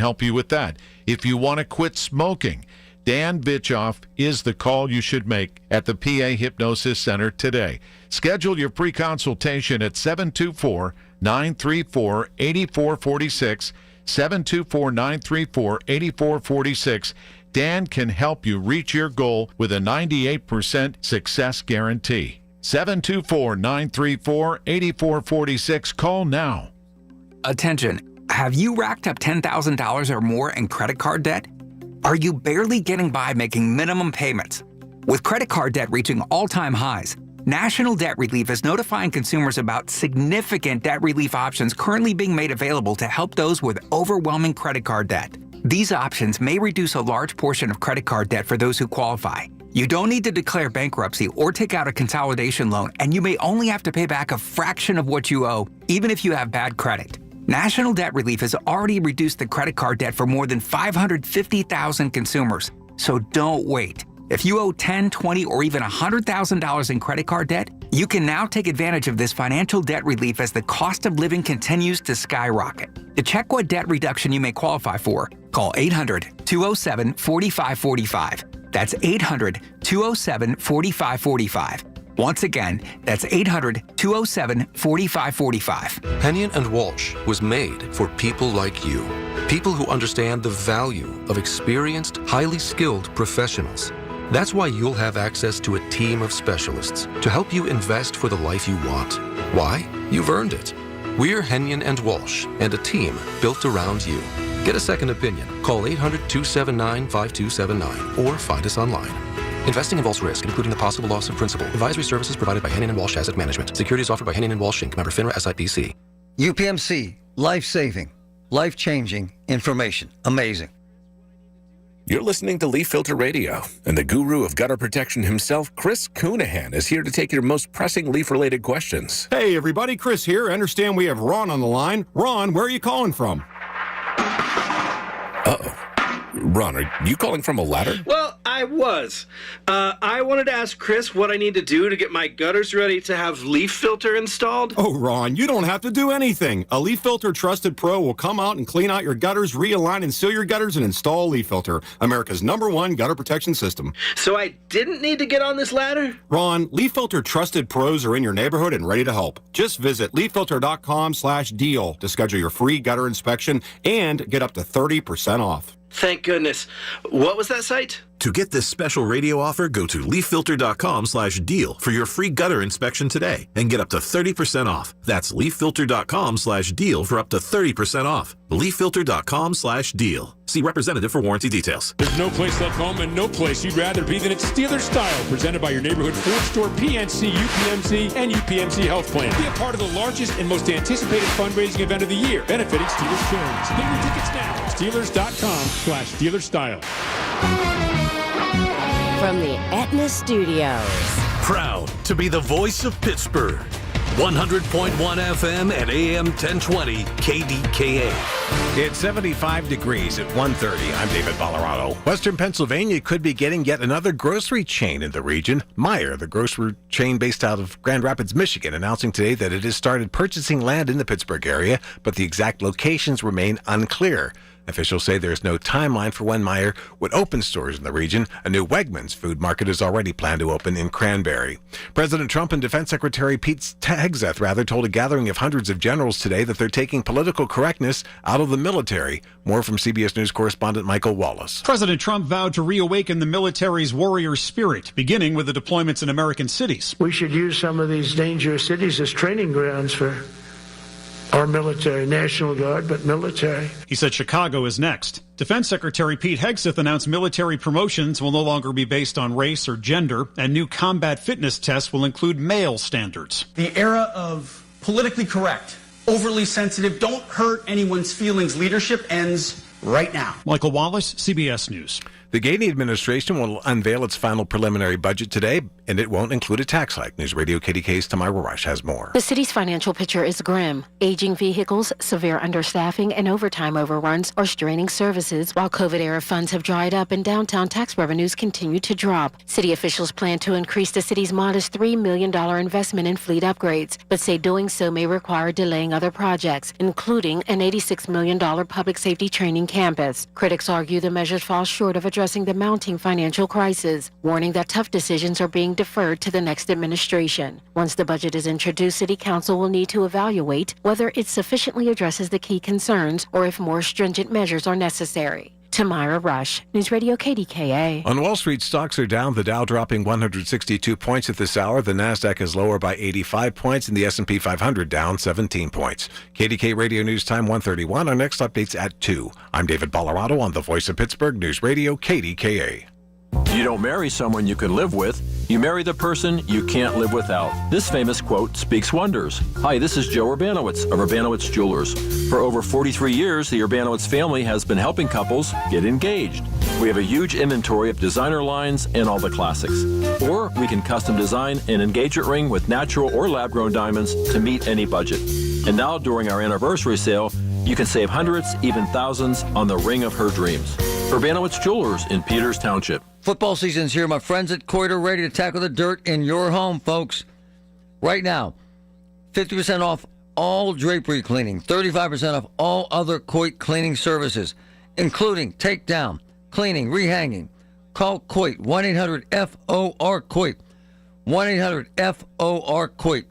help you with that. If you want to quit smoking, Dan Bitchoff is the call you should make at the PA Hypnosis Center today. Schedule your free consultation at 724-934-8446, 724-934-8446. Dan can help you reach your goal with a 98% success guarantee. 724-934-8446. Call now. Attention. Have you racked up $10,000 or more in credit card debt? Are you barely getting by making minimum payments? With credit card debt reaching all-time highs, National Debt Relief is notifying consumers about significant debt relief options currently being made available to help those with overwhelming credit card debt. These options may reduce a large portion of credit card debt for those who qualify. You don't need to declare bankruptcy or take out a consolidation loan, and you may only have to pay back a fraction of what you owe, even if you have bad credit. National Debt Relief has already reduced the credit card debt for more than 550,000 consumers. So don't wait. If you owe $10,000, $20,000, or even $100,000 in credit card debt, you can now take advantage of this financial debt relief as the cost of living continues to skyrocket. To check what debt reduction you may qualify for, call 800-207-4545. That's 800-207-4545. Once again, that's 800-207-4545. Hennion and Walsh was made for people like you. People who understand the value of experienced, highly skilled professionals. That's why you'll have access to a team of specialists to help you invest for the life you want. Why? You've earned it. We're Hennion and Walsh, and a team built around you. Get a second opinion. Call 800-279-5279 or find us online. Investing involves risk, including the possible loss of principal. Advisory services provided by Hennion & Walsh Asset Management. Securities offered by Hennion & Walsh Inc. Member FINRA SIPC. UPMC. Life-saving. Life-changing information. Amazing. You're listening to Leaf Filter Radio, and the guru of gutter protection himself, Chris Coonahan, is here to take your most pressing leaf-related questions. Hey, everybody. Chris here. I understand we have Ron on the line. Ron, where are you calling from? Uh-oh. Ron, are you calling from a ladder? Well, I was. I wanted to ask Chris what I need to do to get my gutters ready to have leaf filter installed. Oh, Ron, you don't have to do anything. A Leaf Filter Trusted Pro will come out and clean out your gutters, realign and seal your gutters, and install Leaf Filter, America's #1 gutter protection system. So I didn't need to get on this ladder? Ron, Leaf Filter Trusted Pros are in your neighborhood and ready to help. Just visit leaffilter.com/deal to schedule your free gutter inspection and get up to 30% off. Thank goodness. What was that site? To get this special radio offer, go to leaffilter.com/deal for your free gutter inspection today and get up to 30% off. That's leaffilter.com/deal for up to 30% off. leaffilter.com/deal. See representative for warranty details. There's no place like home and no place you'd rather be than at Steelers Style, presented by your neighborhood Ford store, PNC, UPMC, and UPMC Health Plan. Be a part of the largest and most anticipated fundraising event of the year, benefiting Steelers charities. Get your tickets now at Steelers.com/SteelersStyle. From the Aetna Studios. Proud to be the voice of Pittsburgh. 100.1 FM and AM 1020 KDKA. It's 75 degrees at 1:30. I'm David Valorado. Western Pennsylvania could be getting yet another grocery chain in the region. Meijer, the grocery chain based out of Grand Rapids, Michigan, announcing today that it has started purchasing land in the Pittsburgh area, but the exact locations remain unclear. Officials say there's no timeline for when Meijer would open stores in the region. A new Wegmans food market is already planned to open in Cranberry. President Trump and Defense Secretary Pete Hegseth told a gathering of hundreds of generals today that they're taking political correctness out of the military. More from CBS News correspondent Michael Wallace. President Trump vowed to reawaken the military's warrior spirit, beginning with the deployments in American cities. We should use some of these dangerous cities as training grounds for our military, National Guard, but military. He said Chicago is next. Defense Secretary Pete Hegseth announced military promotions will no longer be based on race or gender, and new combat fitness tests will include male standards. The era of politically correct, overly sensitive, don't hurt anyone's feelings leadership ends right now. Michael Wallace, CBS News. The Gainey administration will unveil its final preliminary budget today, and it won't include a tax hike. News Radio KDKA's Tamara Rush has more. The city's financial picture is grim. Aging vehicles, severe understaffing, and overtime overruns are straining services, while COVID-era funds have dried up and downtown tax revenues continue to drop. City officials plan to increase the city's modest $3 million investment in fleet upgrades, but say doing so may require delaying other projects, including an $86 million public safety training campus. Critics argue the measures fall short of addressing the mounting financial crisis, warning that tough decisions are being deferred to the next administration. Once the budget is introduced, City Council will need to evaluate whether it sufficiently addresses the key concerns or if more stringent measures are necessary. Tamira Rush, News Radio KDKA. On Wall Street, stocks are down. The Dow dropping 162 points at this hour. The Nasdaq is lower by 85 points, and the S&P 500 down 17 points. KDK Radio News Time 1:31. Our next update's at 2. I'm David Ballarado on the Voice of Pittsburgh News Radio KDKA. You don't marry someone you can live with. You marry the person you can't live without. This famous quote speaks wonders. Hi, this is Joe Urbanowitz of Urbanowitz Jewelers. For over 43 years, the Urbanowitz family has been helping couples get engaged. We have a huge inventory of designer lines and all the classics. Or we can custom design an engagement ring with natural or lab-grown diamonds to meet any budget. And now, during our anniversary sale, you can save hundreds, even thousands, on the ring of her dreams. Urbanowitz Jewelers in Peters Township. Football season's here. My friends at Coit are ready to tackle the dirt in your home, folks. Right now, 50% off all drapery cleaning, 35% off all other Coit cleaning services, including takedown, cleaning, rehanging. Call Coit, 1-800-FOR-COIT, 1-800-FOR-COIT.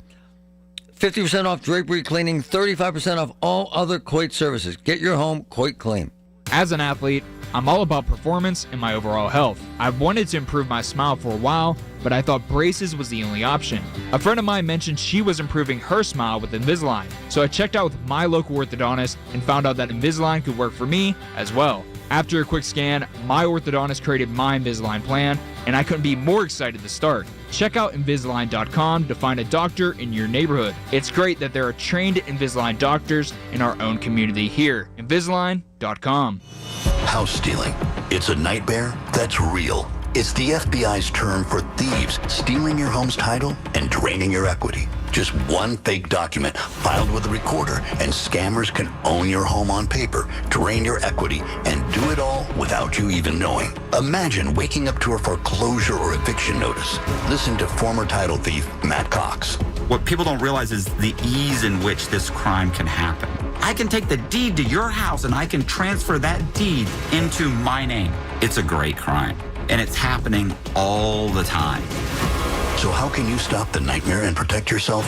50% off drapery cleaning, 35% off all other Coit services. Get your home Coit clean. As an athlete, I'm all about performance and my overall health. I've wanted to improve my smile for a while, but I thought braces was the only option. A friend of mine mentioned she was improving her smile with Invisalign, so I checked out with my local orthodontist and found out that Invisalign could work for me as well. After a quick scan, my orthodontist created my Invisalign plan, and I couldn't be more excited to start. Check out Invisalign.com to find a doctor in your neighborhood. It's great that there are trained Invisalign doctors in our own community here. Invisalign.com. House stealing. It's a nightmare that's real. It's the FBI's term for thieves stealing your home's title and draining your equity. Just one fake document filed with a recorder, and scammers can own your home on paper, drain your equity, and do it all without you even knowing. Imagine waking up to a foreclosure or eviction notice. Listen to former title thief Matt Cox. What people don't realize is the ease in which this crime can happen. I can take the deed to your house and I can transfer that deed into my name. It's a great crime, and it's happening all the time. So how can you stop the nightmare and protect yourself?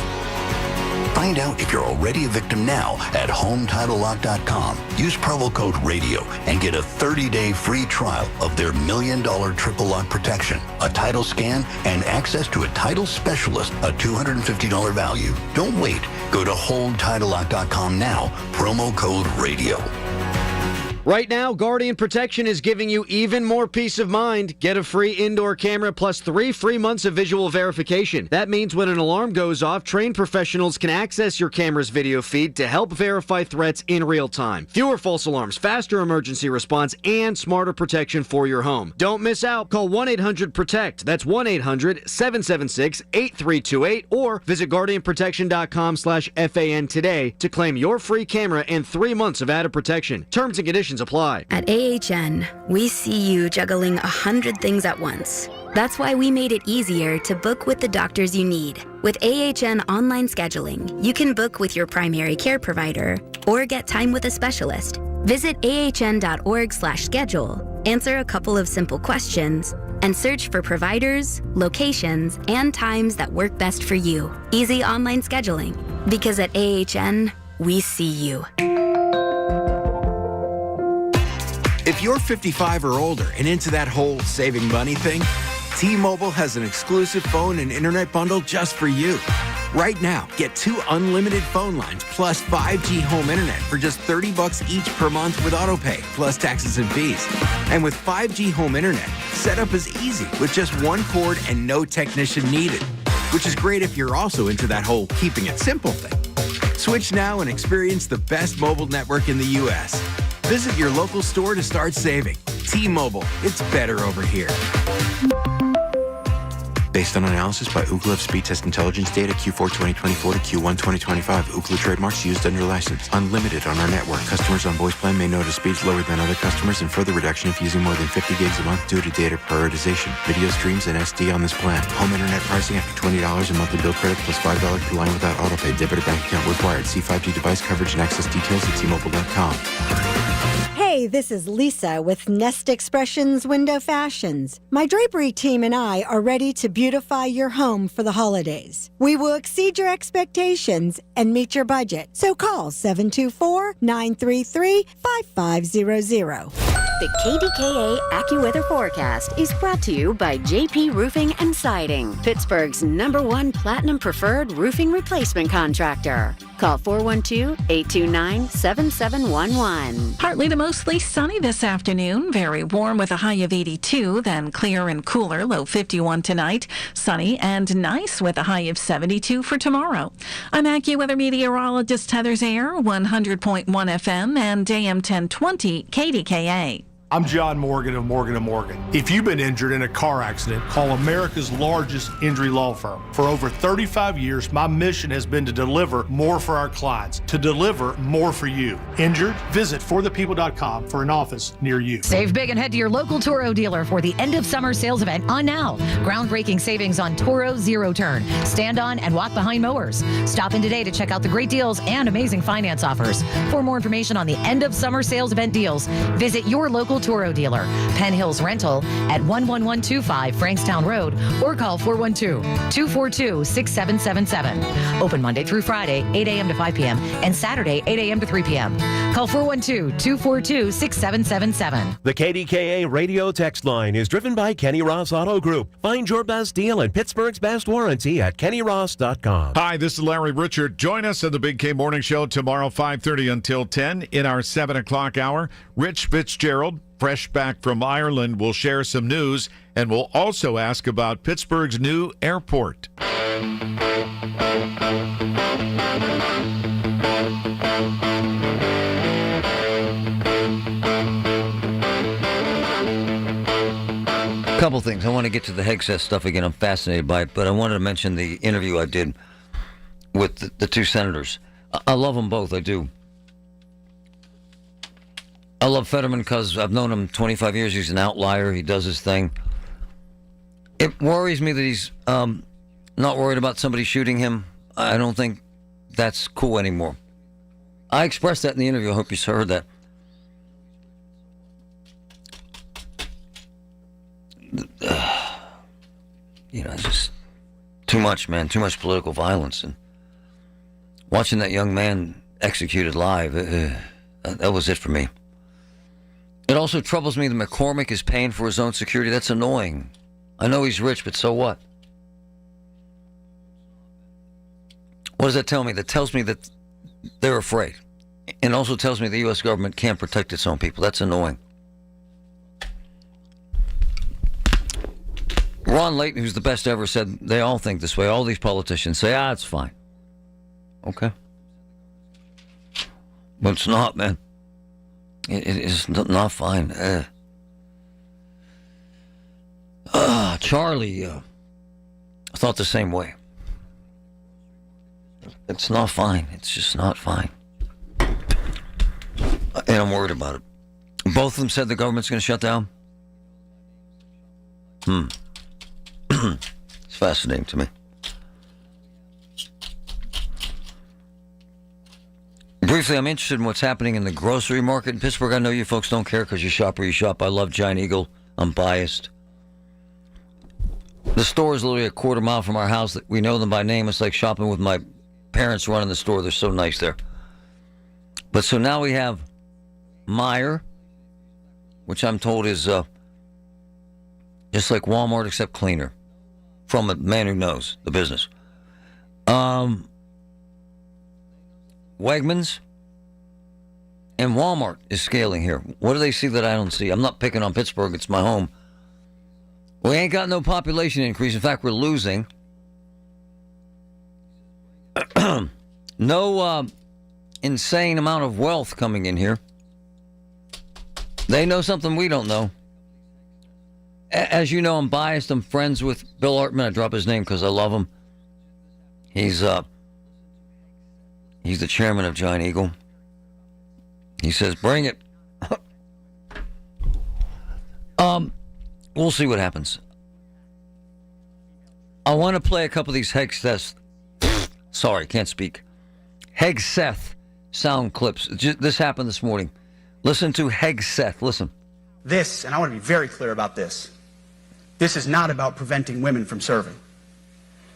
Find out if you're already a victim now at HomeTitleLock.com. Use promo code RADIO and get a 30-day free trial of their $1 million triple lock protection, a title scan, and access to a title specialist, a $250 value. Don't wait. Go to HoldTitleLock.com now. Promo code RADIO. Right now, Guardian Protection is giving you even more peace of mind. Get a free indoor camera plus 3 free months of visual verification. That means when an alarm goes off, trained professionals can access your camera's video feed to help verify threats in real time. Fewer false alarms, faster emergency response, and smarter protection for your home. Don't miss out. Call 1-800-PROTECT. That's 1-800-776-8328 or visit guardianprotection.com/FAN today to claim your free camera and 3 months of added protection. Terms and conditions apply. At AHN, we see you juggling 100 things at once. That's why we made it easier to book with the doctors you need. With AHN online scheduling, you can book with your primary care provider or get time with a specialist. Visit ahn.org/schedule, answer a couple of simple questions, and search for providers, locations, and times that work best for you. Easy online scheduling. Because at AHN, we see you. If you're 55 or older and into that whole saving money thing, T-Mobile has an exclusive phone and internet bundle just for you. Right now, get 2 unlimited phone lines plus 5G home internet for just $30 each per month with autopay, plus taxes and fees. And with 5G home internet, setup is easy with just 1 cord and no technician needed, which is great if you're also into that whole keeping it simple thing. Switch now and experience the best mobile network in the U.S. Visit your local store to start saving. T-Mobile, it's better over here. Based on analysis by Ookla of speed test intelligence data Q4 2024 to Q1 2025, Ookla trademarks used under license. Unlimited on our network. Customers on voice plan may notice speeds lower than other customers and further reduction if using more than 50 gigs a month due to data prioritization. Video streams and SD on this plan. Home internet pricing after $20 a monthly bill credit plus $5 per line without autopay. Debit or bank account required. See 5G device coverage and access details at T-Mobile.com. Hey, Hi, this is Lisa with Nest Expressions Window Fashions. My drapery team and I are ready to beautify your home for the holidays. We will exceed your expectations and meet your budget. So call 724-933-5500. The KDKA AccuWeather forecast is brought to you by JP Roofing and Siding, Pittsburgh's #1 Platinum Preferred Roofing Replacement Contractor. Call 412-829-7711. Partly to mostly sunny this afternoon. Very warm with a high of 82, then clear and cooler, low 51 tonight. Sunny and nice with a high of 72 for tomorrow. I'm AccuWeather meteorologist Heather Zayer, 100.1 FM and AM 1020 KDKA. I'm John Morgan of Morgan & Morgan. If you've been injured in a car accident, call America's largest injury law firm. For over 35 years, my mission has been to deliver more for our clients, to deliver more for you. Injured? Visit forthepeople.com for an office near you. Save big and head to your local Toro dealer for the end of summer sales event on now. Groundbreaking savings on Toro Zero Turn, stand on and walk behind mowers. Stop in today to check out the great deals and amazing finance offers. For more information on the end of summer sales event deals, visit your local Toro dealer. Penn Hills Rental at 11125 Frankstown Road or call 412-242-6777. Open Monday through Friday, 8 a.m. to 5 p.m. and Saturday, 8 a.m. to 3 p.m. Call 412-242-6777. The KDKA radio text line is driven by Kenny Ross Auto Group. Find your best deal and Pittsburgh's best warranty at kennyross.com. Hi, this is Larry Richard. Join us at the Big K Morning Show tomorrow, 5:30 until 10 in our 7 o'clock hour. Rich Fitzgerald, fresh back from Ireland, will share some news, and we'll also ask about Pittsburgh's new airport. Couple things. I want to get to the Hegseth stuff again. I'm fascinated by it, but I wanted to mention the interview I did with the two senators. I love them both. I do. I love Fetterman because I've known him 25 years. He's an outlier. He does his thing. It worries me that he's not worried about somebody shooting him. I don't think that's cool anymore. I expressed that in the interview. I hope you heard that. It's just too much, man. Too much political violence. And watching that young man executed live, that was it for me. It also troubles me that McCormick is paying for his own security. That's annoying. I know he's rich, but so what? What does that tell me? That tells me that they're afraid. And also tells me the U.S. government can't protect its own people. That's annoying. Ron Layton, who's the best ever, said they all think this way. All these politicians say, it's fine. Okay. But it's not, man. It is not fine. Charlie thought the same way. It's not fine. It's just not fine. And I'm worried about it. Both of them said the government's going to shut down. It's fascinating to me. Briefly, I'm interested in what's happening in the grocery market in Pittsburgh. I know you folks don't care because you shop where you shop. I love Giant Eagle. I'm biased. The store is literally a quarter mile from our house. We know them by name. It's like shopping with my parents running the store. They're so nice there. But so now we have Meijer, which I'm told is just like Walmart except cleaner, from a man who knows the business. Wegmans and Walmart is scaling here. What do they see that I don't see? I'm not picking on Pittsburgh. It's my home. We ain't got no population increase. In fact, we're losing. No insane amount of wealth coming in here. They know something we don't know. As you know, I'm biased. I'm friends with Bill Artman. I drop his name because I love him. He's the chairman of Giant Eagle. He says, bring it. We'll see what happens. I want to play a couple of these Hegseth. Sorry, can't speak. Hegseth sound clips. This happened this morning. Listen to Hegseth. Listen. This, and I want to be very clear about this, this is not about preventing women from serving.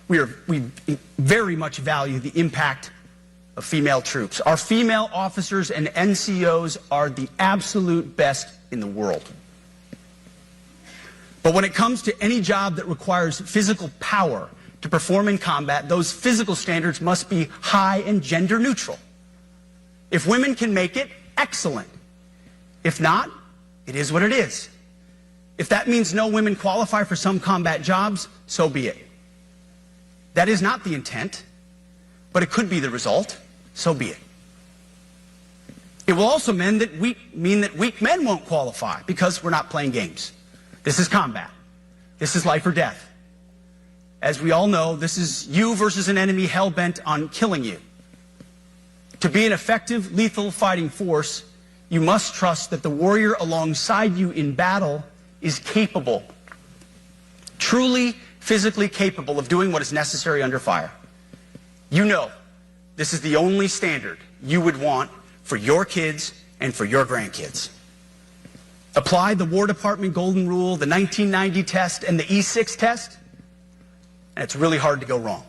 We very much value the impact of female troops. Our female officers and NCOs are the absolute best in the world. But when it comes to any job that requires physical power to perform in combat, those physical standards must be high and gender neutral. If women can make it, excellent. If not, it is what it is. If that means no women qualify for some combat jobs, so be it. That is not the intent, but it could be the result, so be it. It will also mean that weak men won't qualify because we're not playing games. This is combat. This is life or death. As we all know, this is you versus an enemy hell-bent on killing you. To be an effective, lethal fighting force, you must trust that the warrior alongside you in battle is capable, truly physically capable of doing what is necessary under fire. You know this is the only standard you would want for your kids and for your grandkids. Apply the War Department Golden Rule, the 1990 test, and the E6 test, and it's really hard to go wrong.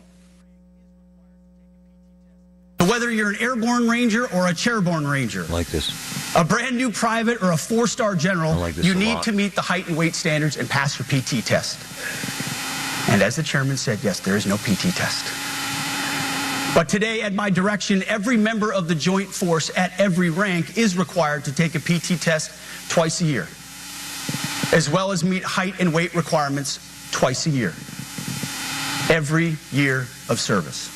Whether you're an airborne ranger or a chairborne ranger, I like this. A brand new private or a 4-star general, you need to meet the height and weight standards and pass your PT test. And as the chairman said, yes, there is no PT test. But today, at my direction, every member of the Joint Force at every rank is required to take a PT test twice a year, as well as meet height and weight requirements twice a year, every year of service.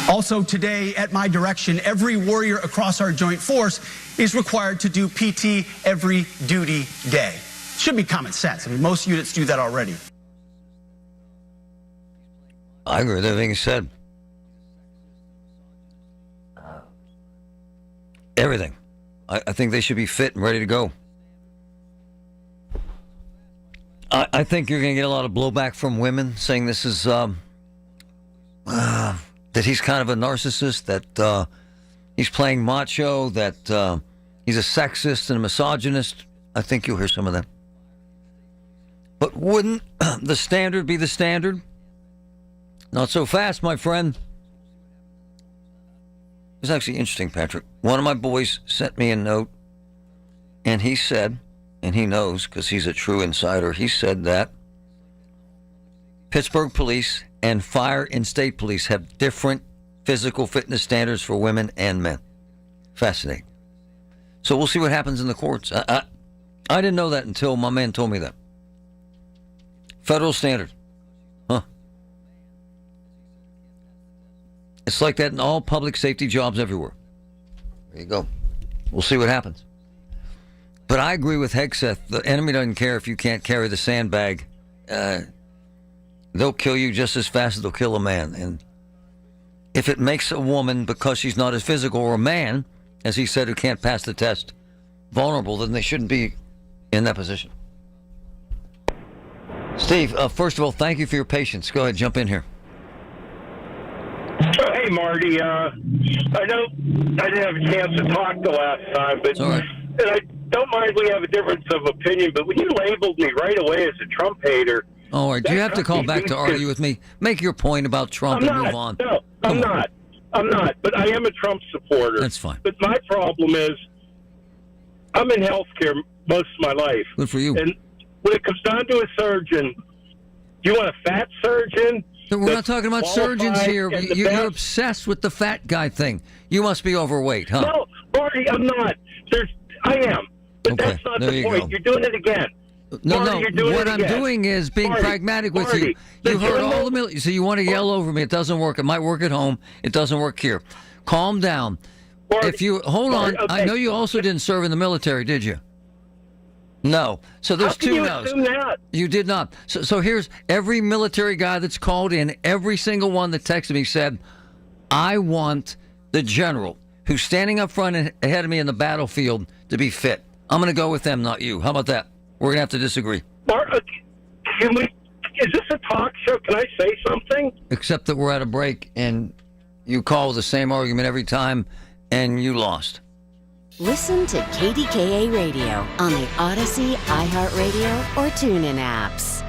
Also today, at my direction, every warrior across our Joint Force is required to do PT every duty day. Should be common sense. I mean, most units do that already. I agree with everything he said. Everything. I think they should be fit and ready to go. I think you're going to get a lot of blowback from women saying this is that he's kind of a narcissist, that he's playing macho, that he's a sexist and a misogynist. I think you'll hear some of that. But wouldn't the standard be the standard? Not so fast, my friend. It's actually interesting, Patrick. One of my boys sent me a note, and he said, and he knows because he's a true insider, he said that Pittsburgh police and fire and state police have different physical fitness standards for women and men. Fascinating. So we'll see what happens in the courts. I didn't know that until my man told me that. Federal standard. Huh. It's like that in all public safety jobs everywhere. There you go. We'll see what happens. But I agree with Hegseth. The enemy doesn't care if you can't carry the sandbag. They'll kill you just as fast as they'll kill a man. And if it makes a woman, because she's not as physical, or a man, as he said, who can't pass the test, vulnerable, then they shouldn't be in that position. Steve, first of all, thank you for your patience. Go ahead, jump in here. Hey, Marty. I know I didn't have a chance to talk the last time, but and I don't mind we have a difference of opinion, but when you labeled me right away as a Trump hater... Oh, all right. Do you have to call back to argue with me? Make your point about Trump and move on. No, I'm not. I'm not. But I am a Trump supporter. That's fine. But my problem is I'm in healthcare most of my life. Good for you. And when it comes down to a surgeon, do you want a fat surgeon? So we're not talking about surgeons here. You're obsessed with the fat guy thing. You must be overweight, huh? No, Marty, I'm not. I am. But that's not the point. You're doing it again. No, Marty, no. What I'm doing is being pragmatic with you. You heard all the million. So you want to yell over me. It doesn't work. It might work at home. It doesn't work here. Calm down. If you hold on, I know you also didn't serve in the military, did you? No. So there's two no's. You did not. So here's every military guy that's called in, every single one that texted me said, I want the general who's standing up front and ahead of me in the battlefield to be fit. I'm going to go with them, not you. How about that? We're going to have to disagree. Is this a talk show? Can I say something? Except that we're at a break and you call the same argument every time and you lost. Listen to KDKA Radio on the Odyssey, iHeartRadio, or TuneIn apps.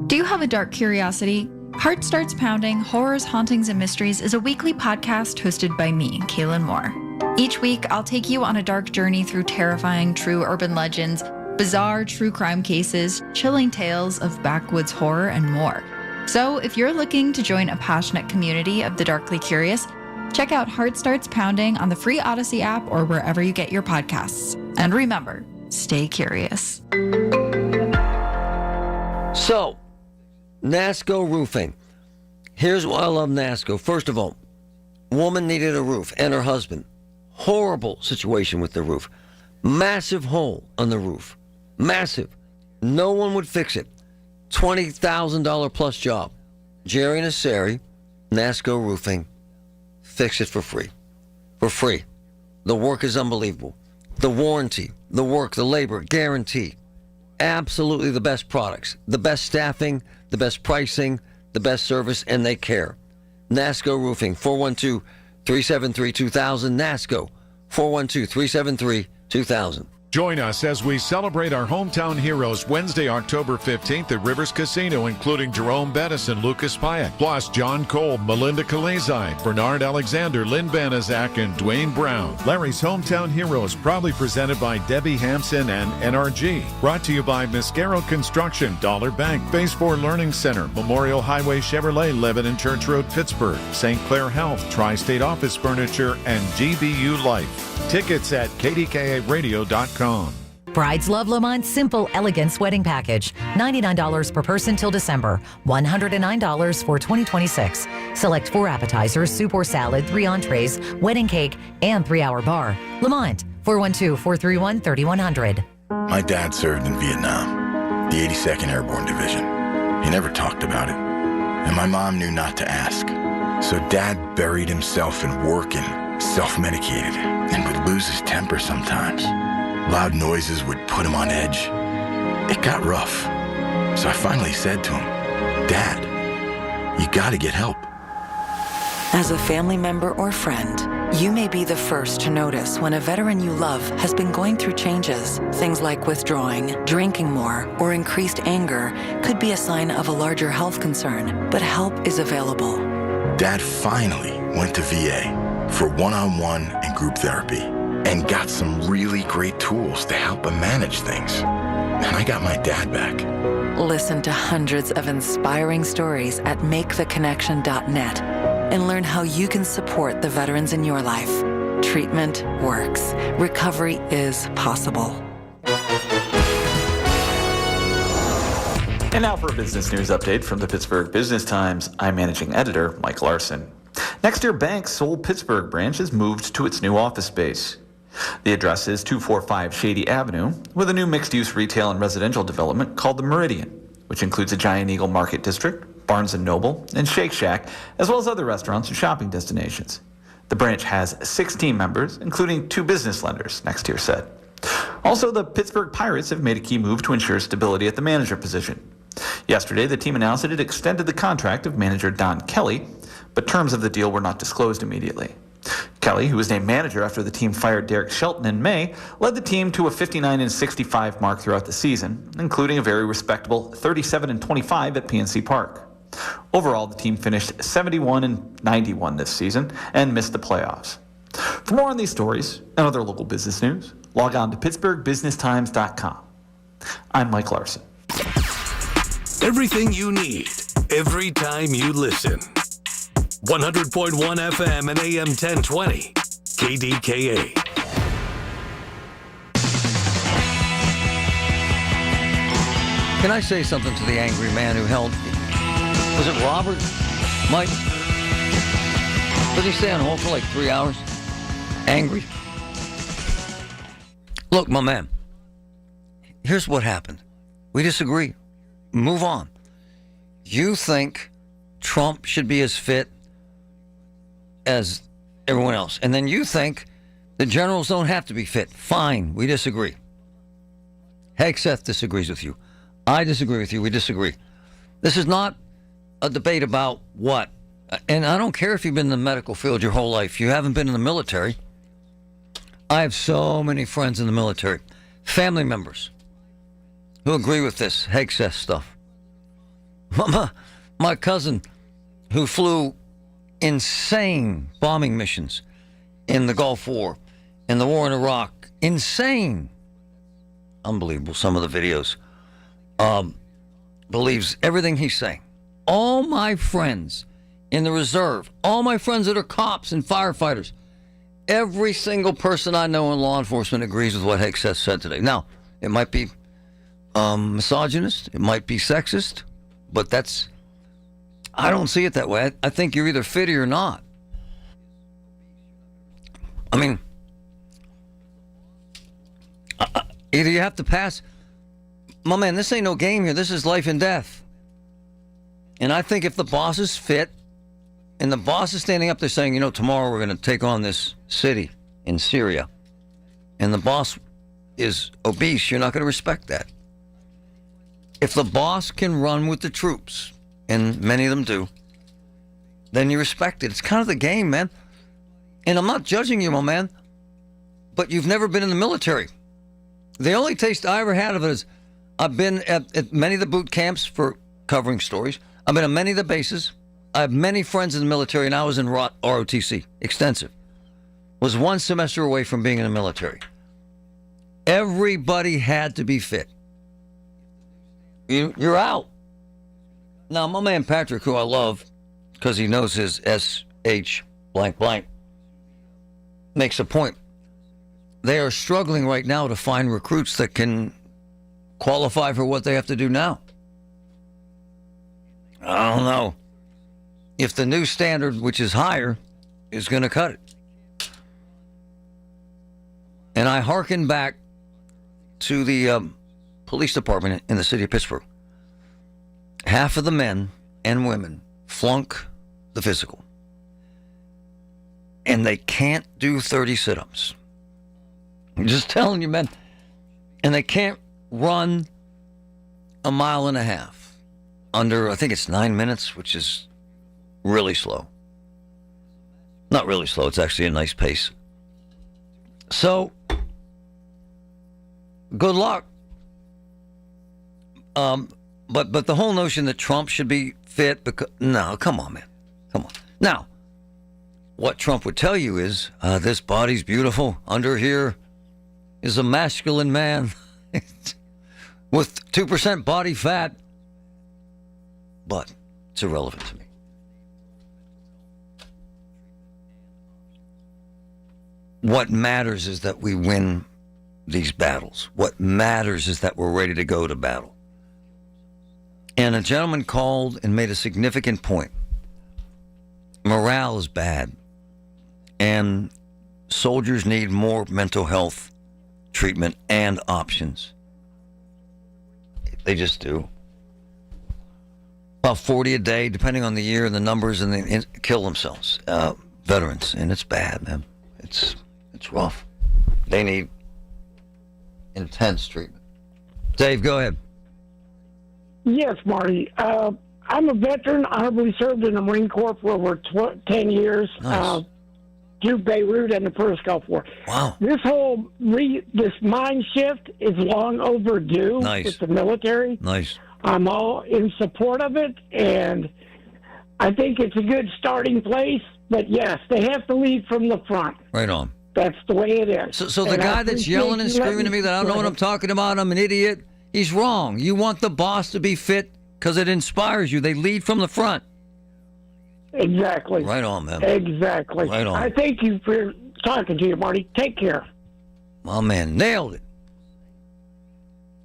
Do you have a dark curiosity? Heart Starts Pounding, Horrors, Hauntings, and Mysteries is a weekly podcast hosted by me, Kaylin Moore. Each week, I'll take you on a dark journey through terrifying true urban legends, bizarre true crime cases, chilling tales of backwoods horror, and more. So if you're looking to join a passionate community of the darkly curious, check out Heart Starts Pounding on the free Odyssey app or wherever you get your podcasts. And remember, stay curious. So, NASCO Roofing. Here's why I love NASCO. First of all, woman needed a roof and her husband. Horrible situation with the roof. Massive hole on the roof. Massive. No one would fix it. $20,000 plus job. Jerry and Asari, NASCO Roofing, fix it for free. For free. The work is unbelievable. The warranty, the work, the labor, guarantee. Absolutely the best products, the best staffing, the best pricing, the best service, and they care. NASCO Roofing, 412-373-2000. NASCO, 412-373-2000. Join us as we celebrate our hometown heroes Wednesday, October 15th at Rivers Casino, including Jerome Bettis and Lucas Pyatt, plus John Cole, Melinda Kalezai, Bernard Alexander, Lynn Banaszak, and Dwayne Brown. Larry's Hometown Heroes, proudly presented by Debbie Hampson and NRG. Brought to you by Mascaro Construction, Dollar Bank, Phase 4 Learning Center, Memorial Highway Chevrolet, Lebanon Church Road, Pittsburgh, St. Clair Health, Tri-State Office Furniture, and GBU Life. Tickets at KDKA-radio.com. Brides love Lamont's simple, elegance wedding package. $99 per person till December. $109 for 2026. Select 4 appetizers, soup or salad, 3 entrees, wedding cake, and 3-hour bar. Lamont, 412-431-3100. My dad served in Vietnam, the 82nd Airborne Division. He never talked about it, and my mom knew not to ask. So Dad buried himself in work and self-medicated, and would lose his temper sometimes. Loud noises would put him on edge. It got rough. So I finally said to him, Dad, you gotta get help. As a family member or friend, you may be the first to notice when a veteran you love has been going through changes. Things like withdrawing, drinking more, or increased anger could be a sign of a larger health concern, but help is available. Dad finally went to VA for one-on-one and group therapy, and got some really great tools to help him manage things. And I got my dad back. Listen to hundreds of inspiring stories at maketheconnection.net and learn how you can support the veterans in your life. Treatment works. Recovery is possible. And now for a business news update from the Pittsburgh Business Times. I'm managing editor Mike Larson. Next Year Bank's Seoul Pittsburgh branch has moved to its new office space. The address is 245 Shady Avenue, with a new mixed-use retail and residential development called the Meridian, which includes a Giant Eagle Market District, Barnes & Noble, and Shake Shack, as well as other restaurants and shopping destinations. The branch has 6 team members, including 2 business lenders, Next Year said. Also, the Pittsburgh Pirates have made a key move to ensure stability at the manager position. Yesterday, the team announced that it extended the contract of manager Don Kelly, but terms of the deal were not disclosed immediately. Kelly, who was named manager after the team fired Derek Shelton in May, led the team to a 59-65 mark throughout the season, including a very respectable 37-25 at PNC Park. Overall, the team finished 71-91 this season and missed the playoffs. For more on these stories and other local business news, log on to pittsburghbusinesstimes.com. I'm Mike Larson. Everything you need, every time you listen. 100.1 FM and AM 1020. KDKA. Can I say something to the angry man who held... Was it Robert? Mike? Did he stay on hold for like 3 hours? Angry? Look, my man. Here's what happened. We disagree. Move on. You think Trump should be as fit as everyone else. And then you think the generals don't have to be fit. Fine, we disagree. Hegseth disagrees with you. I disagree with you. We disagree. This is not a debate about what. And I don't care if you've been in the medical field your whole life. You haven't been in the military. I have so many friends in the military, family members, who agree with this Hexess stuff. My cousin, who flew insane bombing missions in the Gulf War, in the war in Iraq, insane, unbelievable, some of the videos, believes everything he's saying. All my friends in the reserve, all my friends that are cops and firefighters, every single person I know in law enforcement agrees with what Hexess said today. Now, it might be misogynist, it might be sexist, but I don't see it that way. I think you're either fit or you're not. I mean, either you have to pass. My man, this ain't no game here. This is life and death. And I think if the boss is fit, and the boss is standing up there saying, tomorrow we're going to take on this city in Syria, and the boss is obese, you're not going to respect that. If the boss can run with the troops, and many of them do, then you respect it. It's kind of the game, man. And I'm not judging you, my man, but you've never been in the military. The only taste I ever had of it is I've been at many of the boot camps for covering stories. I've been at many of the bases. I have many friends in the military, and I was in ROTC, extensive. Was 1 semester away from being in the military. Everybody had to be fit. You're out. Now, my man Patrick, who I love, because he knows his SH blank blank, makes a point. They are struggling right now to find recruits that can qualify for what they have to do now. I don't know if the new standard, which is higher, is going to cut it. And I hearken back to the police department in the city of Pittsburgh. Half of the men and women flunk the physical. And they can't do 30 sit-ups. I'm just telling you, man. And they can't run a mile and a half under, I think it's 9 minutes, which is really slow. Not really slow. It's actually a nice pace. So, good luck. But the whole notion that Trump should be fit, no, come on, man. Come on. Now, what Trump would tell you is, this body's beautiful. Under here is a masculine man with 2% body fat. But it's irrelevant to me. What matters is that we win these battles. What matters is that we're ready to go to battle. And a gentleman called and made a significant point. Morale is bad. And soldiers need more mental health treatment and options. They just do. About 40 a day, depending on the year and the numbers, and they kill themselves. Veterans, and it's bad, man. It's rough. They need intense treatment. Dave, go ahead. Yes, Marty. I'm a veteran. Honorably served in the Marine Corps for over 10 years. Nice. Through Beirut and the first Gulf War. Wow. This whole this mind shift is long overdue with the military. Nice. I'm all in support of it, and I think it's a good starting place. But yes, they have to lead from the front. Right on. That's the way it is. So the guy that's yelling and screaming at me that I don't know what I'm talking about, I'm an idiot, he's wrong. You want the boss to be fit because it inspires you. They lead from the front. Exactly. Right on, man. Exactly. Right on. I thank you for talking to you, Marty. Take care. My man nailed it.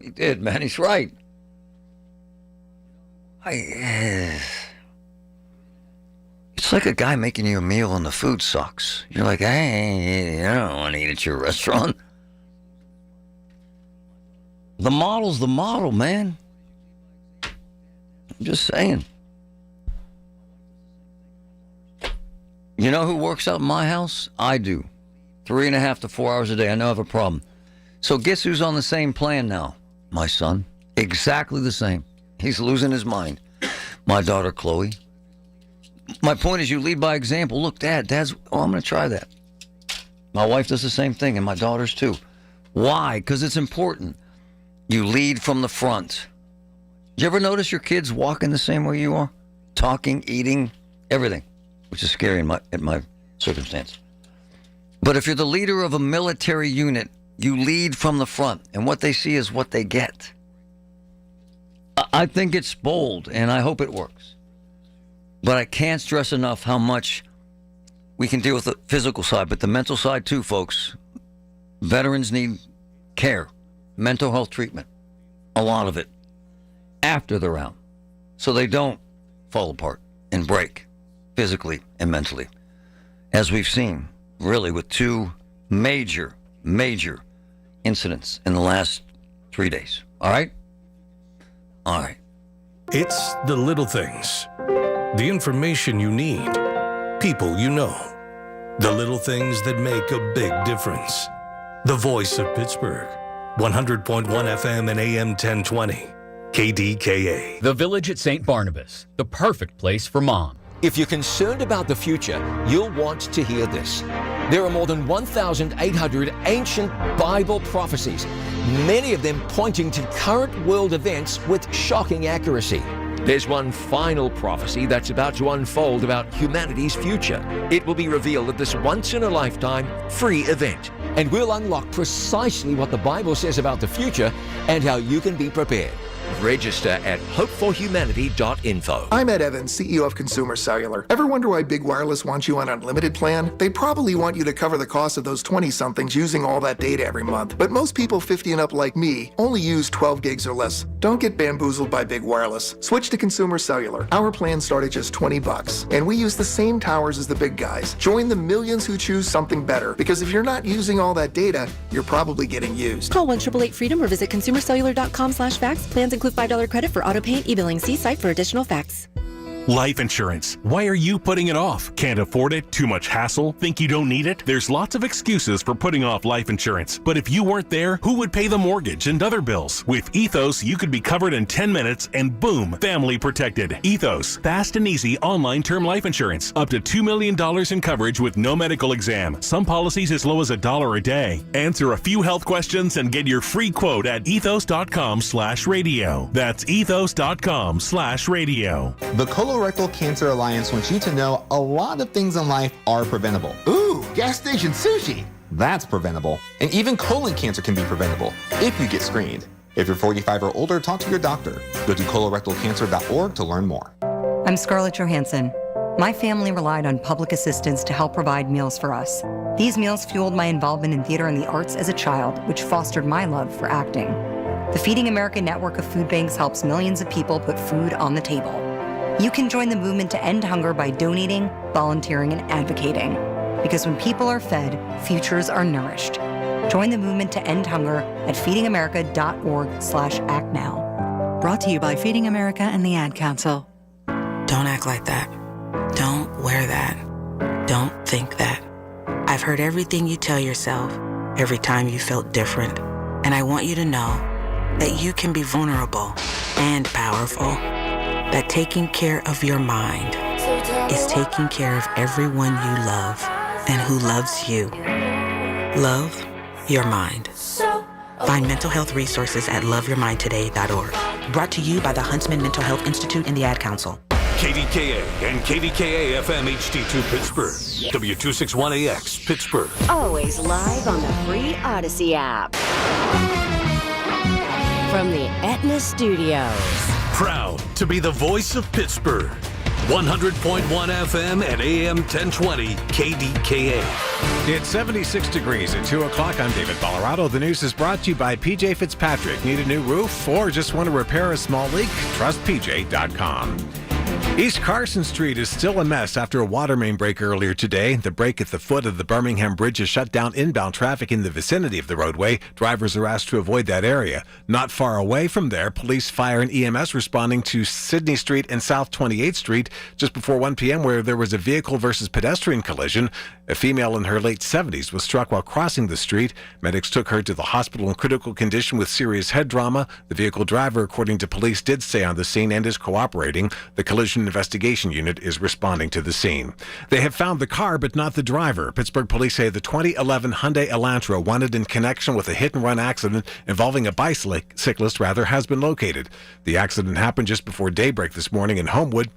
He did, man. He's right. It's like a guy making you a meal and the food sucks. You're like, hey, I don't want to eat at your restaurant. The model's the model, man. I'm just saying. You know who works out in my house? I do. 3.5 to 4 hours a day. I know I have a problem. So guess who's on the same plan now? My son. Exactly the same. He's losing his mind. My daughter, Chloe. My point is you lead by example. Look, Dad's, I'm going to try that. My wife does the same thing, and my daughters too. Why? Because it's important. You lead from the front. Did you ever notice your kids walking the same way you are? Talking, eating, everything, which is scary in my circumstance. But if you're the leader of a military unit, you lead from the front, and what they see is what they get. I think it's bold, and I hope it works. But I can't stress enough how much we can deal with the physical side, but the mental side too, folks. Veterans need care, mental health treatment, a lot of it, after the round, so they don't fall apart and break physically and mentally, as we've seen, really, with two major incidents in the last 3 days. All right? All right. It's the little things. The information you need. People you know. The little things that make a big difference. The voice of Pittsburgh. 100.1 FM and AM 1020. KDKA. The Village at St. Barnabas. The perfect place for mom. If you're concerned about the future, you'll want to hear this. There are more than 1,800 ancient Bible prophecies, many of them pointing to current world events with shocking accuracy. There's one final prophecy that's about to unfold about humanity's future. It will be revealed at this once-in-a-lifetime free event, and we'll unlock precisely what the Bible says about the future and how you can be prepared. Register at hopeforhumanity.info. I'm Ed Evans, CEO of Consumer Cellular. Ever wonder why Big Wireless wants you on an unlimited plan? They probably want you to cover the cost of those 20-somethings using all that data every month. But most people 50 and up like me only use 12 gigs or less. Don't get bamboozled by Big Wireless. Switch to Consumer Cellular. Our plans start at just $20, and we use the same towers as the big guys. Join the millions who choose something better, because if you're not using all that data, you're probably getting used. Call 1-888-FREEDOM or visit consumercellular.com/facts. Plans include $5 credit for auto pay and e-billing. See site for additional facts. Life insurance. Why are you putting it off? Can't afford it? Too much hassle? Think you don't need it? There's lots of excuses for putting off life insurance. But if you weren't there, who would pay the mortgage and other bills? With Ethos, you could be covered in 10 minutes and boom, family protected. Ethos, fast and easy online term life insurance. Up to $2 million in coverage with no medical exam. Some policies as low as $1 a day. Answer a few health questions and get your free quote at ethos.com/radio. That's ethos.com/radio. The Colorectal Cancer Alliance wants you to know a lot of things in life are preventable. Ooh, gas station sushi! That's preventable. And even colon cancer can be preventable if you get screened. If you're 45 or older, talk to your doctor. Go to colorectalcancer.org to learn more. I'm Scarlett Johansson. My family relied on public assistance to help provide meals for us. These meals fueled my involvement in theater and the arts as a child, which fostered my love for acting. The Feeding America network of food banks helps millions of people put food on the table. You can join the movement to end hunger by donating, volunteering, and advocating. Because when people are fed, futures are nourished. Join the movement to end hunger at feedingamerica.org/act now. Brought to you by Feeding America and the Ad Council. Don't act like that. Don't wear that. Don't think that. I've heard everything you tell yourself every time you felt different. And I want you to know that you can be vulnerable and powerful. That taking care of your mind is taking care of everyone you love and who loves you. Love your mind. Find mental health resources at loveyourmindtoday.org. Brought to you by the Huntsman Mental Health Institute and the Ad Council. KDKA and KDKA-FM HD2 Pittsburgh. W261AX Pittsburgh. Always live on the free Odyssey app. From the Aetna Studios. Proud to be the voice of Pittsburgh. 100.1 FM and AM 1020 KDKA. It's 76 degrees at 2 o'clock. I'm David Colorado. The news is brought to you by PJ Fitzpatrick. Need a new roof or just want to repair a small leak? Trust PJ.com. East Carson Street is still a mess after a water main break earlier today. The break at the foot of the Birmingham Bridge has shut down inbound traffic in the vicinity of the roadway. Drivers are asked to avoid that area. Not far away from there, police, fire, and EMS responding to Sydney Street and South 28th Street just before 1 p.m. where there was a vehicle versus pedestrian collision. A female in her late 70s was struck while crossing the street. Medics took her to the hospital in critical condition with serious head trauma. The vehicle driver, according to police, did stay on the scene and is cooperating. The collision Investigation Unit is responding to the scene. They have found the car, but not the driver. Pittsburgh police say the 2011 Hyundai Elantra, wanted in connection with a hit-and-run accident involving a bicyclist, has been located. The accident happened just before daybreak this morning in Homewood.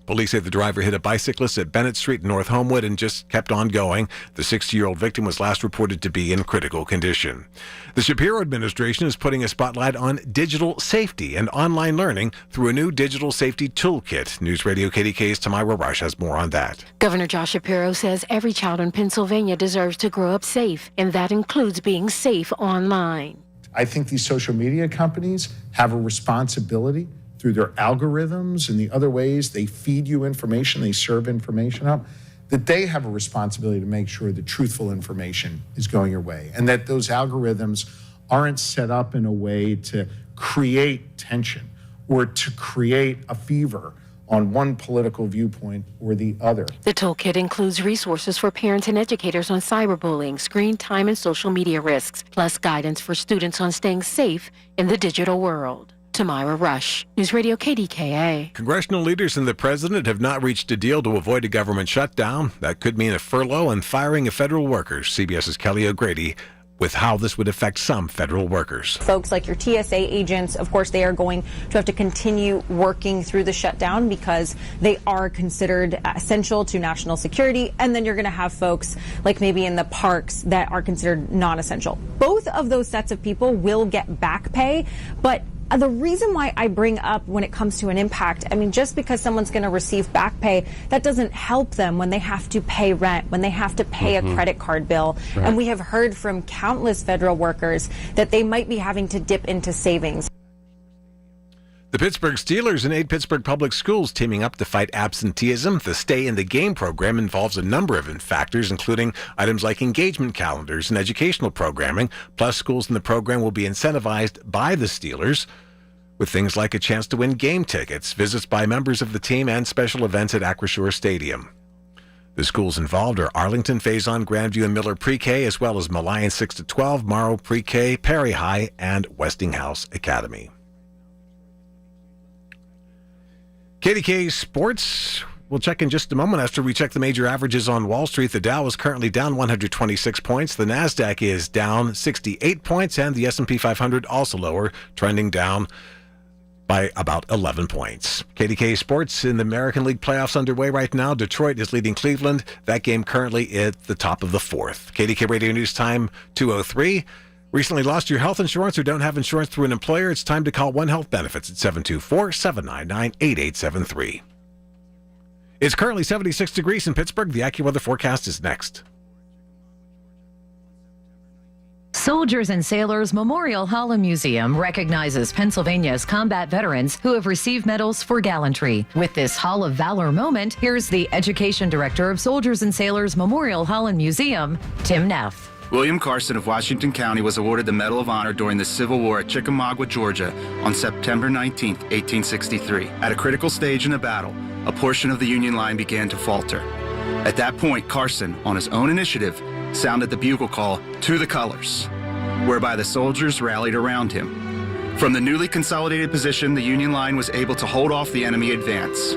Police say the driver hit a bicyclist at Bennett Street in North Homewood and just kept on going. The 60-year-old victim was last reported to be in critical condition. The Shapiro administration is putting a spotlight on digital safety and online learning through a new digital safety toolkit. News Radio KDKA's Tamira Rush has more on that. Governor Josh Shapiro says every child in Pennsylvania deserves to grow up safe, and that includes being safe online. I think these social media companies have a responsibility through their algorithms and the other ways they feed you information, they serve information up, that they have a responsibility to make sure that truthful information is going your way and that those algorithms aren't set up in a way to create tension or to create a fever on one political viewpoint or the other. The toolkit includes resources for parents and educators on cyberbullying, screen time, and social media risks, plus guidance for students on staying safe in the digital world. Tamira Rush, News Radio KDKA. Congressional leaders and the president have not reached a deal to avoid a government shutdown. That could mean a furlough and firing of federal workers. CBS's Kelly O'Grady with how this would affect some federal workers. Folks like your TSA agents, of course, they are going to have to continue working through the shutdown because they are considered essential to national security. And then you're going to have folks like maybe in the parks that are considered non-essential. Both of those sets of people will get back pay, but the reason why I bring up when it comes to an impact, I mean, just because someone's going to receive back pay, that doesn't help them when they have to pay rent, when they have to pay a credit card bill. Right. And we have heard from countless federal workers that they might be having to dip into savings. The Pittsburgh Steelers and 8 Pittsburgh public schools teaming up to fight absenteeism. The Stay in the Game program involves a number of factors, including items like engagement calendars and educational programming. Plus, schools in the program will be incentivized by the Steelers with things like a chance to win game tickets, visits by members of the team, and special events at Acrisure Stadium. The schools involved are Arlington, Faison, Grandview, and Miller Pre-K, as well as Malayan 6-12, Morrow Pre-K, Perry High, and Westinghouse Academy. KDKA Sports. We'll check in just a moment after we check the major averages on Wall Street. The Dow is currently down 126 points. The NASDAQ is down 68 points, and the S&P 500 also lower, trending down by about 11 points. KDKA Sports in the American League playoffs underway right now. Detroit is leading Cleveland. That game currently at the top of the fourth. KDKA Radio News Time 2:03. Recently lost your health insurance or don't have insurance through an employer? It's time to call One Health Benefits at 724-799-8873. It's currently 76 degrees in Pittsburgh. The AccuWeather forecast is next. Soldiers and Sailors Memorial Hall and Museum recognizes Pennsylvania's combat veterans who have received medals for gallantry. With this Hall of Valor moment, here's the Education Director of Soldiers and Sailors Memorial Hall and Museum, Tim Neff. William Carson of Washington County was awarded the Medal of Honor during the Civil War at Chickamauga, Georgia on September 19, 1863. At a critical stage in the battle, a portion of the Union line began to falter. At that point, Carson, on his own initiative, sounded the bugle call, "To the colors," whereby the soldiers rallied around him. From the newly consolidated position, the Union line was able to hold off the enemy advance.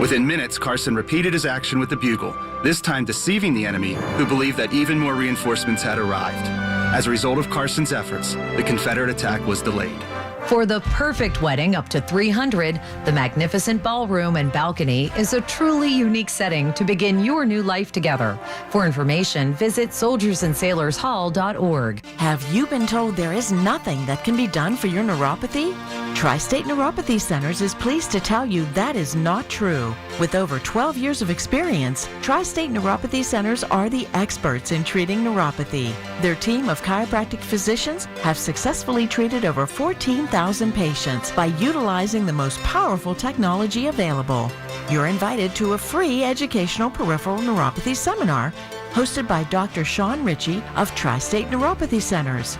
Within minutes, Carson repeated his action with the bugle, this time deceiving the enemy, who believed that even more reinforcements had arrived. As a result of Carson's efforts, the Confederate attack was delayed. For the perfect wedding up to 300, the magnificent ballroom and balcony is a truly unique setting to begin your new life together. For information, visit soldiersandsailorshall.org. Have you been told there is nothing that can be done for your neuropathy? Tri-State Neuropathy Centers is pleased to tell you that is not true. With over 12 years of experience, Tri-State Neuropathy Centers are the experts in treating neuropathy. Their team of chiropractic physicians have successfully treated over 14,000 patients by utilizing the most powerful technology available. You're invited to a free educational peripheral neuropathy seminar hosted by Dr. Sean Ritchie of Tri-State Neuropathy Centers.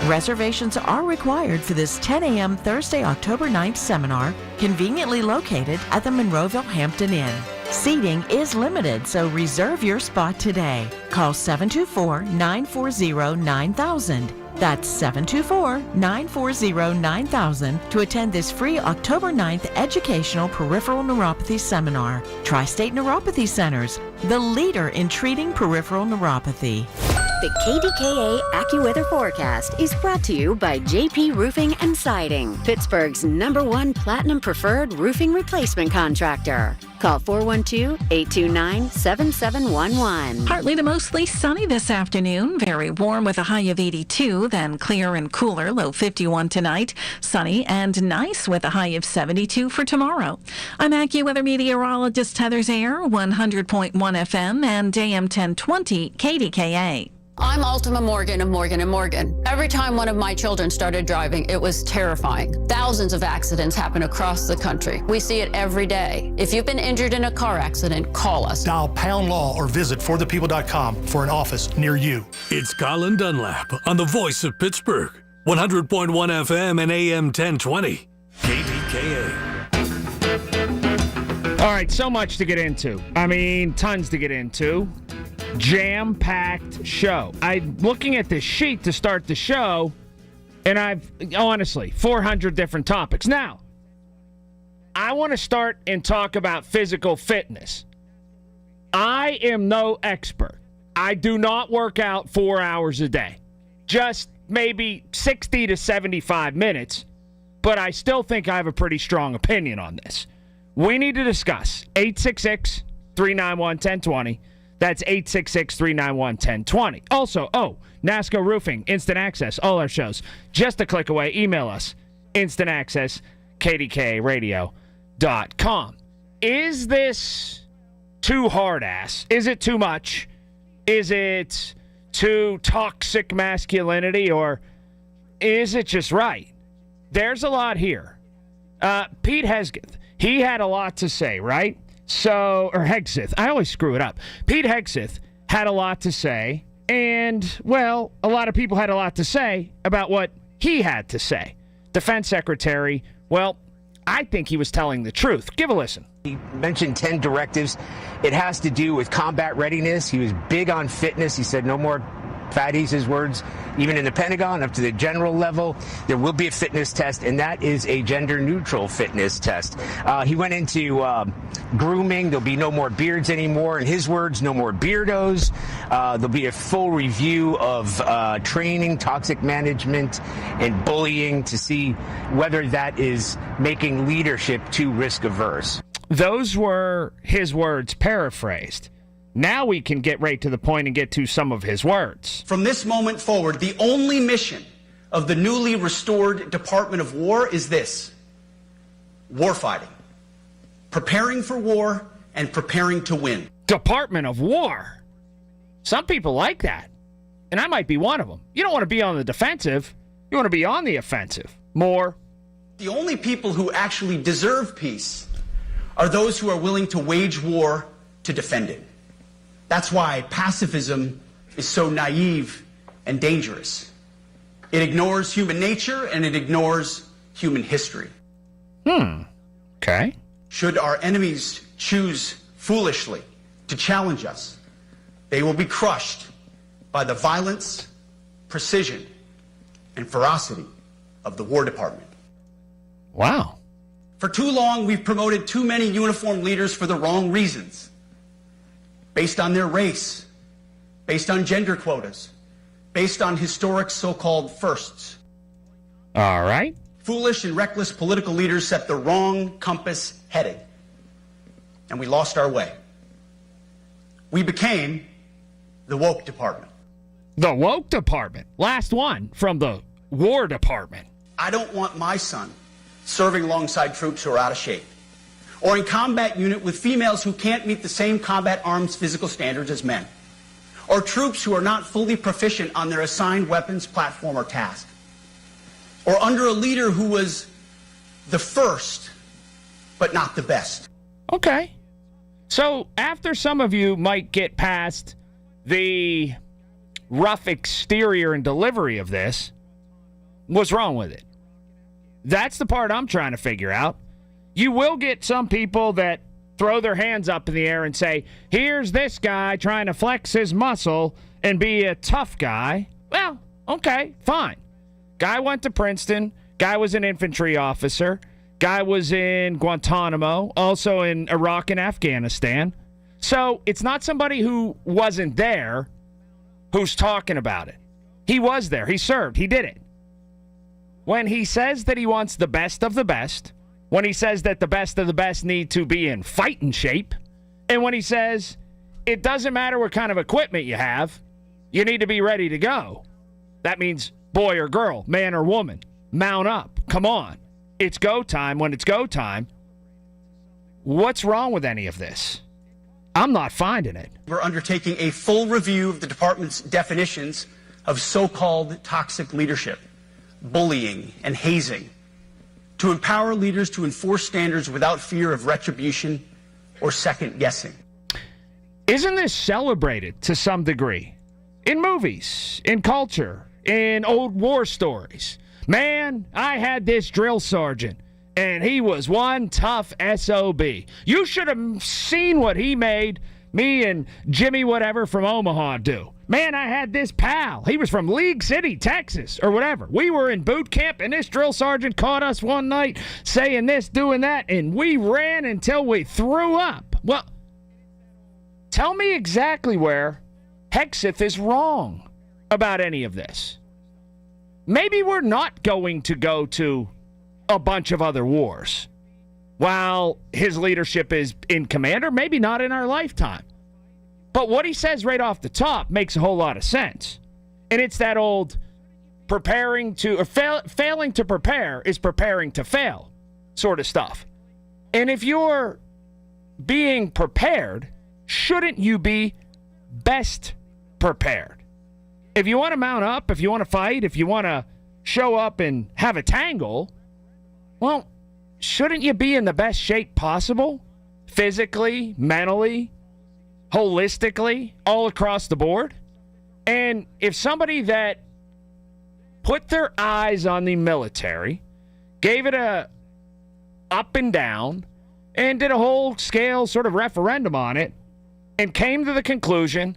Reservations are required for this 10 a.m. Thursday, October 9th seminar, conveniently located at the Monroeville Hampton Inn. Seating is limited, so reserve your spot today. Call 724-940-9000 That's 724-940-9000 to attend this free October 9th educational peripheral neuropathy seminar. Tri-State Neuropathy Centers, the leader in treating peripheral neuropathy. The KDKA AccuWeather forecast is brought to you by JP Roofing and Siding, Pittsburgh's #1 Platinum Preferred Roofing Replacement Contractor. Call 412-829-7711. Partly to mostly sunny this afternoon. Very warm with a high of 82, then clear and cooler, low 51 tonight. Sunny and nice with a high of 72 for tomorrow. I'm AccuWeather meteorologist Heather Zayer, 100.1 FM and AM 1020 KDKA. I'm Ultima Morgan of Morgan & Morgan. Every time one of my children started driving, it was terrifying. Thousands of accidents happen across the country. We see it every day. If you've been injured in a car accident, call us. Dial pound law or visit forthepeople.com for an office near you. It's Colin Dunlap on the voice of Pittsburgh. 100.1 FM and AM 1020. KDKA. All right, so much to get into. I mean, tons to get into. Jam-packed show. I'm looking at this sheet to start the show, and I've, honestly, 400 different topics. Now, I want to start and talk about physical fitness. I am no expert. I do not work out 4 hours a day. Just maybe 60 to 75 minutes, but I still think I have a pretty strong opinion on this. We need to discuss 866-391-1020. That's 866-391-1020. Also, NASCO Roofing, Instant Access, all our shows. Just a click away. Email us, instantAccess, KDKARadio.com. Is this too hard-ass? Is it too much? Is it too toxic masculinity? Or is it just right? There's a lot here. Pete Hegseth, he had a lot to say, right? Or Hegseth. I always screw it up. Pete Hegseth had a lot to say, and, well, a lot of people had a lot to say about what he had to say. Defense Secretary, well, I think he was telling the truth. Give a listen. He mentioned 10 directives. It has to do with combat readiness. He was big on fitness. He said no more fatties, his words, even in the Pentagon, up to the general level. There will be a fitness test, and that is a gender-neutral fitness test. He went into grooming. There'll be no more beards anymore. In his words, no more beardos. There'll be a full review of training, toxic management, and bullying to see whether that is making leadership too risk-averse. Those were his words paraphrased. Now we can get right to the point and get to some of his words. From this moment forward, the only mission of the newly restored Department of War is this: warfighting. Preparing for war and preparing to win. Department of War. Some people like that, and I might be one of them. You don't want to be on the defensive. You want to be on the offensive. More. The only people who actually deserve peace are those who are willing to wage war to defend it. That's why pacifism is so naive and dangerous. It ignores human nature and it ignores human history. Okay. Should our enemies choose foolishly to challenge us, they will be crushed by the violence, precision, and ferocity of the War Department. Wow. For too long, we've promoted too many uniformed leaders for the wrong reasons. Based on their race, based on gender quotas, based on historic so-called firsts. All right. Foolish and reckless political leaders set the wrong compass heading, and we lost our way. We became the woke department. The woke department. Last one from the War Department. I don't want my son serving alongside troops who are out of shape, or in combat unit with females who can't meet the same combat arms physical standards as men, or troops who are not fully proficient on their assigned weapons, platform, or task, or under a leader who was the first, but not the best. Okay. So after some of you might get past the rough exterior and delivery of this, what's wrong with it? That's the part I'm trying to figure out. You will get some people that throw their hands up in the air and say, here's this guy trying to flex his muscle and be a tough guy. Well, Okay, fine. Guy went to Princeton. Guy was an infantry officer. Guy was in Guantanamo, also in Iraq and Afghanistan. So it's not somebody who wasn't there who's talking about it. He was there. He served. He did it. When he says that he wants the best of the best, when he says that the best of the best need to be in fighting shape, and when he says it doesn't matter what kind of equipment you have, you need to be ready to go. That means boy or girl, man or woman, mount up. Come on. It's go time when it's go time. What's wrong with any of this? I'm not finding it. We're undertaking a full review of the department's definitions of so-called toxic leadership, bullying, and hazing to empower leaders to enforce standards without fear of retribution or second guessing. Isn't this celebrated to some degree? In movies, in culture, in old war stories. Man, I had this drill sergeant, and he was one tough SOB. You should have seen what he made me and Jimmy whatever from Omaha do. Man, I had this pal. He was from League City, Texas, or whatever. We were in boot camp, and this drill sergeant caught us one night saying this, doing that, and we ran until we threw up. Well, tell me exactly where Hexeth is wrong about any of this. Maybe we're not going to go to a bunch of other wars while his leadership is in command, or maybe not in our lifetime. But what he says right off the top makes a whole lot of sense. And it's that old failing to prepare is preparing to fail sort of stuff. And if you're being prepared, shouldn't you be best prepared? If you want to mount up, if you want to fight, if you want to show up and have a tangle, well, shouldn't you be in the best shape possible? Physically, mentally, holistically, all across the board? And if somebody that put their eyes on the military, gave it a up and down, and did a whole scale sort of referendum on it, and came to the conclusion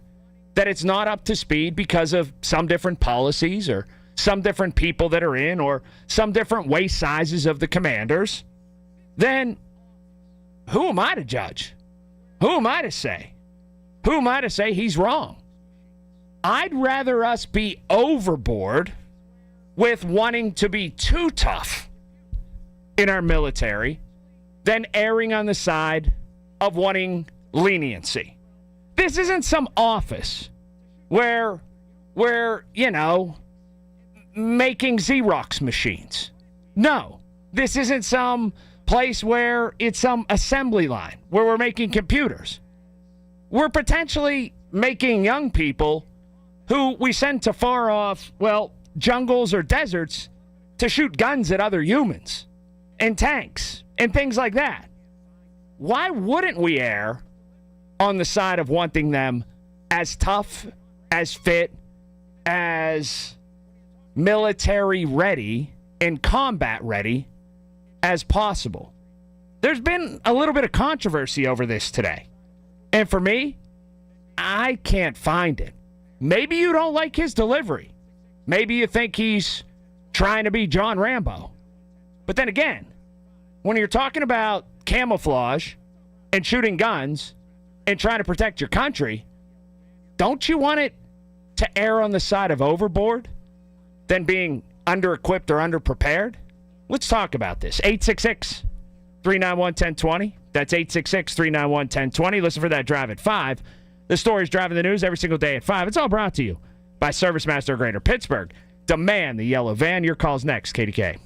that it's not up to speed because of some different policies or some different people that are in or some different waist sizes of the commanders, then who am I to judge? Who am I to say? Who am I to say he's wrong? I'd rather us be overboard with wanting to be too tough in our military than erring on the side of wanting leniency. This isn't some office where you know, making Xerox machines. No, this isn't some place where it's some assembly line where we're making computers. We're potentially making young people who we send to far off, well, jungles or deserts to shoot guns at other humans and tanks and things like that. Why wouldn't we err on the side of wanting them as tough, as fit, as military ready and combat ready as possible? There's been a little bit of controversy over this today. And for me, I can't find it. Maybe you don't like his delivery. Maybe you think he's trying to be John Rambo. But then again, when you're talking about camouflage and shooting guns and trying to protect your country, don't you want it to err on the side of overboard than being under-equipped or under-prepared? Let's talk about this. 866-391-1020. That's 866-391-1020. Listen for that drive at 5. The story's driving the news every single day at 5. It's all brought to you by Service Master of Greater Pittsburgh. Demand the yellow van. Your call's next, KDK.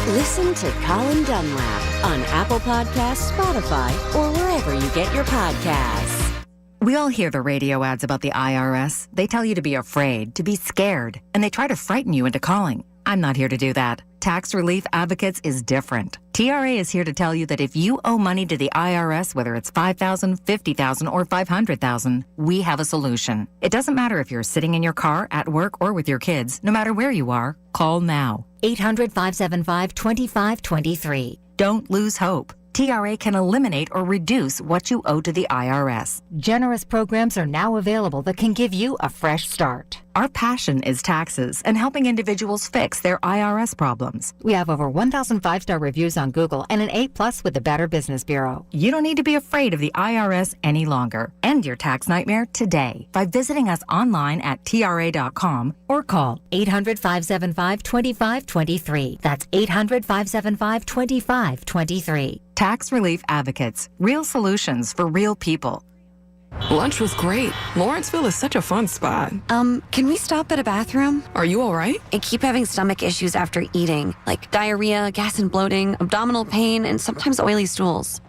Listen to Colin Dunlap on Apple Podcasts, Spotify, or wherever you get your podcasts. We all hear the radio ads about the IRS. They tell you to be afraid, to be scared, and they try to frighten you into calling. I'm not here to do that. Tax Relief Advocates is different. TRA is here to tell you that if you owe money to the IRS, whether it's $5,000, $50,000, or $500,000, we have a solution. It doesn't matter if you're sitting in your car, at work, or with your kids. No matter where you are, call now. 800-575-2523. Don't lose hope. TRA can eliminate or reduce what you owe to the IRS. Generous programs are now available that can give you a fresh start. Our passion is taxes and helping individuals fix their IRS problems. We have over 1,000 5-star reviews on Google and an A+ with the Better Business Bureau. You don't need to be afraid of the IRS any longer. End your tax nightmare today by visiting us online at TRA.com or call 800-575-2523. That's 800-575-2523. Tax Relief Advocates. Real solutions for real people. Lunch was great. Lawrenceville is such a fun spot. Can we stop at a bathroom? Are you all right? I keep having stomach issues after eating, like diarrhea, gas and bloating, abdominal pain, and sometimes oily stools.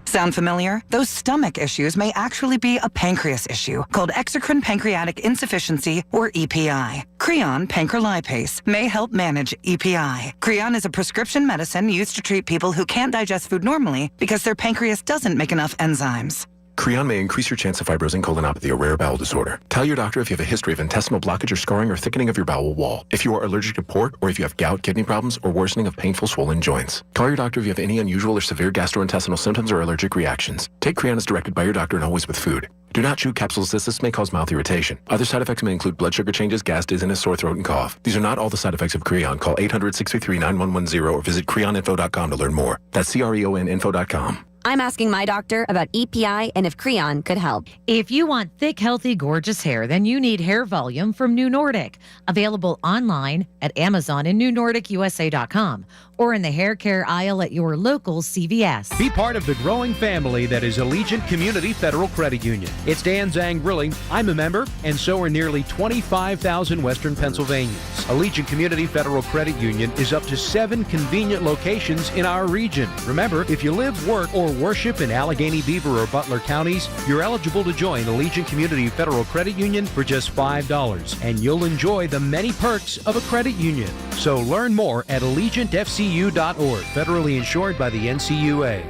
Sound familiar? Those stomach issues may actually be a pancreas issue called exocrine pancreatic insufficiency, or EPI. Creon pancrelipase may help manage EPI. Creon is a prescription medicine used to treat people who can't digest food normally because their pancreas doesn't make enough enzymes. Creon may increase your chance of fibrosing colonopathy, a rare bowel disorder. Tell your doctor if you have a history of intestinal blockage or scarring or thickening of your bowel wall, if you are allergic to pork, or if you have gout, kidney problems, or worsening of painful swollen joints. Call your doctor if you have any unusual or severe gastrointestinal symptoms or allergic reactions. Take Creon as directed by your doctor and always with food. Do not chew capsules as this may cause mouth irritation. Other side effects may include blood sugar changes, gas, dizziness, sore throat, and cough. These are not all the side effects of Creon. Call 800-633-9110 or visit creoninfo.com to learn more. That's CREONinfo.com. I'm asking my doctor about EPI and if Creon could help. If you want thick, healthy, gorgeous hair, then you need Hair Volume from New Nordic. Available online at Amazon and NewNordicUSA.com or in the hair care aisle at your local CVS. Be part of the growing family that is Allegiant Community Federal Credit Union. It's Dan Zangrilli. I'm a member, and so are nearly 25,000 Western Pennsylvanians. Allegiant Community Federal Credit Union is up to 7 convenient locations in our region. Remember, if you live, work, or worship in Allegheny, Beaver, or Butler counties, you're eligible to join Allegiant Community Federal Credit Union for just $5, and you'll enjoy the many perks of a credit union. So learn more at AllegiantFCU.org, federally insured by the NCUA.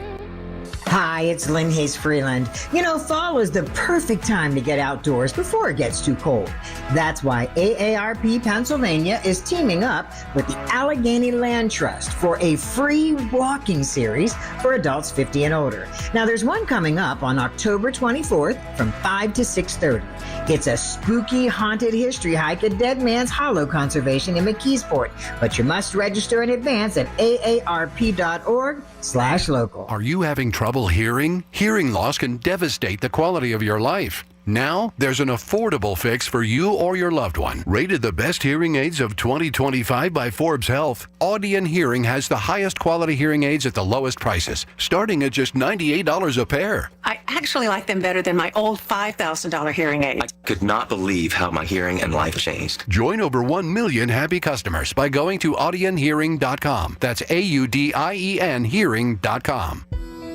Hi, it's Lynn Hayes Freeland. You know, fall is the perfect time to get outdoors before it gets too cold. That's why AARP Pennsylvania is teaming up with the Allegheny Land Trust for a free walking series for adults 50 and older. Now, there's one coming up on October 24th from 5 to 6:30. It's a spooky, haunted history hike at Dead Man's Hollow Conservation in McKeesport, but you must register in advance at aarp.org/local. Are you having trouble hearing? Hearing loss can devastate the quality of your life. Now, there's an affordable fix for you or your loved one. Rated the best hearing aids of 2025 by Forbes Health, Audion Hearing has the highest quality hearing aids at the lowest prices, starting at just $98 a pair. I actually like them better than my old $5,000 hearing aid. I could not believe how my hearing and life changed. Join over 1 million happy customers by going to audionhearing.com. That's AUDIEN hearing.com.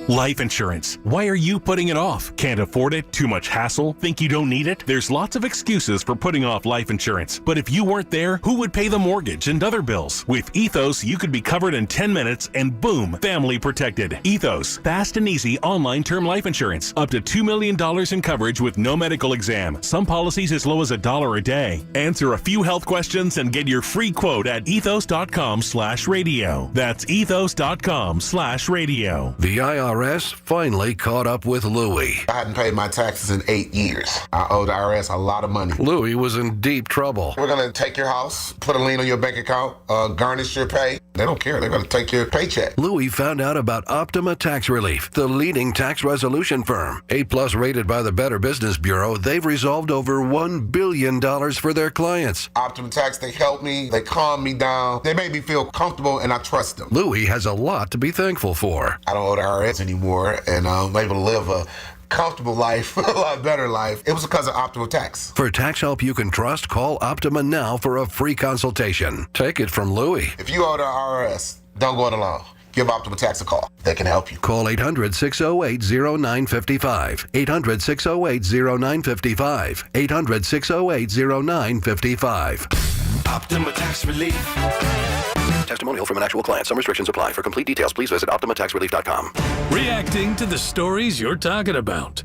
Life insurance. Why are you putting it off? Can't afford it? Too much hassle? Think you don't need it? There's lots of excuses for putting off life insurance. But if you weren't there, who would pay the mortgage and other bills? With Ethos, you could be covered in 10 minutes and boom, family protected. Ethos, fast and easy online term life insurance. Up to $2 million in coverage with no medical exam. Some policies as low as $1 a day. Answer a few health questions and get your free quote at ethos.com/radio. That's ethos.com/radio. The IRS finally caught up with Louie. I hadn't paid my taxes in 8 years. I owed the IRS a lot of money. Louie was in deep trouble. We're going to take your house, put a lien on your bank account, garnish your pay. They don't care. They're going to take your paycheck. Louie found out about Optima Tax Relief, the leading tax resolution firm. A+ rated by the Better Business Bureau, they've resolved over $1 billion for their clients. Optima Tax, they helped me. They calmed me down. They made me feel comfortable, and I trust them. Louie has a lot to be thankful for. I don't owe the IRS anymore, and I'm able to live a comfortable life, a lot better life. It was because of Optima Tax. For tax help you can trust, call Optima now for a free consultation. Take it from Louie. If you owe the IRS, don't go it alone. Give Optima Tax a call. They can help you. Call 800-608-0955. 800-608-0955. 800-608-0955. Optima Tax Relief. Testimonial from an actual client. Some restrictions apply. For complete details, please visit OptimaTaxRelief.com. Reacting to the stories you're talking about.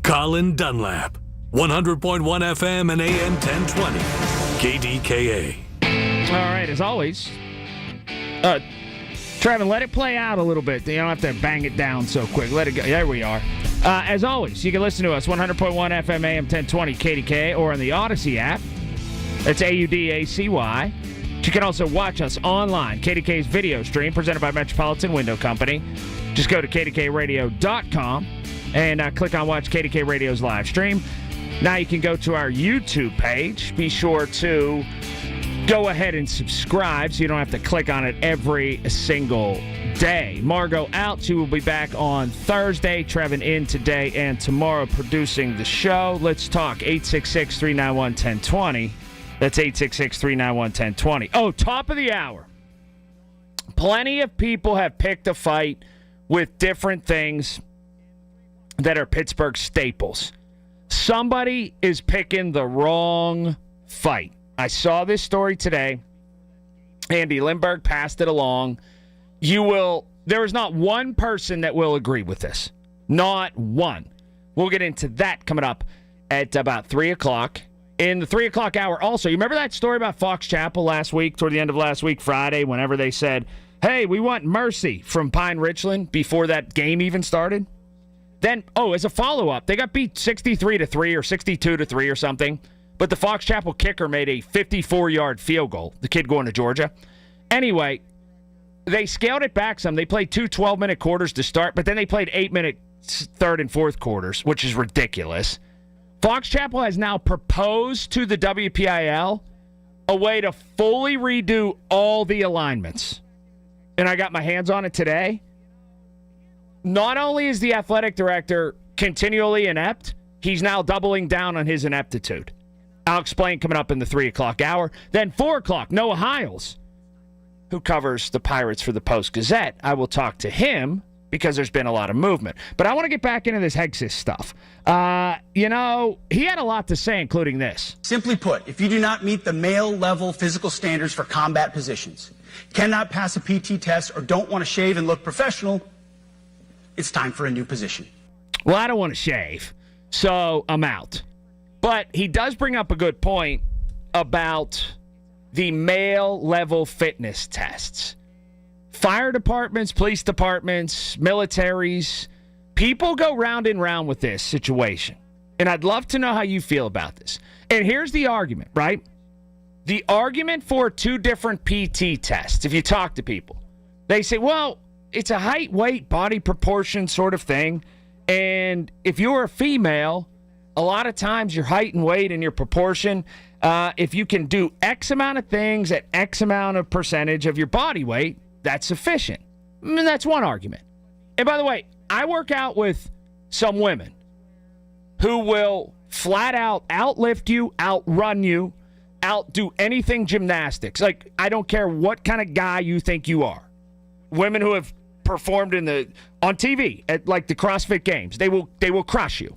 Colin Dunlap. 100.1 FM and AM 1020. KDKA. All right, as always, Trevin, let it play out a little bit. You don't have to bang it down so quick. Let it go. There we are. As always, you can listen to us 100.1 FM AM 1020 KDKA or on the Odyssey app. That's AUDACY. You can also watch us online. KDK's video stream presented by Metropolitan Window Company. Just go to KDKRadio.com and click on Watch KDK Radio's live stream. Now you can go to our YouTube page. Be sure to go ahead and subscribe so you don't have to click on it every single day. Margot out. She will be back on Thursday. Trevin in today and tomorrow producing the show. Let's talk. 866-391-1020. That's 866-391-1020. Oh, top of the hour. Plenty of people have picked a fight with different things that are Pittsburgh staples. Somebody is picking the wrong fight. I saw this story today. Andy Lindbergh passed it along. There is not one person that will agree with this. Not one. We'll get into that coming up at about 3 o'clock. In the 3 o'clock hour also, you remember that story about Fox Chapel last week, toward the end of last week, Friday, whenever they said, hey, we want mercy from Pine Richland before that game even started? Then, as a follow-up, they got beat 63-3 or 62-3 or something, but the Fox Chapel kicker made a 54-yard field goal, the kid going to Georgia. Anyway, they scaled it back some. They played 2 12-minute quarters to start, but then they played 8-minute third and fourth quarters, which is ridiculous. Fox Chapel has now proposed to the WPIL a way to fully redo all the alignments. And I got my hands on it today. Not only is the athletic director continually inept, he's now doubling down on his ineptitude. I'll explain coming up in the 3 o'clock hour. Then 4 o'clock, Noah Hiles, who covers the Pirates for the Post-Gazette. I will talk to him because there's been a lot of movement. But I want to get back into this Hexis stuff. He had a lot to say, including this. Simply put, if you do not meet the male-level physical standards for combat positions, cannot pass a PT test, or don't want to shave and look professional, it's time for a new position. Well, I don't want to shave, so I'm out. But he does bring up a good point about the male-level fitness tests. Fire departments, police departments, militaries, people go round and round with this situation. And I'd love to know how you feel about this. And here's the argument, right? The argument for 2 different PT tests, if you talk to people, they say, well, it's a height, weight, body proportion sort of thing. And if you're a female, a lot of times your height and weight and your proportion, if you can do X amount of things at X amount of percentage of your body weight, that's sufficient. I mean, that's one argument. And by the way, I work out with some women who will flat out outlift you, outrun you, outdo anything gymnastics. Like, I don't care what kind of guy you think you are. Women who have performed on TV at like the CrossFit Games, they will crush you.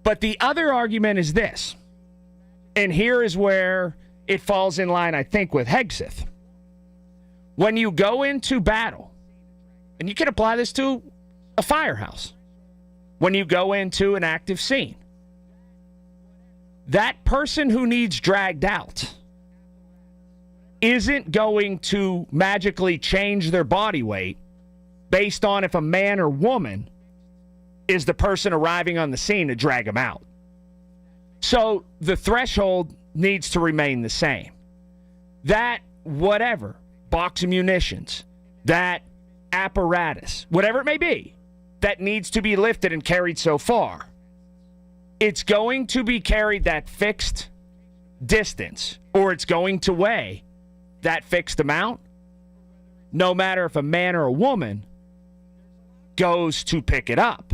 But the other argument is this, and here is where it falls in line, I think, with Hegseth. When you go into battle, and you can apply this to a firehouse, when you go into an active scene, that person who needs dragged out isn't going to magically change their body weight based on if a man or woman is the person arriving on the scene to drag them out. So the threshold needs to remain the same. That whatever, box of munitions, that apparatus, whatever it may be, that needs to be lifted and carried so far, it's going to be carried that fixed distance, or it's going to weigh that fixed amount, no matter if a man or a woman goes to pick it up.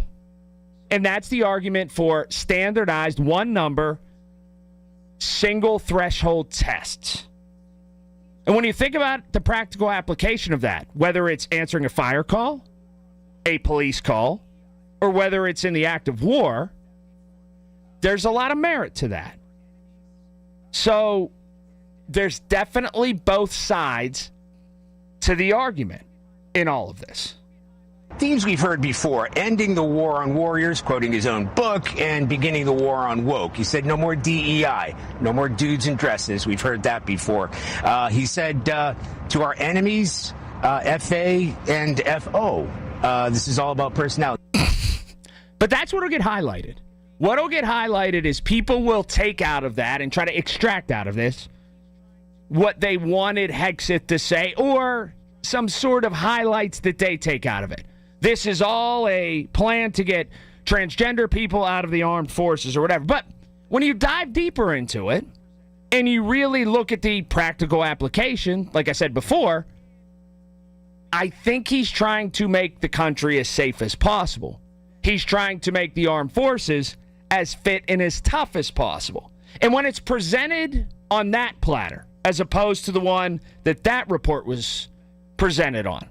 And that's the argument for standardized one number, single threshold tests. And when you think about the practical application of that, whether it's answering a fire call, a police call, or whether it's in the act of war, there's a lot of merit to that. So there's definitely both sides to the argument in all of this. Themes we've heard before: ending the war on warriors, quoting his own book, and beginning the war on woke. He said no more DEI, no more dudes in dresses. We've heard that before. He said to our enemies, FA and FO, this is all about personality. But that's what will get highlighted. What'll get highlighted is people will take out of that and try to extract out of this what they wanted Hexeth to say or some sort of highlights that they take out of it. This is all a plan to get transgender people out of the armed forces or whatever. But when you dive deeper into it and you really look at the practical application, like I said before, I think he's trying to make the country as safe as possible. He's trying to make the armed forces as fit and as tough as possible. And when it's presented on that platter, as opposed to the one that report was presented on,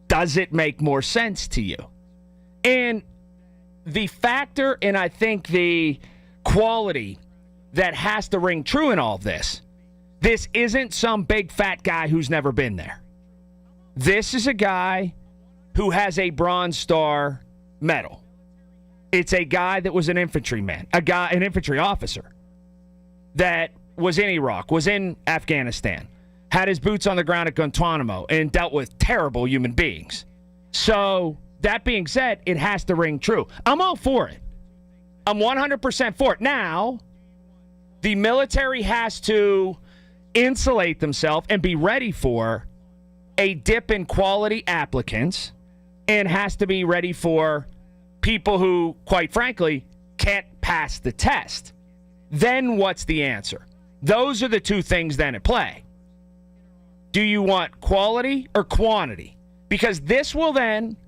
does it make more sense to you? And the factor, and I think the quality that has to ring true in all of this isn't some big fat guy who's never been there. This is a guy who has a Bronze Star medal. It's a guy that was an infantryman, an infantry officer that was in Iraq, was in Afghanistan, had his boots on the ground at Guantanamo, and dealt with terrible human beings. So, that being said, it has to ring true. I'm all for it. I'm 100% for it. Now, the military has to insulate themselves and be ready for a dip in quality applicants and has to be ready for people who, quite frankly, can't pass the test. Then what's the answer? Those are the two things then at play. Do you want quality or quantity? Because this will then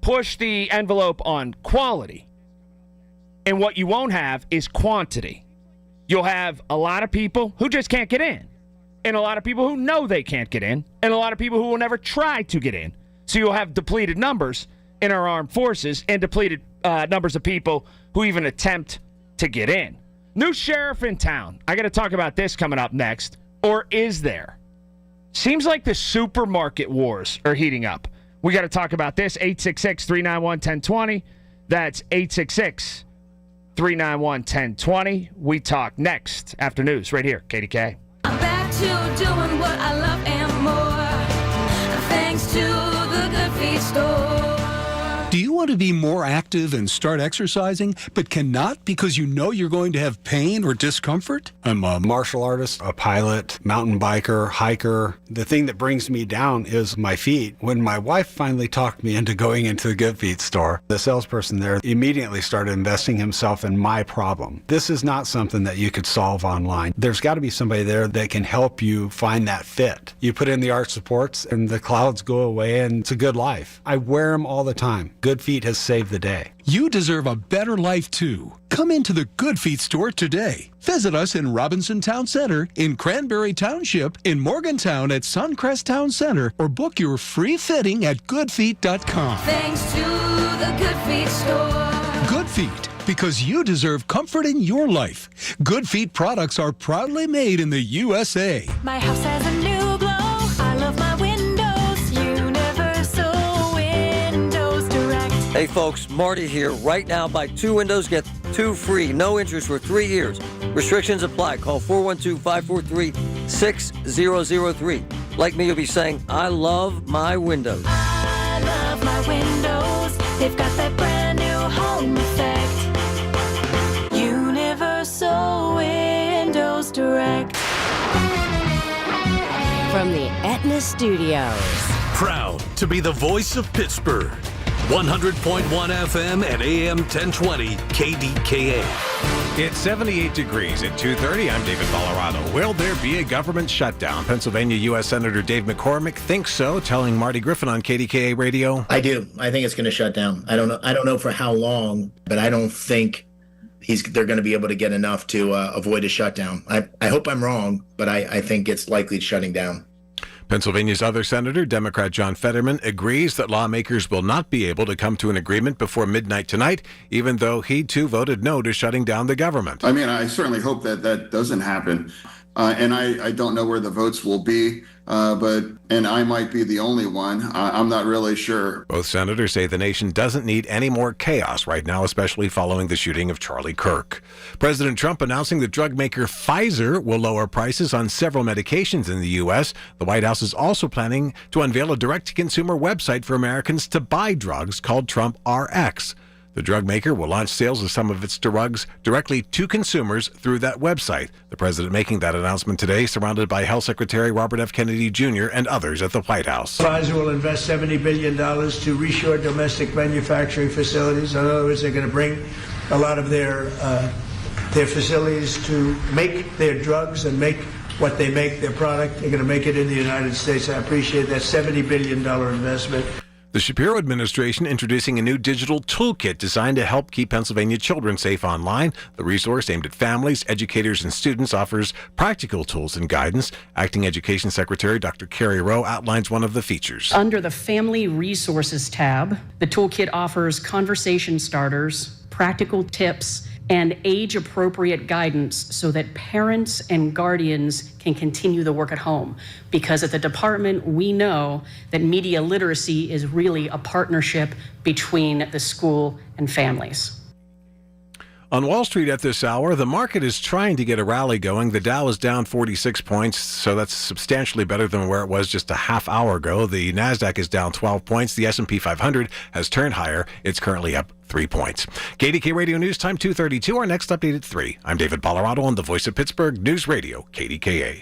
push the envelope on quality. And what you won't have is quantity. You'll have a lot of people who just can't get in, and a lot of people who know they can't get in, and a lot of people who will never try to get in. So you'll have depleted numbers in our armed forces and depleted numbers of people who even attempt to get in. New sheriff in town. I got to talk about this coming up next. Or is there? Seems like the supermarket wars are heating up. We got to talk about this. 866-391-1020. That's 866-391-1020. We talk next after news right here, KDKA. I'm back to doing what I love and more, thanks to the Good Feet store. Do you want to be more active and start exercising, but cannot because you know you're going to have pain or discomfort? I'm a martial artist, a pilot, mountain biker, hiker. The thing that brings me down is my feet. When my wife finally talked me into going into the Good Feet store, the salesperson there immediately started investing himself in my problem. This is not something that you could solve online. There's got to be somebody there that can help you find that fit. You put in the arch supports and the clouds go away and it's a good life. I wear them all the time. Good Feet has saved the day. You deserve a better life, too. Come into the Good Feet store today. Visit us in Robinson Town Center, in Cranberry Township, in Morgantown at Suncrest Town Center, or book your free fitting at goodfeet.com. Thanks to the Good Feet store. Good Feet, because you deserve comfort in your life. Good Feet products are proudly made in the USA. My house has a new glow. I love my windows. Universal Windows Direct. Hey folks, Marty here. Right now, buy 2 windows, get 2 free. No interest for 3 years. Restrictions apply. Call 412-543-6003. Like me, you'll be saying, I love my windows. I love my windows. They've got that brand new home effect. Universal Windows Direct. From the Aetna Studios. Proud to be the voice of Pittsburgh. 100.1 FM and AM 1020 KDKA. It's 78 degrees at 2:30. I'm David Colorado. Will there be a government shutdown? Pennsylvania U.S. Senator Dave McCormick thinks so, telling Marty Griffin on KDKA Radio. I do. I think it's going to shut down. I don't know for how long, but I don't think they're going to be able to get enough to avoid a shutdown. I hope I'm wrong, but I think it's likely shutting down. Pennsylvania's other senator, Democrat John Fetterman, agrees that lawmakers will not be able to come to an agreement before midnight tonight, even though he too voted no to shutting down the government. I mean, I certainly hope that doesn't happen. And I don't know where the votes will be, and I might be the only one. I'm not really sure. Both senators say the nation doesn't need any more chaos right now, especially following the shooting of Charlie Kirk. President Trump announcing that drug maker Pfizer will lower prices on several medications in the U.S. The White House is also planning to unveil a direct-to-consumer website for Americans to buy drugs called Trump RX. The drug maker will launch sales of some of its drugs directly to consumers through that website. The president making that announcement today, surrounded by Health Secretary Robert F. Kennedy Jr. and others at the White House. Pfizer will invest $70 billion to reshore domestic manufacturing facilities. In other words, they're going to bring a lot of their facilities to make their drugs and make what they make, their product. They're going to make it in the United States. I appreciate that $70 billion investment. The Shapiro administration introducing a new digital toolkit designed to help keep Pennsylvania children safe online. The resource, aimed at families, educators, and students, offers practical tools and guidance. Acting Education Secretary Dr. Carrie Rowe outlines one of the features. Under the Family Resources tab, the toolkit offers conversation starters, practical tips, and age-appropriate guidance so that parents and guardians can continue the work at home. Because at the department, we know that media literacy is really a partnership between the school and families. On Wall Street at this hour, the market is trying to get a rally going. The Dow is down 46 points, so that's substantially better than where it was just a half hour ago. The Nasdaq is down 12 points. The S&P 500 has turned higher. It's currently up 3 points. KDK Radio News Time 2:32. Our next update at 3. I'm David Bollerado on the Voice of Pittsburgh News Radio, KDKA.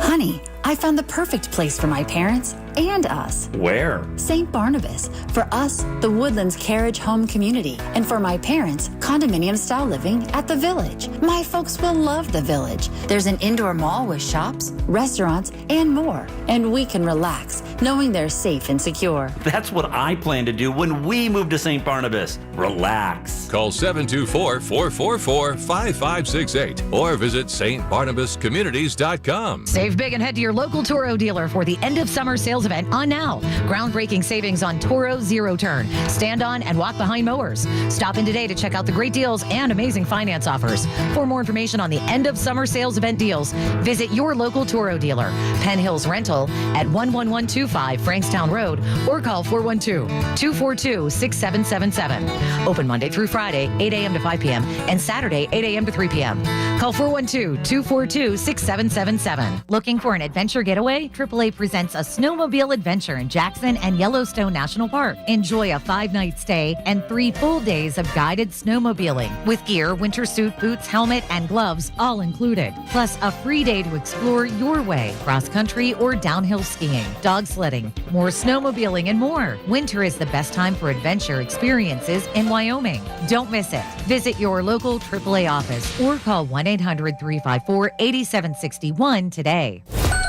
Honey, I found the perfect place for my parents and us. Where? St. Barnabas. For us, the Woodlands Carriage Home Community. And for my parents, condominium-style living at the Village. My folks will love the Village. There's an indoor mall with shops, restaurants, and more. And we can relax, knowing they're safe and secure. That's what I plan to do when we move to St. Barnabas. Relax. Call 724-444-5568 or visit stbarnabascommunities.com. Save big and head to your local Toro dealer for the end of summer sales event on now. Groundbreaking savings on Toro Zero Turn, stand on and walk behind mowers. Stop in today to check out the great deals and amazing finance offers. For more information on the end of summer sales event deals, visit your local Toro dealer. Penn Hills Rental at 11125 Frankstown Road or call 412-242-6777. Open Monday through Friday, 8 a.m. to 5 p.m. and Saturday, 8 a.m. to 3 p.m. Call 412-242-6777. Looking for an adventure getaway? AAA presents a snowmobile adventure in Jackson and Yellowstone National Park. Enjoy a 5-night stay and 3 full days of guided snowmobiling with gear, winter suit, boots, helmet, and gloves all included. Plus a free day to explore your way, cross-country or downhill skiing, dog sledding, more snowmobiling, and more. Winter is the best time for adventure experiences in Wyoming. Don't miss it. Visit your local AAA office or call 1-800-354-8761 today.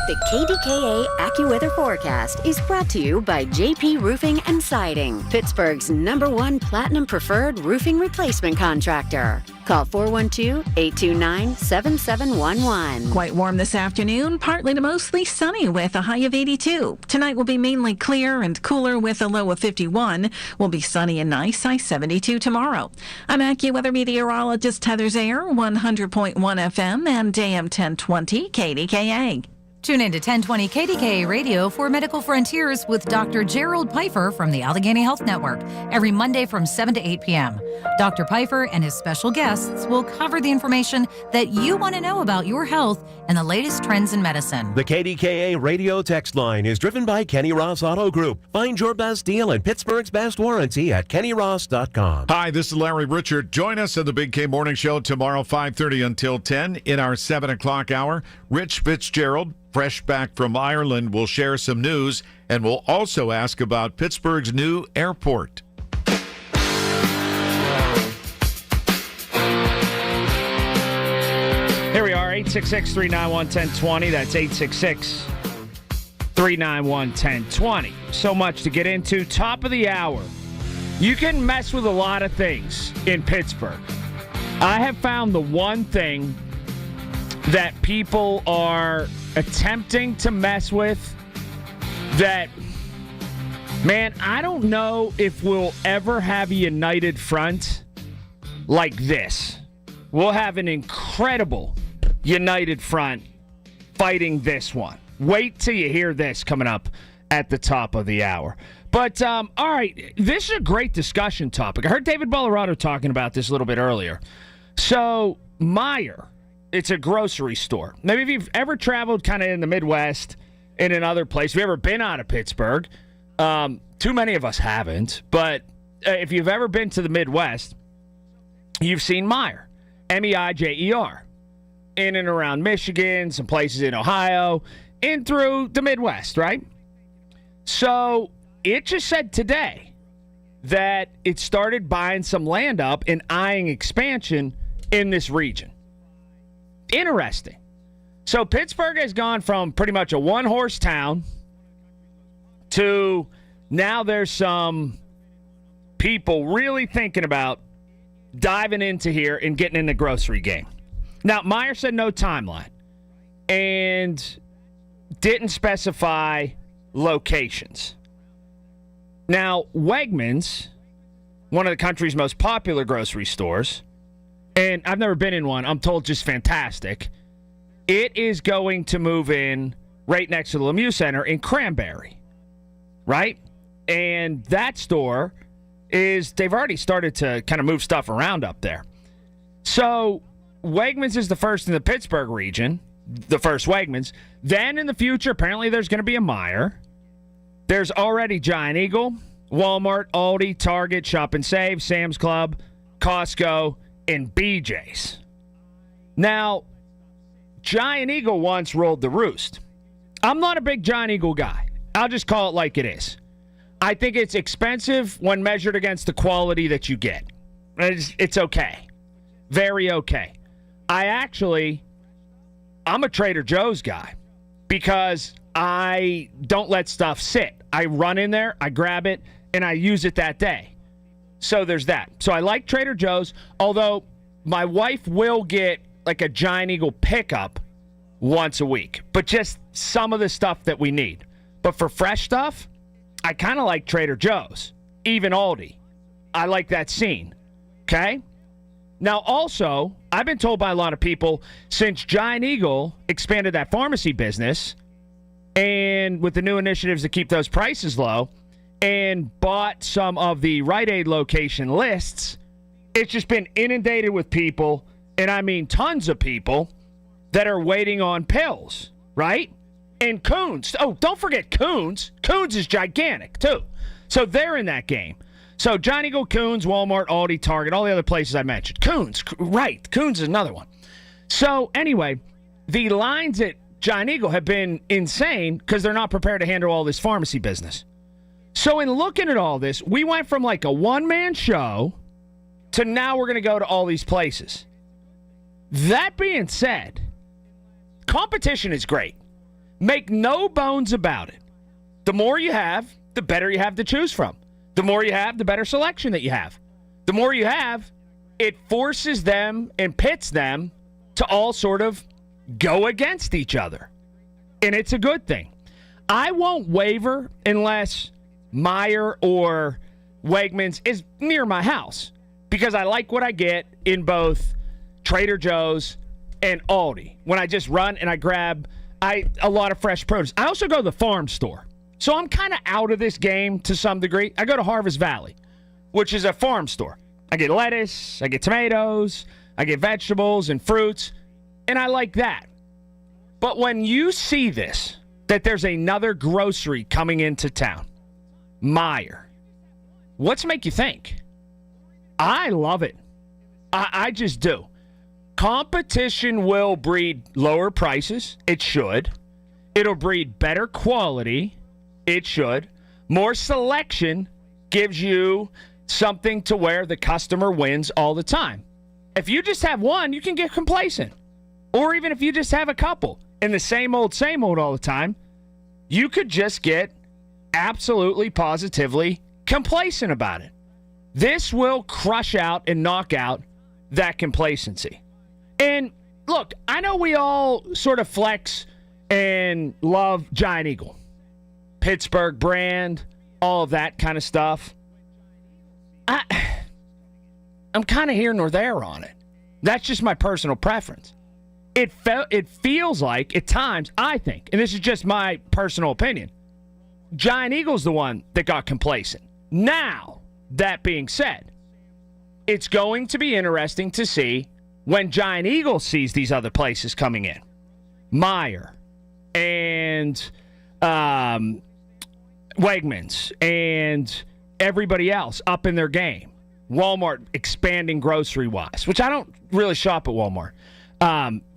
The KDKA AccuWeather forecast is brought to you by JP Roofing and Siding, Pittsburgh's #1 Platinum Preferred Roofing Replacement Contractor. Call 412-829-7711. Quite warm this afternoon, partly to mostly sunny with a high of 82. Tonight will be mainly clear and cooler with a low of 51. Will be sunny and nice, high 72 tomorrow. I'm AccuWeather meteorologist Heather Zayer, 100.1 FM and AM 1020 KDKA. Tune in to 1020 KDKA Radio for Medical Frontiers with Dr. Gerald Pfeiffer from the Allegheny Health Network every Monday from 7 to 8 p.m. Dr. Pfeiffer and his special guests will cover the information that you want to know about your health and the latest trends in medicine. The KDKA Radio text line is driven by Kenny Ross Auto Group. Find your best deal and Pittsburgh's best warranty at kennyross.com. Hi, this is Larry Richard. Join us on the Big K Morning Show tomorrow, 5:30 until 10 in our 7 o'clock hour. Rich Fitzgerald, fresh back from Ireland, will share some news, and we'll also ask about Pittsburgh's new airport. Here we are, 866-391-1020. That's 866-391-1020. So much to get into. Top of the hour. You can mess with a lot of things in Pittsburgh. I have found the one thing that people are attempting to mess with that, man, I don't know if we'll ever have a united front like this. We'll have an incredible united front fighting this one. Wait till you hear this coming up at the top of the hour. But, all right, this is a great discussion topic. I heard David Bollerado talking about this a little bit earlier. So, Meijer, it's a grocery store. Maybe if you've ever traveled kind of in the Midwest, in another place, if you've ever been out of Pittsburgh, too many of us haven't, but if you've ever been to the Midwest, you've seen Meijer, Meijer, in and around Michigan, some places in Ohio, in through the Midwest, right? So it just said today that it started buying some land up and eyeing expansion in this region. Interesting. So Pittsburgh has gone from pretty much a one-horse town to now there's some people really thinking about diving into here and getting in the grocery game. Now, Meijer said no timeline and didn't specify locations. Now, Wegmans, one of the country's most popular grocery stores, and I've never been in one, I'm told just fantastic, it is going to move in right next to the Lemieux Center in Cranberry, right? And that store they've already started to kind of move stuff around up there. So Wegmans is the first in the Pittsburgh region, the first Wegmans. Then in the future, apparently there's going to be a Meijer. There's already Giant Eagle, Walmart, Aldi, Target, Shop and Save, Sam's Club, Costco, and BJ's. Now, Giant Eagle once rolled the roost. I'm not a big Giant Eagle guy. I'll just call it like it is. I think it's expensive when measured against the quality that you get. It's okay. Very okay. I'm a Trader Joe's guy because I don't let stuff sit. I run in there, I grab it, and I use it that day. So there's that. So I like Trader Joe's, although my wife will get like a Giant Eagle pickup once a week, but just some of the stuff that we need. But for fresh stuff, I kind of like Trader Joe's, even Aldi. I like that scene, okay? Now, also, I've been told by a lot of people, since Giant Eagle expanded that pharmacy business and with the new initiatives to keep those prices low and bought some of the Rite Aid location lists, it's just been inundated with people, and I mean tons of people, that are waiting on pills, right? And Koons. Oh, don't forget Koons. Koons is gigantic, too. So they're in that game. So Giant Eagle, Koons, Walmart, Aldi, Target, all the other places I mentioned. Koons, right. Koons is another one. So anyway, the lines at Giant Eagle have been insane because they're not prepared to handle all this pharmacy business. So in looking at all this, we went from like a one-man show to now we're going to go to all these places. That being said, competition is great. Make no bones about it. The more you have, the better you have to choose from. The more you have, the better selection that you have. The more you have, it forces them and pits them to all sort of go against each other. And it's a good thing. I won't waver unless Meijer or Wegmans is near my house because I like what I get in both Trader Joe's and Aldi when I just run and I grab a lot of fresh produce. I also go to the farm store. So I'm kind of out of this game to some degree. I go to Harvest Valley, which is a farm store. I get lettuce, I get tomatoes, I get vegetables and fruits, and I like that. But when you see this, that there's another grocery coming into town, Meijer, what's make you think? I love it. I just do. Competition will breed lower prices. It should. It'll breed better quality. It should. More selection gives you something to where the customer wins all the time. If you just have one, you can get complacent. Or even if you just have a couple and the same old all the time, you could just get absolutely, positively complacent about it. This will crush out and knock out that complacency. And look, I know we all sort of flex and love Giant Eagle, Pittsburgh brand, all of that kind of stuff. I'm kind of here nor there on it. That's just my personal preference. It feels like at times, I think, and this is just my personal opinion, Giant Eagle's the one that got complacent. Now, that being said, it's going to be interesting to see when Giant Eagle sees these other places coming in, Meijer and Wegmans and everybody else up in their game. Walmart expanding grocery-wise, which I don't really shop at Walmart.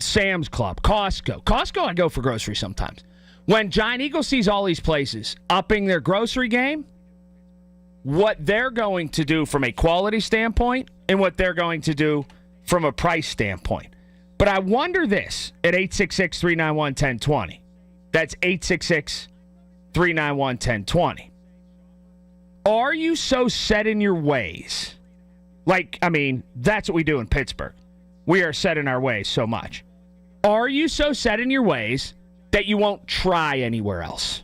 Sam's Club, Costco. Costco, I go for groceries sometimes. When Giant Eagle sees all these places upping their grocery game, what they're going to do from a quality standpoint and what they're going to do from a price standpoint. But I wonder this at 866-391-1020. That's 866-391-1020. Are you so set in your ways? Like, I mean, that's what we do in Pittsburgh. We are set in our ways so much. Are you so set in your ways that you won't try anywhere else?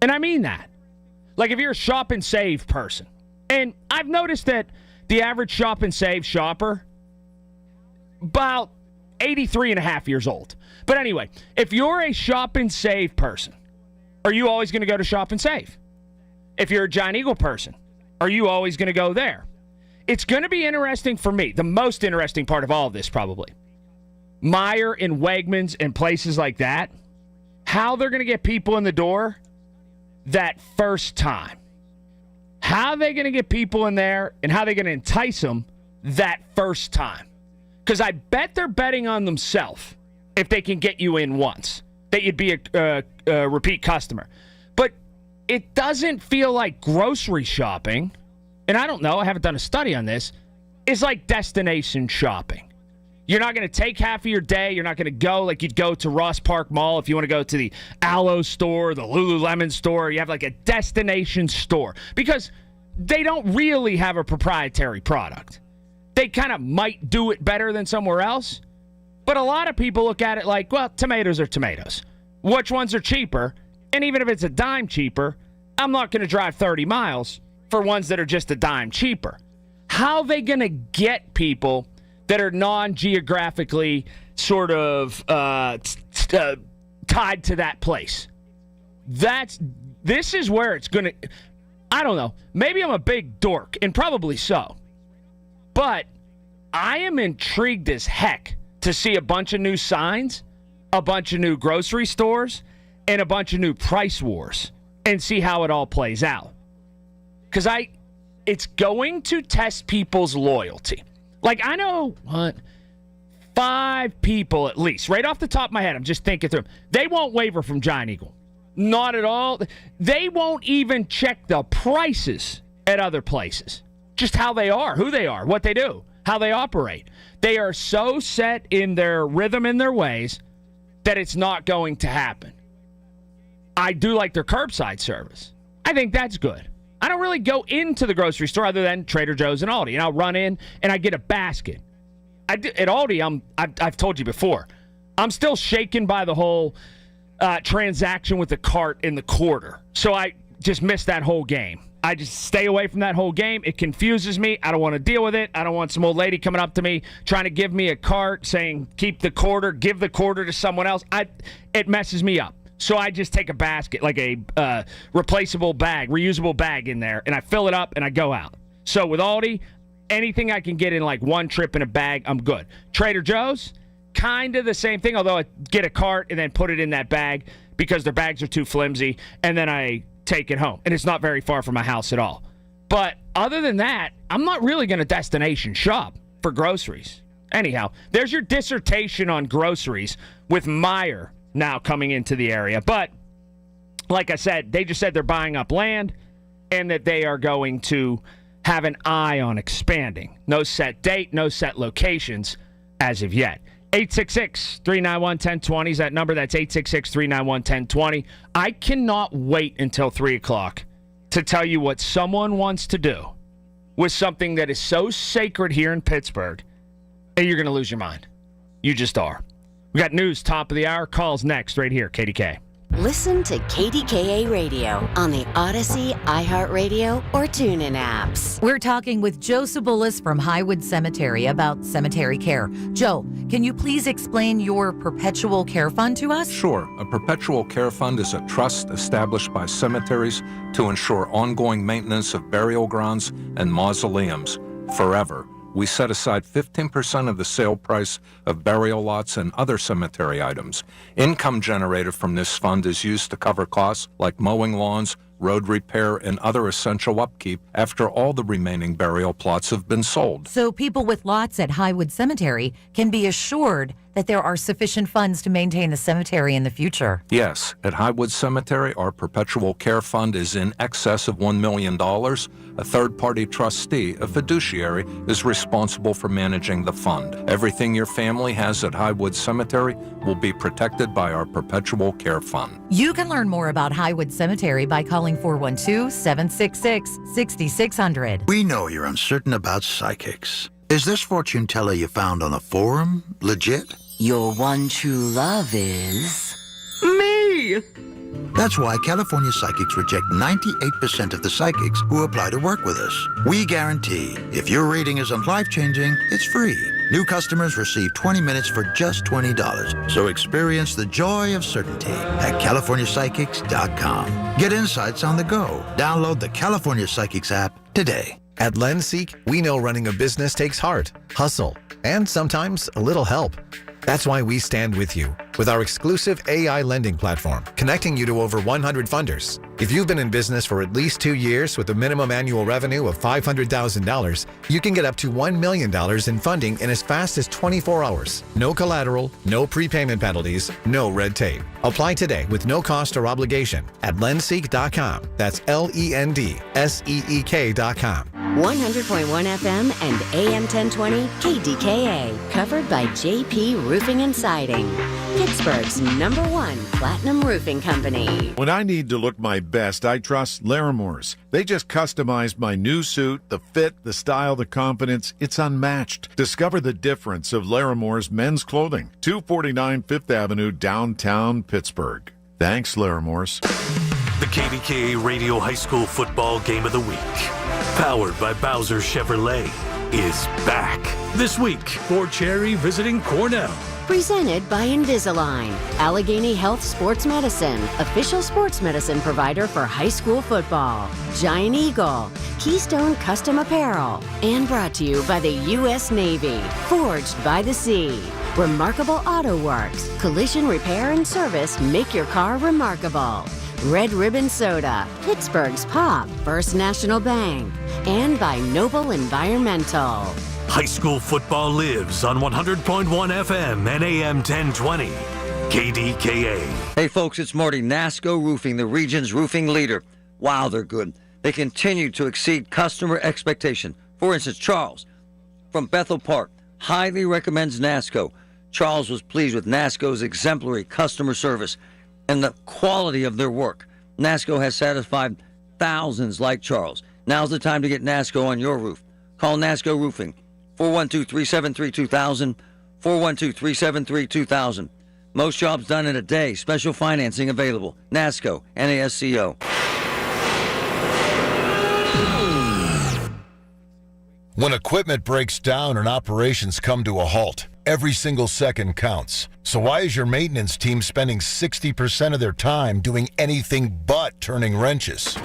And I mean that. Like if you're a shop and save person, and I've noticed that the average shop and save shopper, about 83 and a half years old. But anyway, if you're a shop and save person, are you always going to go to shop and save? If you're a Giant Eagle person, are you always going to go there? It's going to be interesting for me. The most interesting part of all of this, probably. Meijer and Wegmans and places like that, how they're going to get people in the door that first time. How are they going to get people in there and how are they going to entice them that first time? Because I bet they're betting on themselves if they can get you in once, that you'd be a repeat customer. But it doesn't feel like grocery shopping, and I don't know, I haven't done a study on this, is like destination shopping. You're not going to take half of your day. You're not going to go like you'd go to Ross Park Mall if you want to go to the Aloe store, the Lululemon store. You have like a destination store because they don't really have a proprietary product. They kind of might do it better than somewhere else, but a lot of people look at it like, well, tomatoes are tomatoes. Which ones are cheaper? And even if it's a dime cheaper, I'm not going to drive 30 miles for ones that are just a dime cheaper. How are they going to get people that are non-geographically sort of tied to that place? This is where it's going to, I don't know, maybe I'm a big dork, and probably so, but I am intrigued as heck to see a bunch of new signs, a bunch of new grocery stores, and a bunch of new price wars, and see how it all plays out. Because it's going to test people's loyalty. Like, I know, 5 people at least, right off the top of my head, I'm just thinking through them. They won't waver from Giant Eagle. Not at all. They won't even check the prices at other places. Just how they are, who they are, what they do, how they operate. They are so set in their rhythm and their ways that it's not going to happen. I do like their curbside service. I think that's good. I don't really go into the grocery store other than Trader Joe's and Aldi, and I'll run in and I get a basket. At Aldi, I've told you before, I'm still shaken by the whole transaction with the cart in the quarter. So I just missed that whole game. I just stay away from that whole game. It confuses me. I don't want to deal with it. I don't want some old lady coming up to me trying to give me a cart saying, keep the quarter, give the quarter to someone else. It messes me up. So I just take a basket, like a replaceable bag, reusable bag in there, and I fill it up and I go out. So with Aldi, anything I can get in like one trip in a bag, I'm good. Trader Joe's, kind of the same thing, although I get a cart and then put it in that bag because their bags are too flimsy, and then I take it home. And it's not very far from my house at all. But other than that, I'm not really going to destination shop for groceries. Anyhow, there's your dissertation on groceries with Meijer now coming into the area. But like I said, they just said they're buying up land and that they are going to have an eye on expanding. No set date, no set locations as of yet. 866-391-1020 is that number. That's 866-391-1020. I cannot wait until 3 o'clock to tell you what someone wants to do with something that is so sacred here in Pittsburgh, and you're going to lose your mind. You just are. We got news, top of the hour. Calls next, right here, KDK. Listen to KDKA Radio on the Odyssey, iHeartRadio, or TuneIn apps. We're talking with Joe Sabulis from Highwood Cemetery about cemetery care. Joe, can you please explain your perpetual care fund to us? Sure. A perpetual care fund is a trust established by cemeteries to ensure ongoing maintenance of burial grounds and mausoleums forever. We set aside 15% of the sale price of burial lots and other cemetery items. Income generated from this fund is used to cover costs like mowing lawns, road repair, and other essential upkeep after all the remaining burial plots have been sold. So people with lots at Highwood Cemetery can be assured that there are sufficient funds to maintain the cemetery in the future. Yes, at Highwood Cemetery, our perpetual care fund is in excess of $1 million. A third-party trustee, a fiduciary, is responsible for managing the fund. Everything your family has at Highwood Cemetery will be protected by our perpetual care fund. You can learn more about Highwood Cemetery by calling 412-766-6600. We know you're uncertain about psychics. Is this fortune teller you found on the forum legit? Your one true love is... me! That's why California Psychics reject 98% of the psychics who apply to work with us. We guarantee if your reading isn't life-changing, it's free. New customers receive 20 minutes for just $20. So experience the joy of certainty at CaliforniaPsychics.com. Get insights on the go. Download the California Psychics app today. At LendSeek, we know running a business takes heart, hustle, and sometimes a little help. That's why we stand with you with our exclusive AI lending platform, connecting you to over 100 funders. If you've been in business for at least 2 years with a minimum annual revenue of $500,000, you can get up to $1 million in funding in as fast as 24 hours. No collateral, no prepayment penalties, no red tape. Apply today with no cost or obligation at lendseek.com. That's LENDSEEK.com. 100.1 FM and AM 1020 KDKA, covered by JP Roofing and Siding, Pittsburgh's #1 platinum roofing company. When I need to look my best, I trust Laramore's. They just customized my new suit, the fit, the style, the confidence. It's unmatched. Discover the difference of Laramore's men's clothing. 249 Fifth Avenue, downtown Pittsburgh. Thanks, Laramore's. The KDKA Radio High School Football Game of the Week, powered by Bowser Chevrolet, is back. This week, Fort Cherry visiting Cornell. Presented by Invisalign, Allegheny Health Sports Medicine, official sports medicine provider for high school football. Giant Eagle, Keystone Custom Apparel, and brought to you by the U.S. Navy, forged by the sea. Remarkable Auto Works, collision repair and service make your car remarkable. Red Ribbon Soda, Pittsburgh's Pop, First National Bank, and by Noble Environmental. High school football lives on 100.1 FM and AM 1020. KDKA. Hey folks, it's Marty. NASCO Roofing, the region's roofing leader. Wow, they're good. They continue to exceed customer expectation. For instance, Charles from Bethel Park highly recommends NASCO. Charles was pleased with NASCO's exemplary customer service and the quality of their work. NASCO has satisfied thousands like Charles. Now's the time to get NASCO on your roof. Call NASCO Roofing, 412-373-2000, 412-373-2000. Most jobs done in a day. Special financing available. NASCO, NASCO. When equipment breaks down and operations come to a halt, every single second counts. So why is your maintenance team spending 60% of their time doing anything but turning wrenches?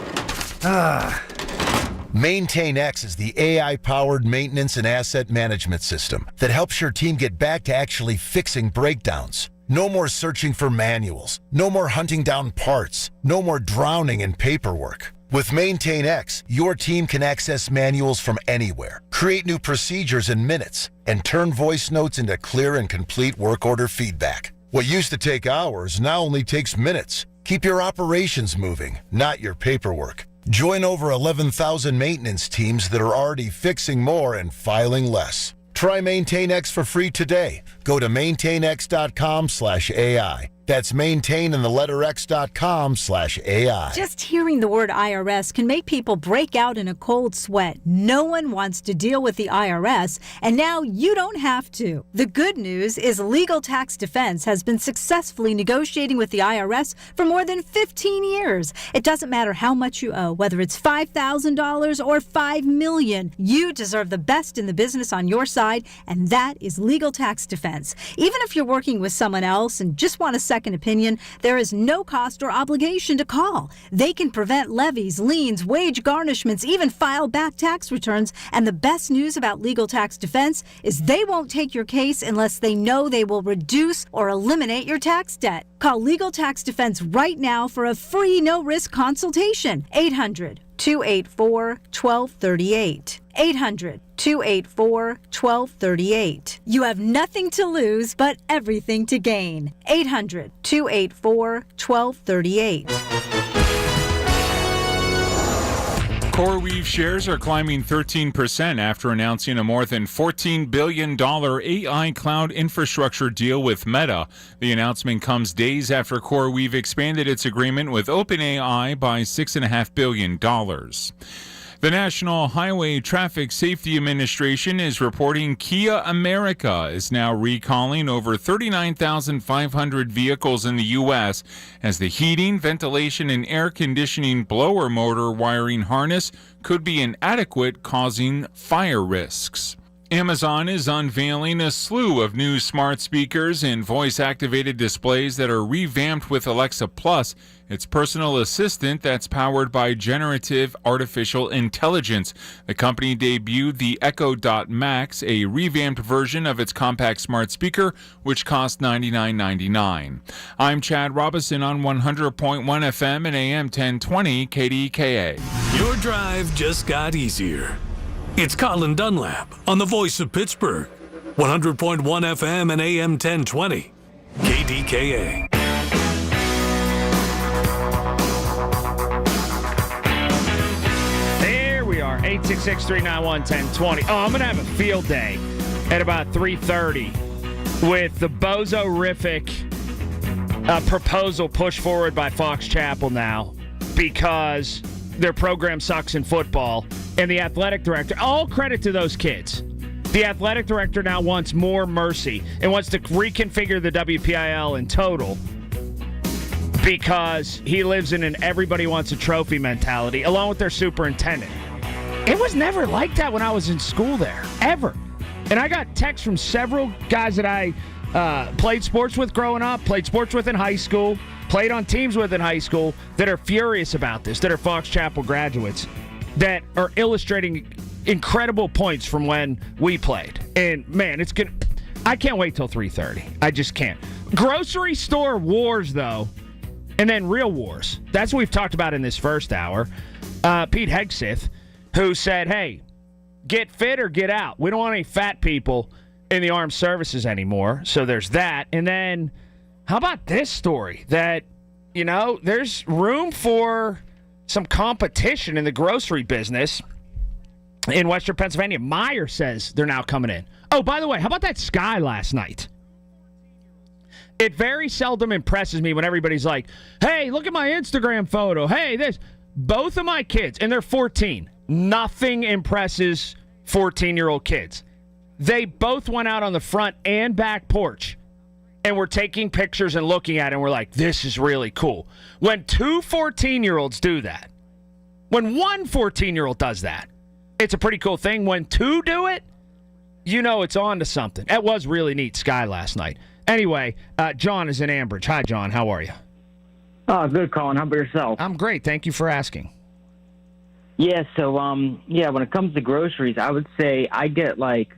MaintainX is the AI-powered maintenance and asset management system that helps your team get back to actually fixing breakdowns. No more searching for manuals. No more hunting down parts. No more drowning in paperwork. With MaintainX, your team can access manuals from anywhere, create new procedures in minutes, and turn voice notes into clear and complete work order feedback. What used to take hours now only takes minutes. Keep your operations moving, not your paperwork. Join over 11,000 maintenance teams that are already fixing more and filing less. Try MaintainX for free today. Go to maintainx.com/AI. That's maintain and the letter x.com/AI. Just hearing the word IRS can make people break out in a cold sweat. No one wants to deal with the IRS, and now you don't have to. The good news is Legal Tax Defense has been successfully negotiating with the IRS for more than 15 years. It doesn't matter how much you owe, whether it's $5,000 or $5 million. You deserve the best in the business on your side, and that is Legal Tax Defense. Even if you're working with someone else and just want a second second opinion, there is no cost or obligation to call. They can prevent levies, liens, wage garnishments, even file back tax returns. And the best news about Legal Tax Defense is they won't take your case unless they know they will reduce or eliminate your tax debt. Call Legal Tax Defense right now for a free no-risk consultation. 800-284-1238. 800-284-1238. You have nothing to lose but everything to gain. 800-284-1238. CoreWeave shares are climbing 13% after announcing a more than $14 billion AI cloud infrastructure deal with Meta. The announcement comes days after CoreWeave expanded its agreement with OpenAI by $6.5 billion. The National Highway Traffic Safety Administration is reporting Kia America is now recalling over 39,500 vehicles in the U.S. as the heating, ventilation, and air conditioning blower motor wiring harness could be inadequate, causing fire risks. Amazon is unveiling a slew of new smart speakers and voice-activated displays that are revamped with Alexa Plus, its personal assistant that's powered by generative artificial intelligence. The company debuted the Echo Dot Max, a revamped version of its compact smart speaker, which costs $99.99. I'm Chad Robinson on 100.1 FM and AM 1020 KDKA. Your drive just got easier. It's Colin Dunlap on the voice of Pittsburgh. 100.1 FM and AM 1020. KDKA. There we are. 866-391-1020. Oh, I'm going to have a field day at about 3:30 with the bozo-rific proposal pushed forward by Fox Chapel now because their program sucks in football. And the athletic director, all credit to those kids. The athletic director now wants more mercy and wants to reconfigure the WPIL in total because he lives in an everybody wants a trophy mentality, along with their superintendent. It was never like that when I was in school there, ever. And I got texts from several guys that I played sports with growing up, played sports with in high school, played on teams with in high school that are furious about this, that are Fox Chapel graduates, that are illustrating incredible points from when we played. And, man, it's good. I can't wait till 3:30. I just can't. Grocery store wars, though, and then real wars. That's what we've talked about in this first hour. Pete Hegseth, who said, hey, get fit or get out. We don't want any fat people in the armed services anymore. So there's that. And then how about this story that, you know, there's room for some competition in the grocery business in Western Pennsylvania. Meyer says they're now coming in. Oh, by the way, how about that sky last night? It very seldom impresses me when everybody's like, hey, look at my Instagram photo. Hey, this. Both of my kids, and they're 14. Nothing impresses 14-year-old kids. They both went out on the front and back porch and we're taking pictures and looking at it, and we're like, this is really cool. When two 14-year-olds do that, when one 14-year-old does that, it's a pretty cool thing. When two do it, you know it's on to something. That was really neat sky last night. Anyway, John is in Ambridge. Hi, John. How are you? Oh, good, Colin. How about yourself? I'm great. Thank you for asking. Yeah, so, when it comes to groceries, I would say I get like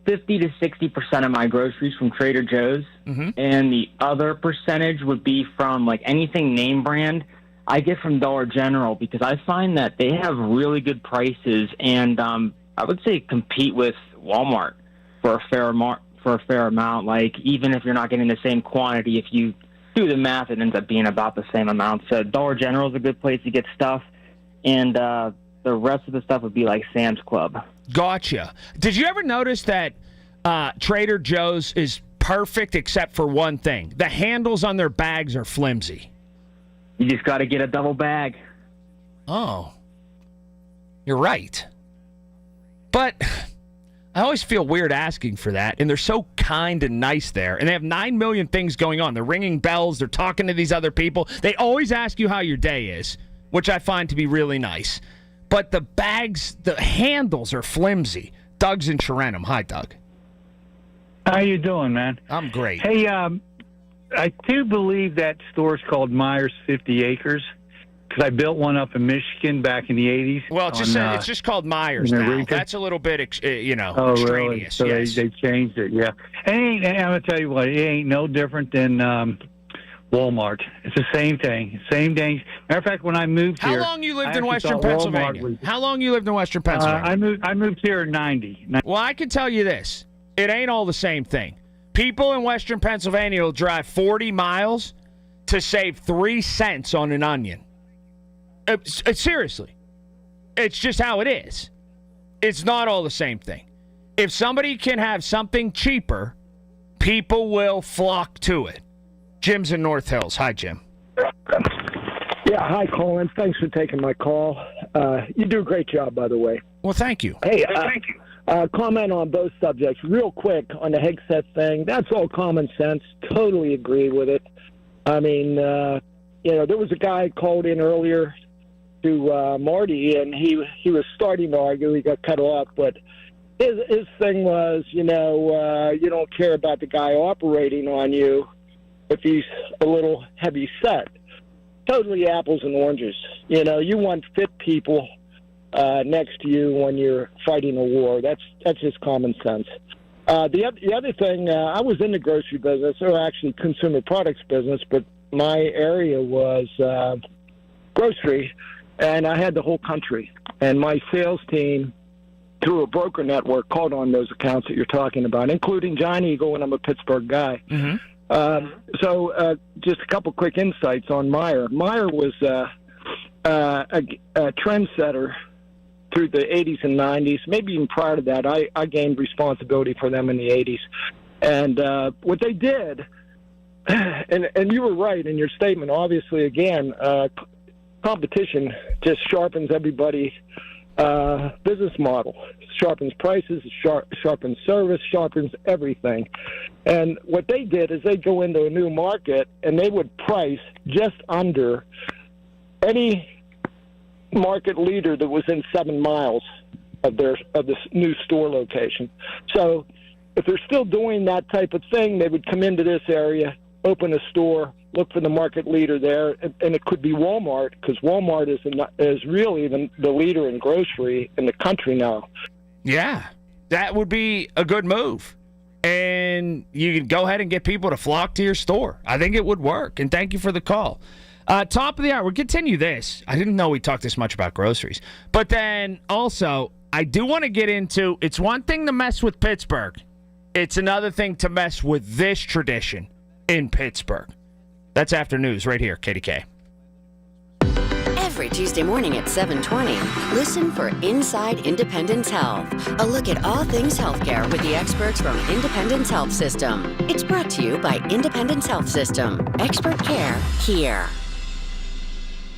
50 to 60% of my groceries from Trader Joe's, and the other percentage would be from like anything name brand I get from Dollar General, because I find that they have really good prices and I would say compete with Walmart for a fair amount. Like, even if you're not getting the same quantity, if you do the math, it ends up being about the same amount. So Dollar General is a good place to get stuff, and the rest of the stuff would be like Sam's Club. Gotcha. Did you ever notice that Trader Joe's is perfect except for one thing? The handles on their bags are flimsy. You just got to get a double bag. Oh. You're right. But I always feel weird asking for that, and they're so kind and nice there, and they have 9 million things going on. They're ringing bells. They're talking to these other people. They always ask you how your day is, which I find to be really nice. But the bags, the handles are flimsy. Doug's in Sharenham. Hi, Doug. How you doing, man? I'm great. Hey, I do believe that store is called Myers 50 Acres, because I built one up in Michigan back in the 80s. Well, it's just called Myers now. That's a little bit, extraneous. Really? So yes. they changed it, yeah. And I'm going to tell you what, it ain't no different than Walmart. It's the same thing. Same thing. Matter of fact, when I moved here... How long you lived in Western Pennsylvania? How long you lived in Western Pennsylvania? I moved here in 90. Well, I can tell you this. It ain't all the same thing. People in Western Pennsylvania will drive 40 miles to save 3 cents on an onion. Seriously. It's just how it is. It's not all the same thing. If somebody can have something cheaper, people will flock to it. Jim's in North Hills. Hi, Jim. Yeah, hi, Colin. Thanks for taking my call. You do a great job, by the way. Well, thank you. Hey, thank you. Comment on both subjects real quick on the Hegseth thing. That's all common sense. Totally agree with it. I mean, there was a guy called in earlier to Marty, and he was starting to argue. He got cut off, but his thing was, you don't care about the guy operating on you if he's a little heavy set. Totally apples and oranges. You want fit people next to you when you're fighting a war. That's just common sense. The other thing, I was in the grocery business, or actually consumer products business, but my area was grocery, and I had the whole country. And my sales team, through a broker network, called on those accounts that you're talking about, including Giant Eagle, and I'm a Pittsburgh guy. Mm-hmm. So just a couple quick insights on Meijer. Meijer was a trendsetter through the 80s and 90s, maybe even prior to that. I gained responsibility for them in the 80s. And what they did, and you were right in your statement, obviously, again, competition just sharpens everybody's business model. Sharpens prices, sharpens service, sharpens everything. And what they did is they go into a new market and they would price just under any market leader that was in 7 miles of this new store location. So if they're still doing that type of thing, they would come into this area, open a store, look for the market leader there, and it could be Walmart, because Walmart is really the leader in grocery in the country now. Yeah, that would be a good move. And you can go ahead and get people to flock to your store. I think it would work. And thank you for the call. Top of the hour, we'll continue this. I didn't know we talked this much about groceries. But then also, I do want to get into, it's one thing to mess with Pittsburgh. It's another thing to mess with this tradition in Pittsburgh. That's after news right here, KDK. Every Tuesday morning at 7:20, listen for Inside Independence Health, a look at all things healthcare with the experts from Independence Health System. It's brought to you by Independence Health System. Expert care here.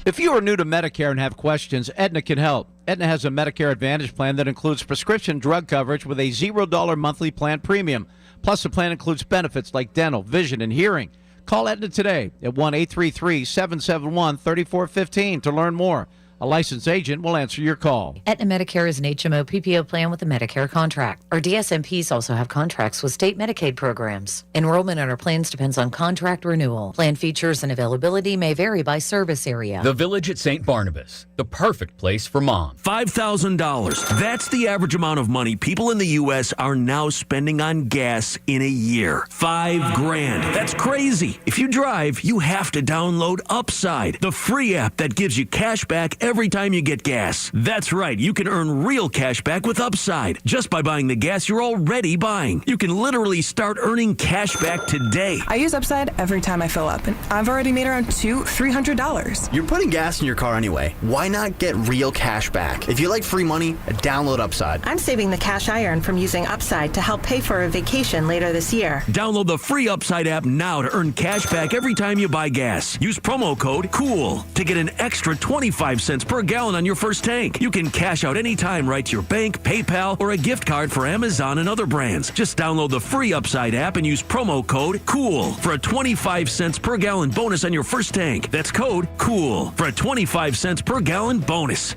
If you are new to Medicare and have questions, Aetna can help. Aetna has a Medicare Advantage plan that includes prescription drug coverage with a $0 monthly plan premium. Plus, the plan includes benefits like dental, vision, and hearing. Call Aetna today at 1-833-771-3415 to learn more. A licensed agent will answer your call. Aetna Medicare is an HMO PPO plan with a Medicare contract. Our DSMPs also have contracts with state Medicaid programs. Enrollment in our plans depends on contract renewal. Plan features and availability may vary by service area. The Village at St. Barnabas, the perfect place for mom. $5,000. That's the average amount of money people in the U.S. are now spending on gas in a year. $5,000. That's crazy. If you drive, you have to download Upside, the free app that gives you cash back every time you get gas. That's right, you can earn real cash back with Upside just by buying the gas you're already buying. You can literally start earning cash back today. I use Upside every time I fill up, and I've already made around $300. You're putting gas in your car anyway. Why not get real cash back? If you like free money, download Upside. I'm saving the cash I earn from using Upside to help pay for a vacation later this year. Download the free Upside app now to earn cash back every time you buy gas. Use promo code COOL to get an extra 25 cents per gallon on your first tank. You can cash out anytime right to your bank, PayPal, or a gift card for Amazon and other brands. Just download the free Upside app and use promo code COOL for a 25 cents per gallon bonus on your first tank. That's code COOL for a 25 cents per gallon bonus.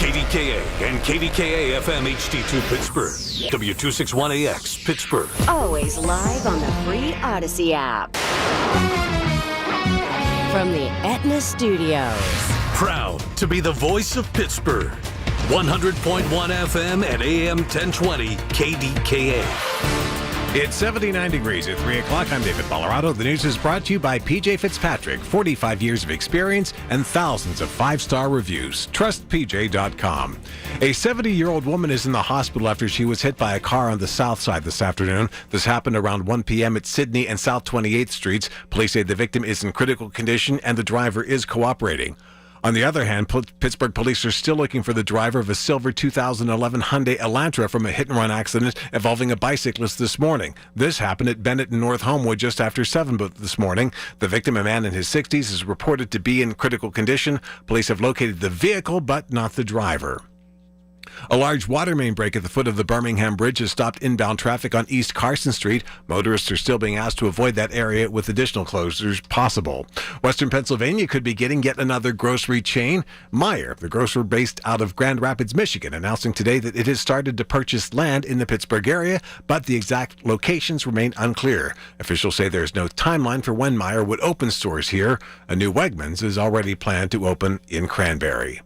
KDKA and KDKA-FM HD2 Pittsburgh. W261AX Pittsburgh. Always live on the free Odyssey app. From the Aetna Studios. Proud to be the voice of Pittsburgh. 100.1 FM and AM 1020 KDKA. It's 79 degrees at 3 o'clock. I'm David Colorado. The news is brought to you by PJ Fitzpatrick. 45 years of experience and thousands of five-star reviews. TrustPJ.com. A 70-year-old woman is in the hospital after she was hit by a car on the south side this afternoon. This happened around 1 p.m. at Sydney and South 28th Streets. Police say the victim is in critical condition and the driver is cooperating. On the other hand, Pittsburgh police are still looking for the driver of a silver 2011 Hyundai Elantra from a hit-and-run accident involving a bicyclist this morning. This happened at Bennett and North Homewood just after 7 this morning. The victim, a man in his 60s, is reported to be in critical condition. Police have located the vehicle, but not the driver. A large water main break at the foot of the Birmingham Bridge has stopped inbound traffic on East Carson Street. Motorists are still being asked to avoid that area with additional closures possible. Western Pennsylvania could be getting yet another grocery chain. Meijer, the grocer based out of Grand Rapids, Michigan, announcing today that it has started to purchase land in the Pittsburgh area, but the exact locations remain unclear. Officials say there is no timeline for when Meijer would open stores here. A new Wegmans is already planned to open in Cranberry.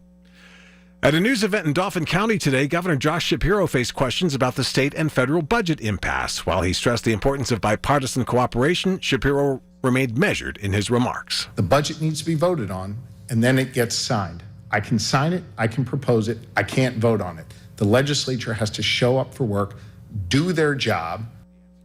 At a news event in Dauphin County today, Governor Josh Shapiro faced questions about the state and federal budget impasse. While he stressed the importance of bipartisan cooperation, Shapiro remained measured in his remarks. The budget needs to be voted on, and then it gets signed. I can sign it, I can propose it, I can't vote on it. The legislature has to show up for work, do their job.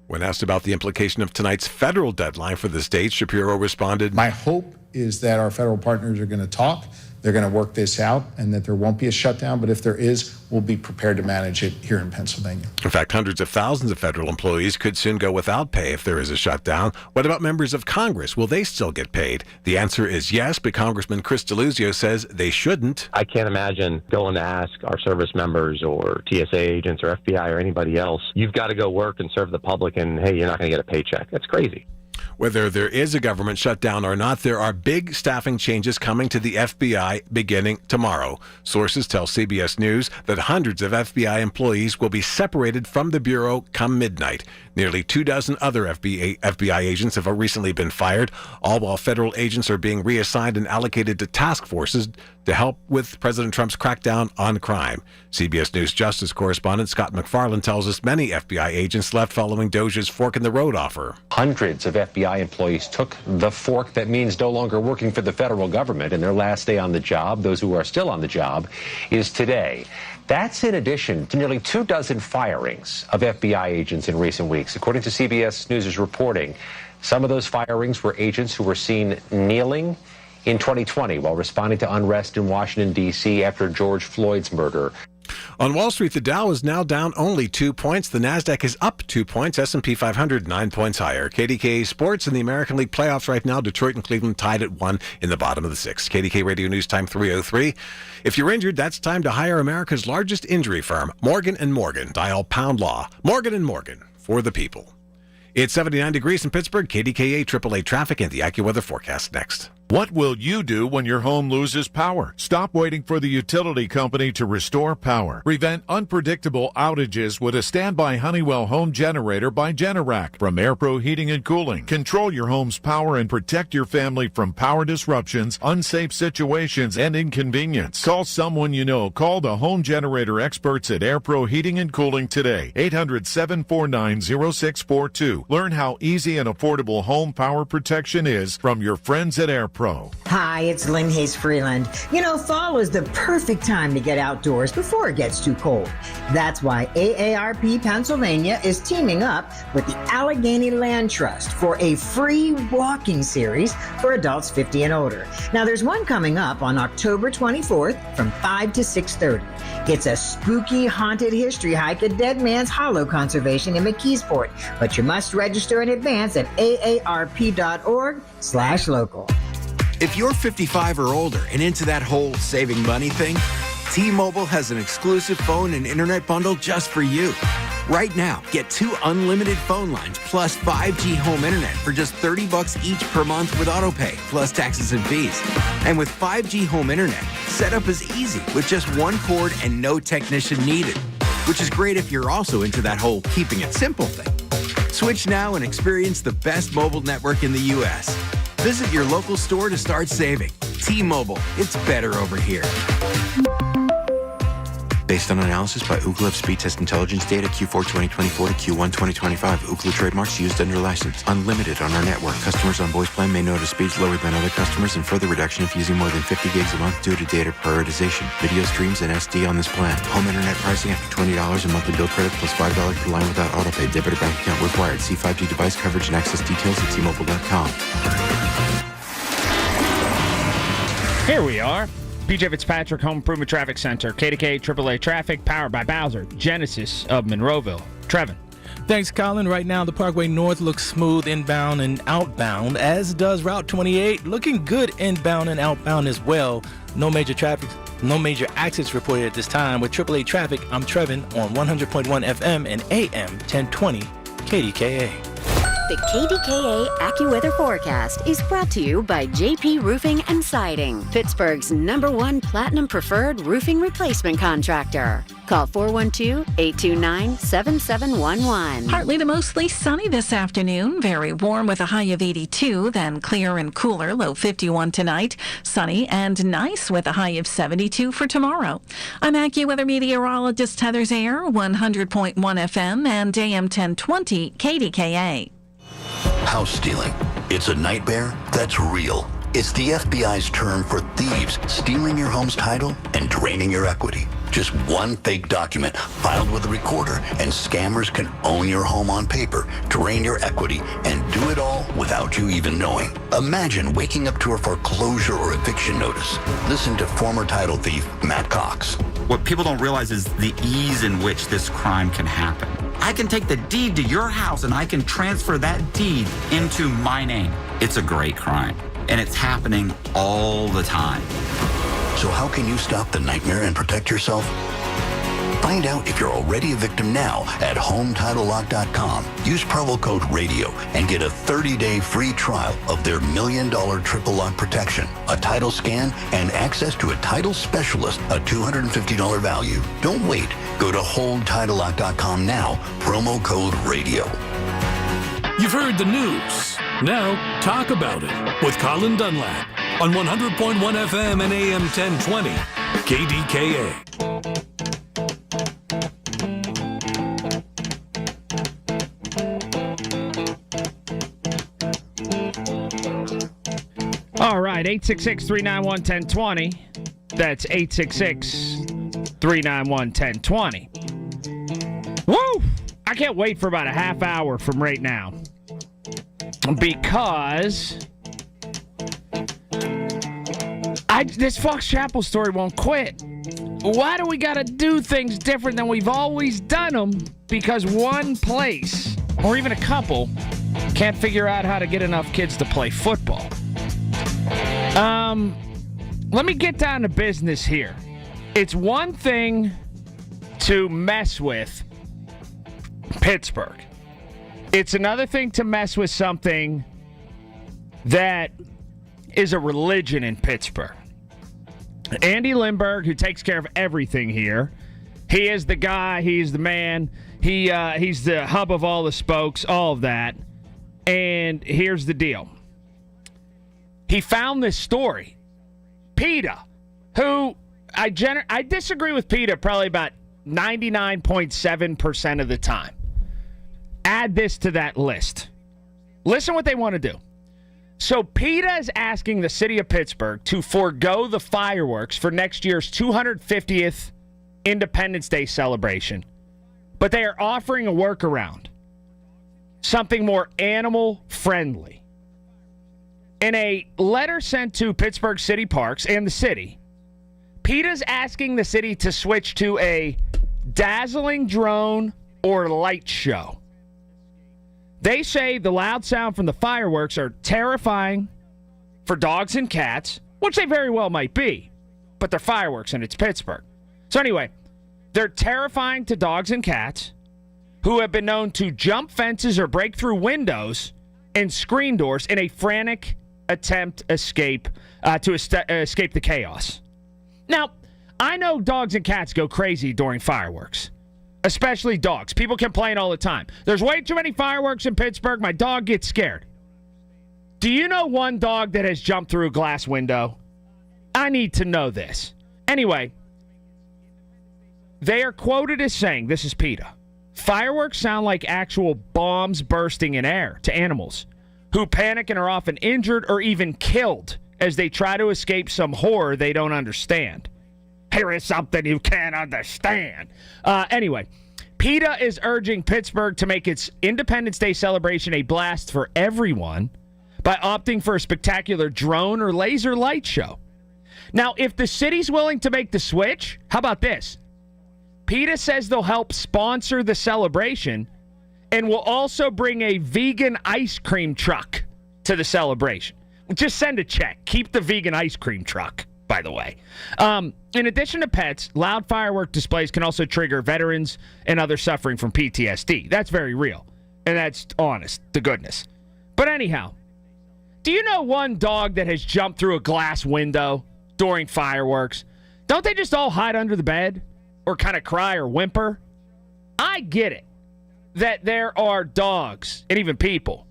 When asked about the implication of tonight's federal deadline for the state, Shapiro responded, "My hope is that our federal partners are going to talk. They're going to work this out and that there won't be a shutdown. But if there is, we'll be prepared to manage it here in Pennsylvania." In fact, hundreds of thousands of federal employees could soon go without pay if there is a shutdown. What about members of Congress? Will they still get paid? The answer is yes, but Congressman Chris DeLuzio says they shouldn't. I can't imagine going to ask our service members or TSA agents or FBI or anybody else, you've got to go work and serve the public and, hey, you're not going to get a paycheck. That's crazy. Whether there is a government shutdown or not, there are big staffing changes coming to the FBI beginning tomorrow. Sources tell CBS News that hundreds of FBI employees will be separated from the Bureau come midnight. Nearly 24 other FBI agents have recently been fired, all while federal agents are being reassigned and allocated to task forces to help with President Trump's crackdown on crime. CBS News Justice correspondent Scott McFarland tells us many FBI agents left following DOJ's fork in the road offer. Hundreds of FBI employees took the fork that means no longer working for the federal government, and their last day on the job, those who are still on the job, is today. That's in addition to nearly 24 firings of FBI agents in recent weeks. According to CBS News' reporting, some of those firings were agents who were seen kneeling in 2020 while responding to unrest in Washington, D.C. after George Floyd's murder. On Wall Street, the Dow is now down only 2 points. The Nasdaq is up 2 points. S&P 500 9 points higher. KDKA Sports in the American League playoffs right now. Detroit and Cleveland tied at 1 in the bottom of the 6th. KDK Radio News Time 3:03. If you're injured, that's time to hire America's largest injury firm, Morgan & Morgan. Dial Pound Law. Morgan & Morgan, for the people. It's 79 degrees in Pittsburgh. KDKA AAA traffic and the AccuWeather forecast next. What will you do when your home loses power? Stop waiting for the utility company to restore power. Prevent unpredictable outages with a standby Honeywell home generator by Generac from AirPro Heating and Cooling. Control your home's power and protect your family from power disruptions, unsafe situations, and inconvenience. Call someone you know. Call the home generator experts at AirPro Heating and Cooling today. 800-749-0642. Learn how easy and affordable home power protection is from your friends at AirPro. Hi, it's Lynn Hayes Freeland. You know, fall is the perfect time to get outdoors before it gets too cold. That's why AARP Pennsylvania is teaming up with the Allegheny Land Trust for a free walking series for adults 50 and older. Now, there's one coming up on October 24th from 5 to 6:30. It's a spooky haunted history hike at Dead Man's Hollow Conservation in McKeesport, but you must register in advance at aarp.org/local. If you're 55 or older and into that whole saving money thing, T-Mobile has an exclusive phone and internet bundle just for you. Right now, get 2 unlimited phone lines plus 5G home internet for just $30 each per month with AutoPay, plus taxes and fees. And with 5G home internet, setup is easy with just 1 cord and no technician needed, which is great if you're also into that whole keeping it simple thing. Switch now and experience the best mobile network in the U.S. Visit your local store to start saving. T-Mobile, it's better over here. Based on analysis by Ookla of speed test intelligence data Q4 2024 to Q1 2025. Ookla trademarks used under license. Unlimited on our network. Customers on voice plan may notice speeds lower than other customers and further reduction if using more than 50 gigs a month due to data prioritization. Video streams and SD on this plan. Home internet pricing after $20 a monthly bill credit plus $5 per line without autopay. Debit or bank account required. See 5G device coverage and access details at T-Mobile.com. Here we are. PJ Fitzpatrick, Home Improvement Traffic Center, KDKA AAA Traffic, powered by Bowser, Genesis of Monroeville. Trevin. Thanks, Colin. Right now, the Parkway North looks smooth inbound and outbound, as does Route 28. Looking good inbound and outbound as well. No major accidents reported at this time. With AAA Traffic, I'm Trevin on 100.1 FM and AM 1020 KDKA. The KDKA AccuWeather forecast is brought to you by JP Roofing and Siding, Pittsburgh's #1 Platinum Preferred roofing replacement contractor. Call 412-829-7711. Partly to mostly sunny this afternoon. Very warm with a high of 82, then clear and cooler, low 51 tonight. Sunny and nice with a high of 72 for tomorrow. I'm AccuWeather meteorologist Heather Zayer, 100.1 FM and AM 1020 KDKA. House stealing. It's a nightmare that's real. It's the FBI's term for thieves stealing your home's title and draining your equity. Just one fake document filed with a recorder, and scammers can own your home on paper, drain your equity, and do it all without you even knowing. Imagine waking up to a foreclosure or eviction notice. Listen to former title thief Matt Cox. What people don't realize is the ease in which this crime can happen. I can take the deed to your house and I can transfer that deed into my name. It's a great crime, and it's happening all the time. So how can you stop the nightmare and protect yourself? Find out if you're already a victim now at HomeTitleLock.com. Use promo code RADIO and get a 30-day free trial of their $1 million triple lock protection, a title scan, and access to a title specialist, a $250 value. Don't wait. Go to HomeTitleLock.com now, promo code RADIO. You've heard the news. Now, talk about it with Colin Dunlap on 100.1 FM and AM 1020 KDKA. All right, 866-391-1020. That's 866-391-1020. Woo! I can't wait for about a half hour from right now, because this Fox Chapel story won't quit. Why do we got to do things different than we've always done them? Because one place, or even a couple, can't figure out how to get enough kids to play football. Let me get down to business here. It's one thing to mess with Pittsburgh. It's another thing to mess with something that is a religion in Pittsburgh. Andy Lindbergh, who takes care of everything here, he is the guy, he's the man, he's the hub of all the spokes, all of that. And here's the deal. He found this story. PETA, who I disagree with PETA probably about 99.7% of the time. Add this to that list. Listen what they want to do. So PETA is asking the city of Pittsburgh to forego the fireworks for next year's 250th Independence Day celebration. But they are offering a workaround. Something more animal-friendly. In a letter sent to Pittsburgh City Parks and the city, PETA's asking the city to switch to a dazzling drone or light show. They say the loud sound from the fireworks are terrifying for dogs and cats, which they very well might be, but they're fireworks and it's Pittsburgh. So anyway, they're terrifying to dogs and cats, who have been known to jump fences or break through windows and screen doors in a frantic attempt to escape the chaos. Now, I know dogs and cats go crazy during fireworks, especially dogs. People complain all the time. There's way too many fireworks in Pittsburgh. My dog gets scared. Do you know one dog that has jumped through a glass window? I need to know this. Anyway, they are quoted as saying, this is PETA, fireworks sound like actual bombs bursting in air to animals who panic and are often injured or even killed as they try to escape some horror they don't understand. Here is something you can't understand. Anyway, PETA is urging Pittsburgh to make its Independence Day celebration a blast for everyone by opting for a spectacular drone or laser light show. Now, if the city's willing to make the switch, how about this? PETA says they'll help sponsor the celebration and will also bring a vegan ice cream truck to the celebration. Just send a check. Keep the vegan ice cream truck, by the way. In addition to pets, loud firework displays can also trigger veterans and others suffering from PTSD. That's very real, and that's honest to goodness. But anyhow, do you know one dog that has jumped through a glass window during fireworks? Don't they just all hide under the bed or kind of cry or whimper? I get it that there are dogs and even people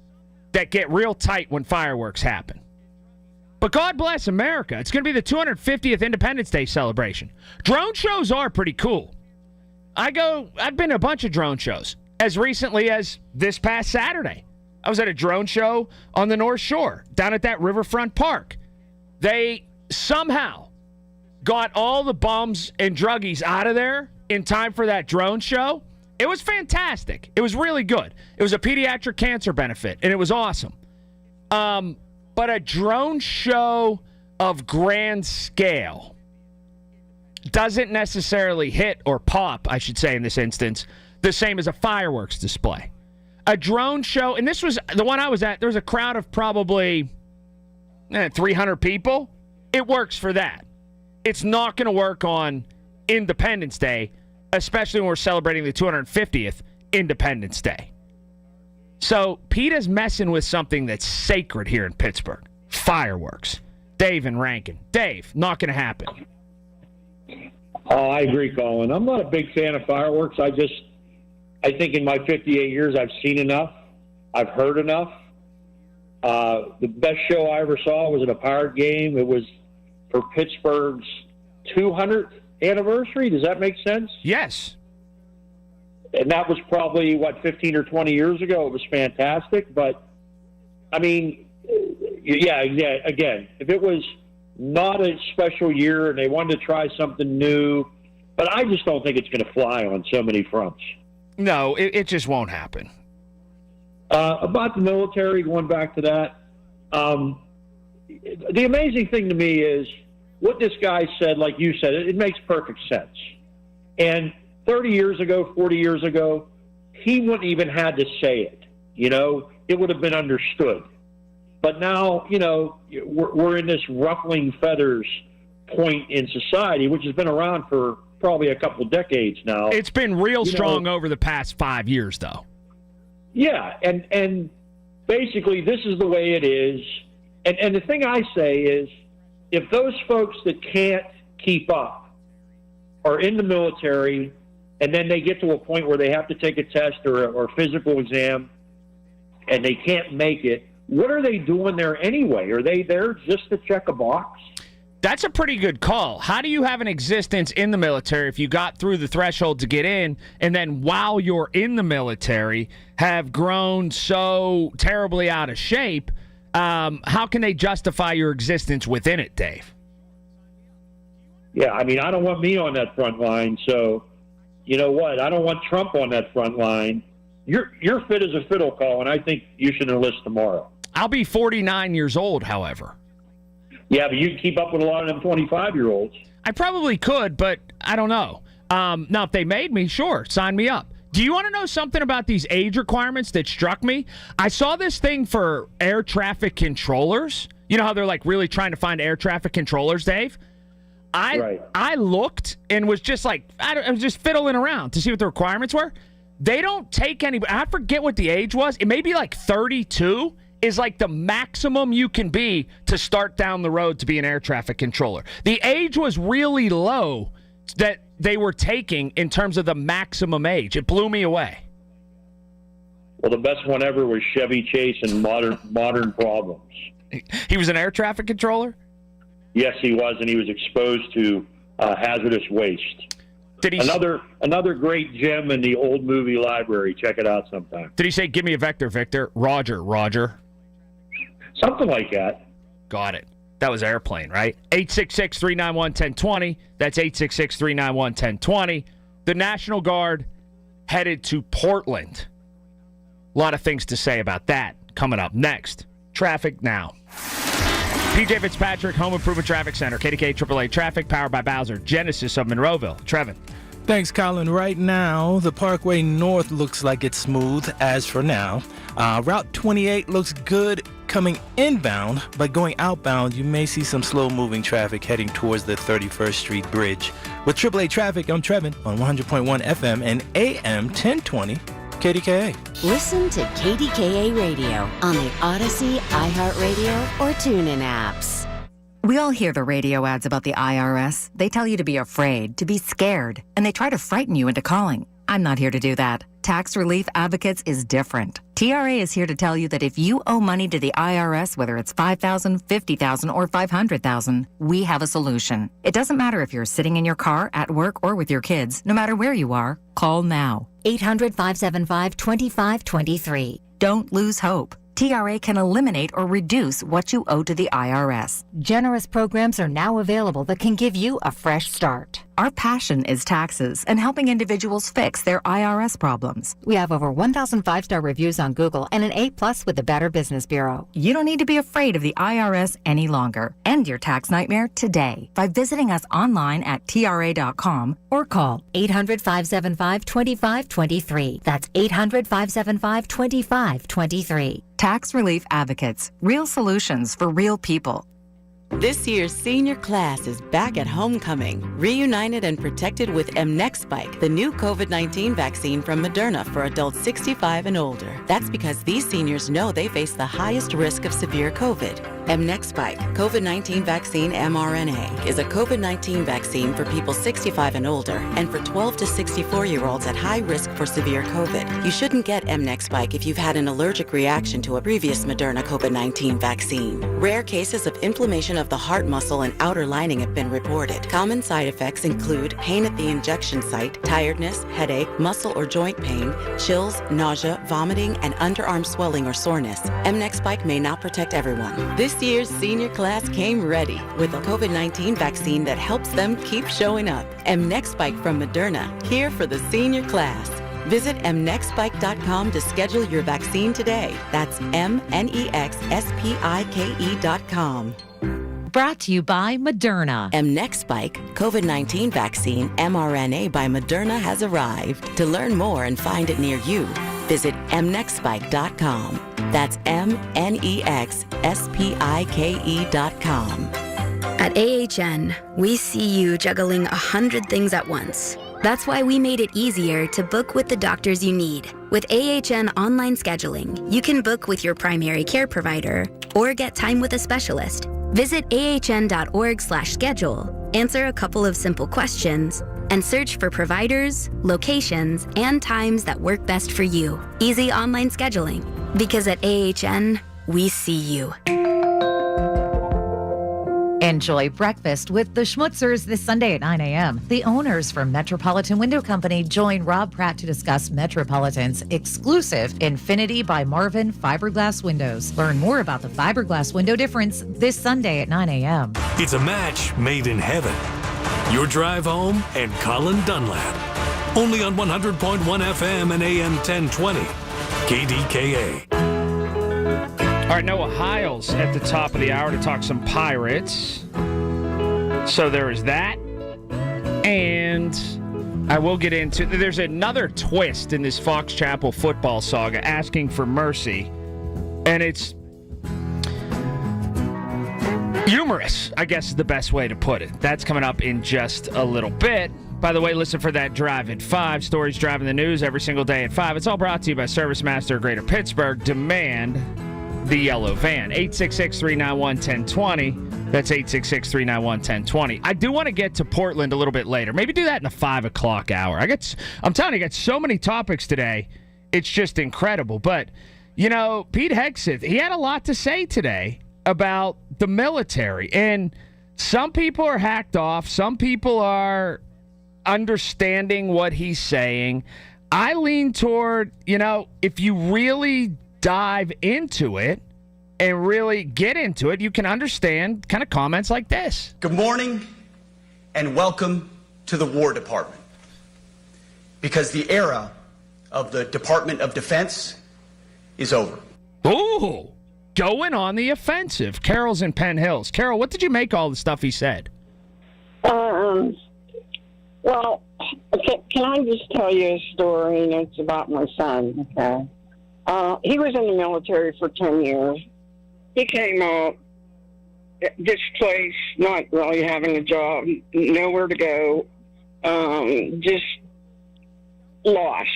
that get real tight when fireworks happen. But God bless America. It's going to be the 250th Independence Day celebration. Drone shows are pretty cool. I've been to a bunch of drone shows as recently as this past Saturday. I was at a drone show on the North Shore, down at that riverfront park. They somehow got all the bums and druggies out of there in time for that drone show. It was fantastic. It was really good. It was a pediatric cancer benefit, and it was awesome. But a drone show of grand scale doesn't necessarily hit or pop, I should say in this instance, the same as a fireworks display. A drone show, and this was the one I was at, there was a crowd of probably 300 people. It works for that. It's not going to work on Independence Day, especially when we're celebrating the 250th Independence Day. So PETA's messing with something that's sacred here in Pittsburgh. Fireworks. Dave and Rankin. Dave, not going to happen. Oh, I agree, Colin. I'm not a big fan of fireworks. I think in my 58 years, I've seen enough. I've heard enough. The best show I ever saw was at a Pirate game. It was for Pittsburgh's 200th anniversary. Does that make sense? Yes. And that was probably, 15 or 20 years ago. It was fantastic. But, I mean, yeah, again, if it was not a special year and they wanted to try something new, but I just don't think it's going to fly on so many fronts. No, it just won't happen. About the military, going back to that, the amazing thing to me is what this guy said, like you said, it makes perfect sense. And 30 years ago, 40 years ago, he wouldn't even had to say it. It would have been understood. But now, we're in this ruffling feathers point in society, which has been around for probably a couple of decades now. It's been real strong over the past 5 years, though. Yeah, and basically this is the way it is. And the thing I say is, if those folks that can't keep up are in the military and then they get to a point where they have to take a test or a physical exam and they can't make it, what are they doing there anyway? Are they there just to check a box? That's a pretty good call. How do you have an existence in the military if you got through the threshold to get in, and then while you're in the military have grown so terribly out of shape? How can they justify your existence within it, Dave? Yeah, I mean, I don't want me on that front line, so you know what? I don't want Trump on that front line. You're fit as a fiddle, Colin. I think you should enlist tomorrow. I'll be 49 years old, however. Yeah, but you can keep up with a lot of them 25-year-olds. I probably could, but I don't know. Now, if they made me, sure, sign me up. Do you want to know something about these age requirements that struck me? I saw this thing for air traffic controllers. You know how they're like really trying to find air traffic controllers, Dave? I looked and was just like, I was just fiddling around to see what the requirements were. they don't take any. I forget what the age was. It may be like 32 is like the maximum you can be to start down the road to be an air traffic controller. The age was really low that they were taking in terms of the maximum age. It blew me away. Well, the best one ever was Chevy Chase and Modern Problems. He was an air traffic controller? Yes, he was, and he was exposed to hazardous waste. Did he another great gem in the old movie library. Check it out sometime. Did he say, "Give me a vector, Victor"? Roger. Something like that. Got it. That was Airplane, right? 866-391-1020. That's 866-391-1020. The National Guard headed to Portland. A lot of things to say about that coming up next. Traffic now. PJ Fitzpatrick, Home Improvement Traffic Center, KDKA AAA Traffic, powered by Bowser, Genesis of Monroeville. Trevin. Thanks, Colin. Right now, the Parkway North looks like it's smooth as for now. Route 28 looks good coming inbound, but going outbound, you may see some slow-moving traffic heading towards the 31st Street Bridge. With AAA Traffic, I'm Trevin on 100.1 FM and AM 1020 KDKA. Listen to KDKA Radio on the Odyssey, iHeartRadio, or TuneIn apps. We all hear the radio ads about the IRS. They tell you to be afraid, to be scared, and they try to frighten you into calling. I'm not here to do that. Tax Relief Advocates is different. TRA is here to tell you that if you owe money to the IRS, whether it's $5,000, $50,000, or $500,000, we have a solution. It doesn't matter if you're sitting in your car, at work, or with your kids. No matter where you are, call now. 800-575-2523. Don't lose hope. TRA can eliminate or reduce what you owe to the IRS. Generous programs are now available that can give you a fresh start. Our passion is taxes and helping individuals fix their IRS problems. We have over 1,000 5-star reviews on Google and an A+ with the Better Business Bureau. You don't need to be afraid of the IRS any longer. End your tax nightmare today by visiting us online at TRA.com or call 800-575-2523. That's 800-575-2523. Tax Relief Advocates. Real solutions for real people. This year's senior class is back at homecoming, reunited and protected with mNEXSpike, the new COVID-19 vaccine from Moderna for adults 65 and older. That's because these seniors know they face the highest risk of severe COVID. mNEXSpike, COVID-19 vaccine mRNA, is a COVID-19 vaccine for people 65 and older and for 12 to 64-year-olds at high risk for severe COVID. You shouldn't get mNEXSpike if you've had an allergic reaction to a previous Moderna COVID-19 vaccine. Rare cases of inflammation of the heart muscle and outer lining have been reported. Common side effects include pain at the injection site, tiredness, headache, muscle or joint pain, chills, nausea, vomiting, and underarm swelling or soreness. mNEXSpike may not protect everyone. This year's senior class came ready with a COVID-19 vaccine that helps them keep showing up. mNEXSpike from Moderna, here for the senior class. Visit mnexspike.com to schedule your vaccine today. That's mnexspike.com. Brought to you by Moderna. mNEXSpike, COVID-19 vaccine mRNA by Moderna has arrived. To learn more and find it near you, visit mnexspike.com. That's mnexspike.com. At AHN, we see you juggling 100 things at once. That's why we made it easier to book with the doctors you need. With AHN online scheduling, you can book with your primary care provider or get time with a specialist. Visit ahn.org/schedule, answer a couple of simple questions, and search for providers, locations, and times that work best for you. Easy online scheduling. Because at AHN, we see you. Enjoy breakfast with the Schmutzers this Sunday at 9 a.m. The owners from Metropolitan Window Company join Rob Pratt to discuss Metropolitan's exclusive Infinity by Marvin fiberglass windows. Learn more about the fiberglass window difference this Sunday at 9 a.m. It's a match made in heaven. Your drive home and Colin Dunlap. Only on 100.1 FM and AM 1020. KDKA. All right, Noah Hiles at the top of the hour to talk some Pirates. So there is that. And I will get into, there's another twist in this Fox Chapel football saga, asking for mercy. And it's humorous, I guess is the best way to put it. That's coming up in just a little bit. By the way, listen for that Drive at 5. Stories driving the news every single day at 5. It's all brought to you by Service Master Greater Pittsburgh. Demand the yellow van. 866-391-1020. That's 866-391-1020. I do want to get to Portland a little bit later. Maybe do that in the 5 o'clock hour. I'm telling you, I got so many topics today. It's just incredible. But, you know, Pete Hegseth, he had a lot to say today about the military. And some people are hacked off. Some people are understanding what he's saying. I lean toward, you know, if you really dive into it and really get into it, you can understand kind of comments like this. Good morning and welcome to the War Department. Because the era of the Department of Defense is over. Ooh, going on the offensive. Carol's in Penn Hills. Carol, what did you make all the stuff he said? Well, can I just tell you a story? And it's about my son, okay? He was in the military for 10 years. He came out, displaced, not really having a job, nowhere to go, just lost,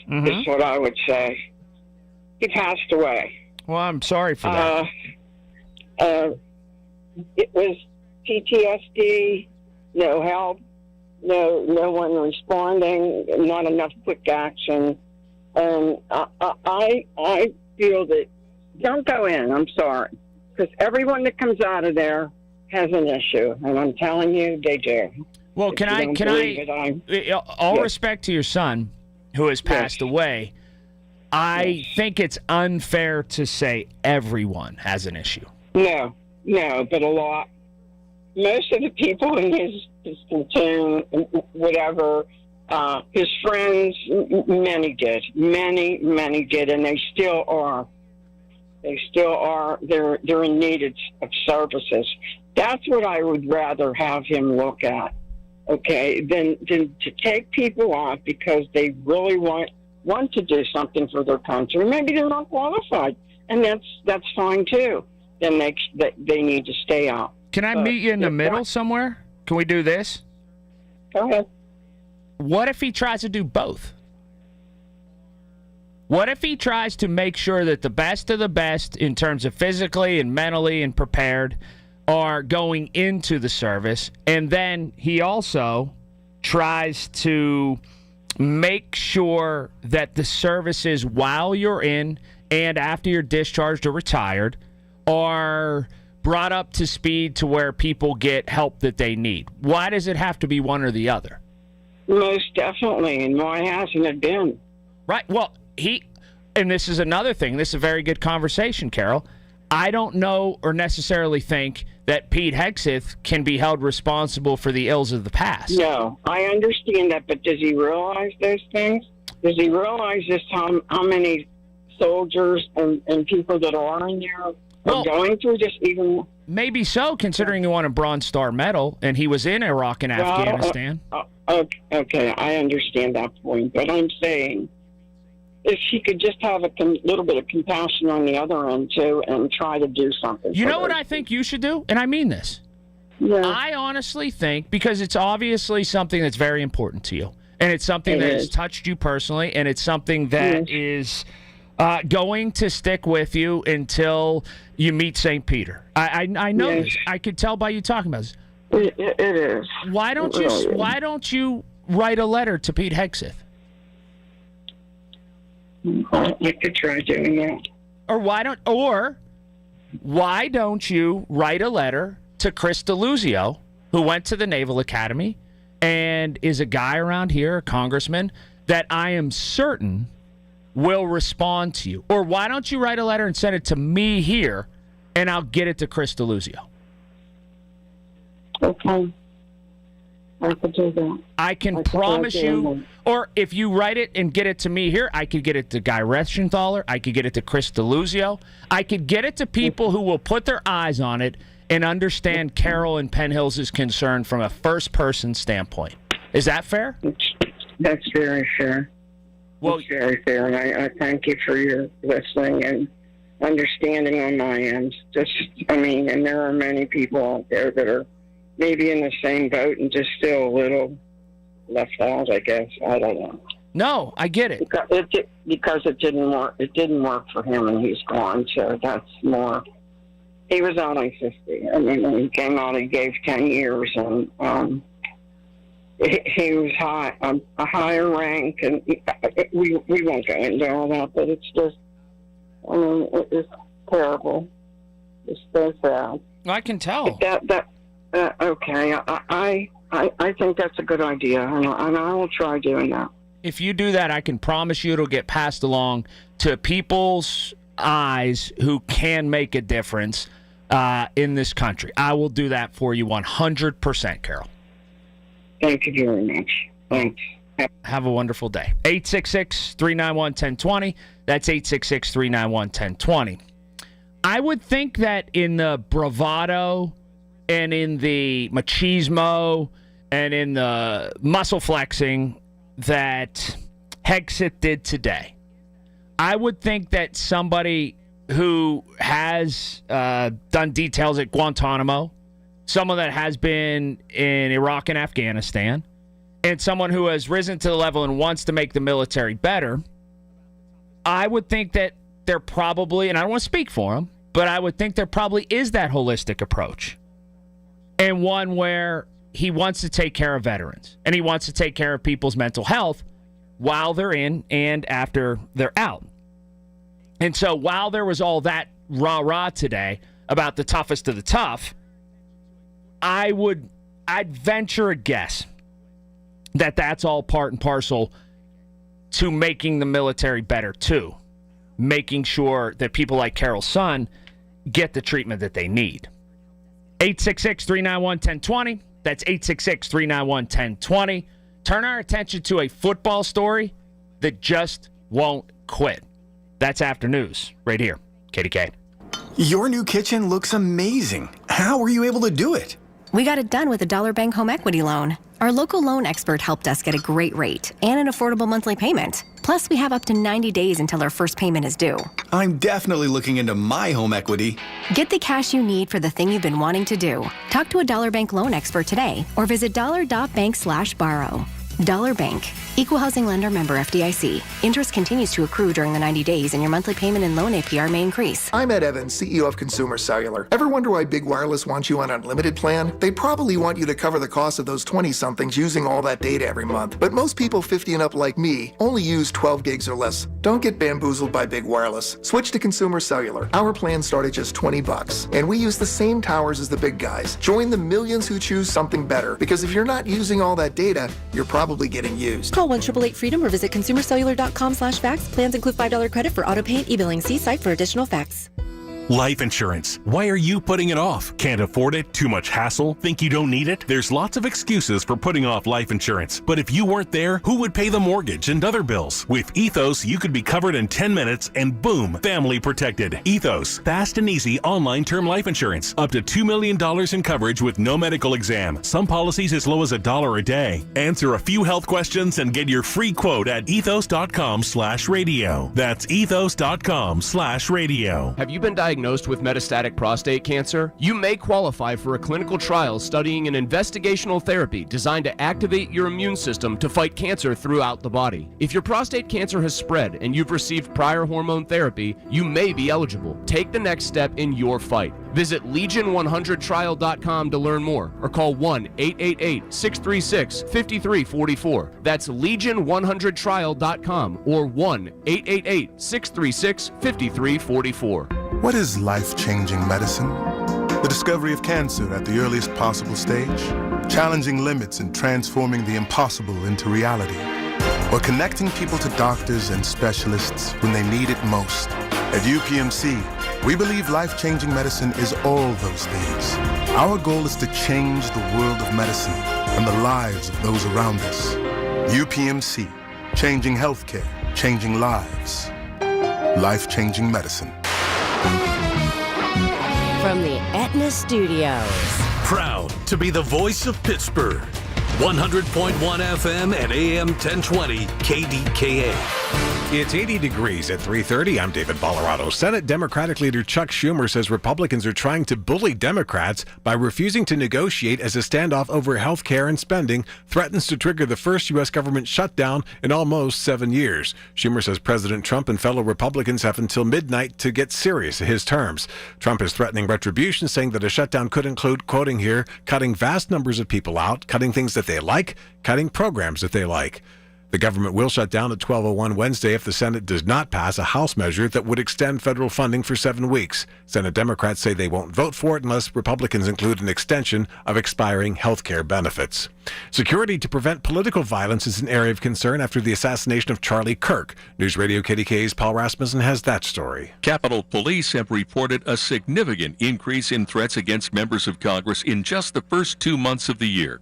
is what I would say. He passed away. Well, I'm sorry for that. It was PTSD, no help. No one responding, not enough quick action. And I feel that don't go in, I'm sorry. Because everyone that comes out of there has an issue. And I'm telling you, they do. Well, all respect to your son who has passed away, I think it's unfair to say everyone has an issue. No, but a lot. Most of the people in his platoon, whatever, his friends, many did, and they still are. They're in need of services. That's what I would rather have him look at, okay, than to take people off because they really want to do something for their country. Maybe they're not qualified, and that's fine too. Then they need to stay out. Can I meet you in the middle somewhere? Can we do this? Go ahead. What if he tries to do both? What if he tries to make sure that the best of the best in terms of physically and mentally and prepared are going into the service, and then he also tries to make sure that the services while you're in and after you're discharged or retired are brought up to speed to where people get help that they need? Why does it have to be one or the other? Most definitely, and why hasn't it been? Right. Well, and this is another thing. This is a very good conversation, Carol. I don't know or necessarily think that Pete Hegseth can be held responsible for the ills of the past. No, I understand that, but does he realize those things? Does he realize just how many soldiers and people that are in there are going through just even... Maybe so, considering he won a Bronze Star medal, and he was in Iraq and Afghanistan. Okay, I understand that point, but I'm saying if she could just have a little bit of compassion on the other end, too, and try to do something. You know what I think you should do? And I mean this. Yeah. I honestly think, because it's obviously something that's very important to you, and it's something that has touched you personally, and it's something that is going to stick with you until you meet St. Peter. I know this. I could tell by you talking about this. It is. Why don't you write a letter to Pete Hegseth? You could try doing that. Or why don't you write a letter to Chris DeLuzio, who went to the Naval Academy and is a guy around here, a congressman, that I am certain will respond to you? Or why don't you write a letter and send it to me here, and I'll get it to Chris DeLuzio? Okay. I could do that. I can promise you, or if you write it and get it to me here, I could get it to Guy Reschenthaler. I could get it to Chris DeLuzio. I could get it to people who will put their eyes on it and understand Carol and Penn Hills' concern from a first-person standpoint. Is that fair? That's very fair. Well, that's very fair, and I thank you for your listening and understanding on my end. And there are many people out there that are maybe in the same boat and just still a little left out, I guess. I don't know. No, I get it. Because it didn't work. It didn't work for him, and he's gone. So that's more. He was only 50. I mean, when he came out, he gave 10 years, and he was a higher rank, and we won't go into all that, but it's just, I mean, it's terrible. It's so sad. I can tell. Okay, I think that's a good idea, and I will try doing that. If you do that, I can promise you it'll get passed along to people's eyes who can make a difference in this country. I will do that for you 100%, Carol. Thank you very much. Thanks. Have a wonderful day. 866-391-1020. That's 866-391-1020. I would think that in the bravado and in the machismo and in the muscle flexing that Hegseth did today, I would think that somebody who has done details at Guantanamo, someone that has been in Iraq and Afghanistan, and someone who has risen to the level and wants to make the military better, I would think that there probably, and I don't want to speak for them, but I would think there probably is that holistic approach, and one where he wants to take care of veterans, and he wants to take care of people's mental health while they're in and after they're out. And so while there was all that rah-rah today about the toughest of the tough, I'd venture a guess that that's all part and parcel to making the military better too, making sure that people like Carol's son get the treatment that they need. 866-391-1020. That's 866-391-1020. Turn our attention to a football story that just won't quit. That's after news right here, KDK. Your new kitchen looks amazing. How were you able to do it? We got it done with a Dollar Bank home equity loan. Our local loan expert helped us get a great rate and an affordable monthly payment. Plus, we have up to 90 days until our first payment is due. I'm definitely looking into my home equity. Get the cash you need for the thing you've been wanting to do. Talk to a Dollar Bank loan expert today or visit dollar.bank/borrow. Dollar Bank. Equal housing lender, member FDIC. Interest continues to accrue during the 90 days and your monthly payment and loan APR may increase. I'm Ed Evans, CEO of Consumer Cellular. Ever wonder why Big Wireless wants you on an unlimited plan? They probably want you to cover the cost of those 20-somethings using all that data every month. But most people 50 and up like me only use 12 gigs or less. Don't get bamboozled by Big Wireless. Switch to Consumer Cellular. Our plans start at just $20. And we use the same towers as the big guys. Join the millions who choose something better. Because if you're not using all that data, you're probably getting used. Call 1-888-FREEDOM or visit consumercellular.com/facts. Plans include $5 credit for auto pay and e-billing. See site for additional facts. Life insurance. Why are you putting it off? Can't afford it? Too much hassle? Think you don't need it? There's lots of excuses for putting off life insurance. But if you weren't there, who would pay the mortgage and other bills? With Ethos, you could be covered in 10 minutes and boom, family protected. Ethos, fast and easy online term life insurance. Up to $2 million in coverage with no medical exam. Some policies as low as $1 a day. Answer a few health questions and get your free quote at ethos.com/radio. That's ethos.com/radio. Have you been diagnosed with metastatic prostate cancer? You may qualify for a clinical trial studying an investigational therapy designed to activate your immune system to fight cancer throughout the body. If your prostate cancer has spread and you've received prior hormone therapy, you may be eligible. Take the next step in your fight. Visit Legion100trial.com to learn more or call 1-888-636-5344. That's Legion100trial.com or 1-888-636-5344. What is life-changing medicine? The discovery of cancer at the earliest possible stage, challenging limits and transforming the impossible into reality, or connecting people to doctors and specialists when they need it most. At UPMC, we believe life-changing medicine is all those things. Our goal is to change the world of medicine and the lives of those around us. UPMC, changing healthcare, changing lives. Life-changing medicine. From the Aetna Studios. Proud to be the voice of Pittsburgh. 100.1 FM and AM 1020 KDKA. It's 80 degrees at 3:30. I'm David Bollerado. Senate Democratic leader Chuck Schumer says Republicans are trying to bully Democrats by refusing to negotiate as a standoff over health care and spending threatens to trigger the first U.S. government shutdown in almost 7 years. Schumer says President Trump and fellow Republicans have until midnight to get serious at his terms. Trump is threatening retribution, saying that a shutdown could include, quoting here, cutting vast numbers of people out, cutting things that they like, cutting programs that they like. The government will shut down at 12:01 Wednesday if the Senate does not pass a House measure that would extend federal funding for 7 weeks. Senate Democrats say they won't vote for it unless Republicans include an extension of expiring health care benefits. Security to prevent political violence is an area of concern after the assassination of Charlie Kirk. News Radio KDKA's Paul Rasmussen has that story. Capitol Police have reported a significant increase in threats against members of Congress in just the first 2 months of the year.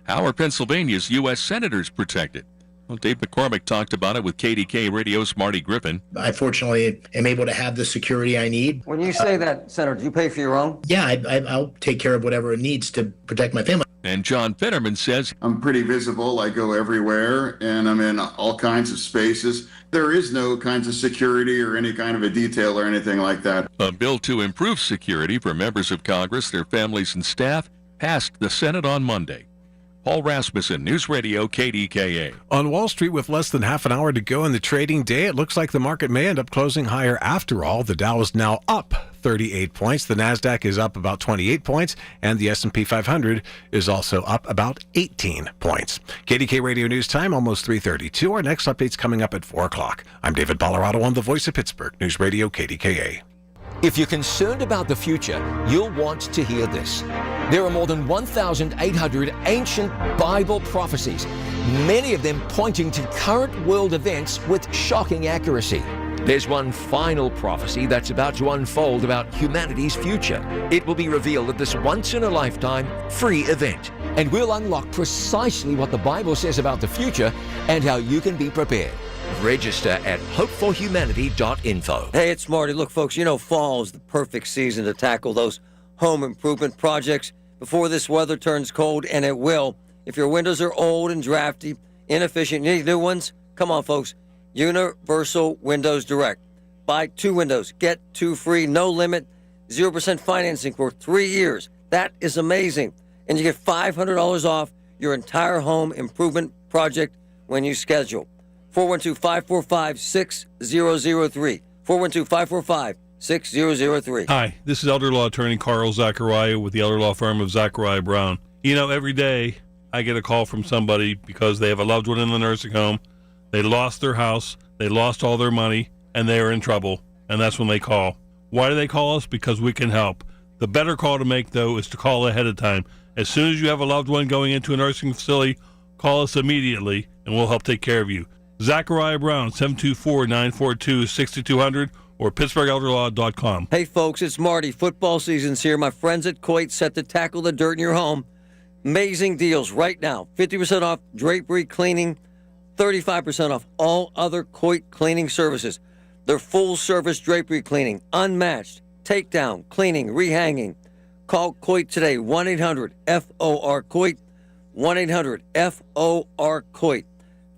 How are Pennsylvania's U.S. senators protected? Well, Dave McCormick talked about it with KDKA Radio's Marty Griffin. I fortunately am able to have the security I need. When you say that, Senator, do you pay for your own? Yeah, I'll take care of whatever it needs to protect my family. And John Fetterman says, I'm pretty visible. I go everywhere, and I'm in all kinds of spaces. There is no kinds of security or any kind of a detail or anything like that. A bill to improve security for members of Congress, their families, and staff passed the Senate on Monday. Paul Rasmussen, News Radio KDKA. On Wall Street, with less than half an hour to go in the trading day, it looks like the market may end up closing higher after all. The Dow is now up 38 points. The Nasdaq is up about 28 points, and the S&P 500 is also up about 18 points. KDK Radio News Time, almost 3:32. Our next update's coming up at 4 o'clock. I'm David Bollerado on the Voice of Pittsburgh, News Radio KDKA. If you're concerned about the future, you'll want to hear this. There are more than 1,800 ancient Bible prophecies, many of them pointing to current world events with shocking accuracy. There's one final prophecy that's about to unfold about humanity's future. It will be revealed at this once-in-a-lifetime free event, and we'll unlock precisely what the Bible says about the future and how you can be prepared. Register at hopeforhumanity.info. Hey, it's Marty. Look, folks, you know fall is the perfect season to tackle those home improvement projects before this weather turns cold, and it will. If your windows are old and drafty, inefficient, you need new ones, come on, folks. Universal Windows Direct. Buy 2 windows, get 2 free, no limit, 0% financing for 3 years. That is amazing. And you get $500 off your entire home improvement project when you schedule. 412-545-6003. 412-545-6003. Hi, this is elder law attorney Carl Zachariah with the elder law firm of Zachariah Brown. You know, every day I get a call from somebody because they have a loved one in the nursing home. They lost their house, they lost all their money, and they are in trouble. And that's when they call. Why do they call us? Because we can help. The better call to make, though, is to call ahead of time. As soon as you have a loved one going into a nursing facility, call us immediately, and we'll help take care of you. Zachariah Brown, 724-942-6200 or PittsburghElderLaw.com. Hey, folks, it's Marty. Football season's here. My friends at Coit set to tackle the dirt in your home. Amazing deals right now. 50% off drapery cleaning, 35% off all other Coit cleaning services. Their full-service drapery cleaning, unmatched, takedown, cleaning, rehanging. Call Coit today, 1-800-FOR-COIT, 1-800-FOR-COIT.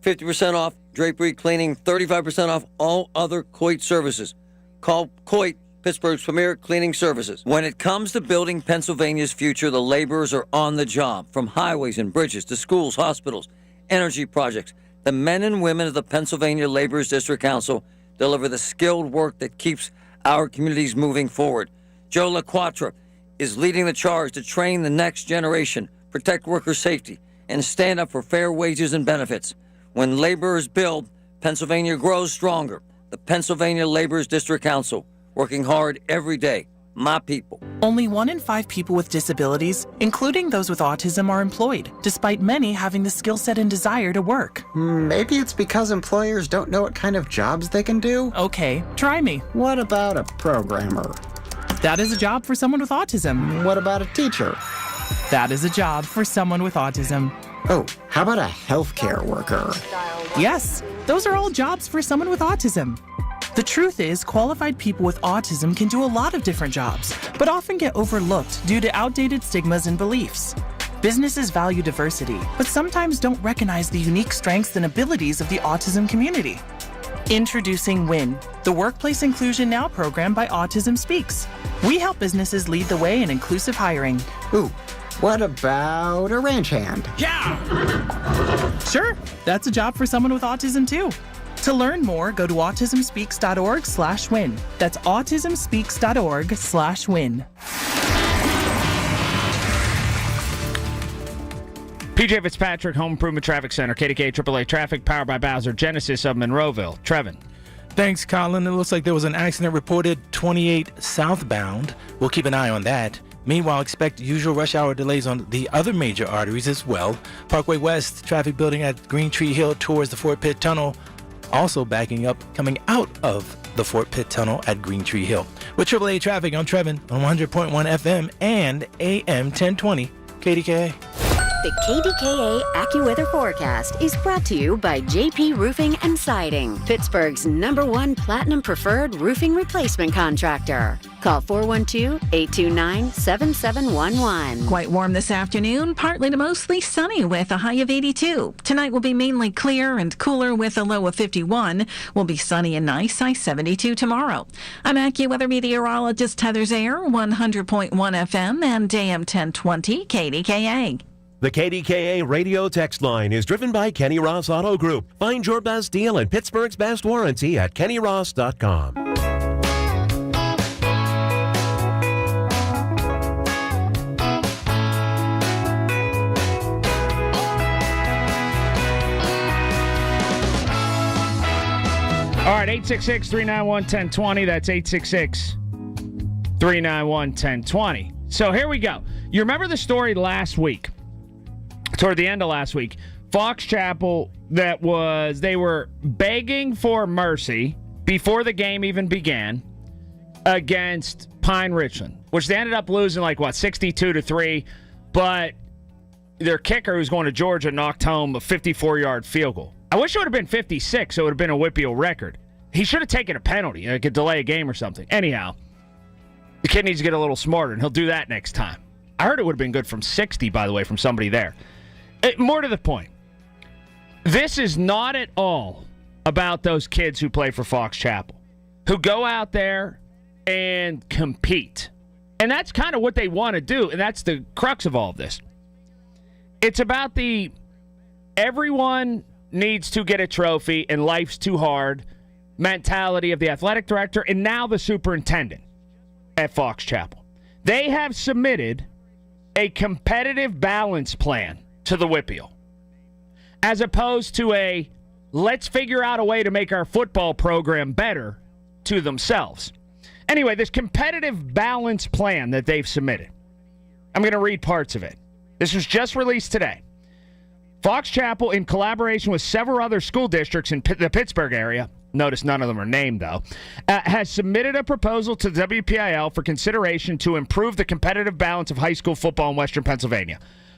50% off drapery cleaning, 35% off all other Coit services. Call Coit, Pittsburgh's premier cleaning services. When it comes to building Pennsylvania's future, the laborers are on the job. From highways and bridges to schools, hospitals, energy projects, the men and women of the Pennsylvania Laborers District Council deliver the skilled work that keeps our communities moving forward. Joe LaQuatra is leading the charge to train the next generation, protect worker safety, and stand up for fair wages and benefits. When laborers build, Pennsylvania grows stronger. The Pennsylvania Laborers District Council, working hard every day. My people. Only 1 in 5 people with disabilities, including those with autism, are employed, despite many having the skill set and desire to work. Maybe it's because employers don't know what kind of jobs they can do? Okay, try me. What about a programmer? That is a job for someone with autism. What about a teacher? That is a job for someone with autism. Oh, how about a healthcare worker? Yes, those are all jobs for someone with autism. The truth is, qualified people with autism can do a lot of different jobs, but often get overlooked due to outdated stigmas and beliefs. Businesses value diversity, but sometimes don't recognize the unique strengths and abilities of the autism community. Introducing WIN, the Workplace Inclusion Now program by Autism Speaks. We help businesses lead the way in inclusive hiring. Ooh, what about a ranch hand? Yeah! Sure, that's a job for someone with autism too. To learn more, go to autismspeaks.org/win. That's autismspeaks.org/win. PJ Fitzpatrick, Home Improvement Traffic Center, KDKA AAA Traffic, powered by Bowser Genesis of Monroeville. Trevin. Thanks, Colin. It looks like there was an accident reported 28 southbound. We'll keep an eye on that. Meanwhile, expect usual rush hour delays on the other major arteries as well. Parkway West, traffic building at Green Tree Hill towards the Fort Pitt Tunnel. Also backing up, coming out of the Fort Pitt Tunnel at Green Tree Hill. With AAA Traffic, I'm Trevin on 100.1 FM and AM 1020 KDKA. The KDKA AccuWeather forecast is brought to you by JP Roofing and Siding, Pittsburgh's #1 Platinum Preferred Roofing Replacement Contractor. Call 412-829-7711. Quite warm this afternoon, partly to mostly sunny with a high of 82. Tonight will be mainly clear and cooler with a low of 51. Will be sunny and nice, high 72 tomorrow. I'm AccuWeather meteorologist Heather Zayer, 100.1 FM and AM 1020 KDKA. The KDKA radio text line is driven by Kenny Ross Auto Group. Find your best deal and Pittsburgh's best warranty at kennyross.com. All right, 866-391-1020. That's 866-391-1020. So here we go. You remember the story last week? Toward the end of last week, Fox Chapel, they were begging for mercy before the game even began against Pine Richland, which they ended up losing 62-3, but their kicker, who's going to Georgia, knocked home a 54-yard field goal. I wish it would have been 56, so it would have been a Whippeal record. He should have taken a penalty. It could delay a game or something. Anyhow, the kid needs to get a little smarter, and he'll do that next time. I heard it would have been good from 60, by the way, from somebody there. More to the point, this is not at all about those kids who play for Fox Chapel, who go out there and compete. And that's kind of what they want to do, and that's the crux of all of this. It's about the everyone needs to get a trophy and life's too hard mentality of the athletic director and now the superintendent at Fox Chapel. They have submitted a competitive balance plan to the Whippeal, as opposed to a let's figure out a way to make our football program better to themselves. Anyway, this competitive balance plan that they've submitted, I'm going to read parts of it. This was just released today. Fox Chapel, in collaboration with several other school districts in the Pittsburgh area, notice none of them are named though, has submitted a proposal to the WPIL for consideration to improve the competitive balance of high school football in Western Pennsylvania.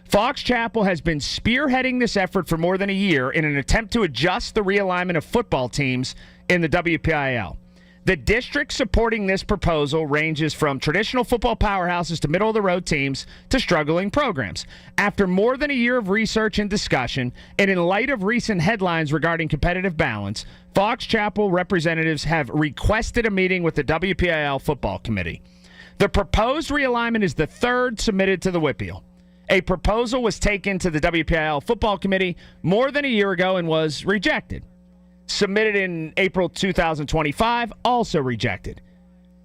Fox Chapel has been spearheading this effort for more than a year in an attempt to adjust the realignment of football teams in the WPIL. The district supporting this proposal ranges from traditional football powerhouses to middle-of-the-road teams to struggling programs. After more than a year of research and discussion, and in light of recent headlines regarding competitive balance, Fox Chapel representatives have requested a meeting with the WPIL Football Committee. The proposed realignment is the third submitted to the Whippeal. A proposal was taken to the WPIL Football Committee more than a year ago and was rejected. Submitted in April 2025, also rejected.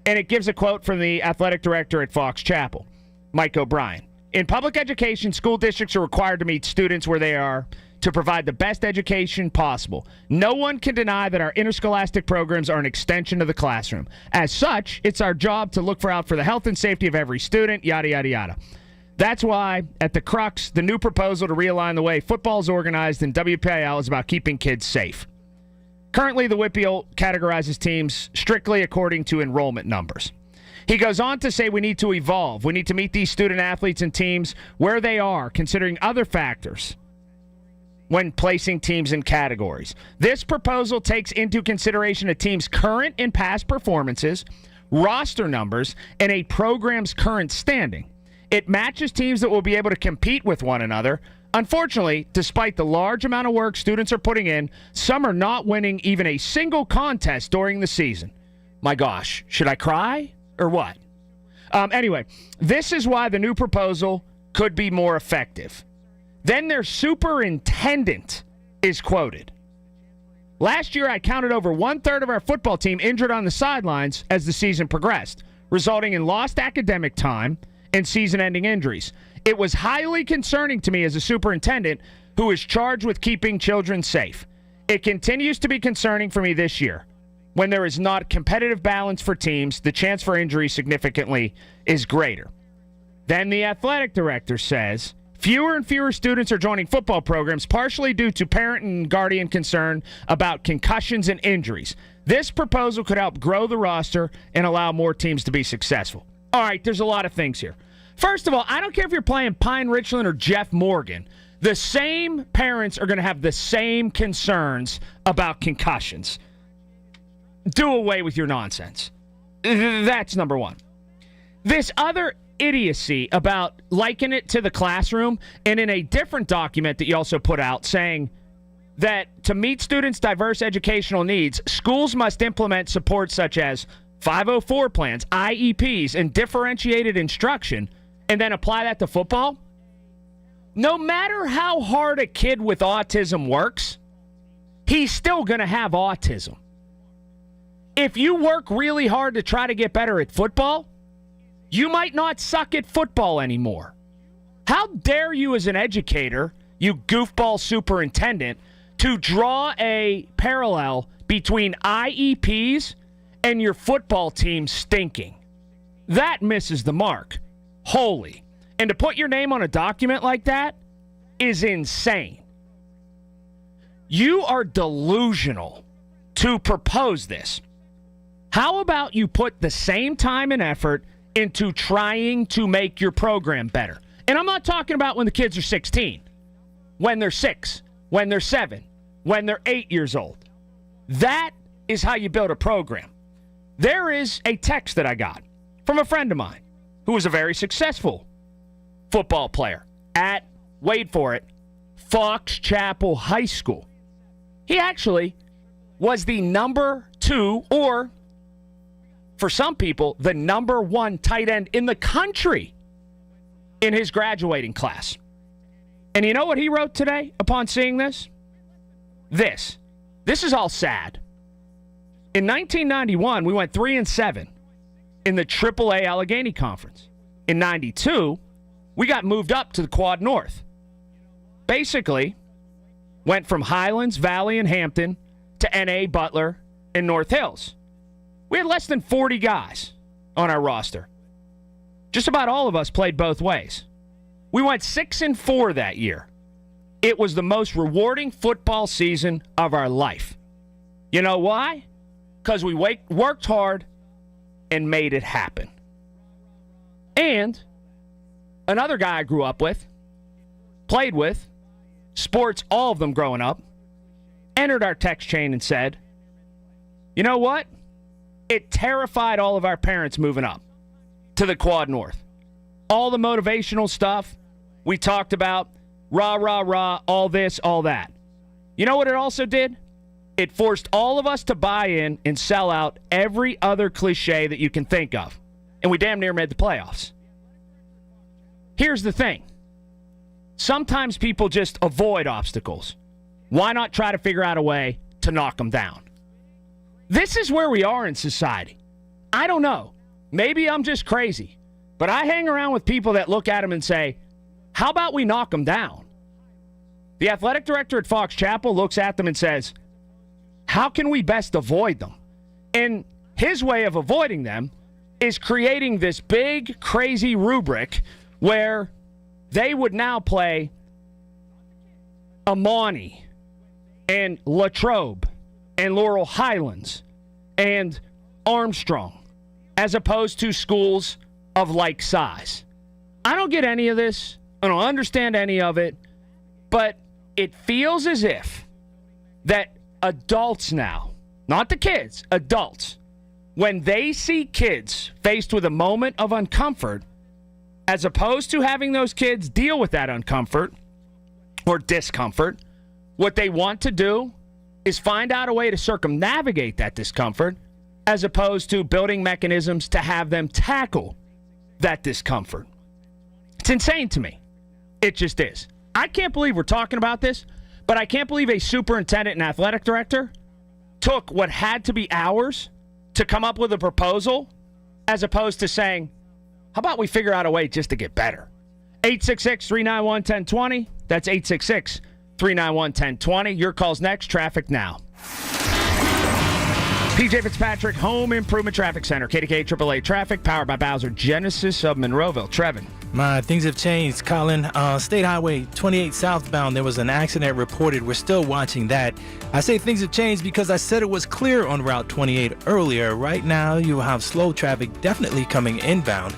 And it gives a quote from the athletic director at Fox Chapel, Mike O'Brien. In public education, school districts are required to meet students where they are to provide the best education possible. No one can deny that our interscholastic programs are an extension of the classroom. As such, it's our job to look out for the health and safety of every student, yada, yada, yada. That's why, at the crux, the new proposal to realign the way football is organized in WPIL is about keeping kids safe. Currently, the Whippeal categorizes teams strictly according to enrollment numbers. He goes on to say we need to evolve. We need to meet these student athletes and teams where they are, considering other factors when placing teams in categories. This proposal takes into consideration a team's current and past performances, roster numbers, and a program's current standing. It matches teams that will be able to compete with one another, Unfortunately, despite the large amount of work students are putting in, some are not winning even a single contest during the season. My gosh, should I cry or what? Anyway, this is why the new proposal could be more effective. Then their superintendent is quoted. Last year, I counted over 1/3 of our football team injured on the sidelines as the season progressed, resulting in lost academic time and season-ending injuries. It was highly concerning to me as a superintendent who is charged with keeping children safe. It continues to be concerning for me this year. When there is not competitive balance for teams, the chance for injury significantly is greater. Then the athletic director says, fewer and fewer students are joining football programs, partially due to parent and guardian concern about concussions and injuries. This proposal could help grow the roster and allow more teams to be successful. All right, there's a lot of things here. First of all, I don't care if you're playing Pine Richland or Jeff Morgan. The same parents are going to have the same concerns about concussions. Do away with your nonsense. That's number one. This other idiocy about liking it to the classroom, and in a different document that you also put out saying that to meet students' diverse educational needs, schools must implement support such as 504 plans, IEPs, and differentiated instruction, and then apply that to football. No matter how hard a kid with autism works, he's still going to have autism. If you work really hard to try to get better at football, you might not suck at football anymore. How dare you as an educator, you goofball superintendent, to draw a parallel between IEPs and your football team stinking? That misses the mark. Holy. And to put your name on a document like that is insane. You are delusional to propose this. How about you put the same time and effort into trying to make your program better? And I'm not talking about when the kids are 16, when they're 6, when they're 7, when they're 8 years old. That is how you build a program. There is a text that I got from a friend of mine who was a very successful football player at, wait for it, Fox Chapel High School. He actually was the number 2, or for some people, the number 1 tight end in the country in his graduating class. And you know what he wrote today upon seeing this? This is all sad. In 1991, we went 3-7 in the AAA Allegheny Conference. In 92, we got moved up to the Quad North. Basically, went from Highlands, Valley, and Hampton to NA, Butler, and North Hills. We had less than 40 guys on our roster. Just about all of us played both ways. We went 6-4 that year. It was the most rewarding football season of our life. You know why? Because we worked hard and made it happen. And another guy I grew up with, played with, sports all of them growing up, entered our text chain and said, you know what? It terrified all of our parents moving up to the Quad North. All the motivational stuff we talked about, rah, rah, rah, all this, all that. You know what it also did? It forced all of us to buy in and sell out every other cliche that you can think of. And we damn near made the playoffs. Here's the thing. Sometimes people just avoid obstacles. Why not try to figure out a way to knock them down? This is where we are in society. I don't know. Maybe I'm just crazy. But I hang around with people that look at them and say, how about we knock them down? The athletic director at Fox Chapel looks at them and says, how can we best avoid them? And his way of avoiding them is creating this big, crazy rubric where they would now play Amani and Latrobe and Laurel Highlands and Armstrong as opposed to schools of like size. I don't get any of this. I don't understand any of it. But it feels as if that adults now, not the kids, adults, when they see kids faced with a moment of uncomfort, as opposed to having those kids deal with that uncomfort, or discomfort. What they want to do is find out a way to circumnavigate that discomfort as opposed to building mechanisms to have them tackle that discomfort. It's insane to me. It just is. I can't believe we're talking about this, but I can't believe a superintendent and athletic director took what had to be hours to come up with a proposal as opposed to saying, how about we figure out a way just to get better? 866-391-1020. That's 866-391-1020. Your call's next. Traffic now. PJ Fitzpatrick, Home Improvement Traffic Center. KDKA AAA Traffic, powered by Bowser Genesis of Monroeville. Trevin. Things have changed, Colin. State Highway 28 southbound, there was an accident reported. We're still watching that. I say things have changed because I said it was clear on Route 28 earlier. Right now, you have slow traffic definitely coming inbound.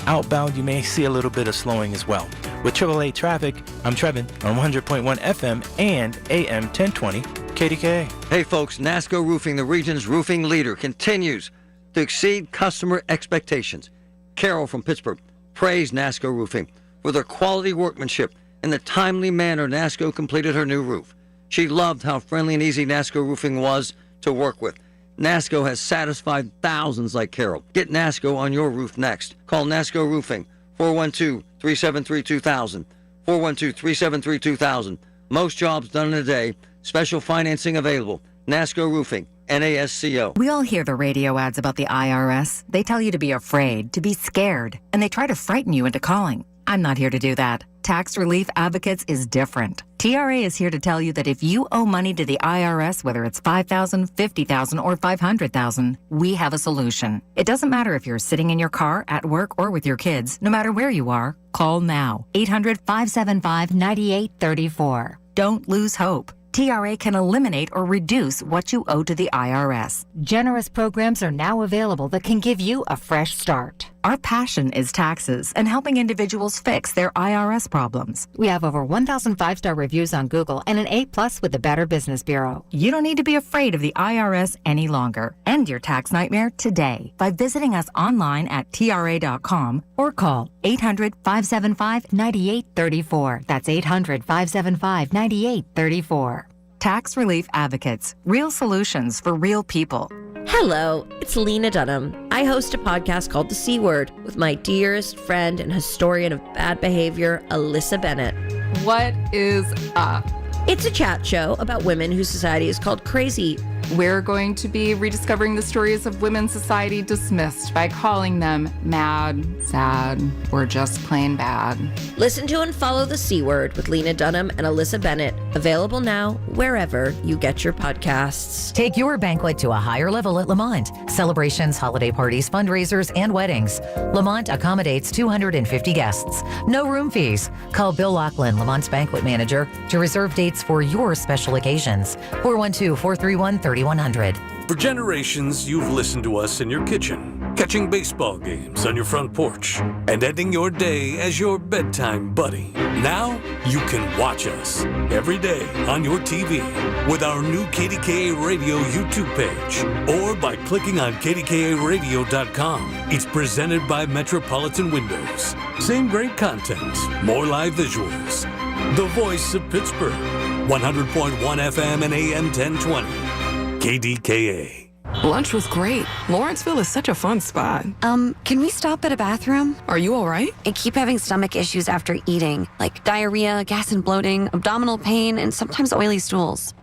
Outbound, you may see a little bit of slowing as well. With AAA Traffic, I'm Trevin on 100.1 FM and AM 1020 KDKA. Hey folks, NASCO Roofing, the region's roofing leader, continues to exceed customer expectations. Carol from Pittsburgh praised NASCO Roofing for their quality workmanship and the timely manner NASCO completed her new roof. She loved how friendly and easy NASCO Roofing was to work with. NASCO has satisfied thousands like Carol. Get NASCO on your roof next. Call NASCO Roofing, 412-373-2000, 412-373-2000. Most jobs done in a day. Special financing available. NASCO Roofing, NASCO. We all hear the radio ads about the IRS. They tell you to be afraid, to be scared, and they try to frighten you into calling. I'm not here to do that. Tax Relief Advocates is different. TRA is here to tell you that if you owe money to the IRS, whether it's $5,000, $50,000, or $500,000, we have a solution. It doesn't matter if you're sitting in your car, at work, or with your kids. No matter where you are, call now. 800-575-9834. Don't lose hope. TRA can eliminate or reduce what you owe to the IRS. Generous programs are now available that can give you a fresh start. Our passion is taxes and helping individuals fix their IRS problems. We have over 1,000 5-star reviews on Google and an A+ with the Better Business Bureau. You don't need to be afraid of the IRS any longer. End your tax nightmare today by visiting us online at TRA.com or call 800-575-9834. That's 800-575-9834. Tax Relief Advocates. Real solutions for real people. Hello, it's Lena Dunham. I host a podcast called The C Word with my dearest friend and historian of bad behavior, Alyssa Bennett. What is up? It's a chat show about women whose society is called crazy. We're going to be rediscovering the stories of women's society dismissed by calling them mad, sad, or just plain bad. Listen to and follow The C Word with Lena Dunham and Alyssa Bennett. Available now wherever you get your podcasts. Take your banquet to a higher level at Lamont. Celebrations, holiday parties, fundraisers, and weddings. Lamont accommodates 250 guests. No room fees. Call Bill Laughlin, Lamont's banquet manager, to reserve dates for your special occasions. 412-431-3100. For generations, you've listened to us in your kitchen, catching baseball games on your front porch, and ending your day as your bedtime buddy. Now, you can watch us every day on your TV with our new KDKA Radio YouTube page, or by clicking on KDKARadio.com. It's presented by Metropolitan Windows. Same great content, more live visuals. The voice of Pittsburgh, 100.1 FM and AM 1020. KDKA. Lunch was great. Lawrenceville is such a fun spot. Can we stop at a bathroom? Are you all right? I keep having stomach issues after eating, like diarrhea, gas and bloating, abdominal pain, and sometimes oily stools.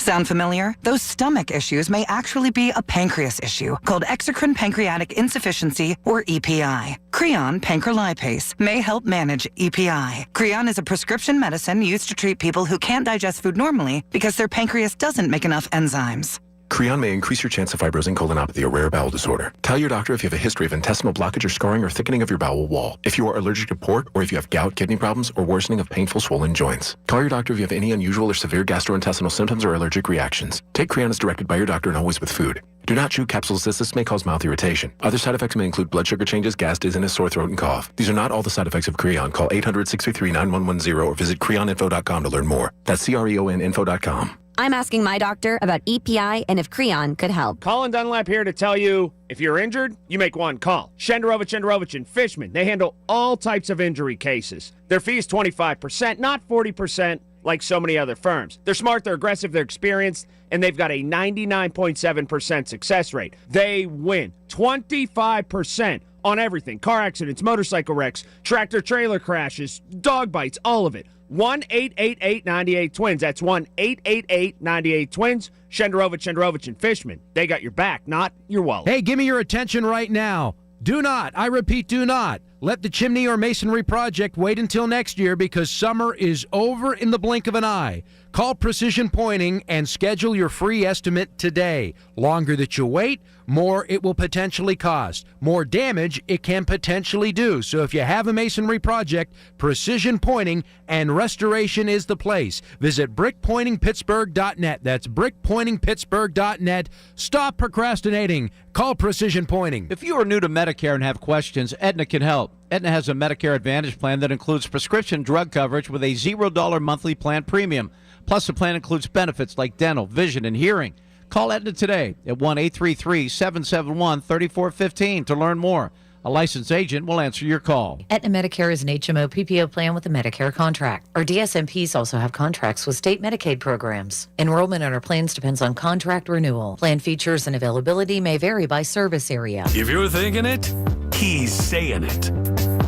Sound familiar? Those stomach issues may actually be a pancreas issue called exocrine pancreatic insufficiency, or EPI. Creon pancrelipase may help manage EPI. Creon is a prescription medicine used to treat people who can't digest food normally because their pancreas doesn't make enough enzymes. Creon may increase your chance of fibrosing colonopathy, a rare bowel disorder. Tell your doctor if you have a history of intestinal blockage or scarring or thickening of your bowel wall, if you are allergic to pork, or if you have gout, kidney problems, or worsening of painful swollen joints. Call your doctor if you have any unusual or severe gastrointestinal symptoms or allergic reactions. Take Creon as directed by your doctor and always with food. Do not chew capsules as this may cause mouth irritation. Other side effects may include blood sugar changes, gas, dizziness, sore throat, and cough. These are not all the side effects of Creon. Call 800-633-9110 or visit creoninfo.com to learn more. That's CREONinfo.com. I'm asking my doctor about EPI and if Creon could help. Colin Dunlap here to tell you, if you're injured, you make one call. Shenderovich and Fishman, they handle all types of injury cases. Their fee is 25%, not 40% like so many other firms. They're smart, they're aggressive, they're experienced, and they've got a 99.7% success rate. They win 25% on everything. Car accidents, motorcycle wrecks, tractor-trailer crashes, dog bites, all of it. 1-888-98-TWINS. That's 1-888-98-TWINS. Shenderovich and Fishman. They got your back, not your wallet. Hey, give me your attention right now. Do not, I repeat, do not let the chimney or masonry project wait until next year because summer is over in the blink of an eye. Call Precision Pointing and schedule your free estimate today. Longer that you wait, more it will potentially cost. More damage it can potentially do. So if you have a masonry project, Precision Pointing and Restoration is the place. Visit brickpointingpittsburgh.net. That's brickpointingpittsburgh.net. Stop procrastinating. Call Precision Pointing. If you are new to Medicare and have questions, Aetna can help. Aetna has a Medicare Advantage plan that includes prescription drug coverage with a $0 monthly plan premium. Plus, the plan includes benefits like dental, vision, and hearing. Call Aetna today at 1-833-771-3415 to learn more. A licensed agent will answer your call. Aetna Medicare is an HMO PPO plan with a Medicare contract. Our DSMPs also have contracts with state Medicaid programs. Enrollment in our plans depends on contract renewal. Plan features and availability may vary by service area. If you're thinking it, he's saying it.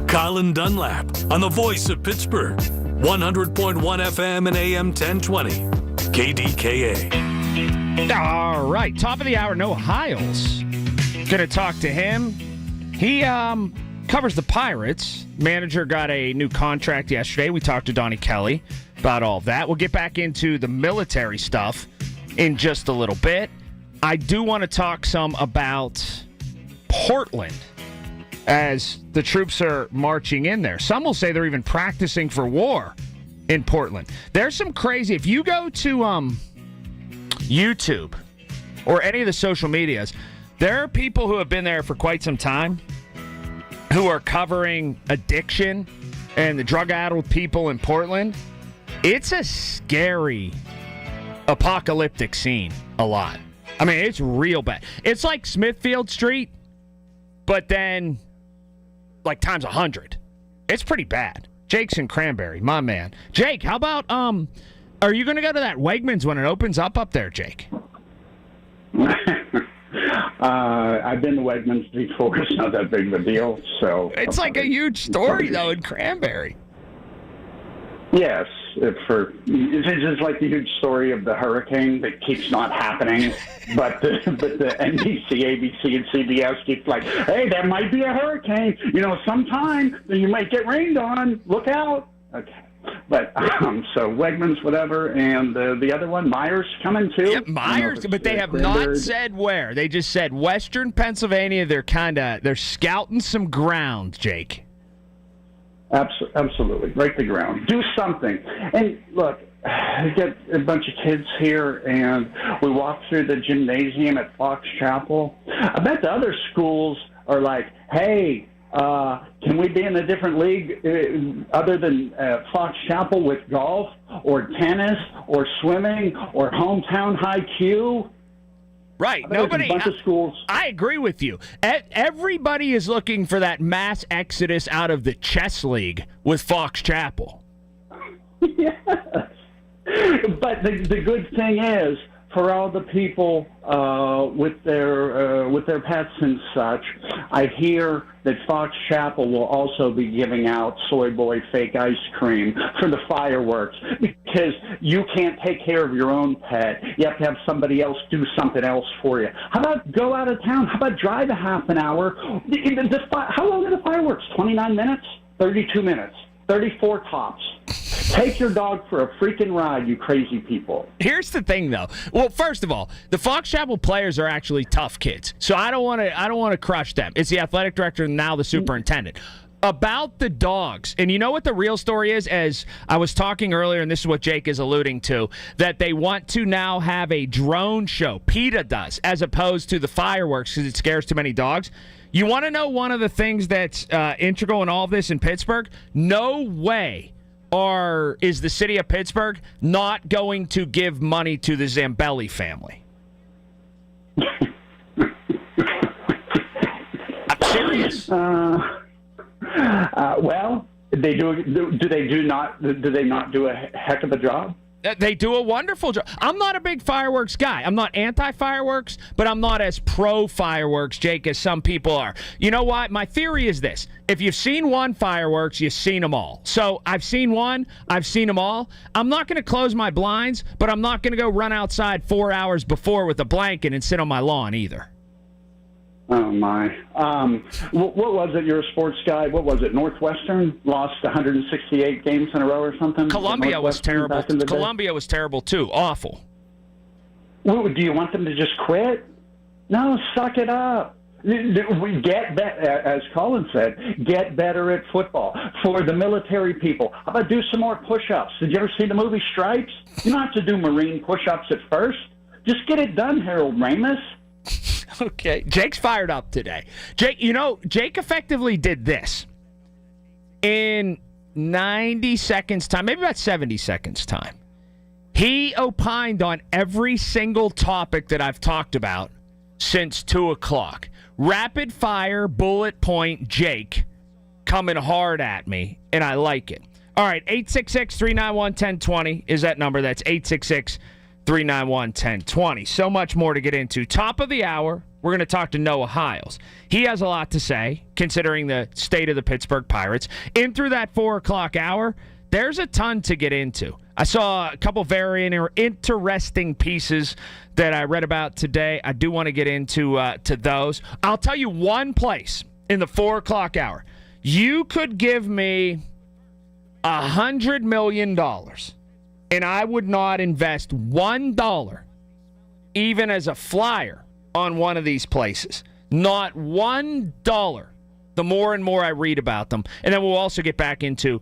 Colin Dunlap on the voice of Pittsburgh. 100.1 FM and AM 1020. KDKA. All right, top of the hour, Noah Hiles. Gonna talk to him. He covers the Pirates. Manager got a new contract yesterday. We talked to Donnie Kelly about all that. We'll get back into the military stuff in just a little bit. I do want to talk some about Portland as the troops are marching in there. Some will say they're even practicing for war in Portland. There's some crazy... If you go to YouTube or any of the social medias, there are people who have been there for quite some time who are covering addiction and the drug-addled people in Portland. It's a scary, apocalyptic scene a lot. I mean, it's real bad. It's like Smithfield Street, but then like times 100. It's pretty bad. Jake's in Cranberry, my man. Jake, how about, are you going to go to that Wegmans when it opens up there, Jake? I've been to Wegmans before. It's not that big of a deal. So it's like a huge story, though, in Cranberry. Yes. It's just like the huge story of the hurricane that keeps not happening. But the NBC, ABC, and CBS keep like, hey, there might be a hurricane. You know, sometime you might get rained on. Look out. Okay. But so Wegmans, whatever, and the other one, Myers, coming too. Yep, Myers, but they have not said where. They just said Western Pennsylvania. They're scouting some ground, Jake. Absolutely, break the ground, do something. And look, I get a bunch of kids here, and we walk through the gymnasium at Fox Chapel. I bet the other schools are like, hey. Can we be in a different league other than Fox Chapel with golf or tennis or swimming or hometown high Q? Right. Nobody. A bunch of schools. I agree with you. Everybody is looking for that mass exodus out of the chess league with Fox Chapel. Yes. But the good thing is, for all the people with their pets and such, I hear that Fox Chapel will also be giving out Soy Boy fake ice cream for the fireworks because you can't take care of your own pet. You have to have somebody else do something else for you. How about go out of town? How about drive a half an hour? How long are the fireworks? 29 minutes? 32 minutes? 34 tops. Take your dog for a freaking ride, you crazy people. Here's the thing, though. Well, first of all, the Fox Chapel players are actually tough kids, so I don't want to crush them. It's the athletic director and now the superintendent. About the dogs, and you know what the real story is? As I was talking earlier, and this is what Jake is alluding to, that they want to now have a drone show. PETA does, as opposed to the fireworks because it scares too many dogs. You want to know one of the things that's integral in all of this in Pittsburgh? No way or is the city of Pittsburgh not going to give money to the Zambelli family? I'm serious. Well, they do they not do a heck of a job? They do a wonderful job. I'm not a big fireworks guy. I'm not anti-fireworks, but I'm not as pro-fireworks, Jake, as some people are. You know what? My theory is this. If you've seen one fireworks, you've seen them all. So I've seen one. I've seen them all. I'm not going to close my blinds, but I'm not going to go run outside 4 hours before with a blanket and sit on my lawn either. Oh, my. What was it? You're a sports guy. What was it? Northwestern lost 168 games in a row or something? Columbia was terrible. Columbia was terrible, too. Awful. Well, do you want them to just quit? No, suck it up. We get better, as Colin said, get better at football. For the military people, how about do some more push-ups? Did you ever see the movie Stripes? You don't have to do Marine push-ups at first. Just get it done, Harold Ramis. Okay. Jake's fired up today. Jake effectively did this in 90 seconds time, maybe about 70 seconds time. He opined on every single topic that I've talked about since 2 o'clock. Rapid fire, bullet point, Jake coming hard at me, and I like it. All right, 866-391-1020 is that number. That's 866-391-1020. So much more to get into. Top of the hour, we're going to talk to Noah Hiles. He has a lot to say, considering the state of the Pittsburgh Pirates. In through that 4 o'clock hour, there's a ton to get into. I saw a couple very interesting pieces that I read about today. I do want to get into to those. I'll tell you one place in the 4 o'clock hour. You could give me $100 million, and I would not invest $1, even as a flyer, on one of these places. Not $1. The more and more I read about them. And then we'll also get back into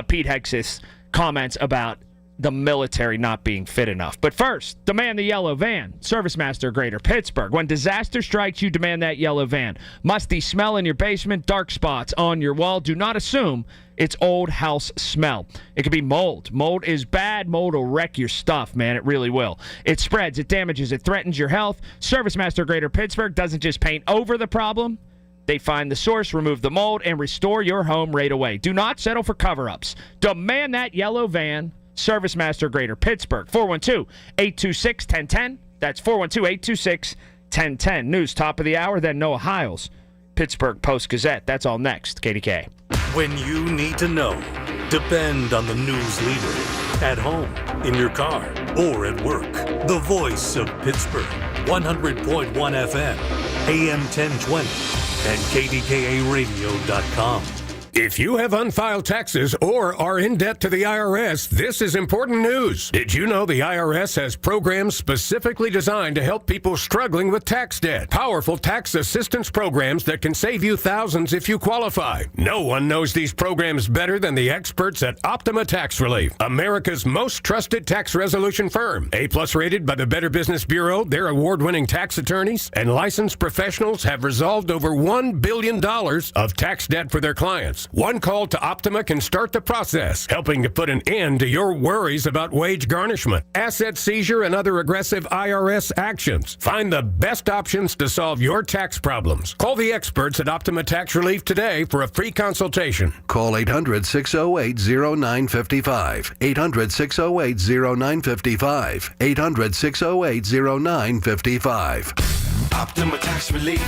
Pete Hex's comments about the military not being fit enough. But first, demand the yellow van. ServiceMaster Greater Pittsburgh. When disaster strikes, you demand that yellow van. Musty smell in your basement, dark spots on your wall. Do not assume it's old house smell. It could be mold. Mold is bad. Mold will wreck your stuff, man. It really will. It spreads, it damages, it threatens your health. ServiceMaster Greater Pittsburgh doesn't just paint over the problem. They find the source, remove the mold, and restore your home right away. Do not settle for cover-ups. Demand that yellow van. ServiceMaster Greater Pittsburgh. 412-826-1010. That's 412-826-1010. News top of the hour, then Noah Hiles. Pittsburgh Post-Gazette. That's all next. KDKA. When you need to know, depend on the news leader. At home, in your car, or at work. The voice of Pittsburgh. 100.1 FM, AM 1020, and KDKA-radio.com. If you have unfiled taxes or are in debt to the IRS, this is important news. Did you know the IRS has programs specifically designed to help people struggling with tax debt? Powerful tax assistance programs that can save you thousands if you qualify. No one knows these programs better than the experts at Optima Tax Relief, America's most trusted tax resolution firm. A-plus rated by the Better Business Bureau, their award-winning tax attorneys and licensed professionals have resolved over $1 billion of tax debt for their clients. One call to Optima can start the process, helping to put an end to your worries about wage garnishment, asset seizure, and other aggressive IRS actions. Find the best options to solve your tax problems. Call the experts at Optima Tax Relief today for a free consultation. Call 800-608-0955. 800-608-0955. 800-608-0955. Optima Tax Relief.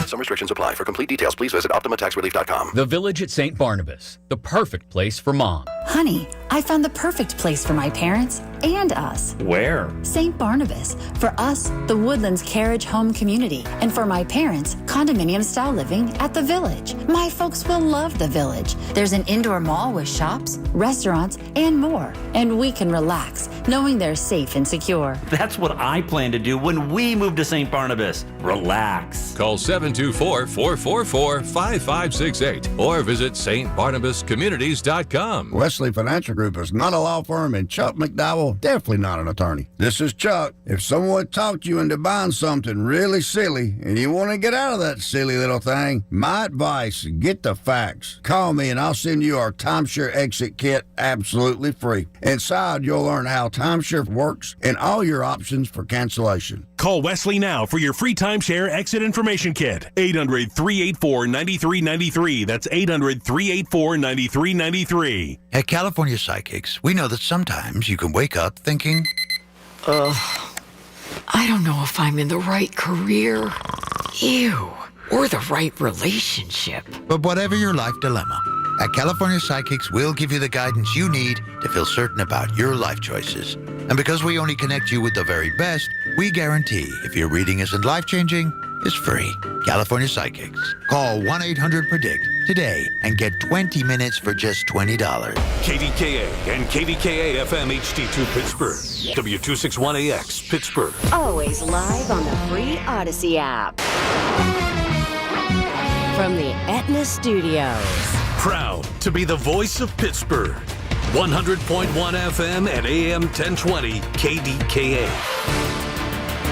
Some restrictions apply. For complete details, please visit OptimaTaxRelief.com. The Village at St. Barnabas, the perfect place for mom. Honey, I found the perfect place for my parents and us. Where? St. Barnabas. For us, the Woodlands Carriage Home Community. And for my parents, condominium-style living at the Village. My folks will love the Village. There's an indoor mall with shops, restaurants, and more. And we can relax, knowing they're safe and secure. That's what I plan to do when we move to St. Barnabas. Relax. Call 724-444-5568 or visit stbarnabascommunities.com. Wesley Financial Group is not a law firm, and Chuck McDowell definitely not an attorney. This is Chuck. If someone talked you into buying something really silly and you want to get out of that silly little thing, my advice, get the facts. Call me and I'll send you our timeshare exit kit absolutely free. Inside, you'll learn how timeshare works and all your options for cancellation. Call Wesley now for your free timeshare exit information kit. 800-384-9393. That's 800-384-9393. At California Psychics, we know that sometimes you can wake up thinking, I don't know if I'm in the right career, or the right relationship. But whatever your life dilemma, at California Psychics, we'll give you the guidance you need to feel certain about your life choices. And because we only connect you with the very best, we guarantee if your reading isn't life-changing, it's free. California Psychics. Call 1-800-PREDICT today and get 20 minutes for just $20. KDKA and KDKA-FM HD2 Pittsburgh. W261AX Pittsburgh. Always live on the free Odyssey app. From the Aetna Studios. Proud to be the voice of Pittsburgh. 100.1 FM and AM 1020 KDKA.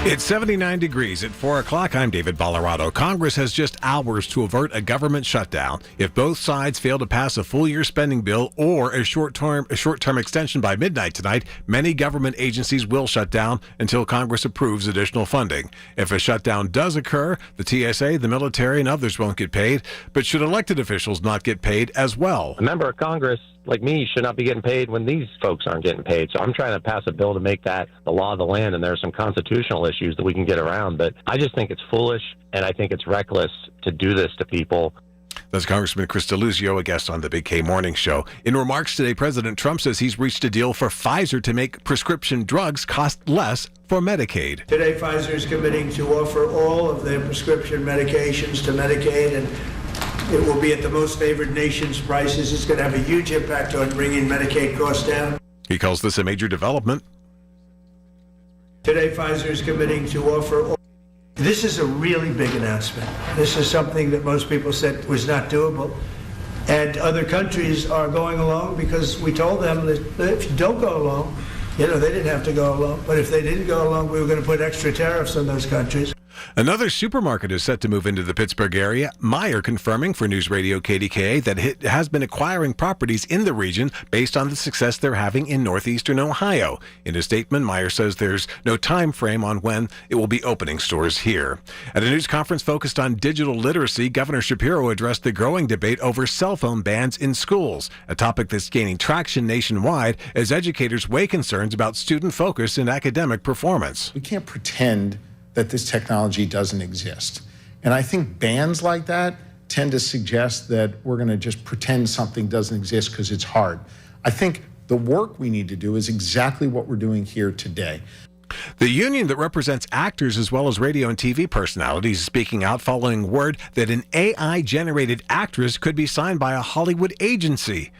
It's 79 degrees at 4 o'clock. I'm David Bollerado. Congress has just hours to avert a government shutdown. If both sides fail to pass a full-year spending bill or a short-term extension by midnight tonight, many government agencies will shut down until Congress approves additional funding. If a shutdown does occur, the TSA, the military, and others won't get paid. But should elected officials not get paid as well? A member of Congress like me should not be getting paid when these folks aren't getting paid. So I'm trying to pass a bill to make that the law of the land, and there are some constitutional issues that we can get around. But I just think it's foolish, and I think it's reckless to do this to people. That's Congressman Chris DeLuzio, a guest on the Big K Morning Show. In remarks today, President Trump says he's reached a deal for Pfizer to make prescription drugs cost less for Medicaid. Today, Pfizer is committing to offer all of their prescription medications to Medicaid, and it will be at the most favored nation's prices. It's going to have a huge impact on bringing Medicaid costs down. He calls this a major development. Today, Pfizer is committing to offer all. This is a really big announcement. This is something that most people said was not doable. And other countries are going along because we told them that if you don't go along, they didn't have to go along. But if they didn't go along, we were going to put extra tariffs on those countries. Another supermarket is set to move into the Pittsburgh area. Meijer confirming for News Radio KDKA that it has been acquiring properties in the region based on the success they're having in northeastern Ohio. In a statement, Meijer says there's no time frame on when it will be opening stores here. At a news conference focused on digital literacy, Governor Shapiro addressed the growing debate over cell phone bans in schools, a topic that's gaining traction nationwide as educators weigh concerns about student focus and academic performance. We can't pretend that this technology doesn't exist. And I think bans like that tend to suggest that we're going to just pretend something doesn't exist because it's hard. I think the work we need to do is exactly what we're doing here today. The union that represents actors as well as radio and TV personalities is speaking out following word that an AI-generated actress could be signed by a Hollywood agency.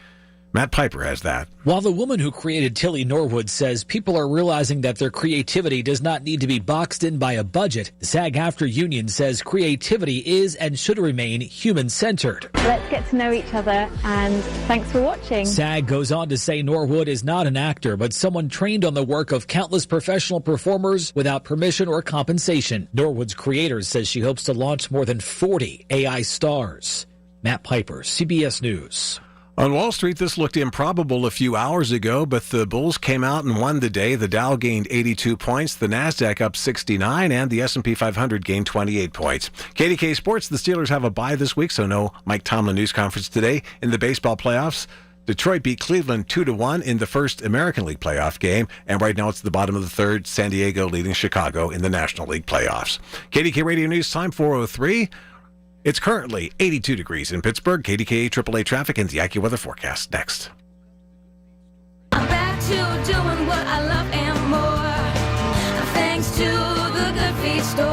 Matt Piper has that. While the woman who created Tilly Norwood says people are realizing that their creativity does not need to be boxed in by a budget, the SAG-AFTRA union says creativity is and should remain human-centered. Let's get to know each other, and thanks for watching. SAG goes on to say Norwood is not an actor, but someone trained on the work of countless professional performers without permission or compensation. Norwood's creator says she hopes to launch more than 40 AI stars. Matt Piper, CBS News. On Wall Street, this looked improbable a few hours ago, but the bulls came out and won the day. The Dow gained 82 points, the Nasdaq up 69, and the S&P 500 gained 28 points. KDK Sports, the Steelers have a bye this week, so no Mike Tomlin news conference today. In the baseball playoffs, Detroit beat Cleveland 2-1 in the first American League playoff game, and right now it's the bottom of the third, San Diego leading Chicago in the National League playoffs. KDK Radio News time 4:03. It's currently 82 degrees in Pittsburgh. KDKA AAA traffic and the AccuWeather forecast next. I'm back to doing what I love and more, thanks to the Good Feet store.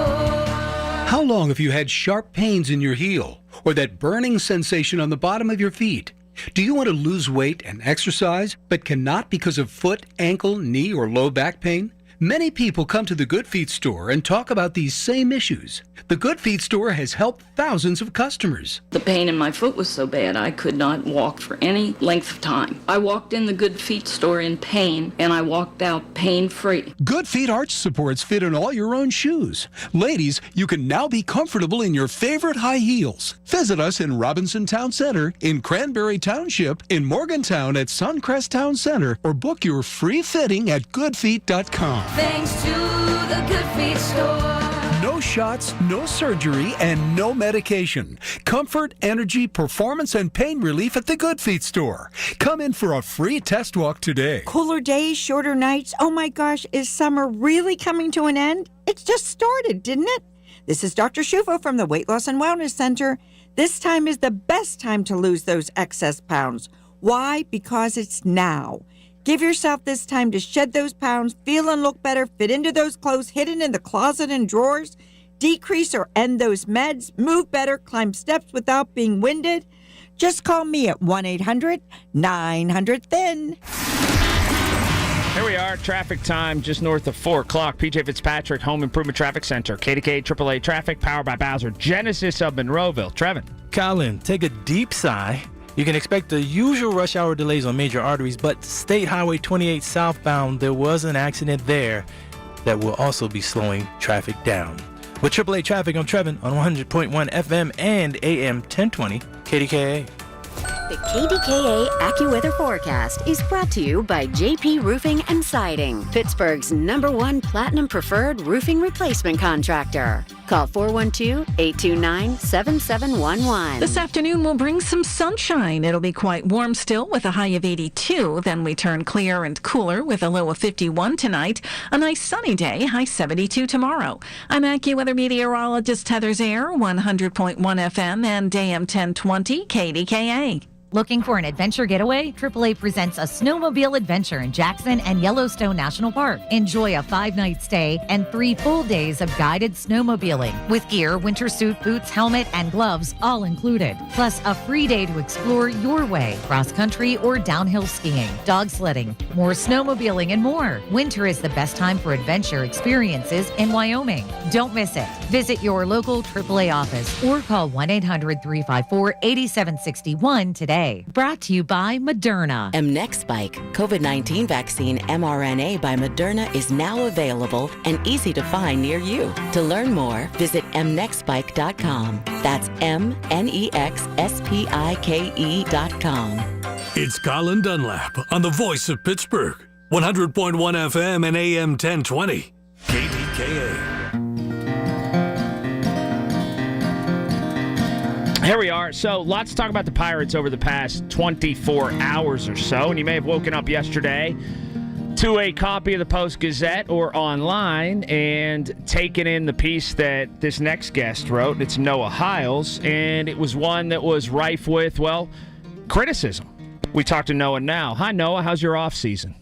How long have you had sharp pains in your heel or that burning sensation on the bottom of your feet? Do you want to lose weight and exercise but cannot because of foot, ankle, knee, or low back pain? Many people come to the Good Feet store and talk about these same issues. The Good Feet store has helped thousands of customers. The pain in my foot was so bad I could not walk for any length of time. I walked in the Good Feet store in pain, and I walked out pain-free. Good Feet arch supports fit in all your own shoes. Ladies, you can now be comfortable in your favorite high heels. Visit us in Robinson Town Center, in Cranberry Township, in Morgantown at Suncrest Town Center, or book your free fitting at goodfeet.com. Thanks to the Good Feet store. No shots, no surgery, and no medication. Comfort, energy, performance, and pain relief at the Good Feet store. Come in for a free test walk today. Cooler days, shorter nights. Oh my gosh, is summer really coming to an end? It's just started, didn't it? This is Dr. Shufo from the Weight Loss and Wellness Center. This time is the best time to lose those excess pounds. Why? Because it's now. Give yourself this time to shed those pounds, feel and look better, fit into those clothes hidden in the closet and drawers, decrease or end those meds, move better, climb steps without being winded. Just call me at 1-800-900-THIN. Here we are, traffic time just north of 4 o'clock. PJ Fitzpatrick, Home Improvement Traffic Center. KDKA AAA Traffic, powered by Bowser Genesis of Monroeville. Trevin. Colin, take a deep sigh. You can expect the usual rush hour delays on major arteries, but State Highway 28 southbound, there was an accident there that will also be slowing traffic down. With AAA Traffic, I'm Trevin on 100.1 FM and AM 1020 KDKA. The KDKA AccuWeather forecast is brought to you by JP Roofing and Siding, Pittsburgh's #1 Platinum Preferred Roofing Replacement Contractor. Call 412-829-7711. This afternoon will bring some sunshine. It'll be quite warm still with a high of 82. Then we turn clear and cooler with a low of 51 tonight. A nice sunny day, high 72 tomorrow. I'm AccuWeather meteorologist Heather Zare, 100.1 FM and AM 1020 KDKA. Looking for an adventure getaway? AAA presents a snowmobile adventure in Jackson and Yellowstone National Park. Enjoy a 5-night stay and 3 full days of guided snowmobiling with gear, winter suit, boots, helmet, and gloves all included. Plus a free day to explore your way, cross-country or downhill skiing, dog sledding, more snowmobiling, and more. Winter is the best time for adventure experiences in Wyoming. Don't miss it. Visit your local AAA office or call 1-800-354-8761 today. Brought to you by Moderna. Mnexspike, COVID-19 vaccine mRNA by Moderna, is now available and easy to find near you. To learn more, visit mnexspike.com. That's MNEXSPIKE.com. It's Colin Dunlap on the voice of Pittsburgh. 100.1 FM and AM 1020. KDKA. Here we are. So, lots to talk about the Pirates over the past 24 hours or so. And you may have woken up yesterday to a copy of the Post-Gazette or online and taken in the piece that this next guest wrote. It's Noah Hiles, and it was one that was rife with, well, criticism. We talked to Noah now. Hi, Noah. How's your off season?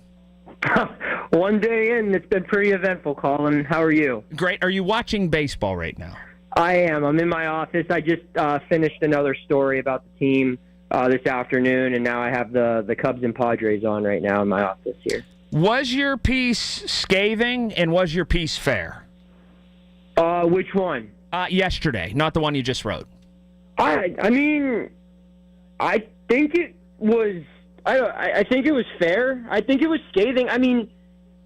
One day in, it's been pretty eventful, Colin. How are you? Great. Are you watching baseball right now? I am. I'm in my office. I just finished another story about the team this afternoon, and now I have the Cubs and Padres on right now in my office here. Was your piece scathing, and was your piece fair? Which one? Yesterday, not the one you just wrote. I mean, I think it was. I think it was fair. I think it was scathing. I mean,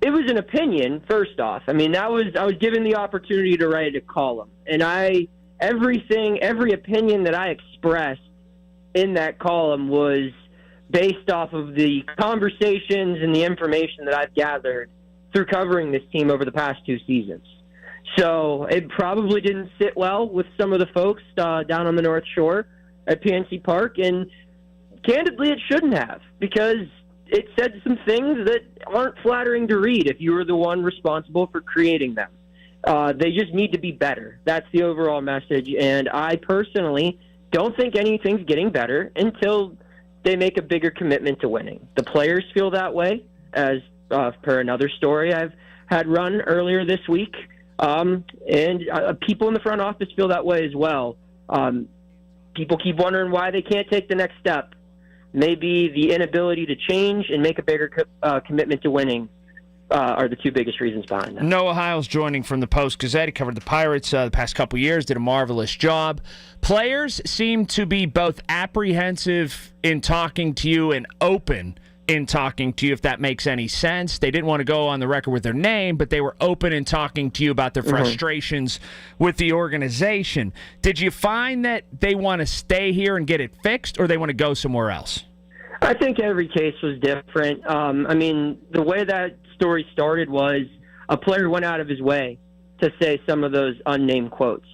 it was an opinion. First off, I mean, I was given the opportunity to write a column, and every opinion that I expressed in that column was based off of the conversations and the information that I've gathered through covering this team over the past 2 seasons. So it probably didn't sit well with some of the folks down on the North Shore at PNC Park, and candidly, it shouldn't have, because it said some things that aren't flattering to read if you were the one responsible for creating them. They just need to be better. That's the overall message, and I personally don't think anything's getting better until they make a bigger commitment to winning. The players feel that way, as per another story I've had run earlier this week, and people in the front office feel that way as well. People keep wondering why they can't take the next step. Maybe the inability to change and make a bigger commitment to winning are the two biggest reasons behind that. Noah Hiles joining from the Post-Gazette. He covered the Pirates the past couple years, did a marvelous job. Players seem to be both apprehensive in talking to you and open in talking to you, if that makes any sense. They didn't want to go on the record with their name, but they were open in talking to you about their frustrations with the organization. Did you find that they want to stay here and get it fixed, or they want to go somewhere else? I think every case was different. The way that story started was a player went out of his way to say some of those unnamed quotes,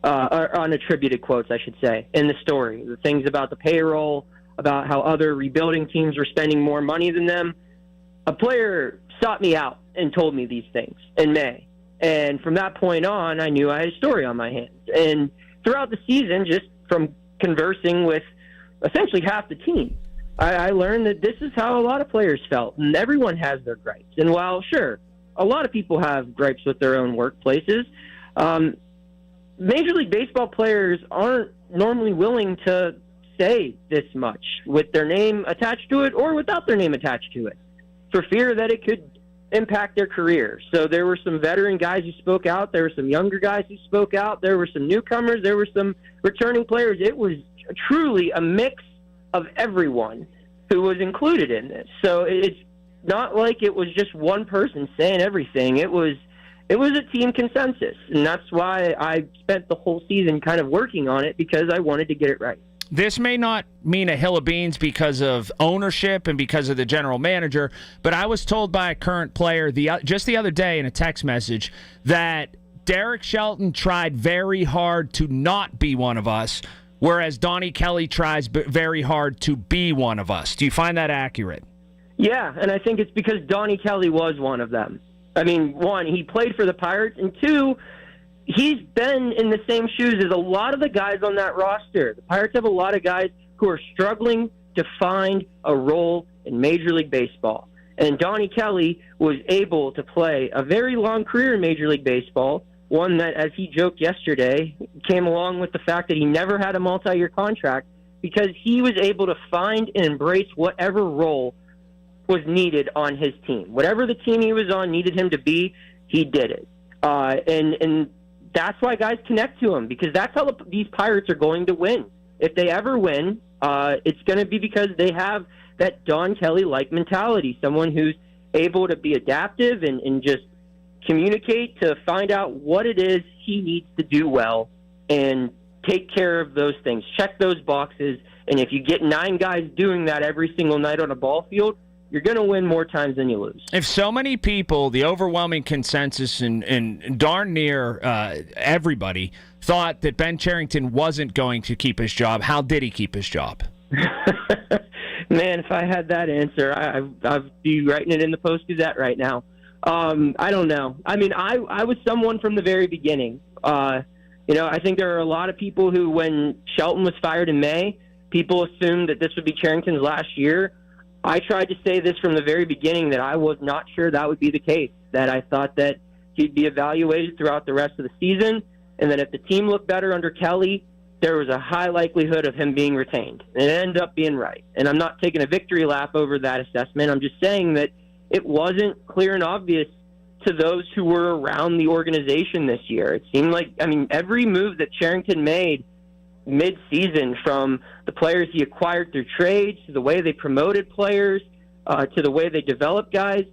or unattributed quotes, I should say, in the story. The things about the payroll, about how other rebuilding teams were spending more money than them. A player sought me out and told me these things in May. And from that point on, I knew I had a story on my hands. And throughout the season, just from conversing with essentially half the team, I learned that this is how a lot of players felt. And everyone has their gripes. And while, sure, a lot of people have gripes with their own workplaces, Major League Baseball players aren't normally willing to say this much with their name attached to it or without their name attached to it, for fear that it could impact their career. So there were some veteran guys who spoke out. There were some younger guys who spoke out. There were some newcomers. There were some returning players. It was truly a mix of everyone who was included in this. So it's not like it was just one person saying everything. It was a team consensus, and that's why I spent the whole season kind of working on it, because I wanted to get it right. This may not mean a hill of beans because of ownership and because of the general manager, but I was told by a current player just the other day in a text message that Derek Shelton tried very hard to not be one of us, whereas Donnie Kelly tries very hard to be one of us. Do you find that accurate? Yeah, and I think it's because Donnie Kelly was one of them. I mean, one, he played for the Pirates, and two, he's been in the same shoes as a lot of the guys on that roster. The Pirates have a lot of guys who are struggling to find a role in Major League Baseball. And Donnie Kelly was able to play a very long career in Major League Baseball, one that, as he joked yesterday, came along with the fact that he never had a multi-year contract, because he was able to find and embrace whatever role was needed on his team. Whatever the team he was on needed him to be, he did it. And that's why guys connect to him, because that's how these Pirates are going to win. If they ever win, it's going to be because they have that Don Kelly-like mentality, someone who's able to be adaptive and just communicate to find out what it is he needs to do well and take care of those things, check those boxes. And if you get 9 guys doing that every single night on a ball field, you're going to win more times than you lose. If so many people, the overwhelming consensus and darn near everybody, thought that Ben Cherington wasn't going to keep his job, how did he keep his job? Man, if I had that answer, I'd be writing it in the Post-Gazette right now. I don't know. I mean, I was someone from the very beginning. I think there are a lot of people who, when Shelton was fired in May, people assumed that this would be Cherington's last year. I tried to say this from the very beginning, that I was not sure that would be the case, that I thought that he'd be evaluated throughout the rest of the season, and that if the team looked better under Kelly, there was a high likelihood of him being retained. And it ended up being right. And I'm not taking a victory lap over that assessment. I'm just saying that it wasn't clear and obvious to those who were around the organization this year. It seemed like, every move that Cherington made mid-season, from the players he acquired through trades to the way they promoted players to the way they developed guys,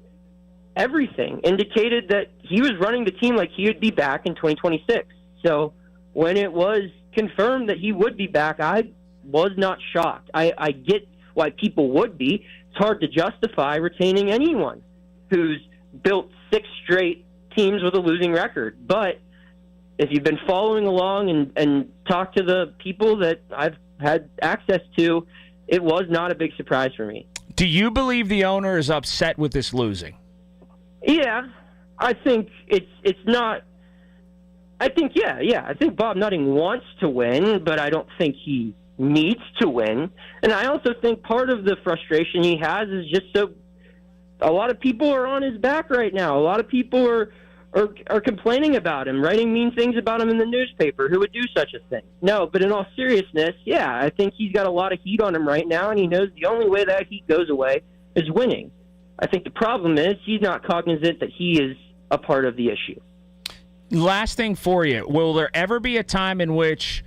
everything indicated that he was running the team like he would be back in 2026. So when it was confirmed that he would be back, I was not shocked. I get why people would be. It's hard to justify retaining anyone who's built 6 straight teams with a losing record. But if you've been following along and talked to the people that I've had access to, it was not a big surprise for me. Do you believe the owner is upset with this losing? Yeah, I think it's not. I think, yeah. I think Bob Nutting wants to win, but I don't think he needs to win. And I also think part of the frustration he has is just a lot of people are on his back right now. A lot of people are complaining about him, writing mean things about him in the newspaper. Who would do such a thing? No, but in all seriousness, yeah, I think he's got a lot of heat on him right now, and he knows the only way that heat goes away is winning. I think the problem is he's not cognizant that he is a part of the issue. Last thing for you. Will there ever be a time in which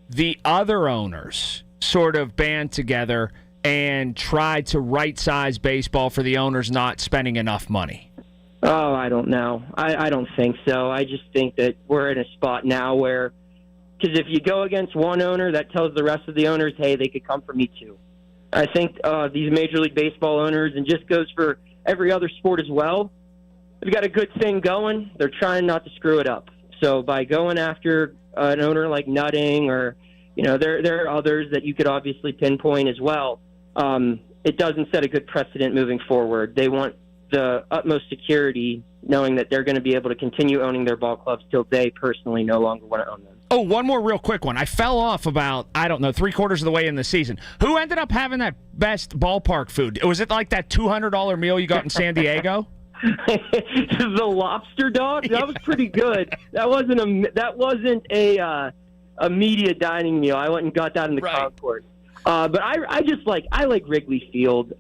the other owners sort of band together and try to right-size baseball for the owners not spending enough money? Oh, I don't know. I don't think so. I just think that we're in a spot now where, because if you go against one owner, that tells the rest of the owners, hey, they could come for me too. I think these Major League Baseball owners, and just goes for every other sport as well, they've got a good thing going. They're trying not to screw it up. So by going after an owner like Nutting, or there are others that you could obviously pinpoint as well, it doesn't set a good precedent moving forward. They want the utmost security, knowing that they're going to be able to continue owning their ball clubs till they personally no longer want to own them. Oh, one more real quick one. I fell off about, I don't know, 3/4 of the way in the season. Who ended up having that best ballpark food? Was it like that $200 meal you got in San Diego? The lobster dog? That was pretty good. That wasn't a media dining meal. I went and got that in the concourse. But I like Wrigley Field.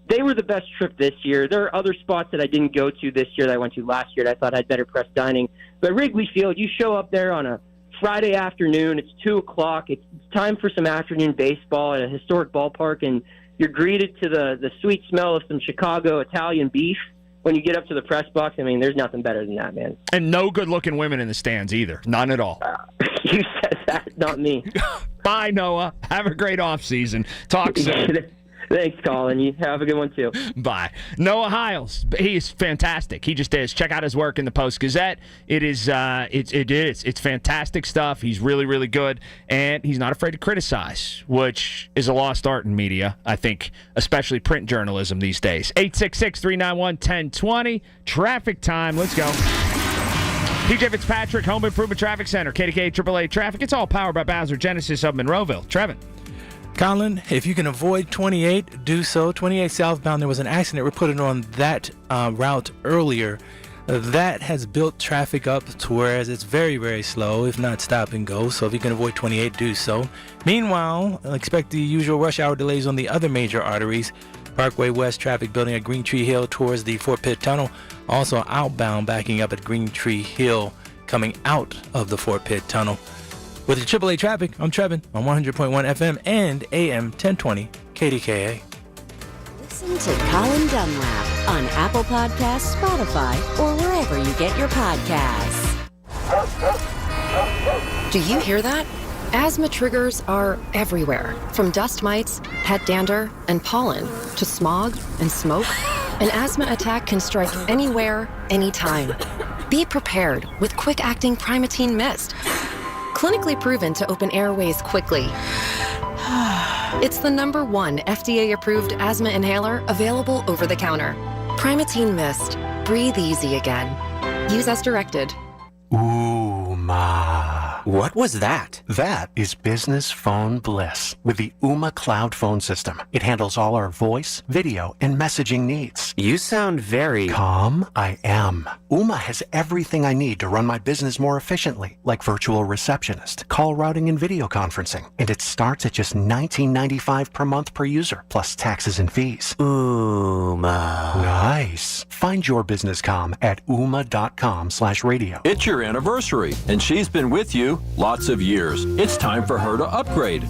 They were the best trip this year. There are other spots that I didn't go to this year that I went to last year that I thought had better press dining. But Wrigley Field, you show up there on a Friday afternoon. It's 2 o'clock. It's time for some afternoon baseball at a historic ballpark, and you're greeted to the sweet smell of some Chicago Italian beef when you get up to the press box. I mean, there's nothing better than that, man. And no good-looking women in the stands either. None at all. You said that, not me. Bye, Noah. Have a great off-season. Talk soon. Thanks, Colin. You have a good one, too. Bye. Noah Hiles. He's fantastic. He just is. Check out his work in the Post-Gazette. It's fantastic stuff. He's really, really good, and he's not afraid to criticize, which is a lost art in media, I think, especially print journalism these days. 866-391-1020. Traffic time. Let's go. PJ Fitzpatrick, Home Improvement Traffic Center, KDKA AAA Traffic. It's all powered by Bowser Genesis of Monroeville. Trevin. Colin, if you can avoid 28, do so. 28 southbound, there was an accident reported on that route earlier. That has built traffic up to whereas it's very, very slow, if not stop and go. So if you can avoid 28, do so. Meanwhile, expect the usual rush hour delays on the other major arteries. Parkway West traffic building at Green Tree Hill towards the Fort Pitt Tunnel. Also outbound backing up at Green Tree Hill coming out of the Fort Pitt Tunnel. With the AAA traffic, I'm Trevin on 100.1 FM and AM 1020 KDKA. Listen to Colin Dunlap on Apple Podcasts, Spotify, or wherever you get your podcasts. Do you hear that? Asthma triggers are everywhere, from dust mites, pet dander, and pollen, to smog and smoke. An asthma attack can strike anywhere, anytime. Be prepared with quick-acting Primatene Mist. Clinically proven to open airways quickly. It's the #1 FDA-approved asthma inhaler available over the counter. Primatene Mist. Breathe easy again. Use as directed. What was that? That is business phone bliss with the Ooma Cloud Phone System. It handles all our voice, video, and messaging needs. You sound very... Calm, I am. Ooma has everything I need to run my business more efficiently, like virtual receptionist, call routing, and video conferencing. And it starts at just $19.95 per month per user, plus taxes and fees. Ooma. Nice. Find your business comm at ooma.com/radio. It's your anniversary, and she's been with you lots of years. It's time for her to upgrade.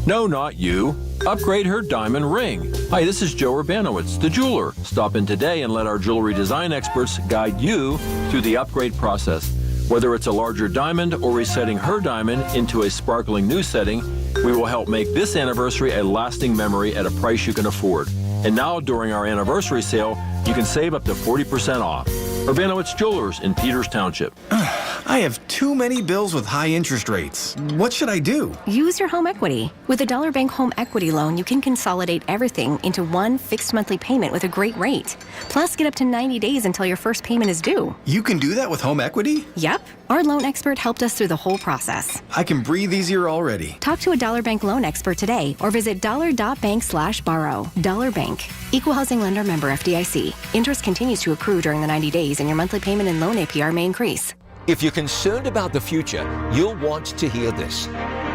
No, not you. Upgrade her diamond ring. Hi, this is Joe Urbanowitz, the jeweler. Stop in today and let our jewelry design experts guide you through the upgrade process. Whether it's a larger diamond or resetting her diamond into a sparkling new setting, we will help make this anniversary a lasting memory at a price you can afford. And now, during our anniversary sale, you can save up to 40% off. Urbanowitz Jewelers in Peters Township. I have too many bills with high interest rates. What should I do? Use your home equity. With a Dollar Bank Home Equity Loan, you can consolidate everything into one fixed monthly payment with a great rate. Plus, get up to 90 days until your first payment is due. You can do that with home equity? Yep. Our loan expert helped us through the whole process. I can breathe easier already. Talk to a Dollar Bank loan expert today or visit dollar.bank/borrow. Dollar Bank. Equal housing lender, member FDIC. Interest continues to accrue during the 90 days and your monthly payment and loan APR may increase. If you're concerned about the future, you'll want to hear this.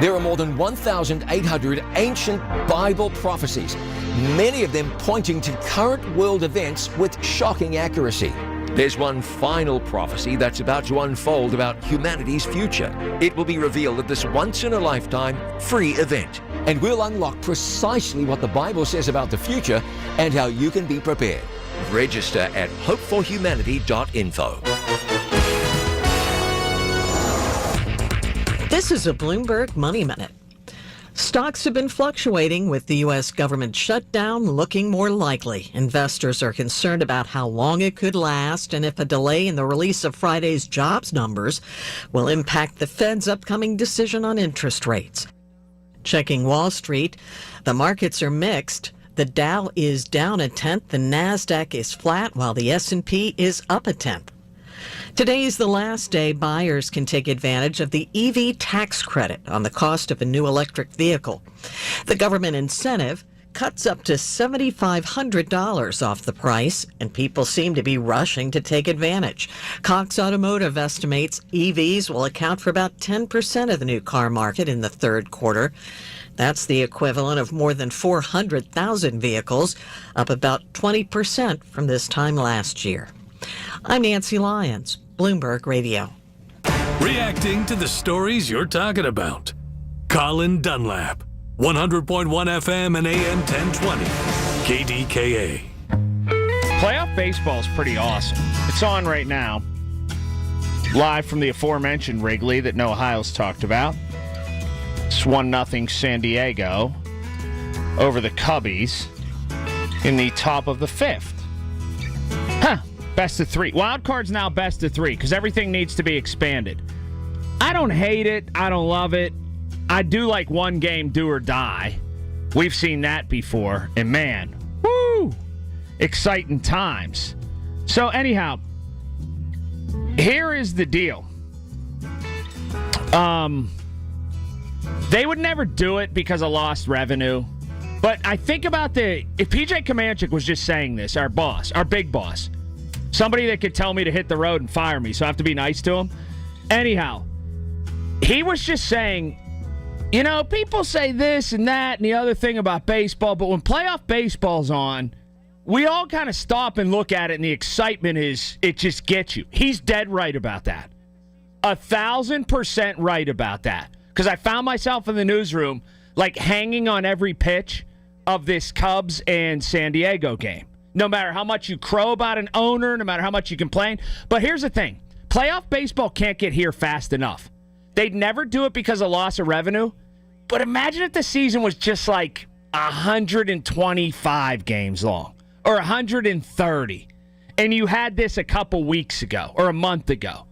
There are more than 1,800 ancient Bible prophecies, many of them pointing to current world events with shocking accuracy. There's one final prophecy that's about to unfold about humanity's future. It will be revealed at this once-in-a-lifetime free event, and we'll unlock precisely what the Bible says about the future and how you can be prepared. Register at hopeforhumanity.info. This is a Bloomberg Money Minute. Stocks have been fluctuating with the U.S. government shutdown looking more likely. Investors are concerned about how long it could last and if a delay in the release of Friday's jobs numbers will impact the Fed's upcoming decision on interest rates. Checking Wall Street, the markets are mixed. The Dow is down 1/10, the NASDAQ is flat, while the S&P is up 1/10. Today is the last day buyers can take advantage of the EV tax credit on the cost of a new electric vehicle. The government incentive cuts up to $7,500 off the price, and people seem to be rushing to take advantage. Cox Automotive estimates EVs will account for about 10% of the new car market in the third quarter. That's the equivalent of more than 400,000 vehicles, up about 20% from this time last year. I'm Nancy Lyons, Bloomberg Radio. Reacting to the stories you're talking about. Colin Dunlap, 100.1 FM and AM 1020, KDKA. Playoff baseball is pretty awesome. It's on right now. Live from the aforementioned Wrigley that Noah Hiles talked about. It's 1-0 San Diego over the Cubbies in the top of the fifth. Best of three. Wild card's now best of three because everything needs to be expanded. I don't hate it. I don't love it. I do like one game, do or die. We've seen that before. And man, woo! Exciting times. So anyhow, here is the deal. They would never do it because of lost revenue. But I think about if PJ Kamancic was just saying this, our boss, our big boss, somebody that could tell me to hit the road and fire me, so I have to be nice to him. Anyhow, he was just saying, you know, people say this and that and the other thing about baseball, but when playoff baseball's on, we all kind of stop and look at it, and the excitement it just gets you. He's dead right about that. 1,000% right about that. Because I found myself in the newsroom, like, hanging on every pitch of this Cubs and San Diego game. No matter how much you crow about an owner, no matter how much you complain. But here's the thing. Playoff baseball can't get here fast enough. They'd never do it because of loss of revenue. But imagine if the season was just like 125 games long or 130, and you had this a couple weeks ago or a month ago.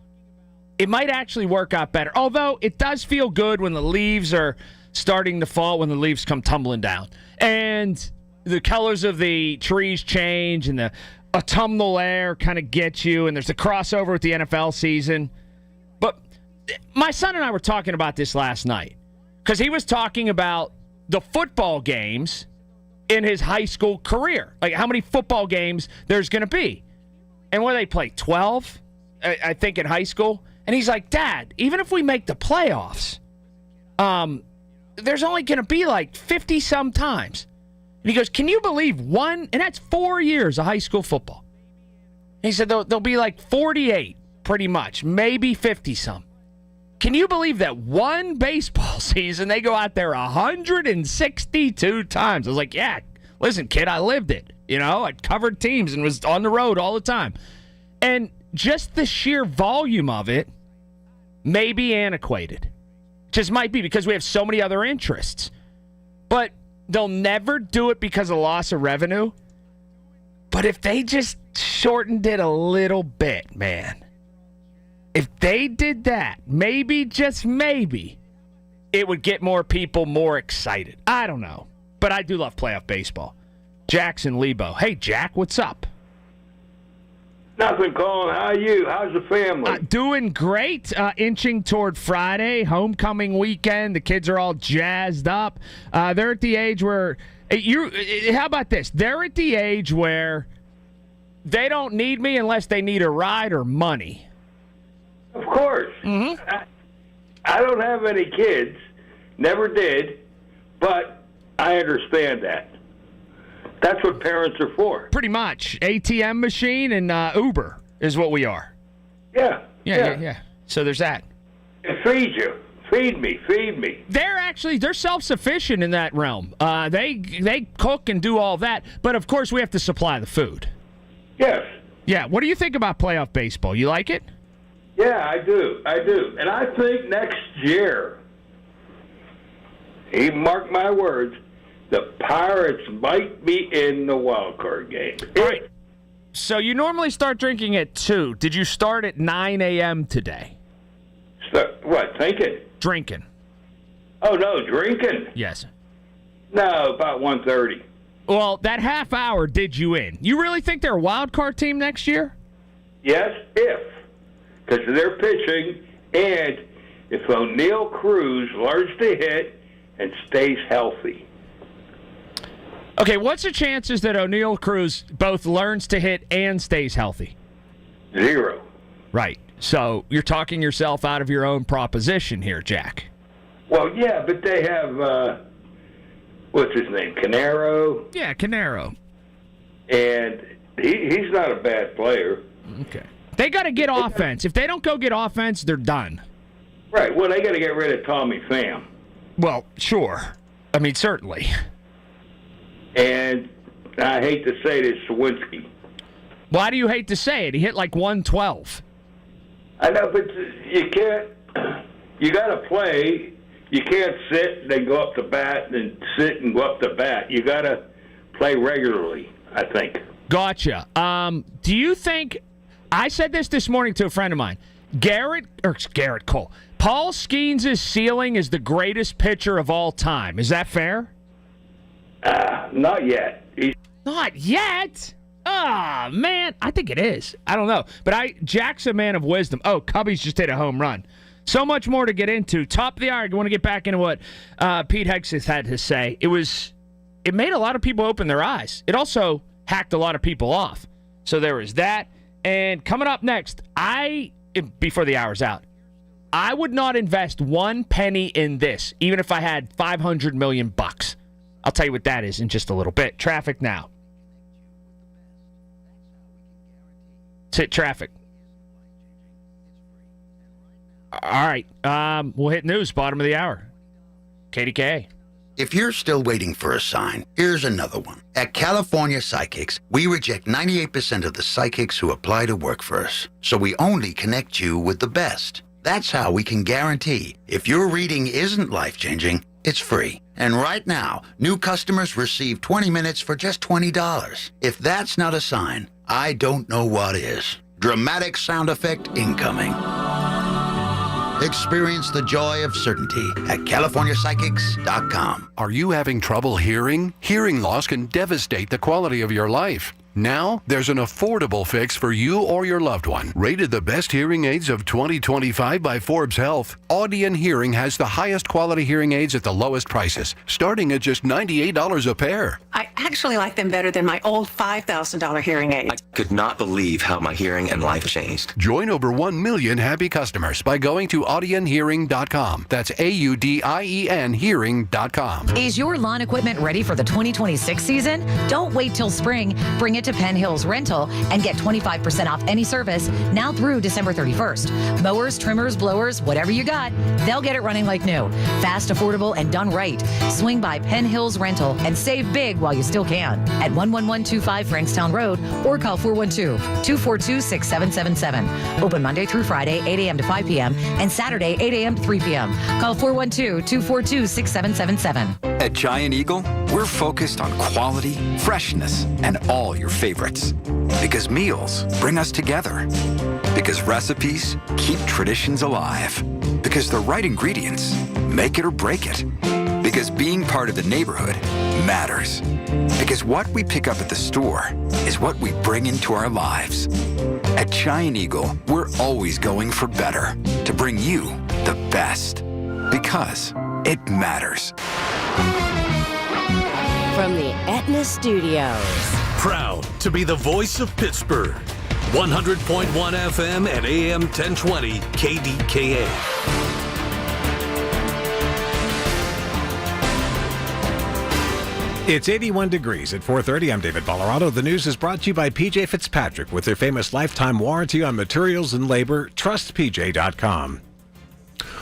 It might actually work out better. Although it does feel good when the leaves are starting to fall, when the leaves come tumbling down. And the colors of the trees change and the autumnal air kind of gets you, and there's a crossover with the NFL season. But my son and I were talking about this last night because he was talking about the football games in his high school career, like how many football games there's going to be. And what do they play, 12, I think, in high school? And he's like, Dad, even if we make the playoffs, there's only going to be like 50-some times. And he goes, can you believe one? And that's 4 years of high school football. And he said there'll be like 48, pretty much, maybe 50-some. Can you believe that one baseball season, they go out there 162 times? I was like, yeah, listen, kid, I lived it. You know, I covered teams and was on the road all the time. And just the sheer volume of it may be antiquated. Just might be because we have so many other interests. But they'll never do it because of loss of revenue. But if they just shortened it a little bit, man. If they did that, maybe, just maybe, it would get more people more excited. I don't know. But I do love playoff baseball. Jackson Lebo. Hey, Jack, what's up? Nothing, Colin. How are you? How's the family? Doing great. Inching toward Friday, homecoming weekend. The kids are all jazzed up. They're at the age where how about this? They're at the age where they don't need me unless they need a ride or money. Of course. I don't have any kids. Never did, but I understand that. That's what parents are for. Pretty much. ATM machine and Uber is what we are. Yeah. Yeah. So there's that. And feed you. Feed me. They're self-sufficient in that realm. They cook and do all that, but of course we have to supply the food. Yes. Yeah. What do you think about playoff baseball? You like it? Yeah, I do. And I think next year, mark my words, the Pirates might be in the wild card game. All right. So you normally start drinking at 2. Did you start at 9 a.m. today? What, thinking? Drinking. Oh, no, drinking? Yes. No, about 1:30. Well, that half hour did you in. You really think they're a wild card team next year? Yes, because they're pitching, and if O'Neill Cruz learns to hit and stays healthy. Okay, what's the chances that O'Neill Cruz both learns to hit and stays healthy? 0. Right. So you're talking yourself out of your own proposition here, Jack. Well, yeah, but they have, what's his name, Canaro? Yeah, Canaro. And he's not a bad player. Okay. They got to get offense. If they don't go get offense, they're done. Right. Well, they got to get rid of Tommy Pham. Well, sure. I mean, certainly. And I hate to say this, Sawinski. Why do you hate to say it? He hit like 112. I know, but you can't. You got to play. You can't sit and then go up to bat and sit and go up to bat. You got to play regularly, I think. Gotcha. Do you think, I said this morning to a friend of mine, Garrett Cole, Paul Skeens' ceiling is the greatest pitcher of all time. Is that fair? Not yet. Not yet? Ah, man. I think it is. I don't know. But Jack's a man of wisdom. Oh, Cubbies just hit a home run. So much more to get into. Top of the hour, I want to get back into what Pete Hegseth had to say. It made a lot of people open their eyes. It also hacked a lot of people off. So there was that. And coming up next, before the hour's out, I would not invest 1 penny in this, even if I had $500 million. I'll tell you what that is in just a little bit. Traffic now. Let's hit traffic. All right. We'll hit news, bottom of the hour. KDKA. If you're still waiting for a sign, here's another one. At California Psychics, we reject 98% of the psychics who apply to work for us. So we only connect you with the best. That's how we can guarantee if your reading isn't life-changing, it's free. And right now, new customers receive 20 minutes for just $20. If that's not a sign, I don't know what is. Dramatic sound effect incoming. Experience the joy of certainty at CaliforniaPsychics.com. Are you having trouble hearing? Hearing loss can devastate the quality of your life. Now, there's an affordable fix for you or your loved one. Rated the best hearing aids of 2025 by Forbes Health, Audion Hearing has the highest quality hearing aids at the lowest prices, starting at just $98 a pair. I actually like them better than my old $5,000 hearing aids. I could not believe how my hearing and life changed. Join over 1 million happy customers by going to audionhearing.com. That's AUDIEN hearing.com. Is your lawn equipment ready for the 2026 season? Don't wait till spring. Bring it to Penn Hills Rental and get 25% off any service now through December 31st. Mowers, trimmers, blowers, whatever you got, they'll get it running like new. Fast, affordable, and done right. Swing by Penn Hills Rental and save big while you still can at 11125 Frankstown Road or call 412-242-6777. Open Monday through Friday, 8 a.m. to 5 p.m. and Saturday, 8 a.m. to 3 p.m. Call 412-242-6777. At Giant Eagle, we're focused on quality, freshness, and all your favorites. Because meals bring us together. Because recipes keep traditions alive. Because the right ingredients make it or break it. Because being part of the neighborhood matters. Because what we pick up at the store is what we bring into our lives. At Giant Eagle, we're always going for better to bring you the best. Because it matters. From the Aetna Studios. Proud to be the voice of Pittsburgh. 100.1 FM and AM 1020 KDKA. It's 81 degrees at 4:30. I'm David Ballarado. The news is brought to you by PJ Fitzpatrick with their famous lifetime warranty on materials and labor. TrustPJ.com.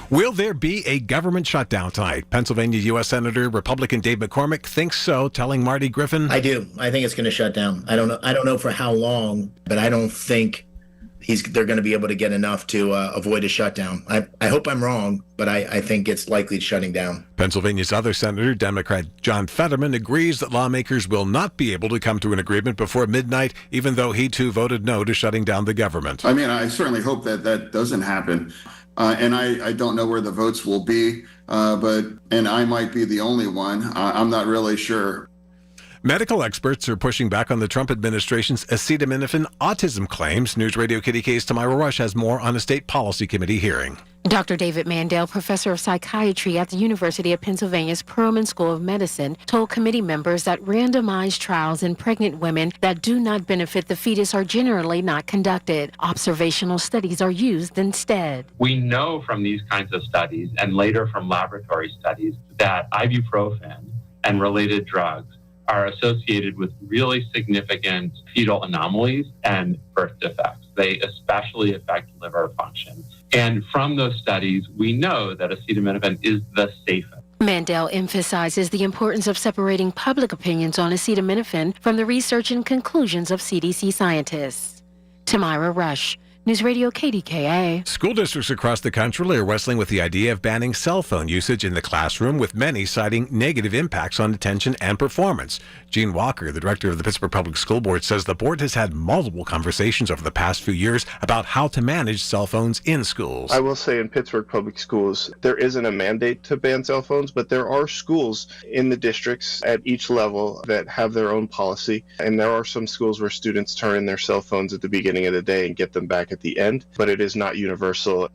Will there be a government shutdown tonight? Pennsylvania U.S. Senator Republican Dave McCormick thinks so, telling Marty Griffin. I do. I think it's going to shut down. I don't know for how long, but I don't think they're going to be able to get enough to avoid a shutdown. I hope I'm wrong, but I think it's likely shutting down. Pennsylvania's other senator, Democrat John Fetterman, agrees that lawmakers will not be able to come to an agreement before midnight, even though he too voted no to shutting down the government. I mean, I certainly hope that doesn't happen. And I don't know where the votes will be, and I might be the only one. I'm not really sure. Medical experts are pushing back on the Trump administration's acetaminophen autism claims. News Radio KDKA's Tamira Rush has more on a state policy committee hearing. Dr. David Mandel, professor of psychiatry at the University of Pennsylvania's Perelman School of Medicine, told committee members that randomized trials in pregnant women that do not benefit the fetus are generally not conducted. Observational studies are used instead. We know from these kinds of studies and later from laboratory studies that ibuprofen and related drugs are associated with really significant fetal anomalies and birth defects. They especially affect liver function. And from those studies, we know that acetaminophen is the safest. Mandel emphasizes the importance of separating public opinions on acetaminophen from the research and conclusions of CDC scientists. Tamira Rush, News Radio KDKA. School districts across the country are wrestling with the idea of banning cell phone usage in the classroom, with many citing negative impacts on attention and performance. Gene Walker, the director of the Pittsburgh Public School Board, says the board has had multiple conversations over the past few years about how to manage cell phones in schools. I will say in Pittsburgh Public Schools, there isn't a mandate to ban cell phones, but there are schools in the districts at each level that have their own policy. And there are some schools where students turn in their cell phones at the beginning of the day and get them back at the end, but it is not universal.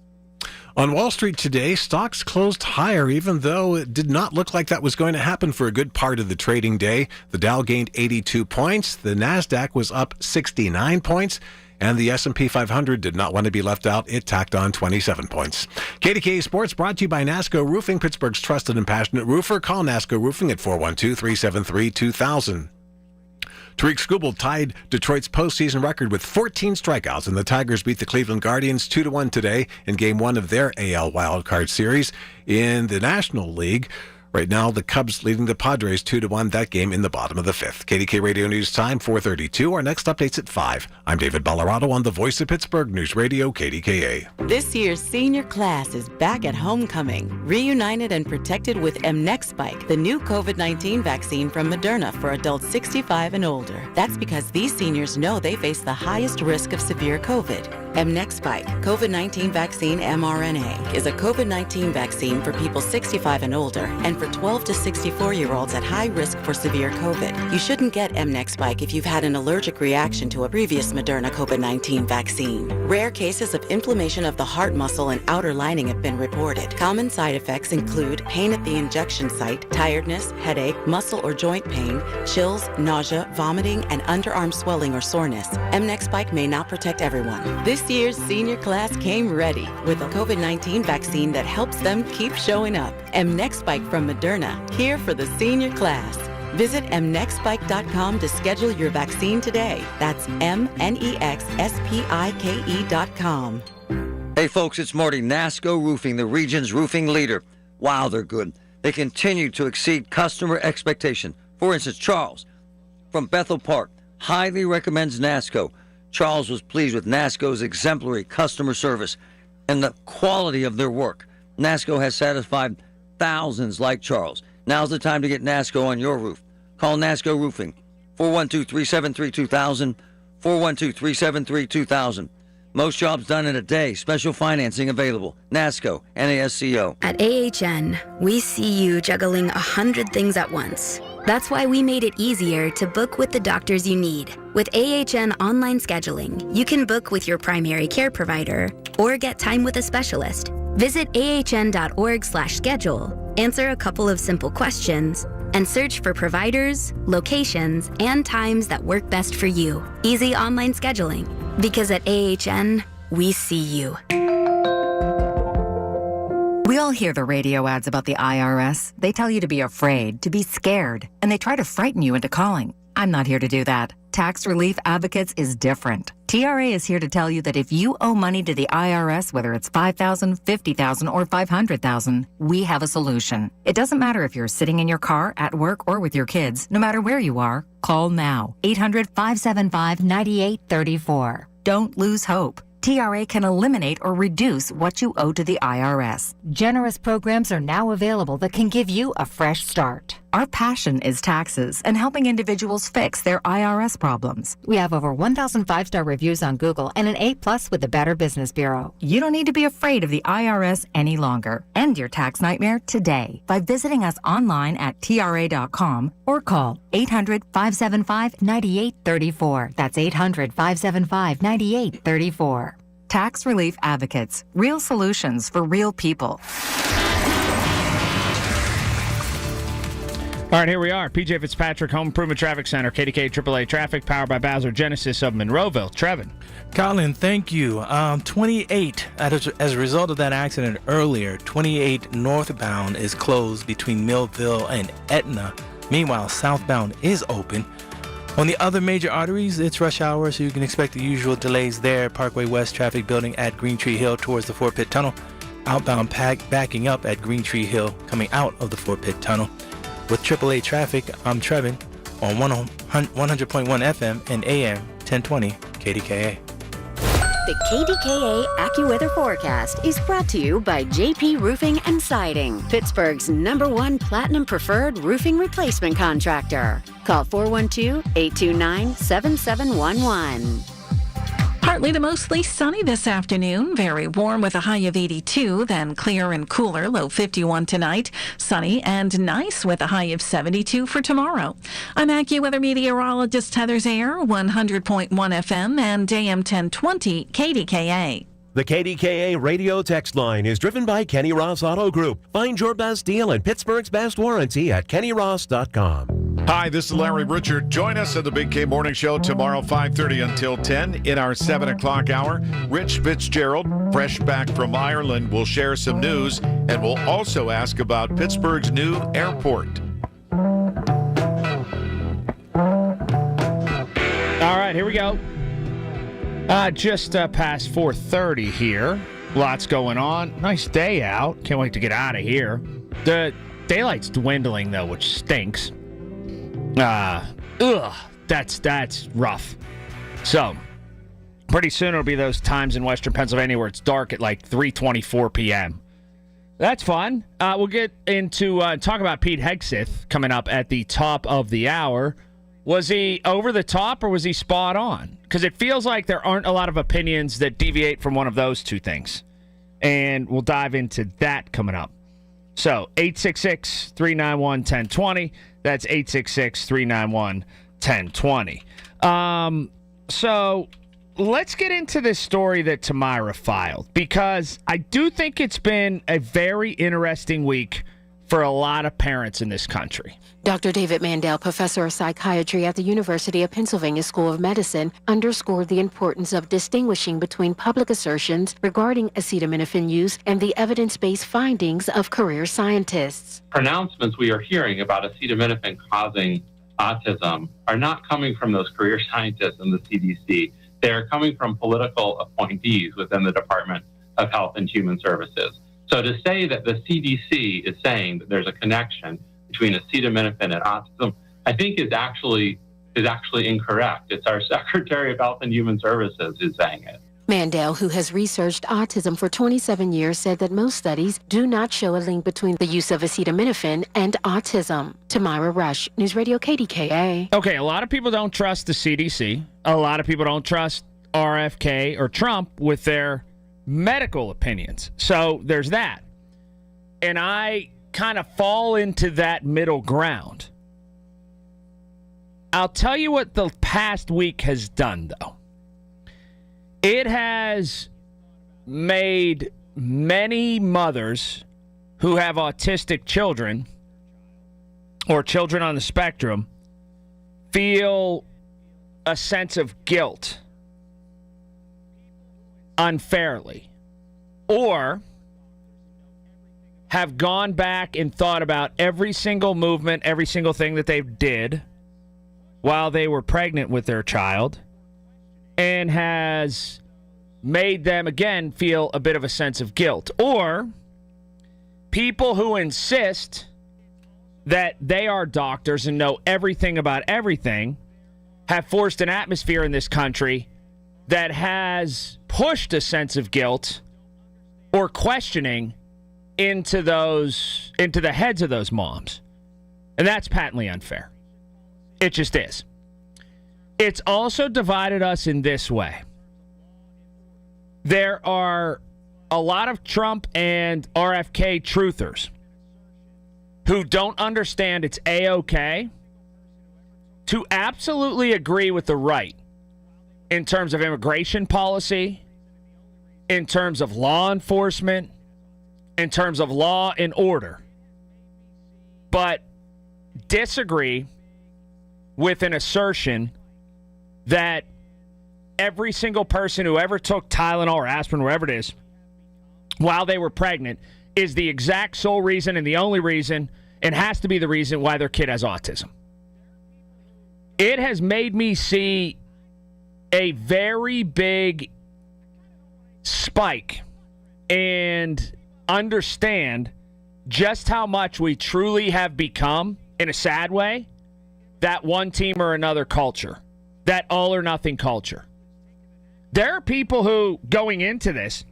On Wall Street today, stocks closed higher, even though it did not look like that was going to happen for a good part of the trading day. The Dow gained 82 points, the Nasdaq was up 69 points, and the S&P 500 did not want to be left out. It tacked on 27 points. KDKA Sports brought to you by NASCO Roofing, Pittsburgh's trusted and passionate roofer. Call NASCO Roofing at 412-373-2000. Tariq Skubal tied Detroit's postseason record with 14 strikeouts, and the Tigers beat the Cleveland Guardians 2-1 today in Game 1 of their AL wildcard series. In the National League, right now the Cubs leading the Padres 2-1, that game in the bottom of the fifth. KDK Radio News time, 4:32. Our next update's at 5. I'm David Ballarado on the Voice of Pittsburgh, News Radio KDKA. This year's senior class is back at homecoming, reunited and protected with mNEXSpike, the new COVID-19 vaccine from Moderna for adults 65 and older. That's because these seniors know they face the highest risk of severe COVID. mNEXSpike, COVID-19 vaccine mRNA, is a COVID-19 vaccine for people 65 and older and for 12 to 64-year-olds at high risk for severe COVID. You shouldn't get mNEXSpike if you've had an allergic reaction to a previous Moderna COVID-19 vaccine. Rare cases of inflammation of the heart muscle and outer lining have been reported. Common side effects include pain at the injection site, tiredness, headache, muscle or joint pain, chills, nausea, vomiting, and underarm swelling or soreness. mNEXSpike may not protect everyone. This year's senior class came ready with a COVID-19 vaccine that helps them keep showing up. mNEXSpike from Moderna, here for the senior class. Visit mnexspike.com to schedule your vaccine today. That's mnexspike.com. Hey folks, it's Marty. NASCO Roofing, the region's roofing leader. Wow, they're good. They continue to exceed customer expectation. For instance, Charles from Bethel Park highly recommends NASCO. Charles was pleased with NASCO's exemplary customer service and the quality of their work. NASCO has satisfied thousands like Charles. Now's the time to get NASCO on your roof. Call NASCO Roofing, 412-373-2000, 412-373-2000. Most jobs done in a day. Special financing available. NASCO, NASCO. At AHN, we see you juggling 100 things at once. That's why we made it easier to book with the doctors you need. With AHN online scheduling, you can book with your primary care provider or get time with a specialist. Visit ahn.org/schedule, answer a couple of simple questions, and search for providers, locations, and times that work best for you. Easy online scheduling, because at AHN, we see you. We all hear the radio ads about the IRS. They tell you to be afraid, to be scared, and they try to frighten you into calling. I'm not here to do that. Tax Relief Advocates is different. TRA is here to tell you that if you owe money to the IRS, whether it's $5,000, $50,000, or $500,000, we have a solution. It doesn't matter if you're sitting in your car, at work, or with your kids. No matter where you are, call now. 800-575-9834. Don't lose hope. TRA can eliminate or reduce what you owe to the IRS. Generous programs are now available that can give you a fresh start. Our passion is taxes and helping individuals fix their IRS problems. We have over 1,000 5-star reviews on Google and an A+ with the Better Business Bureau. You don't need to be afraid of the IRS any longer. End your tax nightmare today by visiting us online at TRA.com or call 800-575-9834. That's 800-575-9834. Tax Relief Advocates. Real solutions for real people. All right, here we are. PJ Fitzpatrick, Home Improvement Traffic Center, KDKA AAA Traffic, powered by Bowser Genesis of Monroeville. Trevin. Colin, thank you. 28, as a result of that accident earlier, 28 northbound is closed between Millville and Etna. Meanwhile, southbound is open. On the other major arteries, it's rush hour, so you can expect the usual delays there. Parkway West traffic building at Green Tree Hill towards the Fort Pitt Tunnel. Outbound backing up at Green Tree Hill coming out of the Fort Pitt Tunnel. With AAA traffic, I'm Trevin on 100.1 FM and AM 1020 KDKA. The KDKA AccuWeather forecast is brought to you by JP Roofing and Siding, Pittsburgh's #1 Platinum Preferred Roofing Replacement Contractor. Call 412-829-7711. Partly to mostly sunny this afternoon. Very warm with a high of 82, then clear and cooler, low 51 tonight. Sunny and nice with a high of 72 for tomorrow. I'm AccuWeather meteorologist Heather Zayer, 100.1 FM and AM 1020 KDKA. The KDKA radio text line is driven by Kenny Ross Auto Group. Find your best deal and Pittsburgh's best warranty at kennyross.com. Hi, this is Larry Richard. Join us at the Big K Morning Show tomorrow, 5:30 until 10 in our 7 o'clock hour. Rich Fitzgerald, fresh back from Ireland, will share some news, and we'll also ask about Pittsburgh's new airport. All right, here we go. Just past 4:30 here. Lots going on. Nice day out. Can't wait to get out of here. The daylight's dwindling, though, which stinks. That's rough. So, pretty soon it'll be those times in Western Pennsylvania where it's dark at like 3:24 p.m. That's fun. We'll get into talk about Pete Hegseth coming up at the top of the hour. Was he over the top or was he spot on? Because it feels like there aren't a lot of opinions that deviate from one of those two things. And we'll dive into that coming up. So, 866-391-1020. That's 866-391-1020. So, let's get into this story that Tamira filed, because I do think it's been a very interesting week for a lot of parents in this country. Dr. David Mandel, professor of psychiatry at the University of Pennsylvania School of Medicine, underscored the importance of distinguishing between public assertions regarding acetaminophen use and the evidence-based findings of career scientists. Pronouncements we are hearing about acetaminophen causing autism are not coming from those career scientists in the CDC. They are coming from political appointees within the Department of Health and Human Services. So to say that the CDC is saying that there's a connection between acetaminophen and autism, I think is actually incorrect. It's our Secretary of Health and Human Services who's saying it. Mandel, who has researched autism for 27 years, said that most studies do not show a link between the use of acetaminophen and autism. Tamira Rush, News Radio KDKA. Okay, a lot of people don't trust the CDC. A lot of people don't trust RFK or Trump with their medical opinions. So there's that. And I kind of fall into that middle ground. I'll tell you what the past week has done, though. It has made many mothers who have autistic children or children on the spectrum feel a sense of guilt unfairly, or have gone back and thought about every single movement, every single thing that they did while they were pregnant with their child, and has made them, again, feel a bit of a sense of guilt. Or people who insist that they are doctors and know everything about everything have forced an atmosphere in this country that has pushed a sense of guilt or questioning into the heads of those moms. And that's patently unfair. It just is. It's also divided us in this way. There are a lot of Trump and RFK truthers who don't understand it's A-OK to absolutely agree with the right in terms of immigration policy, in terms of law enforcement, in terms of law and order, but disagree with an assertion that every single person who ever took Tylenol or aspirin, whatever it is, while they were pregnant is the exact sole reason and the only reason and has to be the reason why their kid has autism. It has made me see a very big spike and understand just how much we truly have become, in a sad way, that one team or another culture, that all or nothing culture. There are people who, going into this,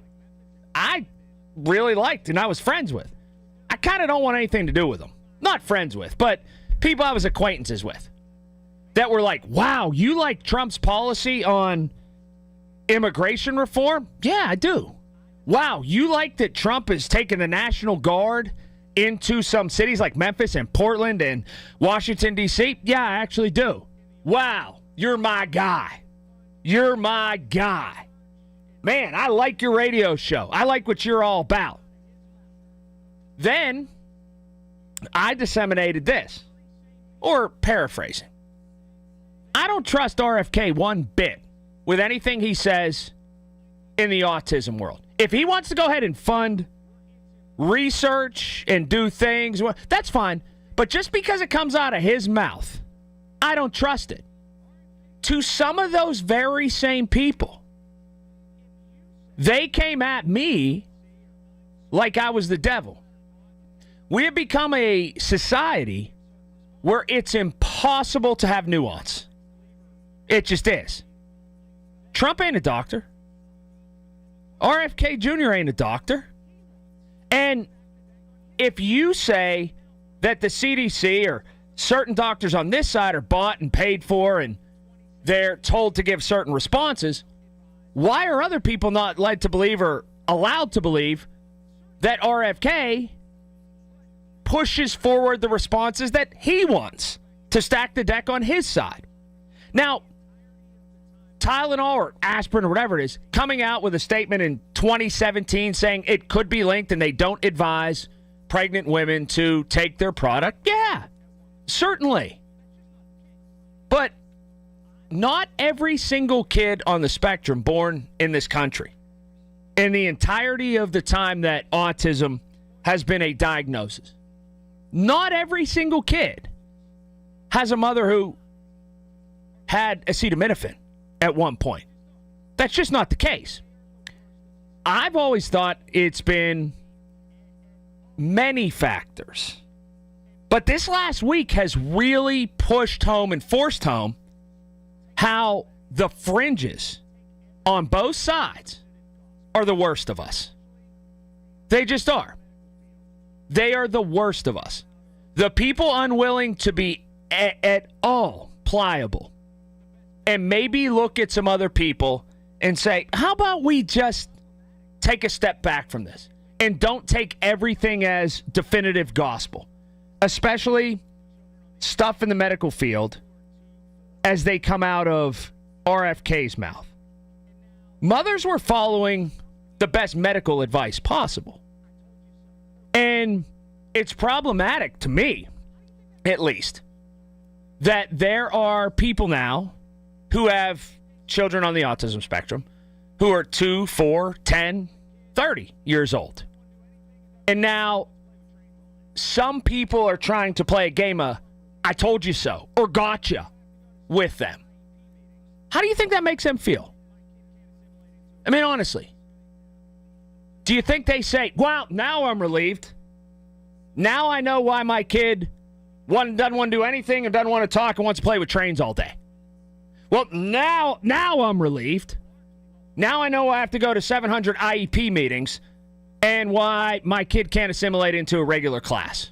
I really liked and I was friends with. I kind of don't want anything to do with them. Not friends with, but people I was acquaintances with that were like, wow, you like Trump's policy on immigration reform? Yeah, I do. Wow, you like that Trump has taken the National Guard into some cities like Memphis and Portland and Washington, D.C.? Yeah, I actually do. Wow, you're my guy. You're my guy. Man, I like your radio show. I like what you're all about. Then I disseminated this, or paraphrasing. I don't trust RFK one bit with anything he says in the autism world. If he wants to go ahead and fund research and do things, well, that's fine. But just because it comes out of his mouth, I don't trust it. To some of those very same people, they came at me like I was the devil. We have become a society where it's impossible to have nuance. It just is. Trump ain't a doctor. RFK Jr. ain't a doctor. And if you say that the CDC or certain doctors on this side are bought and paid for and they're told to give certain responses, why are other people not led to believe or allowed to believe that RFK pushes forward the responses that he wants to stack the deck on his side? Now, Tylenol or aspirin or whatever it is, coming out with a statement in 2017 saying it could be linked and they don't advise pregnant women to take their product. Yeah, certainly. But not every single kid on the spectrum born in this country, in the entirety of the time that autism has been a diagnosis, not every single kid has a mother who had acetaminophen at one point. That's just not the case. I've always thought it's been many factors. But this last week has really pushed home and forced home how the fringes on both sides are the worst of us. They just are. They are the worst of us. The people unwilling to be at all pliable and maybe look at some other people and say, how about we just take a step back from this and don't take everything as definitive gospel, especially stuff in the medical field as they come out of RFK's mouth. Mothers were following the best medical advice possible. And it's problematic to me, at least, that there are people now who have children on the autism spectrum who are 2, 4, 10, 30 years old. And now some people are trying to play a game of I told you so or gotcha with them. How do you think that makes them feel? I mean, honestly. Do you think they say, well, now I'm relieved. Now I know why my kid doesn't want to do anything and doesn't want to talk and wants to play with trains all day. Well, now I'm relieved. Now I know I have to go to 700 IEP meetings and why my kid can't assimilate into a regular class.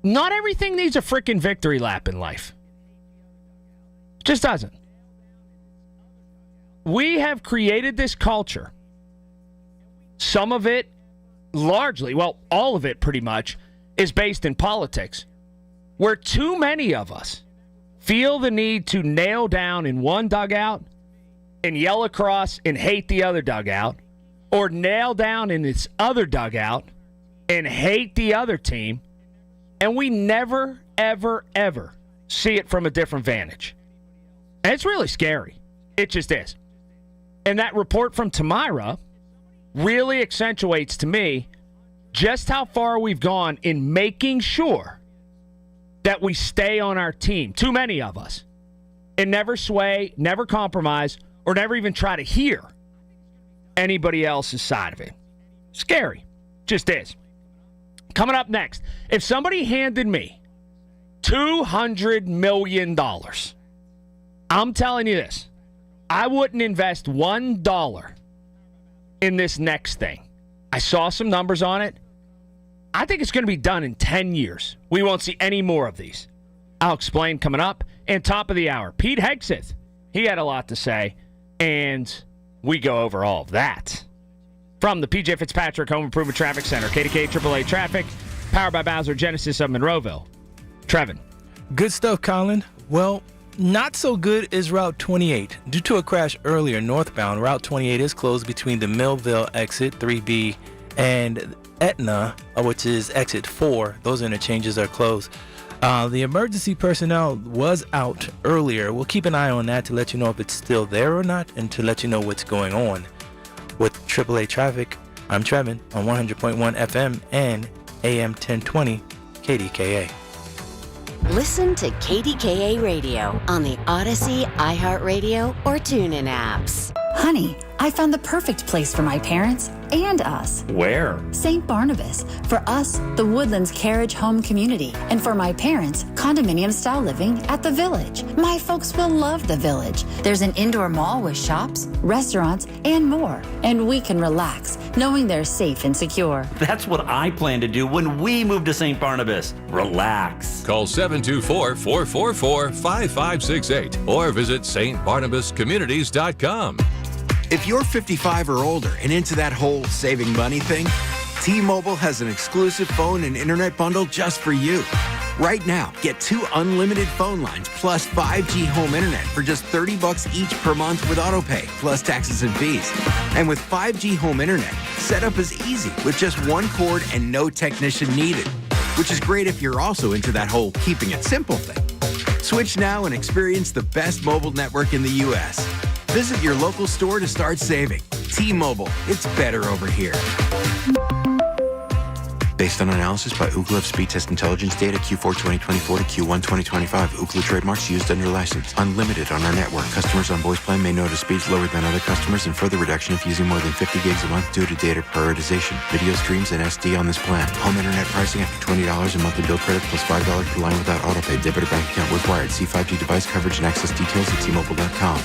Not everything needs a freaking victory lap in life. Just doesn't. We have created this culture. Some of it largely, well, all of it pretty much, is based in politics, where too many of us feel the need to nail down in one dugout and yell across and hate the other dugout, or nail down in this other dugout and hate the other team, and we never, ever, ever see it from a different vantage. And it's really scary. It just is. And that report from Tamira really accentuates to me just how far we've gone in making sure that we stay on our team, too many of us, and never sway, never compromise, or never even try to hear anybody else's side of it. Scary. Just is. Coming up next, if somebody handed me $200 million, I'm telling you this, I wouldn't invest $1 in this next thing. I saw some numbers on it. I think it's going to be done in 10 years. We won't see any more of these. I'll explain coming up. And top of the hour, Pete Hegseth. He had a lot to say, and we go over all of that. From the P.J. Fitzpatrick Home Improvement Traffic Center, KDKA AAA Traffic, powered by Bowser Genesis of Monroeville. Trevin. Good stuff, Colin. Well, not so good is Route 28. Due to a crash earlier northbound, Route 28 is closed between the Millville exit 3B and Etna, which is exit 4. Those interchanges are closed. The emergency personnel was out earlier. We'll keep an eye on that to let you know if it's still there or not and to let you know what's going on. With AAA Traffic, I'm Trevin on 100.1 FM and AM 1020 KDKA. Listen to KDKA Radio on the Odyssey, iHeartRadio, or TuneIn apps. Honey, I found the perfect place for my parents and us. Where? St. Barnabas. For us, the Woodlands Carriage Home Community. And for my parents, condominium-style living at the Village. My folks will love the Village. There's an indoor mall with shops, restaurants, and more. And we can relax, knowing they're safe and secure. That's what I plan to do when we move to St. Barnabas. Relax. Call 724-444-5568 or visit stbarnabascommunities.com. If you're 55 or older and into that whole saving money thing, T-Mobile has an exclusive phone and internet bundle just for you. Right now, get 2 unlimited phone lines plus 5G home internet for just $30 each per month with autopay, plus taxes and fees. And with 5G home internet, setup is easy with just one cord and no technician needed, which is great if you're also into that whole keeping it simple thing. Switch now and experience the best mobile network in the U.S. Visit your local store to start saving. T-Mobile, it's better over here. Based on analysis by Ookla of Speed Test Intelligence data Q4 2024 to Q1 2025. Ookla trademarks used under license. Unlimited on our network. Customers on voice plan may notice speeds lower than other customers and further reduction if using more than 50 gigs a month due to data prioritization. Video streams and SD on this plan. Home internet pricing after $20 in monthly bill credits plus $5 per line without autopay. Debit or bank account required. See 5G device coverage and access details at T-Mobile.com.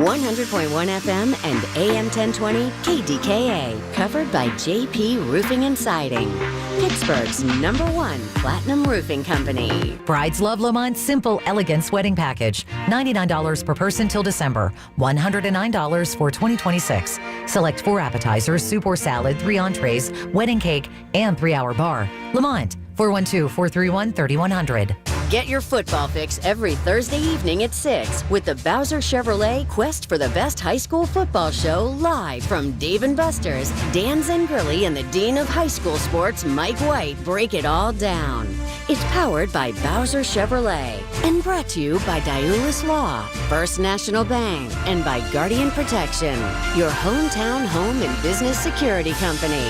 100.1 FM and AM 1020 KDKA, covered by JP Roofing and Siding, Pittsburgh's #1 platinum roofing company. Brides love Lamont's Simple Elegance Wedding Package. $99 per person till December. $109 for 2026. Select 4 appetizers, soup or salad, 3 entrees, wedding cake, and 3-hour bar. Lamont, 412-431-3100. Get your football fix every Thursday evening at 6 with the Bowser Chevrolet Quest for the Best High School Football Show live from Dave & Buster's. Dan Zangrilli and the Dean of High School Sports, Mike White, break it all down. is powered by Bowser Chevrolet and brought to you by Diulis Law, First National Bank, and by Guardian Protection, your hometown home and business security company.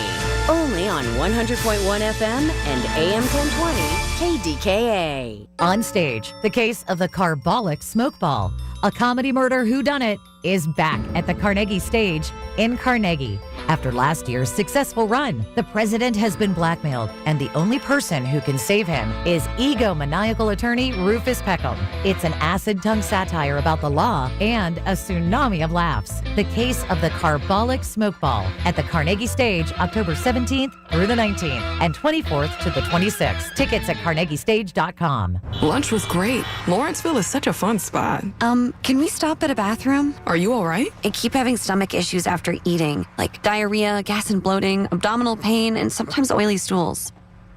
Only on 100.1 FM and AM 1020 KDKA. On stage, the case of the Carbolic Smoke Ball. A comedy murder whodunit is back at the Carnegie Stage in Carnegie. After last year's successful run, the president has been blackmailed, and the only person who can save him is egomaniacal attorney Rufus Peckham. It's an acid-tongue satire about the law and a tsunami of laughs. The case of the Carbolic Smoke Ball at the Carnegie Stage, October 17th through the 19th and 24th to the 26th. Tickets at carnegiestage.com. Lunch was great. Lawrenceville is such a fun spot. Can we stop at a bathroom? Are you all right? I keep having stomach issues after eating, like diarrhea, gas and bloating, abdominal pain, and sometimes oily stools.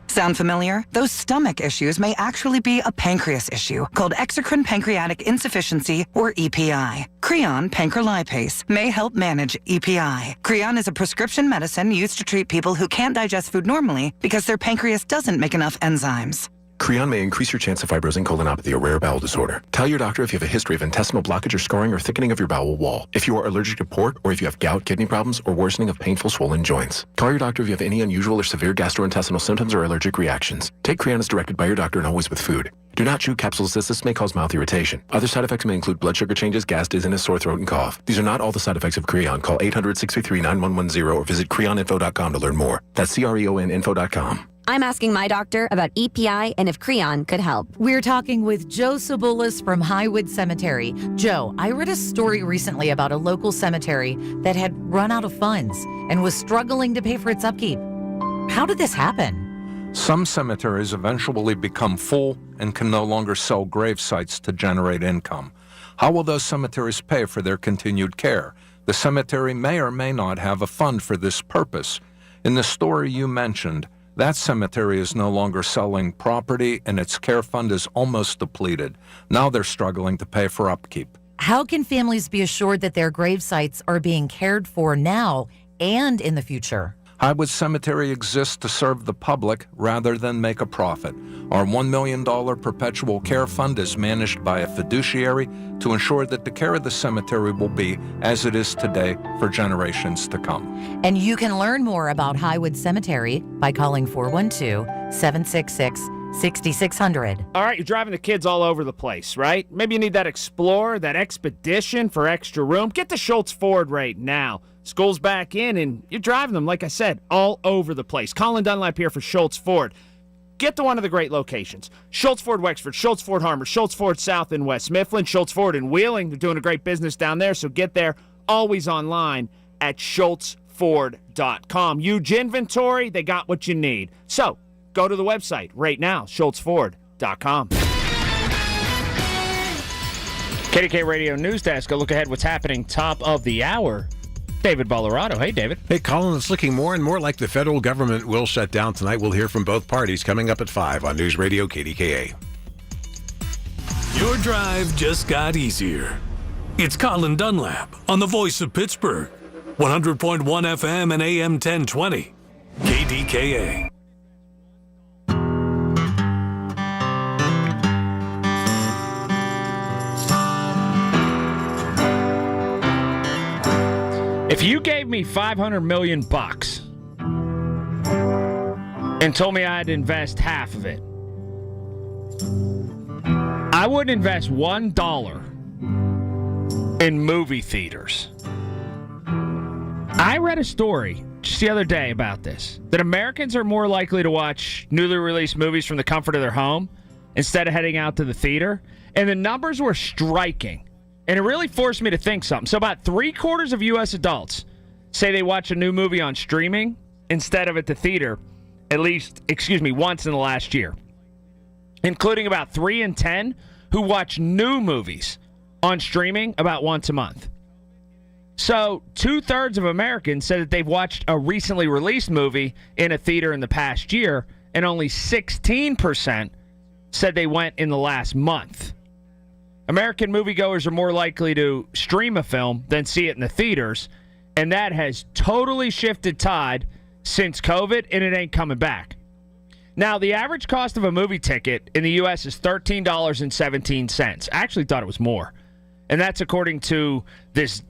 Sound familiar? Those stomach issues may actually be a pancreas issue called exocrine pancreatic insufficiency, or EPI. Creon pancrelipase may help manage EPI. Creon is a prescription medicine used to treat people who can't digest food normally because their pancreas doesn't make enough enzymes. Creon may increase your chance of fibrosing colonopathy, a rare bowel disorder. Tell your doctor if you have a history of intestinal blockage or scarring or thickening of your bowel wall, if you are allergic to pork, or if you have gout, kidney problems, or worsening of painful swollen joints. Call your doctor if you have any unusual or severe gastrointestinal symptoms or allergic reactions. Take Creon as directed by your doctor and always with food. Do not chew capsules as this may cause mouth irritation. Other side effects may include blood sugar changes, gas, dizziness, sore throat, and cough. These are not all the side effects of Creon. Call 800-633-9110 or visit creoninfo.com to learn more. That's creoninfo.com. I'm asking my doctor about EPI and if Creon could help. We're talking with Joe Sabulas from Highwood Cemetery. Joe, I read a story recently about a local cemetery that had run out of funds and was struggling to pay for its upkeep. How did this happen? Some cemeteries eventually become full and can no longer sell grave sites to generate income. How will those cemeteries pay for their continued care? The cemetery may or may not have a fund for this purpose. In the story you mentioned, that cemetery is no longer selling property and its care fund is almost depleted. Now they're struggling to pay for upkeep. How can families be assured that their grave sites are being cared for now and in the future? Highwood Cemetery exists to serve the public rather than make a profit. Our $1 million perpetual care fund is managed by a fiduciary to ensure that the care of the cemetery will be as it is today for generations to come. And you can learn more about Highwood Cemetery by calling 412-766-6600. All right, you're driving the kids all over the place, right? Maybe you need that Explorer, that Expedition for extra room. Get to Schultz Ford right now. School's back in, and you're driving them, like I said, all over the place. Colin Dunlap here for Schultz Ford. Get to one of the great locations. Schultz Ford Wexford, Schultz Ford Harmer, Schultz Ford South in West Mifflin, Schultz Ford in Wheeling. They're doing a great business down there, so get there. Always online at schultzford.com. Huge inventory. They got what you need. So go to the website right now, schultzford.com. KDK Radio News Desk. A look ahead what's happening top of the hour. David Bolorado. Hey, David. Hey, Colin, it's looking more and more like the federal government will shut down tonight. We'll hear from both parties coming up at 5 on News Radio KDKA. Your drive just got easier. It's Colin Dunlap on the Voice of Pittsburgh. 100.1 FM and AM 1020. KDKA. If you gave me $500 million and told me I had to invest half of it, I wouldn't invest $1 in movie theaters. I read a story just the other day about this, that Americans are more likely to watch newly released movies from the comfort of their home instead of heading out to the theater, and the numbers were striking. And it really forced me to think something. So about 3/4 of U.S. adults say they watch a new movie on streaming instead of at the theater once in the last year, including about 3 in 10 who watch new movies on streaming about once a month. So 2/3 of Americans said that they've watched a recently released movie in a theater in the past year, and only 16% said they went in the last month. American moviegoers are more likely to stream a film than see it in the theaters, and that has totally shifted tide since COVID, and it ain't coming back. Now, the average cost of a movie ticket in the U.S. is $13.17. I actually thought it was more. And that's according to this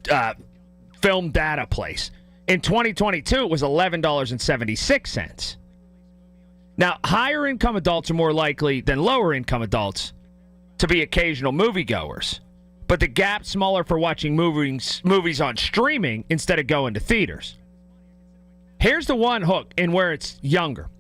film data place. In 2022, it was $11.76. Now, higher income adults are more likely than lower income adults to be occasional moviegoers. But the gap's smaller for watching movies on streaming instead of going to theaters. Here's the one hook in where it's younger.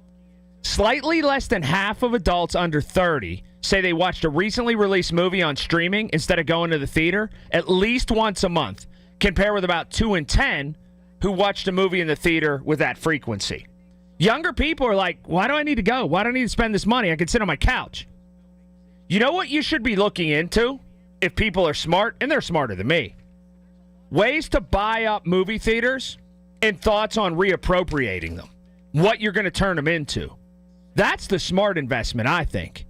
Slightly less than half of adults under 30 say they watched a recently released movie on streaming instead of going to the theater at least once a month, compared with about 2 in 10 who watched a movie in the theater with that frequency. Younger people are like, why do I need to go? Why do I need to spend this money? I can sit on my couch. You know what you should be looking into if people are smart, and they're smarter than me? Ways to buy up movie theaters and thoughts on reappropriating them. What you're going to turn them into. That's the smart investment, I think.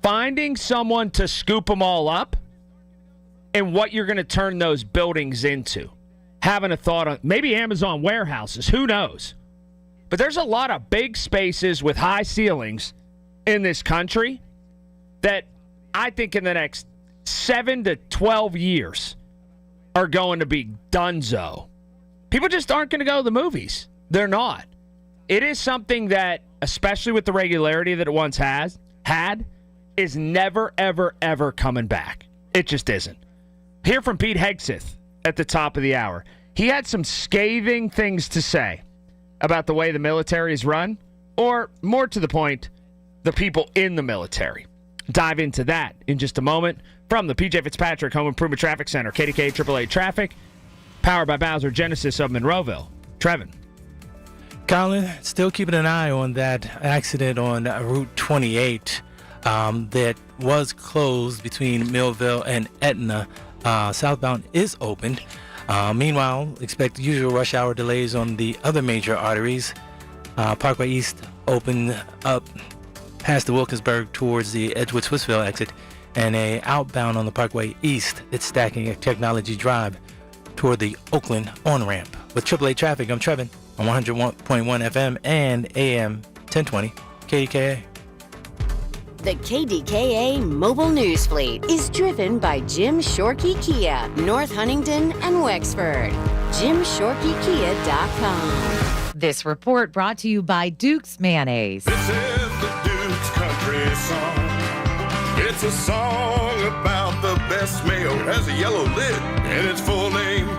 Finding someone to scoop them all up and what you're going to turn those buildings into. Having a thought on maybe Amazon warehouses, who knows? But there's a lot of big spaces with high ceilings in this country that I think in the next 7 to 12 years are going to be donezo. People just aren't going to go to the movies. They're not. It is something that, especially with the regularity that it once had, is never, ever, ever coming back. It just isn't. Hear from Pete Hegseth at the top of the hour. He had some scathing things to say about the way the military is run, or more to the point, the people in the military. Dive into that in just a moment from the PJ Fitzpatrick Home Improvement Traffic Center, KDKA AAA Traffic, powered by Bowser Genesis of Monroeville. Trevin. Colin, still keeping an eye on that accident on Route 28 that was closed between Millville and Etna. Southbound is opened. Meanwhile, expect the usual rush hour delays on the other major arteries. Parkway East open up past the Wilkinsburg towards the Edgewood-Swissville exit, and a outbound on the Parkway East that's stacking at Technology Drive toward the Oakland on-ramp. With AAA Traffic, I'm Trevin on 101.1 FM and AM 1020 KDKA. The KDKA Mobile News Fleet is driven by Jim Shorkey Kia, North Huntington and Wexford. JimShorkeyKia.com. This report brought to you by Duke's Mayonnaise. This is the Duke's Country Song. It's a song about the best mayo. It has a yellow lid, and its full name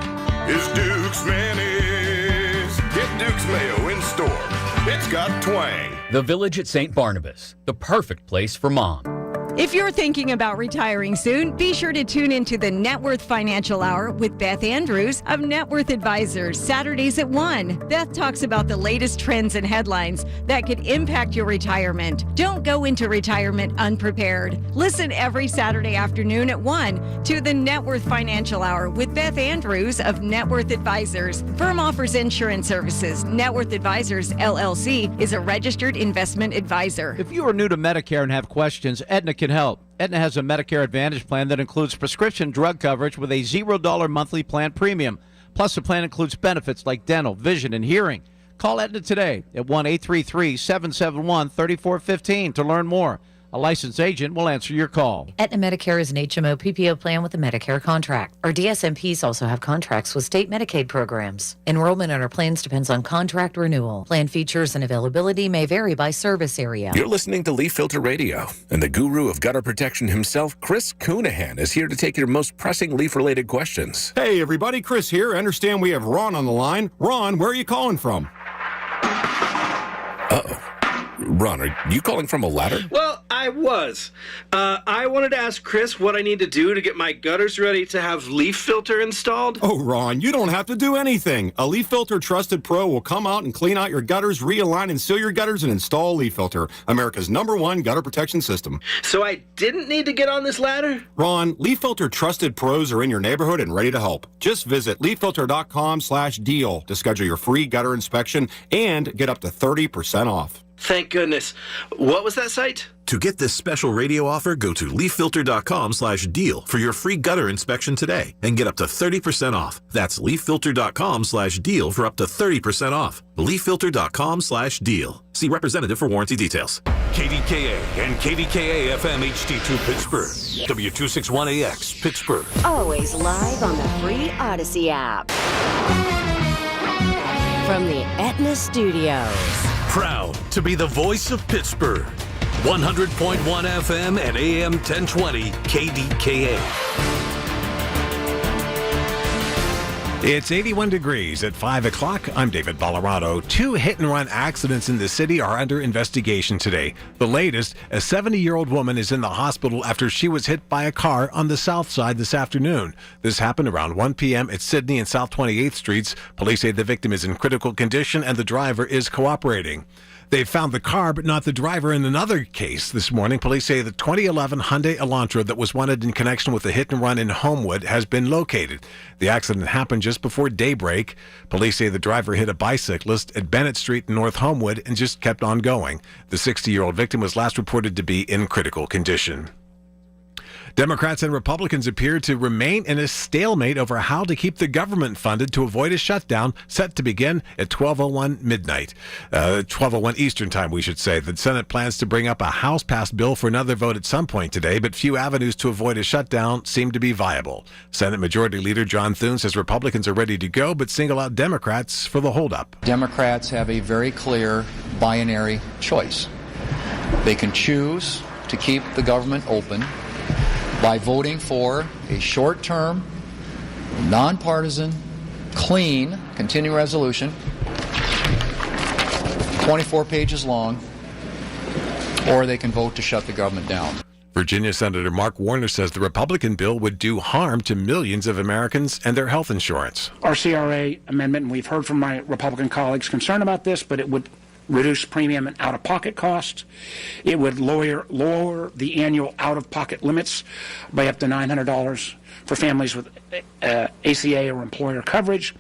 is Duke's Mayonnaise. Get Duke's Mayo in store. It's got twang. The Village at St. Barnabas, the perfect place for mom. If you're thinking about retiring soon, be sure to tune into the Net Worth Financial Hour with Beth Andrews of Net Worth Advisors, Saturdays at 1. Beth talks about the latest trends and headlines that could impact your retirement. Don't go into retirement unprepared. Listen every Saturday afternoon at 1 to the Net Worth Financial Hour with Beth Andrews of Net Worth Advisors. Firm offers insurance services. Net Worth Advisors, LLC, is a registered investment advisor. If you are new to Medicare and have questions, Aetna can help. Aetna has a Medicare Advantage plan that includes prescription drug coverage with a $0 monthly plan premium. Plus, the plan includes benefits like dental, vision, and hearing. Call Aetna today at 1-833-771-3415 to learn more. A licensed agent will answer your call. Aetna Medicare is an HMO PPO plan with a Medicare contract. Our DSMPs also have contracts with state Medicaid programs. Enrollment in our plans depends on contract renewal. Plan features and availability may vary by service area. You're listening to Leaf Filter Radio, and the guru of gutter protection himself, Chris Coonahan, is here to take your most pressing leaf-related questions. Hey, everybody, Chris here. I understand we have Ron on the line. Ron, where are you calling from? Uh-oh. Ron, are you calling from a ladder? Well, I was. I wanted to ask Chris what I need to do to get my gutters ready to have leaf filter installed. Oh, Ron, you don't have to do anything. A Leaf Filter Trusted Pro will come out and clean out your gutters, realign and seal your gutters, and install Leaf Filter, America's #1 gutter protection system. So I didn't need to get on this ladder? Ron, Leaf Filter Trusted Pros are in your neighborhood and ready to help. Just visit leaffilter.com/deal to schedule your free gutter inspection and get up to 30% off. Thank goodness. What was that site? To get this special radio offer, go to leaffilter.com/deal for your free gutter inspection today and get up to 30% off. That's leaffilter.com/deal for up to 30% off. leaffilter.com/deal. See representative for warranty details. KDKA and KDKA-FM HD2 Pittsburgh. W261AX Pittsburgh. Always live on the free Odyssey app. From the Aetna Studios. Proud to be the voice of Pittsburgh. 100.1 FM and AM 1020 KDKA. It's 81 degrees at 5 o'clock. I'm David Ballarado. 2 hit-and-run accidents in the city are under investigation today. The latest, a 70-year-old woman is in the hospital after she was hit by a car on the south side this afternoon. This happened around 1 p.m. at Sydney and South 28th Streets. Police say the victim is in critical condition and the driver is cooperating. They found the car, but not the driver in another case this morning. Police say the 2011 Hyundai Elantra that was wanted in connection with the hit-and-run in Homewood has been located. The accident happened just before daybreak. Police say the driver hit a bicyclist at Bennett Street in North Homewood and just kept on going. The 60-year-old victim was last reported to be in critical condition. Democrats and Republicans appear to remain in a stalemate over how to keep the government funded to avoid a shutdown set to begin at 12:01 midnight. 12:01 Eastern time, we should say. The Senate plans to bring up a House-passed bill for another vote at some point today, but few avenues to avoid a shutdown seem to be viable. Senate Majority Leader John Thune says Republicans are ready to go, but single out Democrats for the holdup. Democrats have a very clear binary choice. They can choose to keep the government open by voting for a short-term, nonpartisan, clean, continuing resolution, 24 pages long, or they can vote to shut the government down. Virginia Senator Mark Warner says the Republican bill would do harm to millions of Americans and their health insurance. Our CRA amendment, and we've heard from my Republican colleagues concerned about this, but it would reduce premium and out-of-pocket costs. It would lower the annual out-of-pocket limits by up to $900 for families with ACA or employer coverage.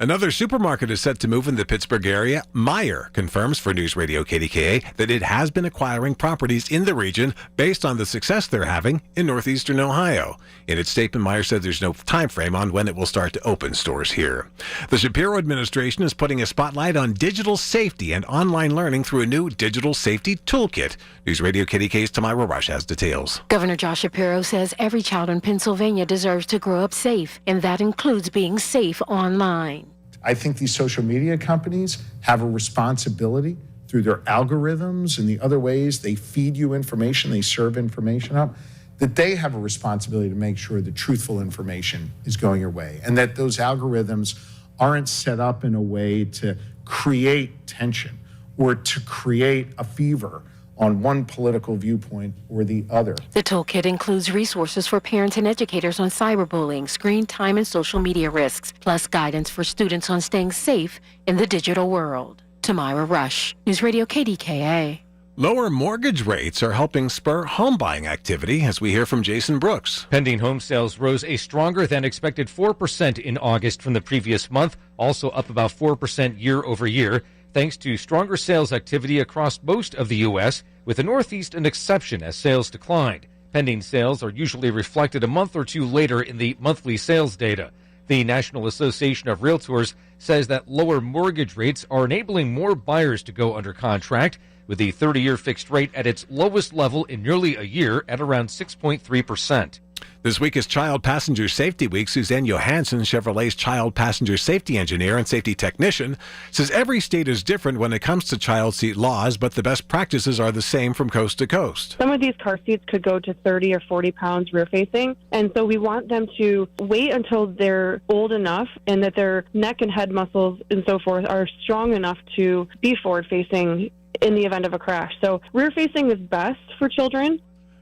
Another supermarket is set to move in the Pittsburgh area. Meijer confirms for News Radio KDKA that it has been acquiring properties in the region based on the success they're having in northeastern Ohio. In its statement, Meijer said there's no time frame on when it will start to open stores here. The Shapiro administration is putting a spotlight on digital safety and online learning through a new digital safety toolkit. News Radio KDK's Tamira Rush has details. Governor Josh Shapiro says every child in Pennsylvania deserves to grow up safe, and that includes being safe online. I think these social media companies have a responsibility through their algorithms and the other ways they feed you information, they serve information up, that they have a responsibility to make sure that truthful information is going your way and that those algorithms aren't set up in a way to create tension or to create a fever on one political viewpoint or the other. The toolkit includes resources for parents and educators on cyberbullying, screen time, and social media risks, plus guidance for students on staying safe in the digital world. Tamira Rush, News Radio KDKA. Lower mortgage rates are helping spur home buying activity, as we hear from Jason Brooks. Pending home sales rose a stronger than expected 4% in August from the previous month, also up about 4% year over year, thanks to stronger sales activity across most of the U.S., with the Northeast an exception as sales declined. Pending sales are usually reflected a month or two later in the monthly sales data. The National Association of Realtors says that lower mortgage rates are enabling more buyers to go under contract, with the 30-year fixed rate at its lowest level in nearly a year at around 6.3%. This week is Child Passenger Safety Week. Suzanne Johansson, Chevrolet's child passenger safety engineer and safety technician, says every state is different when it comes to child seat laws, but the best practices are the same from coast to coast. Some of these car seats could go to 30 or 40 pounds rear facing, and so we want them to wait until they're old enough and that their neck and head muscles and so forth are strong enough to be forward facing in the event of a crash. So rear facing is best for children.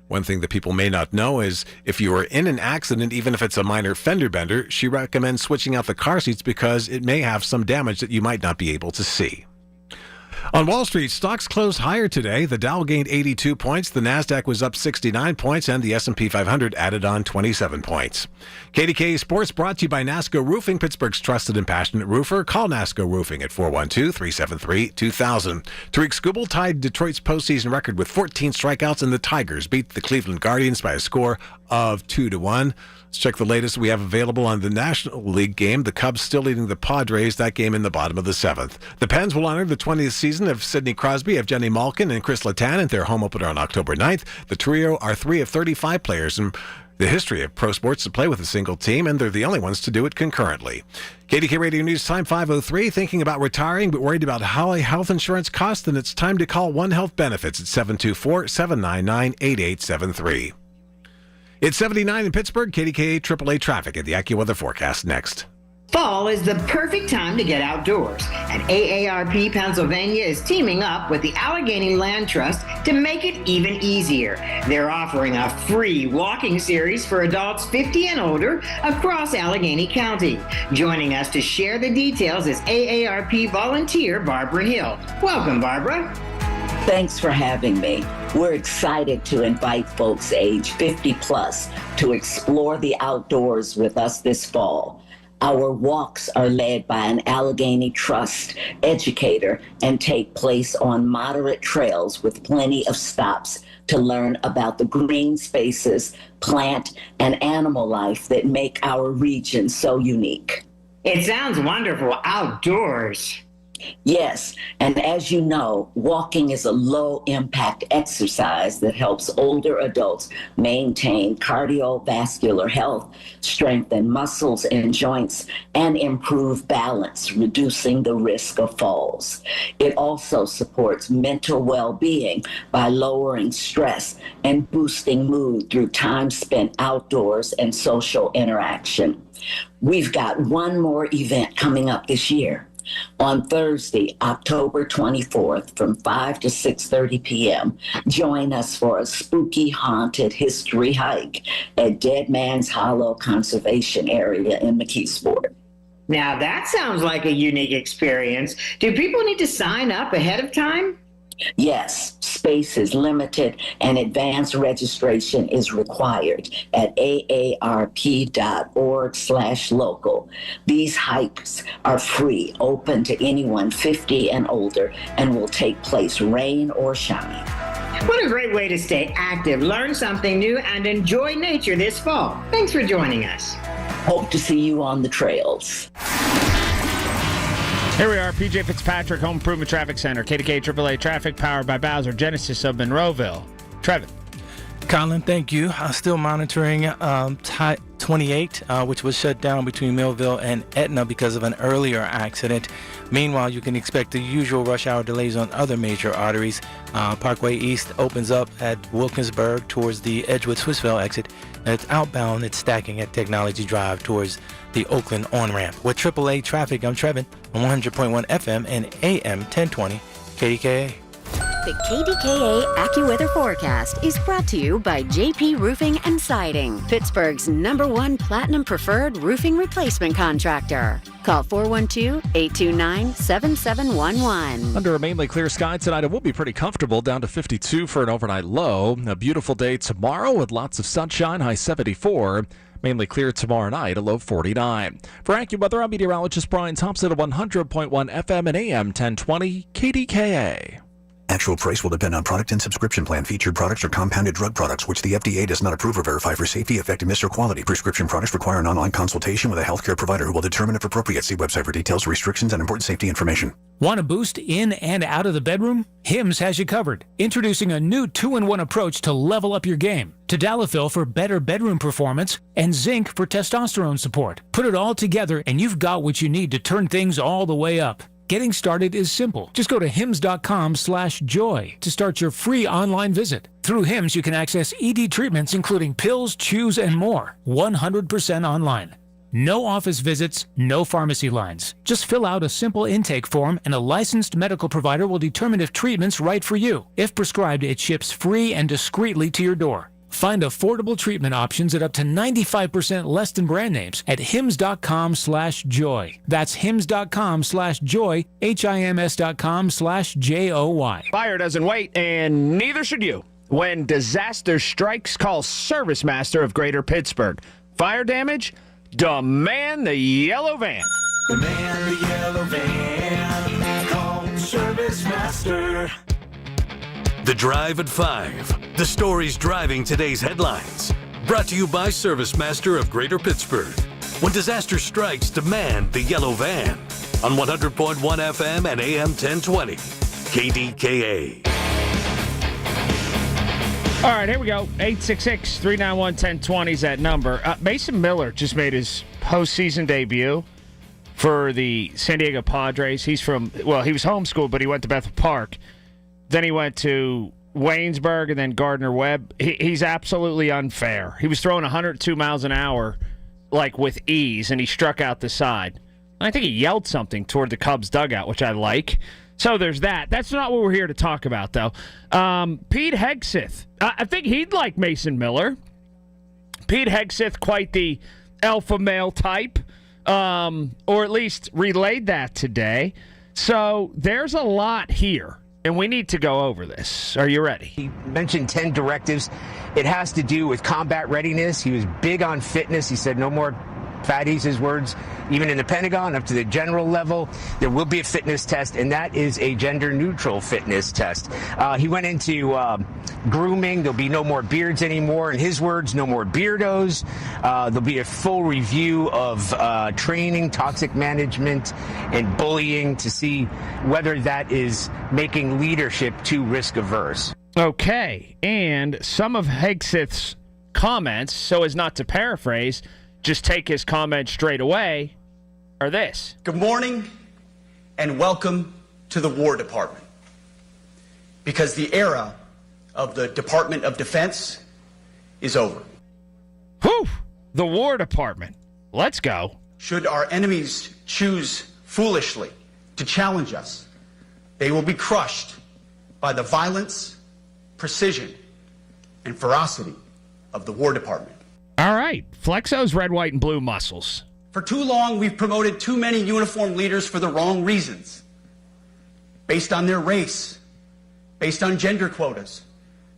One thing that people may not know is if you are in an accident, even if it's a minor fender bender, she recommends switching out the car seats because it may have some damage that you might not be able to see. On Wall Street, stocks closed higher today. The Dow gained 82 points, the Nasdaq was up 69 points, and the S&P 500 added on 27 points. KDKA Sports brought to you by NASCO Roofing, Pittsburgh's trusted and passionate roofer. Call NASCO Roofing at 412-373-2000. Tariq Skubal tied Detroit's postseason record with 14 strikeouts, and the Tigers beat the Cleveland Guardians by a score of 2-1. Let's check the latest we have available on the National League game. The Cubs still leading the Padres, that game in the bottom of the 7th. The Pens will honor the 20th season of Sidney Crosby, Evgeny Malkin, and Chris Letang at their home opener on October 9th. The trio are 3 of 35 players in the history of pro sports to play with a single team, and they're the only ones to do it concurrently. KDK Radio News Time 5:03. Thinking about retiring but worried about how health insurance costs? Then it's time to call One Health Benefits at 724-799-8873. It's 79 in Pittsburgh. KDKA AAA traffic at the AccuWeather forecast next. Fall is the perfect time to get outdoors, and AARP Pennsylvania is teaming up with the Allegheny Land Trust to make it even easier. They're offering a free walking series for adults 50 and older across Allegheny County. Joining us to share the details is AARP volunteer Barbara Hill. Welcome, Barbara. Thanks for having me. We're excited to invite folks age 50 plus to explore the outdoors with us this fall. Our walks are led by an Allegheny Trust educator and take place on moderate trails with plenty of stops to learn about the green spaces, plant, and animal life that make our region so unique. It sounds wonderful outdoors. Yes, and as you know, walking is a low-impact exercise that helps older adults maintain cardiovascular health, strengthen muscles and joints, and improve balance, reducing the risk of falls. It also supports mental well-being by lowering stress and boosting mood through time spent outdoors and social interaction. We've got one more event coming up this year. On Thursday, October 24th, from 5 to 6:30 p.m., join us for a spooky haunted history hike at Dead Man's Hollow Conservation Area in McKeesport. Now that sounds like a unique experience. Do people need to sign up ahead of time? Yes, space is limited and advanced registration is required at aarp.org/local. These hikes are free, open to anyone 50 and older, and will take place rain or shine. What a great way to stay active, learn something new, and enjoy nature this fall. Thanks for joining us. Hope to see you on the trails. Here we are, PJ Fitzpatrick, Home Improvement Traffic Center, KDKA AAA Traffic, powered by Bowser Genesis of Monroeville. Trevin. Colin, thank you. Still monitoring 28, which was shut down between Millville and Etna because of an earlier accident. Meanwhile, you can expect the usual rush hour delays on other major arteries. Parkway East opens up at Wilkinsburg towards the Edgewood-Swissville exit. It's outbound, it's stacking at Technology Drive towards the Oakland on-ramp. With AAA traffic, I'm Trevin on 100.1 FM and AM 1020 KDKA. The KDKA AccuWeather forecast is brought to you by JP Roofing and Siding, Pittsburgh's #1 Platinum Preferred Roofing Replacement Contractor. Call 412-829-7711. Under a mainly clear sky tonight, it will be pretty comfortable, down to 52 for an overnight low. A beautiful day tomorrow with lots of sunshine, high 74. Mainly clear tomorrow night, a low 49. For AccuWeather, I'm meteorologist Brian Thompson at 100.1 FM and AM 1020 KDKA. Actual price will depend on product and subscription plan. Featured products are compounded drug products, which the FDA does not approve or verify for safety, effectiveness, or quality. Prescription products require an online consultation with a healthcare provider who will determine if appropriate. See website for details, restrictions, and important safety information. Want a boost in and out of the bedroom? Hims has you covered. Introducing a new 2-in-1 approach to level up your game. Tadalafil for better bedroom performance and zinc for testosterone support. Put it all together and you've got what you need to turn things all the way up. Getting started is simple. Just go to hims.com/joy to start your free online visit. Through Hims, you can access ED treatments including pills, chews, and more. 100% online. No office visits, no pharmacy lines. Just fill out a simple intake form and a licensed medical provider will determine if treatment's right for you. If prescribed, it ships free and discreetly to your door. Find affordable treatment options at up to 95% less than brand names at hims.com/joy. That's hims.com/joy, HIMS.com/JOY. Fire doesn't wait, and neither should you. When disaster strikes, call Service Master of Greater Pittsburgh. Fire damage? Demand the yellow van. Demand the yellow van. Call Service Master. The Drive at 5. The stories driving today's headlines. Brought to you by Service Master of Greater Pittsburgh. When disaster strikes, demand the yellow van. On 100.1 FM and AM 1020. KDKA. All right, here we go. 866-391-1020 is that number. Mason Miller just made his postseason debut for the San Diego Padres. He was homeschooled, but he went to Bethel Park. Then he went to Waynesburg and then Gardner-Webb. He's absolutely unfair. He was throwing 102 miles an hour, like with ease, and he struck out the side. I think he yelled something toward the Cubs dugout, which I like. So there's that. That's not what we're here to talk about, though. Pete Hegseth. I think he'd like Mason Miller. Pete Hegseth, quite the alpha male type, or at least relayed that today. So there's a lot here. And we need to go over this. Are you ready? He mentioned 10 directives. It has to do with combat readiness. He was big on fitness. He said no more fatties, his words, even in the Pentagon, up to the general level. There will be a fitness test, and that is a gender-neutral fitness test. He went into grooming. There'll be no more beards anymore. In his words, no more beardos. There'll be a full review of training, toxic management, and bullying to see whether that is making leadership too risk-averse. Okay, and some of Hegseth's comments, so as not to paraphrase, just take his comment straight away, are this. Good morning and welcome to the War Department. Because the era of the Department of Defense is over. Whew! The War Department. Let's go. Should our enemies choose foolishly to challenge us, they will be crushed by the violence, precision, and ferocity of the War Department. All right. Flexo's red, white, and blue muscles. For too long, we've promoted too many uniformed leaders for the wrong reasons. Based on their race, based on gender quotas,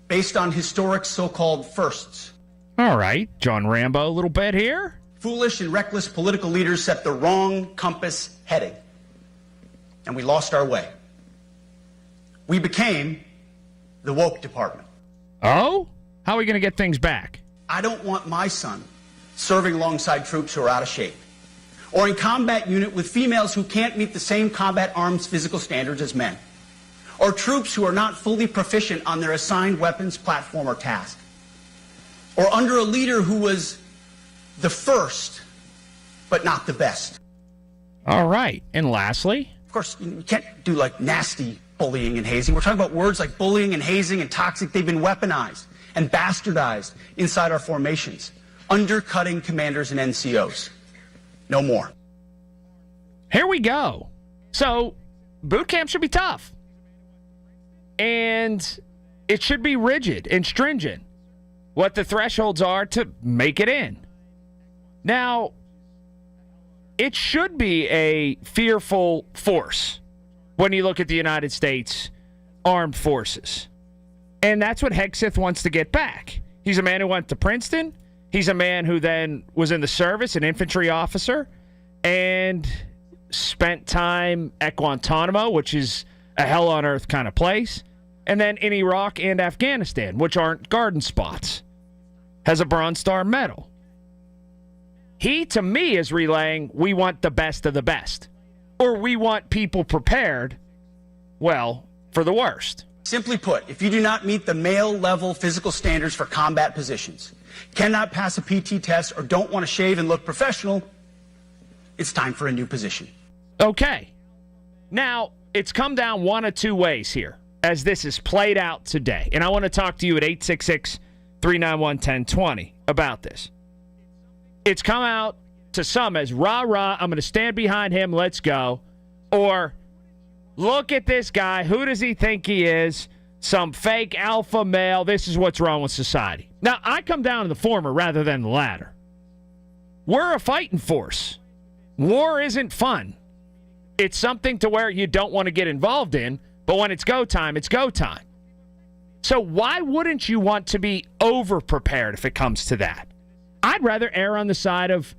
based on historic so-called firsts. All right. John Rambo, a little bit here. Foolish and reckless political leaders set the wrong compass heading. And we lost our way. We became the woke department. Oh? How are we going to get things back? I don't want my son serving alongside troops who are out of shape, or in combat unit with females who can't meet the same combat arms physical standards as men, or troops who are not fully proficient on their assigned weapons, platform, or task, or under a leader who was the first, but not the best. All right. And lastly? Of course, you can't do like nasty bullying and hazing. We're talking about words like bullying and hazing and toxic. They've been weaponized and bastardized inside our formations, undercutting commanders and NCOs. No more. Here we go. So, boot camp should be tough. And it should be rigid and stringent, what the thresholds are to make it in. Now, it should be a fearful force when you look at the United States Armed Forces. And that's what Hegseth wants to get back. He's a man who went to Princeton. He's a man who then was in the service, an infantry officer, and spent time at Guantanamo, which is a hell on earth kind of place, and then in Iraq and Afghanistan, which aren't garden spots. Has a Bronze Star medal. He, to me, is relaying, we want the best of the best. Or we want people prepared, well, for the worst. Simply put, if you do not meet the male-level physical standards for combat positions, cannot pass a PT test, or don't want to shave and look professional, it's time for a new position. Okay. Now, it's come down one of two ways here as this is played out today. And I want to talk to you at 866-391-1020 about this. It's come out to some as rah-rah, I'm going to stand behind him, let's go. Or, look at this guy, who does he think he is? some fake alpha male, this is what's wrong with society. Now, I come down to the former rather than the latter. We're a fighting force. War isn't fun. It's something to where you don't want to get involved in, but when it's go time, it's go time. So why wouldn't you want to be over-prepared if it comes to that? I'd rather err on the side of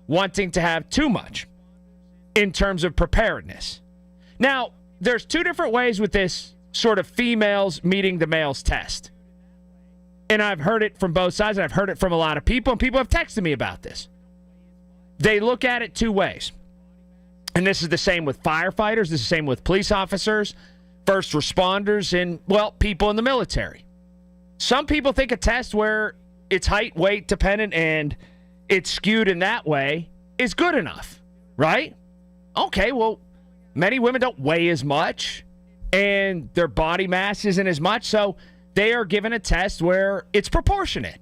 wanting to have too much in terms of preparedness. Now, there's two different ways with this sort of females meeting the males test. And I've heard it from both sides, and I've heard it from a lot of people, and people have texted me about this. They look at it two ways. And this is the same with firefighters, this is the same with police officers, first responders, and, well, people in the military. Some people think a test where it's height, weight dependent, and it's skewed in that way is good enough, right? Okay, well, many women don't weigh as much, and their body mass isn't as much, so they are given a test where it's proportionate.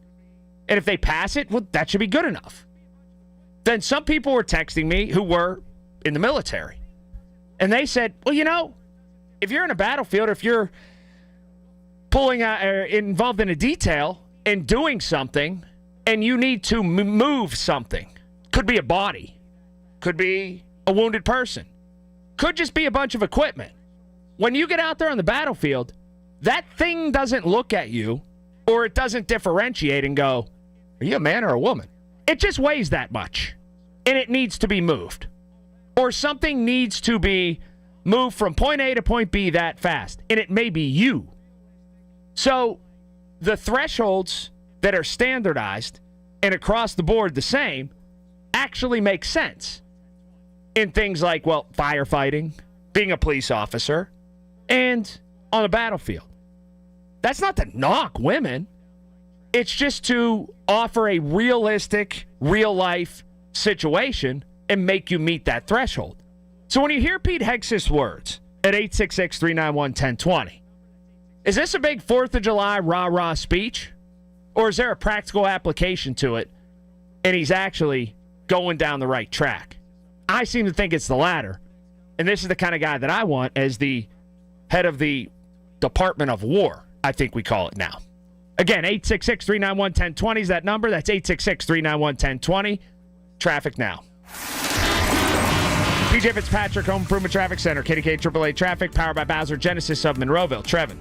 And if they pass it, well, that should be good enough. Then some people were texting me who were in the military, and they said, well, you know, if you're in a battlefield, if you're pulling out, involved in a detail and doing something, and you need to move something, could be a body, could be a wounded person, could just be a bunch of equipment. When you get out there on the battlefield, that thing doesn't look at you, or it doesn't differentiate and go, are you a man or a woman? It just weighs that much, and it needs to be moved. Or something needs to be moved from point A to point B that fast, and it may be you. So the thresholds that are standardized and across the board the same actually make sense in things like, well, firefighting, being a police officer, and on a battlefield. That's not to knock women. It's just to offer a realistic, real-life situation and make you meet that threshold. So when you hear Pete Hegseth's words at 866-391-1020, is this a big 4th of July rah-rah speech? Or is there a practical application to it, and he's actually going down the right track? I seem to think it's the latter, and this is the kind of guy that I want as the head of the Department of War, I think we call it now. Again, 866-391-1020 is that number. That's 866-391-1020. Traffic now. PJ Fitzpatrick, Home Improvement Traffic Center, KDKA AAA Traffic, powered by Bowser Genesis of Monroeville. Trevin.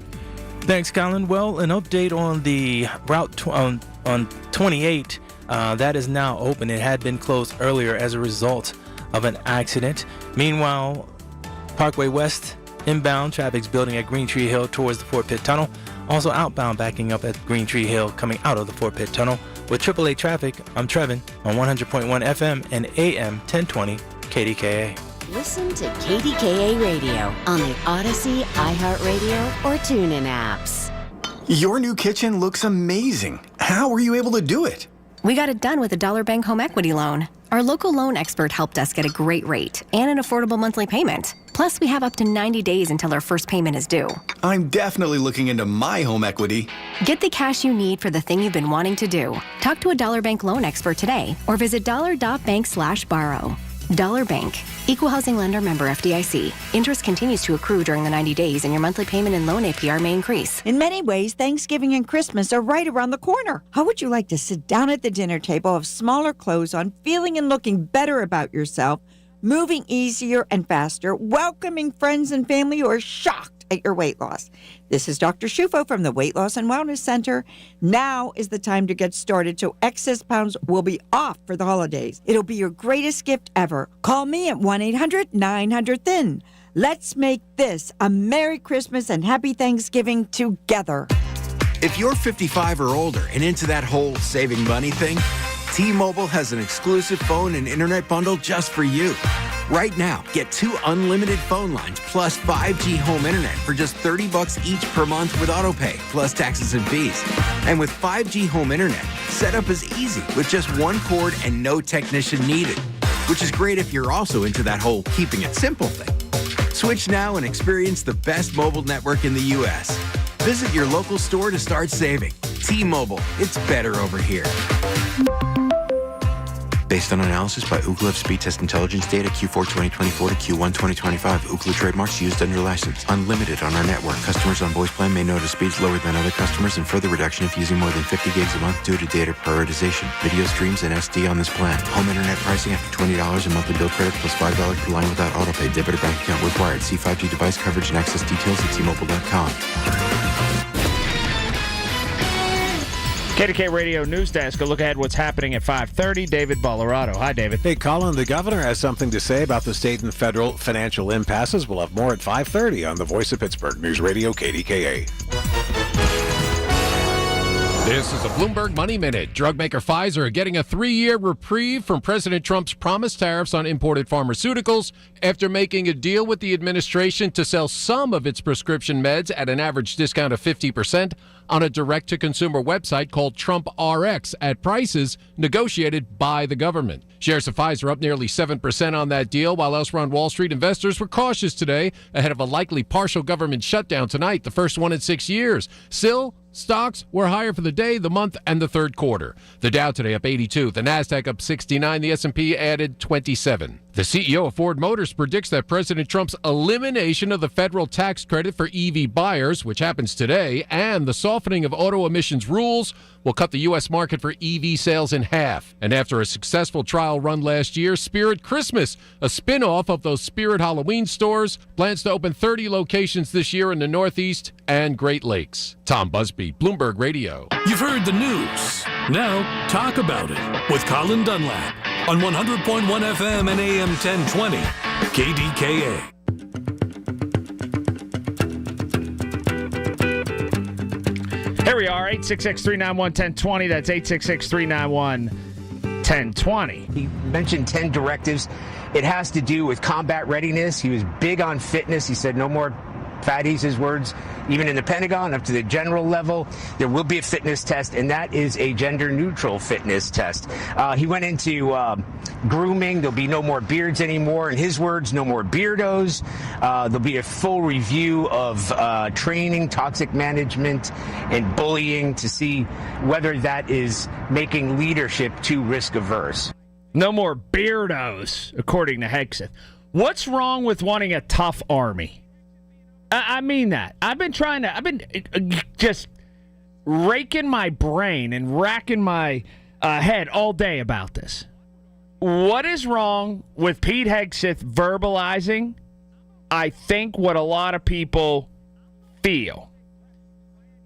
Thanks, Colin. Well, an update on the route on 28 that is now open. It had been closed earlier as a result of an accident. Meanwhile, Parkway West inbound traffic's building at Green Tree Hill towards the Fort Pitt Tunnel. Also outbound backing up at Green Tree Hill coming out of the Fort Pitt Tunnel. With AAA Traffic, I'm Trevin on 100.1 FM and AM 1020 KDKA. Listen to KDKA Radio on the Odyssey, iHeartRadio, or TuneIn apps. Your new kitchen looks amazing. How were you able to do it? We got it done with a Dollar Bank home equity loan. Our local loan expert helped us get a great rate and an affordable monthly payment. Plus, we have up to 90 days until our first payment is due. I'm definitely looking into my home equity. Get the cash you need for the thing you've been wanting to do. Talk to a Dollar Bank loan expert today or visit dollar.bank/borrow. Dollar Bank. Equal housing lender, member FDIC. Interest continues to accrue during the 90 days and your monthly payment and loan APR may increase. In many ways, Thanksgiving and Christmas are right around the corner. How would you like to sit down at the dinner table, have smaller clothes on, feeling and looking better about yourself, moving easier and faster, welcoming friends and family who are shocked at your weight loss? This is Dr. Shufo from the Weight Loss and Wellness Center. Now is the time to get started so excess pounds will be off for the holidays. It'll be your greatest gift ever. Call me at 1-800-900-THIN. Let's make this a Merry Christmas and Happy Thanksgiving together. If you're 55 or older and into that whole saving money thing, T-Mobile has an exclusive phone and internet bundle just for you. Right now, get 2 unlimited phone lines plus 5G home internet for just $30 each per month with autopay, plus taxes and fees. And with 5G home internet, setup is easy with just 1 cord and no technician needed, which is great if you're also into that whole keeping it simple thing. Switch now and experience the best mobile network in the U.S. Visit your local store to start saving. T-Mobile, it's better over here. Based on analysis by Ookla of speed test intelligence data Q4 2024 to Q1 2025. Ookla trademarks used under license. Unlimited on our network. Customers on voice plan may notice speeds lower than other customers and further reduction if using more than 50 gigs a month due to data prioritization. Video streams and SD on this plan. Home internet pricing after $20 in monthly bill credit plus $5 per line without autopay. Debit or bank account required. See 5G device coverage and access details at T-Mobile.com. KDKA Radio News Desk. A look ahead what's happening at 5:30. David Ballarado. Hi, David. Hey, Colin. The governor has something to say about the state and federal financial impasses. We'll have more at 5:30 on the Voice of Pittsburgh News Radio KDKA. This is a Bloomberg Money Minute. Drug maker Pfizer getting a 3-year reprieve from President Trump's promised tariffs on imported pharmaceuticals after making a deal with the administration to sell some of its prescription meds at an average discount of 50% on a direct-to-consumer website called Trump RX at prices negotiated by the government. Shares of Pfizer up nearly 7% on that deal, while elsewhere on Wall Street, investors were cautious today ahead of a likely partial government shutdown tonight, the first one in 6 years. Still, stocks were higher for the day, the month, and the third quarter. The Dow today up 82, the Nasdaq up 69, the S&P added 27. The CEO of Ford Motors predicts that President Trump's elimination of the federal tax credit for EV buyers, which happens today, and the softening of auto emissions rules will cut the U.S. market for EV sales in half. And after a successful trial run last year, Spirit Christmas, a spin-off of those Spirit Halloween stores, plans to open 30 locations this year in the Northeast and Great Lakes. Tom Busby, Bloomberg Radio. You've heard the news. Now, talk about it with Colin Dunlap on 100.1 FM and AM 1020. KDKA. Here we are, 866-391-1020. That's 866-391-1020. He mentioned 10 directives. It has to do with combat readiness. He was big on fitness. He said no more fatties, his words, even in the Pentagon, up to the general level. There will be a fitness test, and that is a gender-neutral fitness test. He went into grooming. There'll be no more beards anymore. In his words, no more beardos. There'll be a full review of training, toxic management, and bullying to see whether that is making leadership too risk-averse. No more beardos, according to Hegseth. What's wrong with wanting a tough army? I mean that. I've been just raking my brain and racking my head all day about this. What is wrong with Pete Hegseth verbalizing, I think, what a lot of people feel?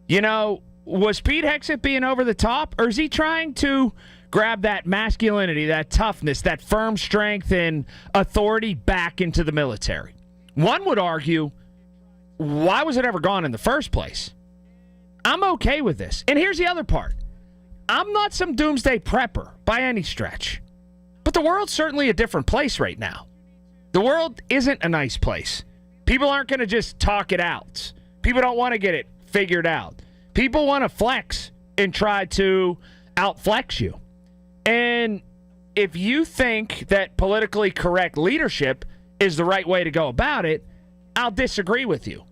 You know, was Pete Hegseth being over the top, or is he trying to grab that masculinity, that toughness, that firm strength and authority back into the military? One would argue, why was it ever gone in the first place? I'm okay with this. And here's the other part. I'm not some doomsday prepper by any stretch. But the world's certainly a different place right now. The world isn't a nice place. People aren't going to just talk it out. People don't want to get it figured out. People want to flex and try to outflex you. And if you think that politically correct leadership is the right way to go about it, I'll disagree with you.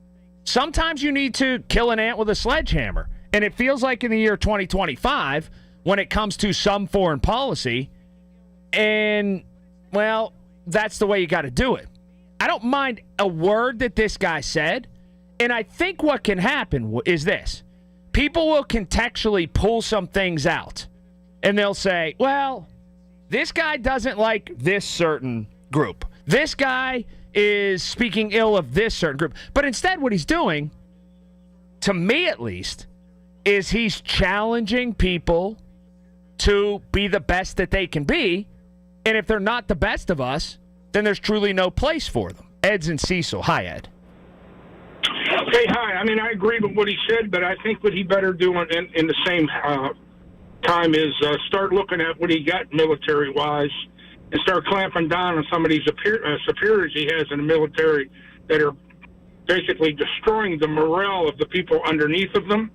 Sometimes you need to kill an ant with a sledgehammer. And it feels like in the year 2025, when it comes to some foreign policy, and, well, that's the way you got to do it. I don't mind a word that this guy said. And I think what can happen is this. People will contextually pull some things out. And they'll say, well, this guy doesn't like this certain group. This guy is speaking ill of this certain group. But instead, what he's doing, to me at least, is he's challenging people to be the best that they can be. And if they're not the best of us, then there's truly no place for them. Ed's in Cecil. Hi, Ed. Hey, hi. I mean, I agree with what he said, but I think what he better do in the same time is start looking at what he got military-wise and start clamping down on some of these superiors he has in the military that are basically destroying the morale of the people underneath of them.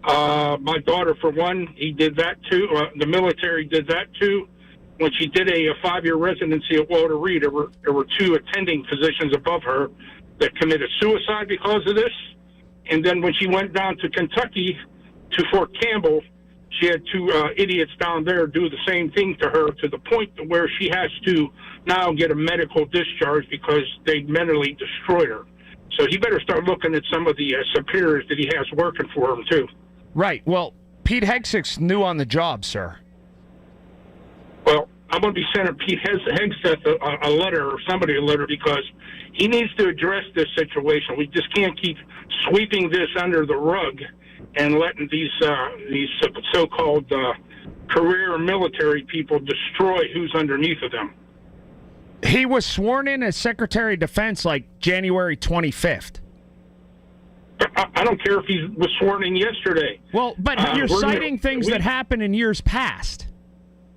My daughter, for one, he did that too. The military did that too. When she did a 5-year residency at Walter Reed, there were 2 attending physicians above her that committed suicide because of this. And then when she went down to Kentucky to Fort Campbell, she had two idiots down there do the same thing to her, to the point to where she has to now get a medical discharge because they mentally destroyed her. So he better start looking at some of the superiors that he has working for him, too. Right. Well, Pete Hegseth's new on the job, sir. Well, I'm going to be sending Pete Hegseth a letter, or somebody a letter, because he needs to address this situation. We just can't keep sweeping this under the rug and letting these so-called career military people destroy who's underneath of them. He was sworn in as Secretary of Defense like January 25th. I don't care if he was sworn in yesterday. Well, but you're citing things that happened in years past.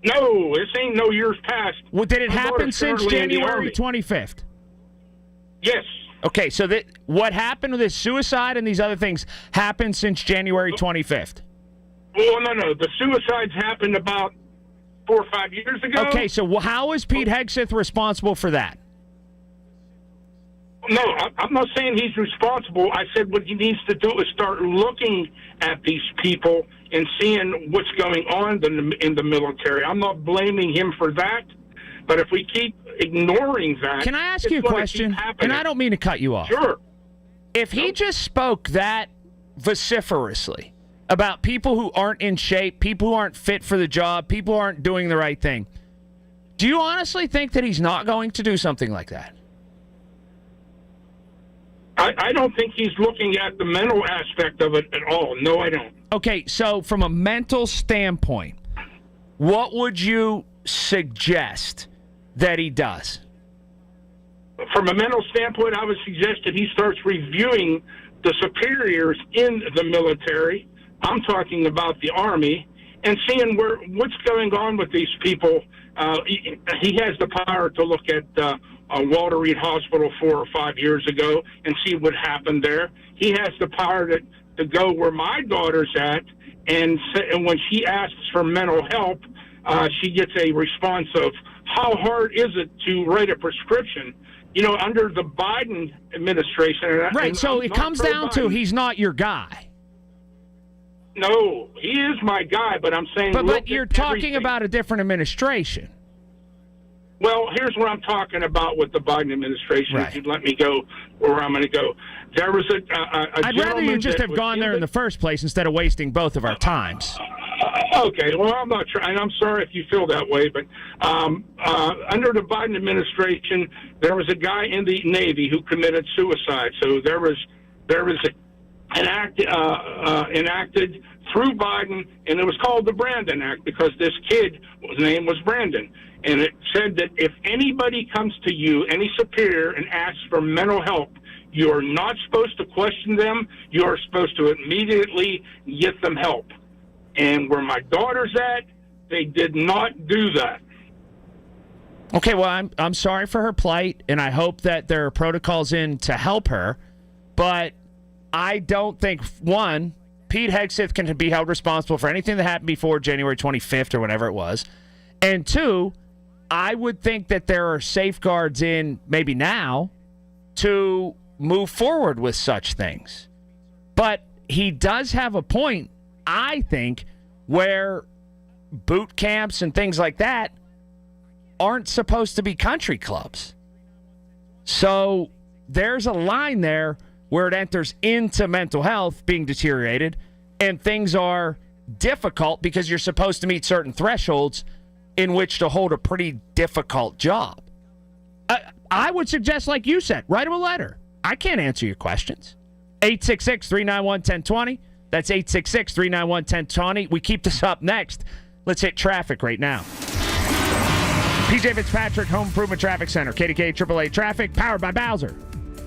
No, this ain't no years past. Well, did it happen since January 25th? Yes. Okay, so what happened with this suicide and these other things happened since January 25th? Well, no. The suicides happened about 4 or 5 years ago. Okay, so how is Pete Hegseth responsible for that? No, I'm not saying he's responsible. I said what he needs to do is start looking at these people and seeing what's going on in the military. I'm not blaming him for that, but if we keep ignoring that... Can I ask you a question? And I don't mean to cut you off. Sure. If he just spoke that vociferously about people who aren't in shape, people who aren't fit for the job, people who aren't doing the right thing, do you honestly think that he's not going to do something like that? I don't think he's looking at the mental aspect of it at all. No, I don't. Okay, so from a mental standpoint, what would you suggest that he does? From a mental standpoint, I would suggest that he starts reviewing the superiors in the military. I'm talking about the Army, and seeing what's going on with these people. He has the power to look at Walter Reed Hospital 4 or 5 years ago and see what happened there. He has the power to go where my daughter's at, and when she asks for mental help, she gets a response of, how hard is it to write a prescription? You know, under the Biden administration. Right, so it comes down to he's not your guy. No, he is my guy, but I'm saying... But you're talking about a different administration. Well, here's what I'm talking about with the Biden administration. Right. If you'd let me go where I'm going to go. There was a I'd rather you just have gone there in the first place instead of wasting both of our times. Okay, well, I'm not trying. I'm sorry if you feel that way, but under the Biden administration, there was a guy in the Navy who committed suicide. So there was an act enacted through Biden, and it was called the Brandon Act because this kid, his name was Brandon. And it said that if anybody comes to you, any superior, and asks for mental help, you are not supposed to question them. You are supposed to immediately get them help. And where my daughter's at, they did not do that. Okay, well, I'm sorry for her plight, and I hope that there are protocols in to help her. But I don't think, one, Pete Hegseth can be held responsible for anything that happened before January 25th or whenever it was. And two, I would think that there are safeguards in maybe now to move forward with such things. But he does have a point, I think, where boot camps and things like that aren't supposed to be country clubs. So there's a line there where it enters into mental health being deteriorated, and things are difficult because you're supposed to meet certain thresholds in which to hold a pretty difficult job. I would suggest, like you said, write him a letter. I can't answer your questions. 866-391-1020. That's 866-391-1020. We keep this up next. Let's hit traffic right now. PJ Fitzpatrick, Home Improvement Traffic Center. KDKA AAA Traffic, powered by Bowser.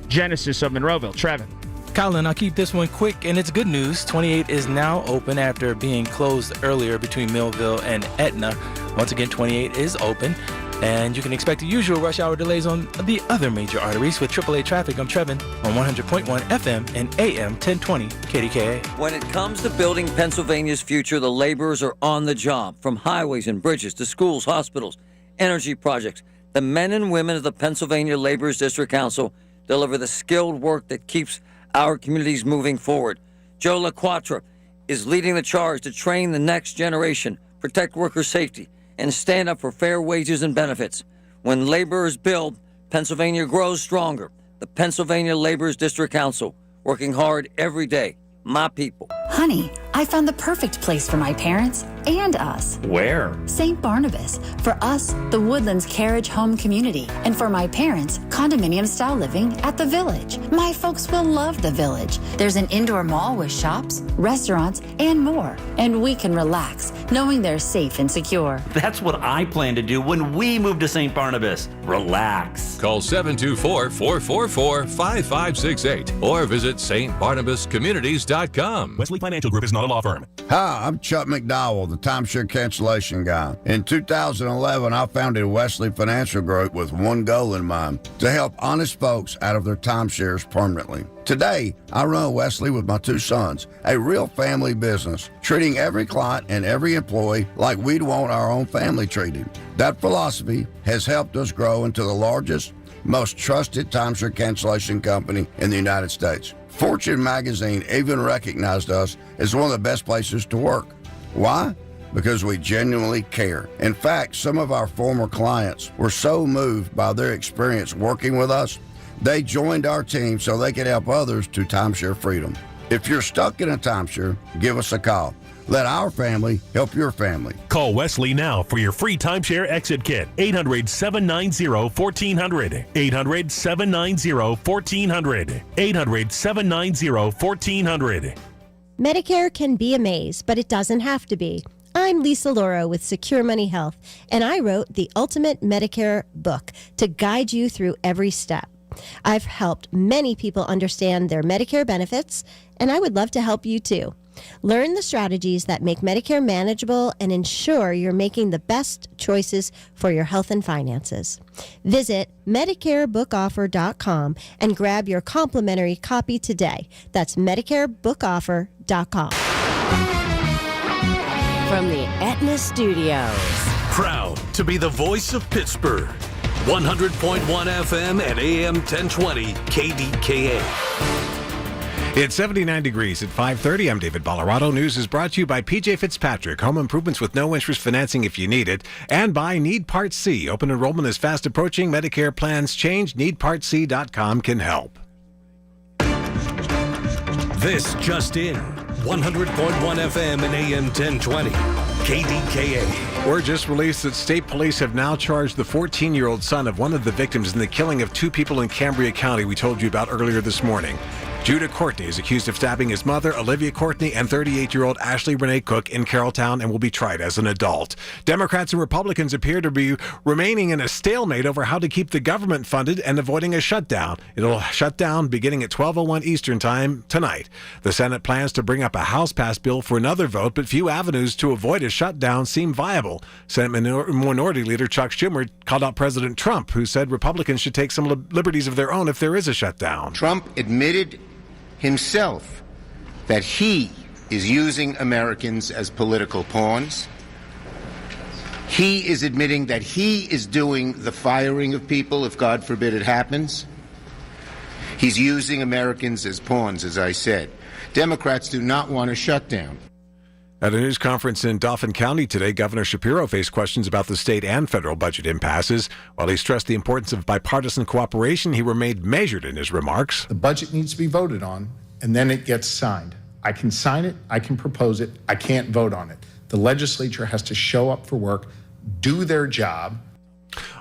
Genesis of Monroeville. Trevin. Colin, I'll keep this one quick, and it's good news. 28 is now open after being closed earlier between Millville and Etna. Once again, 28 is open, and you can expect the usual rush hour delays on the other major arteries. With AAA Traffic, I'm Trevin on 100.1 FM and AM 1020 KDKA. When it comes to building Pennsylvania's future, the laborers are on the job. From highways and bridges to schools, hospitals, energy projects, the men and women of the Pennsylvania Laborers District Council deliver the skilled work that keeps our communities moving forward. Joe LaQuatra is leading the charge to train the next generation, protect worker safety, and stand up for fair wages and benefits. When laborers build, Pennsylvania grows stronger. The Pennsylvania Laborers District Council, working hard every day. My people. Honey, I found the perfect place for my parents and us. Where? St. Barnabas. For us, the Woodlands Carriage Home Community. And for my parents, condominium-style living at the Village. My folks will love the Village. There's an indoor mall with shops, restaurants, and more. And we can relax, knowing they're safe and secure. That's what I plan to do when we move to St. Barnabas. Relax. Call 724-444-5568 or visit stbarnabascommunities.com. Wesley Financial Group is not a law firm. Hi, I'm Chuck McDowell, the timeshare cancellation guy. In 2011, I founded Wesley Financial Group with one goal in mind, to help honest folks out of their timeshares permanently. Today, I run Wesley with my two sons, a real family business, treating every client and every employee like we'd want our own family treated. That philosophy has helped us grow into the largest, most trusted timeshare cancellation company in the United States. Fortune magazine even recognized us as one of the best places to work. Why? Because we genuinely care. In fact, some of our former clients were so moved by their experience working with us, they joined our team so they could help others to timeshare freedom. If you're stuck in a timeshare, give us a call. Let our family help your family. Call Wesley now for your free timeshare exit kit. 800-790-1400. 800-790-1400. 800-790-1400. Medicare can be a maze, but it doesn't have to be. I'm Lisa Loro with Secure Money Health, and I wrote the Ultimate Medicare book to guide you through every step. I've helped many people understand their Medicare benefits, and I would love to help you too. Learn the strategies that make Medicare manageable and ensure you're making the best choices for your health and finances. Visit MedicareBookOffer.com and grab your complimentary copy today. That's MedicareBookOffer.com. From the Aetna Studios. Proud to be the voice of Pittsburgh. 100.1 FM and AM 1020 KDKA. It's 79 degrees at 5:30. I'm David Bollerado. News is brought to you by PJ Fitzpatrick, home improvements with no interest financing if you need it, and by Need Part C. Open enrollment is fast approaching. Medicare plans change. NeedPartC.com can help. This just in. 100.1 FM and AM 1020 KDKA. Word just released that state police have now charged the 14-year-old son of one of the victims in the killing of two people in Cambria County we told you about earlier this morning. Judah Courtney is accused of stabbing his mother, Olivia Courtney, and 38-year-old Ashley Renee Cook in Carrolltown and will be tried as an adult. Democrats and Republicans appear to be remaining in a stalemate over how to keep the government funded and avoiding a shutdown. It'll shut down beginning at 12:01 Eastern Time tonight. The Senate plans to bring up a House-passed bill for another vote, but few avenues to avoid a shutdown seem viable. Senate Minority Leader Chuck Schumer called out President Trump, who said Republicans should take some liberties of their own if there is a shutdown. Trump admitted himself that he is using Americans as political pawns. He is admitting that he is doing the firing of people if, God forbid, it happens. He's using Americans as pawns, as I said. Democrats do not want a shutdown. At a news conference in Dauphin County today, Governor Shapiro faced questions about the state and federal budget impasses. While he stressed the importance of bipartisan cooperation, he remained measured in his remarks. The budget needs to be voted on, and then it gets signed. I can sign it, I can propose it, I can't vote on it. The legislature has to show up for work, do their job.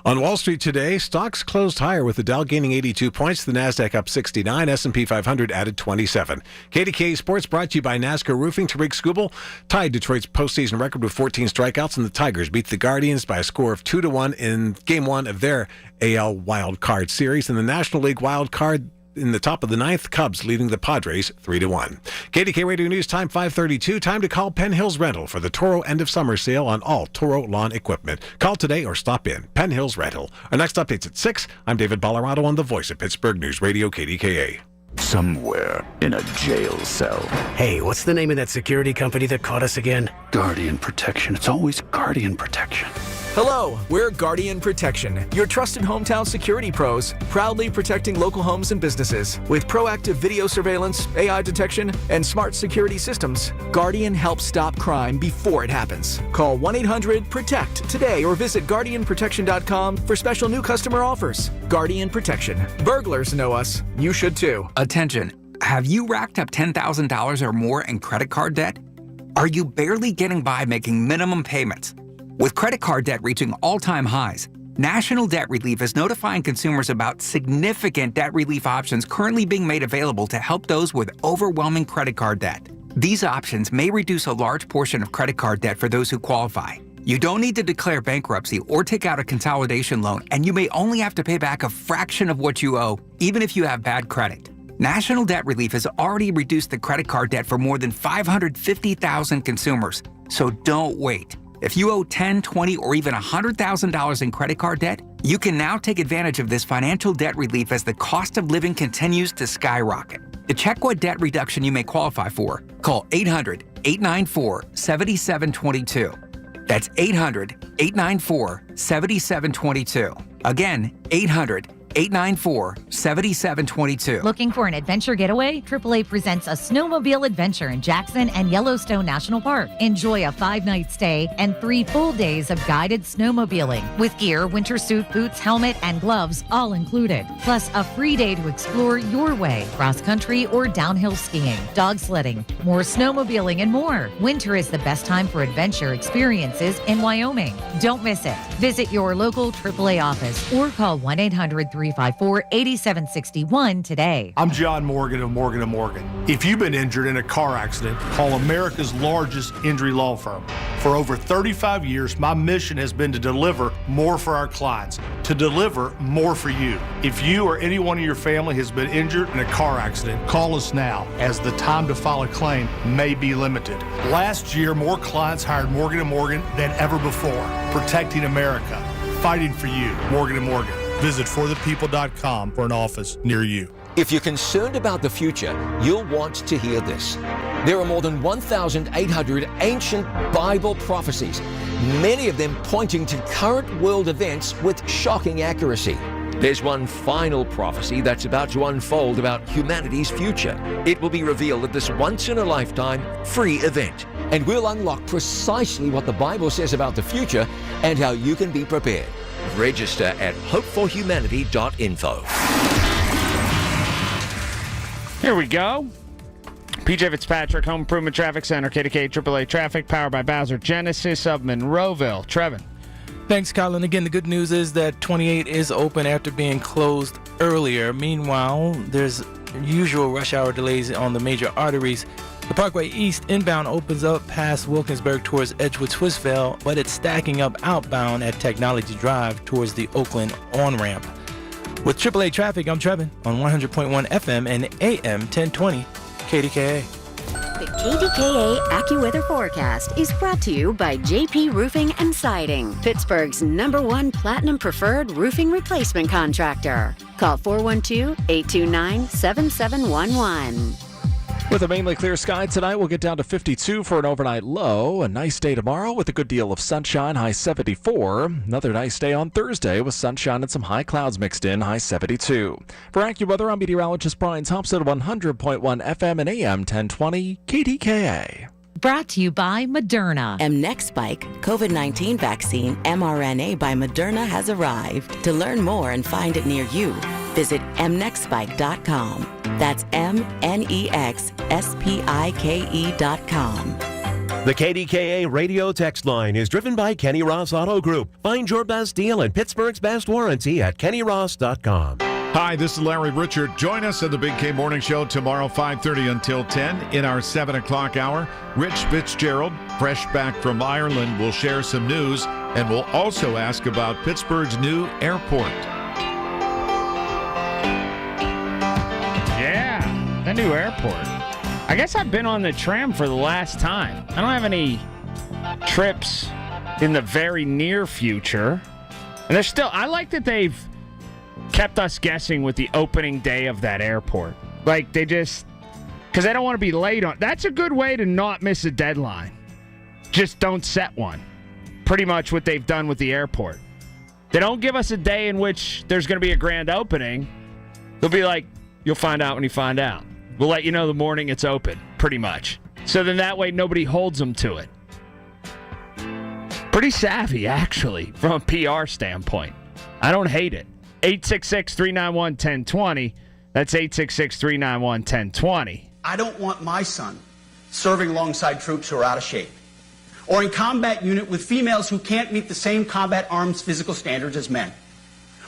On Wall Street today, stocks closed higher with the Dow gaining 82 points, the Nasdaq up 69, S&P 500 added 27. KDKA Sports brought to you by NASCAR Roofing. Tariq Skubal tied Detroit's postseason record with 14 strikeouts, and the Tigers beat the Guardians by a score of 2-1 in Game 1 of their AL Wild Card Series. In the National League Wild Card, in the top of the ninth, Cubs leading the Padres 3-1. KDK Radio News time 5:32. Time to call Penn Hills Rental for the Toro end of summer sale on all Toro lawn equipment. Call today or stop in. Penn Hills Rental. Our next update's at 6. I'm David Bollerado on the voice of Pittsburgh News Radio KDKA. Somewhere in a jail cell. Hey, what's the name of that security company that caught us again? Guardian Protection. It's always Guardian Protection. Hello, we're Guardian Protection, your trusted hometown security pros, proudly protecting local homes and businesses. With proactive video surveillance, AI detection, and smart security systems, Guardian helps stop crime before it happens. Call 1-800-PROTECT today or visit guardianprotection.com for special new customer offers. Guardian Protection. Burglars know us. You should too. Attention. Have you racked up $10,000 or more in credit card debt? Are you barely getting by making minimum payments? With credit card debt reaching all-time highs, National Debt Relief is notifying consumers about significant debt relief options currently being made available to help those with overwhelming credit card debt. These options may reduce a large portion of credit card debt for those who qualify. You don't need to declare bankruptcy or take out a consolidation loan, and you may only have to pay back a fraction of what you owe, even if you have bad credit. National Debt Relief has already reduced the credit card debt for more than 550,000 consumers, so don't wait. If you owe $10,000, $20,000, or even $100,000 in credit card debt, you can now take advantage of this financial debt relief as the cost of living continues to skyrocket. To check what debt reduction you may qualify for, call 800-894-7722. That's 800-894-7722. Again, 800-894-7722. Looking for an adventure getaway? AAA presents a snowmobile adventure in Jackson and Yellowstone National Park. Enjoy a 5-night stay and 3 full days of guided snowmobiling with gear, winter suit, boots, helmet, and gloves all included. Plus a free day to explore your way, cross-country or downhill skiing, dog sledding, more snowmobiling, and more. Winter is the best time for adventure experiences in Wyoming. Don't miss it. Visit your local AAA office or call 1-800-354-8761 today. I'm John Morgan of Morgan & Morgan. If you've been injured in a car accident, call America's largest injury law firm. For over 35 years, my mission has been to deliver more for our clients, to deliver more for you. If you or anyone in your family has been injured in a car accident, call us now, as the time to file a claim may be limited. Last year, more clients hired Morgan & Morgan than ever before, protecting America, fighting for you. Morgan & Morgan. Visit forthepeople.com for an office near you. If you're concerned about the future, you'll want to hear this. There are more than 1,800 ancient Bible prophecies, many of them pointing to current world events with shocking accuracy. There's one final prophecy that's about to unfold about humanity's future. It will be revealed at this once-in-a-lifetime free event, and we'll unlock precisely what the Bible says about the future and how you can be prepared. Register at hopeforhumanity.info. Here we go. PJ Fitzpatrick, Home Improvement Traffic Center, KDKA AAA Traffic, powered by Bowser Genesis of Monroeville. Trevin. Thanks, Colin. Again, the good news is that 28 is open after being closed earlier. Meanwhile, there's usual rush hour delays on the major arteries. The Parkway East inbound opens up past Wilkinsburg towards Edgewood Swissvale, but it's stacking up outbound at Technology Drive towards the Oakland on-ramp. With AAA Traffic, I'm Trevin on 100.1 FM and AM 1020 KDKA. The KDKA AccuWeather forecast is brought to you by JP Roofing and Siding, Pittsburgh's #1 Platinum Preferred Roofing Replacement Contractor. Call 412-829-7711. With a mainly clear sky tonight, we'll get down to 52 for an overnight low. A nice day tomorrow with a good deal of sunshine, high 74. Another nice day on Thursday with sunshine and some high clouds mixed in, high 72. For AccuWeather, I'm meteorologist Brian Thompson, 100.1 FM and AM 1020 KDKA. Brought to you by Moderna. Mnexspike COVID-19 vaccine mRNA by Moderna has arrived. To learn more and find it near you, visit mnexspike.com. That's mnexspike.com. The KDKA radio text line is driven by Kenny Ross Auto Group. Find your best deal and Pittsburgh's best warranty at kennyross.com. Hi, this is Larry Richard. Join us at the Big K Morning Show tomorrow, 5:30 until 10. In our 7 o'clock hour, Rich Fitzgerald, fresh back from Ireland, will share some news, and we'll also ask about Pittsburgh's new airport. Yeah, the new airport. I guess I've been on the tram for the last time. I don't have any trips in the very near future. And there's still, I like that they've kept us guessing with the opening day of that airport. Like, they just, because they don't want to be late on. That's a good way to not miss a deadline. Just don't set one. pretty much what they've done with the airport. They don't give us a day in which there's going to be a grand opening. They'll be like, you'll find out when you find out. We'll let you know the morning it's open, pretty much. So then that way nobody holds them to it. Pretty savvy, actually, from a PR standpoint. I don't hate it. 866-391-1020. That's 866-391-1020. I don't want my son serving alongside troops who are out of shape, or in combat unit with females who can't meet the same combat arms physical standards as men,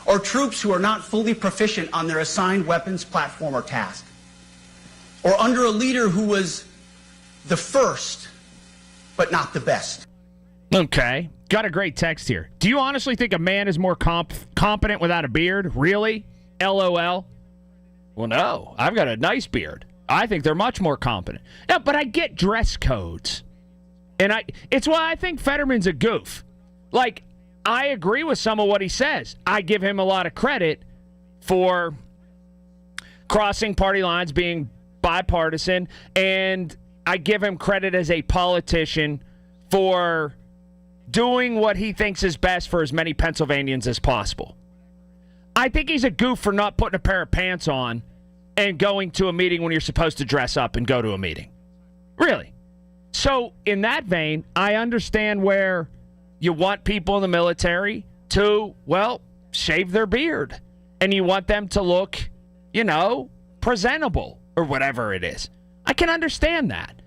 or troops who are not fully proficient on their assigned weapons, platform, or task, or under a leader who was the first, but not the best. Okay. Got a great text here. Do you honestly think a man is more competent without a beard? Really? LOL. Well, no. I've got a nice beard. I think they're much more competent. Yeah, but I get dress codes. And it's why I think Fetterman's a goof. Like, I agree with some of what he says. I give him a lot of credit for crossing party lines, being bipartisan, and I give him credit as a politician for doing what he thinks is best for as many Pennsylvanians as possible. I think he's a goof for not putting a pair of pants on and going to a meeting when you're supposed to dress up and go to a meeting. Really. So, in that vein, I understand where you want people in the military to, well, shave their beard. And you want them to look, presentable or whatever it is. I can understand that.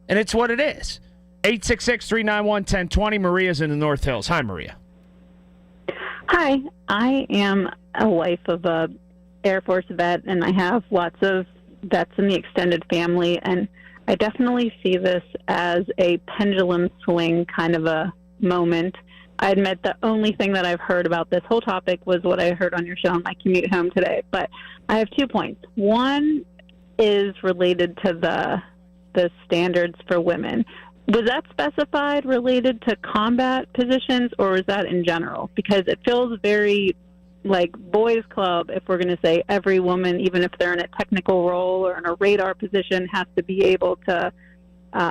And it's what it is. 866-391-1020. Maria's in the North Hills. Hi, Maria. Hi. I am a wife of a Air Force vet, and I have lots of vets in the extended family, and I definitely see this as a pendulum swing kind of a moment. I admit the only thing that I've heard about this whole topic was what I heard on your show on my commute home today, but I have 2 points. One is related to the standards for women. Was that specified related to combat positions, or was that in general? Because it feels very like boys club if we're going to say every woman, even if they're in a technical role or in a radar position, has to be able to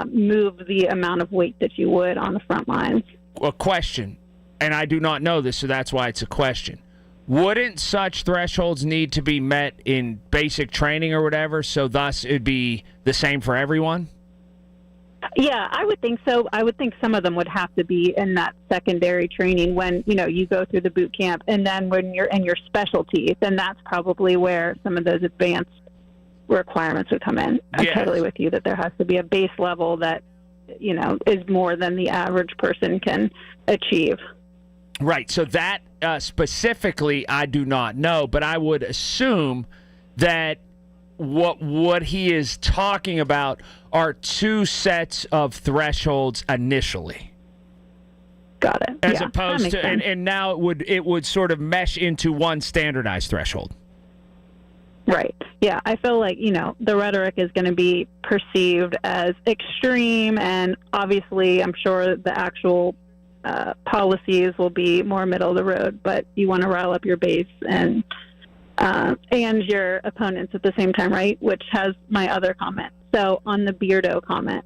move the amount of weight that you would on the front lines. A question, and I do not know this, so that's why it's a question. Wouldn't such thresholds need to be met in basic training or whatever, so thus it'd be the same for everyone? Yeah, I would think so. I would think some of them would have to be in that secondary training when, you go through the boot camp, and then when you're in your specialty, then that's probably where some of those advanced requirements would come in. I'm totally with you that there has to be a base level that, is more than the average person can achieve. Right. So that specifically, I do not know, but I would assume that what he is talking about are 2 sets of thresholds initially. Got it. As opposed to, and now it would sort of mesh into one standardized threshold. Right. Yeah, I feel like, the rhetoric is going to be perceived as extreme, and obviously I'm sure the actual policies will be more middle of the road, but you want to rile up your base and your opponents at the same time, right? Which has my other comment. So on the Beardo comment,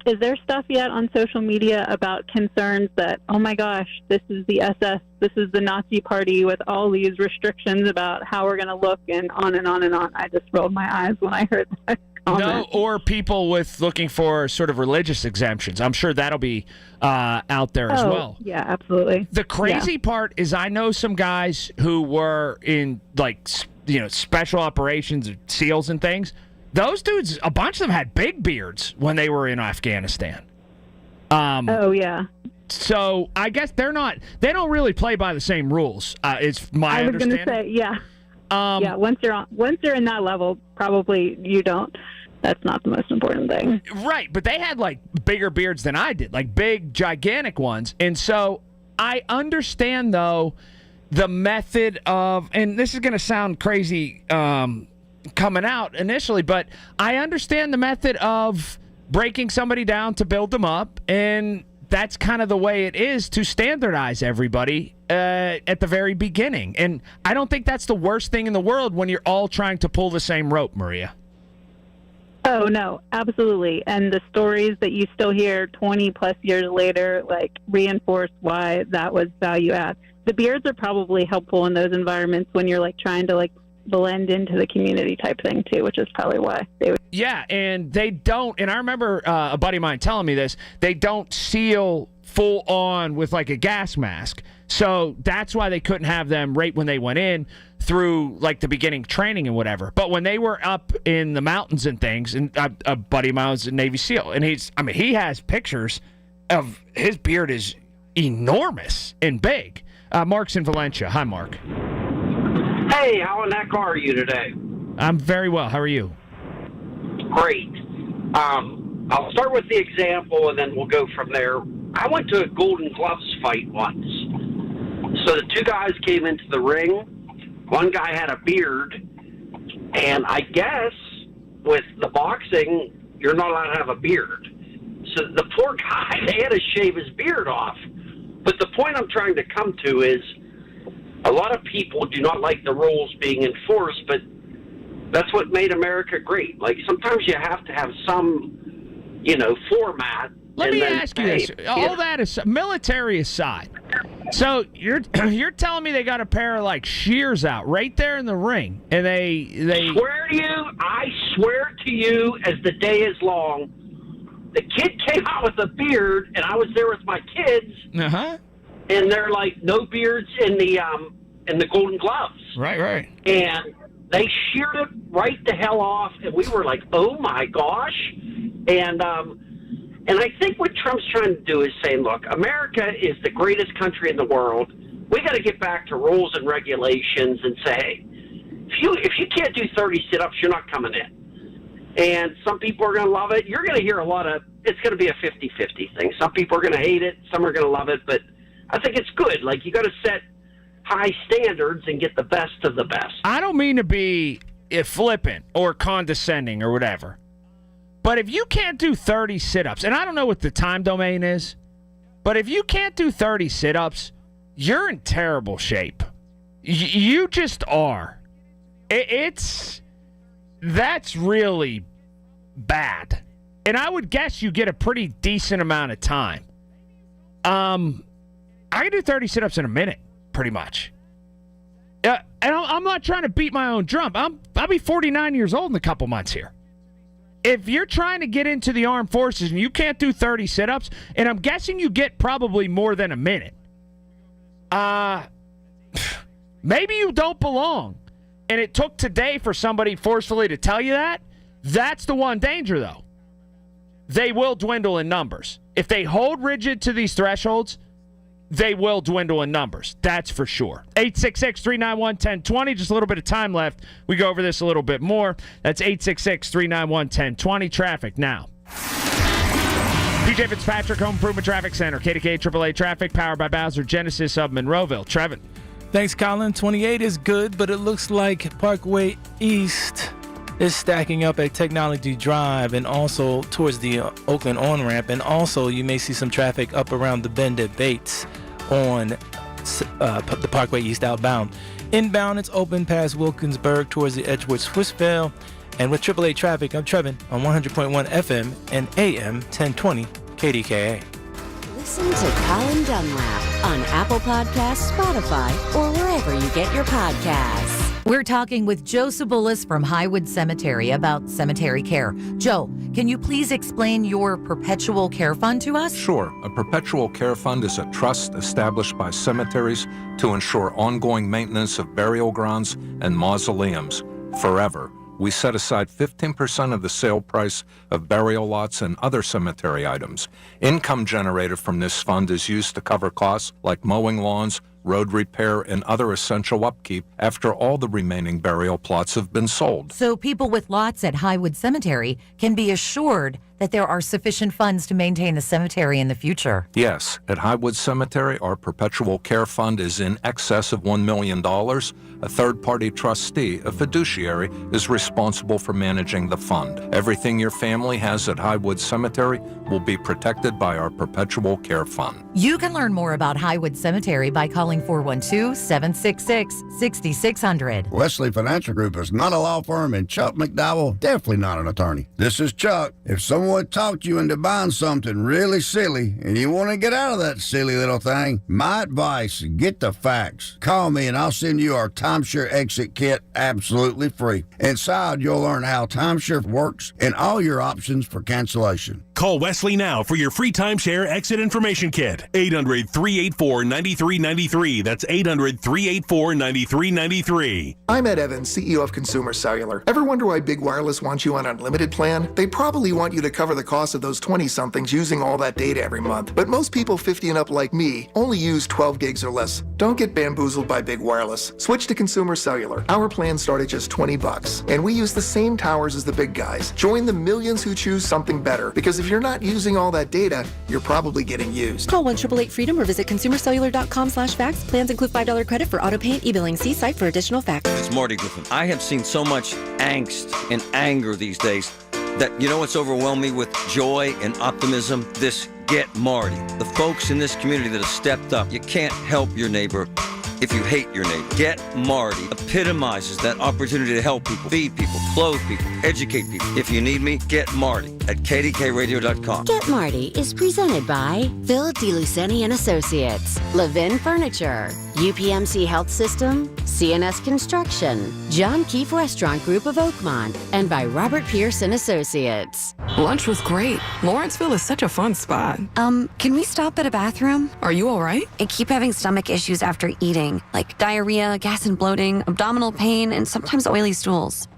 is there stuff yet on social media about concerns that, oh my gosh, this is the SS, this is the Nazi party with all these restrictions about how we're going to look, and on and on and on? I just rolled my eyes when I heard that comment. No, or people with looking for sort of religious exemptions. I'm sure that'll be out there as well. Yeah, absolutely. The crazy part is I know some guys who were in, special operations, SEALs and things. Those dudes, a bunch of them had big beards when they were in Afghanistan. Yeah. So I guess they don't really play by the same rules. It's my understanding. I was going to say, yeah. Once you're in that level, probably you don't. That's not the most important thing. Right, but they had bigger beards than I did, big, gigantic ones. And so I understand, though, the method of, and this is going to sound crazy coming out initially, but I understand the method of breaking somebody down to build them up, and that's kind of the way it is to standardize everybody at the very beginning. And I don't think that's the worst thing in the world when you're all trying to pull the same rope, Maria. Oh, no, absolutely. And the stories that you still hear 20 plus years later, like, reinforce why that was value add. The beards are probably helpful in those environments when you're, like, trying to, like, blend into the community type thing, too, which is probably why they would. Yeah, and they don't, and I remember a buddy of mine telling me this, they don't seal full on with, like, a gas mask. So that's why they couldn't have them right when they went in through, like, the beginning training and whatever. But when they were up in the mountains and things, and a buddy of mine was a Navy SEAL, and he has pictures of his beard is enormous and big. Mark's in Valencia. Hi, Mark. Hey, how in the heck are you today? I'm very well. How are you? Great. I'll start with the example, and then we'll go from there. I went to a Golden Gloves fight once. So the two guys came into the ring. One guy had a beard, and I guess with the boxing, you're not allowed to have a beard. So the poor guy, they had to shave his beard off. But the point I'm trying to come to is a lot of people do not like the rules being enforced, but that's what made America great. Like, sometimes you have to have some, format. Let me ask you this. All that is military aside. So you're telling me they got a pair of, like, shears out right there in the ring, and they I swear to you, as the day is long, the kid came out with a beard, and I was there with my kids. Uh-huh. And they're like, no beards in the Golden Gloves. Right. And they sheared it right the hell off, and we were like, oh my gosh. And I think what Trump's trying to do is saying, look, America is the greatest country in the world. We got to get back to rules and regulations and say, hey, if you can't do 30 sit-ups, you're not coming in. And some people are going to love it. You're going to hear it's going to be a 50-50 thing. Some people are going to hate it. Some are going to love it. But I think it's good. Like, you got to set high standards and get the best of the best. I don't mean to be flippant or condescending or whatever, but if you can't do 30 sit-ups, and I don't know what the time domain is, but if you can't do 30 sit-ups, you're in terrible shape. You just are. That's really bad. And I would guess you get a pretty decent amount of time. I can do 30 sit-ups in a minute, pretty much. And I'm not trying to beat my own drum. I'll be 49 years old in a couple months here. If you're trying to get into the armed forces and you can't do 30 sit-ups, and I'm guessing you get probably more than a minute, maybe you don't belong. And it took today for somebody forcefully to tell you that. That's the one danger, though. They will dwindle in numbers. If they hold rigid to these thresholds, they will dwindle in numbers. That's for sure. 866-391-1020. Just a little bit of time left. We go over this a little bit more. That's 866-391-1020. Traffic now. PJ Fitzpatrick, Home Improvement Traffic Center. KDKA AAA Traffic, powered by Bowser Genesis of Monroeville. Trevin. Thanks, Colin. 28 is good, but it looks like Parkway East is stacking up at Technology Drive and also towards the Oakland on-ramp. And also, you may see some traffic up around the Bend at Bates on the Parkway East outbound. Inbound, it's open past Wilkinsburg towards the Edgewood Swissvale. And with AAA traffic, I'm Trevin on 100.1 FM and AM 1020 KDKA. Listen to Colin Dunlap on Apple Podcasts, Spotify, or wherever you get your podcasts. We're talking with Joe Sabulis from Highwood Cemetery about cemetery care. Joe, can you please explain your perpetual care fund to us? Sure. A perpetual care fund is a trust established by cemeteries to ensure ongoing maintenance of burial grounds and mausoleums forever. We set aside 15% of the sale price of burial lots and other cemetery items. Income generated from this fund is used to cover costs like mowing lawns, road repair, and other essential upkeep after all the remaining burial plots have been sold. So people with lots at Highwood Cemetery can be assured that there are sufficient funds to maintain the cemetery in the future? Yes, at Highwood Cemetery, our perpetual care fund is in excess of $1 million. A third-party trustee, a fiduciary, is responsible for managing the fund. Everything your family has at Highwood Cemetery will be protected by our perpetual care fund. You can learn more about Highwood Cemetery by calling 412-766-6600. Wesley Financial Group is not a law firm, and Chuck McDowell, definitely not an attorney. This is Chuck. If someone talked you into buying something really silly and you want to get out of that silly little thing, my advice, get the facts. Call me and I'll send you our timeshare exit kit absolutely free. Inside, you'll learn how timeshare works and all your options for cancellation. Call Wesley now for your free timeshare exit information kit. 800-384-9393. That's 800-384-9393. I'm Ed Evans, CEO of Consumer Cellular. Ever wonder why Big Wireless wants you on an unlimited plan? They probably want you to cover the cost of those 20-somethings using all that data every month. But most people 50 and up like me only use 12 gigs or less. Don't get bamboozled by Big Wireless. Switch to Consumer Cellular. Our plans start at just $20, and we use the same towers as the big guys. Join the millions who choose something better, because if you're not using all that data, you're probably getting used. Call 1-888-FREEDOM or visit consumercellular.com/facts. Plans include $5 credit for auto pay and e-billing. See site for additional facts. It's Marty Griffin. I have seen so much angst and anger these days that, you know what's overwhelmed me with joy and optimism? This Get Marty. The folks in this community that have stepped up. You can't help your neighbor if you hate your neighbor. Get Marty epitomizes that opportunity to help people, feed people, clothe people, educate people. If you need me, get Marty at KDKRadio.com. Get Marty is presented by Phil DeLuceni and Associates, Levin Furniture, UPMC Health System, CNS Construction, John Keefe Restaurant Group of Oakmont, and by Robert Pierce and Associates. Lunch was great. Lawrenceville is such a fun spot. Can we stop at a bathroom? Are you all right? I keep having stomach issues after eating, like diarrhea, gas and bloating, abdominal pain, and sometimes oily stools.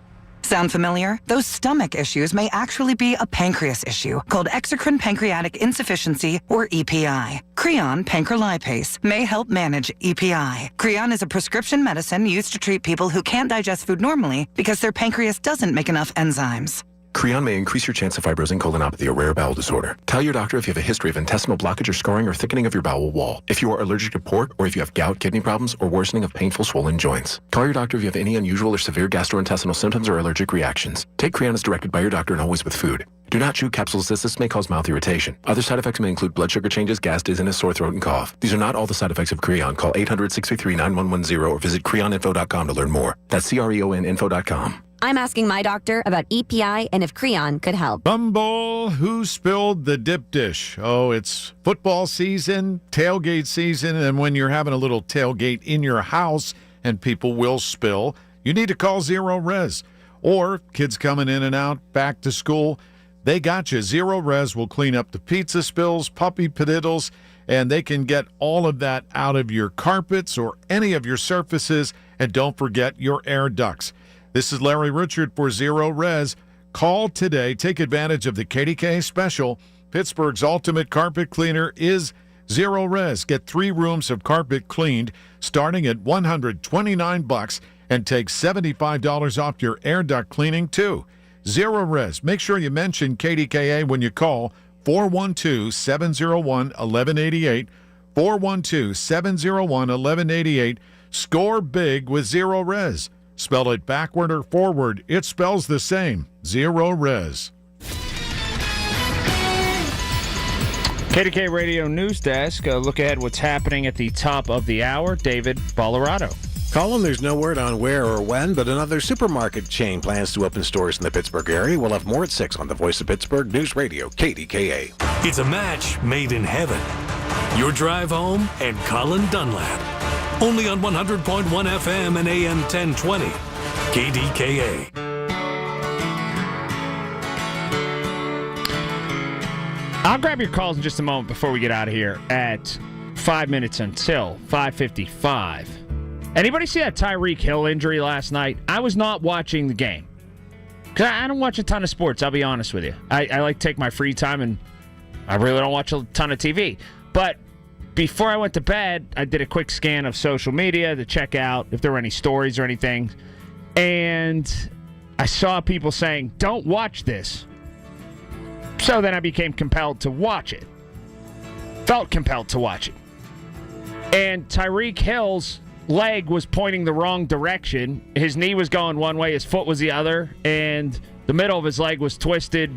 Sound familiar? Those stomach issues may actually be a pancreas issue called exocrine pancreatic insufficiency, or EPI. Creon pancrelipase may help manage EPI. Creon is a prescription medicine used to treat people who can't digest food normally because their pancreas doesn't make enough enzymes. Creon may increase your chance of fibrosing colonopathy, a rare bowel disorder. Tell your doctor if you have a history of intestinal blockage or scarring or thickening of your bowel wall, if you are allergic to pork, or if you have gout, kidney problems, or worsening of painful swollen joints. Call your doctor if you have any unusual or severe gastrointestinal symptoms or allergic reactions. Take Creon as directed by your doctor and always with food. Do not chew capsules as this may cause mouth irritation. Other side effects may include blood sugar changes, gas, dizziness, sore throat, and cough. These are not all the side effects of Creon. Call 800-633-9110 or visit creoninfo.com to learn more. That's CREONinfo.com. I'm asking my doctor about EPI and if Creon could help. Bumble, who spilled the dip dish? Oh, it's football season, tailgate season, and when you're having a little tailgate in your house and people will spill, you need to call Zero Res. Or kids coming in and out, back to school, they got you. Zero Res will clean up the pizza spills, puppy padiddles, and they can get all of that out of your carpets or any of your surfaces. And don't forget your air ducts. This is Larry Richard for Zero Res. Call today. Take advantage of the KDKA special. Pittsburgh's ultimate carpet cleaner is Zero Res. Get 3 rooms of carpet cleaned starting at $129 and take $75 off your air duct cleaning too. Zero Res. Make sure you mention KDKA when you call 412-701-1188. 412-701-1188. Score big with Zero Res. Spell it backward or forward. It spells the same. Zero Res. KDK Radio News Desk. Look ahead what's happening at the top of the hour. David Bolorado. Colin, there's no word on where or when, but another supermarket chain plans to open stores in the Pittsburgh area. We'll have more at 6 on the Voice of Pittsburgh News Radio, KDKA. It's a match made in heaven. Your drive home and Colin Dunlap. Only on 100.1 FM and AM 1020. KDKA. I'll grab your calls in just a moment before we get out of here at 5 minutes until 5:55. Anybody see that Tyreek Hill injury last night? I was not watching the game. Because I don't watch a ton of sports, I'll be honest with you. I like to take my free time, and I really don't watch a ton of TV. But before I went to bed, I did a quick scan of social media to check out if there were any stories or anything. And I saw people saying, don't watch this. So then I became compelled to watch it. Felt compelled to watch it. And Tyreek Hill's leg was pointing the wrong direction. His knee was going one way, his foot was the other, and the middle of his leg was twisted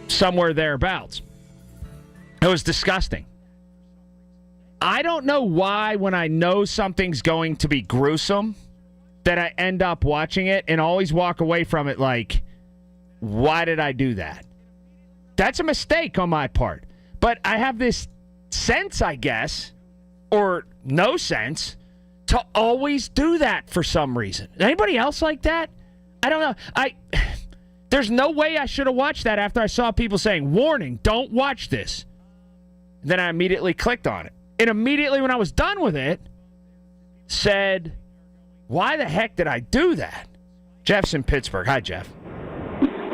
somewhere thereabouts. It was disgusting. I don't know why when I know something's going to be gruesome that I end up watching it and always walk away from it like, why did I do that? That's a mistake on my part. But I have this sense, I guess, or no sense, to always do that for some reason. Anybody else like that? I don't know. There's no way I should have watched that after I saw people saying, warning, don't watch this. Then I immediately clicked on it. And immediately when I was done with it, said, why the heck did I do that? Jeff's in Pittsburgh. Hi, Jeff.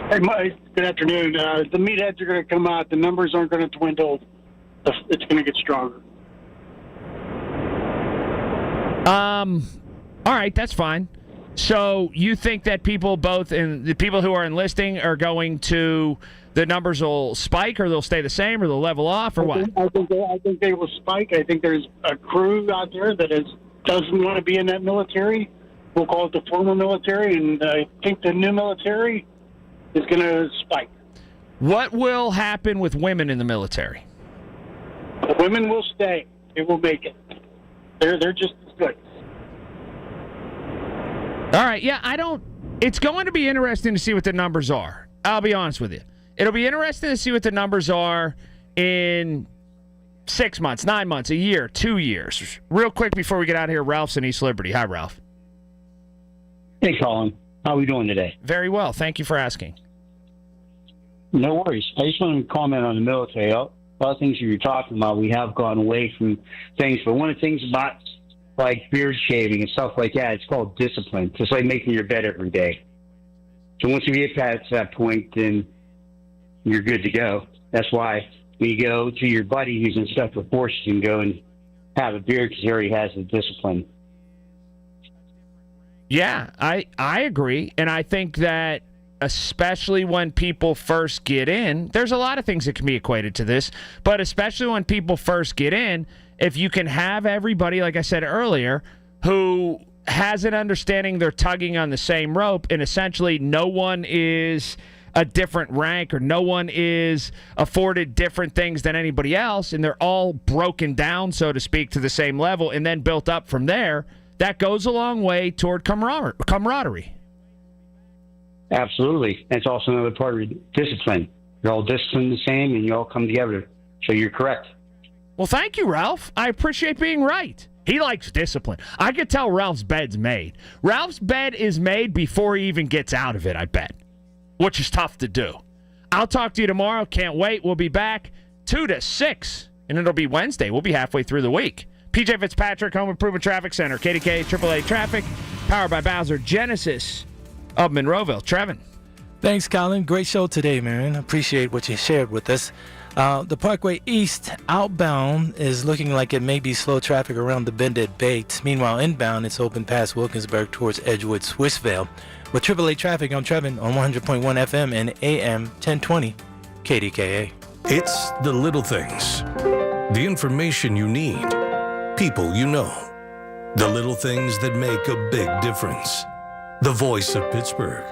Hey, Mike. Good afternoon. The meatheads are going to come out. The numbers aren't going to dwindle. It's going to get stronger. All right, that's fine. So you think that people the people who are enlisting are going to, the numbers will spike, or they'll stay the same, or they'll level off, or what? I think they will spike. I think there's a crew out there that doesn't want to be in that military. We'll call it the former military, and I think the new military is going to spike. What will happen with women in the military? The women will stay. They will make it. They're just as good. All right, yeah, it's going to be interesting to see what the numbers are. I'll be honest with you. It'll be interesting to see what the numbers are in 6 months, 9 months, a year, 2 years. Real quick before we get out of here, Ralph's in East Liberty. Hi, Ralph. Hey, Colin. How are we doing today? Very well. Thank you for asking. No worries. I just want to comment on the military. A lot of things that you're talking about, we have gone away from things. But one of the things about like beard shaving and stuff like that, it's called discipline. Just like making your bed every day. So once you get past that point, then you're good to go. That's why when you go to your buddy who's in special forces and go and have a beard because he already has the discipline. Yeah, I agree. And I think that especially when people first get in, there's a lot of things that can be equated to this, but especially when people first get in, if you can have everybody, like I said earlier, who has an understanding they're tugging on the same rope, and essentially no one is a different rank or no one is afforded different things than anybody else, and they're all broken down, so to speak, to the same level and then built up from there, that goes a long way toward camaraderie. Absolutely. That's also another part of discipline. You're all disciplined the same, and you all come together. So you're correct. Well, thank you, Ralph. I appreciate being right. He likes discipline. I could tell Ralph's bed's made. Ralph's bed is made before he even gets out of it, I bet, which is tough to do. I'll talk to you tomorrow. Can't wait. We'll be back 2 to 6, and it'll be Wednesday. We'll be halfway through the week. PJ Fitzpatrick, Home Improvement Traffic Center, KDKA AAA Traffic, powered by Bowser Genesis of Monroeville. Trevin. Thanks, Colin. Great show today, man. Appreciate what you shared with us. The Parkway East outbound is looking like it may be slow traffic around the bend at Bates. Meanwhile, inbound, it's open past Wilkinsburg towards Edgewood, Swissvale. With AAA traffic, I'm Trevin on 100.1 FM and AM 1020 KDKA. It's the little things. The information you need. People you know. The little things that make a big difference. The voice of Pittsburgh.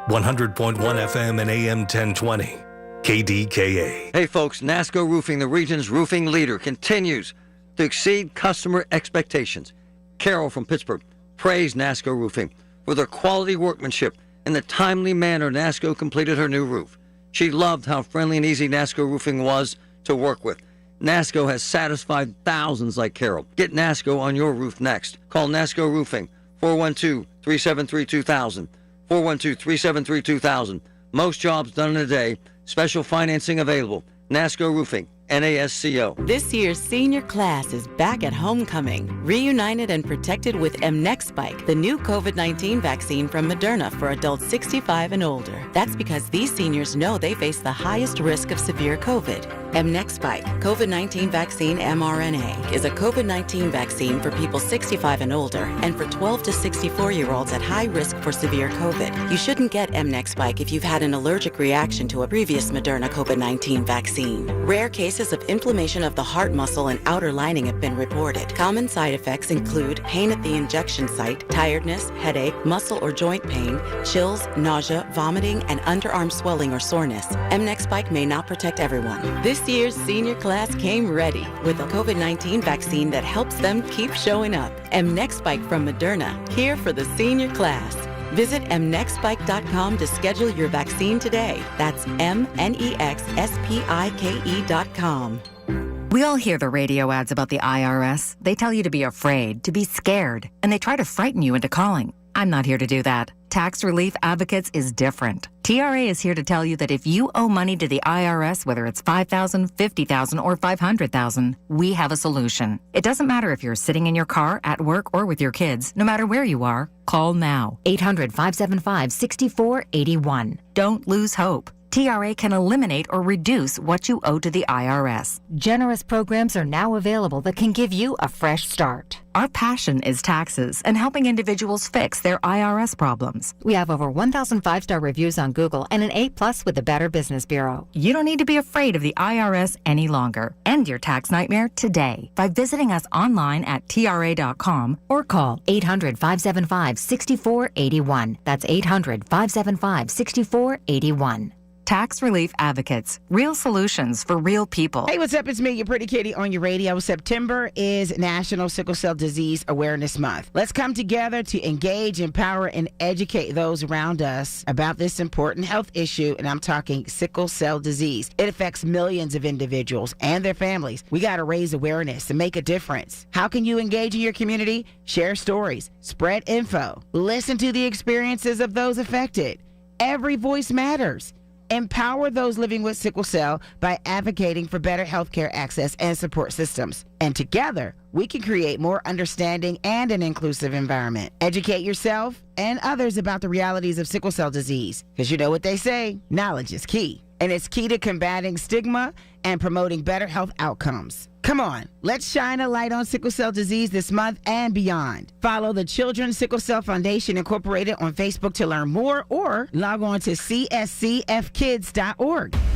100.1 FM and AM 1020. KDKA. Hey folks, NASCO Roofing, the region's roofing leader, continues to exceed customer expectations. Carol from Pittsburgh praised NASCO Roofing for their quality workmanship and the timely manner NASCO completed her new roof. She loved how friendly and easy NASCO Roofing was to work with. NASCO has satisfied thousands like Carol. Get NASCO on your roof next. Call NASCO Roofing, 412-373-2000, 412-373-2000. Most jobs done in a day. Special financing available. NASCO Roofing, NASCO. This year's senior class is back at homecoming, reunited and protected with mNEXSpike, the new COVID-19 vaccine from Moderna for adults 65 and older. That's because these seniors know they face the highest risk of severe COVID. mNEXSpike, COVID-19 vaccine mRNA, is a COVID-19 vaccine for people 65 and older and for 12 to 64-year-olds at high risk for severe COVID. You shouldn't get mNEXSpike if you've had an allergic reaction to a previous Moderna COVID-19 vaccine. Rare cases of inflammation of the heart muscle and outer lining have been reported. Common side effects include pain at the injection site, tiredness, headache, muscle or joint pain, chills, nausea, vomiting, and underarm swelling or soreness. mNEXSpike may not protect everyone. This year's senior class came ready with a COVID-19 vaccine that helps them keep showing up. mNEXSpike from Moderna, here for the senior class. Visit mnexspike.com to schedule your vaccine today. That's mnexspike.com. We all hear the radio ads about the IRS. They tell you to be afraid, to be scared, and they try to frighten you into calling. I'm not here to do that. Tax Relief Advocates is different. TRA is here to tell you that if you owe money to the IRS, whether it's $5,000, $50,000, or $500,000, we have a solution. It doesn't matter if you're sitting in your car, at work, or with your kids. No matter where you are, call now. 800-575-6481. Don't lose hope. TRA can eliminate or reduce what you owe to the IRS. Generous programs are now available that can give you a fresh start. Our passion is taxes and helping individuals fix their IRS problems. We have over 1,000 5-star reviews on Google and an A+ with the Better Business Bureau. You don't need to be afraid of the IRS any longer. End your tax nightmare today by visiting us online at TRA.com or call 800-575-6481. That's 800-575-6481. Tax Relief Advocates. Real solutions for real people. Hey, what's up? It's me, your pretty kitty on your radio. September is National Sickle Cell Disease Awareness Month. Let's come together to engage, empower, and educate those around us about this important health issue, and I'm talking sickle cell disease. It affects millions of individuals and their families. We got to raise awareness and make a difference. How can you engage in your community? Share stories, spread info, listen to the experiences of those affected. Every voice matters. Empower those living with sickle cell by advocating for better healthcare access and support systems. And together, we can create more understanding and an inclusive environment. Educate yourself and others about the realities of sickle cell disease. Because you know what they say, knowledge is key. And it's key to combating stigma and promoting better health outcomes. Come on, let's shine a light on sickle cell disease this month and beyond. Follow the Children's Sickle Cell Foundation Incorporated on Facebook to learn more or log on to cscfkids.org.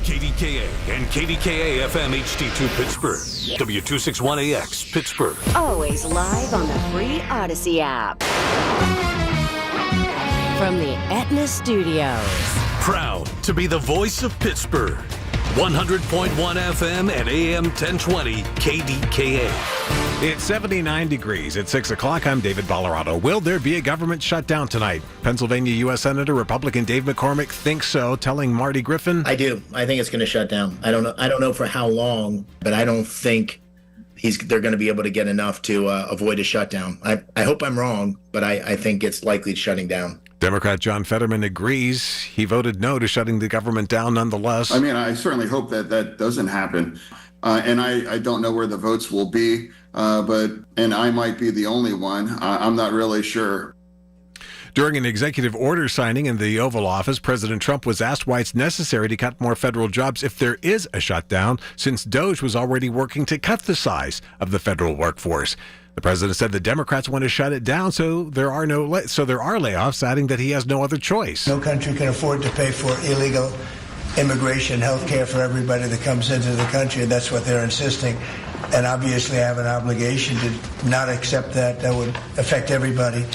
KDKA and KDKA-FM HD2 Pittsburgh. W261AX Pittsburgh. Always live on the free Odyssey app. From the Aetna Studios. Proud to be the voice of Pittsburgh. 100.1 FM and AM 1020 KDKA. It's 79 degrees at 6 o'clock. I'm David Ballarado. Will there be a government shutdown tonight? Pennsylvania U.S. Senator Republican Dave McCormick thinks so, telling Marty Griffin. I do. I think it's going to shut down. I don't know for how long, but I don't think they're going to be able to get enough to avoid a shutdown. I hope I'm wrong, but I think it's likely shutting down. Democrat John Fetterman agrees. He voted no to shutting the government down nonetheless. I mean, I certainly hope that doesn't happen. And I don't know where the votes will be, and I might be the only one. I'm not really sure. During an executive order signing in the Oval Office, President Trump was asked why it's necessary to cut more federal jobs if there is a shutdown, since DOJ was already working to cut the size of the federal workforce. The president said the Democrats want to shut it down, so there are layoffs, adding that he has no other choice. No country can afford to pay for illegal immigration, health care for everybody that comes into the country, and that's what they're insisting. And obviously I have an obligation to not accept that. That would affect everybody.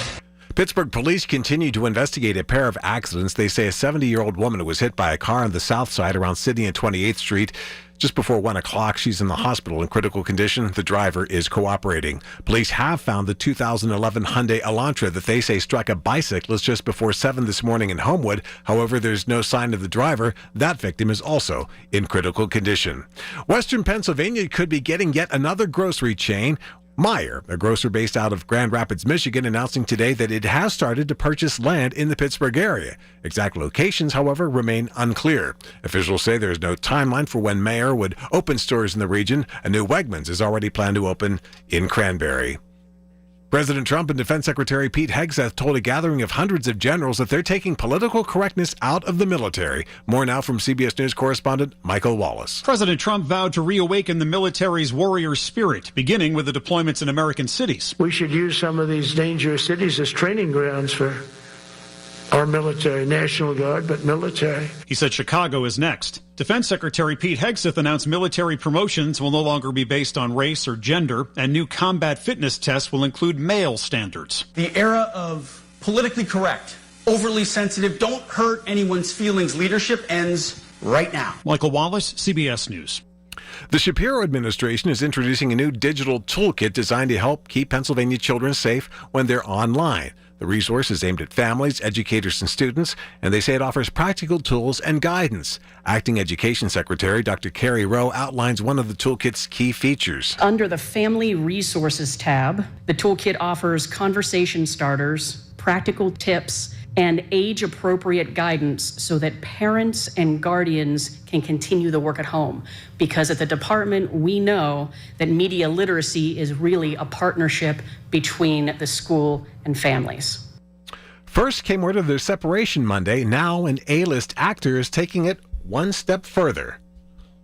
Pittsburgh police continue to investigate a pair of accidents. They say a 70-year-old woman was hit by a car on the south side around Sydney and 28th Street. Just before 1 o'clock, she's in the hospital in critical condition. The driver is cooperating. Police have found the 2011 Hyundai Elantra that they say struck a bicyclist just before 7 this morning in Homewood. However, there's no sign of the driver. That victim is also in critical condition. Western Pennsylvania could be getting yet another grocery chain Meijer, a grocer based out of Grand Rapids, Michigan, announcing today that it has started to purchase land in the Pittsburgh area. Exact locations, however, remain unclear. Officials say there is no timeline for when Meijer would open stores in the region. A new Wegmans is already planned to open in Cranberry. President Trump and Defense Secretary Pete Hegseth told a gathering of hundreds of generals that they're taking political correctness out of the military. More now from CBS News correspondent Michael Wallace. President Trump vowed to reawaken the military's warrior spirit, beginning with the deployments in American cities. We should use some of these dangerous cities as training grounds for our military, National Guard, but military. He said Chicago is next. Defense Secretary Pete Hegseth announced military promotions will no longer be based on race or gender, and new combat fitness tests will include male standards. The era of politically correct, overly sensitive, don't hurt anyone's feelings leadership ends right now. Michael Wallace, CBS News. The Shapiro administration is introducing a new digital toolkit designed to help keep Pennsylvania children safe when they're online. The resource is aimed at families, educators, and students, and they say it offers practical tools and guidance. Acting Education Secretary Dr. Carrie Rowe outlines one of the toolkit's key features. Under the Family Resources tab, the toolkit offers conversation starters, practical tips, and age-appropriate guidance so that parents and guardians can continue the work at home. Because at the department, we know that media literacy is really a partnership between the school and families. First came word of their separation Monday. Now an A-list actor is taking it one step further.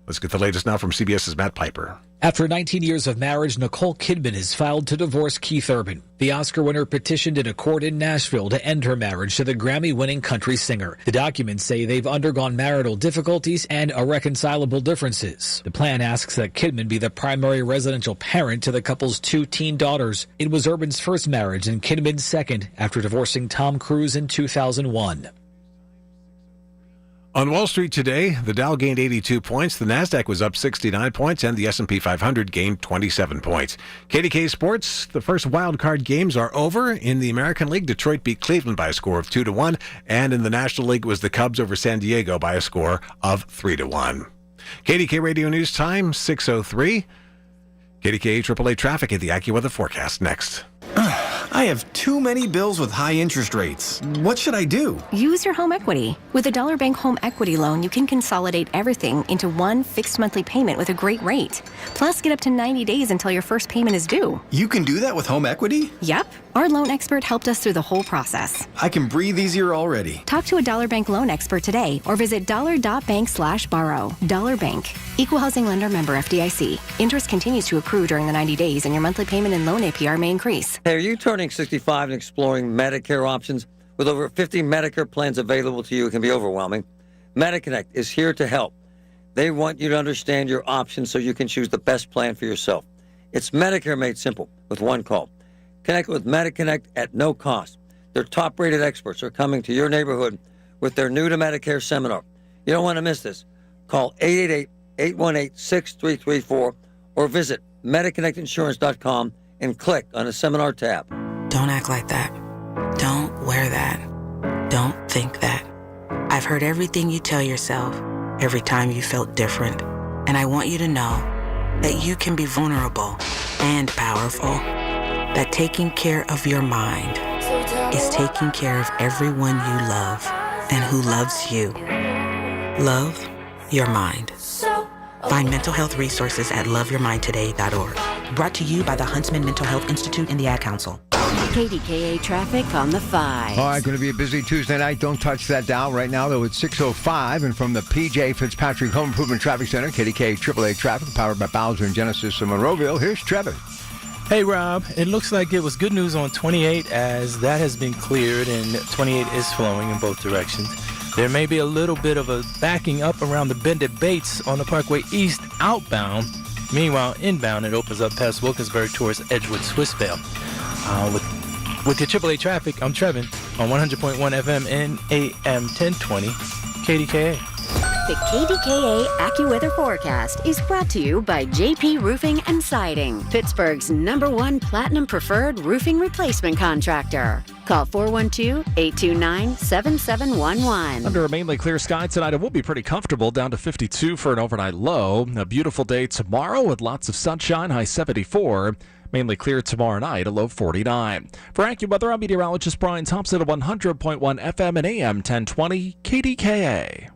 Let's get the latest now from CBS's Matt Piper. After 19 years of marriage, Nicole Kidman has filed to divorce Keith Urban. The Oscar winner petitioned in a court in Nashville to end her marriage to the Grammy-winning country singer. The documents say they've undergone marital difficulties and irreconcilable differences. The plan asks that Kidman be the primary residential parent to the couple's 2 teen daughters. It was Urban's first marriage and Kidman's second after divorcing Tom Cruise in 2001. On Wall Street today, the Dow gained 82 points, the Nasdaq was up 69 points, and the S&P 500 gained 27 points. KDKA Sports, the first wild card games are over. In the American League, Detroit beat Cleveland by a score of 2-1, and in the National League was the Cubs over San Diego by a score of 3-1. KDKA Radio News Time, 6:03. KDKA AAA traffic at the AccuWeather forecast next. I have too many bills with high interest rates. What should I do? Use your home equity. With a Dollar Bank Home Equity Loan, you can consolidate everything into one fixed monthly payment with a great rate. Plus, get up to 90 days until your first payment is due. You can do that with home equity? Yep. Our loan expert helped us through the whole process. I can breathe easier already. Talk to a Dollar Bank loan expert today or visit dollar.bank/borrow. Dollar Bank. Equal housing lender, member FDIC. Interest continues to accrue during the 90 days and your monthly payment and loan APR may increase. Hey, are you turning 65 and exploring Medicare options? With over 50 Medicare plans available to you, it can be overwhelming. MediConnect is here to help. They want you to understand your options so you can choose the best plan for yourself. It's Medicare made simple with one call. Connect with MediConnect at no cost. Their top-rated experts are coming to your neighborhood with their New to Medicare seminar. You don't want to miss this. Call 888-818-6334 or visit MediConnectInsurance.com and click on the seminar tab. Don't act like that. Don't wear that. Don't think that. I've heard everything you tell yourself every time you felt different. And I want you to know that you can be vulnerable and powerful. That taking care of your mind is taking care of everyone you love and who loves you. Love your mind. Find mental health resources at loveyourmindtoday.org. Brought to you by the Huntsman Mental Health Institute and the Ad Council. KDKA traffic on the 5. All right, going to be a busy Tuesday night. Don't touch that dial right now, though. It's 6:05, and from the P.J. Fitzpatrick Home Improvement Traffic Center, KDKA AAA traffic, powered by Bowser and Genesis of Monroeville. Here's Trevor. Hey, Rob. It looks like it was good news on 28 as that has been cleared and 28 is flowing in both directions. There may be a little bit of a backing up around the bend at Bates on the Parkway East outbound. Meanwhile, inbound, it opens up past Wilkinsburg towards Edgewood, Swissvale. With your AAA traffic, I'm Trevin on 100.1 FM and AM 1020 KDKA. The KDKA AccuWeather forecast is brought to you by JP Roofing and Siding, Pittsburgh's #1 Platinum Preferred roofing replacement contractor. Call 412-829-7711. Under a mainly clear sky tonight, it will be pretty comfortable, down to 52 for an overnight low. A beautiful day tomorrow with lots of sunshine, high 74. Mainly clear tomorrow night, a low 49. For AccuWeather, I'm meteorologist Brian Thompson at 100.1 FM and AM 1020 KDKA.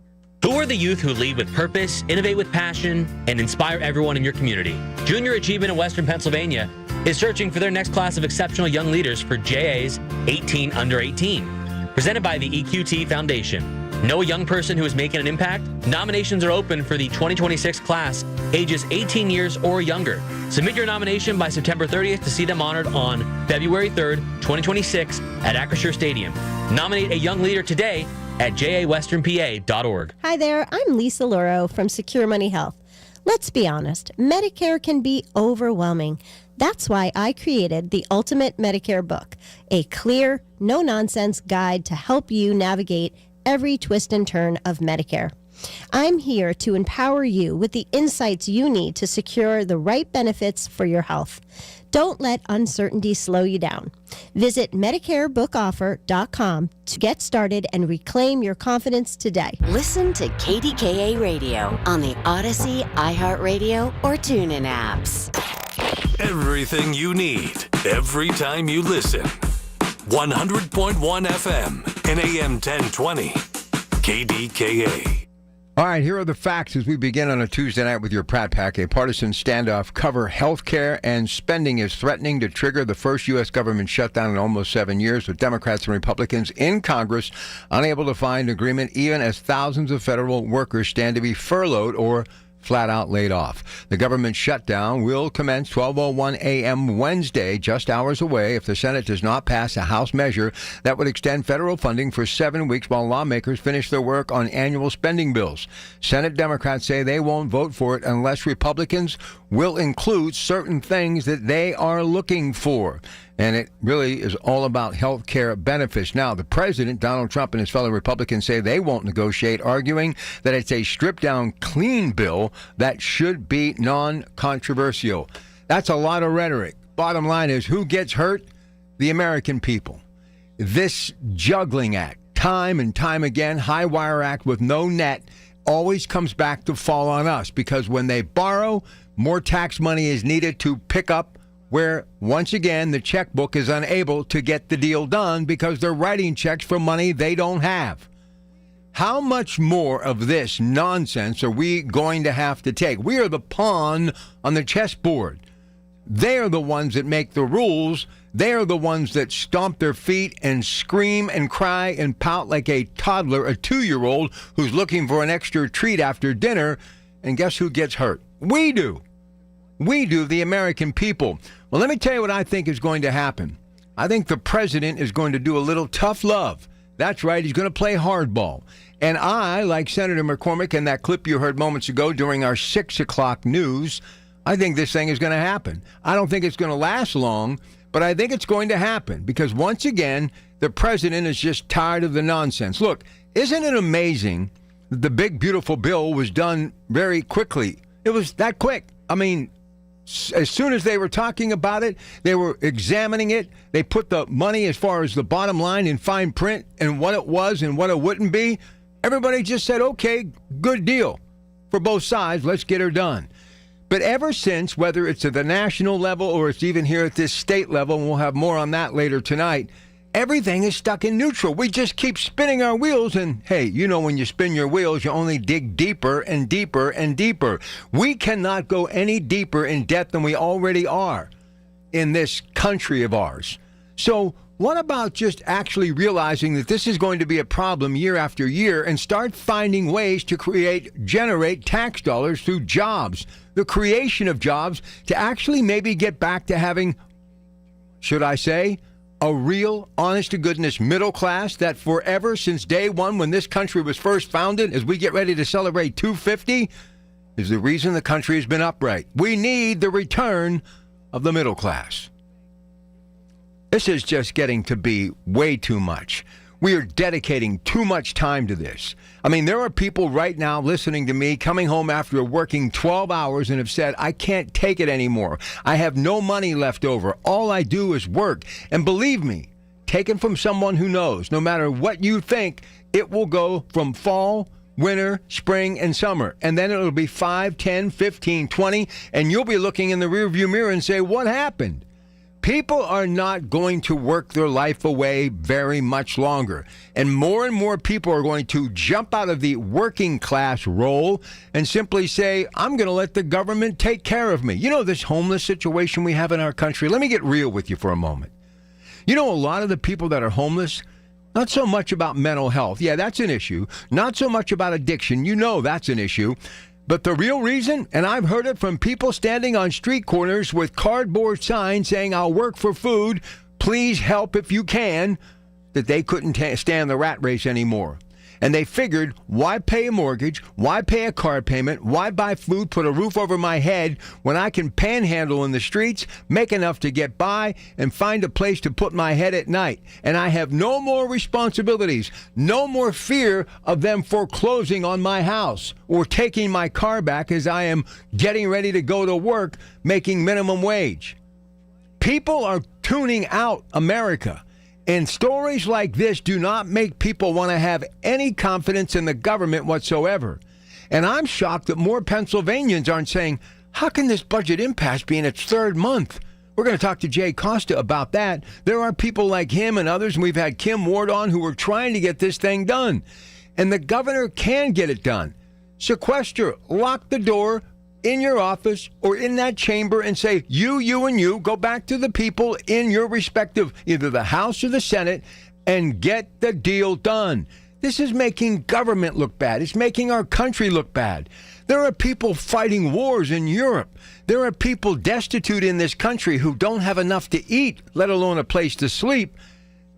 Who are the youth who lead with purpose, innovate with passion, and inspire everyone in your community? Junior Achievement in Western Pennsylvania is searching for their next class of exceptional young leaders for JA's 18 Under 18, presented by the EQT Foundation. Know a young person who is making an impact? Nominations are open for the 2026 class, ages 18 years or younger. Submit your nomination by September 30th to see them honored on February 3rd, 2026 at Acrisure Stadium. Nominate a young leader today at jawesternpa.org. Hi there, I'm Lisa Loro from Secure Money Health. Let's be honest, Medicare can be overwhelming. That's why I created the Ultimate Medicare Book, a clear, no-nonsense guide to help you navigate every twist and turn of Medicare. I'm here to empower you with the insights you need to secure the right benefits for your health. Don't let uncertainty slow you down. Visit MedicareBookOffer.com to get started and reclaim your confidence today. Listen to KDKA Radio on the Odyssey, iHeartRadio, or TuneIn apps. Everything you need, every time you listen. 100.1 FM and AM 1020. KDKA. All right, here are the facts as we begin on a Tuesday night with your Pratt Pack. A partisan standoff cover health care and spending is threatening to trigger the first U.S. government shutdown in almost 7 years, with Democrats and Republicans in Congress unable to find agreement, even as thousands of federal workers stand to be furloughed or flat out laid off. The government shutdown will commence 12:01 a.m. Wednesday, just hours away, if the Senate does not pass a House measure that would extend federal funding for 7 weeks while lawmakers finish their work on annual spending bills. Senate Democrats say they won't vote for it unless Republicans will include certain things that they are looking for. And it really is all about health care benefits. Now, the president, Donald Trump, and his fellow Republicans say they won't negotiate, arguing that it's a stripped-down, clean bill that should be non-controversial. That's a lot of rhetoric. Bottom line is, who gets hurt? The American people. This juggling act, time and time again, high wire act with no net, always comes back to fall on us, because when they borrow, more tax money is needed to pick up where, once again, the checkbook is unable to get the deal done because they're writing checks for money they don't have. How much more of this nonsense are we going to have to take? We are the pawn on the chessboard. They are the ones that make the rules. They are the ones that stomp their feet and scream and cry and pout like a toddler, a 2-year-old who's looking for an extra treat after dinner. And guess who gets hurt? We do. We do, the American people. Well, let me tell you what I think is going to happen. I think the president is going to do a little tough love. That's right, he's going to play hardball. And I, like Senator McCormick in that clip you heard moments ago during our 6 o'clock news, I think this thing is going to happen. I don't think it's going to last long, but I think it's going to happen because, once again, the president is just tired of the nonsense. Look, isn't it amazing that the big, beautiful bill was done very quickly? It was that quick. I mean, as soon as they were talking about it, they were examining it. They put the money as far as the bottom line in fine print and what it was and what it wouldn't be. Everybody just said, okay, good deal for both sides. Let's get her done. But ever since, whether it's at the national level or it's even here at this state level, and we'll have more on that later tonight, everything is stuck in neutral. We just keep spinning our wheels, and hey, you know when you spin your wheels, you only dig deeper and deeper and deeper. We cannot go any deeper in debt than we already are in this country of ours. So what about just actually realizing that this is going to be a problem year after year and start finding ways to generate tax dollars through jobs, the creation of jobs, to actually maybe get back to having, should I say, a real, honest-to-goodness middle class that forever, since day one when this country was first founded, as we get ready to celebrate 250, is the reason the country has been upright. We need the return of the middle class. This is just getting to be way too much. We are dedicating too much time to this. I mean, there are people right now listening to me coming home after working 12 hours and have said, I can't take it anymore. I have no money left over. All I do is work. And believe me, taken from someone who knows, no matter what you think, it will go from fall winter, spring, and summer. And then it'll be 5, 10, 15, 20, and you'll be looking in the rearview mirror and say, what happened? People are not going to work their life away very much longer. And more people are going to jump out of the working class role and simply say, I'm going to let the government take care of me. You know, this homeless situation we have in our country, let me get real with you for a moment. You know, a lot of the people that are homeless, not so much about mental health. Yeah, that's an issue. Not so much about addiction. You know that's an issue. But the real reason, and I've heard it from people standing on street corners with cardboard signs saying, I'll work for food, please help if you can, that they couldn't stand the rat race anymore. And they figured, why pay a mortgage? Why pay a car payment? Why buy food, put a roof over my head when I can panhandle in the streets, make enough to get by, and find a place to put my head at night? And I have no more responsibilities, no more fear of them foreclosing on my house or taking my car back as I am getting ready to go to work making minimum wage. People are tuning out America. And stories like this do not make people want to have any confidence in the government whatsoever. And I'm shocked that more Pennsylvanians aren't saying, how can this budget impasse be in its third month? We're going to talk to Jay Costa about that. There are people like him and others, and we've had Kim Ward on, who are trying to get this thing done. And the governor can get it done. Sequester, lock the door in your office or in that chamber and say, you, and you, go back to the people in your respective, either the House or the Senate, and get the deal done. This is making government look bad. It's making our country look bad. There are people fighting wars in Europe. There are people destitute in this country who don't have enough to eat, let alone a place to sleep.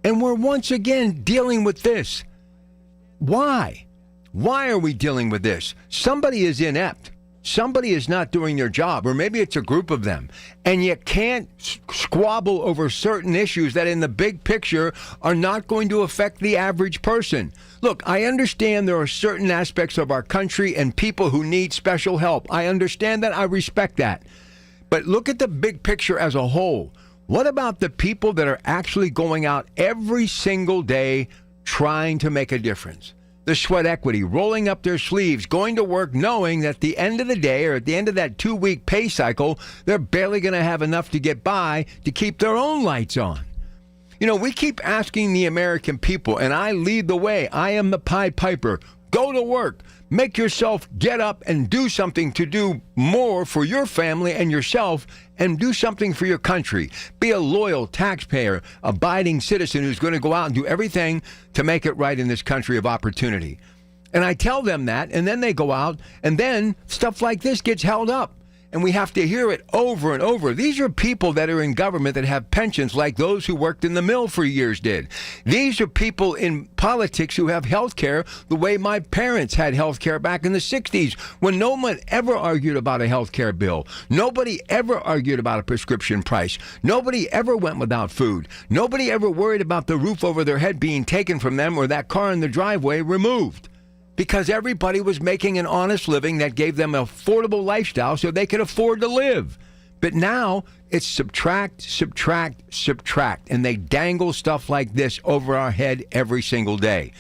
And we're once again dealing with this. Why? Why are we dealing with this? Somebody is inept. Somebody is not doing their job, or maybe it's a group of them, and you can't squabble over certain issues that in the big picture are not going to affect the average person. Look, I understand there are certain aspects of our country and people who need special help. I understand that. I respect that. But look at the big picture as a whole. What about the people that are actually going out every single day trying to make a difference? The sweat equity, rolling up their sleeves, going to work knowing that at the end of the day or at the end of that 2-week pay cycle, they're barely going to have enough to get by to keep their own lights on. You know, we keep asking the American people, and I lead the way. I am the Pied Piper. Go to work. Make yourself get up and do something to do more for your family and yourself, and do something for your country. Be a loyal taxpayer, abiding citizen who's going to go out and do everything to make it right in this country of opportunity. And I tell them that, and then they go out, and then stuff like this gets held up. And we have to hear it over and over. These are people that are in government that have pensions like those who worked in the mill for years did. These are people in politics who have health care the way my parents had health care back in the 60s, when no one ever argued about a health care bill. Nobody ever argued about a prescription price. Nobody ever went without food. Nobody ever worried about the roof over their head being taken from them or that car in the driveway removed. Because everybody was making an honest living that gave them an affordable lifestyle so they could afford to live. But now it's subtract, and they dangle stuff like this over our head every single day.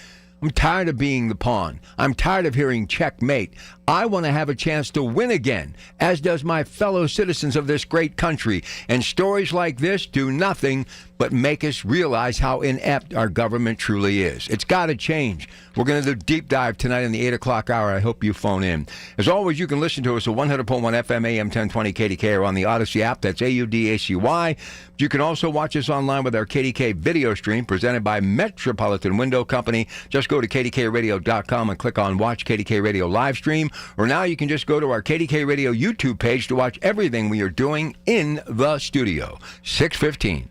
I'm tired of being the pawn. I'm tired of hearing checkmate. I want to have a chance to win again, as does my fellow citizens of this great country. And stories like this do nothing but make us realize how inept our government truly is. It's got to change. We're going to do a deep dive tonight in the 8 o'clock hour. I hope you phone in. As always, you can listen to us at 100.1 FM, AM 1020 KDKA, or on the Odyssey app. That's AUDACY. You can also watch us online with our KDK video stream presented by Metropolitan Window Company. Just go to KDKRadio.com and click on Watch KDK Radio Livestream. Or now you can just go to our KDK Radio YouTube page to watch everything we are doing in the studio. 6:15.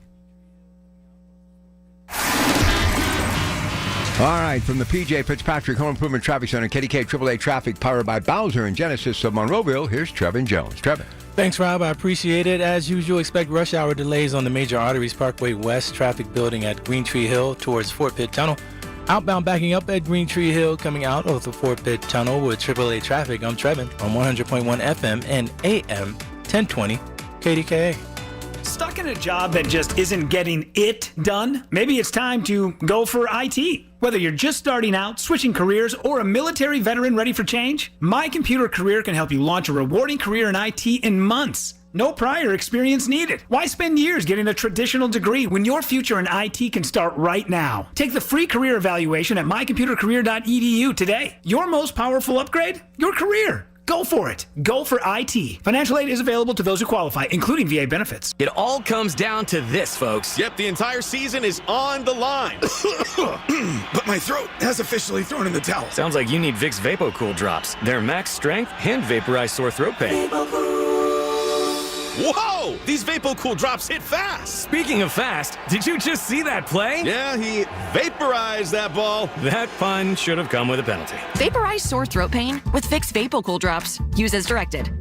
All right, from the PJ Fitzpatrick Home Improvement Traffic Center, KDK AAA Traffic powered by Bowser and Genesis of Monroeville, here's Trevin Jones. Trevin. Thanks, Rob. I appreciate it. As usual, expect rush hour delays on the major arteries, Parkway West, traffic building at Green Tree Hill towards Fort Pitt Tunnel. Outbound backing up at Green Tree Hill, coming out of the Fort Pitt Tunnel with AAA traffic. I'm Trevin on 100.1 FM and AM 1020 KDKA. Stuck in a job that just isn't getting it done? Maybe it's time to go for IT. Whether you're just starting out, switching careers, or a military veteran ready for change, My Computer Career can help you launch a rewarding career in IT in months. No prior experience needed. Why spend years getting a traditional degree when your future in IT can start right now? Take the free career evaluation at mycomputercareer.edu today. Your most powerful upgrade? Your career. Go for it. Go for IT. Financial aid is available to those who qualify, including VA benefits. It all comes down to this, folks. Yep, the entire season is on the line. But my throat has officially thrown in the towel. Sounds like you need Vicks VapoCool drops. They're max strength and vaporize sore throat pain. Whoa! These VapoCool drops hit fast! Speaking of fast, did you just see that play? Yeah, he vaporized that ball. That pun should have come with a penalty. Vaporize sore throat pain with Vicks VapoCool drops. Use as directed.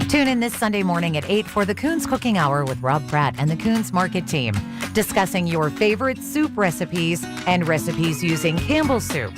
Tune in this Sunday morning at 8 for the Coons Cooking Hour with Rob Pratt and the Coons Market team, discussing your favorite soup recipes and recipes using Campbell's soup.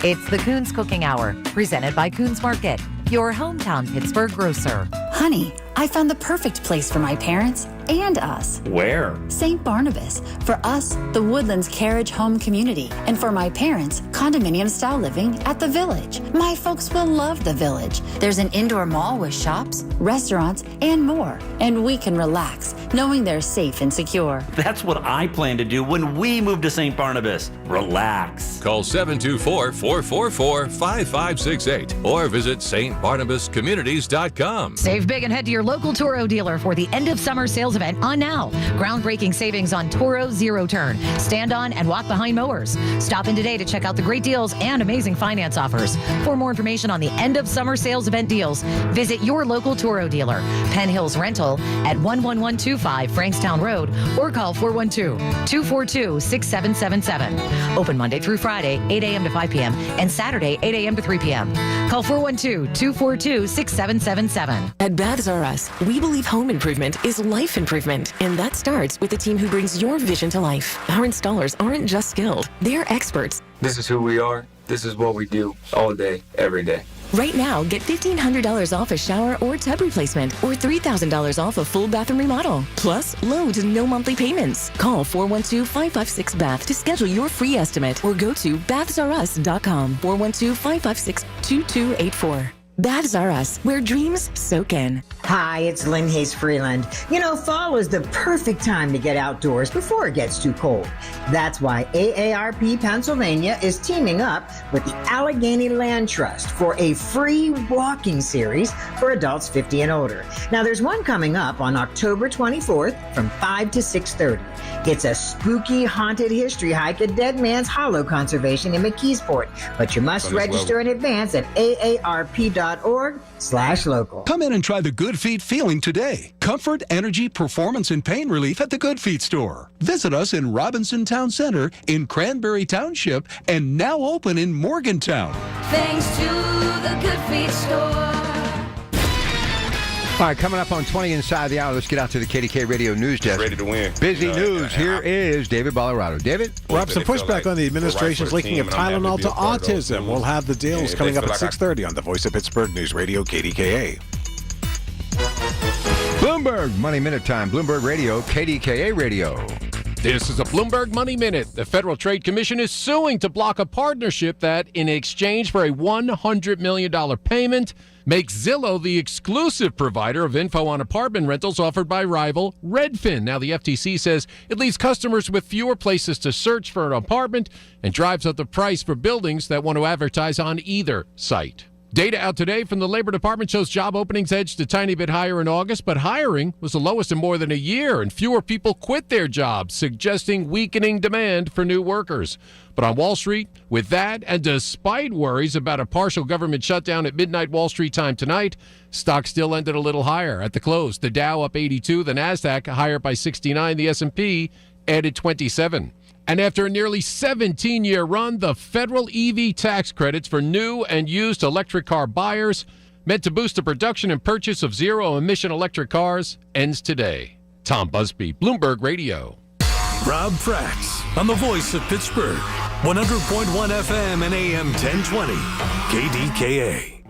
It's the Coons Cooking Hour, presented by Coons Market, your hometown Pittsburgh grocer. Honey, I found the perfect place for my parents and us. Where? St. Barnabas. For us, the Woodlands Carriage Home Community. And for my parents, condominium-style living at the Village. My folks will love the Village. There's an indoor mall with shops, restaurants, and more. And we can relax, knowing they're safe and secure. That's what I plan to do when we move to St. Barnabas. Relax. Call 724-444-5568 or visit stbarnabascommunities.com. Save big and head to your local Toro dealer for the end of summer sales event on now. Groundbreaking savings on Toro Zero Turn, stand on and walk behind mowers. Stop in today to check out the great deals and amazing finance offers. For more information on the end of summer sales event deals, visit your local Toro dealer. Penn Hills Rental at 11125 Frankstown Road or call 412-242-6777. Open Monday through Friday, 8 a.m. to 5 p.m. and Saturday, 8 a.m. to 3 p.m. Call 412-242-6777. At Baths R Us, we believe home improvement is life improvement, and that starts with the team who brings your vision to life. Our installers aren't just skilled, they're experts. This is who we are. This is what we do all day, every day. Right now, get $1,500 off a shower or tub replacement or $3,000 off a full bathroom remodel. Plus, low to no monthly payments. Call 412-556-BATH to schedule your free estimate or go to bathsrus.com. 412-556-2284. Baths R Us, where dreams soak in. Hi, it's Lynn Hayes Freeland. You know, fall is the perfect time to get outdoors before it gets too cold. That's why AARP Pennsylvania is teaming up with the Allegheny Land Trust for a free walking series for adults 50 and older. Now, there's one coming up on October 24th from 5 to 6:30. It's a spooky haunted history hike at Dead Man's Hollow Conservation in McKeesport, but you must register in advance at aarp.org/local. Come in and try the Good Feet feeling today. Comfort, energy, performance, and pain relief at the Good Feet store. Visit us in Robinson Town Center, in Cranberry Township, and now open in Morgantown. Thanks to the Good Feet store. All right, coming up on 20 inside the hour, let's get out to the KDK Radio News Desk. Ready to win. Busy news. Here is David Ballarado. David? Rob, some pushback on the administration's linking of Tylenol to autism. We'll have the deals coming up at 6:30 on the Voice of Pittsburgh News Radio, KDKA. Bloomberg Money Minute time. Bloomberg Radio, KDKA Radio. This is a Bloomberg Money Minute. The Federal Trade Commission is suing to block a partnership that, in exchange for a $100 million payment, makes Zillow the exclusive provider of info on apartment rentals offered by rival Redfin. Now, the FTC says it leaves customers with fewer places to search for an apartment and drives up the price for buildings that want to advertise on either site. Data out today from the Labor Department shows job openings edged a tiny bit higher in August, but hiring was the lowest in more than a year, and fewer people quit their jobs, suggesting weakening demand for new workers. But on Wall Street, with that, and despite worries about a partial government shutdown at midnight Wall Street time tonight, stocks still ended a little higher at the close. The Dow up 82, the NASDAQ higher by 69, the S&P added 27. And after a nearly 17-year run, the federal EV tax credits for new and used electric car buyers, meant to boost the production and purchase of zero-emission electric cars, ends today. Tom Busby, Bloomberg Radio. Rob Prax on the Voice of Pittsburgh, 100.1 FM and AM 1020, KDKA.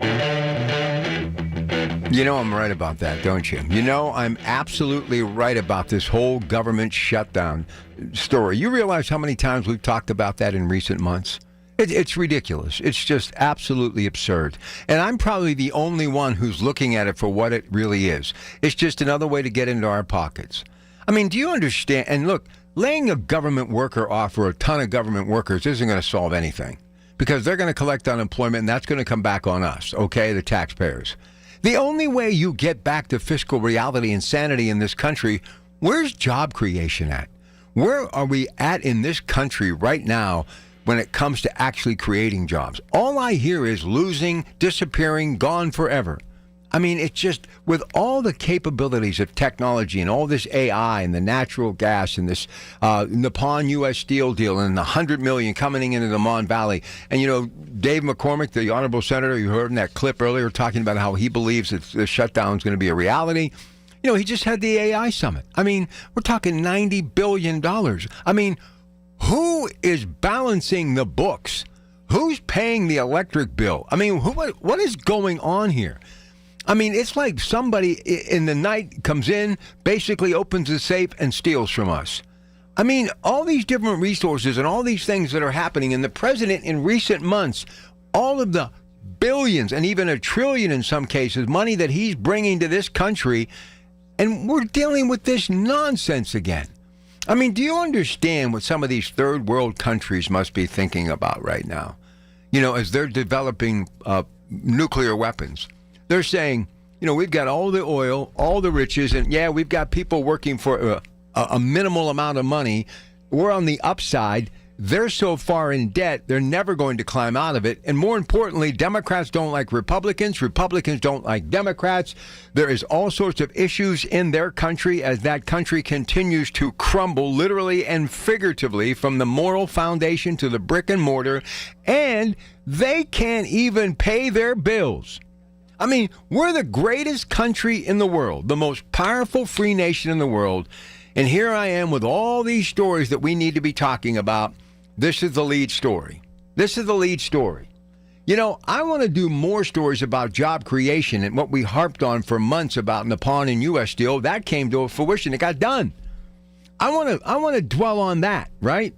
You know I'm right about that, don't you? You know I'm absolutely right about this whole government shutdown story. You realize how many times we've talked about that in recent months? It's ridiculous. It's just absolutely absurd. And I'm probably the only one who's looking at it for what it really is. It's just another way to get into our pockets. I mean, do you understand? And look, laying a government worker off or a ton of government workers isn't going to solve anything because they're going to collect unemployment and that's going to come back on us, okay, the taxpayers. The only way you get back to fiscal reality and sanity in this country, where's job creation at? Where are we at in this country right now when it comes to actually creating jobs? All I hear is losing, disappearing, gone forever. I mean, it's just with all the capabilities of technology and all this AI and the natural gas and this Nippon U.S. Steel deal and the $100 million coming into the Mon Valley. And, you know, Dave McCormick, the honorable senator, you heard in that clip earlier talking about how he believes that the shutdown is going to be a reality. You know, he just had the AI summit. I mean, we're talking $90 billion. I mean, who is balancing the books? Who's paying the electric bill? I mean, what is going on here? I mean, it's like somebody in the night comes in, basically opens the safe and steals from us. I mean, all these different resources and all these things that are happening, and the president in recent months, all of the billions and even $1 trillion in some cases, money that he's bringing to this country, and we're dealing with this nonsense again. I mean, do you understand what some of these third world countries must be thinking about right now? You know, as they're developing nuclear weapons. They're saying, you know, we've got all the oil, all the riches, and yeah, we've got people working for a minimal amount of money. We're on the upside. They're so far in debt, they're never going to climb out of it. And more importantly, Democrats don't like Republicans. Republicans don't like Democrats. There is all sorts of issues in their country as that country continues to crumble literally and figuratively from the moral foundation to the brick and mortar. And they can't even pay their bills. I mean, we're the greatest country in the world, the most powerful free nation in the world. And here I am with all these stories that we need to be talking about. This is the lead story. This is the lead story. You know, I want to do more stories about job creation and what we harped on for months about Nippon and U.S. Steel. That came to fruition. It got done. I want to dwell on that, right?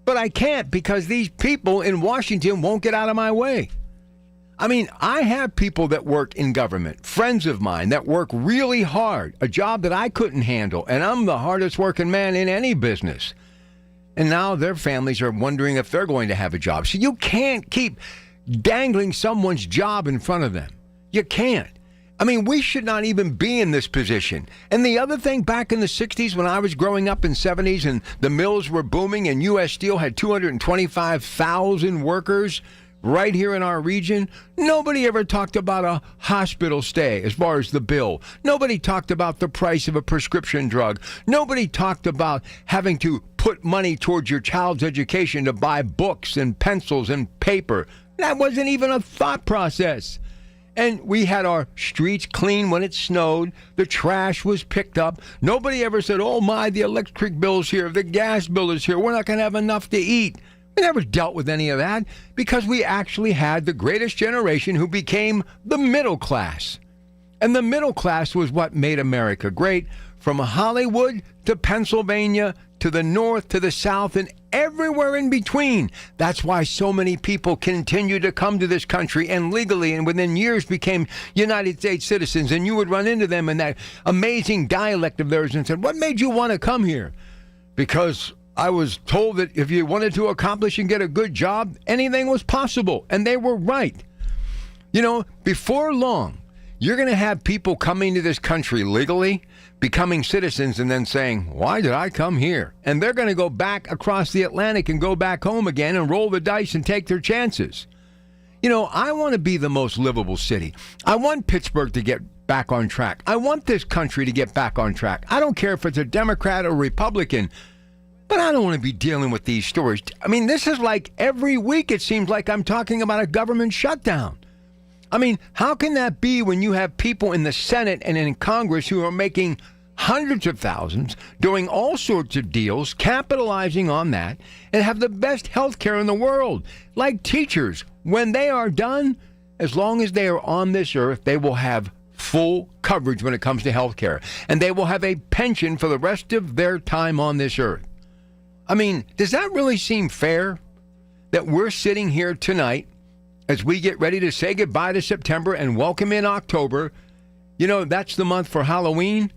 But I can't because these people in Washington won't get out of my way. I mean, I have people that work in government, friends of mine that work really hard, a job that I couldn't handle, and I'm the hardest working man in any business. And now their families are wondering if they're going to have a job. So you can't keep dangling someone's job in front of them. You can't. I mean, we should not even be in this position. And the other thing, back in the 60s when I was growing up in 70s and the mills were booming and U.S. Steel had 225,000 workers right here in our region, nobody ever talked about a hospital stay as far as the bill. Nobody talked about the price of a prescription drug. Nobody talked about having to put money towards your child's education to buy books and pencils and paper. That wasn't even a thought process. And we had our streets clean when it snowed. The trash was picked up. Nobody ever said, oh my, the electric bill's here, the gas bill is here, we're not going to have enough to eat. We never dealt with any of that because we actually had the greatest generation who became the middle class. And the middle class was what made America great, from Hollywood to Pennsylvania to the north to the south and everywhere in between. That's why so many people continue to come to this country and legally and within years became United States citizens. And you would run into them in that amazing dialect of theirs and said, what made you want to come here? Because I was told that if you wanted to accomplish and get a good job, anything was possible. And they were right. You know, before long, you're going to have people coming to this country legally, becoming citizens, and then saying, why did I come here? And they're going to go back across the Atlantic and go back home again and roll the dice and take their chances. You know, I want to be the most livable city. I want Pittsburgh to get back on track. I want this country to get back on track. I don't care if it's a Democrat or Republican. But I don't want to be dealing with these stories. I mean, this is like every week it seems like I'm talking about a government shutdown. I mean, how can that be when you have people in the Senate and in Congress who are making hundreds of thousands, doing all sorts of deals, capitalizing on that, and have the best health care in the world? Like teachers, when they are done, as long as they are on this earth, they will have full coverage when it comes to health care. And they will have a pension for the rest of their time on this earth. I mean, does that really seem fair that we're sitting here tonight as we get ready to say goodbye to September and welcome in October? You know, that's the month for Halloween.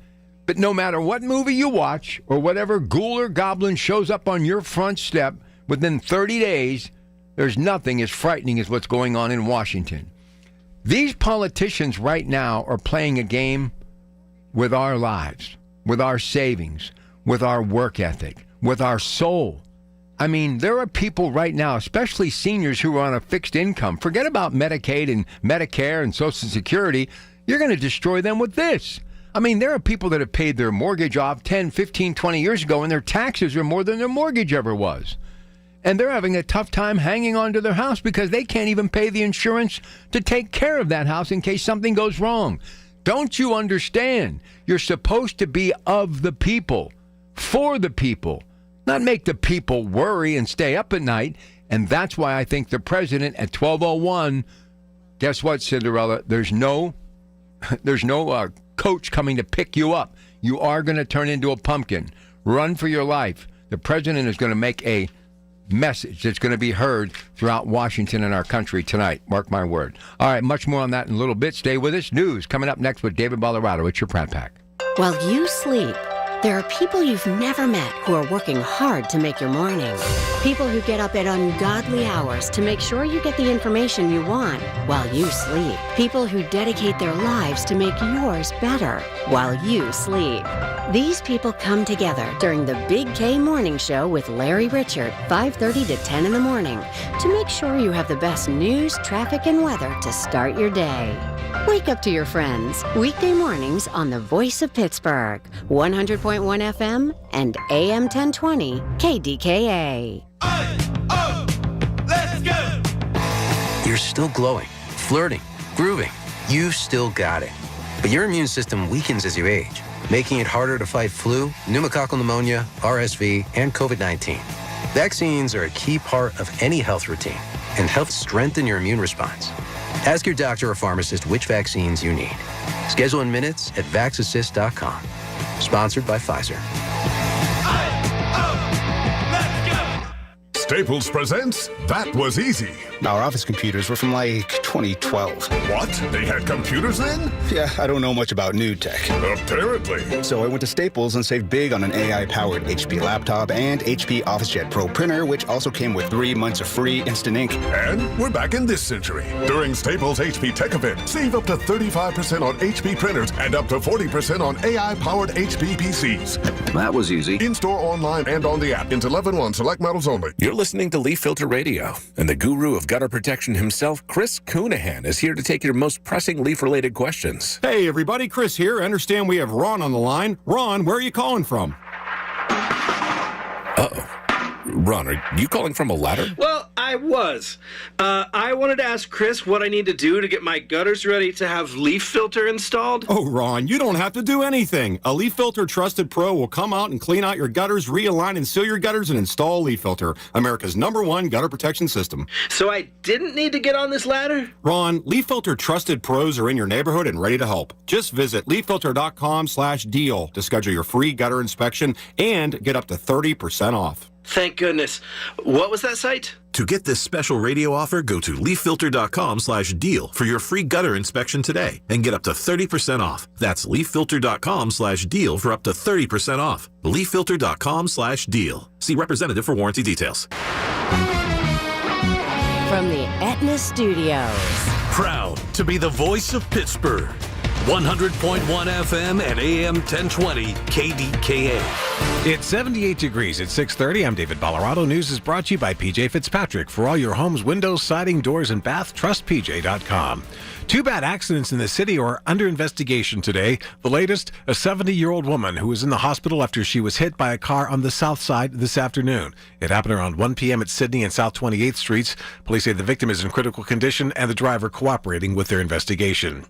But no matter what movie you watch or whatever ghoul or goblin shows up on your front step, within 30 days, there's nothing as frightening as what's going on in Washington. These politicians right now are playing a game with our lives, with our savings, with our work ethic, with our soul. I mean, there are people right now, especially seniors who are on a fixed income. Forget about Medicaid and Medicare and Social Security. You're going to destroy them with this. I mean, there are people that have paid their mortgage off 10, 15, 20 years ago, and their taxes are more than their mortgage ever was. And they're having a tough time hanging on to their house because they can't even pay the insurance to take care of that house in case something goes wrong. Don't you understand? You're supposed to be of the people, for the people, not make the people worry and stay up at night. And that's why I think the president at 12:01, guess what, Cinderella? There's no coach coming to pick you up. You are going to turn into a pumpkin. Run for your life. The president is going to make a message that's going to be heard throughout Washington and our country tonight. Mark my word. All right, much more on that in a little bit. Stay with us. News coming up next with David Ballarado. It's your Pratt Pack. While you sleep, there are people you've never met who are working hard to make your morning. People who get up at ungodly hours to make sure you get the information you want while you sleep. People who dedicate their lives to make yours better while you sleep. These people come together during the Big K Morning Show with Larry Richard, 5:30 to 10 in the morning, to make sure you have the best news, traffic, and weather to start your day. Wake up to your friends, weekday mornings on the Voice of Pittsburgh, 100.1 FM and AM 1020 KDKA. Let's go! You're still glowing, flirting, grooving. You've still got it. But your immune system weakens as you age, making it harder to fight flu, pneumococcal pneumonia, RSV, and COVID-19. Vaccines are a key part of any health routine and help strengthen your immune response. Ask your doctor or pharmacist which vaccines you need. Schedule in minutes at vaxassist.com. Sponsored by Pfizer. Staples presents That Was Easy. Our office computers were from like 2012. What? They had computers then? Yeah, I don't know much about new tech. Apparently. So I went to Staples and saved big on an AI-powered HP laptop and HP OfficeJet Pro printer, which also came with 3 months of free instant ink. And we're back in this century. During Staples HP Tech Event, save up to 35% on HP printers and up to 40% on AI-powered HP PCs. That was easy. In-store, online, and on the app. Into 11/1 select models only. You're listening to Leaf Filter Radio, and the guru of gutter protection himself, Chris Coonahan, is here to take your most pressing leaf-related questions. Hey, everybody, Chris here. I understand we have Ron on the line. Ron, where are you calling from? Uh-oh. Ron, are you calling from a ladder? Well, I was. I wanted to ask Chris what I need to do to get my gutters ready to have Leaf Filter installed. Oh, Ron, you don't have to do anything. A Leaf Filter Trusted Pro will come out and clean out your gutters, realign and seal your gutters, and install Leaf Filter, America's #1 gutter protection system. So I didn't need to get on this ladder? Ron, Leaf Filter Trusted Pros are in your neighborhood and ready to help. Just visit leaffilter.com/deal to schedule your free gutter inspection and get up to 30% off. Thank goodness. What was that site? To get this special radio offer, go to leaffilter.com/deal for your free gutter inspection today and get up to 30% off. That's leaffilter.com/deal for up to 30% off. leaffilter.com/deal. See representative for warranty details. From the Aetna Studios. Proud to be the voice of Pittsburgh. 100.1 FM and AM 1020 KDKA. It's 78 degrees at 6:30. I'm David Ballarado. News is brought to you by PJ Fitzpatrick. For all your home's windows, siding, doors, and bath, trust PJ.com. 2 bad accidents in the city are under investigation today. The latest, a 70-year-old woman who was in the hospital after she was hit by a car on the south side this afternoon. It happened around 1 p.m. at Sydney and South 28th Streets. Police say the victim is in critical condition and the driver cooperating with their investigation.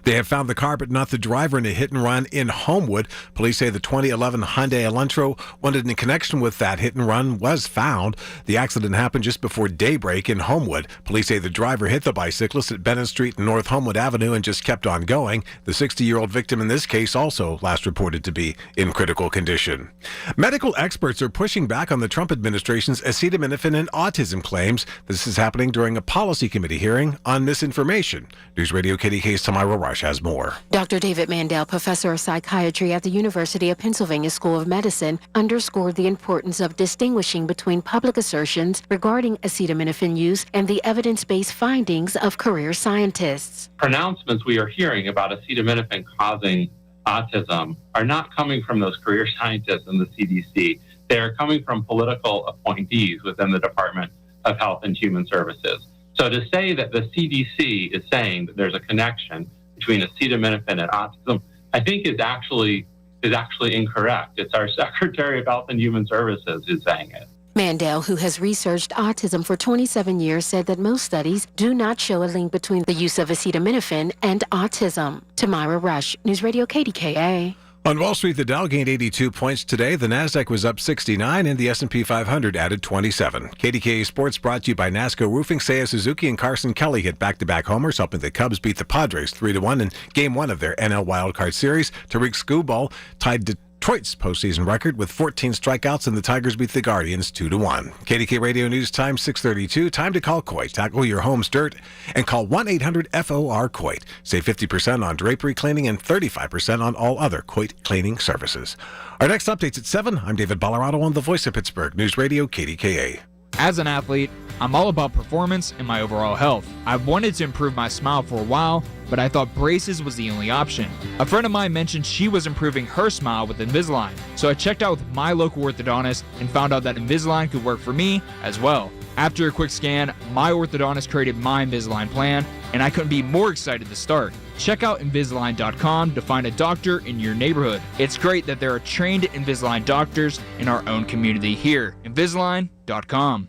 They have found the car but not the driver in a hit and run in Homewood. Police say the 2011 Hyundai Elantra wanted in connection with that hit and run was found. The accident happened just before daybreak in Homewood. Police say the driver hit the bicyclist at Bennett Street and North Homewood Avenue and just kept on going. The 60-year-old victim in this case also last reported to be in critical condition. Medical experts are pushing back on the Trump administration's acetaminophen and autism claims. This is happening during a policy committee hearing on misinformation. News Radio KDKA's Tamira Rush has more. Dr. David Mandel, professor of psychiatry at the University of Pennsylvania School of Medicine, underscored the importance of distinguishing between public assertions regarding acetaminophen use and the evidence-based findings of career scientists. Pronouncements we are hearing about acetaminophen causing autism are not coming from those career scientists in the CDC. They are coming from political appointees within the Department of Health and Human Services. So to say that the CDC is saying that there's a connection between acetaminophen and autism, I think is actually incorrect. It's our Secretary of Health and Human Services who's saying it. Mandel, who has researched autism for 27 years, said that most studies do not show a link between the use of acetaminophen and autism. Tamira Rush, News Radio KDKA. On Wall Street, the Dow gained 82 points today. The Nasdaq was up 69, and the S&P 500 added 27. KDKA Sports brought to you by NASCO Roofing. Seiya Suzuki and Carson Kelly hit back-to-back homers, helping the Cubs beat the Padres 3-1 in Game 1 of their NL Wildcard Series. Tariq Skubal tied Detroit's postseason record with 14 strikeouts, and the Tigers beat the Guardians 2-1. KDK Radio News Time 6:32. Time to call Coit. Tackle your home's dirt and call 1-800-FOR-COIT. Save 50% on drapery cleaning and 35% on all other Coit cleaning services. Our next update's at 7. I'm David Ballarado on the Voice of Pittsburgh News Radio KDKA. As an athlete, I'm all about performance and my overall health. I've wanted to improve my smile for a while, but I thought braces was the only option. A friend of mine mentioned she was improving her smile with Invisalign, so I checked out with my local orthodontist and found out that Invisalign could work for me as well. After a quick scan, my orthodontist created my Invisalign plan, and I couldn't be more excited to start. Check out Invisalign.com to find a doctor in your neighborhood. It's great that there are trained Invisalign doctors in our own community here. Invisalign.com.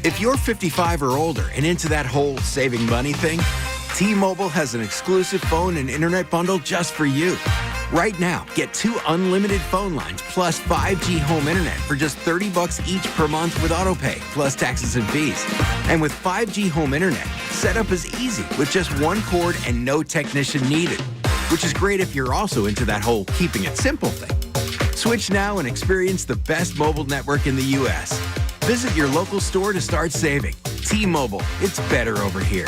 If you're 55 or older and into that whole saving money thing, T-Mobile has an exclusive phone and internet bundle just for you. Right now, get 2 unlimited phone lines plus 5G home internet for just $30 each per month with autopay, plus taxes and fees. And with 5G home internet, setup is easy with just 1 cord and no technician needed, which is great if you're also into that whole keeping it simple thing. Switch now and experience the best mobile network in the U.S. Visit your local store to start saving. T-Mobile, it's better over here.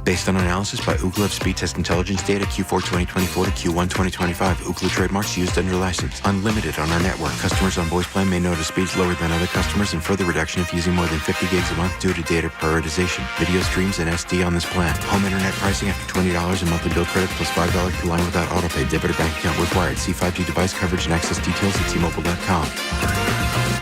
Based on analysis by Ookla of speed test intelligence data Q4 2024 to Q1 2025. Ookla trademarks used under license. Unlimited on our network. Customers on voice plan may notice speeds lower than other customers and further reduction if using more than 50 gigs a month due to data prioritization. Video streams and SD on this plan. Home internet pricing after $20 a monthly bill credit plus $5 per line without autopay. Debit or bank account required. See 5G device coverage and access details at T-Mobile.com.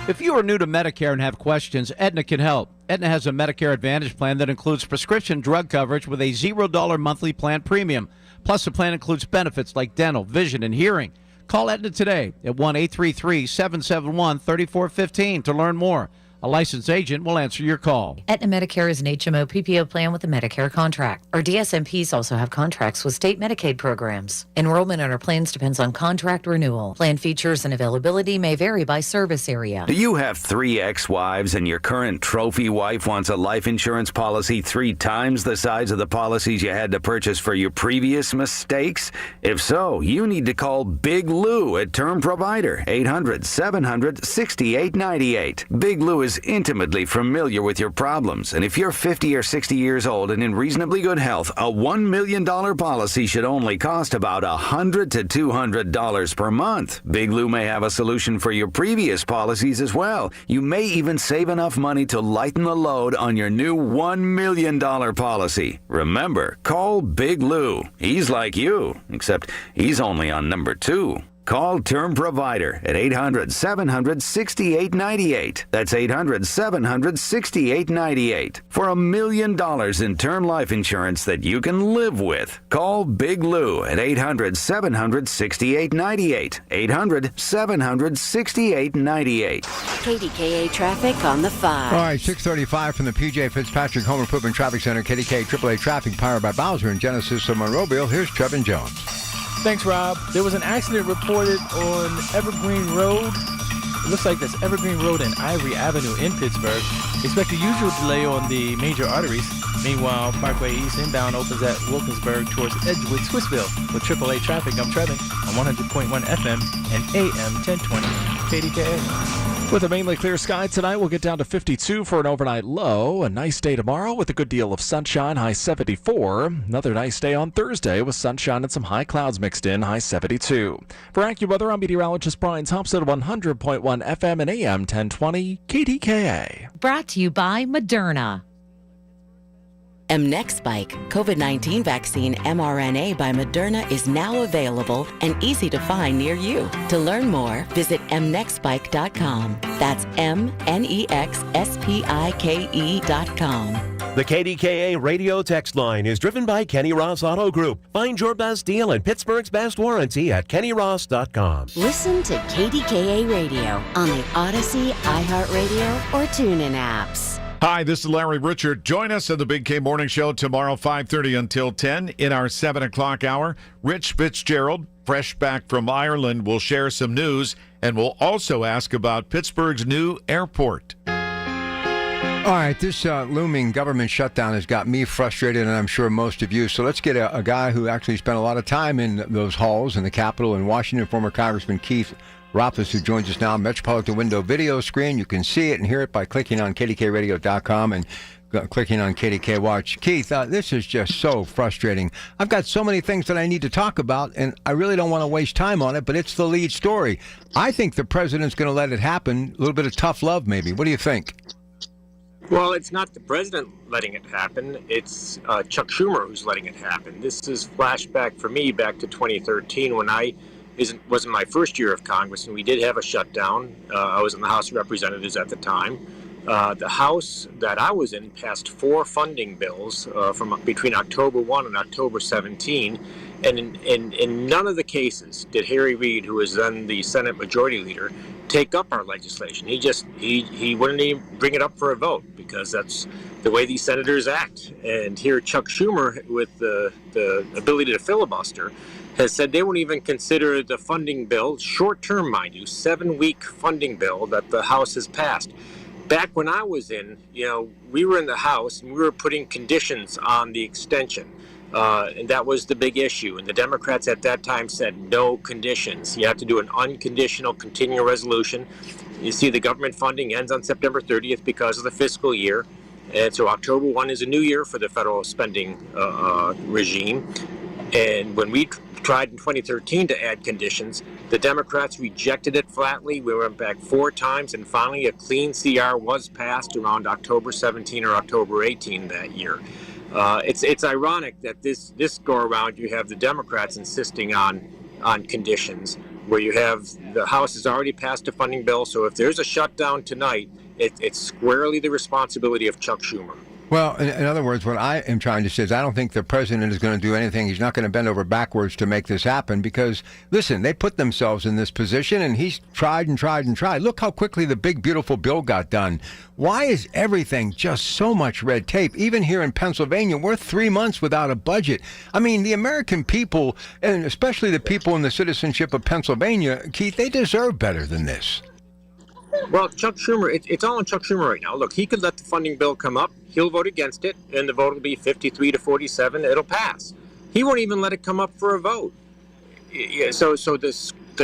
If you are new to Medicare and have questions, Aetna can help. Aetna has a Medicare Advantage plan that includes prescription drug coverage with a $0 monthly plan premium. Plus, the plan includes benefits like dental, vision, and hearing. Call Aetna today at 1-833-771-3415 to learn more. A licensed agent will answer your call. Aetna Medicare is an HMO PPO plan with a Medicare contract. Our DSMPs also have contracts with state Medicaid programs. Enrollment in our plans depends on contract renewal. Plan features and availability may vary by service area. Do you have 3 ex-wives and your current trophy wife wants a life insurance policy 3 times the size of the policies you had to purchase for your previous mistakes? If so, you need to call Big Lou at Term Provider, 800-700-6898. Big Lou is intimately familiar with your problems, and if you're 50 or 60 years old and in reasonably good health, a $1 million policy should only cost about $100 to $200 per month. Big Lou may have a solution for your previous policies as well. You may even save enough money to lighten the load on your new $1 million policy. Remember, call Big Lou. He's like you, except he's only on number 2. Call Term Provider at 800-700-6898. That's 800-700-6898 for $1 million in term life insurance that you can live with. Call Big Lou at 800-700-6898. 800-700-6898. KDKA traffic on the 5. All right, 6:35 from the PJ Fitzpatrick Home Improvement Traffic Center. KDKA AAA traffic powered by Bowser and Genesis of Monroeville. Here's Trevin Jones. Thanks, Rob. There was an accident reported on Evergreen Road. It looks like that's Evergreen Road and Ivory Avenue in Pittsburgh. Expect a usual delay on the major arteries. Meanwhile, Parkway East inbound opens at Wilkinsburg towards Edgewood, Swissville. With AAA traffic, I'm Trevin on 100.1 FM and AM 1020 KDKA. With a mainly clear sky tonight, we'll get down to 52 for an overnight low. A nice day tomorrow with a good deal of sunshine, high 74. Another nice day on Thursday with sunshine and some high clouds mixed in, high 72. For AccuWeather, I'm meteorologist Brian Thompson, 100.1 FM and AM 1020 KDKA. Brought to you by Moderna. mNEXSpike, COVID-19 vaccine mRNA by Moderna, is now available and easy to find near you. To learn more, visit mnexspike.com. That's mnexspike.com. The KDKA radio text line is driven by Kenny Ross Auto Group. Find your best deal and Pittsburgh's best warranty at kennyross.com. Listen to KDKA Radio on the Odyssey, iHeartRadio, or TuneIn apps. Hi, this is Larry Richard. Join us on the Big K Morning Show tomorrow, 5:30 until 10 in our 7 o'clock hour. Rich Fitzgerald, fresh back from Ireland, will share some news, and we'll also ask about Pittsburgh's new airport. All right, this looming government shutdown has got me frustrated, and I'm sure most of you. So let's get a guy who actually spent a lot of time in those halls in the Capitol in Washington, former Congressman Keith Rothfuss, who joins us now on Metropolitan Window video screen. You can see it and hear it by clicking on KDKRadio.com and clicking on KDK Watch. Keith, this is just so frustrating. I've got so many things that I need to talk about, and I really don't want to waste time on it, but it's the lead story. I think the president's going to let it happen. A little bit of tough love, maybe. What do you think? Well, it's not the president letting it happen. It's Chuck Schumer who's letting it happen. This is flashback for me back to 2013 when wasn't my first year of Congress, and we did have a shutdown. I was in the House of Representatives at the time. The House that I was in passed 4 funding bills from between October 1 and October 17, and in none of the cases did Harry Reid, who was then the Senate Majority Leader, take up our legislation. He wouldn't even bring it up for a vote because that's the way these senators act. And here Chuck Schumer, with the ability to filibuster, has said they won't even consider the funding bill, short-term, mind you, 7-week funding bill that the House has passed. Back when I was in, we were in the House and we were putting conditions on the extension. And that was the big issue. And the Democrats at that time said no conditions. You have to do an unconditional continuing resolution. You see the government funding ends on September 30th because of the fiscal year. And so October 1 is a new year for the federal spending regime. And when we tried in 2013 to add conditions, the Democrats rejected it flatly. We went back 4 times, and finally a clean CR was passed around October 17 or October 18 that year. It's ironic that this go around you have the Democrats insisting on conditions, where you have the House has already passed a funding bill. So if there's a shutdown tonight, it's squarely the responsibility of Chuck Schumer. Well, in other words, what I am trying to say is I don't think the president is going to do anything. He's not going to bend over backwards to make this happen because, listen, they put themselves in this position, and he's tried and tried and tried. Look how quickly the big, beautiful bill got done. Why is everything just so much red tape? Even here in Pennsylvania, we're 3 months without a budget. I mean, the American people, and especially the people in the citizenship of Pennsylvania, Keith, they deserve better than this. Well, Chuck Schumer, it's all on Chuck Schumer right now. Look, he could let the funding bill come up. He'll vote against it, and the vote will be 53 to 47. It'll pass. He won't even let it come up for a vote. So the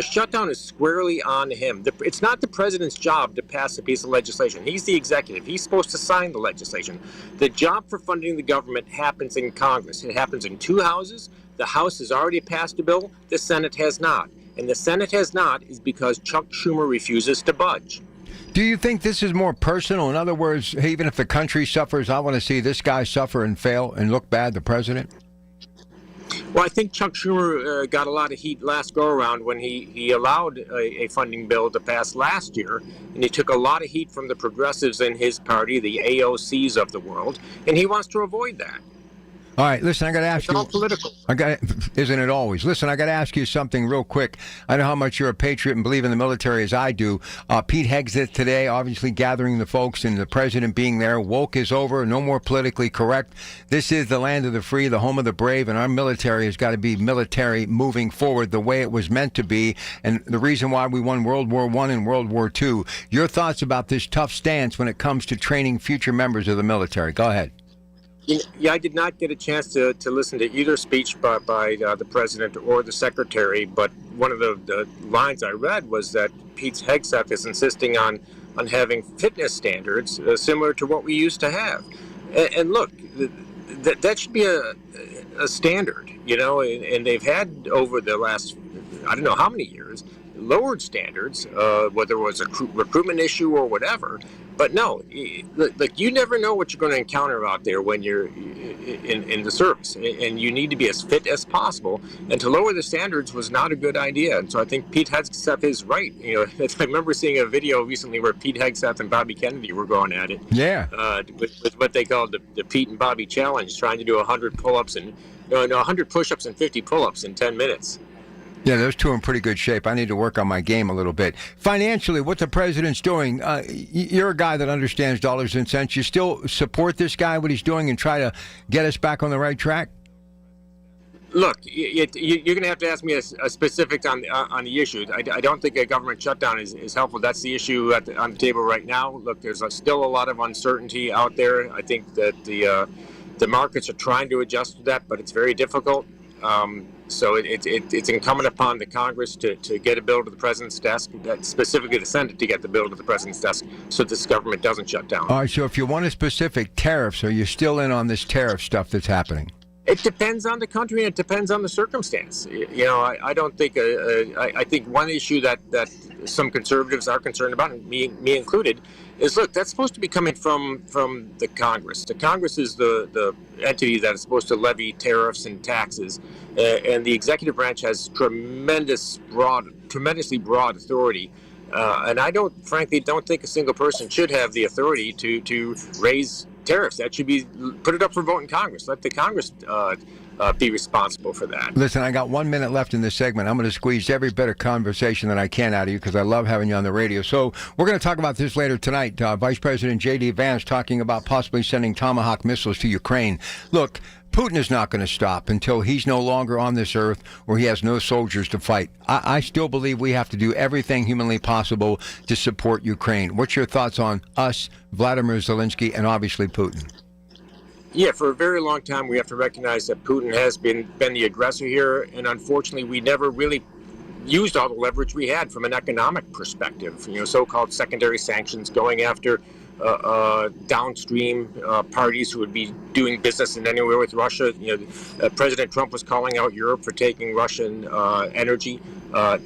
shutdown is squarely on him. It's not the president's job to pass a piece of legislation. He's the executive. He's supposed to sign the legislation. The job for funding the government happens in Congress. It happens in 2 houses. The House has already passed a bill. The Senate has not. And the Senate has not is because Chuck Schumer refuses to budge. Do you think this is more personal? In other words, hey, even if the country suffers, I want to see this guy suffer and fail and look bad, the president? Well, I think Chuck Schumer got a lot of heat last go-around when he allowed a funding bill to pass last year, and he took a lot of heat from the progressives in his party, the AOCs of the world, and he wants to avoid that. All right, listen, I got to ask you. It's all political. Isn't it always? Listen, I got to ask you something real quick. I know how much you're a patriot and believe in the military as I do. Pete Hegseth today, obviously gathering the folks and the president being there. Woke is over. No more politically correct. This is the land of the free, the home of the brave, and our military has got to be military moving forward the way it was meant to be, and the reason why we won World War I and World War II. Your thoughts about this tough stance when it comes to training future members of the military? Go ahead. Yeah, I did not get a chance to listen to either speech by the president or the secretary, but one of the lines I read was that Pete Hegseth is insisting on having fitness standards similar to what we used to have. And look, that should be a standard, and they've had over the last, I don't know how many years, lowered standards, whether it was a recruitment issue or whatever. But no, like you never know what you're going to encounter out there when you're in the service, and you need to be as fit as possible. And to lower the standards was not a good idea. And so I think Pete Hegseth is right. I remember seeing a video recently where Pete Hegseth and Bobby Kennedy were going at it. Yeah. With what they called the Pete and Bobby challenge, trying to do 100 pull-ups and 100 push-ups and 50 pull-ups in 10 minutes. Yeah, those two are in pretty good shape. I need to work on my game a little bit. Financially, what the president's doing, you're a guy that understands dollars and cents. You still support this guy, what he's doing, and try to get us back on the right track? Look, you're going to have to ask me a specific on the issue. I don't think a government shutdown is helpful. That's the issue on the table right now. Look, there's still a lot of uncertainty out there. I think that the markets are trying to adjust to that, but it's very difficult. So it's incumbent upon the Congress to get a bill to the president's desk, specifically the Senate to get the bill to the president's desk, so this government doesn't shut down. All right, so if you want a specific tariffs, are you still in on this tariff stuff that's happening? It depends on the country and it depends on the circumstance. I don't think I think one issue that some conservatives are concerned about, and me included, is look, that's supposed to be coming from the Congress. The Congress is the entity that is supposed to levy tariffs and taxes, and the executive branch has tremendously broad authority. And I frankly don't think a single person should have the authority to raise tariffs. That should be put it up for vote in Congress. Let the Congress be responsible for that. Listen, I got 1 minute left in this segment. I'm going to squeeze every bit of conversation that I can out of you because I love having you on the radio. So we're going to talk about this later tonight. Vice President J.D. Vance talking about possibly sending Tomahawk missiles to Ukraine. Look, Putin is not going to stop until he's no longer on this earth or he has no soldiers to fight. I still believe we have to do everything humanly possible to support Ukraine. What's your thoughts on us, Vladimir Zelensky, and obviously Putin? Yeah, for a very long time, we have to recognize that Putin has been the aggressor here, and unfortunately, we never really used all the leverage we had from an economic perspective. So-called secondary sanctions going after downstream parties who would be doing business in anywhere with Russia. President Trump was calling out Europe for taking Russian energy.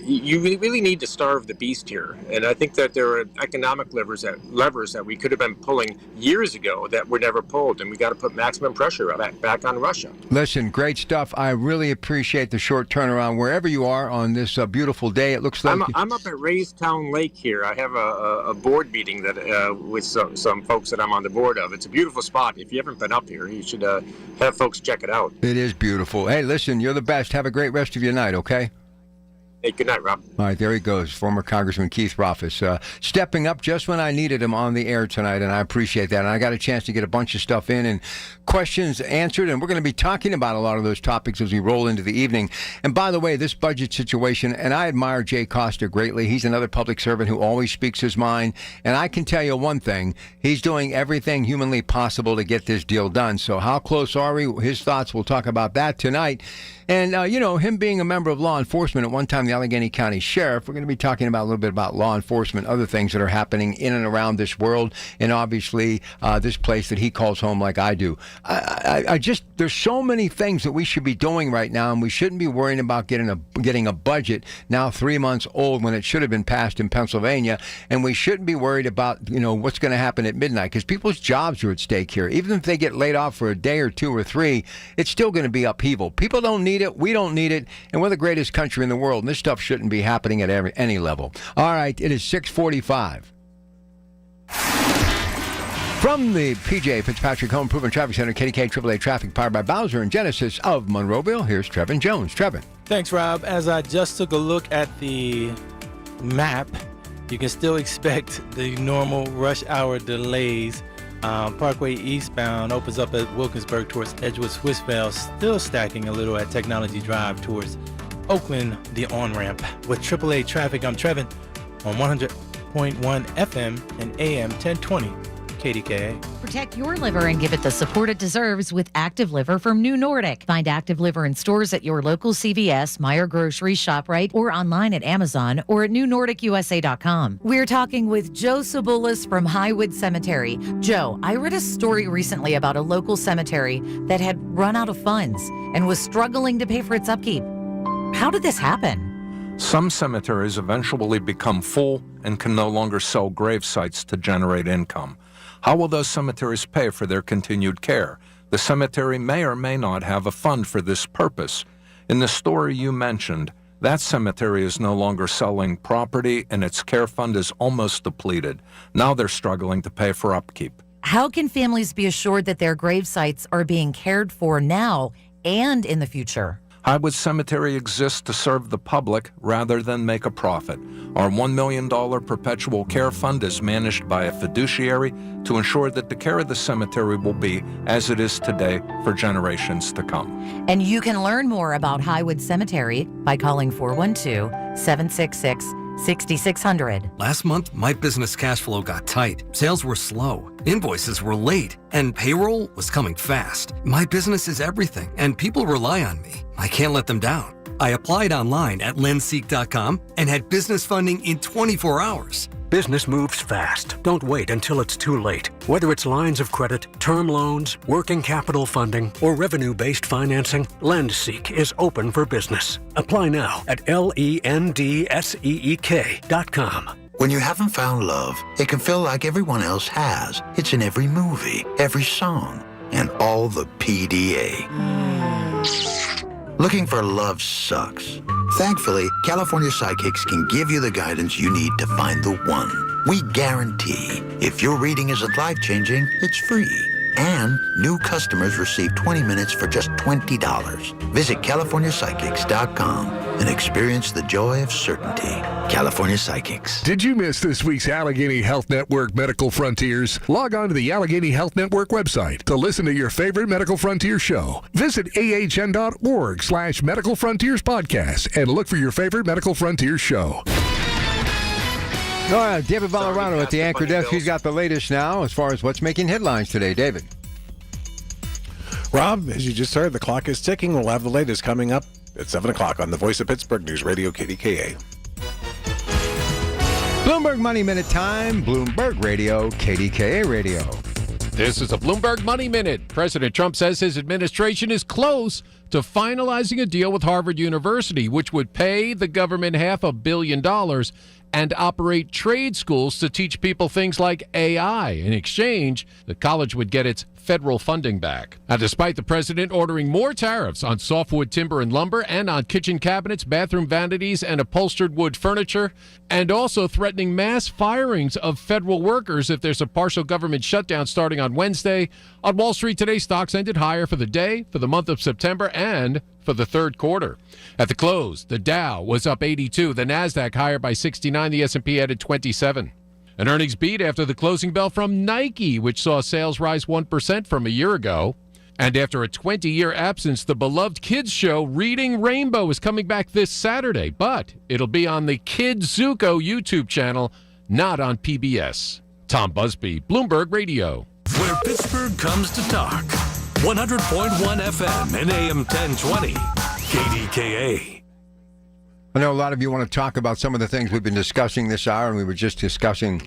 You really need to starve the beast here, and I think that there are economic levers that we could have been pulling years ago that were never pulled, and we got to put maximum pressure back on Russia. Listen, great stuff. I really appreciate the short turnaround wherever you are on this beautiful day. It looks like I'm up at Raystown Lake here. I have a board meeting that with some folks that I'm on the board of. It's a beautiful spot. If you haven't been up here, you should have folks check it out. It is beautiful. Hey, listen, you're the best. Have a great rest of your night, okay? Hey, good night, Rob. All right, there he goes, former Congressman Keith Rothfuss, stepping up just when I needed him on the air tonight, and I appreciate that. And I got a chance to get a bunch of stuff in and questions answered, and we're going to be talking about a lot of those topics as we roll into the evening. And by the way, this budget situation, and I admire Jay Costa greatly. He's another public servant who always speaks his mind, and I can tell you one thing, he's doing everything humanly possible to get this deal done. So how close are we? His thoughts, we'll talk about that tonight. And, him being a member of law enforcement, at one time the Allegheny County Sheriff, we're going to be talking about a little bit about law enforcement, other things that are happening in and around this world, and obviously this place that he calls home like I do. There's so many things that we should be doing right now, and we shouldn't be worrying about getting a budget now 3 months old when it should have been passed in Pennsylvania, and we shouldn't be worried about, what's going to happen at midnight, because people's jobs are at stake here. Even if they get laid off for a day or two or three, it's still going to be upheaval. People don't need need it. We don't need it. And we're the greatest country in the world. And this stuff shouldn't be happening at any level. All right, it is 6:45. From the PJ Fitzpatrick Home Improvement Traffic Center, KDKA AAA Traffic powered by Bowser and Genesis of Monroeville, here's Trevin Jones. Trevin. Thanks, Rob. As I just took a look at the map, you can still expect the normal rush hour delays. Parkway eastbound opens up at Wilkinsburg towards Edgewood Swissvale, still stacking a little at Technology Drive towards Oakland, the on-ramp. With AAA traffic, I'm Trevin on 100.1 FM and AM 1020. KDKA. Protect your liver and give it the support it deserves with Active Liver from New Nordic. Find Active Liver in stores at your local CVS, Meijer Grocery, ShopRite, or online at Amazon or at newnordicusa.com. We're talking with Joe Sabulis from Highwood Cemetery. Joe, I read a story recently about a local cemetery that had run out of funds and was struggling to pay for its upkeep. How did this happen? Some cemeteries eventually become full and can no longer sell grave sites to generate income. How will those cemeteries pay for their continued care? The cemetery may or may not have a fund for this purpose. In the story you mentioned, that cemetery is no longer selling property and its care fund is almost depleted. Now they're struggling to pay for upkeep. How can families be assured that their grave sites are being cared for now and in the future? Highwood Cemetery exists to serve the public rather than make a profit. Our $1 million perpetual care fund is managed by a fiduciary to ensure that the care of the cemetery will be as it is today for generations to come. And you can learn more about Highwood Cemetery by calling 412-766-6600. Last month, my business cash flow got tight. Sales were slow. Invoices were late. And payroll was coming fast. My business is everything, and people rely on me. I can't let them down. I applied online at lendseek.com and had business funding in 24 hours. Business moves fast. Don't wait until it's too late. Whether it's lines of credit, term loans, working capital funding, or revenue-based financing, LendSeek is open for business. Apply now at lendseek.com. When you haven't found love, it can feel like everyone else has. It's in every movie, every song, and all the PDA. Looking for love sucks. Thankfully, California Psychics can give you the guidance you need to find the one. We guarantee if your reading isn't life-changing, it's free. And new customers receive 20 minutes for just $20. Visit CaliforniaPsychics.com and experience the joy of certainty. California Psychics. Did you miss this week's Allegheny Health Network Medical Frontiers? Log on to the Allegheny Health Network website to listen to your favorite Medical Frontier show. Visit ahn.org/Medical Frontiers podcast and look for your favorite Medical Frontiers show. All right, David Valorano at the anchor desk. He's got the latest now as far as what's making headlines today. David. Rob, as you just heard, the clock is ticking. We'll have the latest coming up at 7 o'clock on the Voice of Pittsburgh News Radio, KDKA. Bloomberg Money Minute time. Bloomberg Radio, KDKA Radio. This is a Bloomberg Money Minute. President Trump says his administration is close to finalizing a deal with Harvard University, which would pay the government $500 million and operate trade schools to teach people things like AI. In exchange, the college would get its federal funding back. Now, despite the president ordering more tariffs on softwood timber and lumber and on kitchen cabinets, bathroom vanities, and upholstered wood furniture, and also threatening mass firings of federal workers if there's a partial government shutdown starting on Wednesday, on Wall Street today, stocks ended higher for the day, for the month of September, and for the third quarter. At the close, the Dow was up 82, the NASDAQ higher by 69, the S&P added 27. An earnings beat after the closing bell from Nike, which saw sales rise 1% from a year ago. And after a 20-year absence, the beloved kids show Reading Rainbow is coming back this Saturday, but it'll be on the Kids Zuko YouTube channel, not on PBS. Tom Busby, Bloomberg Radio. Where Pittsburgh comes to talk. 100.1 FM and AM 1020. KDKA. I know a lot of you want to talk about some of the things we've been discussing this hour, and we were just discussing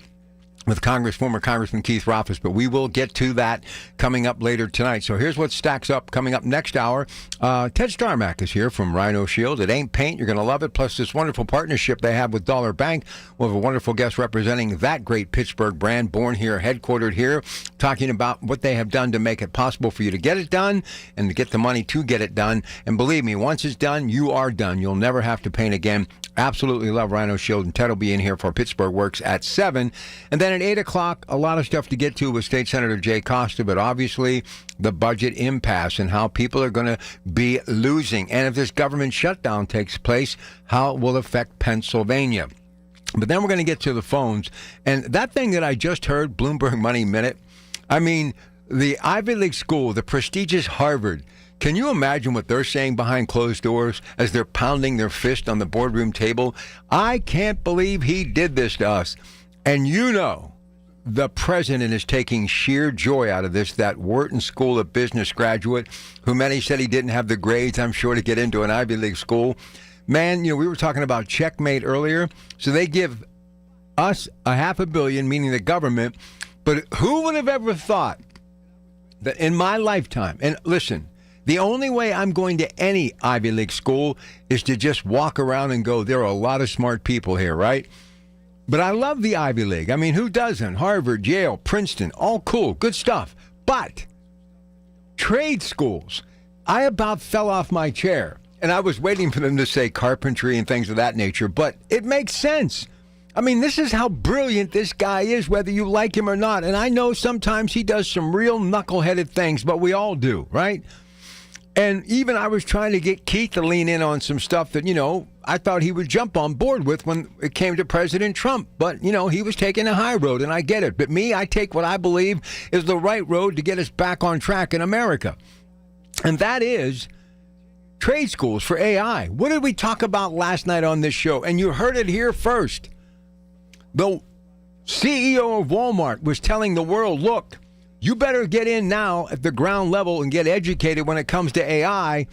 with former Congressman Keith Rothfus, but we will get to that coming up later tonight. So here's what stacks up coming up next hour. Ted Starmack is here from Rhino Shield. It ain't paint. You're going to love it. Plus this wonderful partnership they have with Dollar Bank. We'll have a wonderful guest representing that great Pittsburgh brand, born here, headquartered here, talking about what they have done to make it possible for you to get it done and to get the money to get it done. And believe me, once it's done, you are done. You'll never have to paint again. Absolutely love Rhino Shield, and Ted will be in here for Pittsburgh Works at 7. And then at 8 o'clock, a lot of stuff to get to with State Senator Jay Costa, but obviously the budget impasse and how people are going to be losing. And if this government shutdown takes place, how it will affect Pennsylvania. But then we're going to get to the phones. And that thing that I just heard, Bloomberg Money Minute, I mean, the Ivy League school, the prestigious Harvard, can you imagine what they're saying behind closed doors as they're pounding their fist on the boardroom table? I can't believe he did this to us. And you know, the president is taking sheer joy out of this, that Wharton School of Business graduate who many said he didn't have the grades, I'm sure, to get into an Ivy League school. Man, we were talking about checkmate earlier. So they give us $500 million, meaning the government. But who would have ever thought that in my lifetime, and listen, the only way I'm going to any Ivy League school is to just walk around and go, there are a lot of smart people here, right? But I love the Ivy League. I mean, who doesn't? Harvard, Yale, Princeton, all cool, good stuff. But trade schools, I about fell off my chair. And I was waiting for them to say carpentry and things of that nature, but it makes sense. I mean, this is how brilliant this guy is, whether you like him or not. And I know sometimes he does some real knuckleheaded things, but we all do, right? And even I was trying to get Keith to lean in on some stuff that, I thought he would jump on board with when it came to President Trump. But, he was taking a high road, and I get it. But me, I take what I believe is the right road to get us back on track in America. And that is trade schools for AI. What did we talk about last night on this show? And you heard it here first. The CEO of Walmart was telling the world, look, you better get in now at the ground level and get educated when it comes to AI,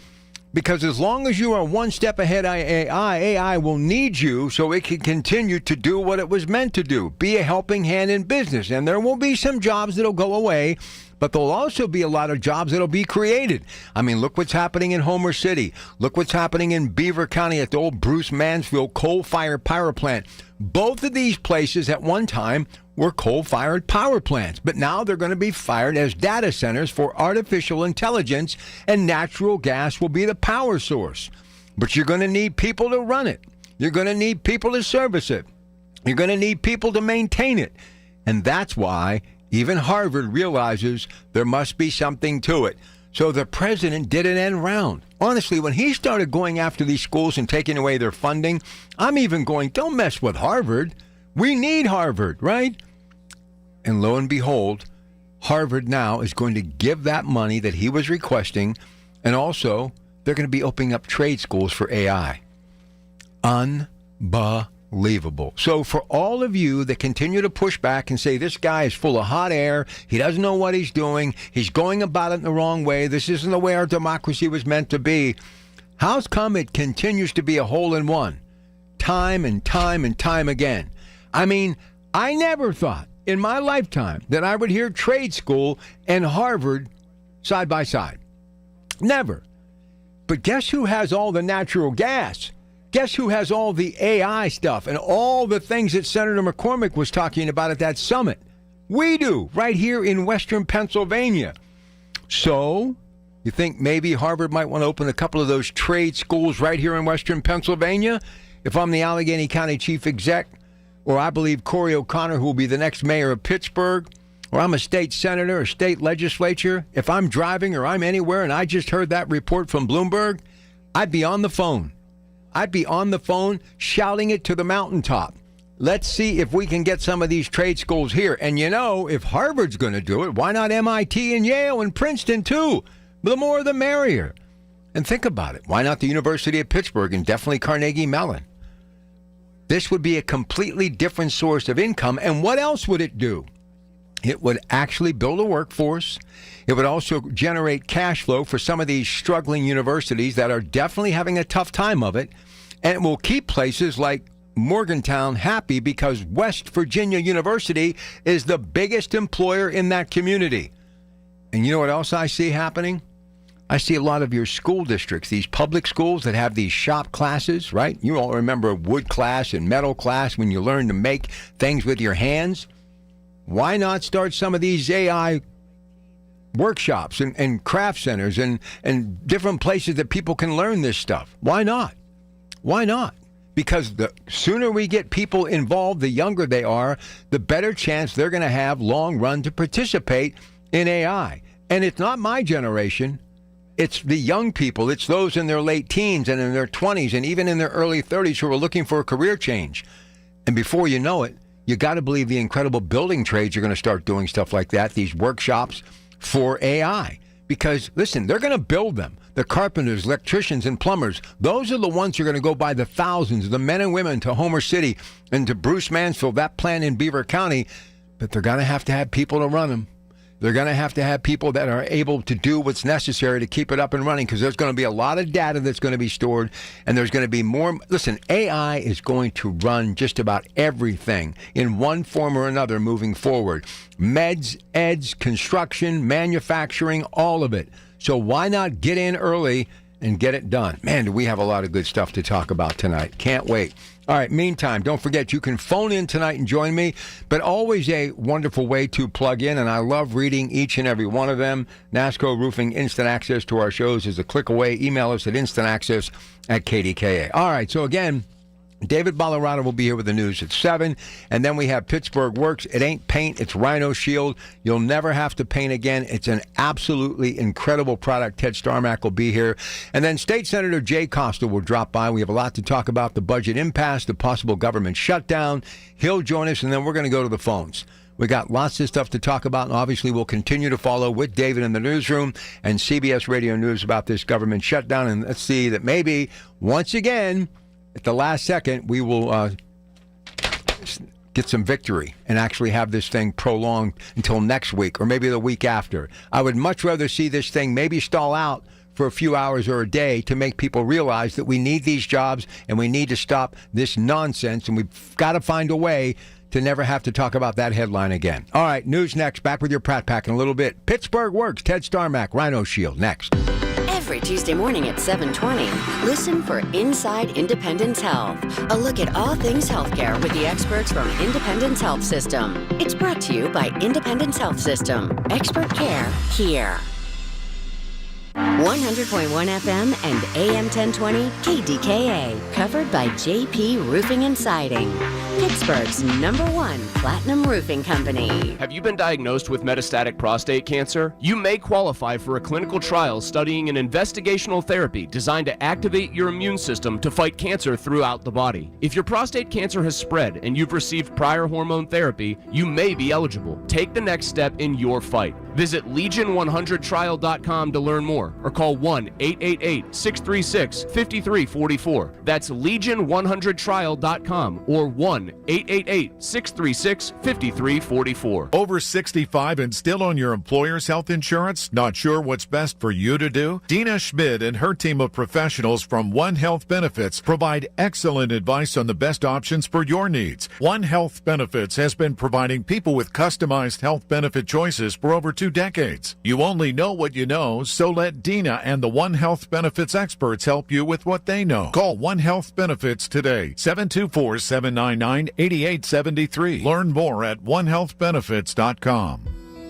because as long as you are one step ahead of AI will need you so it can continue to do what it was meant to do, be a helping hand in business. And there will be some jobs that'll go away, but there'll also be a lot of jobs that'll be created. I mean, look what's happening in Homer City. Look what's happening in Beaver County at the old Bruce Mansfield coal-fired power plant. Both of these places at one time were coal-fired power plants, but now they're going to be fired as data centers for artificial intelligence, and natural gas will be the power source. But you're going to need people to run it. You're going to need people to service it. You're going to need people to maintain it. And that's why even Harvard realizes there must be something to it. So the president did an end round. Honestly, when he started going after these schools and taking away their funding, I'm even going, don't mess with Harvard. We need Harvard, right? And lo and behold, Harvard now is going to give that money that he was requesting, and also they're going to be opening up trade schools for AI. Unbelievable. So for all of you that continue to push back and say this guy is full of hot air, he doesn't know what he's doing, he's going about it in the wrong way, this isn't the way our democracy was meant to be, how's come it continues to be a hole-in-one? Time and time and time again. I mean, I never thought in my lifetime that I would hear trade school and Harvard side by side. Never. But guess who has all the natural gas? Guess who has all the AI stuff and all the things that Senator McCormick was talking about at that summit? We do, right here in Western Pennsylvania. So, you think maybe Harvard might want to open a couple of those trade schools right here in Western Pennsylvania? If I'm the Allegheny County Chief Exec, or I believe Corey O'Connor, who will be the next mayor of Pittsburgh, or I'm a state senator or state legislature, if I'm driving or I'm anywhere and I just heard that report from Bloomberg, I'd be on the phone. I'd be on the phone shouting it to the mountaintop. Let's see if we can get some of these trade schools here. And if Harvard's going to do it, why not MIT and Yale and Princeton too? The more the merrier. And think about it. Why not the University of Pittsburgh and definitely Carnegie Mellon? This would be a completely different source of income. And what else would it do? It would actually build a workforce. It would also generate cash flow for some of these struggling universities that are definitely having a tough time of it. And it will keep places like Morgantown happy because West Virginia University is the biggest employer in that community. And you know what else I see happening? I see a lot of your school districts, these public schools that have these shop classes, right? You all remember wood class and metal class when you learn to make things with your hands. Why not start some of these AI workshops and craft centers and different places that people can learn this stuff? Why not? Why not? Because the sooner we get people involved, the younger they are, the better chance they're going to have long run to participate in AI. And it's not my generation. It's the young people. It's those in their late teens and in their 20s and even in their early 30s who are looking for a career change. And before you know it, you got to believe the incredible building trades are going to start doing stuff like that, these workshops for AI. Because, listen, they're going to build them. The carpenters, electricians, and plumbers, those are the ones who are going to go by the thousands, the men and women to Homer City and to Bruce Mansfield, that plant in Beaver County. But they're going to have people to run them. They're going to have people that are able to do what's necessary to keep it up and running, because there's going to be a lot of data that's going to be stored, and there's going to be more. Listen, AI is going to run just about everything in one form or another moving forward. Meds, eds, construction, manufacturing, all of it. So why not get in early and get it done? Man, do we have a lot of good stuff to talk about tonight. Can't wait. All right, meantime, don't forget you can phone in tonight and join me, but always a wonderful way to plug in, and I love reading each and every one of them. NASCO Roofing Instant Access to our shows is a click away. Email us at instantAccess@KDKA. All right, so again, David Ballarado will be here with the news at 7, and then we have Pittsburgh Works. It ain't paint, it's Rhino Shield. You'll never have to paint again. It's an absolutely incredible product. Ted Starmack will be here. And then State Senator Jay Costa will drop by. We have a lot to talk about: the budget impasse, the possible government shutdown. He'll join us, and then we're going to go to the phones. We got lots of stuff to talk about, and obviously we'll continue to follow with David in the newsroom and CBS Radio News about this government shutdown. And let's see that maybe, once again, at the last second, we will get some victory and actually have this thing prolonged until next week or maybe the week after. I would much rather see this thing maybe stall out for a few hours or a day to make people realize that we need these jobs and we need to stop this nonsense, and we've got to find a way to never have to talk about that headline again. All right, news next. Back with your Pratt Pack in a little bit. Pittsburgh Works, Ted Starmack, Rhino Shield, next. Every Tuesday morning at 7:20, listen for Inside Independence Health, a look at all things healthcare with the experts from Independence Health System. It's brought to you by Independence Health System. Expert care here. 100.1 FM and AM 1020 KDKA, covered by JP Roofing and Siding, Pittsburgh's #1 platinum roofing company. Have you been diagnosed with metastatic prostate cancer? You may qualify for a clinical trial studying an investigational therapy designed to activate your immune system to fight cancer throughout the body. If your prostate cancer has spread and you've received prior hormone therapy, you may be eligible. Take the next step in your fight. Visit Legion100trial.com to learn more, or call 1-888-636-5344. That's Legion100trial.com or 1-888-636-5344. Over 65 and still on your employer's health insurance? Not sure what's best for you to do? Dina Schmid and her team of professionals from One Health Benefits provide excellent advice on the best options for your needs. One Health Benefits has been providing people with customized health benefit choices for over 2 decades. You only know what you know, so let Dina and the One Health Benefits experts help you with what they know. Call One Health Benefits today, 724-799-8873. Learn more at onehealthbenefits.com.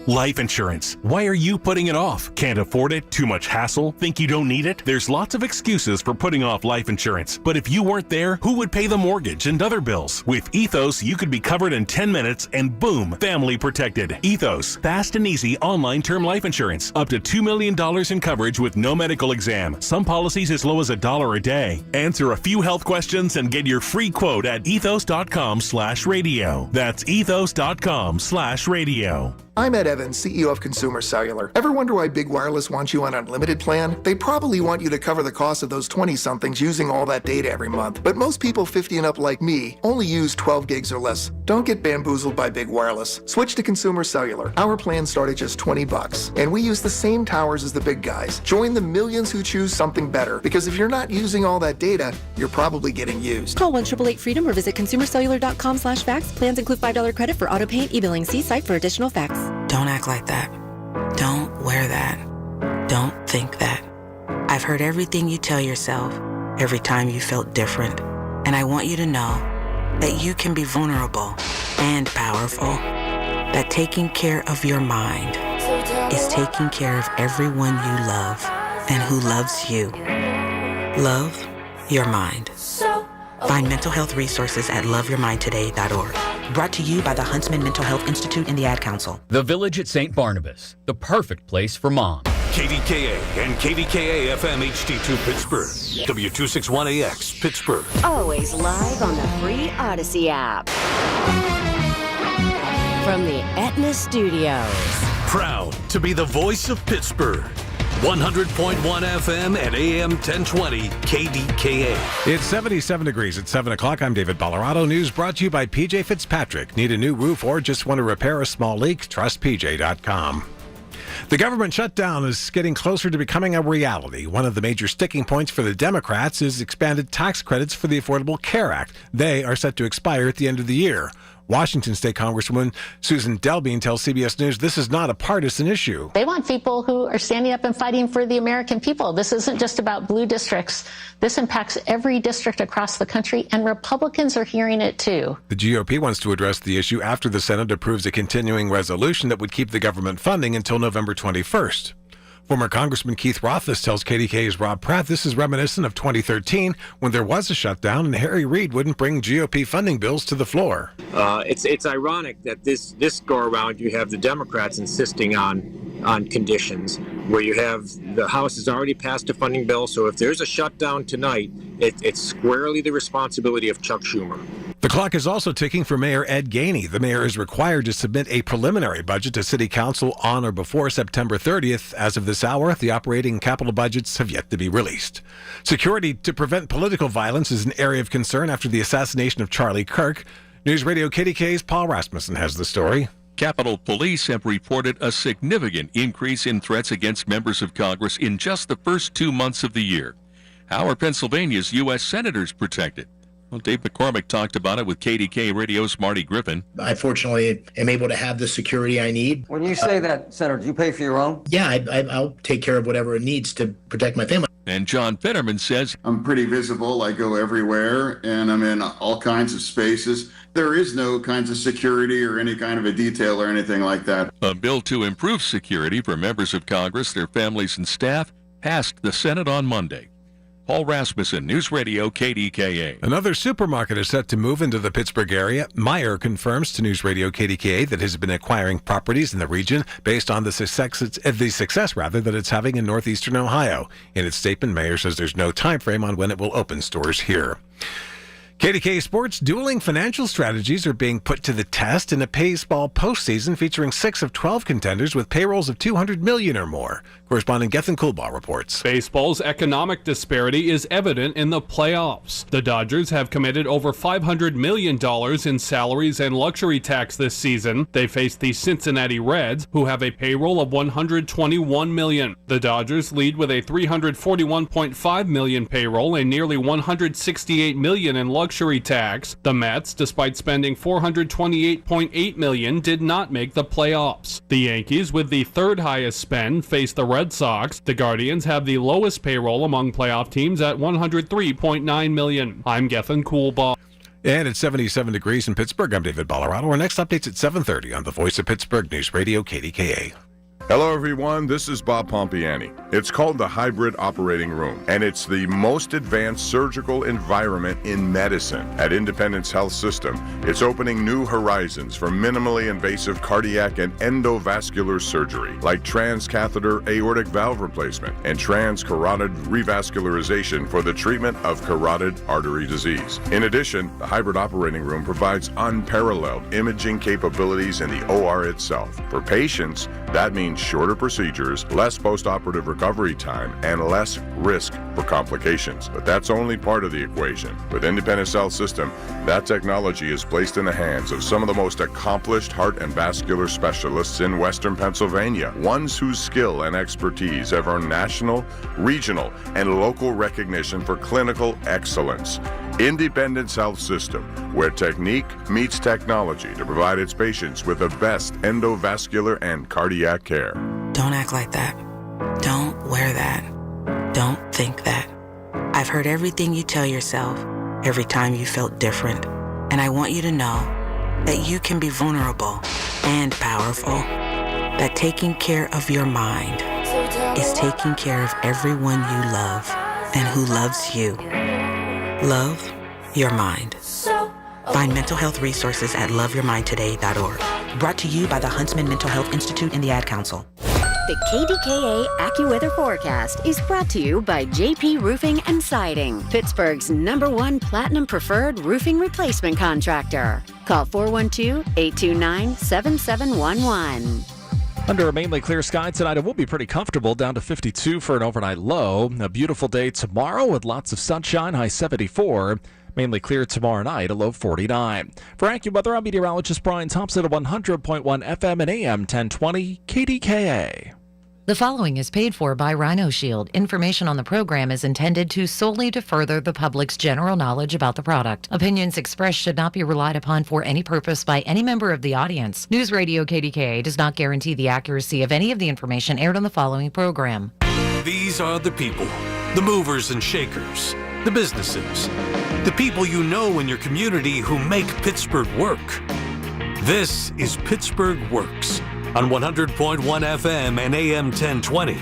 Life insurance. Why are you putting it off? Can't afford it? Too much hassle? Think you don't need it? There's lots of excuses for putting off life insurance. But if you weren't there, who would pay the mortgage and other bills? With Ethos, you could be covered in 10 minutes and boom, family protected. Ethos, fast and easy online term life insurance. Up to $2 million in coverage with no medical exam. Some policies as low as $1 a day. Answer a few health questions and get your free quote at ethos.com/radio. That's ethos.com/radio. I'm Ed Evans Evans, CEO of Consumer Cellular. Ever wonder why Big Wireless wants you on an unlimited plan? They probably want you to cover the cost of those 20-somethings using all that data every month. But most people 50 and up like me only use 12 gigs or less. Don't get bamboozled by Big Wireless. Switch to Consumer Cellular. Our plans start at just $20, and we use the same towers as the big guys. Join the millions who choose something better, because if you're not using all that data, you're probably getting used. Call 1-888-FREEDOM or visit consumercellular.com/facts. Plans include $5 credit for auto pay and e-billing. See site for additional facts. Don't act like that. Don't wear that. Don't think that. I've heard everything you tell yourself every time you felt different. And I want you to know that you can be vulnerable and powerful. That taking care of your mind is taking care of everyone you love and who loves you. Love your mind. Find mental health resources at loveyourmindtoday.org. Brought to you by the Huntsman Mental Health Institute and the Ad Council. The Village at St. Barnabas, the perfect place for mom. KDKA and KDKA-FM HD2 Pittsburgh. W261AX Pittsburgh. Always live on the free Odyssey app. From the Aetna Studios. Proud to be the voice of Pittsburgh. 100.1 FM and AM 1020 KDKA. It's 77 degrees at 7 o'clock. I'm David Ballarado. News brought to you by PJ Fitzpatrick. Need a new roof or just want to repair a small leak? Trust PJ.com. The government shutdown is getting closer to becoming a reality. One of the major sticking points for the Democrats is expanded tax credits for the Affordable Care Act. They are set to expire at the end of the year. Washington State Congresswoman Susan Delbene tells CBS News this is not a partisan issue. They want people who are standing up and fighting for the American people. This isn't just about blue districts. This impacts every district across the country, and Republicans are hearing it too. The GOP wants to address the issue after the Senate approves a continuing resolution that would keep the government funding until November 21st. Former Congressman Keith Rothfuss tells KDKA's Rob Pratt this is reminiscent of 2013 when there was a shutdown and Harry Reid wouldn't bring GOP funding bills to the floor. It's ironic that this go around you have the Democrats insisting on conditions where you have the House has already passed a funding bill, so if there's a shutdown tonight, it's squarely the responsibility of Chuck Schumer. The clock is also ticking for Mayor Ed Gainey. The mayor is required to submit a preliminary budget to City Council on or before September 30th. As of this hour, the operating and capital budgets have yet to be released. Security to prevent political violence is an area of concern after the assassination of Charlie Kirk. News Radio KDKA's Paul Rasmussen has the story. Capitol Police have reported a significant increase in threats against members of Congress in just the first 2 months of the year. How are Pennsylvania's U.S. senators protected? Well, Dave McCormick talked about it with KDKA Radio's Marty Griffin. I fortunately am able to have the security I need. When you say that, Senator, do you pay for your own? Yeah, I'll take care of whatever it needs to protect my family. And John Fetterman says, I'm pretty visible. I go everywhere, and I'm in all kinds of spaces. There is no kinds of security or any kind of a detail or anything like that. A bill to improve security for members of Congress, their families, and staff passed the Senate on Monday. Paul Rasmussen, News Radio KDKA. Another supermarket is set to move into the Pittsburgh area. Meijer confirms to News Radio KDKA that it has been acquiring properties in the region based on the success that it's having in northeastern Ohio. In its statement, Meijer says there's no time frame on when it will open stores here. KDKA Sports, dueling financial strategies are being put to the test in a baseball postseason featuring 6 of 12 contenders with payrolls of $200 million or more. Correspondent Gethin Coolbaugh reports. Baseball's economic disparity is evident in the playoffs. The Dodgers have committed over $500 million in salaries and luxury tax this season. They face the Cincinnati Reds, who have a payroll of $121 million. The Dodgers lead with a $341.5 million payroll and nearly $168 million in luxury tax. The Mets, despite spending $428.8 million, did not make the playoffs. The Yankees, with the third highest spend, face the Red Sox. The Guardians have the lowest payroll among playoff teams at $103.9 million. I'm Gethin Coolbaugh. And it's 77 degrees in Pittsburgh. I'm David Ballarado. Our next update's at 7:30 on the Voice of Pittsburgh News Radio KDKA. Hello, everyone. This is Bob Pompiani. It's called the Hybrid Operating Room, and it's the most advanced surgical environment in medicine. At Independence Health System, it's opening new horizons for minimally invasive cardiac and endovascular surgery, like transcatheter aortic valve replacement and transcarotid revascularization for the treatment of carotid artery disease. In addition, the Hybrid Operating Room provides unparalleled imaging capabilities in the OR itself. For patients, that means shorter procedures, less post-operative recovery time, and less risk for complications. But that's only part of the equation. With Independence Health System, that technology is placed in the hands of some of the most accomplished heart and vascular specialists in Western Pennsylvania, ones whose skill and expertise have earned national, regional, and local recognition for clinical excellence. Independence Health System, where technique meets technology to provide its patients with the best endovascular and cardiac care. Don't act like that. Don't wear that. Don't think that. I've heard everything you tell yourself every time you felt different. And I want you to know that you can be vulnerable and powerful. That taking care of your mind is taking care of everyone you love and who loves you. Love your mind. Find mental health resources at loveyourmindtoday.org. Brought to you by the Huntsman Mental Health Institute and the Ad Council. The KDKA AccuWeather forecast is brought to you by JP Roofing and Siding, Pittsburgh's #1 Platinum Preferred Roofing Replacement Contractor. Call 412-829-7711. Under a mainly clear sky tonight, it will be pretty comfortable, down to 52 for an overnight low. A beautiful day tomorrow with lots of sunshine, high 74. Mainly clear tomorrow night, a low 49. For AccuWeather, I'm meteorologist Brian Thompson at 100.1 FM and AM 1020 KDKA. The following is paid for by Rhino Shield. Information on the program is intended to solely to further the public's general knowledge about the product. Opinions expressed should not be relied upon for any purpose by any member of the audience. News Radio KDKA does not guarantee the accuracy of any of the information aired on the following program. These are the people, the movers and shakers, the businesses, the people you know in your community who make Pittsburgh work. This is Pittsburgh Works on 100.1 FM and AM 1020,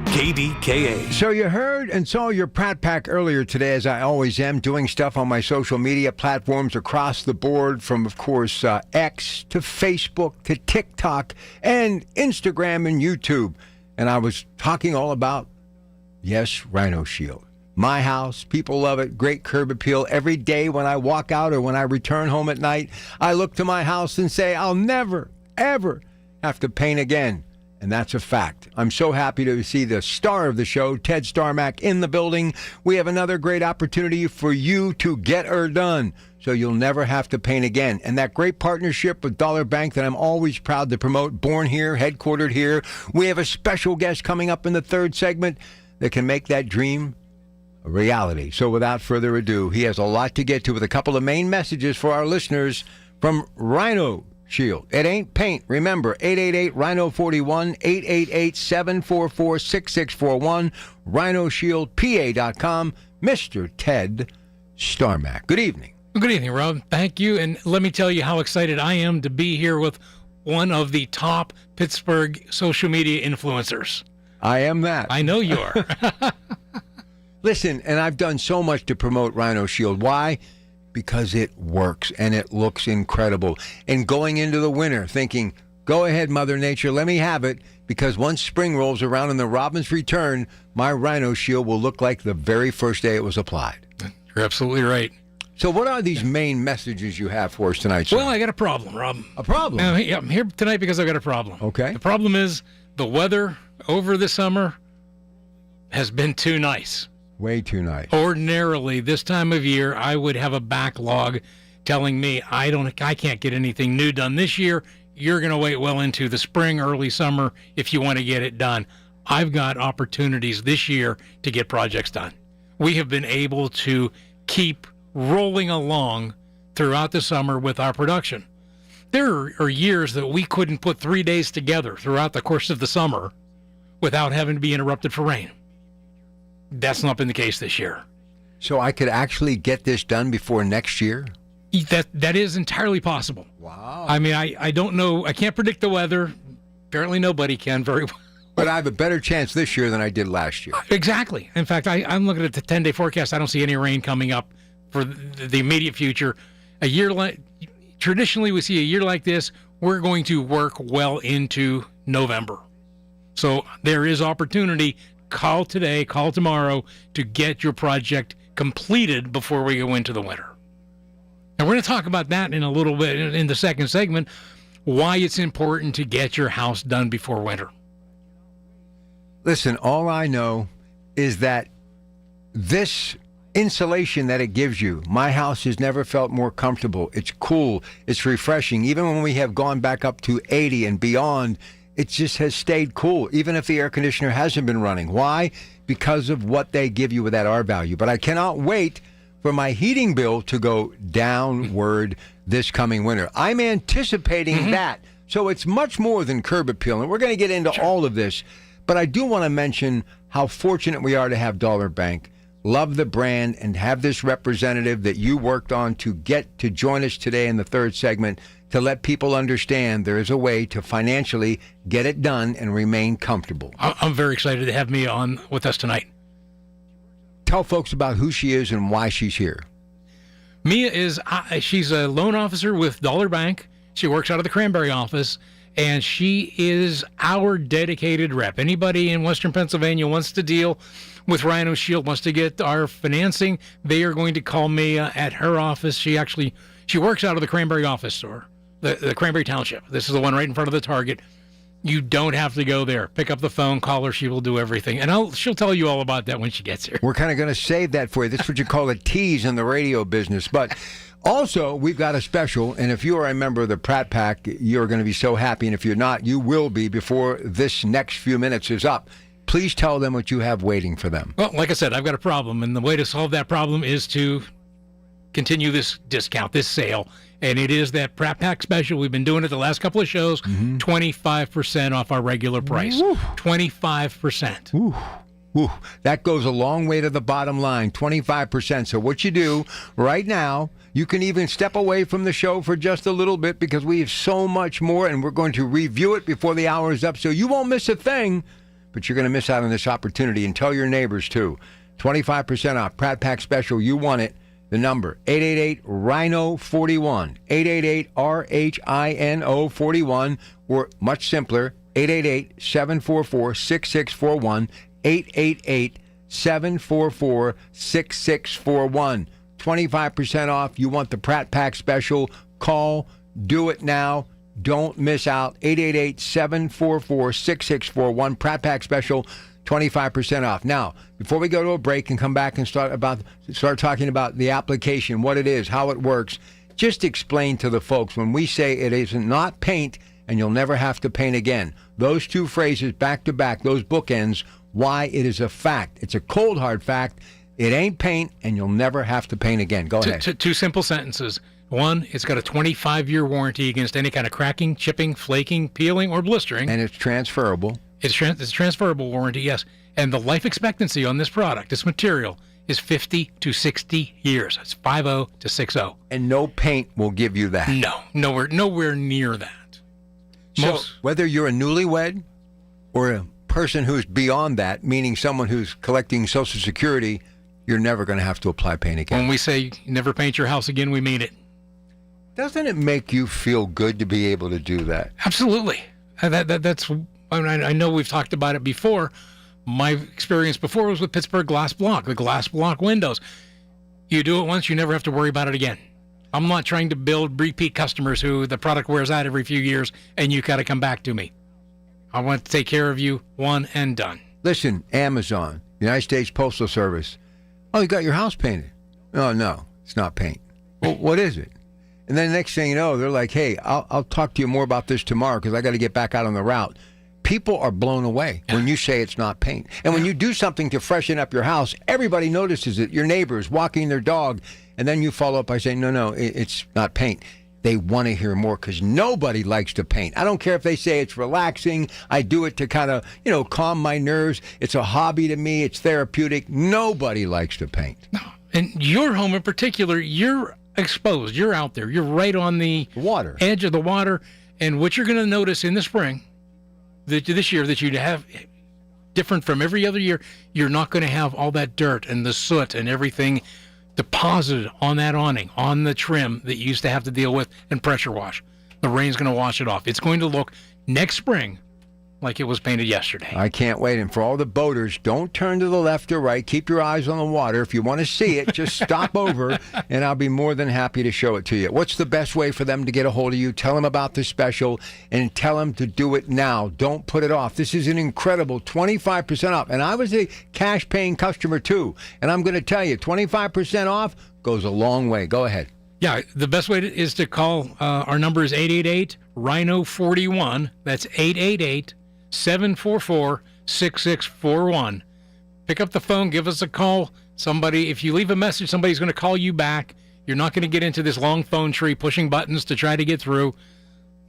KDKA. So you heard and saw your Pratt Pack earlier today, as I always am, doing stuff on my social media platforms across the board, from, of course, X to Facebook to TikTok and Instagram and YouTube. And I was talking all about, yes, Rhino Shield. My house, people love it, great curb appeal. Every day when I walk out or when I return home at night, I look to my house and say, I'll never, ever have to paint again. And that's a fact. I'm so happy to see the star of the show, Ted Starmack, in the building. We have another great opportunity for you to get her done, so you'll never have to paint again. And that great partnership with Dollar Bank that I'm always proud to promote, born here, headquartered here. We have a special guest coming up in the third segment that can make that dream a reality. So without further ado, he has a lot to get to with a couple of main messages for our listeners from Rhino Shield. It ain't paint. Remember, 888-RHINO-41, 888-744-6641, rhinoshieldpa.com. Mr. Ted Starmack. Good evening. Good evening, Rob. Thank you. And let me tell you how excited I am to be here with one of the top Pittsburgh social media influencers. I am that. I know you are. Listen, and I've done so much to promote Rhino Shield. Why? Because it works and it looks incredible. And going into the winter thinking, go ahead, Mother Nature, let me have it, because once spring rolls around and the robins return, my Rhino Shield will look like the very first day it was applied. You're absolutely right. So what are these main messages you have for us tonight, sir? Well, I got a problem, Rob. A problem? Yeah, I'm here tonight because I've got a problem. Okay. The problem is the weather over the summer has been too nice. Way too nice. Ordinarily, this time of year, I would have a backlog telling me I can't get anything new done this year. You're going to wait well into the spring, early summer if you want to get it done. I've got opportunities this year to get projects done. We have been able to keep rolling along throughout the summer with our production. There are years that we couldn't put 3 days together throughout the course of the summer without having to be interrupted for rain. That's not been the case this year. So I could actually get this done before next year? That is entirely possible. Wow. I mean, I don't know. I can't predict the weather. Apparently nobody can very well. But I have a better chance this year than I did last year. Exactly. In fact, I'm looking at the 10-day forecast. I don't see any rain coming up for the immediate future. Traditionally, we see a year like this, we're going to work well into November. So there is opportunity. Call today, call tomorrow to get your project completed before we go into the winter. And we're going to talk about that in a little bit in the second segment, why it's important to get your house done before winter. Listen, all I know is that this insulation that it gives you, my house has never felt more comfortable. It's cool. It's refreshing. Even when we have gone back up to 80 and beyond, it just has stayed cool, even if the air conditioner hasn't been running. Why? Because of what they give you with that R value. But I cannot wait for my heating bill to go downward this coming winter. I'm anticipating that. So it's much more than curb appeal. And we're going to get into all of this. But I do want to mention how fortunate we are to have Dollar Bank. Love the brand and have this representative that you worked on to get to join us today in the third segment to let people understand there is a way to financially get it done and remain comfortable. I'm very excited to have Mia on with us tonight. Tell folks about who she is and why she's here. Mia she's a loan officer with Dollar Bank. She works out of the Cranberry office. And she is our dedicated rep. Anybody in Western Pennsylvania wants to deal with Rhino Shield, wants to get our financing, they are going to call Mia at her office. She works out of the Cranberry office store, the Cranberry Township. This is the one right in front of the Target. You don't have to go there. Pick up the phone, call her. She will do everything. And she'll tell you all about that when she gets here. We're kind of going to save that for you. That's what you call a tease in the radio business. But also, we've got a special, and if you are a member of the Pratt Pack, you're going to be so happy, and if you're not, you will be before this next few minutes is up. Please tell them what you have waiting for them. Well, like I said, I've got a problem, and the way to solve that problem is to continue this discount, this sale, and it is that Pratt Pack special. We've been doing it the last couple of shows, 25% off our regular price. Woo. 25%. Ooh. Ooh, that goes a long way to the bottom line, 25%. So what you do right now, you can even step away from the show for just a little bit because we have so much more, and we're going to review it before the hour is up. So you won't miss a thing, but you're going to miss out on this opportunity. And tell your neighbors, too. 25% off. Pratt Pack Special. You want it. The number, 888-RHINO-41. 888-RHINO-41. Or much simpler, 888-744-6641. 888-744-6641. 25% off. You want the Pratt Pack Special. Call. Do it now. Don't miss out. 888-744-6641. Pratt Pack Special. 25% off. Now, before we go to a break and come back and start talking about the application, what it is, how it works, just explain to the folks when we say it is not paint and you'll never have to paint again. Those two phrases back to back, those bookends, why it is a fact. It's a cold, hard fact. It ain't paint, and you'll never have to paint again. Go ahead. Two simple sentences. One, it's got a 25-year warranty against any kind of cracking, chipping, flaking, peeling, or blistering. And it's transferable. It's transferable warranty, yes. And the life expectancy on this product, this material, is 50 to 60 years. It's 50 to 60. And no paint will give you that. No, nowhere near that. So whether you're a newlywed or a person who's beyond that, meaning someone who's collecting Social Security, you're never going to have to apply paint again. When we say never paint your house again, we mean it. Doesn't it make you feel good to be able to do that? Absolutely. That's. I know we've talked about it before. My experience before was with Pittsburgh Glass Block, the glass block windows. You do it once, you never have to worry about it again. I'm not trying to build repeat customers who the product wears out every few years and you got to come back to me. I want to take care of you, one and done. Listen, Amazon, United States Postal Service. Oh, you got your house painted. Oh, no, it's not paint. Well, what is it? And then the next thing you know, they're like, hey, I'll talk to you more about this tomorrow because I got to get back out on the route. People are blown away when you say it's not paint. And when you do something to freshen up your house, everybody notices it. Your neighbors walking their dog, and then you follow up by saying, no, it's not paint. They want to hear more because nobody likes to paint. I don't care if they say it's relaxing. I do it to kind of, calm my nerves. It's a hobby to me. It's therapeutic. Nobody likes to paint. No. And your home in particular, you're exposed. You're out there. You're right on the water, edge of the water. And what you're going to notice in the spring this year that you'd have different from every other year. You're not going to have all that dirt and the soot and everything deposited on that awning, on the trim that you used to have to deal with and pressure wash. The rain's going to wash it off. It's going to look next spring like it was painted yesterday. I can't wait. And for all the boaters, don't turn to the left or right. Keep your eyes on the water. If you want to see it, just stop over, and I'll be more than happy to show it to you. What's the best way for them to get a hold of you? Tell them about the special, and tell them to do it now. Don't put it off. This is an incredible 25% off. And I was a cash-paying customer, too. And I'm going to tell you, 25% off goes a long way. Go ahead. Yeah, the best way is to call. Our number is 888-RHINO-41. That's 888-744-6641. Pick up the phone, give us a call. If you leave a message, somebody's going to call you back. You're not going to get into this long phone tree pushing buttons to try to get through.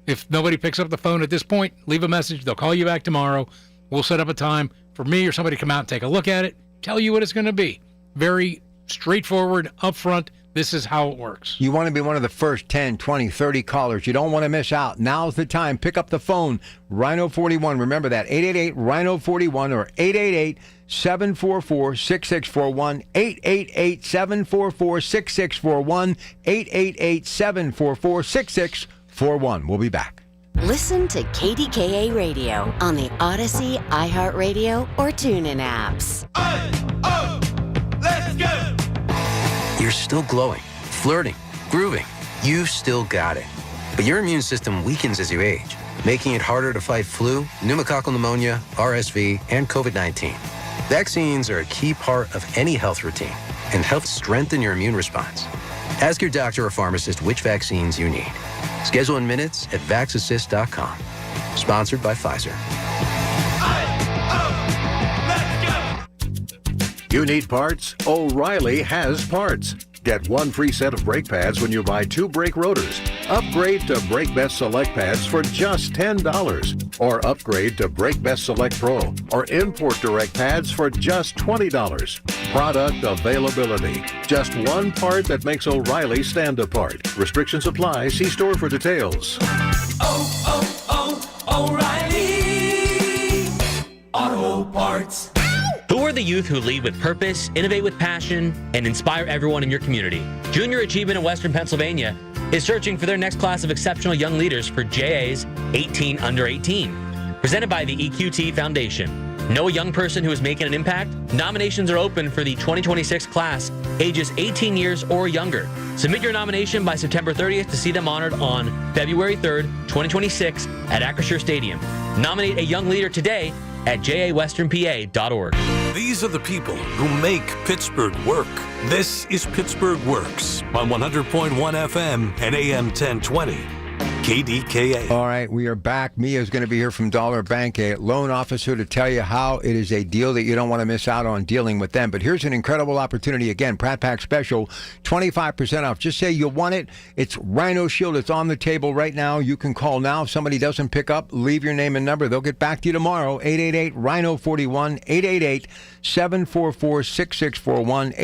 If nobody picks up the phone at this point, leave a message. They'll call you back tomorrow. We'll set up a time for me or somebody to come out and take a look at it, tell you what it's going to be. Very straightforward, upfront. This is how it works. You want to be one of the first 10, 20, 30 callers. You don't want to miss out. Now's the time. Pick up the phone. Rhino 41. Remember that. 888-RHINO-41 or 888-744-6641. 888-744-6641. 888-744-6641. We'll be back. Listen to KDKA Radio on the Odyssey, iHeartRadio, or TuneIn apps. Let's go! You're still glowing, flirting, grooving. You've still got it. But your immune system weakens as you age, making it harder to fight flu, pneumococcal pneumonia, RSV, and COVID-19. Vaccines are a key part of any health routine and help strengthen your immune response. Ask your doctor or pharmacist which vaccines you need. Schedule in minutes at vaxassist.com. Sponsored by Pfizer. You need parts? O'Reilly has parts. Get one free set of brake pads when you buy 2 brake rotors. Upgrade to Brake Best Select pads for just $10. Or upgrade to Brake Best Select Pro or Import Direct pads for just $20. Product availability. Just one part that makes O'Reilly stand apart. Restrictions apply. See store for details. O'Reilly Auto Parts. Who are the youth who lead with purpose, innovate with passion, and inspire everyone in your community? Junior Achievement in Western Pennsylvania is searching for their next class of exceptional young leaders for JA's 18 Under 18, presented by the EQT Foundation. Know a young person who is making an impact? Nominations are open for the 2026 class, ages 18 years or younger. Submit your nomination by September 30th to see them honored on February 3rd, 2026 at Acrisure Stadium. Nominate a young leader today at jawesternpa.org. These are the people who make Pittsburgh work. This is Pittsburgh Works on 100.1 FM and AM 1020. KDKA. All right, we are back. Mia is going to be here from Dollar Bank, a loan officer, to tell you how it is a deal that you don't want to miss out on dealing with them. But here's an incredible opportunity. Again, Pratt Pack Special, 25% off. Just say you want it. It's Rhino Shield. It's on the table right now. You can call now. If somebody doesn't pick up, leave your name and number. They'll get back to you tomorrow. 888-RHINO-41, 888-744-6641,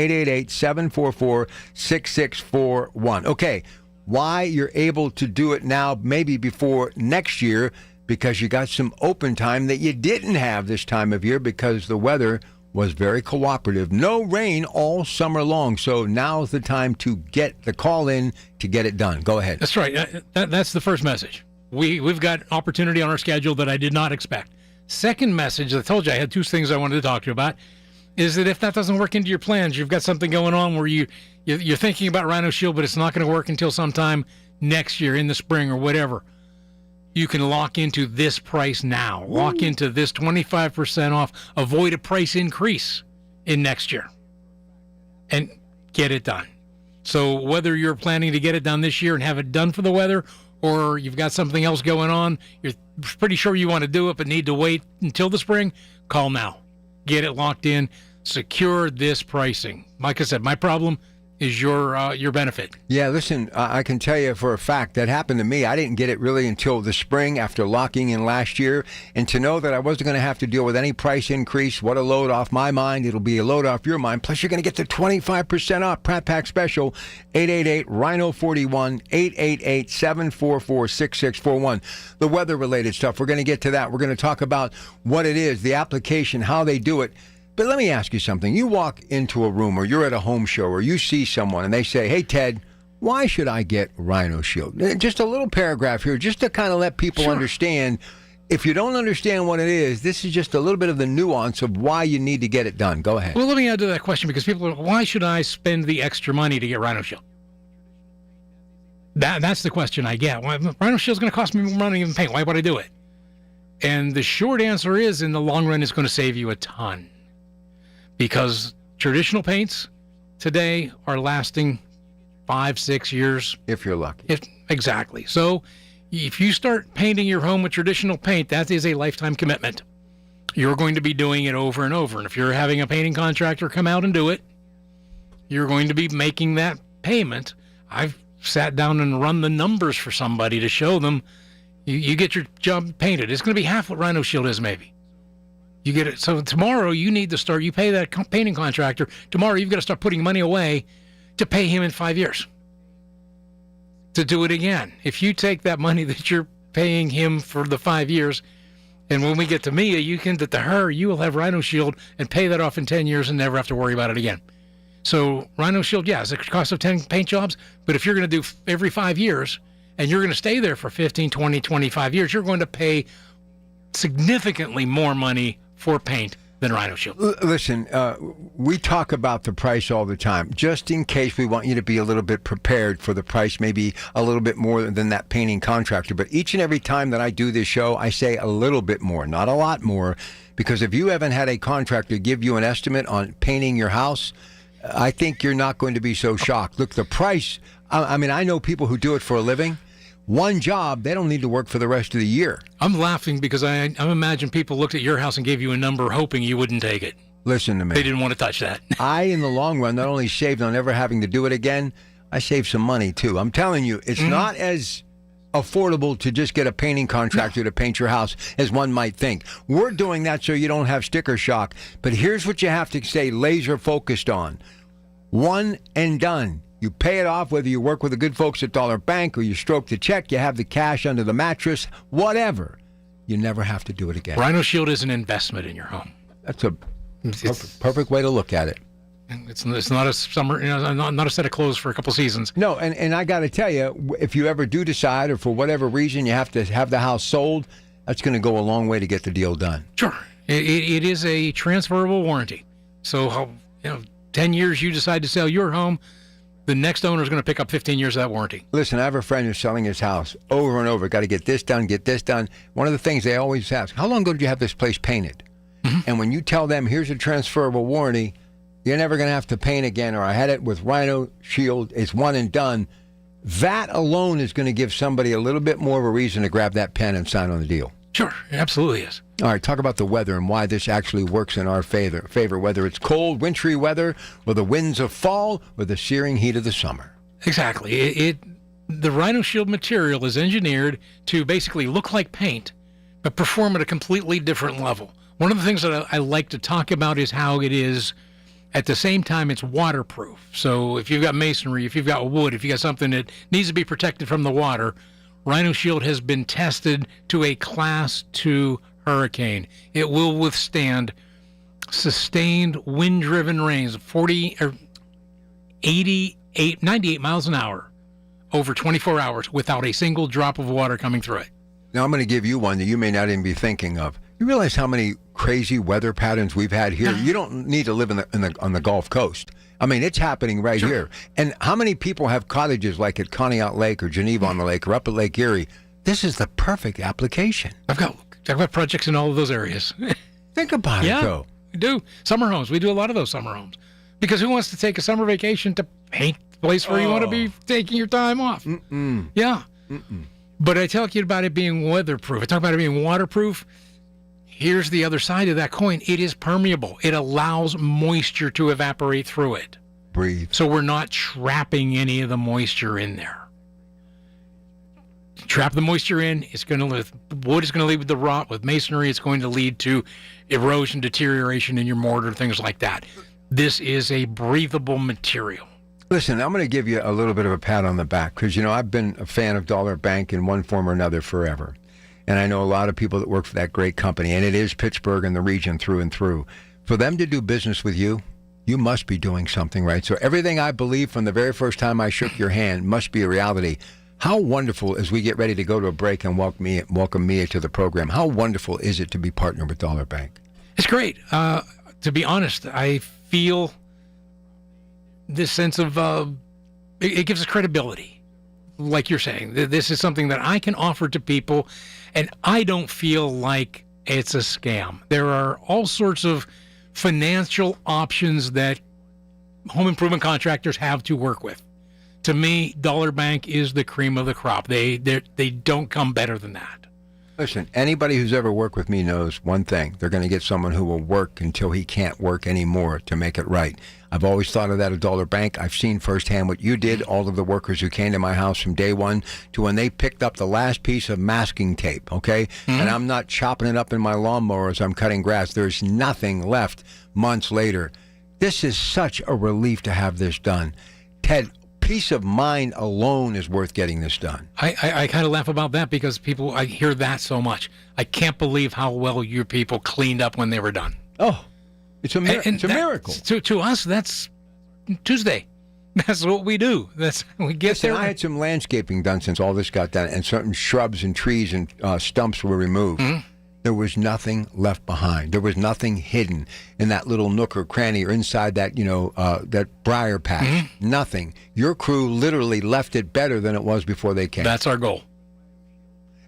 888-744-6641. Okay. Why you're able to do it now, maybe before next year, because you got some open time that you didn't have this time of year because the weather was very cooperative. No rain all summer long, so now's the time to get the call in to get it done. Go ahead. That's right. That's the first message. We've got opportunity on our schedule that I did not expect. Second message, I told you I had 2 things I wanted to talk to you about, is that if that doesn't work into your plans, you've got something going on where you're thinking about Rhino Shield, but it's not going to work until sometime next year in the spring or whatever, you can lock into this price now. Lock into this 25% off. Avoid a price increase in next year and get it done. So whether you're planning to get it done this year and have it done for the weather, or you've got something else going on, you're pretty sure you want to do it but need to wait until the spring, call now. Get it locked in. Secure this pricing. Like I said, my problem is your benefit. Yeah, listen, I can tell you for a fact that happened to me. I didn't get it really until the spring after locking in last year. And to know that I wasn't going to have to deal with any price increase, what a load off my mind. It'll be a load off your mind. Plus, you're going to get the 25% off Pratt Pack Special, 888-RHINO-41, 888-744-6641. The weather-related stuff, we're going to get to that. We're going to talk about what it is, the application, how they do it. But let me ask you something. You walk into a room or you're at a home show or you see someone and they say, hey, Ted, why should I get Rhino Shield? Just a little paragraph here just to kind of let people understand. If you don't understand what it is, this is just a little bit of the nuance of why you need to get it done. Go ahead. Well, let me add to that question because people are, why should I spend the extra money to get Rhino Shield? That's the question I get. Why, Rhino Shield is going to cost me more money than paint. Why would I do it? And the short answer is, in the long run, it's going to save you a ton. Because traditional paints today are lasting 5-6 years. If you're lucky. Exactly. So if you start painting your home with traditional paint, that is a lifetime commitment. You're going to be doing it over and over. And if you're having a painting contractor come out and do it, you're going to be making that payment. I've sat down and run the numbers for somebody to show them you get your job painted. It's going to be half what Rhino Shield is maybe. You get it. So tomorrow you need to start, you pay that painting contractor. Tomorrow you've got to start putting money away to pay him in 5 years to do it again. If you take that money that you're paying him for the 5 years, and when we get to Mia, you will have Rhino Shield and pay that off in 10 years and never have to worry about it again. So Rhino Shield, it's a cost of 10 paint jobs, but if you're going to do every 5 years and you're going to stay there for 15, 20, 25 years, you're going to pay significantly more money for paint than Rhino Shield. Listen, we talk about the price all the time. Just in case, we want you to be a little bit prepared for the price, maybe a little bit more than that painting contractor. But each and every time that I do this show, I say a little bit more, not a lot more, because if you haven't had a contractor give you an estimate on painting your house, I think you're not going to be so shocked. Look, the price, I mean, I know people who do it for a living. One job, they don't need to work for the rest of the year. I'm laughing because I imagine people looked at your house and gave you a number hoping you wouldn't take it. Listen to me. They didn't want to touch that. I, in the long run, not only saved on never having to do it again, I saved some money, too. I'm telling you, it's not as affordable to just get a painting contractor to paint your house as one might think. We're doing that so you don't have sticker shock. But here's what you have to stay laser focused on. One and done. You pay it off, whether you work with the good folks at Dollar Bank or you stroke the check, you have the cash under the mattress, whatever. You never have to do it again. Rhino Shield is an investment in your home. That's a perfect way to look at it. It's not a summer, not a set of clothes for a couple seasons. No, and I got to tell you, if you ever do decide, or for whatever reason you have to have the house sold, that's going to go a long way to get the deal done. Sure. It is a transferable warranty. So, 10 years you decide to sell your home, the next owner is going to pick up 15 years of that warranty. Listen, I have a friend who's selling his house over and over. Got to get this done, get this done. One of the things they always ask, how long ago did you have this place painted? Mm-hmm. And when you tell them, here's a transferable warranty, you're never going to have to paint again, or I had it with Rhino Shield, it's one and done. That alone is going to give somebody a little bit more of a reason to grab that pen and sign on the deal. Sure, it absolutely is. All right, talk about the weather and why this actually works in our favor, whether it's cold, wintry weather, or the winds of fall, or the searing heat of the summer. Exactly. The Rhino Shield material is engineered to basically look like paint, but perform at a completely different level. One of the things that I like to talk about is how it is, at the same time, it's waterproof. So if you've got masonry, if you've got wood, if you've got something that needs to be protected from the water, Rhino Shield has been tested to a Class 2 hurricane. It will withstand sustained wind-driven rains of 98 miles an hour over 24 hours without a single drop of water coming through it. Now, I'm going to give you one that you may not even be thinking of. You realize how many crazy weather patterns we've had here? You don't need to live on the Gulf Coast. I mean, it's happening right here. And how many people have cottages like at Conneaut Lake or Geneva on the Lake or up at Lake Erie? This is the perfect application. I've got projects in all of those areas. Think about it, though. We do. Summer homes. We do a lot of those summer homes. Because who wants to take a summer vacation to paint the place where you want to be taking your time off? Yeah. But I talk you about it being weatherproof. I talk about it being waterproof. Here's the other side of that coin. It is permeable. It allows moisture to evaporate through it. breathe. So we're not trapping any of the moisture in there. Trap the moisture in, it's going to live. Wood is going to lead with the rot. With masonry, it's going to lead to erosion, deterioration in your mortar, things like that. This is a breathable material. Listen, I'm going to give you a little bit of a pat on the back because, I've been a fan of Dollar Bank in one form or another forever. And I know a lot of people that work for that great company, and it is Pittsburgh and the region through and through. For them to do business with you, you must be doing something right. So everything I believe from the very first time I shook your hand must be a reality. How wonderful, as we get ready to go to a break and welcome Mia to the program, how wonderful is it to be partnered with Dollar Bank? It's great. To be honest, I feel this sense of, it gives us credibility. Like you're saying, this is something that I can offer to people, and I don't feel like it's a scam. There are all sorts of financial options that home improvement contractors have to work with. To me, Dollar Bank is the cream of the crop. They don't come better than that. Listen, anybody who's ever worked with me knows one thing. They're going to get someone who will work until he can't work anymore to make it right. I've always thought of that at Dollar Bank. I've seen firsthand what you did, all of the workers who came to my house from day one to when they picked up the last piece of masking tape, okay? Mm-hmm. And I'm not chopping it up in my lawnmower as I'm cutting grass. There's nothing left months later. This is such a relief to have this done. Ted, peace of mind alone is worth getting this done. I kind of laugh about that because I hear that so much. I can't believe how well your people cleaned up when they were done. Oh, it's a miracle. To us, that's Tuesday. That's what we do. We get there. I had some landscaping done since all this got done, and certain shrubs and trees and stumps were removed. Mm-hmm. There was nothing left behind. There was nothing hidden in that little nook or cranny or inside that, that briar patch. Mm-hmm. Nothing. Your crew literally left it better than it was before they came. That's our goal.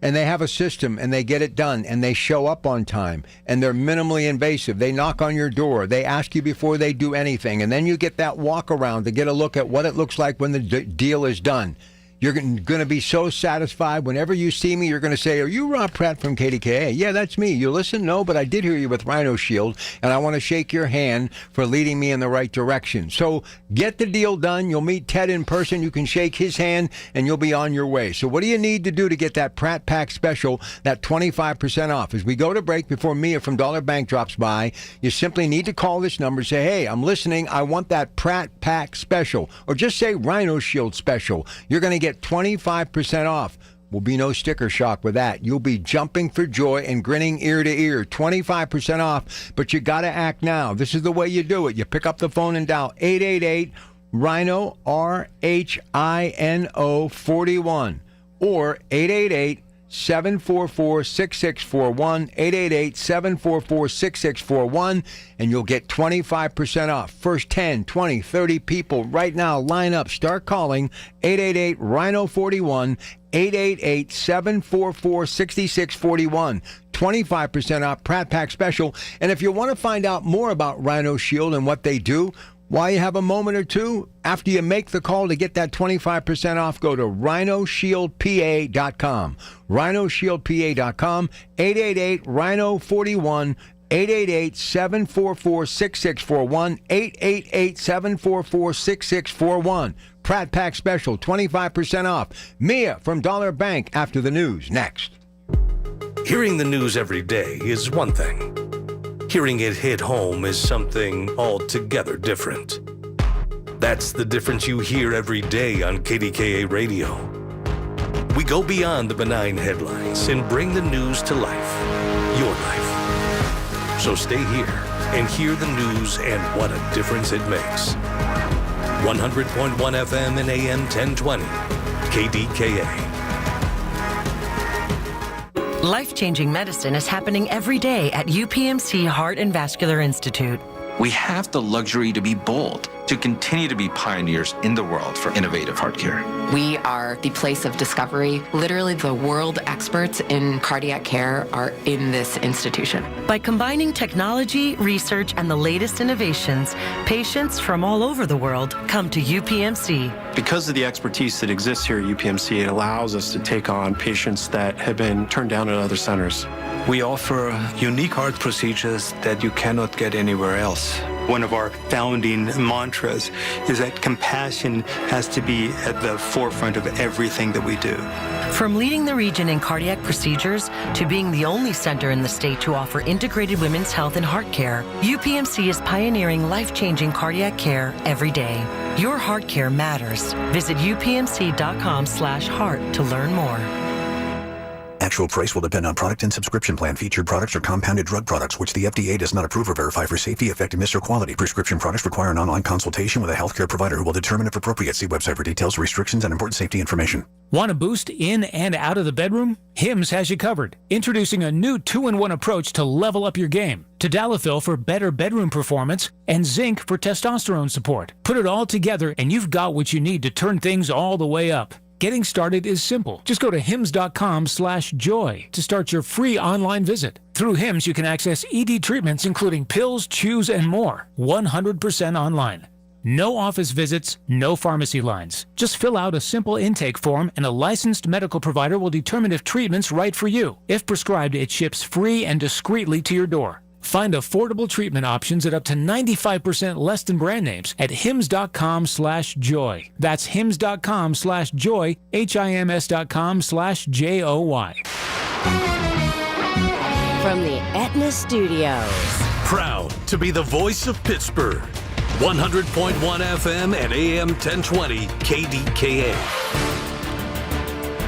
And they have a system, and they get it done, and they show up on time, and they're minimally invasive. They knock on your door. They ask you before they do anything, and then you get that walk around to get a look at what it looks like when the deal is done. You're going to be so satisfied. Whenever you see me, you're going to say, "Are you Rob Pratt from KDKA?" "Yeah, that's me." "You listen?" "No, but I did hear you with Rhino Shield, and I want to shake your hand for leading me in the right direction." So get the deal done. You'll meet Ted in person. You can shake his hand, and you'll be on your way. So what do you need to do to get that Pratt Pack special, that 25% off? As we go to break before Mia from Dollar Bank drops by, you simply need to call this number and say, "Hey, I'm listening. I want that Pratt Pack special." Or just say Rhino Shield special. You're going to get 25% off. Will be no sticker shock with that. You'll be jumping for joy and grinning ear to ear. 25% off, but you got to act now. This is the way you do it. You pick up the phone and dial 888-RHINO, RHINO 41, or 888-744-6641, 888-744-6641, and you'll get 25% off. First 10, 20, 30 people right now, line up, start calling 888-RHINO-41, 888-744-6641. 25% off Pratt Pack special. And if you want to find out more about Rhino Shield and what they do, while you have a moment or two, after you make the call to get that 25% off, go to rhinoshieldpa.com. rhinoshieldpa.com, 888-RHINO-41, 888-744-6641, 888-744-6641. Pratt Pack special, 25% off. Mia from Dollar Bank after the news, next. Hearing the news every day is one thing. Hearing it hit home is something altogether different. That's the difference you hear every day on KDKA Radio. We go beyond the benign headlines and bring the news to life, your life. So stay here and hear the news and what a difference it makes. 100.1 FM and AM 1020, KDKA. Life-changing medicine is happening every day at UPMC Heart and Vascular Institute. We have the luxury to be bold, to continue to be pioneers in the world for innovative heart care. We are the place of discovery. Literally, the world experts in cardiac care are in this institution. By combining technology, research, and the latest innovations, patients from all over the world come to UPMC. Because of the expertise that exists here at UPMC, it allows us to take on patients that have been turned down at other centers. We offer unique heart procedures that you cannot get anywhere else. is one of our founding mantras, is that compassion has to be at the forefront of everything that we do. From leading the region in cardiac procedures to being the only center in the state to offer integrated women's health and heart care, UPMC is pioneering life-changing cardiac care every day. Your heart care matters. Visit upmc.com/heart to learn more. Actual price will depend on product and subscription plan. Featured products are compounded drug products, which the FDA does not approve or verify for safety, effectiveness, or quality. Prescription products require an online consultation with a healthcare provider who will determine if appropriate. See website for details, restrictions, and important safety information. Want a boost in and out of the bedroom? Hims has you covered. Introducing a new 2-in-1 approach to level up your game. Tadalafil for better bedroom performance and zinc for testosterone support. Put it all together and you've got what you need to turn things all the way up. Getting started is simple. Just go to hims.com/joy to start your free online visit. Through Hims, you can access ED treatments including pills, chews, and more. 100% online. No office visits, no pharmacy lines. Just fill out a simple intake form and a licensed medical provider will determine if treatment's right for you. If prescribed, it ships free and discreetly to your door. Find affordable treatment options at up to 95% less than brand names at hims.com/joy. That's hims.com/joy, hims.com/joy. From the Aetna Studios. Proud to be the voice of Pittsburgh. 100.1 FM and AM 1020 KDKA.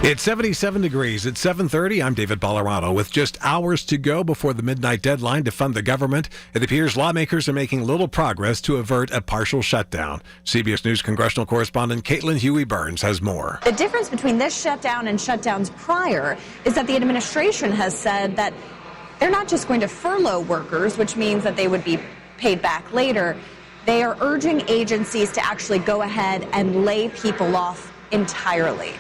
It's 77 degrees at 7:30. I'm David Ballarano. With just hours to go before the midnight deadline to fund the government, it appears lawmakers are making little progress to avert a partial shutdown. CBS News congressional correspondent Caitlin Huey-Burns has more. The difference between this shutdown and shutdowns prior is that the administration has said that they're not just going to furlough workers, which means that they would be paid back later. They are urging agencies to actually go ahead and lay people off entirely.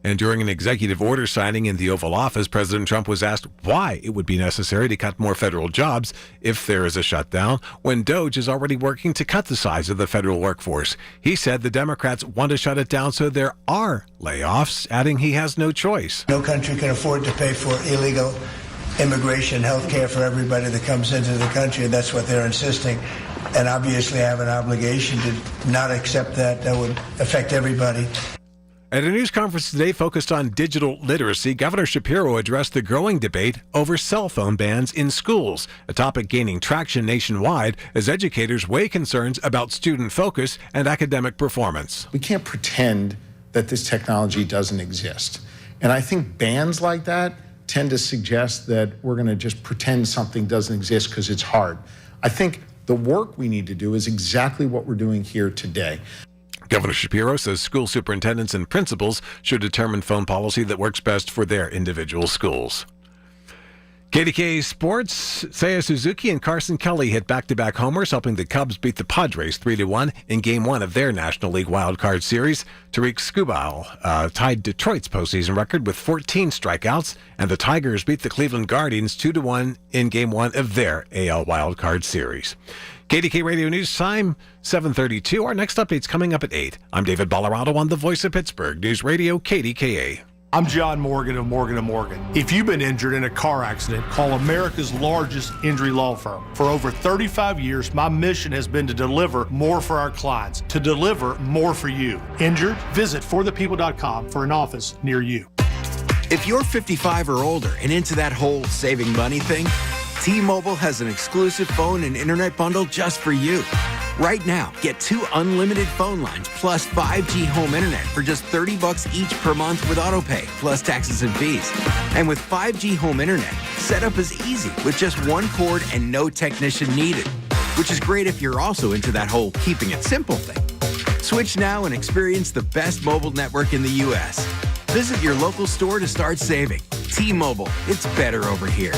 And during an executive order signing in the Oval Office, President Trump was asked why it would be necessary to cut more federal jobs if there is a shutdown, when DOGE is already working to cut the size of the federal workforce. He said the Democrats want to shut it down so there are layoffs, adding he has no choice. No country can afford to pay for illegal immigration, health care for everybody that comes into the country, and that's what they're insisting. And obviously I have an obligation to not accept that. That would affect everybody. At a news conference today focused on digital literacy, Governor Shapiro addressed the growing debate over cell phone bans in schools, a topic gaining traction nationwide as educators weigh concerns about student focus and academic performance. We can't pretend that this technology doesn't exist. And I think bans like that tend to suggest that we're going to just pretend something doesn't exist because it's hard. I think the work we need to do is exactly what we're doing here today. Governor Shapiro says school superintendents and principals should determine phone policy that works best for their individual schools. KDKA Sports, Seiya Suzuki and Carson Kelly hit back-to-back homers, helping the Cubs beat the Padres 3-1 in Game 1 of their National League Wild Card Series. Tariq Skubal tied Detroit's postseason record with 14 strikeouts, and the Tigers beat the Cleveland Guardians 2-1 in Game 1 of their AL Wild Card Series. KDK Radio News time, 7:32. Our next update's coming up at 8. I'm David Ballarado on the Voice of Pittsburgh News Radio, KDKA. I'm John Morgan of Morgan & Morgan. If you've been injured in a car accident, call America's largest injury law firm. For over 35 years, my mission has been to deliver more for our clients, to deliver more for you. Injured? Visit forthepeople.com for an office near you. If you're 55 or older and into that whole saving money thing, T-Mobile has an exclusive phone and internet bundle just for you. Right now, get 2 unlimited phone lines plus 5G home internet for just $30 each per month with autopay, plus taxes and fees. And with 5G home internet, setup is easy with just 1 cord and no technician needed, which is great if you're also into that whole keeping it simple thing. Switch now and experience the best mobile network in the U.S. Visit your local store to start saving. T-Mobile, it's better over here.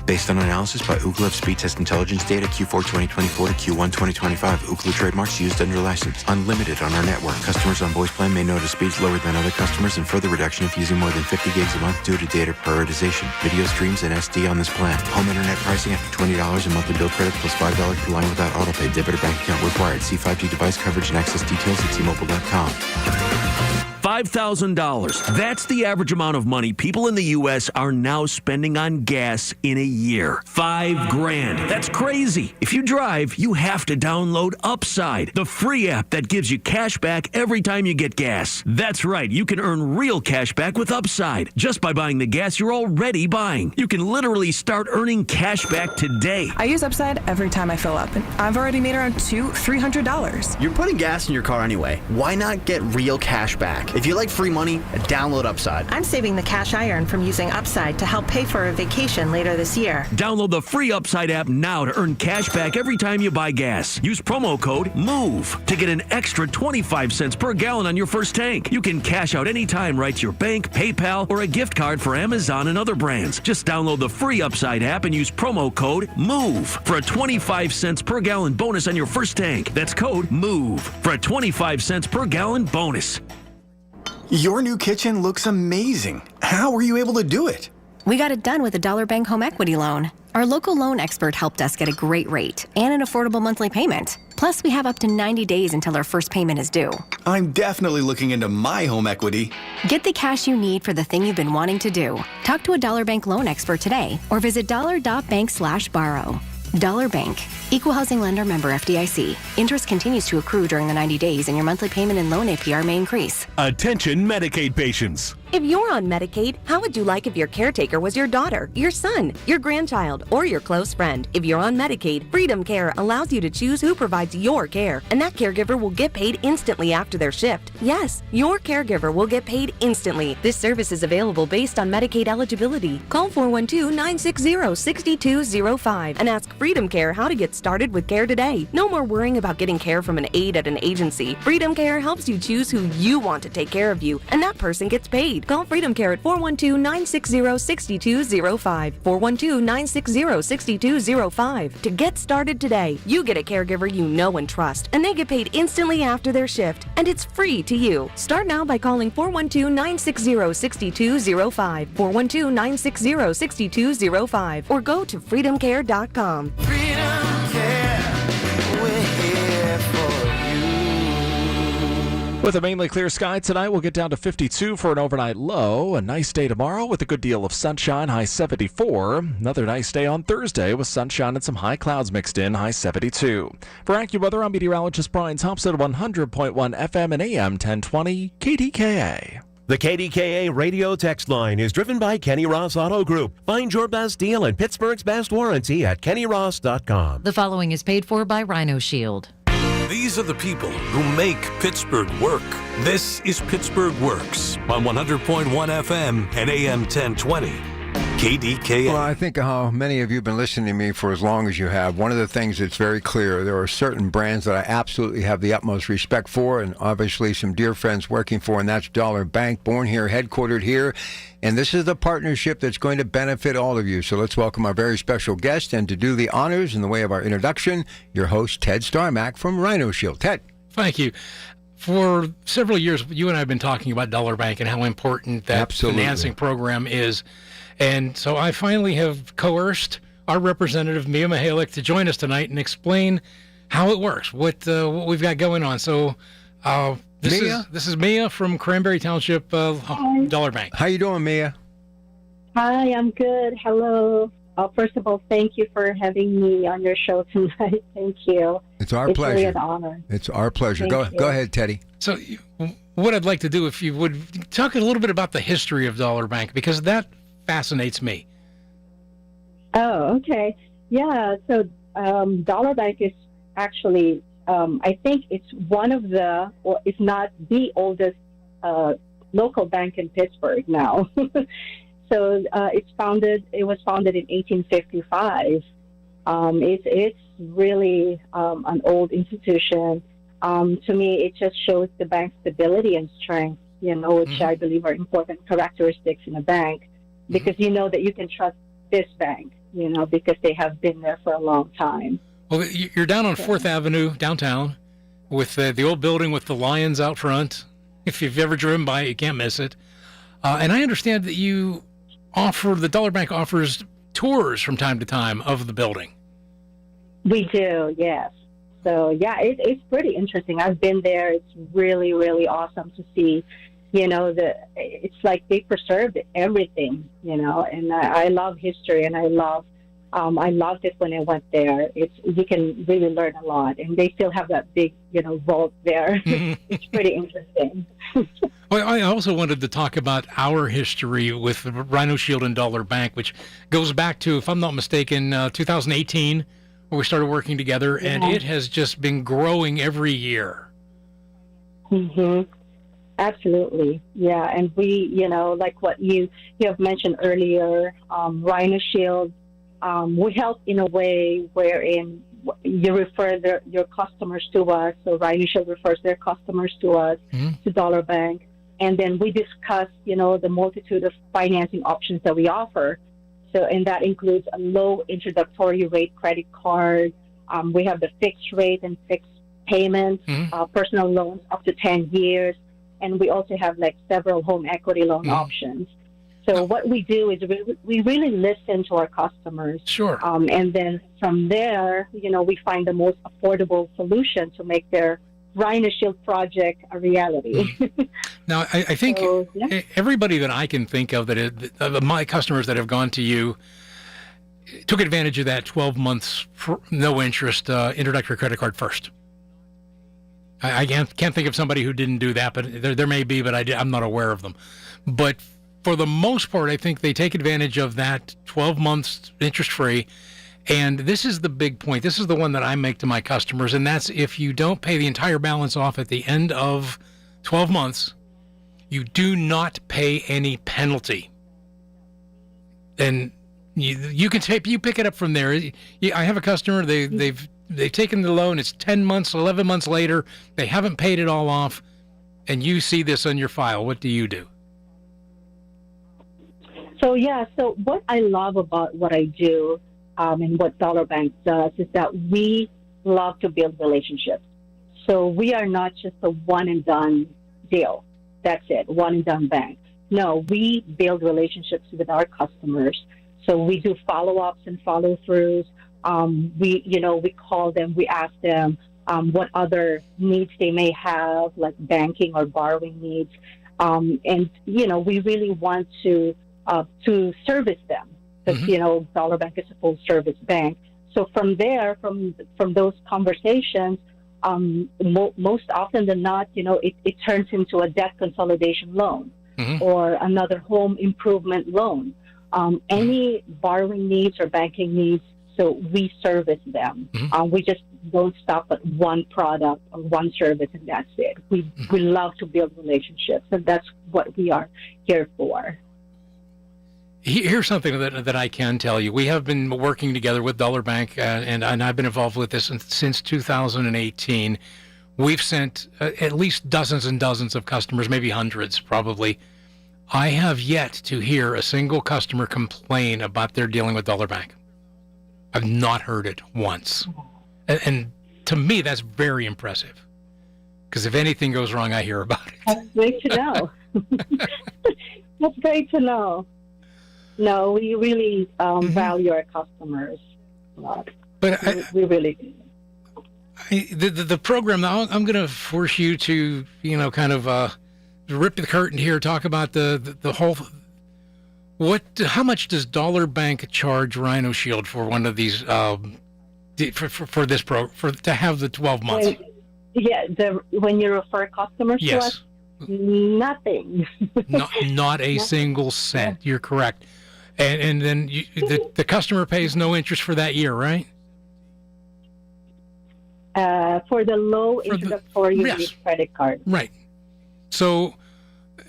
Based on analysis by Ookla of speed test intelligence data Q4 2024 to Q1 2025. Ookla trademarks used under license. Unlimited on our network. Customers on voice plan may notice speeds lower than other customers and further reduction if using more than 50 gigs a month due to data prioritization. Video streams and SD on this plan. Home internet pricing after $20 in monthly bill credit plus $5 per line without autopay. Debit or bank account required. See 5G device coverage and access details at T-Mobile.com. $5,000. That's the average amount of money people in the U.S. are now spending on gas in a year. $5,000. That's crazy. If you drive, you have to download Upside, the free app that gives you cash back every time you get gas. That's right. You can earn real cash back with Upside just by buying the gas you're already buying. You can literally start earning cash back today. I use Upside every time I fill up, and I've already made around $200-$300. You're putting gas in your car anyway. Why not get real cash back? If you like free money, download Upside. I'm saving the cash I earn from using Upside to help pay for a vacation later this year. Download the free Upside app now to earn cash back every time you buy gas. Use promo code MOVE to get an extra 25 cents per gallon on your first tank. You can cash out anytime right to your bank, PayPal, or a gift card for Amazon and other brands. Just download the free Upside app and use promo code MOVE for a 25 cents per gallon bonus on your first tank. That's code MOVE for a 25 cents per gallon bonus. Your new kitchen looks amazing. How were you able to do it? We got it done with a Dollar Bank home equity loan. Our local loan expert helped us get a great rate and an affordable monthly payment. Plus, we have up to 90 days until our first payment is due. I'm definitely looking into my home equity. Get the cash you need for the thing you've been wanting to do. Talk to a Dollar Bank loan expert today or visit dollar.bank/borrow. Dollar Bank. Equal housing lender, member FDIC. Interest continues to accrue during the 90 days and your monthly payment and loan APR may increase. Attention Medicaid patients. If you're on Medicaid, how would you like if your caretaker was your daughter, your son, your grandchild, or your close friend? If you're on Medicaid, Freedom Care allows you to choose who provides your care, and that caregiver will get paid instantly after their shift. Yes, your caregiver will get paid instantly. This service is available based on Medicaid eligibility. Call 412-960-6205 and ask Freedom Care how to get started with care today. No more worrying about getting care from an aide at an agency. Freedom Care helps you choose who you want to take care of you, and that person gets paid. Call Freedom Care at 412-960-6205. 412-960-6205 to get started today. You get a caregiver you know and trust, and they get paid instantly after their shift, and it's free to you. Start now by calling 412-960-6205. 412-960-6205 or go to freedomcare.com. With a mainly clear sky tonight, we'll get down to 52 for an overnight low. A nice day tomorrow with a good deal of sunshine, high 74. Another nice day on Thursday with sunshine and some high clouds mixed in, high 72. For AccuWeather, I'm meteorologist Brian Thompson, 100.1 FM and AM 1020 KDKA. The KDKA radio text line is driven by Kenny Ross Auto Group. Find your best deal and Pittsburgh's best warranty at kennyross.com. The following is paid for by Rhino Shield. These are the people who make Pittsburgh work. This is Pittsburgh Works on 100.1 FM and AM 1020. KDKA. Well, I think how many of you have been listening to me for as long as you have. One of the things that's very clear, there are certain brands that I absolutely have the utmost respect for, and obviously some dear friends working for, and that's Dollar Bank, born here, headquartered here. And this is the partnership that's going to benefit all of you. So let's welcome our very special guest, and to do the honors in the way of our introduction, your host, Ted Starmack from Rhino Shield. Ted. Thank you. For several years, you and I have been talking about Dollar Bank and how important that financing program is. And so I finally have coerced our representative, Mia Mihalik, to join us tonight and explain how it works, what we've got going on. So this is Mia from Cranberry Township Dollar Bank. How you doing, Mia? Hi, I'm good. Hello. First of all, thank you for having me on your show tonight. Thank you. It's our pleasure. It's really an honor. It's our pleasure. Go ahead, Teddy. So what I'd like to do, if you would, talk a little bit about the history of Dollar Bank, because that fascinates me. Oh, okay. Yeah, so Dollar Bank is actually, I think it's one of the, or if not the oldest local bank in Pittsburgh now. So it was founded in 1855. It's really an old institution. To me, it just shows the bank's stability and strength, which I believe are important characteristics in a bank, because you know that you can trust this bank, because they have been there for a long time. Well, you're down on 4th Avenue downtown with the old building with the lions out front. If you've ever driven by it, you can't miss it. And I understand that the Dollar Bank offers tours from time to time of the building. We do, yes. So, yeah, it's pretty interesting. I've been there. It's really, really awesome to see. it's like they preserved everything, and I love history, and I loved it when I went there. You can really learn a lot, and they still have that big, vault there. It's pretty interesting. Well, I also wanted to talk about our history with Rhino Shield and Dollar Bank, which goes back to, if I'm not mistaken, 2018, where we started working together, and it has just been growing every year. Mm-hmm. Absolutely. Yeah. And we, like what you have mentioned earlier, Rhino Shield, we help in a way wherein you refer your customers to us. So Rhino Shield refers their customers to us, to Dollar Bank. And then we discuss, the multitude of financing options that we offer. So, and that includes a low introductory rate credit card. We have the fixed rate and fixed payments, personal loans up to 10 years. And we also have several home equity loan options. So what we do is we really listen to our customers. Sure. And then from there, we find the most affordable solution to make their Rhino Shield project a reality. Now, I think everybody that I can think of my customers that have gone to you took advantage of that 12 months no interest introductory credit card first. I can't think of somebody who didn't do that, but there may be, but I'm not aware of them. But for the most part, I think they take advantage of that 12 months interest-free. And this is the big point. This is the one that I make to my customers, and that's if you don't pay the entire balance off at the end of 12 months, you do not pay any penalty. And you pick it up from there. I have a customer, they've taken the loan, it's 10 months, 11 months later, they haven't paid it all off, and you see this on your file. What do you do? So what I love about what I do and what Dollar Bank does is that we love to build relationships. So we are not just a one-and-done deal. That's it, one-and-done bank. No, we build relationships with our customers. So we do follow-ups and follow-throughs. We call them, we ask them what other needs they may have, like banking or borrowing needs. We really want to service them because, Dollar Bank is a full-service bank. So from there, from those conversations, most often than not, it turns into a debt consolidation loan or another home improvement loan. Any borrowing needs or banking needs, so we service them. We just don't stop at one product or one service and that's it. We love to build relationships, and that's what we are here for. Here's something that I can tell you. We have been working together with Dollar Bank, and I've been involved with this since 2018. We've sent at least dozens and dozens of customers, maybe hundreds probably. I have yet to hear a single customer complain about their dealing with Dollar Bank. I've not heard it once. And to me, that's very impressive. Because if anything goes wrong, I hear about it. That's great to know. That's great to know. No, we really value our customers a lot. But we really do. The program, I'm going to force you to, kind of rip the curtain here, talk about the whole. How much does Dollar Bank charge Rhino Shield for one of these for this to have the 12 months? When you refer customers to us, nothing. not a single cent. You're correct. And then the customer pays no interest for that year, right? For the low introductory credit card. Right. So,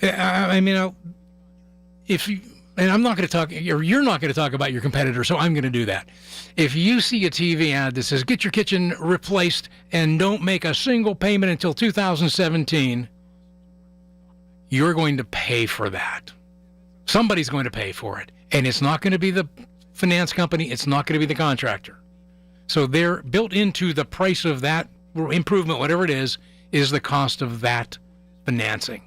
if you, and I'm not going to talk, or you're not going to talk about your competitor, so I'm going to do that. If you see a TV ad that says, get your kitchen replaced and don't make a single payment until 2017, you're going to pay for that. Somebody's going to pay for it. And it's not going to be the finance company. It's not going to be the contractor. So they're built into the price of that improvement, whatever it is the cost of that financing.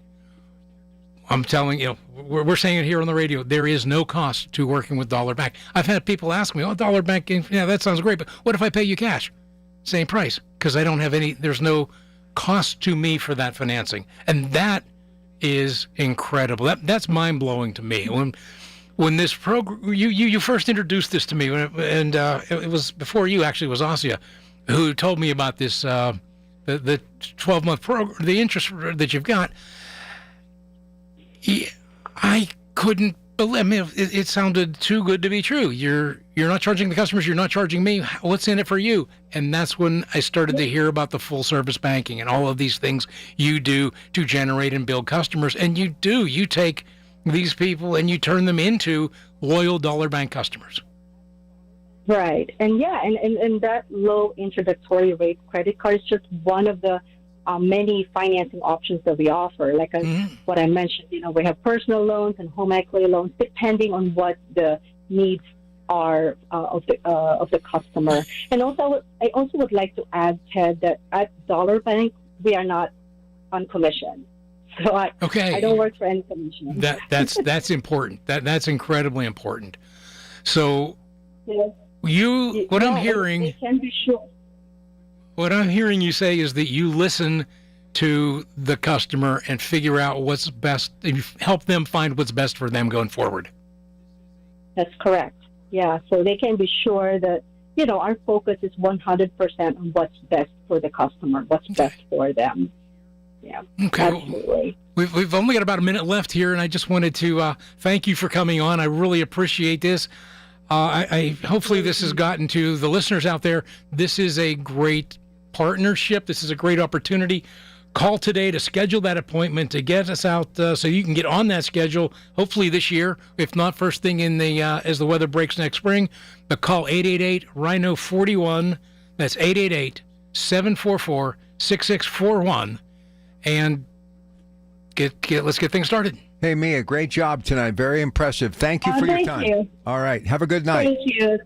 I'm telling you, we're saying it here on the radio, there is no cost to working with Dollar Bank. I've had people ask me, Dollar Bank, that sounds great, but what if I pay you cash? Same price, because I don't have there's no cost to me for that financing. And that is incredible. That's mind-blowing to me. When this program, you first introduced this to me, and it was before you, actually, was Asia, who told me about this, the 12-month program, the interest that you've got. I couldn't believe, I mean, it sounded too good to be true. You're not charging the customers, you're not charging me. What's in it for you? And that's when I started to hear about the full service banking and all of these things you do to generate and build customers. And you take these people and you turn them into loyal Dollar Bank customers. Right. And and that low introductory rate credit card is just one of the many financing options that we offer. Like what I mentioned, we have personal loans and home equity loans, depending on what the needs are of the customer. And also, I also would like to add, Ted, that at Dollar Bank, we are not on commission. So I don't work for any commission. That's important. That's incredibly important. So what I'm hearing, can be sure. What I'm hearing you say is that you listen to the customer and figure out what's best, and you help them find what's best for them going forward. That's correct. Yeah, so they can be sure that, our focus is 100% on what's best for the customer, what's best for them. Yeah, okay. Absolutely. We've only got about a minute left here, and I just wanted to thank you for coming on. I really appreciate this. I hopefully this has gotten to the listeners out there. This is a great partnership. This is a great opportunity. Call today to schedule that appointment to get us out so you can get on that schedule, hopefully this year, if not first thing in the as the weather breaks next spring. But call 888-RHINO-41. That's 888-744-6641. And let's get things started. Hey, Mia, great job tonight. Very impressive. Thank you for your time. Thank you. All right. Have a good night. Thank you.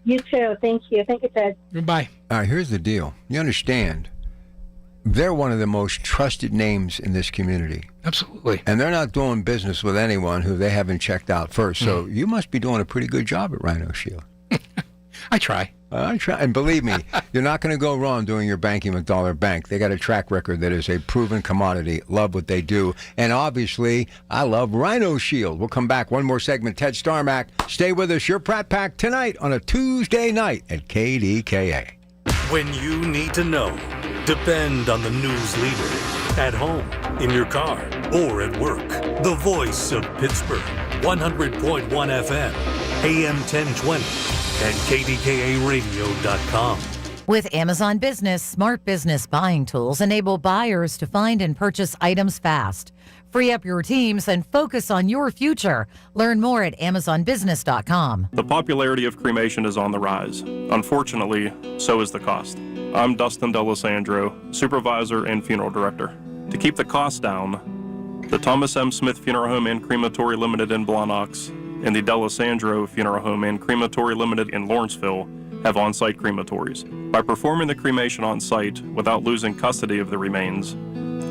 You too. Thank you. Thank you, Ted. Goodbye. All right, here's the deal. You understand, they're one of the most trusted names in this community. Absolutely. And they're not doing business with anyone who they haven't checked out first. So you must be doing a pretty good job at Rhino Shield. I try. And believe me, you're not going to go wrong doing your banking with Dollar Bank. They got a track record that is a proven commodity. Love what they do. And obviously, I love Rhino Shield. We'll come back. One more segment. Ted Starmack. Stay with us. Your Pratt Pack tonight on a Tuesday night at KDKA. When you need to know, depend on the news leader. At home, in your car, or at work. The voice of Pittsburgh. 100.1 FM, AM 1020. And KDKA-radio.com. With Amazon Business, smart business buying tools enable buyers to find and purchase items fast. Free up your teams and focus on your future. Learn more at AmazonBusiness.com. The popularity of cremation is on the rise. Unfortunately, so is the cost. I'm Dustin D'Alessandro, Supervisor and Funeral Director. To keep the cost down, the Thomas M. Smith Funeral Home and Crematory Limited in Blawnox and the D'Alessandro Funeral Home and Crematory Limited in Lawrenceville have on-site crematories. By performing the cremation on-site without losing custody of the remains,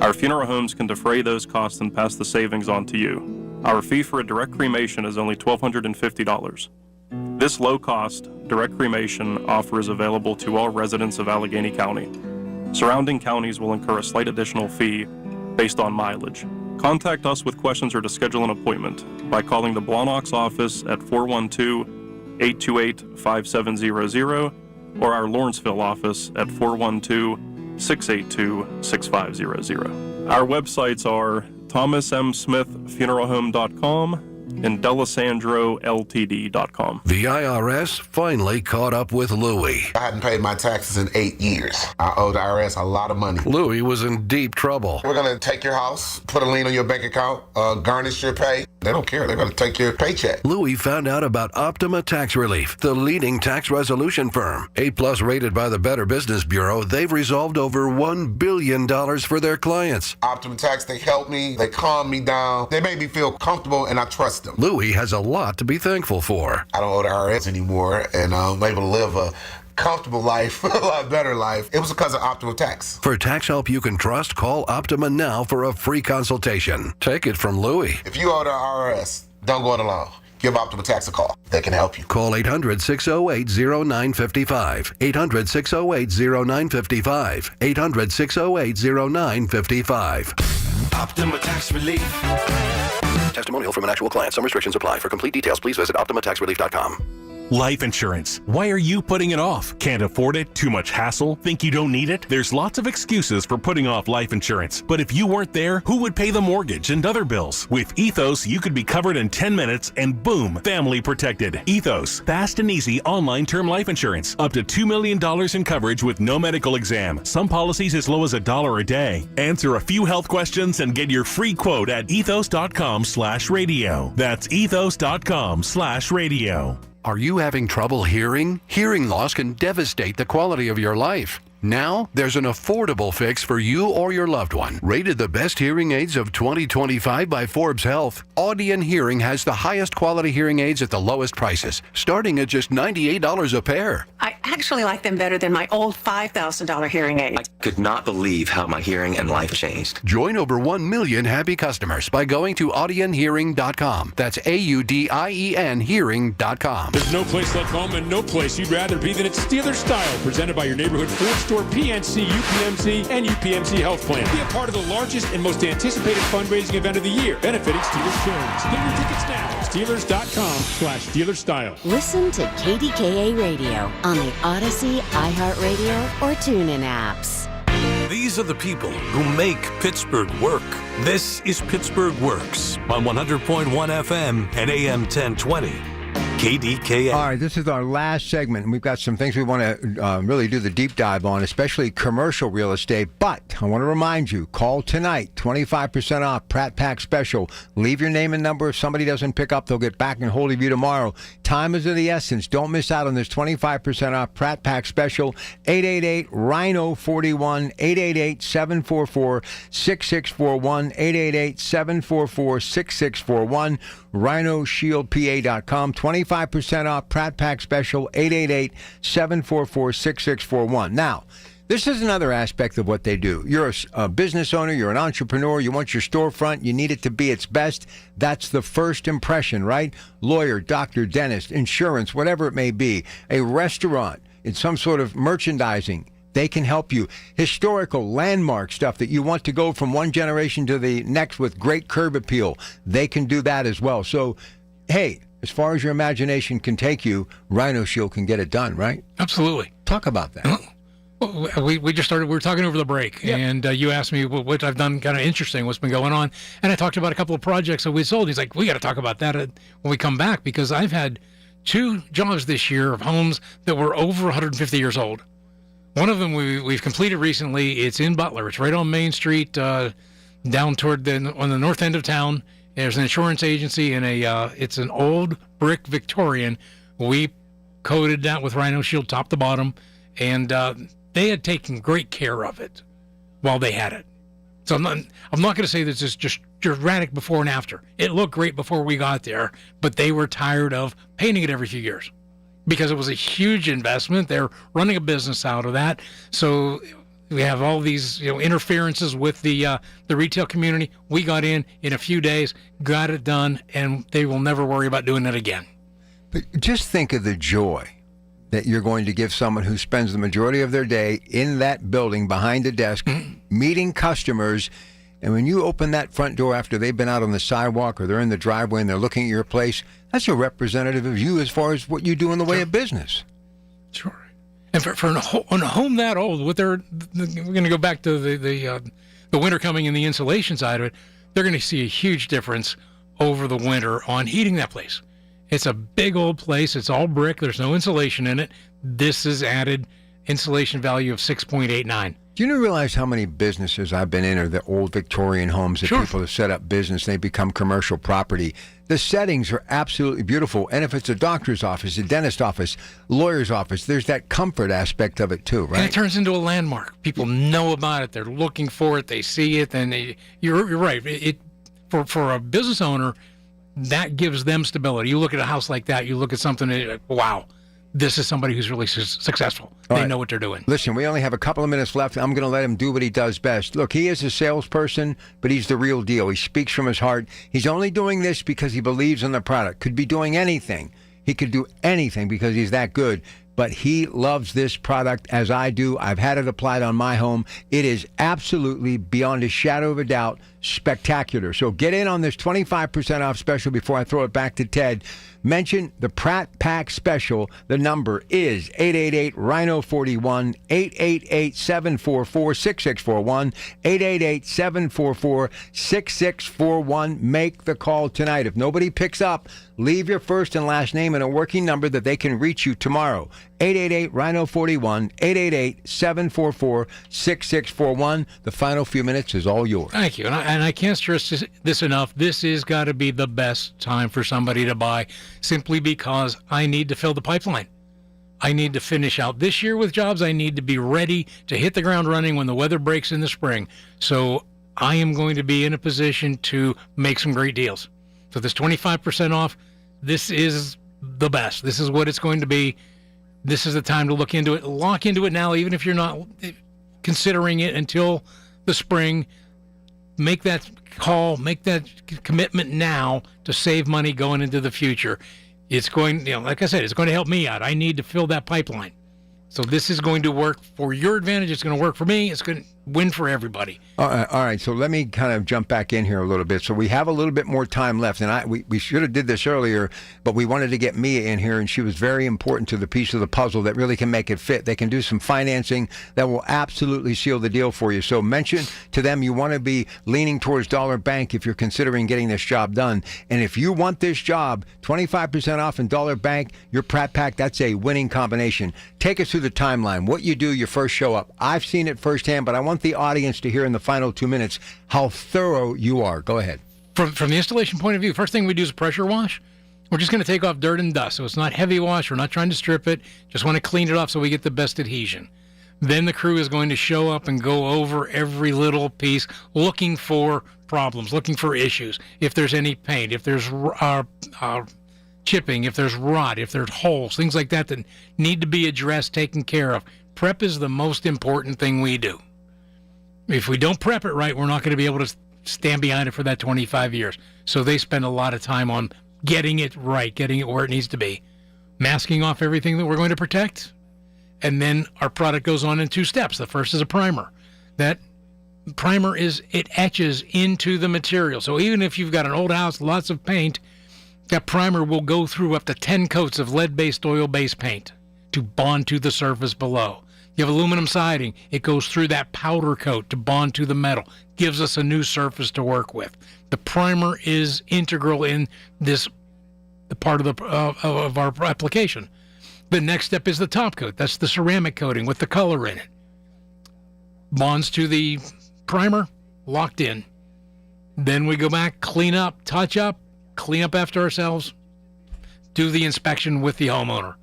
our funeral homes can defray those costs and pass the savings on to you. Our fee for a direct cremation is only $1,250. This low-cost, direct cremation offer is available to all residents of Allegheny County. Surrounding counties will incur a slight additional fee based on mileage. Contact us with questions or to schedule an appointment by calling the Blawnox office at 412-828-5700 or our Lawrenceville office at 412-682-6500. Our websites are thomasmsmithfuneralhome.com and DeLisandroLTD.com. The IRS finally caught up with Louie. I hadn't paid my taxes in 8 years. I owe the IRS a lot of money. Louie was in deep trouble. We're going to take your house, put a lien on your bank account, garnish your pay. They don't care. They're going to take your paycheck. Louie found out about Optima Tax Relief, the leading tax resolution firm. A+ rated by the Better Business Bureau, they've resolved over $1 billion for their clients. Optima Tax, they helped me. They calmed me down. They made me feel comfortable, and I trust them. Louie has a lot to be thankful for. I don't owe the IRS anymore, and I'm able to live a comfortable life, a lot better life. It was because of Optima Tax. For tax help you can trust, call Optima now for a free consultation. Take it from Louie. If you owe the IRS, don't go it alone. Give Optima Tax a call. They can help you. Call 800-608-0955. 800-608-0955. 800-608-0955. Optima Tax Relief. Testimonial from an actual client. Some restrictions apply. For complete details, please visit OptimaTaxRelief.com. Life insurance. Why are you putting it off? Can't afford it? Too much hassle? Think you don't need it? There's lots of excuses for putting off life insurance. But if you weren't there, who would pay the mortgage and other bills? With Ethos, you could be covered in 10 minutes and boom, family protected. Ethos, fast and easy online term life insurance. Up to $2 million in coverage with no medical exam. Some policies as low as $1 a day. Answer a few health questions and get your free quote at ethos.com/radio. That's ethos.com/radio. Are you having trouble hearing? Hearing loss can devastate the quality of your life. Now, there's an affordable fix for you or your loved one. Rated the best hearing aids of 2025 by Forbes Health, Audion Hearing has the highest quality hearing aids at the lowest prices, starting at just $98 a pair. I actually like them better than my old $5,000 hearing aid. I could not believe how my hearing and life changed. Join over 1 million happy customers by going to audionhearing.com. That's AUDIEN hearing.com. There's no place like home and no place you'd rather be than at Steelers Style, presented by your neighborhood Ford store, PNC, UPMC, and UPMC Health Plan. Be a part of the largest and most anticipated fundraising event of the year, benefiting Steelers charities. Get your tickets now at Steelers.com/SteelersStyle. Listen to KDKA Radio on the Odyssey, iHeartRadio, or TuneIn apps. These are the people who make Pittsburgh work. This is Pittsburgh Works on 100.1 FM and AM 1020. KDKA. All right, this is our last segment, and we've got some things we want to really do the deep dive on, especially commercial real estate. But I want to remind you, call tonight, 25% off, Pratt Pack Special. Leave your name and number. If somebody doesn't pick up, they'll get back and hold of you tomorrow. Time is of the essence. Don't miss out on this 25% off Pratt Pack Special. 888-RHINO-41, 888-744-6641, 888-744-6641, RhinoShieldPA.com. 25% off Pratt Pack Special, 888-744-6641. Now, this is another aspect of what they do. You're a business owner, you're an entrepreneur, you want your storefront, you need it to be its best. That's the first impression, right? Lawyer, doctor, dentist, insurance, whatever it may be. A restaurant, it's some sort of merchandising. They can help you. Historical, landmark stuff that you want to go from one generation to the next with great curb appeal. They can do that as well. So, hey, as far as your imagination can take you, Rhino Shield can get it done, right? Absolutely. Talk about that. Well, we just started, we were talking over the break, and you asked me what I've done kind of interesting, what's been going on, and I talked about a couple of projects that we sold. He's like, we got to talk about that when we come back, because I've had 2 jobs this year of homes that were over 150 years old. One of them we've completed recently. It's in Butler. It's right on Main Street, down toward on the north end of town. There's an insurance agency, and it's an old brick Victorian. We coated that with Rhino Shield top to bottom, and they had taken great care of it while they had it. So I'm not going to say this is just dramatic before and after. It looked great before we got there, but they were tired of painting it every few years because it was a huge investment. They're running a business out of that. So we have all these interferences with the retail community. We got in a few days, got it done, and they will never worry about doing it again. But just think of the joy that you're going to give someone who spends the majority of their day in that building behind a desk, meeting customers, and when you open that front door after they've been out on the sidewalk or they're in the driveway and they're looking at your place, that's a representative of you as far as what you do in the way of business. Sure. And for a home that old, we're going to go back to the winter coming and the insulation side of it, they're going to see a huge difference over the winter on heating that place. It's a big old place. It's all brick. There's no insulation in it. This is added insulation value of 6.89. Do you realize how many businesses I've been in are the old Victorian homes that people have set up business, they become commercial property? The settings are absolutely beautiful. And if it's a doctor's office, a dentist office, lawyer's office, there's that comfort aspect of it too, right? And it turns into a landmark. People know about it. They're looking for it. They see it. And you're right. For a business owner, that gives them stability. You look at a house like that, you look at something, and you're like, wow, this is somebody who's really successful. They know what they're doing. Listen, we only have a couple of minutes left. I'm going to let him do what he does best. Look, he is a salesperson, but he's the real deal. He speaks from his heart. He's only doing this because he believes in the product. Could be doing anything. He could do anything because he's that good. but he loves this product as I do. I've had it applied on my home. It is absolutely, beyond a shadow of a doubt, spectacular. So get in on this 25% off special before I throw it back to Ted. Mention the Pratt Pack special. The number is 888-RHINO-41, 888-744-6641, 888-744-6641. Make the call tonight. If nobody picks up, leave your first and last name and a working number that they can reach you tomorrow. 888-RHINO-41, 888-744-6641. The final few minutes is all yours. Thank you. And I can't stress this enough. This is got to be the best time for somebody to buy, simply because I need to fill the pipeline. I need to finish out this year with jobs. I need to be ready to hit the ground running when the weather breaks in the spring. So I am going to be in a position to make some great deals. So this 25% off, this is the best. This is what it's going to be. This is the time to look into it. Lock into it now, even if you're not considering it until the spring. Make that call, make that commitment now to save money going into the future. It's going, like I said, it's going to help me out. I need to fill that pipeline. So this is going to work for your advantage. It's going to work for me. It's going to win for everybody. All right. So let me kind of jump back in here a little bit. So we have a little bit more time left, and we should have did this earlier, but we wanted to get Mia in here, and she was very important to the piece of the puzzle that really can make it fit. They can do some financing that will absolutely seal the deal for you. So mention to them you want to be leaning towards Dollar Bank if you're considering getting this job done. And if you want this job, 25% off in Dollar Bank, your Pratt Pack, that's a winning combination. Take us through the timeline. What you do, your first show up. I've seen it firsthand, but I want the audience to hear in the final 2 minutes how thorough you are. Go ahead. From the installation point of view, first thing we do is a pressure wash. We're just going to take off dirt and dust. So it's not heavy wash. We're not trying to strip it. Just want to clean it off so we get the best adhesion. Then the crew is going to show up and go over every little piece, looking for problems, looking for issues. If there's any paint, if there's chipping, if there's rot, if there's holes, things like that that need to be addressed, taken care of. Prep is the most important thing we do. If we don't prep it right, we're not going to be able to stand behind it for that 25 years. So they spend a lot of time on getting it right, getting it where it needs to be, masking off everything that we're going to protect. And then our product goes on in 2 steps. The first is a primer. That primer it etches into the material. So even if you've got an old house, lots of paint, that primer will go through up to 10 coats of lead-based, oil-based paint to bond to the surface below. You have aluminum siding. It goes through that powder coat to bond to the metal. Gives us a new surface to work with. The primer is integral in the part of our application. The next step is the top coat. That's the ceramic coating with the color in it. Bonds to the primer, locked in. Then we go back, clean up, touch up, clean up after ourselves, do the inspection with the homeowner.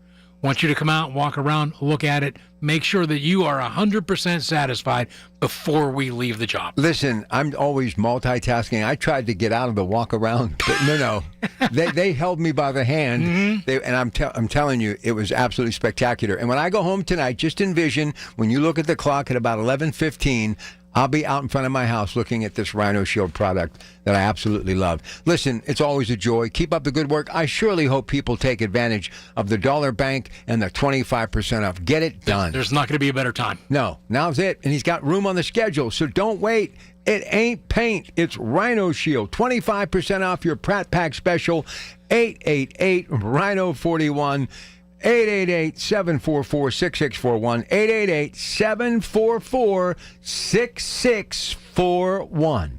Want you to come out, walk around, look at it, make sure that you are 100% satisfied before we leave the job. Listen, I'm always multitasking. I tried to get out of the walk around, but no. They held me by the hand, and I'm telling you, it was absolutely spectacular. And when I go home tonight, just envision when you look at the clock at about 11:15. I'll be out in front of my house looking at this Rhino Shield product that I absolutely love. Listen, it's always a joy. Keep up the good work. I surely hope people take advantage of the Dollar Bank and the 25% off. Get it done. There's not going to be a better time. No, now's it. And he's got room on the schedule, so don't wait. It ain't paint. It's Rhino Shield. 25% off your Pratt Pack special. 888-RHINO-41. 888-744-6641. 888-744-6641.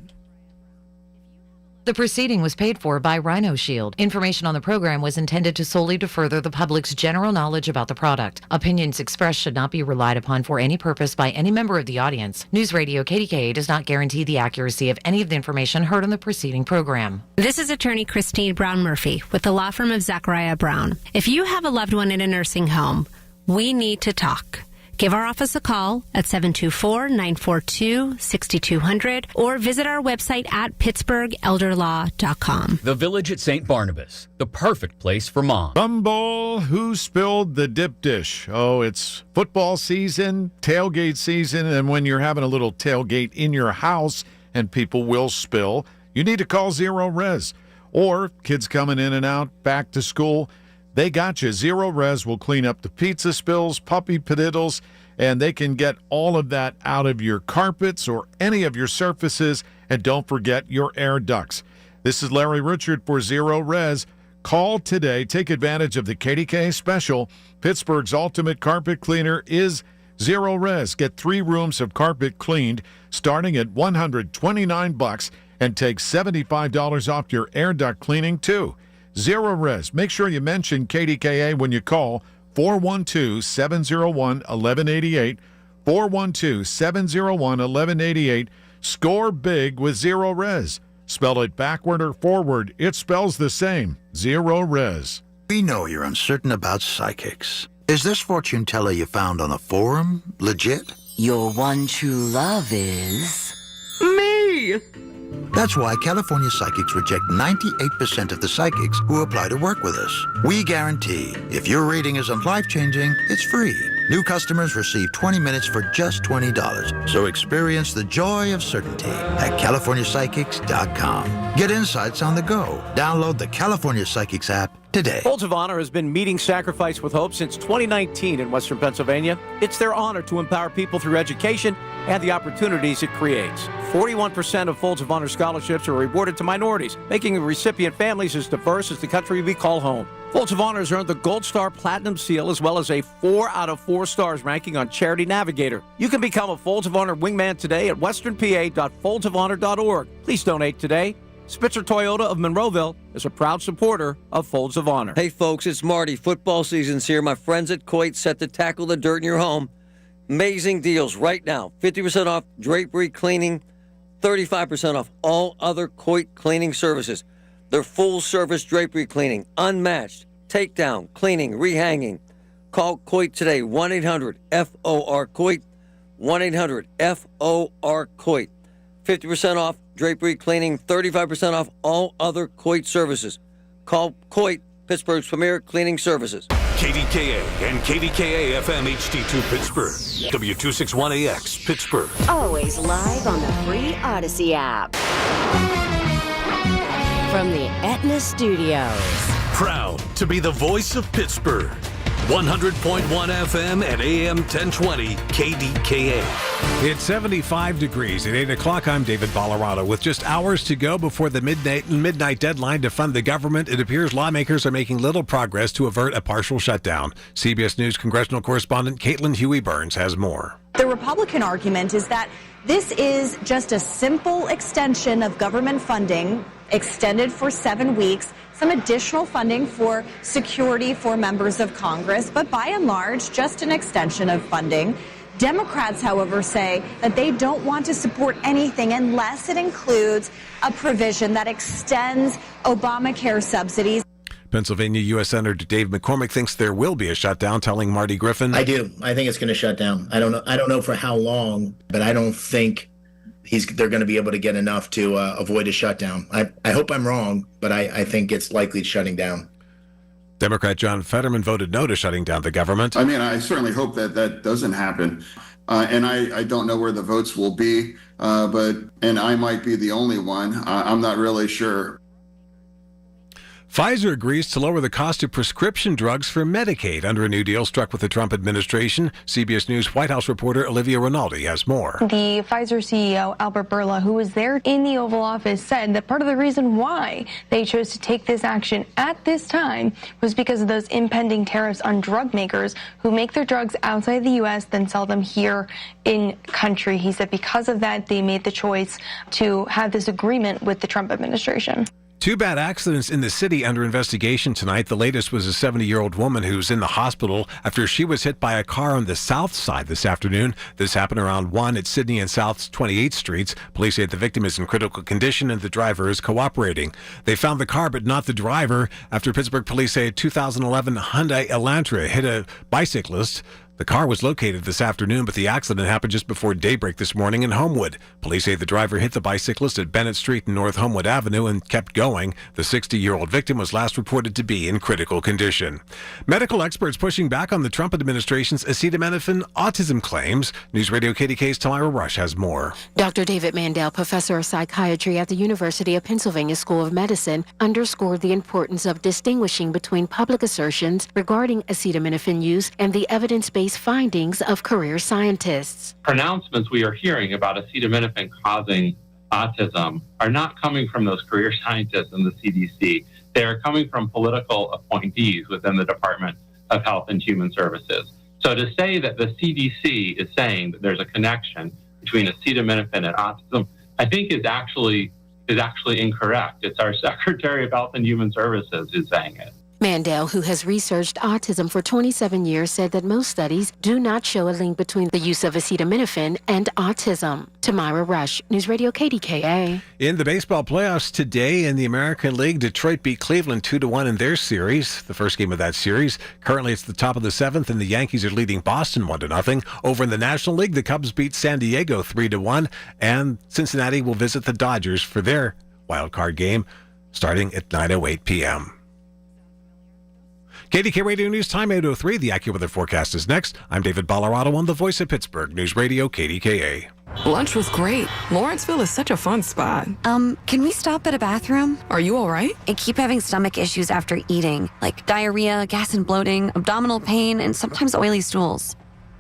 The proceeding was paid for by Rhino Shield. Information on the program was intended to solely to further the public's general knowledge about the product. Opinions expressed should not be relied upon for any purpose by any member of the audience. News Radio KDKA does not guarantee the accuracy of any of the information heard on the preceding program. This is attorney Christine Brown Murphy with the law firm of Zachariah Brown. If you have a loved one in a nursing home, we need to talk. Give our office a call at 724-942-6200 or visit our website at pittsburghelderlaw.com. The Village at St. Barnabas, the perfect place for mom. Bumble, who spilled the dip dish? Oh, it's football season, tailgate season, and when you're having a little tailgate in your house and people will spill, you need to call Zero Res. Or kids coming in and out, back to school, They got you. Zero Res will clean up the pizza spills, puppy padiddles, and they can get all of that out of your carpets or any of your surfaces. And don't forget your air ducts. This is Larry Richard for Zero Res. Call today. Take advantage of the KDKA special. Pittsburgh's ultimate carpet cleaner is Zero Res. Get 3 rooms of carpet cleaned starting at $129 and take $75 off your air duct cleaning too. Zero Res. Make sure you mention KDKA when you call 412-701-1188. 412-701-1188. Score big with Zero Res. Spell it backward or forward. It spells the same. Zero Res. We know you're uncertain about psychics. Is this fortune teller you found on a forum legit? Your one true love is... me! That's why California Psychics reject 98% of the psychics who apply to work with us. We guarantee if your reading isn't life-changing, it's free. New customers receive 20 minutes for just $20. So experience the joy of certainty at CaliforniaPsychics.com. Get insights on the go. Download the California Psychics app today. Folds of Honor has been meeting Sacrifice with Hope since 2019 in Western Pennsylvania. It's their honor to empower people through education and the opportunities it creates. 41% of Folds of Honor scholarships are awarded to minorities, making the recipient families as diverse as the country we call home. Folds of Honor has earned the Gold Star Platinum Seal as well as a 4 out of 4 stars ranking on Charity Navigator. You can become a Folds of Honor wingman today at westernpa.foldsofonor.org. Please donate today. Spitzer Toyota of Monroeville is a proud supporter of Folds of Honor. Hey folks, it's Marty. Football season's here. My friends at Coit set to tackle the dirt in your home. Amazing deals right now. 50% off drapery cleaning, 35% off all other Coit cleaning services. Their full-service drapery cleaning, unmatched, takedown, cleaning, rehanging. Call Coit today, 1-800-FOR-COIT, 1-800-FOR-COIT. 50% off drapery cleaning, 35% off all other Coit services. Call Coit, Pittsburgh's premier cleaning services. KDKA and KDKA-FM HD2 Pittsburgh. W261AX Pittsburgh. Always live on the free Odyssey app. From the Aetna Studios. Proud to be the voice of Pittsburgh. 100.1 FM and AM 1020 KDKA. It's 75 degrees at 8 o'clock. I'm David Ballarado. With just hours to go before the midnight deadline to fund the government, it appears lawmakers are making little progress to avert a partial shutdown. CBS News congressional correspondent Caitlin Huey-Burns has more. The Republican argument is that this is just a simple extension of government funding extended for 7 weeks, some additional funding for security for members of Congress, but by and large, just an extension of funding. Democrats, however, say that they don't want to support anything unless it includes a provision that extends Obamacare subsidies. Pennsylvania U.S. Senator Dave McCormick thinks there will be a shutdown, telling Marty Griffin. I do. I think it's going to shut down. I don't know for how long, but I don't think they're going to be able to get enough to avoid a shutdown. I hope I'm wrong, but I think it's likely shutting down. Democrat John Fetterman voted no to shutting down the government. I mean, I certainly hope that doesn't happen. And I don't know where the votes will be, and I might be the only one. I'm not really sure. Pfizer agrees to lower the cost of prescription drugs for Medicaid under a new deal struck with the Trump administration. CBS News White House reporter Olivia Rinaldi has more. The Pfizer CEO, Albert Bourla, who was there in the Oval Office, said that part of the reason why they chose to take this action at this time was because of those impending tariffs on drug makers who make their drugs outside the U.S., then sell them here in country. He said because of that, they made the choice to have this agreement with the Trump administration. 2 bad accidents in the city under investigation tonight. The latest was a 70-year-old woman who's in the hospital after she was hit by a car on the south side this afternoon. This happened around 1 at Sydney and South's 28th Streets. Police say the victim is in critical condition and the driver is cooperating. They found the car but not the driver after Pittsburgh police say a 2011 Hyundai Elantra hit a bicyclist. The car was located this afternoon, but the accident happened just before daybreak this morning in Homewood. Police say the driver hit the bicyclist at Bennett Street and North Homewood Avenue and kept going. The 60-year-old victim was last reported to be in critical condition. Medical experts pushing back on the Trump administration's acetaminophen autism claims. News Radio KDK's Tamira Rush has more. Dr. David Mandel, professor of psychiatry at the University of Pennsylvania School of Medicine, underscored the importance of distinguishing between public assertions regarding acetaminophen use and the evidence-based findings of career scientists. Pronouncements we are hearing about acetaminophen causing autism are not coming from those career scientists in the CDC. They are coming from political appointees within the Department of Health and Human Services. So to say that the CDC is saying that there's a connection between acetaminophen and autism, I think is actually incorrect. It's our Secretary of Health and Human Services who's saying it. Mandel, who has researched autism for 27 years, said that most studies do not show a link between the use of acetaminophen and autism. Tamira Rush, News Radio KDKA. In the baseball playoffs today in the American League, Detroit beat Cleveland 2-1 in their series, the first game of that series. Currently, it's the top of the seventh, and the Yankees are leading Boston 1-0. Over in the National League, the Cubs beat San Diego 3-1, and Cincinnati will visit the Dodgers for their wild card game starting at 9:08 p.m. KDK Radio News Time 8:03. The AccuWeather forecast is next. I'm David Ballarado on the Voice of Pittsburgh News Radio KDKA. Lunch was great. Lawrenceville is such a fun spot. Can we stop at a bathroom? Are you all right? I keep having stomach issues after eating, like diarrhea, gas and bloating, abdominal pain, and sometimes oily stools.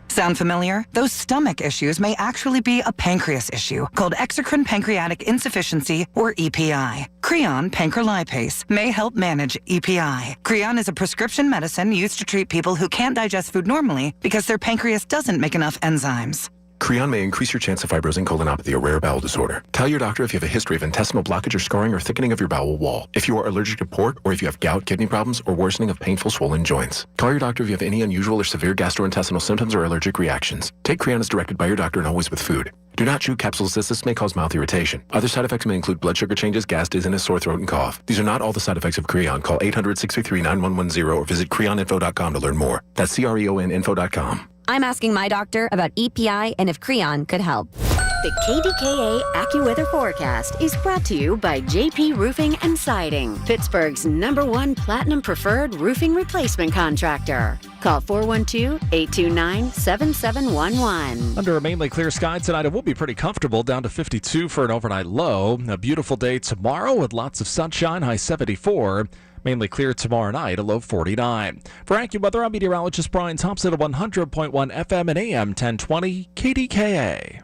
Sound familiar? Those stomach issues may actually be a pancreas issue called exocrine pancreatic insufficiency, or EPI. Creon pancrelipase may help manage EPI. Creon is a prescription medicine used to treat people who can't digest food normally because their pancreas doesn't make enough enzymes. Creon may increase your chance of fibrosing colonopathy, a rare bowel disorder. Tell your doctor if you have a history of intestinal blockage or scarring or thickening of your bowel wall, if you are allergic to pork, or if you have gout, kidney problems, or worsening of painful swollen joints. Call your doctor if you have any unusual or severe gastrointestinal symptoms or allergic reactions. Take Creon as directed by your doctor and always with food. Do not chew capsules as this may cause mouth irritation. Other side effects may include blood sugar changes, gas, dizziness, sore throat, and cough. These are not all the side effects of Creon. Call 800-633-9110 or visit creoninfo.com to learn more. That's CREONinfo.com. I'm asking my doctor about EPI and if Creon could help. The KDKA AccuWeather forecast is brought to you by JP Roofing and Siding, Pittsburgh's #1 Platinum Preferred Roofing Replacement Contractor. Call 412-829-7711. Under a mainly clear sky tonight, it will be pretty comfortable, down to 52 for an overnight low. A beautiful day tomorrow with lots of sunshine, high 74. Mainly clear tomorrow night, a low 49. For AccuWeather, I'm meteorologist Brian Thompson at 100.1 FM and AM 1020 KDKA.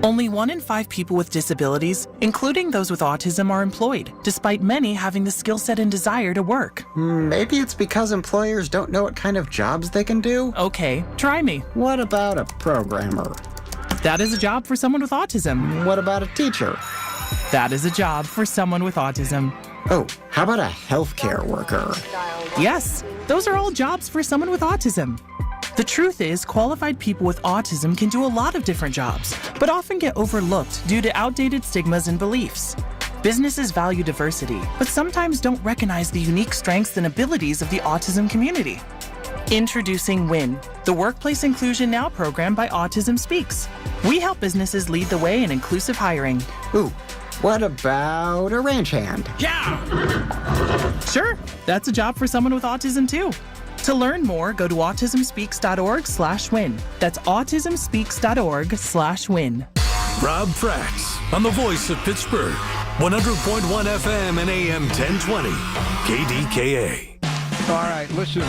Only 1 in 5 people with disabilities, including those with autism, are employed, despite many having the skill set and desire to work. Maybe it's because employers don't know what kind of jobs they can do? Okay, try me. What about a programmer? That is a job for someone with autism. What about a teacher? That is a job for someone with autism. Oh, how about a healthcare worker? Yes, those are all jobs for someone with autism. The truth is, qualified people with autism can do a lot of different jobs, but often get overlooked due to outdated stigmas and beliefs. Businesses value diversity, but sometimes don't recognize the unique strengths and abilities of the autism community. Introducing WIN, the Workplace Inclusion Now program by Autism Speaks. We help businesses lead the way in inclusive hiring. Ooh, what about a ranch hand? Yeah! Sure, that's a job for someone with autism too. To learn more, go to autismspeaks.org/win. That's autismspeaks.org/win. Rob Prax on the Voice of Pittsburgh, 100.1 FM and AM 1020, KDKA. All right, listen,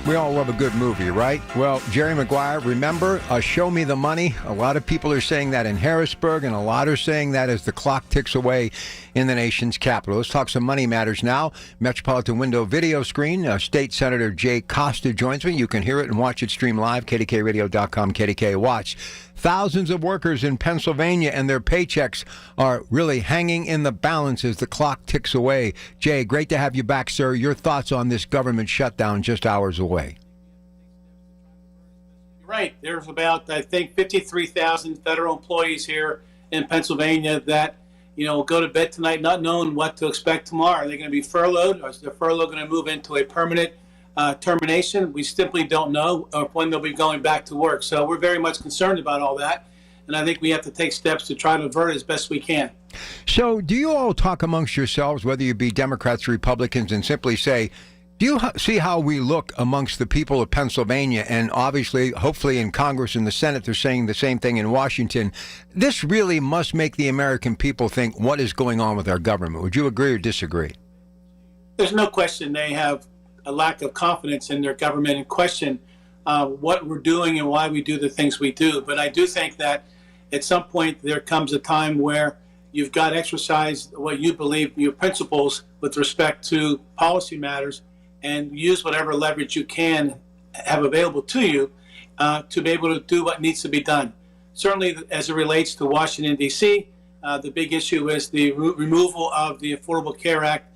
we all love a good movie, right? Well, Jerry Maguire, remember, Show Me the Money? A lot of people are saying that in Harrisburg, and a lot are saying that as the clock ticks away in the nation's capital. Let's talk some money matters now. Metropolitan Window video screen. State Senator Jay Costa joins me. You can hear it and watch it stream live, KDKRadio.com, KDK Watch. Thousands of workers in Pennsylvania and their paychecks are really hanging in the balance as the clock ticks away. Jay, great to have you back, sir. Your thoughts on this government shutdown just hours away? Right. There's about, I think, 53,000 federal employees here in Pennsylvania that, go to bed tonight not knowing what to expect tomorrow. Are they going to be furloughed, or is the furlough going to move into a permanent termination. We simply don't know when they'll be going back to work. So we're very much concerned about all that. And I think we have to take steps to try to avert it as best we can. So do you all talk amongst yourselves, whether you be Democrats or Republicans, and simply say, do you see how we look amongst the people of Pennsylvania? And obviously, hopefully in Congress and the Senate, they're saying the same thing in Washington. This really must make the American people think, what is going on with our government? Would you agree or disagree? There's no question they have a lack of confidence in their government and question what we're doing and why we do the things we do. But I do think that at some point there comes a time where you've got to exercise what you believe, your principles with respect to policy matters, and use whatever leverage you can have available to you to be able to do what needs to be done. Certainly as it relates to Washington, D.C., the big issue is the removal of the Affordable Care Act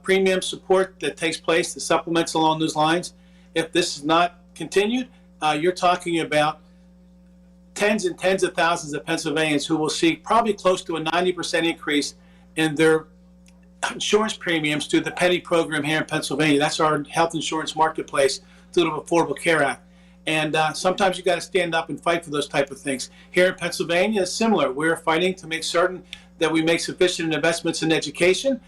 premium support that takes place, the supplements along those lines. If this is not continued, you're talking about tens and tens of thousands of Pennsylvanians who will see probably close to a 90% increase in their insurance premiums through the Penny program here in Pennsylvania. That's our health insurance marketplace through the Affordable Care Act. And sometimes you got to stand up and fight for those type of things. Here in Pennsylvania, it's similar. We're fighting to make certain that we make sufficient investments in education.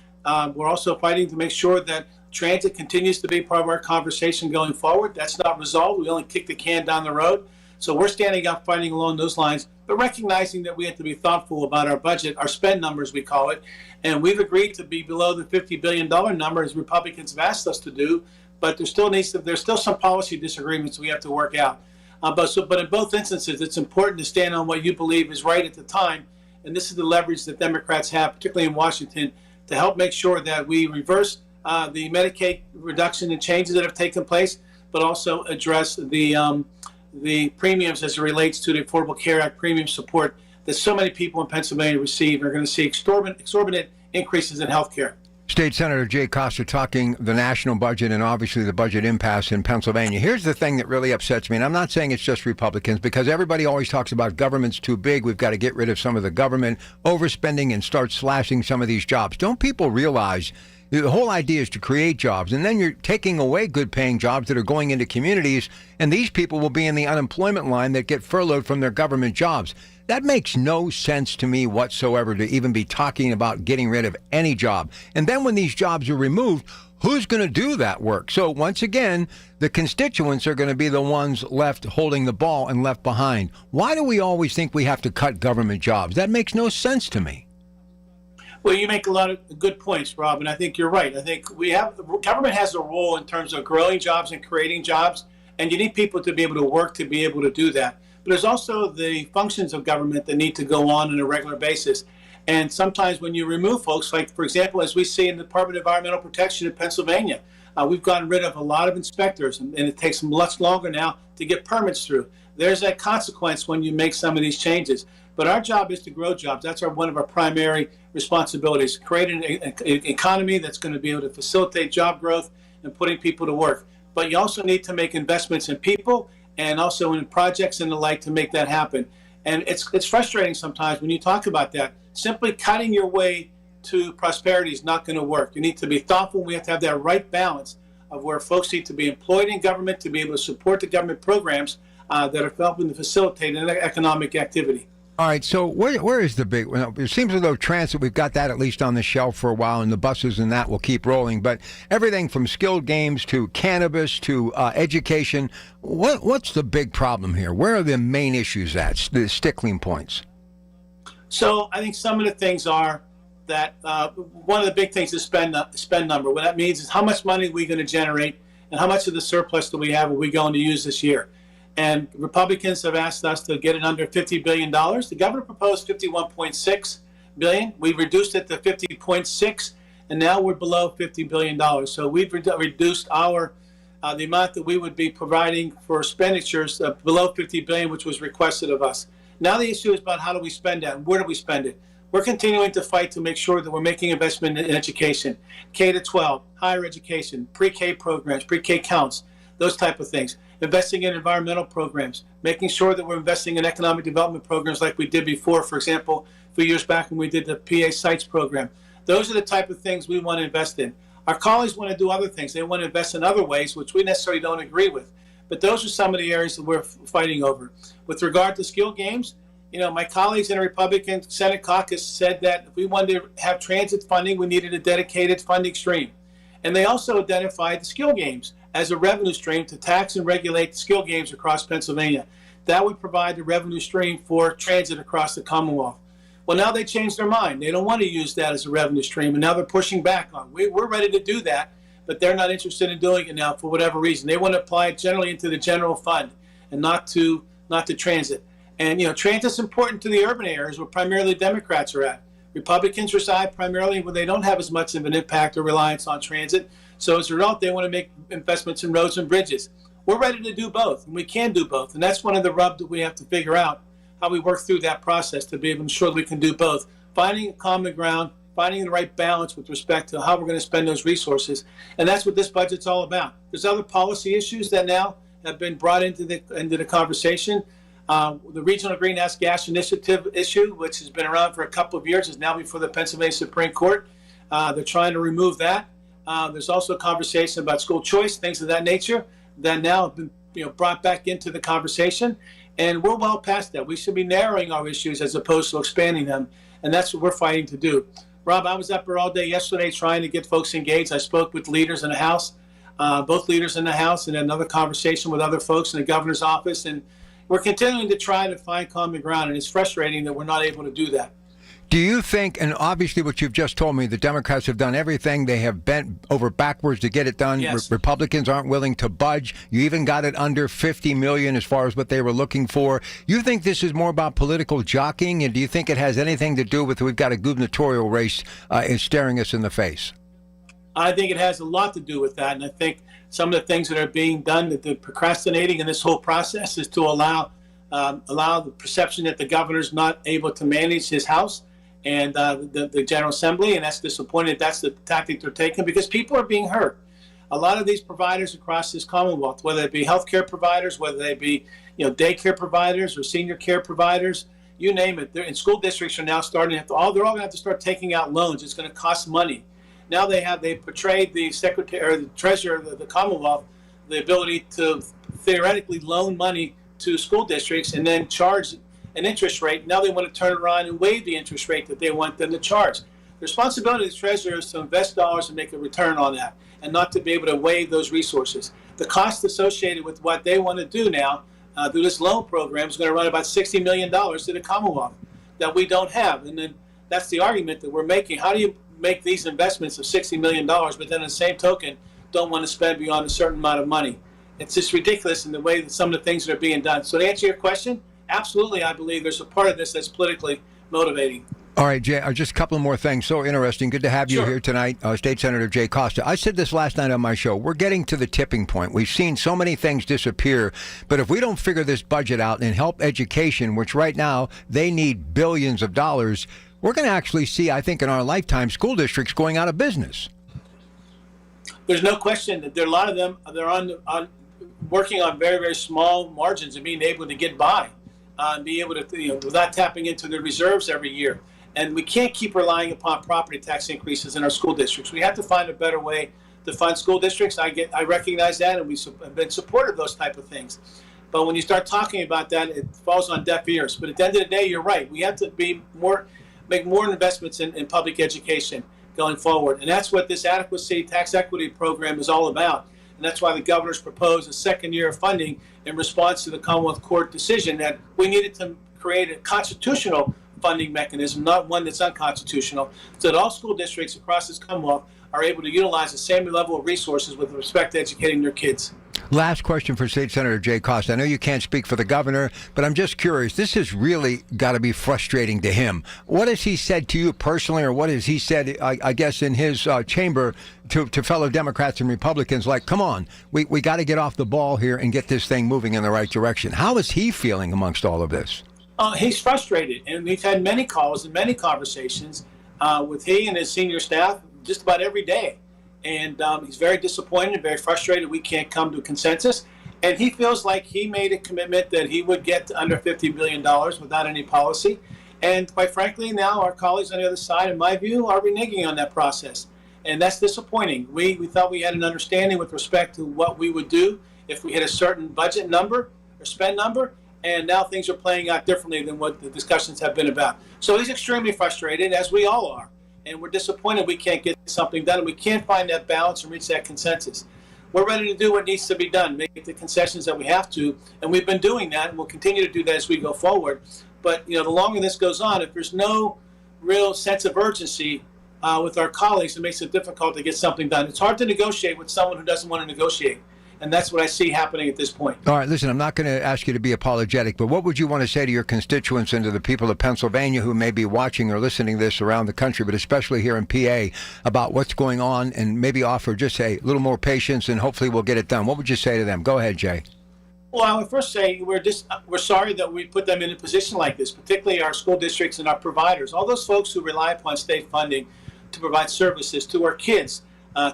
We're also fighting to make sure that transit continues to be part of our conversation going forward. That's not resolved. We only kick the can down the road. So we're standing up fighting along those lines, but recognizing that we have to be thoughtful about our budget, our spend numbers, we call it. And we've agreed to be below the $50 billion number, as Republicans have asked us to do, but there's still some policy disagreements we have to work out. But in both instances, it's important to stand on what you believe is right at the time. And this is the leverage that Democrats have, particularly in Washington, to help make sure that we reverse the Medicaid reduction and changes that have taken place, but also address the premiums as it relates to the Affordable Care Act premium support that so many people in Pennsylvania receive. Are going to see exorbitant increases in health care. State Senator Jay Costa talking the national budget and obviously the budget impasse in Pennsylvania. Here's the thing that really upsets me, and I'm not saying it's just Republicans, because everybody always talks about government's too big. We've got to get rid of some of the government overspending and start slashing some of these jobs. Don't people realize the whole idea is to create jobs, and then you're taking away good-paying jobs that are going into communities, and these people will be in the unemployment line that get furloughed from their government jobs. That makes no sense to me whatsoever to even be talking about getting rid of any job. And then when these jobs are removed, who's going to do that work? So once again, the constituents are going to be the ones left holding the ball and left behind. Why do we always think we have to cut government jobs? That makes no sense to me. Well, you make a lot of good points, Rob, and I think you're right. I think government has a role in terms of growing jobs and creating jobs, and you need people to be able to work to be able to do that. But there's also the functions of government that need to go on a regular basis. And sometimes when you remove folks, like, for example, as we see in the Department of Environmental Protection in Pennsylvania, we've gotten rid of a lot of inspectors, and it takes much longer now to get permits through. There's that consequence when you make some of these changes. But our job is to grow jobs. That's one of our primary responsibilities, create an economy that's going to be able to facilitate job growth and putting people to work. But you also need to make investments in people and also in projects and the like to make that happen. And it's frustrating sometimes when you talk about that. Simply cutting your way to prosperity is not going to work. You need to be thoughtful. We have to have that right balance of where folks need to be employed in government to be able to support the government programs that are helping to facilitate an economic activity. All right, so where is the big one? It seems as though transit, we've got that at least on the shelf for a while, and the buses and that will keep rolling. But everything from skilled games to cannabis to education, what's the big problem here? Where are the main issues at, the stickling points? So I think some of the things are that one of the big things is spend number. What that means is how much money are we going to generate and how much of the surplus that we have are we going to use this year? And Republicans have asked us to get it under $50 billion. The governor proposed $51.6 billion. We reduced it to $50.6, and now we're below $50 billion. So we've reduced the amount that we would be providing for expenditures below $50 billion, which was requested of us. Now the issue is about how do we spend that and where do we spend it? We're continuing to fight to make sure that we're making investment in education, K-12, higher education, pre-K programs, pre-K counts, those type of things. Investing in environmental programs, making sure that we're investing in economic development programs like we did before, for example, a few years back when we did the PA Sites program. Those are the type of things we want to invest in. Our colleagues want to do other things. They want to invest in other ways, which we necessarily don't agree with. But those are some of the areas that we're fighting over. With regard to skill games, my colleagues in the Republican Senate caucus said that if we wanted to have transit funding, we needed a dedicated funding stream. And they also identified the skill games as a revenue stream to tax and regulate the skill games across Pennsylvania. That would provide the revenue stream for transit across the Commonwealth. Well, now they changed their mind. They don't want to use that as a revenue stream, and now they're pushing back on it. We're ready to do that, but they're not interested in doing it now for whatever reason. They want to apply it generally into the general fund and not to transit. And, transit's important to the urban areas where primarily Democrats are at. Republicans reside primarily where they don't have as much of an impact or reliance on transit. So as a result, they want to make investments in roads and bridges. We're ready to do both, and we can do both. And that's one of the rubs that we have to figure out, how we work through that process to be able to ensure that we can do both. Finding common ground, finding the right balance with respect to how we're going to spend those resources. And that's what this budget's all about. There's other policy issues that now have been brought into the conversation. The Regional Greenhouse Gas Initiative issue, which has been around for a couple of years, is now before the Pennsylvania Supreme Court. They're trying to remove that. There's also a conversation about school choice, things of that nature, that now have been brought back into the conversation. And we're well past that. We should be narrowing our issues as opposed to expanding them. And that's what we're fighting to do. Rob, I was up there all day yesterday trying to get folks engaged. I spoke with leaders in the House, both leaders in the House, and another conversation with other folks in the governor's office. And we're continuing to try to find common ground. And it's frustrating that we're not able to do that. Do you think, and obviously what you've just told me, the Democrats have done everything. They have bent over backwards to get it done. Yes. Republicans aren't willing to budge. You even got it under $50 million as far as what they were looking for. You think this is more about political jockeying, and do you think it has anything to do with we've got a gubernatorial race staring us in the face? I think it has a lot to do with that. And I think some of the things that are being done, that the procrastinating in this whole process is to allow the perception that the governor's not able to manage his House and the General Assembly, and that's disappointing. That's the tactic they're taking because people are being hurt. A lot of these providers across this Commonwealth, whether it be healthcare providers, whether they be daycare providers or senior care providers, you name it. And school districts are now starting to they're all going to have to start taking out loans. It's going to cost money. Now they portrayed the secretary or the treasurer of the Commonwealth the ability to theoretically loan money to school districts and then charge an interest rate. Now they want to turn around and waive the interest rate that they want them to charge. The responsibility of the treasurer is to invest dollars and make a return on that and not to be able to waive those resources. The cost associated with what they want to do now through this loan program is going to run about $60 million to the Commonwealth that we don't have. And then that's the argument that we're making. How do you make these investments of $60 million, but then on the same token, don't want to spend beyond a certain amount of money? It's just ridiculous in the way that some of the things that are being done. So to answer your question, absolutely, I believe there's a part of this that's politically motivating. All right, Jay, just a couple more things. So interesting. Good to have you here tonight, State Senator Jay Costa. I said this last night on my show. We're getting to the tipping point. We've seen so many things disappear, but if we don't figure this budget out and help education, which right now they need billions of dollars, we're going to actually see, I think, in our lifetime, school districts going out of business. There's no question that there are a lot of them. They're on working on very, very small margins and being able to get by, and be able to, without tapping into their reserves every year. And we can't keep relying upon property tax increases in our school districts. We have to find a better way to fund school districts. I recognize that, and we've been supportive of those type of things. But when you start talking about that, it falls on deaf ears. But at the end of the day, you're right. We have to make more investments in public education going forward. And that's what this adequacy tax equity program is all about. And that's why the governor's proposed a second year of funding in response to the Commonwealth Court decision that we needed to create a constitutional funding mechanism, not one that's unconstitutional, so that all school districts across this Commonwealth are able to utilize the same level of resources with respect to educating their kids. Last question for State Senator Jay Costa. I know you can't speak for the governor, but I'm just curious. This has really got to be frustrating to him. What has he said to you personally, or what has he said, I guess, in his chamber to fellow Democrats and Republicans, like, come on, we got to get off the ball here and get this thing moving in the right direction? How is he feeling amongst all of this? He's frustrated, and we've had many calls and many conversations with he and his senior staff just about every day. And he's very disappointed and very frustrated we can't come to a consensus. And he feels like he made a commitment that he would get to under $50 billion without any policy. And quite frankly, now our colleagues on the other side, in my view, are reneging on that process. And that's disappointing. We thought we had an understanding with respect to what we would do if we hit a certain budget number or spend number, and now things are playing out differently than what the discussions have been about. So he's extremely frustrated, as we all are, and we're disappointed we can't get something done, and we can't find that balance and reach that consensus. We're ready to do what needs to be done, make the concessions that we have to, and we've been doing that, and we'll continue to do that as we go forward. But the longer this goes on, if there's no real sense of urgency with our colleagues, it makes it difficult to get something done. It's hard to negotiate with someone who doesn't want to negotiate, and that's what I see happening at this point. All right, listen, I'm not going to ask you to be apologetic, but what would you want to say to your constituents and to the people of Pennsylvania who may be watching or listening to this around the country, but especially here in PA, about what's going on, and maybe offer just a little more patience and hopefully we'll get it done? What would you say to them? Go ahead, Jay. Well, I would first say we're sorry that we put them in a position like this, particularly our school districts and our providers, all those folks who rely upon state funding to provide services to our kids,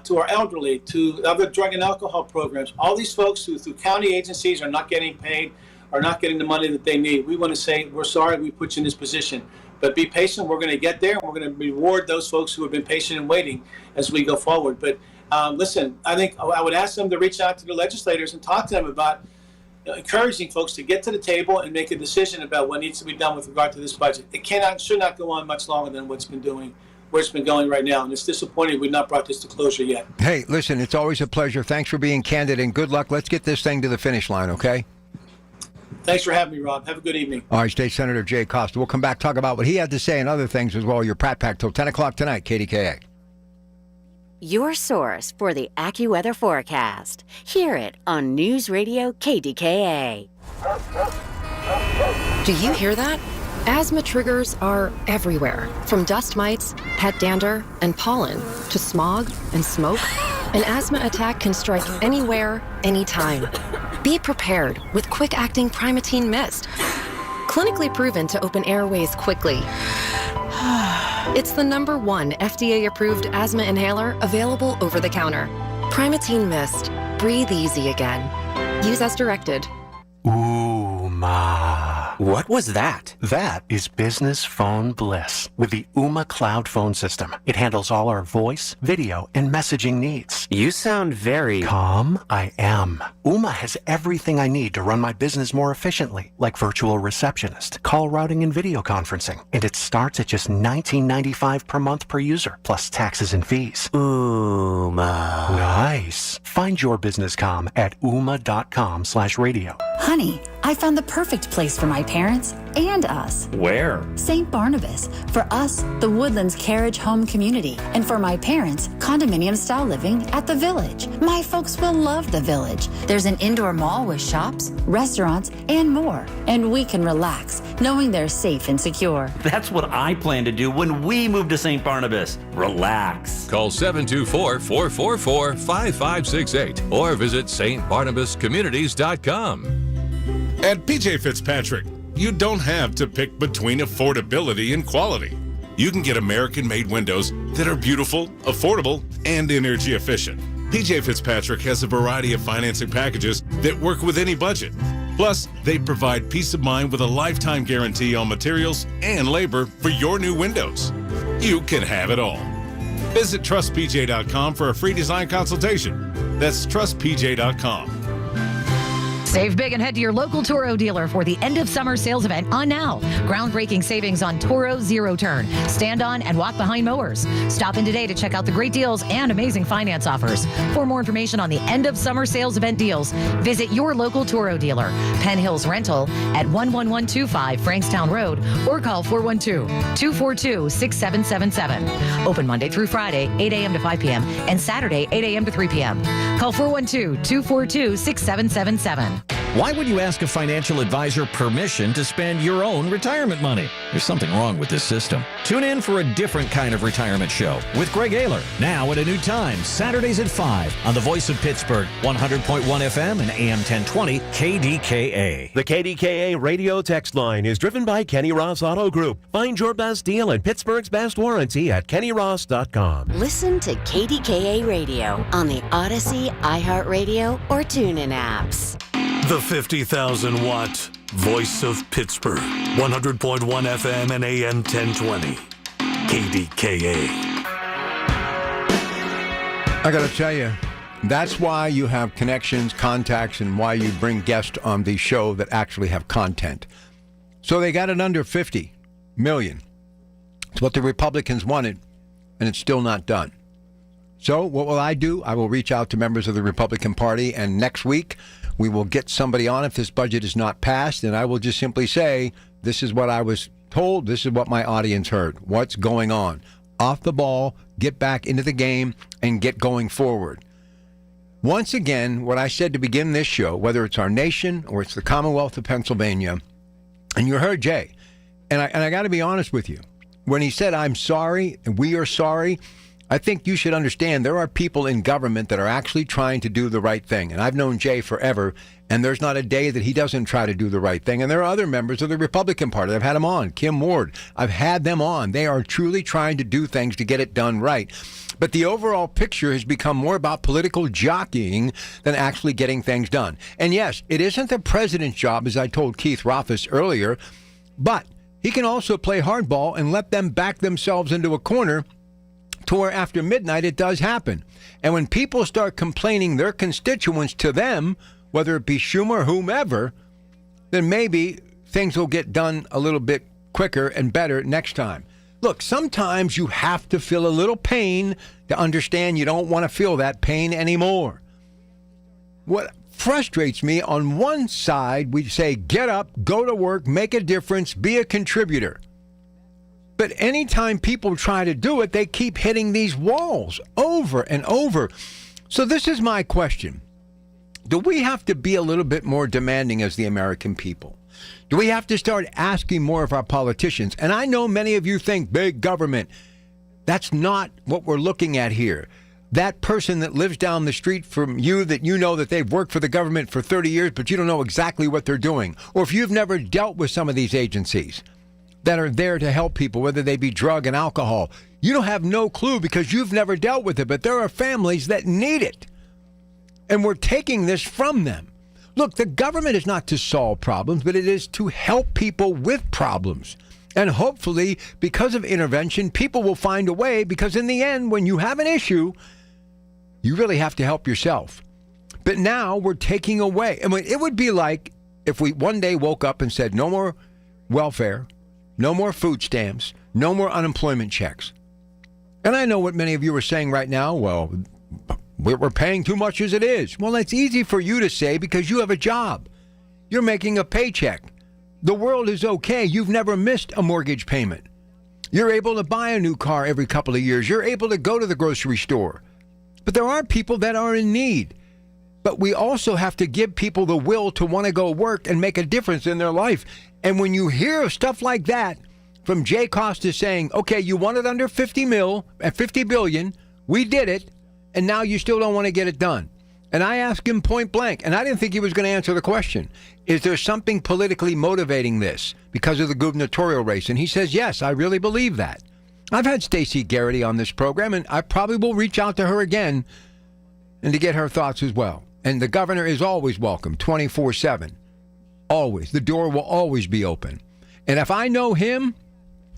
to our elderly, to other drug and alcohol programs. All these folks who, through county agencies, are not getting paid, are not getting the money that they need. We want to say we're sorry we put you in this position, but be patient. We're going to get there, and we're going to reward those folks who have been patient and waiting as we go forward. But listen, I think I would ask them to reach out to the legislators and talk to them about encouraging folks to get to the table and make a decision about what needs to be done with regard to this budget. It should not go on much longer than where it's been going right now, and it's disappointing we've not brought this to closure yet. Hey, listen, it's always a pleasure. Thanks for being candid, and good luck. Let's get this thing to the finish line, okay? Thanks for having me, Rob. Have a good evening. All right, State Senator Jay Costa. We'll come back, talk about what he had to say and other things as well. Your Pratt Pack till 10 o'clock tonight, KDKA. Your source for the AccuWeather forecast. Hear it on News Radio KDKA. Do you hear that? Asthma triggers are everywhere, from dust mites, pet dander, and pollen, to smog and smoke. An asthma attack can strike anywhere, anytime. Be prepared with quick-acting Primatene Mist. Clinically proven to open airways quickly. It's the #1 FDA-approved asthma inhaler available over the counter. Primatene Mist. Breathe easy again. Use as directed. What was that? That is business phone bliss with the Ooma Cloud Phone System. It handles all our voice, video, and messaging needs. You sound very calm. I am. Ooma has everything I need to run my business more efficiently, like virtual receptionist, call routing, and video conferencing. And it starts at just $19.95 per month per user, plus taxes and fees. Ooma. Nice. Find your business comm at ooma.com/radio. Honey, I found the perfect place for my parents and us. Where? St. Barnabas. For us, the Woodlands Carriage Home Community. And for my parents, condominium-style living at the Village. My folks will love the Village. There's an indoor mall with shops, restaurants, and more. And we can relax, knowing they're safe and secure. That's what I plan to do when we move to St. Barnabas. Relax. Call 724-444-5568 or visit stbarnabascommunities.com. At PJ Fitzpatrick, you don't have to pick between affordability and quality. You can get American-made windows that are beautiful, affordable, and energy efficient. PJ Fitzpatrick has a variety of financing packages that work with any budget. Plus, they provide peace of mind with a lifetime guarantee on materials and labor for your new windows. You can have it all. Visit TrustPJ.com for a free design consultation. That's TrustPJ.com. Save big and head to your local Toro dealer for the end of summer sales event on now. Groundbreaking savings on Toro Zero Turn, stand on and walk behind mowers. Stop in today to check out the great deals and amazing finance offers. For more information on the end of summer sales event deals, visit your local Toro dealer. Penn Hills Rental at 11125 Frankstown Road or call 412-242-6777. Open Monday through Friday, 8 a.m. to 5 p.m. and Saturday, 8 a.m. to 3 p.m. Call 412-242-6777. Why would you ask a financial advisor permission to spend your own retirement money? There's something wrong with this system. Tune in for a different kind of retirement show with Greg Ayler, now at a new time, Saturdays at 5 on the Voice of Pittsburgh, 100.1 FM and AM 1020 KDKA. The KDKA radio text line is driven by Kenny Ross Auto Group. Find your best deal and Pittsburgh's best warranty at kennyross.com. Listen to KDKA Radio on the Odyssey, iHeartRadio, or TuneIn apps. The 50,000-watt Voice of Pittsburgh, 100.1 FM and AM 1020, KDKA. I got to tell you, that's why you have connections, contacts, and why you bring guests on the show that actually have content. So they got it under 50 million. It's what the Republicans wanted, and it's still not done. So what will I do? I will reach out to members of the Republican Party, and next week we will get somebody on if this budget is not passed, and I will just simply say, this is what I was told, this is what my audience heard. What's going on? Off the ball, get back into the game, and get going forward. Once again, what I said to begin this show, whether it's our nation or it's the Commonwealth of Pennsylvania, and you heard Jay, and I got to be honest with you, when he said, I'm sorry, and we are sorry, I think you should understand there are people in government that are actually trying to do the right thing. And I've known Jay forever, and there's not a day that he doesn't try to do the right thing. And there are other members of the Republican Party. I've had them on. Kim Ward. I've had them on. They are truly trying to do things to get it done right. But the overall picture has become more about political jockeying than actually getting things done. And yes, it isn't the president's job, as I told Keith Rothfuss earlier, but he can also play hardball and let them back themselves into a corner to where after midnight it does happen. And when people start complaining their constituents to them, whether it be Schumer or whomever, then maybe things will get done a little bit quicker and better next time. Look, sometimes you have to feel a little pain to understand you don't want to feel that pain anymore. What frustrates me, on one side, we say, get up, go to work, make a difference, be a contributor. But anytime people try to do it, they keep hitting these walls over and over. So this is my question. Do we have to be a little bit more demanding as the American people? Do we have to start asking more of our politicians? And I know many of you think big government. That's not what we're looking at here. That person that lives down the street from you that you know that they've worked for the government for 30 years, but you don't know exactly what they're doing. Or if you've never dealt with some of these agencies that are there to help people, whether they be drug and alcohol. You don't have no clue because you've never dealt with it, but there are families that need it. And we're taking this from them. Look, the government is not to solve problems, but it is to help people with problems. And hopefully, because of intervention, people will find a way, because in the end, when you have an issue, you really have to help yourself. But now we're taking away. I mean, it would be like if we one day woke up and said, no more welfare, no more food stamps, no more unemployment checks. And I know what many of you are saying right now, well, we're paying too much as it is. Well, that's easy for you to say because you have a job. You're making a paycheck. The world is okay. You've never missed a mortgage payment. You're able to buy a new car every couple of years. You're able to go to the grocery store. But there are people that are in need. But we also have to give people the will to want to go work and make a difference in their life. And when you hear of stuff like that from Jay Costa saying, okay, you want it under 50 billion, we did it, and now you still don't want to get it done. And I asked him point blank, and I didn't think he was going to answer the question. Is there something politically motivating this because of the gubernatorial race? And he says, yes, I really believe that. I've had Stacey Garrity on this program, and I probably will reach out to her again and to get her thoughts as well. And the governor is always welcome, 24/7. Always. The door will always be open. And if I know him,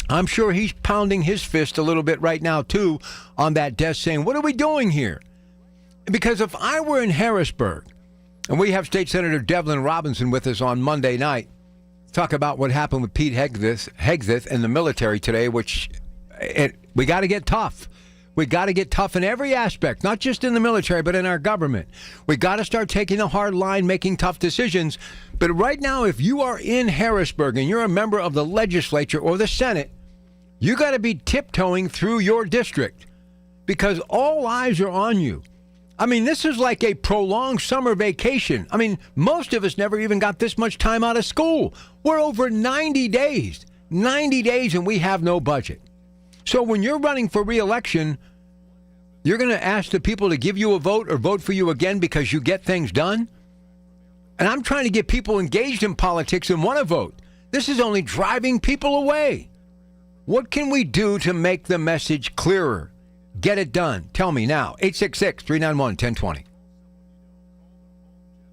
I'm sure he's pounding his fist a little bit right now, too, on that desk saying, what are we doing here? Because if I were in Harrisburg, and we have State Senator Devlin Robinson with us on Monday night, talk about what happened with Pete Hegseth and the military today, which we got to get tough. We got to get tough in every aspect, not just in the military, but in our government. We got to start taking a hard line, making tough decisions. But right now, if you are in Harrisburg and you're a member of the legislature or the Senate, you got to be tiptoeing through your district because all eyes are on you. I mean, this is like a prolonged summer vacation. I mean, most of us never even got this much time out of school. We're over 90 days, and we have no budget. So when you're running for re-election, you're going to ask the people to give you a vote or vote for you again because you get things done? And I'm trying to get people engaged in politics and want to vote. This is only driving people away. What can we do to make the message clearer? Get it done. Tell me now. 866-391-1020.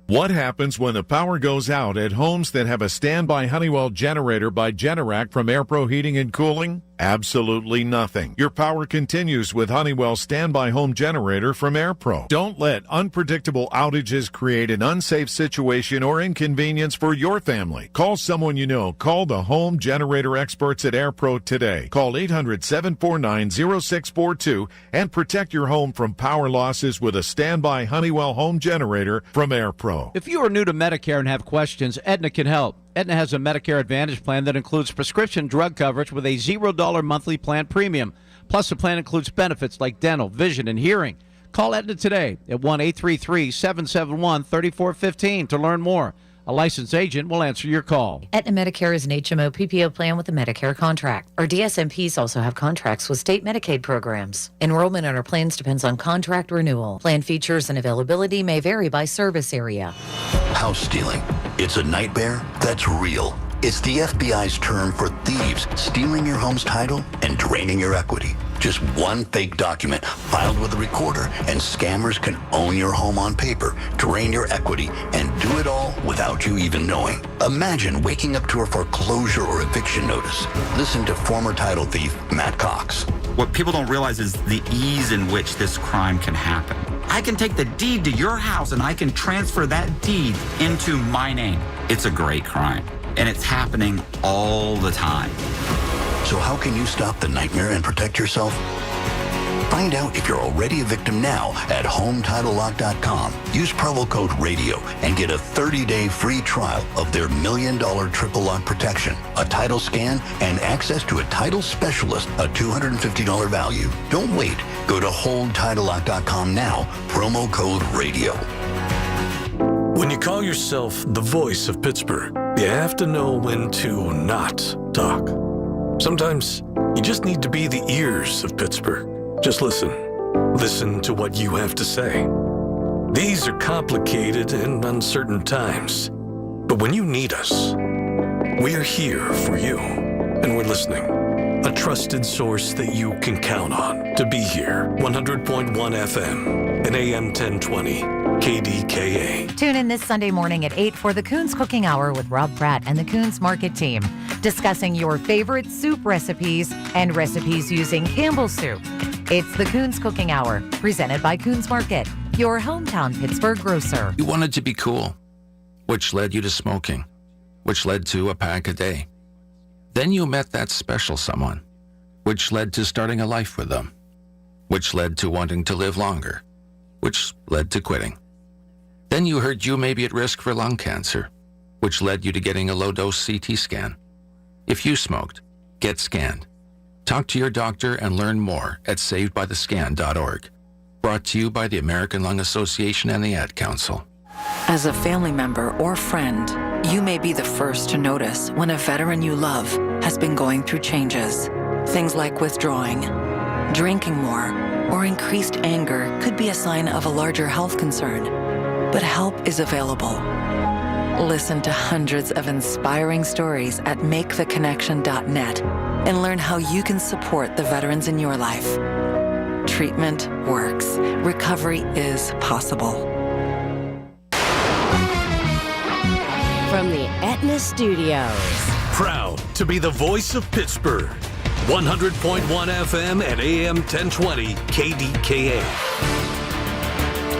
What happens when the power goes out at homes that have a standby Honeywell generator by Generac from Air Pro Heating and Cooling? Absolutely nothing. Your power continues with Honeywell's standby home generator from AirPro. Don't let unpredictable outages create an unsafe situation or inconvenience for your family. Call someone you know. Call the home generator experts at AirPro today. Call 800-749-0642 and protect your home from power losses with a standby Honeywell home generator from AirPro. If you are new to Medicare and have questions, Aetna can help. Aetna has a Medicare Advantage plan that includes prescription drug coverage with a $0 monthly plan premium. Plus, the plan includes benefits like dental, vision, and hearing. Call Aetna today at 1-833-771-3415 to learn more. A licensed agent will answer your call. Aetna Medicare is an HMO PPO plan with a Medicare contract. Our DSMPs also have contracts with state Medicaid programs. Enrollment in our plans depends on contract renewal. Plan features and availability may vary by service area. House stealing. It's a nightmare that's real. It's the FBI's term for thieves stealing your home's title and draining your equity. Just one fake document filed with a recorder, and scammers can own your home on paper, drain your equity, and do it all without you even knowing. Imagine waking up to a foreclosure or eviction notice. Listen to former title thief Matt Cox. What people don't realize is the ease in which this crime can happen. I can take the deed to your house and I can transfer that deed into my name. It's a great crime, and it's happening all the time. So how can you stop the nightmare and protect yourself? Find out if you're already a victim now at HomeTitleLock.com. Use promo code RADIO and get a 30-day free trial of their $1 million triple lock protection, a title scan, and access to a title specialist, a $250 value. Don't wait. Go to HoldTitleLock.com now, promo code RADIO. When you call yourself the voice of Pittsburgh, you have to know when to not talk. Sometimes you just need to be the ears of Pittsburgh. Just listen. Listen to what you have to say. These are complicated and uncertain times. But when you need us, we're here for you. And we're listening. A trusted source that you can count on to be here. 100.1 FM and AM 1020 KDKA. Tune in this Sunday morning at 8 for the Coons Cooking Hour with Rob Pratt and the Coons Market team, discussing your favorite soup recipes and recipes using Campbell's soup. It's the Coons Cooking Hour, presented by Coons Market, your hometown Pittsburgh grocer. You wanted to be cool, which led you to smoking, which led to a pack a day. Then you met that special someone, which led to starting a life with them, which led to wanting to live longer, which led to quitting. Then you heard you may be at risk for lung cancer, which led you to getting a low-dose CT scan. If you smoked, get scanned. Talk to your doctor and learn more at savedbythescan.org. Brought to you by the American Lung Association and the Ad Council. As a family member or friend, you may be the first to notice when a veteran you love has been going through changes. Things like withdrawing, drinking more, or increased anger could be a sign of a larger health concern. But help is available. Listen to hundreds of inspiring stories at maketheconnection.net and learn how you can support the veterans in your life. Treatment works. Recovery is possible. From the Aetna Studios. Proud to be the voice of Pittsburgh. 100.1 FM and AM 1020 KDKA.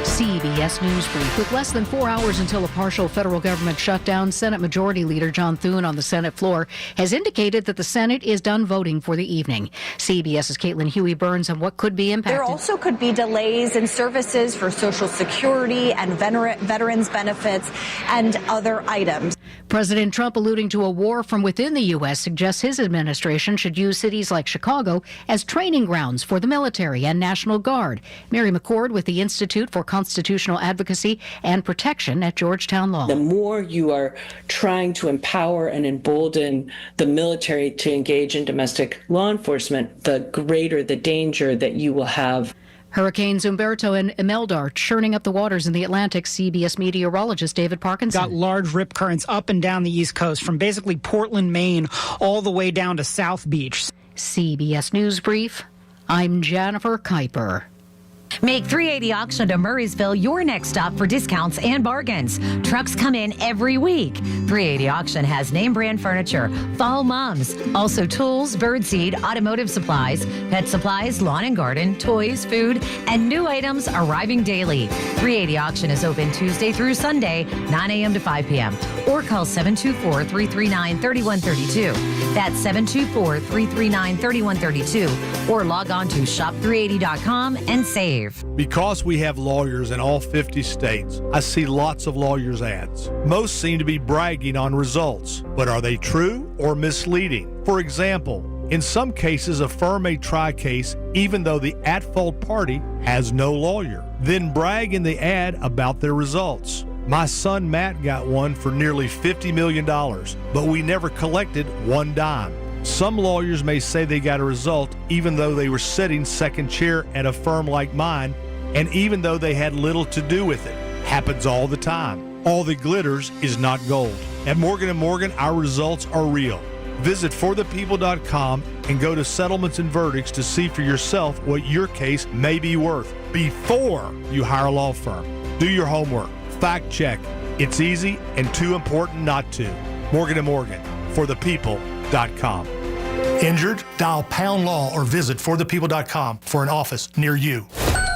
CBS News Brief. With less than 4 hours until a partial federal government shutdown, Senate Majority Leader John Thune on the Senate floor has indicated that the Senate is done voting for the evening. CBS's Caitlin Huey-Burns on what could be impacted. There also could be delays in services for Social Security and veterans benefits and other items. President Trump, alluding to a war from within the U.S., suggests his administration should use cities like Chicago as training grounds for the military and National Guard. Mary McCord with the Institute for Constitutional Advocacy and Protection at Georgetown Law. The more you are trying to empower and embolden the military to engage in domestic law enforcement, the greater the danger that you will have. Hurricanes Umberto and Imelda are churning up the waters in the Atlantic. CBS meteorologist David Parkinson. Got large rip currents up and down the East Coast from basically Portland, Maine, all the way down to South Beach. CBS News Brief. I'm Jennifer Kuiper. Make 380 Auction to Murraysville your next stop for discounts and bargains. Trucks come in every week. 380 Auction has name brand furniture, fall moms, also tools, birdseed, automotive supplies, pet supplies, lawn and garden, toys, food, and new items arriving daily. 380 Auction is open Tuesday through Sunday, 9 a.m. to 5 p.m. Or call 724-339-3132. That's 724-339-3132. Or log on to shop380.com and save. Because we have lawyers in all 50 states, I see lots of lawyers' ads. Most seem to be bragging on results, but are they true or misleading? For example, in some cases, a firm may try a case even though the at-fault party has no lawyer, then brag in the ad about their results. My son Matt got one for nearly $50 million, but we never collected one dime. Some lawyers may say they got a result even though they were sitting second chair at a firm like mine, and even though they had little to do with it. Happens all the time. All that glitters is not gold. At Morgan & Morgan, our results are real. Visit forthepeople.com and go to settlements and verdicts to see for yourself what your case may be worth before you hire a law firm. Do your homework. Fact check. It's easy and too important not to. Morgan & Morgan, forthepeople.com. Injured? Dial pound law or visit forthepeople.com for an office near you.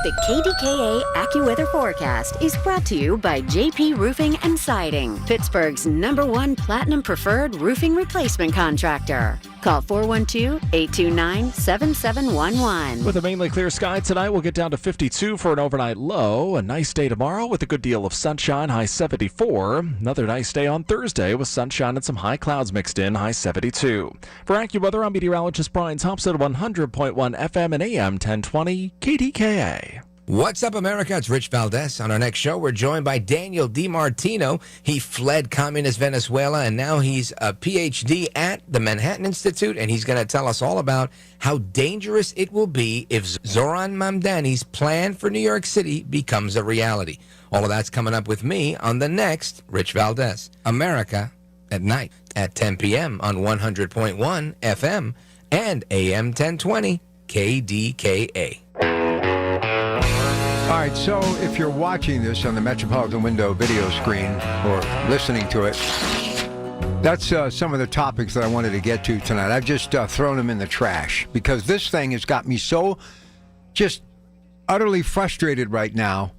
The KDKA AccuWeather forecast is brought to you by JP Roofing and Siding, Pittsburgh's #1 Platinum Preferred Roofing Replacement Contractor. Call 412-829-7711. With a mainly clear sky tonight, we'll get down to 52 for an overnight low. A nice day tomorrow with a good deal of sunshine, high 74. Another nice day on Thursday with sunshine and some high clouds mixed in, high 72. For AccuWeather, I'm meteorologist Brian Thompson, 100.1 FM and AM 1020 KDKA. What's up, America? It's Rich Valdez. On our next show, we're joined by Daniel DiMartino. He fled communist Venezuela, and now he's a PhD at the Manhattan Institute, and he's going to tell us all about how dangerous it will be if Zoran Mamdani's plan for New York City becomes a reality. All of that's coming up with me on the next Rich Valdez. America at night at 10 p.m. on 100.1 FM and AM 1020 KDKA. All right, so if you're watching this on the Metropolitan Window video screen or listening to it, that's some of the topics that I wanted to get to tonight. I've just thrown them in the trash because this thing has got me so just utterly frustrated right now.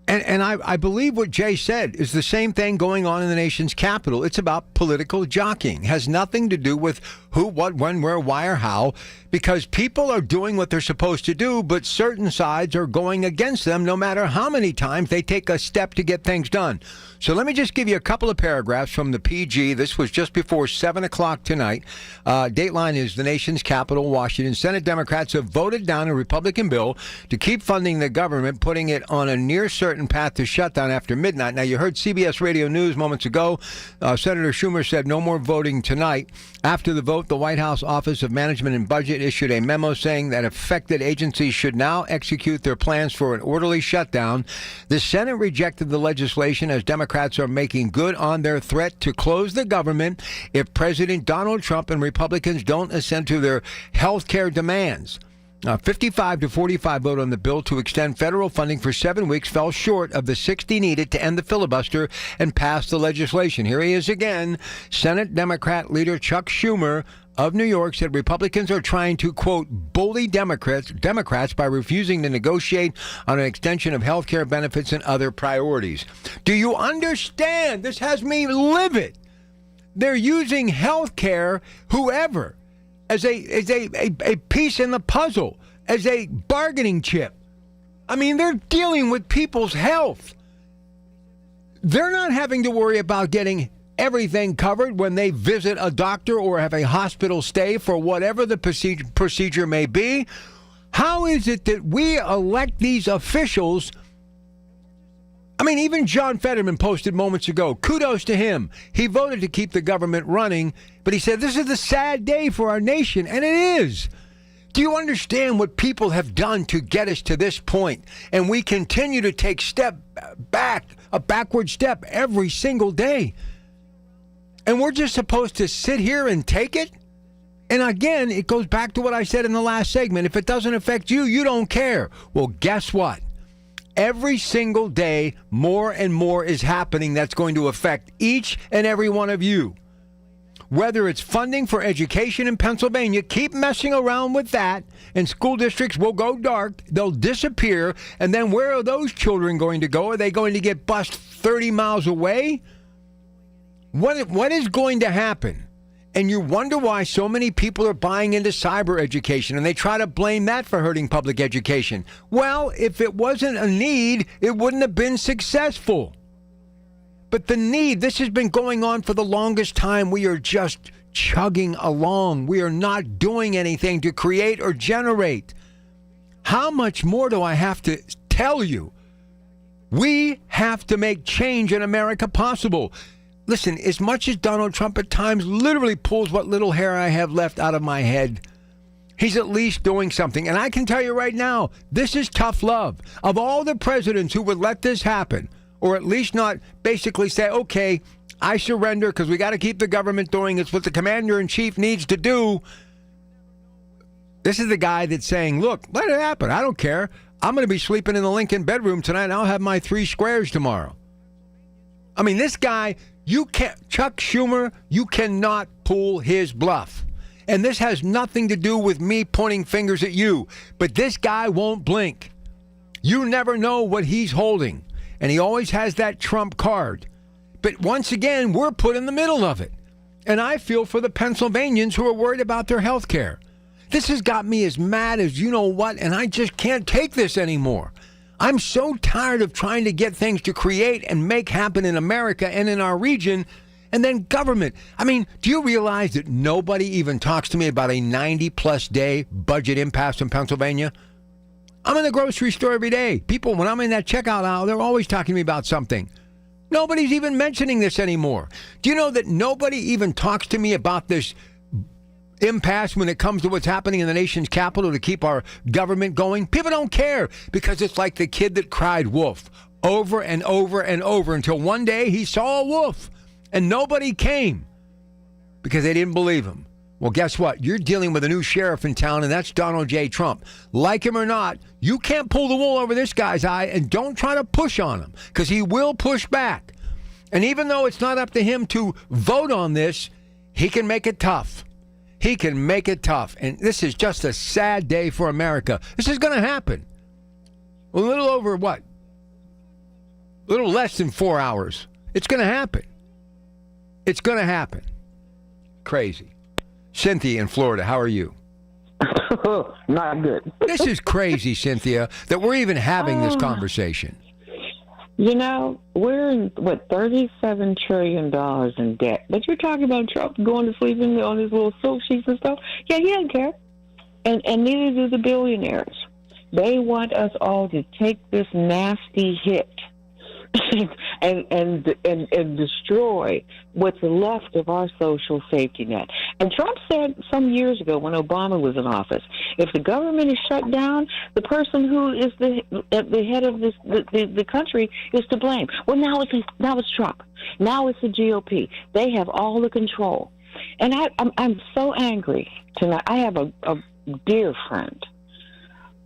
And I believe what Jay said is the same thing going on in the nation's capital. It's about political jockeying. It has nothing to do with who, what, when, where, why, or how, because people are doing what they're supposed to do, but certain sides are going against them no matter how many times they take a step to get things done. So let me just give you a couple of paragraphs from the PG. This was just before 7 o'clock tonight. Dateline is the nation's capital, Washington. Senate Democrats have voted down a Republican bill to keep funding the government, putting it on a near certain path to shutdown after midnight. Now, you heard CBS Radio News moments ago. Senator Schumer said no more voting tonight. After the vote, the White House Office of Management and Budget issued a memo saying that affected agencies should now execute their plans for an orderly shutdown. The Senate rejected the legislation as Democrats are making good on their threat to close the government if President Donald Trump and Republicans don't assent to their health care demands. 55 to 45 vote on the bill to extend federal funding for 7 weeks fell short of the 60 needed to end the filibuster and pass the legislation. Here he is again. Senate Democrat leader Chuck Schumer of New York said Republicans are trying to, quote, bully Democrats by refusing to negotiate on an extension of health care benefits and other priorities. Do you understand? This has me livid. They're using health care, whoever, as a piece in the puzzle, as a bargaining chip. I mean, they're dealing with people's health. They're not having to worry about getting everything covered when they visit a doctor or have a hospital stay for whatever the procedure may be. How is it that we elect these officials? I mean, even John Fetterman posted moments ago, kudos to him. He voted to keep the government running, but he said this is a sad day for our nation, and it is. Do you understand what people have done to get us to this point? And we continue to take a backward step every single day. And we're just supposed to sit here and take it? And again, it goes back to what I said in the last segment. If it doesn't affect you, you don't care. Well, guess what? Every single day, more and more is happening that's going to affect each and every one of you. Whether it's funding for education in Pennsylvania, keep messing around with that, and school districts will go dark. They'll disappear, and then where are those children going to go? Are they going to get bused 30 miles away? What is going to happen? And you wonder why so many people are buying into cyber education, and they try to blame that for hurting public education. Well, if it wasn't a need, it wouldn't have been successful. But the need, this has been going on for the longest time. We are just chugging along. We are not doing anything to create or generate. How much more do I have to tell you? We have to make change in America possible. Listen, as much as Donald Trump at times literally pulls what little hair I have left out of my head, he's at least doing something. And I can tell you right now, this is tough love. Of all the presidents who would let this happen, or at least not basically say, okay, I surrender because we got to keep the government doing it's what the commander-in-chief needs to do. This is the guy that's saying, look, let it happen. I don't care. I'm going to be sleeping in the Lincoln bedroom tonight, and I'll have my 3 squares tomorrow. I mean, this guy, Chuck Schumer, you cannot pull his bluff. And this has nothing to do with me pointing fingers at you. But this guy won't blink. You never know what he's holding. And he always has that trump card. But once again, we're put in the middle of it. And I feel for the Pennsylvanians who are worried about their health care. This has got me as mad as you know what, and I just can't take this anymore. I'm so tired of trying to get things to create and make happen in America and in our region, and then government. I mean, do you realize that nobody even talks to me about a 90-plus day budget impasse in Pennsylvania? I'm in the grocery store every day. People, when I'm in that checkout aisle, they're always talking to me about something. Nobody's even mentioning this anymore. Do you know that nobody even talks to me about this impasse when it comes to what's happening in the nation's capital to keep our government going? People don't care because it's like the kid that cried wolf over and over and over until one day he saw a wolf and nobody came because they didn't believe him. Well, guess what? You're dealing with a new sheriff in town, and that's Donald J. Trump. Like him or not, you can't pull the wool over this guy's eye, and don't try to push on him, because he will push back. And even though it's not up to him to vote on this, he can make it tough. He can make it tough. And this is just a sad day for America. This is going to happen. A little over what? A little less than 4 hours. It's going to happen. It's going to happen. Crazy. Cynthia in Florida, how are you? Not good. This is crazy, Cynthia, that we're even having this conversation. You know, we're in, $37 trillion in debt. But you're talking about Trump going to sleep on his little silk sheets and stuff? Yeah, he doesn't care. And neither do the billionaires. They want us all to take this nasty hit and destroy what's left of our social safety net. And Trump said some years ago when Obama was in office, if the government is shut down, the person who is at the head of the country is to blame. Well, now it's Trump. Now it's the GOP. They have all the control. And I'm so angry tonight. I have a dear friend.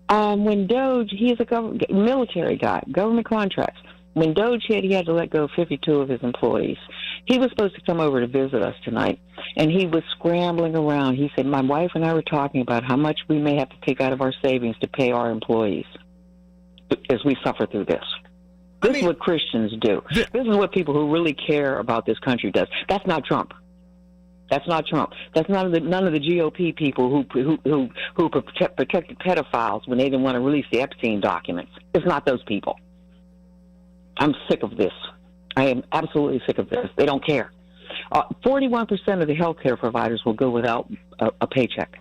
When Doge, he's a military guy, government contracts. When Doge hit, he had to let go of 52 of his employees. He was supposed to come over to visit us tonight, and he was scrambling around. He said, my wife and I were talking about how much we may have to take out of our savings to pay our employees as we suffer through this. This is what Christians do. This is what people who really care about this country does. That's not Trump. That's not Trump. That's none of the GOP people who protected pedophiles when they didn't want to release the Epstein documents. It's not those people. I'm sick of this. I am absolutely sick of this. They don't care. 41% of the healthcare providers will go without a paycheck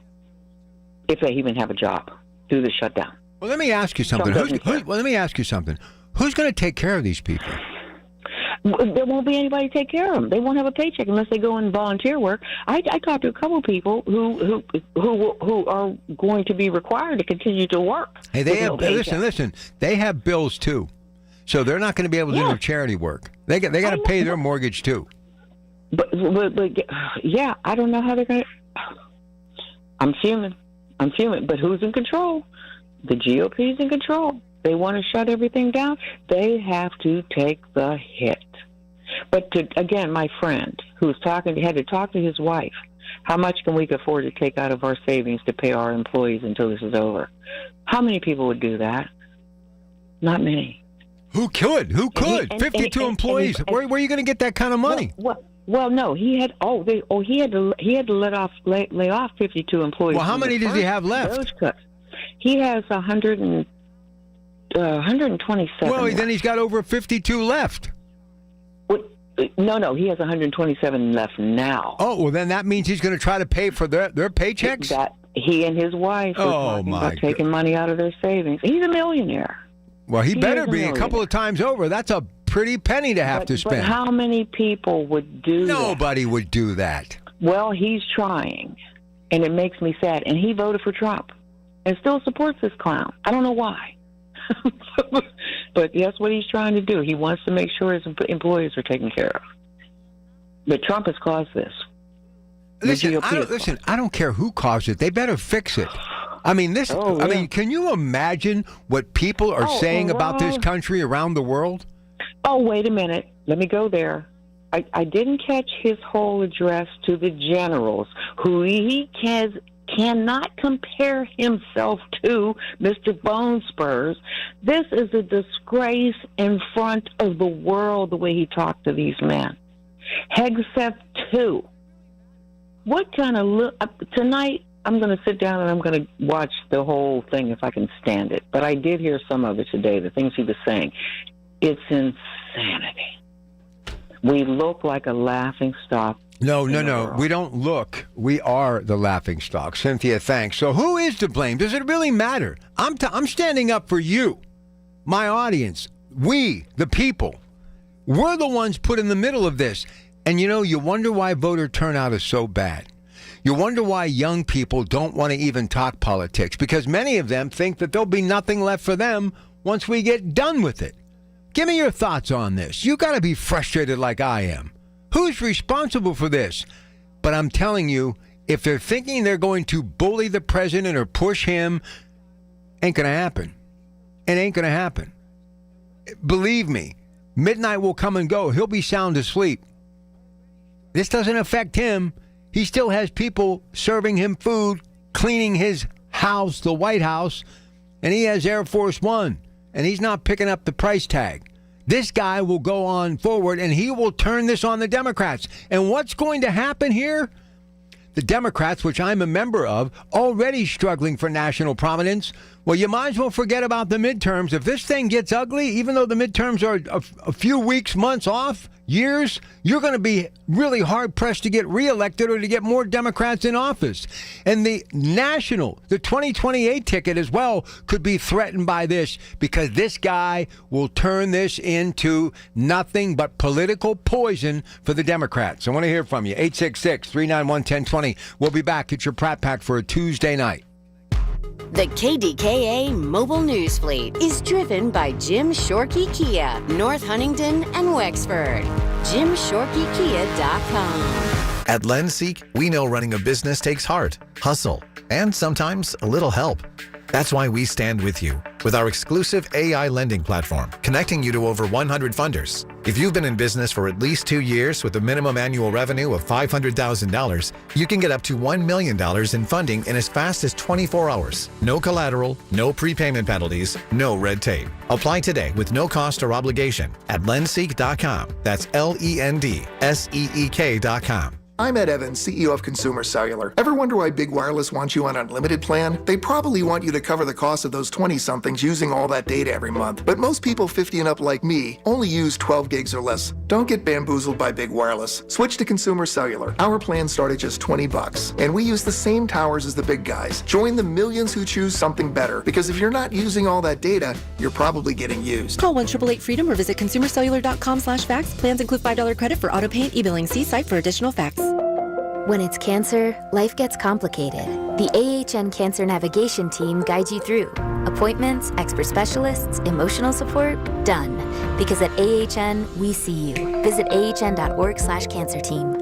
if they even have a job through the shutdown. Well, let me ask you something. Let me ask you something. Who's going to take care of these people? There won't be anybody to take care of them. They won't have a paycheck unless they go and volunteer work. I talked to a couple of people who are going to be required to continue to work. Hey, they have, listen. They have bills too. So they're not going to be able to do their charity work. They got to pay their mortgage too. But yeah, I don't know how they're going to. I'm fuming. But who's in control? The GOP is in control. They want to shut everything down. They have to take the hit. But again, my friend who's had to talk to his wife, how much can we afford to take out of our savings to pay our employees until this is over? How many people would do that? Not many. Who could? 52 employees. Where are you going to get that kind of money? Well, no, he had. He had to lay off 52 employees. Well, how many does he have left? Those cuts. He has 127. Well, then he's got over 52 left. No, he has 127 left now. Oh, well, then that means he's going to try to pay for their paychecks? He and his wife are talking about taking money out of their savings. He's a millionaire. Well, he better be a couple of times over. That's a pretty penny to have to spend. But how many people would do that? Nobody would do that. Well, he's trying, and it makes me sad. And he voted for Trump and still supports this clown. I don't know why. But that's what he's trying to do. He wants to make sure his employees are taken care of. But Trump has caused this. Listen, I don't care who caused it. They better fix it. I mean, can you imagine what people are saying about this country around the world? Oh, wait a minute. Let me go there. I didn't catch his whole address to the generals, who he cannot compare himself to, Mr. Bone Spurs. This is a disgrace in front of the world, the way he talked to these men. Hegseth, too. What kind of tonight, I'm going to sit down and I'm going to watch the whole thing if I can stand it. But I did hear some of it today, the things he was saying. It's insanity. We look like a laughingstock. No. We don't look. We are the laughingstock. Cynthia, thanks. So who is to blame? Does it really matter? I'm standing up for you, my audience. We, the people, we're the ones put in the middle of this. And, you wonder why voter turnout is so bad. You wonder why young people don't want to even talk politics, because many of them think that there'll be nothing left for them once we get done with it. Give me your thoughts on this. You got to be frustrated like I am. Who's responsible for this? But I'm telling you, if they're thinking they're going to bully the president or push him, ain't going to happen. It ain't going to happen. Believe me, midnight will come and go. He'll be sound asleep. This doesn't affect him. He still has people serving him food, cleaning his house, the White House, and he has Air Force One, and he's not picking up the price tag. This guy will go on forward, and he will turn this on the Democrats. And what's going to happen here? The Democrats, which I'm a member of, already struggling for national prominence. Well, you might as well forget about the midterms. If this thing gets ugly, even though the midterms are a few weeks, months off, years, you're going to be really hard-pressed to get reelected or to get more Democrats in office. And the 2028 ticket as well could be threatened by this, because this guy will turn this into nothing but political poison for the Democrats. I want to hear from you. 866-391-1020. We'll be back at your Pratt Pack for a Tuesday night. The KDKA Mobile News Fleet is driven by Jim Shorkey Kia, North Huntington and Wexford. JimShorkeyKia.com. At LendSeek, we know running a business takes heart, hustle, and sometimes a little help. That's why we stand with you with our exclusive AI lending platform, connecting you to over 100 funders. If you've been in business for at least 2 years with a minimum annual revenue of $500,000, you can get up to $1 million in funding in as fast as 24 hours. No collateral, no prepayment penalties, no red tape. Apply today with no cost or obligation at lendseek.com. That's LENDSEEK.com. I'm Ed Evans, CEO of Consumer Cellular. Ever wonder why Big Wireless wants you on an unlimited plan? They probably want you to cover the cost of those 20-somethings using all that data every month. But most people 50 and up like me only use 12 gigs or less. Don't get bamboozled by Big Wireless. Switch to Consumer Cellular. Our plans start at just $20. And we use the same towers as the big guys. Join the millions who choose something better. Because if you're not using all that data, you're probably getting used. Call 1-888-FREEDOM or visit consumercellular.com/facts. Plans include $5 credit for auto pay and e-billing. See site for additional facts. When it's cancer, life gets complicated. The AHN Cancer Navigation Team guides you through. Appointments, expert specialists, emotional support, done. Because at AHN, we see you. Visit ahn.org/cancer team.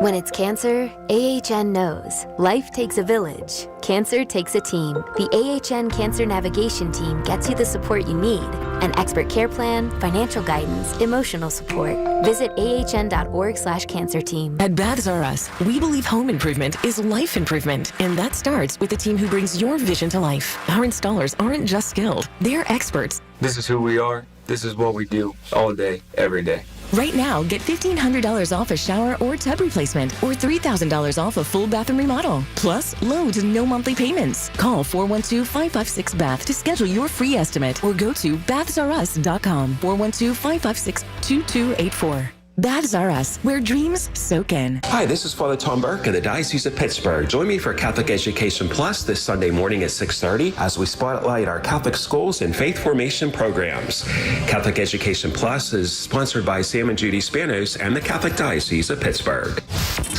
When it's cancer, AHN knows. Life takes a village. Cancer takes a team. The AHN Cancer Navigation Team gets you the support you need. An expert care plan, financial guidance, emotional support. Visit ahn.org/cancer team. At Baths R Us, we believe home improvement is life improvement, and that starts with a team who brings your vision to life. Our installers aren't just skilled, they're experts. This is who we are. This is what we do all day, every day. Right now, get $1,500 off a shower or tub replacement, or $3,000 off a full bathroom remodel. Plus, loads and no monthly payments. Call 412-556-BATH to schedule your free estimate, or go to bathsrus.com. 412-556-2284. Baths R Us, where dreams soak in. Hi, this is Father Tom Burke of the Diocese of Pittsburgh. Join me for Catholic Education Plus this Sunday morning at 6:30 as we spotlight our Catholic schools and faith formation programs. Catholic Education Plus is sponsored by Sam and Judy Spanos and the Catholic Diocese of Pittsburgh.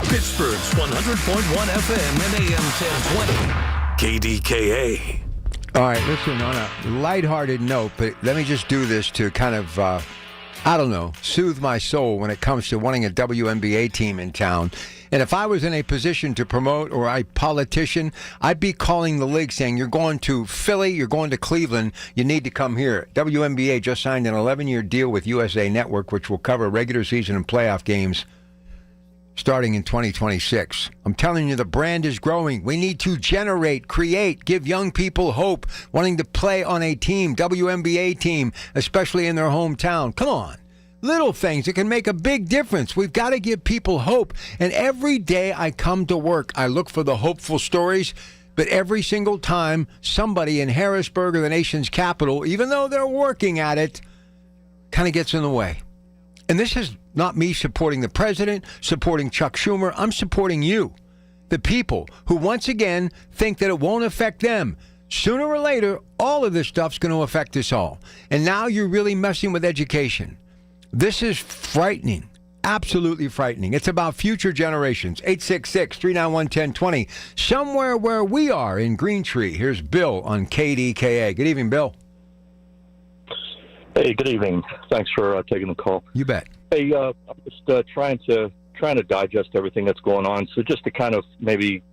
Pittsburgh's 100.1 FM and AM 1020. KDKA. All right, listen, on a lighthearted note, but let me just do this to kind of, I don't know, soothe my soul when it comes to wanting a WNBA team in town. And if I was in a position to promote or a politician, I'd be calling the league saying, you're going to Philly, you're going to Cleveland, you need to come here. WNBA just signed an 11-year deal with USA Network, which will cover regular season and playoff games starting in 2026. I'm telling you, the brand is growing. We need to generate, create, give young people hope, wanting to play on a team, WNBA team, especially in their hometown. Come on. Little things that can make a big difference. We've got to give people hope. And every day I come to work, I look for the hopeful stories. But every single time, somebody in Harrisburg or the nation's capital, even though they're working at it, kind of gets in the way. And this is not me supporting the president, supporting Chuck Schumer. I'm supporting you, the people who once again think that it won't affect them. Sooner or later, all of this stuff's going to affect us all. And now you're really messing with education. This is frightening, absolutely frightening. It's about future generations. 866-391-1020. Somewhere where we are in Green Tree. Here's Bill on KDKA. Good evening, Bill. Hey, good evening. Thanks for taking the call. You bet. Hey, I'm just trying to digest everything that's going on. So just to kind of maybe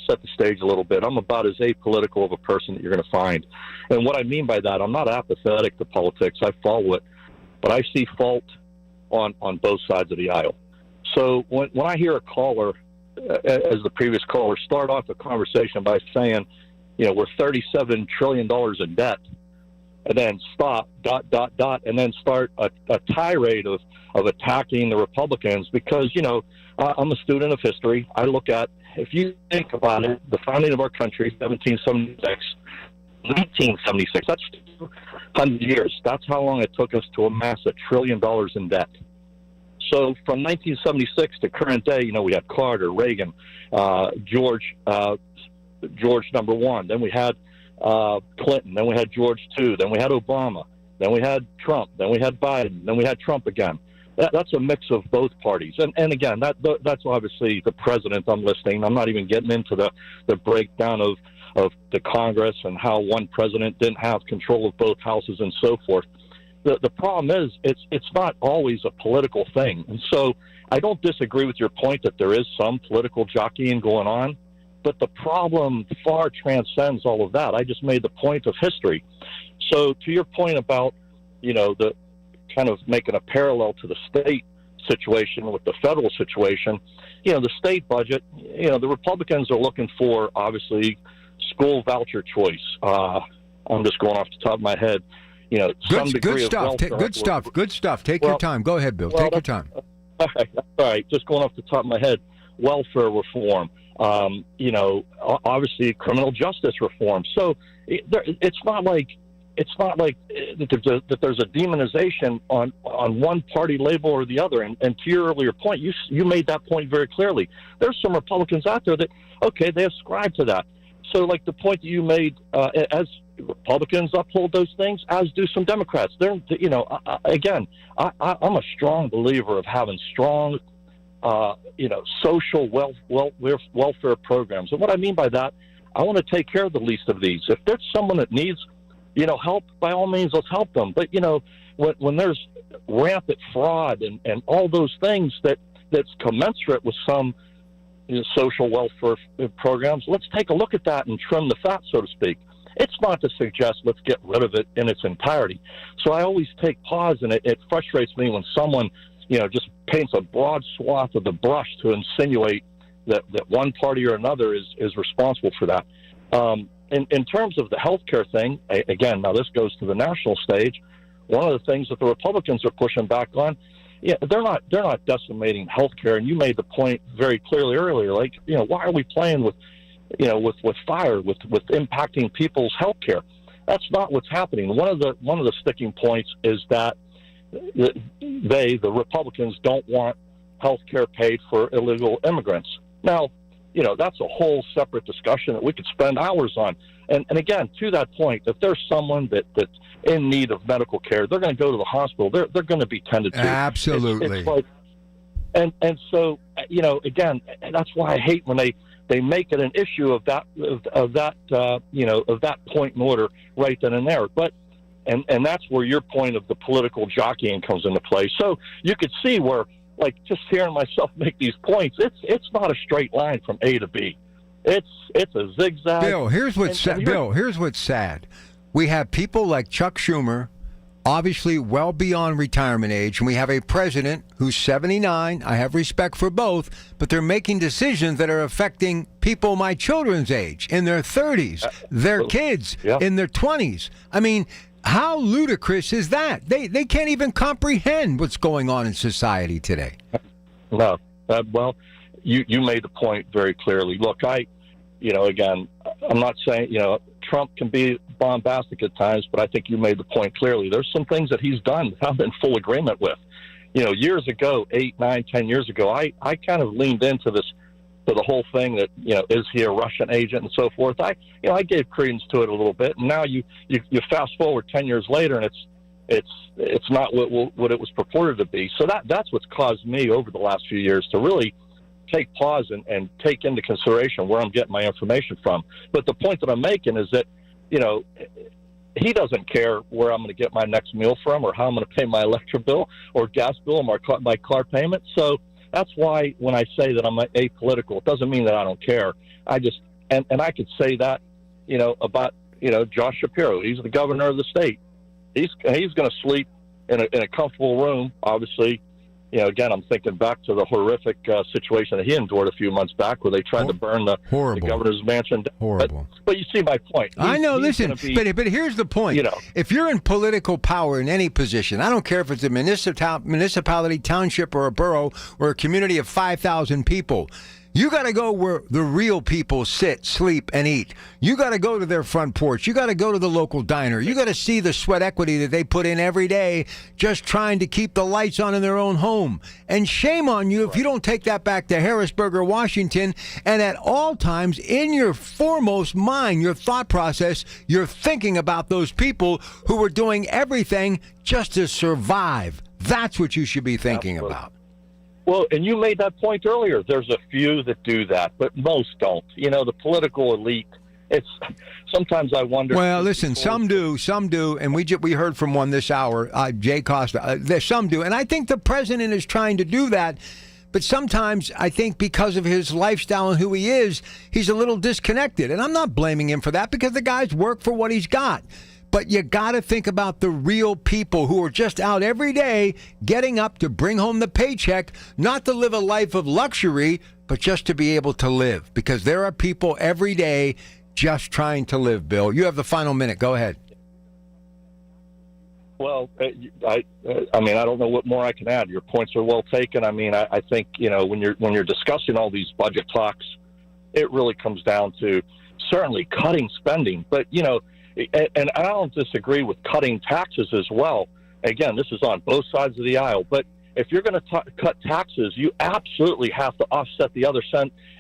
set the stage a little bit, I'm about as apolitical of a person that you're going to find. And what I mean by that, I'm not apathetic to politics. I follow it. But I see fault on both sides of the aisle. So when I hear a caller, as the previous caller, start off a conversation by saying, you know, we're $37 trillion in debt, and then stop, ... and then start a tirade of attacking the Republicans because, you know, I'm a student of history. I look at, if you think about it, the founding of our country, 1876, that's 200 years. That's how long it took us to amass $1 trillion in debt. So from 1976 to current day, you know, we had Carter, Reagan, George number one. Then we had Clinton. Then we had George II. Then we had Obama. Then we had Trump. Then we had Biden. Then we had Trump again. That's a mix of both parties. And again, that's obviously the president I'm listing. I'm not even getting into the breakdown of the Congress and how one president didn't have control of both houses and so forth. The problem is it's not always a political thing. And so I don't disagree with your point that there is some political jockeying going on, but the problem far transcends all of that. I just made the point of history. So to your point about, you know, the kind of making a parallel to the state situation with the federal situation, you know, the state budget, you know, the Republicans are looking for, obviously, school voucher choice. I'm just going off the top of my head. You know, some degree of welfare. Good stuff. Take your time. Go ahead, Bill. Take your time. All right. Just going off the top of my head, welfare reform. You know, obviously criminal justice reform. So it's not like that there's a demonization on one party label or the other. And to your earlier point, you made that point very clearly. There's some Republicans out there that, okay, they ascribe to that. So like the point that you made, as Republicans uphold those things, as do some Democrats. They're, you know, again, I'm a strong believer of having strong, you know, social welfare programs. And what I mean by that, I want to take care of the least of these. If there's someone that needs, you know, help, by all means, let's help them. But, you know, when there's rampant fraud and all those things that that's commensurate with some social welfare programs, let's take a look at that and trim the fat, so to speak. It's not to suggest let's get rid of it in its entirety. So I always take pause, and it frustrates me when someone, just paints a broad swath of the brush to insinuate that one party or another is responsible for that. In terms of the healthcare thing, again, now this goes to the national stage. One of the things that the Republicans are pushing back on, they're not decimating healthcare. And you made the point very clearly earlier, like, why are we playing with fire, with impacting people's healthcare? That's not what's happening. One of the sticking points is that the Republicans don't want healthcare paid for illegal immigrants. Now, that's a whole separate discussion that we could spend hours on. And again, to that point, if there's someone that's in need of medical care, they're going to go to the hospital. They're going to be tended to. Absolutely. It's like, and so, again, that's why I hate when they make it an issue of that point in order right then and there. But and that's where your point of the political jockeying comes into play. So you could see where, like, just hearing myself make these points, it's not a straight line from A to B. It's a zigzag. Bill, here's what's sad. We have people like Chuck Schumer, obviously well beyond retirement age, and we have a president who's 79. I have respect for both, but they're making decisions that are affecting people my children's age, in their 30s, their kids in their 20s. I mean, how ludicrous is that? They can't even comprehend what's going on in society today. No. Well, you made the point very clearly. Look, again, I'm not saying, Trump can be bombastic at times, but I think you made the point clearly. There's some things that he's done that I'm in full agreement with. Years ago, 8, 9, 10 years ago, I kind of leaned into this, to the whole thing that, is he a Russian agent and so forth. I gave credence to it a little bit. And now you fast forward 10 years later, and it's not what it was purported to be. So that's what's caused me over the last few years to really take pause and take into consideration where I'm getting my information from. But the point that I'm making is that, he doesn't care where I'm going to get my next meal from, or how I'm going to pay my electric bill or gas bill or my car payment. So that's why when I say that I'm apolitical, it doesn't mean that I don't care. I just, and I could say that, about, Josh Shapiro. He's the governor of the state. He's going to sleep in a comfortable room, obviously. Again, I'm thinking back to the horrific situation that he endured a few months back, where they tried to burn the governor's mansion. Horrible. But you see my point. I know. Listen, but here's the point. If you're in political power in any position, I don't care if it's a municipality, township, or a borough, or a community of 5,000 people, you got to go where the real people sit, sleep, and eat. You got to go to their front porch. You got to go to the local diner. You got to see the sweat equity that they put in every day just trying to keep the lights on in their own home. And shame on you if you don't take that back to Harrisburg or Washington, and at all times in your foremost mind, your thought process, you're thinking about those people who were doing everything just to survive. That's what you should be thinking about. Well, and you made that point earlier. There's a few that do that, but most don't. The political elite, it's sometimes I wonder. Well, listen, some do, and we heard from one this hour, Jay Costa. Some do, and I think the president is trying to do that, but sometimes I think because of his lifestyle and who he is, he's a little disconnected, and I'm not blaming him for that because the guy's worked for what he's got. But you got to think about the real people who are just out every day getting up to bring home the paycheck, not to live a life of luxury, but just to be able to live. Because there are people every day just trying to live, Bill. You have the final minute. Go ahead. Well, I don't know what more I can add. Your points are well taken. I think, when you're discussing all these budget talks, it really comes down to certainly cutting spending. But, and I don't disagree with cutting taxes as well. Again, this is on both sides of the aisle. But if you're going to cut taxes, you absolutely have to offset the other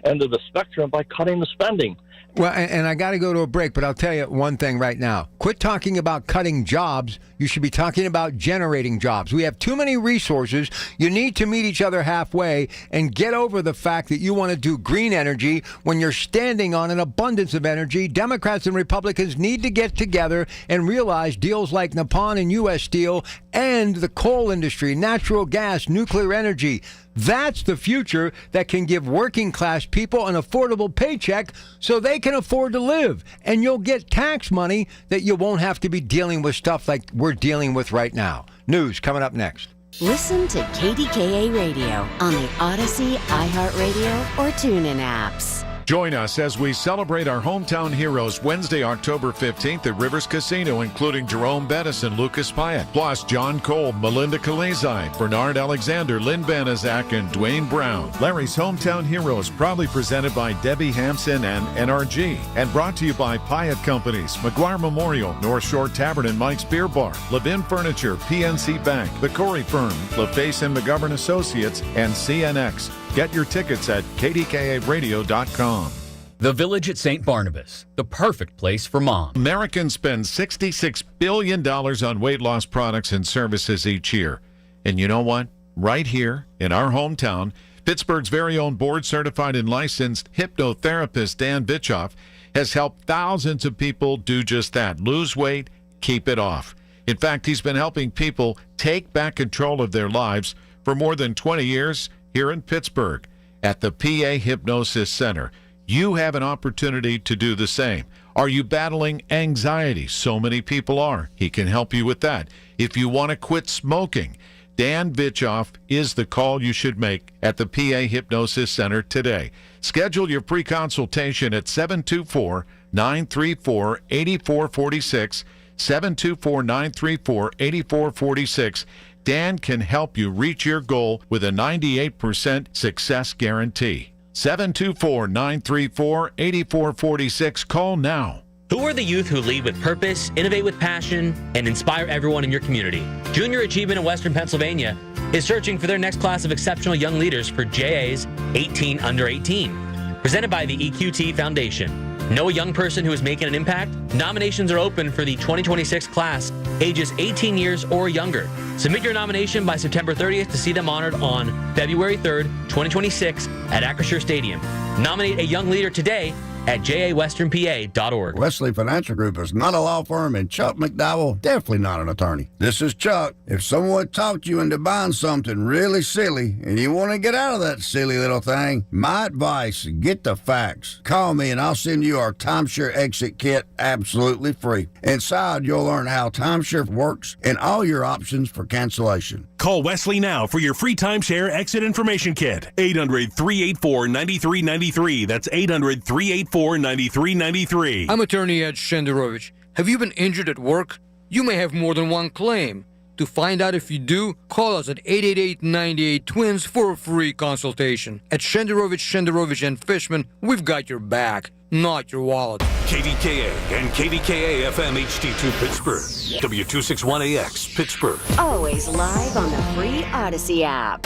end of the spectrum by cutting the spending. Well, and I got to go to a break, but I'll tell you one thing right now. Quit talking about cutting jobs. You should be talking about generating jobs. We have too many resources. You need to meet each other halfway and get over the fact that you want to do green energy when you're standing on an abundance of energy. Democrats and Republicans need to get together and realize deals like Nippon and U.S. Steel and the coal industry, natural gas, nuclear energy, That's the future that can give working class people an affordable paycheck so they can afford to live. And you'll get tax money that you won't have to be dealing with stuff like we're dealing with right now. News coming up next. Listen to KDKA Radio on the Odyssey, iHeartRadio, or TuneIn apps. Join us as we celebrate our hometown heroes Wednesday, October 15th at Rivers Casino, including Jerome Bettis and Lucas Pyatt, plus John Kolb, Melinda Kalizai, Bernard Alexander, Lynn Banaszak, and Dwayne Brown. Larry's Hometown Heroes, proudly presented by Debbie Hampson and NRG, and brought to you by Pyatt Companies, McGuire Memorial, North Shore Tavern and Mike's Beer Bar, Levin Furniture, PNC Bank, The Corey Firm, LaFace and McGovern Associates, and CNX. Get your tickets at KDKARadio.com. The Village at St. Barnabas, the perfect place for mom. Americans spend $66 billion on weight loss products and services each year. And you know what? Right here in our hometown, Pittsburgh's very own board-certified and licensed hypnotherapist Dan Bitchoff has helped thousands of people do just that. Lose weight, keep it off. In fact, he's been helping people take back control of their lives for more than 20 years here in Pittsburgh at the PA Hypnosis Center. You have an opportunity to do the same. Are you battling anxiety? So many people are. He can help you with that. If you want to quit smoking, Dan Bitchoff is the call you should make at the PA Hypnosis Center today. Schedule your pre-consultation at 724-934-8446, 724-934-8446. Dan can help you reach your goal with a 98% success guarantee. 724-934-8446. Call now. Who are the youth who lead with purpose, innovate with passion, and inspire everyone in your community? Junior Achievement in Western Pennsylvania is searching for their next class of exceptional young leaders for JA's 18 Under 18, presented by the EQT Foundation. Know a young person who is making an impact? Nominations are open for the 2026 class, ages 18 years or younger. Submit your nomination by September 30th to see them honored on February 3rd, 2026 at Acrisure Stadium. Nominate a young leader today at jawesternpa.org. Wesley Financial Group is not a law firm, and Chuck McDowell definitely not an attorney. This is Chuck. If someone talked you into buying something really silly and you want to get out of that silly little thing, my advice, get the facts. Call me and I'll send you our timeshare exit kit absolutely free. Inside, you'll learn how timeshare works and all your options for cancellation. Call Wesley now for your free timeshare exit information kit. 800-384-9393. That's 800-384-9393. I'm attorney Ed Shenderovich. Have you been injured at work? You may have more than one claim. To find out if you do, call us at 888-98-TWINS for a free consultation. At Shenderovich and Fishman, we've got your back, not your wallet. KDKA and KDKA-FM HD2 Pittsburgh. W261AX Pittsburgh. Always live on the free Odyssey app.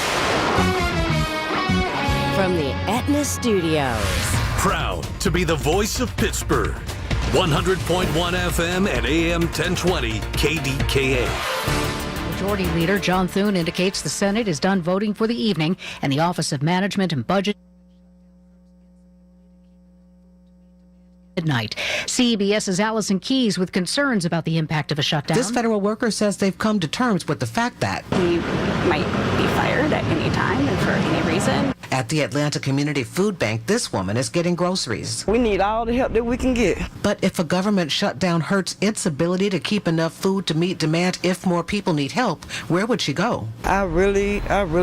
From the Aetna Studios. Proud to be the voice of Pittsburgh. 100.1 FM and AM 1020 KDKA. Majority Leader John Thune indicates the Senate is done voting for the evening, and the Office of Management and Budget midnight. CBS's Allison Keyes with concerns about the impact of a shutdown. This federal worker says they've come to terms with the fact that we might be fired at any time and for any reason. At the Atlanta Community Food Bank, this woman is getting groceries. We need all the help that we can get. But if a government shutdown hurts its ability to keep enough food to meet demand if more people need help, where would she go? I really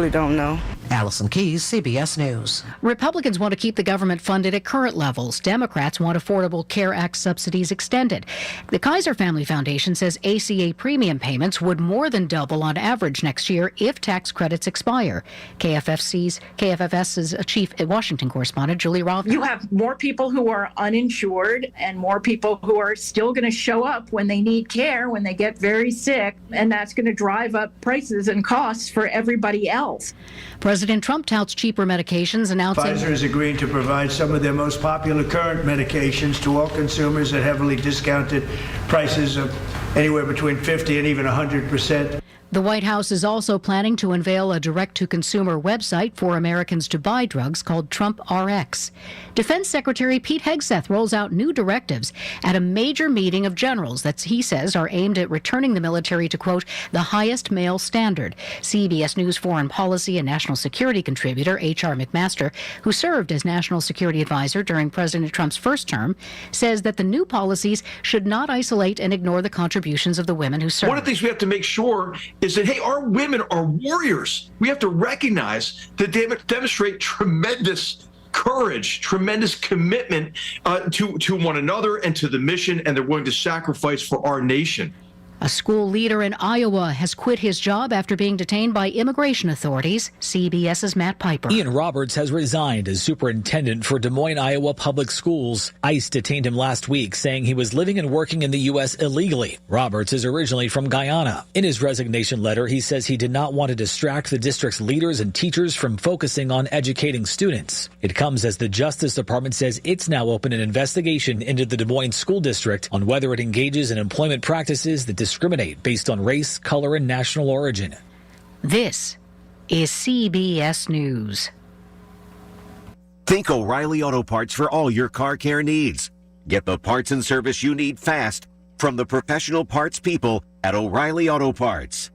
don't know. Allison Keyes, CBS News. Republicans want to keep the government funded at current levels. Democrats want Affordable Care Act subsidies extended. The Kaiser Family Foundation says ACA premium payments would more than double on average next year if tax credits expire. KFFS's chief Washington correspondent, Julie Roth. You have more people who are uninsured and more people who are still going to show up when they need care, when they get very sick, and that's going to drive up prices and costs for everybody else. President Trump touts cheaper medications, announcing Pfizer is agreeing to provide some of their most popular current medications to all consumers at heavily discounted prices of anywhere between 50 and even 100%. The White House is also planning to unveil a direct-to-consumer website for Americans to buy drugs called Trump RX. Defense Secretary Pete Hegseth rolls out new directives at a major meeting of generals that he says are aimed at returning the military to, quote, the highest male standard. CBS News foreign policy and national security contributor H.R. McMaster, who served as national security advisor during President Trump's first term, says that the new policies should not isolate and ignore the contributions of the women who served. One of the things we have to make sure is that, hey, our women are warriors. We have to recognize that they demonstrate tremendous courage, tremendous commitment to one another and to the mission, and they're willing to sacrifice for our nation. A school leader in Iowa has quit his job after being detained by immigration authorities. CBS's Matt Piper. Ian Roberts has resigned as superintendent for Des Moines, Iowa Public Schools. ICE detained him last week, saying he was living and working in the U.S. illegally. Roberts is originally from Guyana. In his resignation letter, he says he did not want to distract the district's leaders and teachers from focusing on educating students. It comes as the Justice Department says it's now opened an investigation into the Des Moines School District on whether it engages in employment practices that discriminate based on race, color, and national origin. This is CBS News. Think O'Reilly Auto Parts for all your car care needs. Get the parts and service you need fast from the professional parts people at O'Reilly Auto Parts.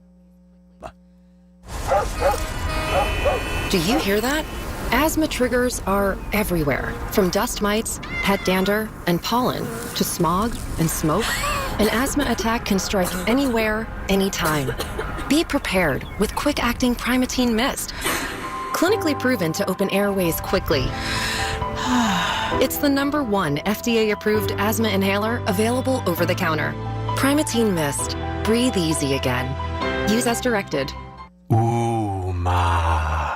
Do you hear that? Asthma triggers are everywhere, from dust mites, pet dander, and pollen, to smog and smoke. An asthma attack can strike anywhere, anytime. Be prepared with quick-acting Primatene Mist. Clinically proven to open airways quickly. It's the #1 FDA-approved asthma inhaler available over the counter. Primatene Mist. Breathe easy again. Use as directed.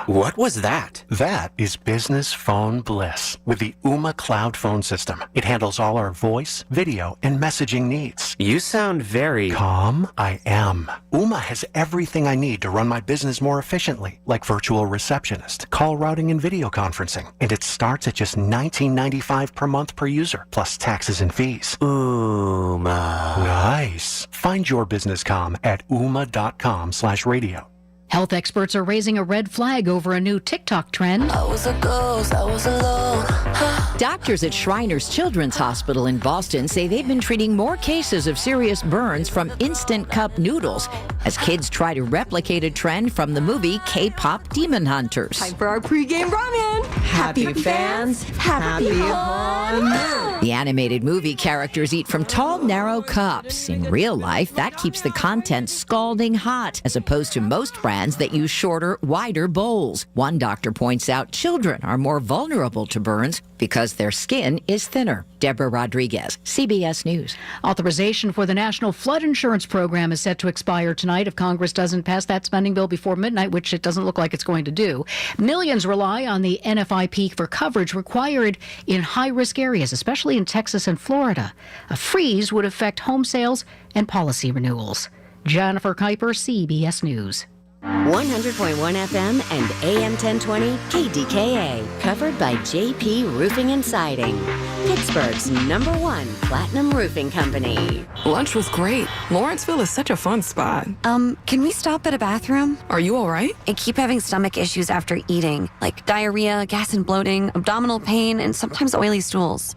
What was that? That is business phone bliss with the Ooma Cloud Phone System. It handles all our voice, video, and messaging needs. You sound very calm. I am. Ooma has everything I need to run my business more efficiently, like virtual receptionist, call routing, and video conferencing. And it starts at just $19.95 per month per user, plus taxes and fees. Ooma. Nice. Find your business comm at ooma.com/radio. Health experts are raising a red flag over a new TikTok trend. I was a ghost, I was alone. Doctors at Shriners Children's Hospital in Boston say they've been treating more cases of serious burns from Instant Cup noodles as kids try to replicate a trend from the movie K-pop Demon Hunters. Time for our pregame ramen. Happy fans, happy fun. The animated movie characters eat from tall, narrow cups. In real life, that keeps the content scalding hot, as opposed to most brands that use shorter, wider bowls. One doctor points out children are more vulnerable to burns because their skin is thinner. Deborah Rodriguez, CBS News. Authorization for the National Flood Insurance Program is set to expire tonight if Congress doesn't pass that spending bill before midnight, which it doesn't look like it's going to do. Millions rely on the NFIP for coverage required in high-risk areas, especially in Texas and Florida. A freeze would affect home sales and policy renewals. Jennifer Kuiper, CBS News. 100.1 FM and AM 1020 KDKA, covered by JP Roofing and Siding, Pittsburgh's #1 platinum roofing company. Lunch was great. Lawrenceville is such a fun spot. Can we stop at a bathroom? Are you all right? I keep having stomach issues after eating, like diarrhea, gas and bloating, abdominal pain, and sometimes oily stools.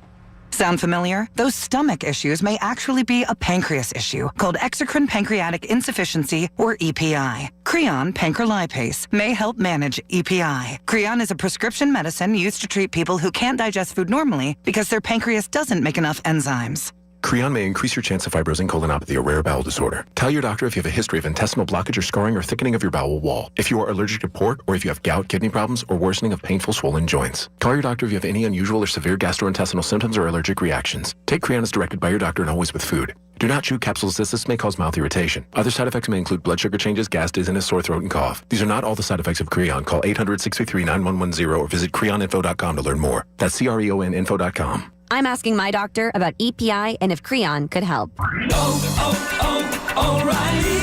Sound familiar? Those stomach issues may actually be a pancreas issue called exocrine pancreatic insufficiency, or EPI. Creon pancrelipase may help manage EPI. Creon is a prescription medicine used to treat people who can't digest food normally because their pancreas doesn't make enough enzymes. Creon may increase your chance of fibrosing colonopathy, a rare bowel disorder. Tell your doctor if you have a history of intestinal blockage or scarring or thickening of your bowel wall, if you are allergic to pork, or if you have gout, kidney problems, or worsening of painful swollen joints. Call your doctor if you have any unusual or severe gastrointestinal symptoms or allergic reactions. Take Creon as directed by your doctor and always with food. Do not chew capsules as this may cause mouth irritation. Other side effects may include blood sugar changes, gas, dizziness, sore throat, and cough. These are not all the side effects of Creon. Call 800-633-9110 or visit creoninfo.com to learn more. That's CREONinfo.com. I'm asking my doctor about EPI and if Creon could help. O'Reilly.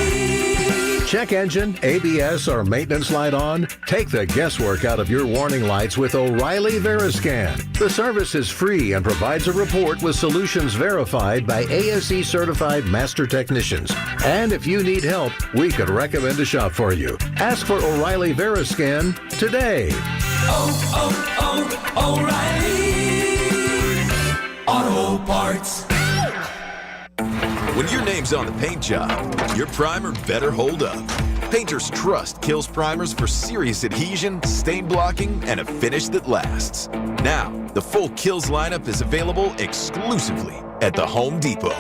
check engine, ABS, or maintenance light on? Take the guesswork out of your warning lights with O'Reilly Veriscan. The service is free and provides a report with solutions verified by ASE certified master technicians. And if you need help, we could recommend a shop for you. Ask for O'Reilly Veriscan today. O'Reilly Auto Parts. When your name's on the paint job, your primer better hold up. Painters trust Kills primers for serious adhesion, stain blocking, and a finish that lasts. Now, the full Kills lineup is available exclusively at the Home Depot.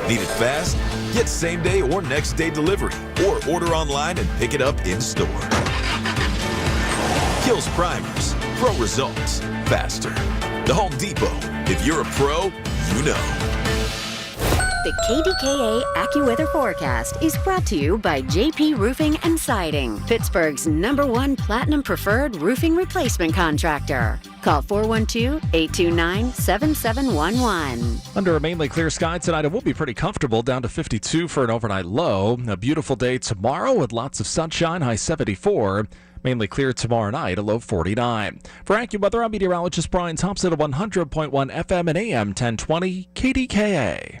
Need it fast? Get same day or next day delivery, or order online and pick it up in store. Kills primers. Pro results. Faster. The Home Depot. If you're a pro, you know. The KDKA AccuWeather forecast is brought to you by JP Roofing and Siding, Pittsburgh's #1 Platinum Preferred Roofing Replacement Contractor. Call 412-829-7711. Under a mainly clear sky tonight, it will be pretty comfortable, down to 52 for an overnight low. A beautiful day tomorrow with lots of sunshine, high 74. Mainly clear tomorrow night, a low 49. For AccuWeather, I'm meteorologist Brian Thompson at 100.1 FM and AM 1020 KDKA.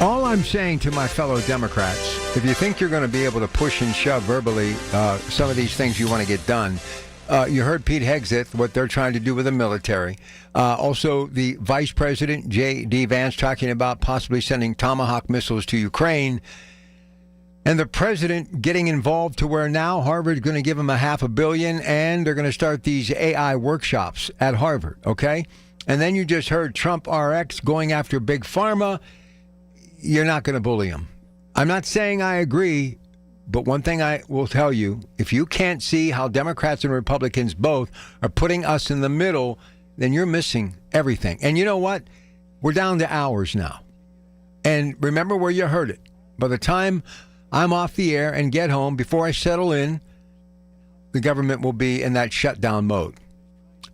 All I'm saying to my fellow Democrats, if you think you're going to be able to push and shove verbally some of these things you want to get done, you heard Pete Hegseth, what they're trying to do with the military. Also, the Vice President, J.D. Vance, talking about possibly sending Tomahawk missiles to Ukraine. And the president getting involved to where now Harvard's going to give him $500 million, and they're going to start these AI workshops at Harvard, okay? And then you just heard Trump RX going after Big Pharma. You're not going to bully him. I'm not saying I agree, but one thing I will tell you, if you can't see how Democrats and Republicans both are putting us in the middle, then you're missing everything. And you know what? We're down to hours now. And remember where you heard it. By the time I'm off the air and get home, before I settle in, the government will be in that shutdown mode.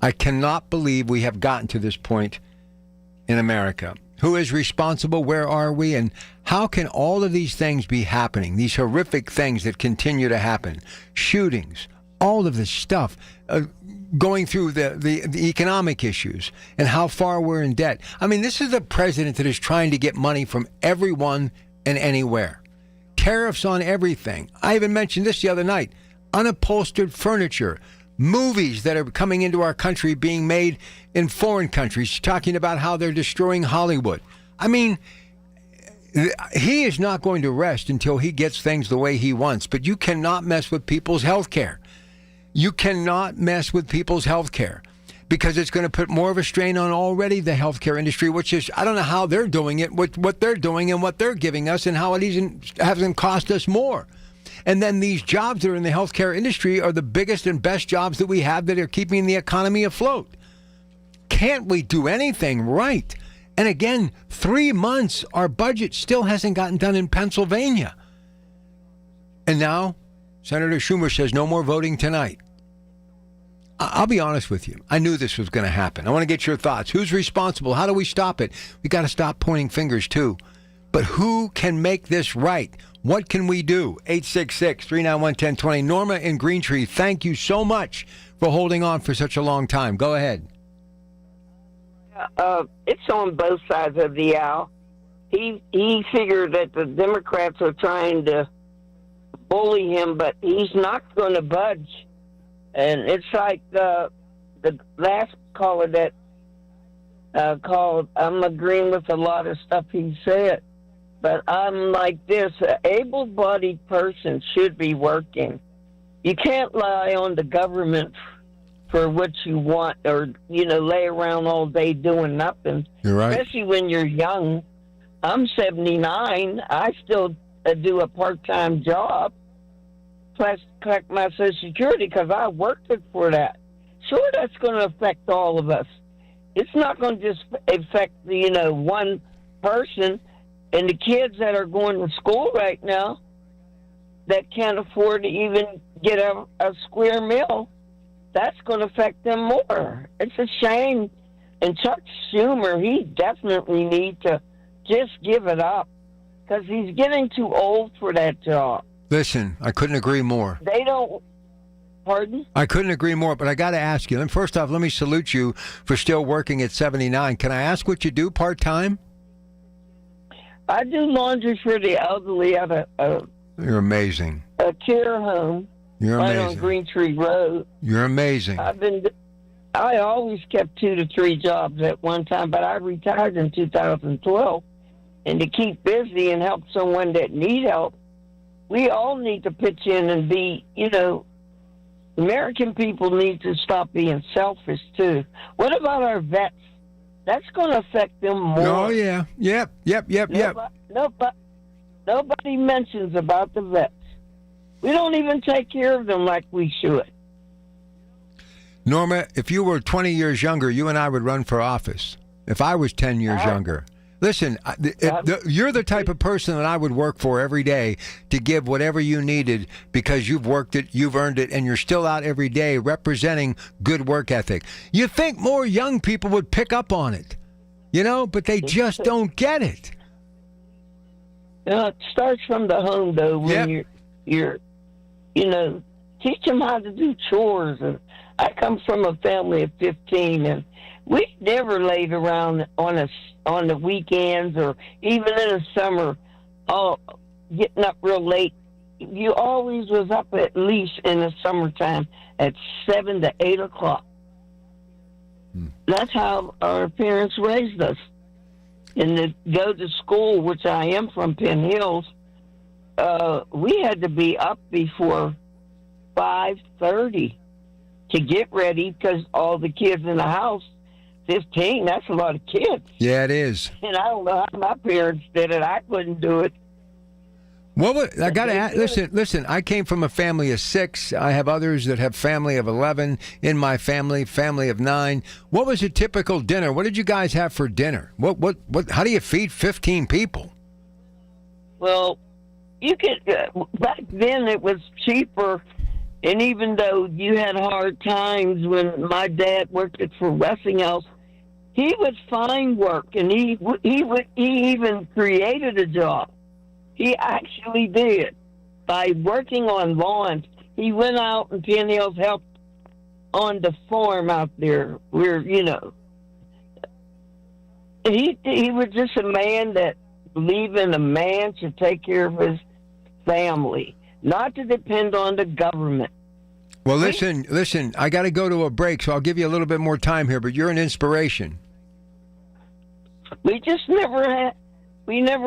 I cannot believe we have gotten to this point in America. Who is responsible? Where are we? And how can all of these things be happening? These horrific things that continue to happen. Shootings, all of this stuff, going through the economic issues and how far we're in debt. I mean, this is a president that is trying to get money from everyone and anywhere. Tariffs on everything. I even mentioned this the other night. Unupholstered furniture. Movies that are coming into our country being made in foreign countries, talking about how they're destroying Hollywood. I mean, he is not going to rest until he gets things the way he wants, but you cannot mess with people's health care. You cannot mess with people's health care because it's going to put more of a strain on already the healthcare industry, which is, I don't know how they're doing it, what they're doing and what they're giving us and how it hasn't cost us more. And then these jobs that are in the healthcare industry are the biggest and best jobs that we have that are keeping the economy afloat. Can't we do anything right? And again, 3 months, our budget still hasn't gotten done in Pennsylvania. And now, Senator Schumer says no more voting tonight. I'll be honest with you. I knew this was going to happen. I want to get your thoughts. Who's responsible? How do we stop it? We got to stop pointing fingers, too. But who can make this right? What can we do? 866-391-1020. Norma in Greentree, thank you so much for holding on for such a long time. Go ahead. It's on both sides of the aisle. He figured that the Democrats are trying to bully him, but he's not going to budge. And it's like the last caller that called, I'm agreeing with a lot of stuff he said. But I'm like this, an able-bodied person should be working. You can't rely on the government for what you want or, lay around all day doing nothing. You're right. Especially when you're young. I'm 79. I still do a part-time job, plus collect my Social Security because I worked for that. Sure, that's going to affect all of us. It's not going to just affect, one person. And the kids that are going to school right now that can't afford to even get a square meal, that's going to affect them more. It's a shame. And Chuck Schumer, he definitely needs to just give it up because he's getting too old for that job. Listen, I couldn't agree more. They don't. Pardon? I couldn't agree more, but I got to ask you. And first off, let me salute you for still working at 79. Can I ask what you do part-time? I do laundry for the elderly at You're amazing. a care home You're right amazing. on Green Tree Road. You're amazing. I always kept 2 to 3 jobs at one time, but I retired in 2012. And to keep busy and help someone that need help, we all need to pitch in and be, American people need to stop being selfish, too. What about our vets? That's going to affect them more. Oh, yeah. Yep. Nobody mentions about the vets. We don't even take care of them like we should. Norma, if you were 20 years younger, you and I would run for office. If I was 10 years younger. Listen, you're the type of person that I would work for every day to give whatever you needed because you've worked it, you've earned it, and you're still out every day representing good work ethic. You think more young people would pick up on it, but they just don't get it. It starts from the home, though, when you're teach them how to do chores. And I come from a family of 15, and we never laid around on the weekends or even in the summer, getting up real late. You always was up at least in the summertime at 7 to 8 o'clock. That's how our parents raised us. And to go to school, which I am from Penn Hills, we had to be up before 5:30 to get ready because all the kids in the house, 15, that's a lot of kids. Yeah, it is. And I don't know how my parents did it. I couldn't do it. I got to ask, listen, I came from a family of 6. I have others that have family of 11 in my family of 9. What was a typical dinner? What did you guys have for dinner? How do you feed 15 people? Well, you could, back then it was cheaper. And even though you had hard times when my dad worked for Westinghouse, he would find work, and he even created a job. He actually did by working on lawns. He went out and Penn Hills helped on the farm out there, where he was just a man that believed in a man should take care of his family, not to depend on the government. Well, listen, I got to go to a break, so I'll give you a little bit more time here, but you're an inspiration. We just never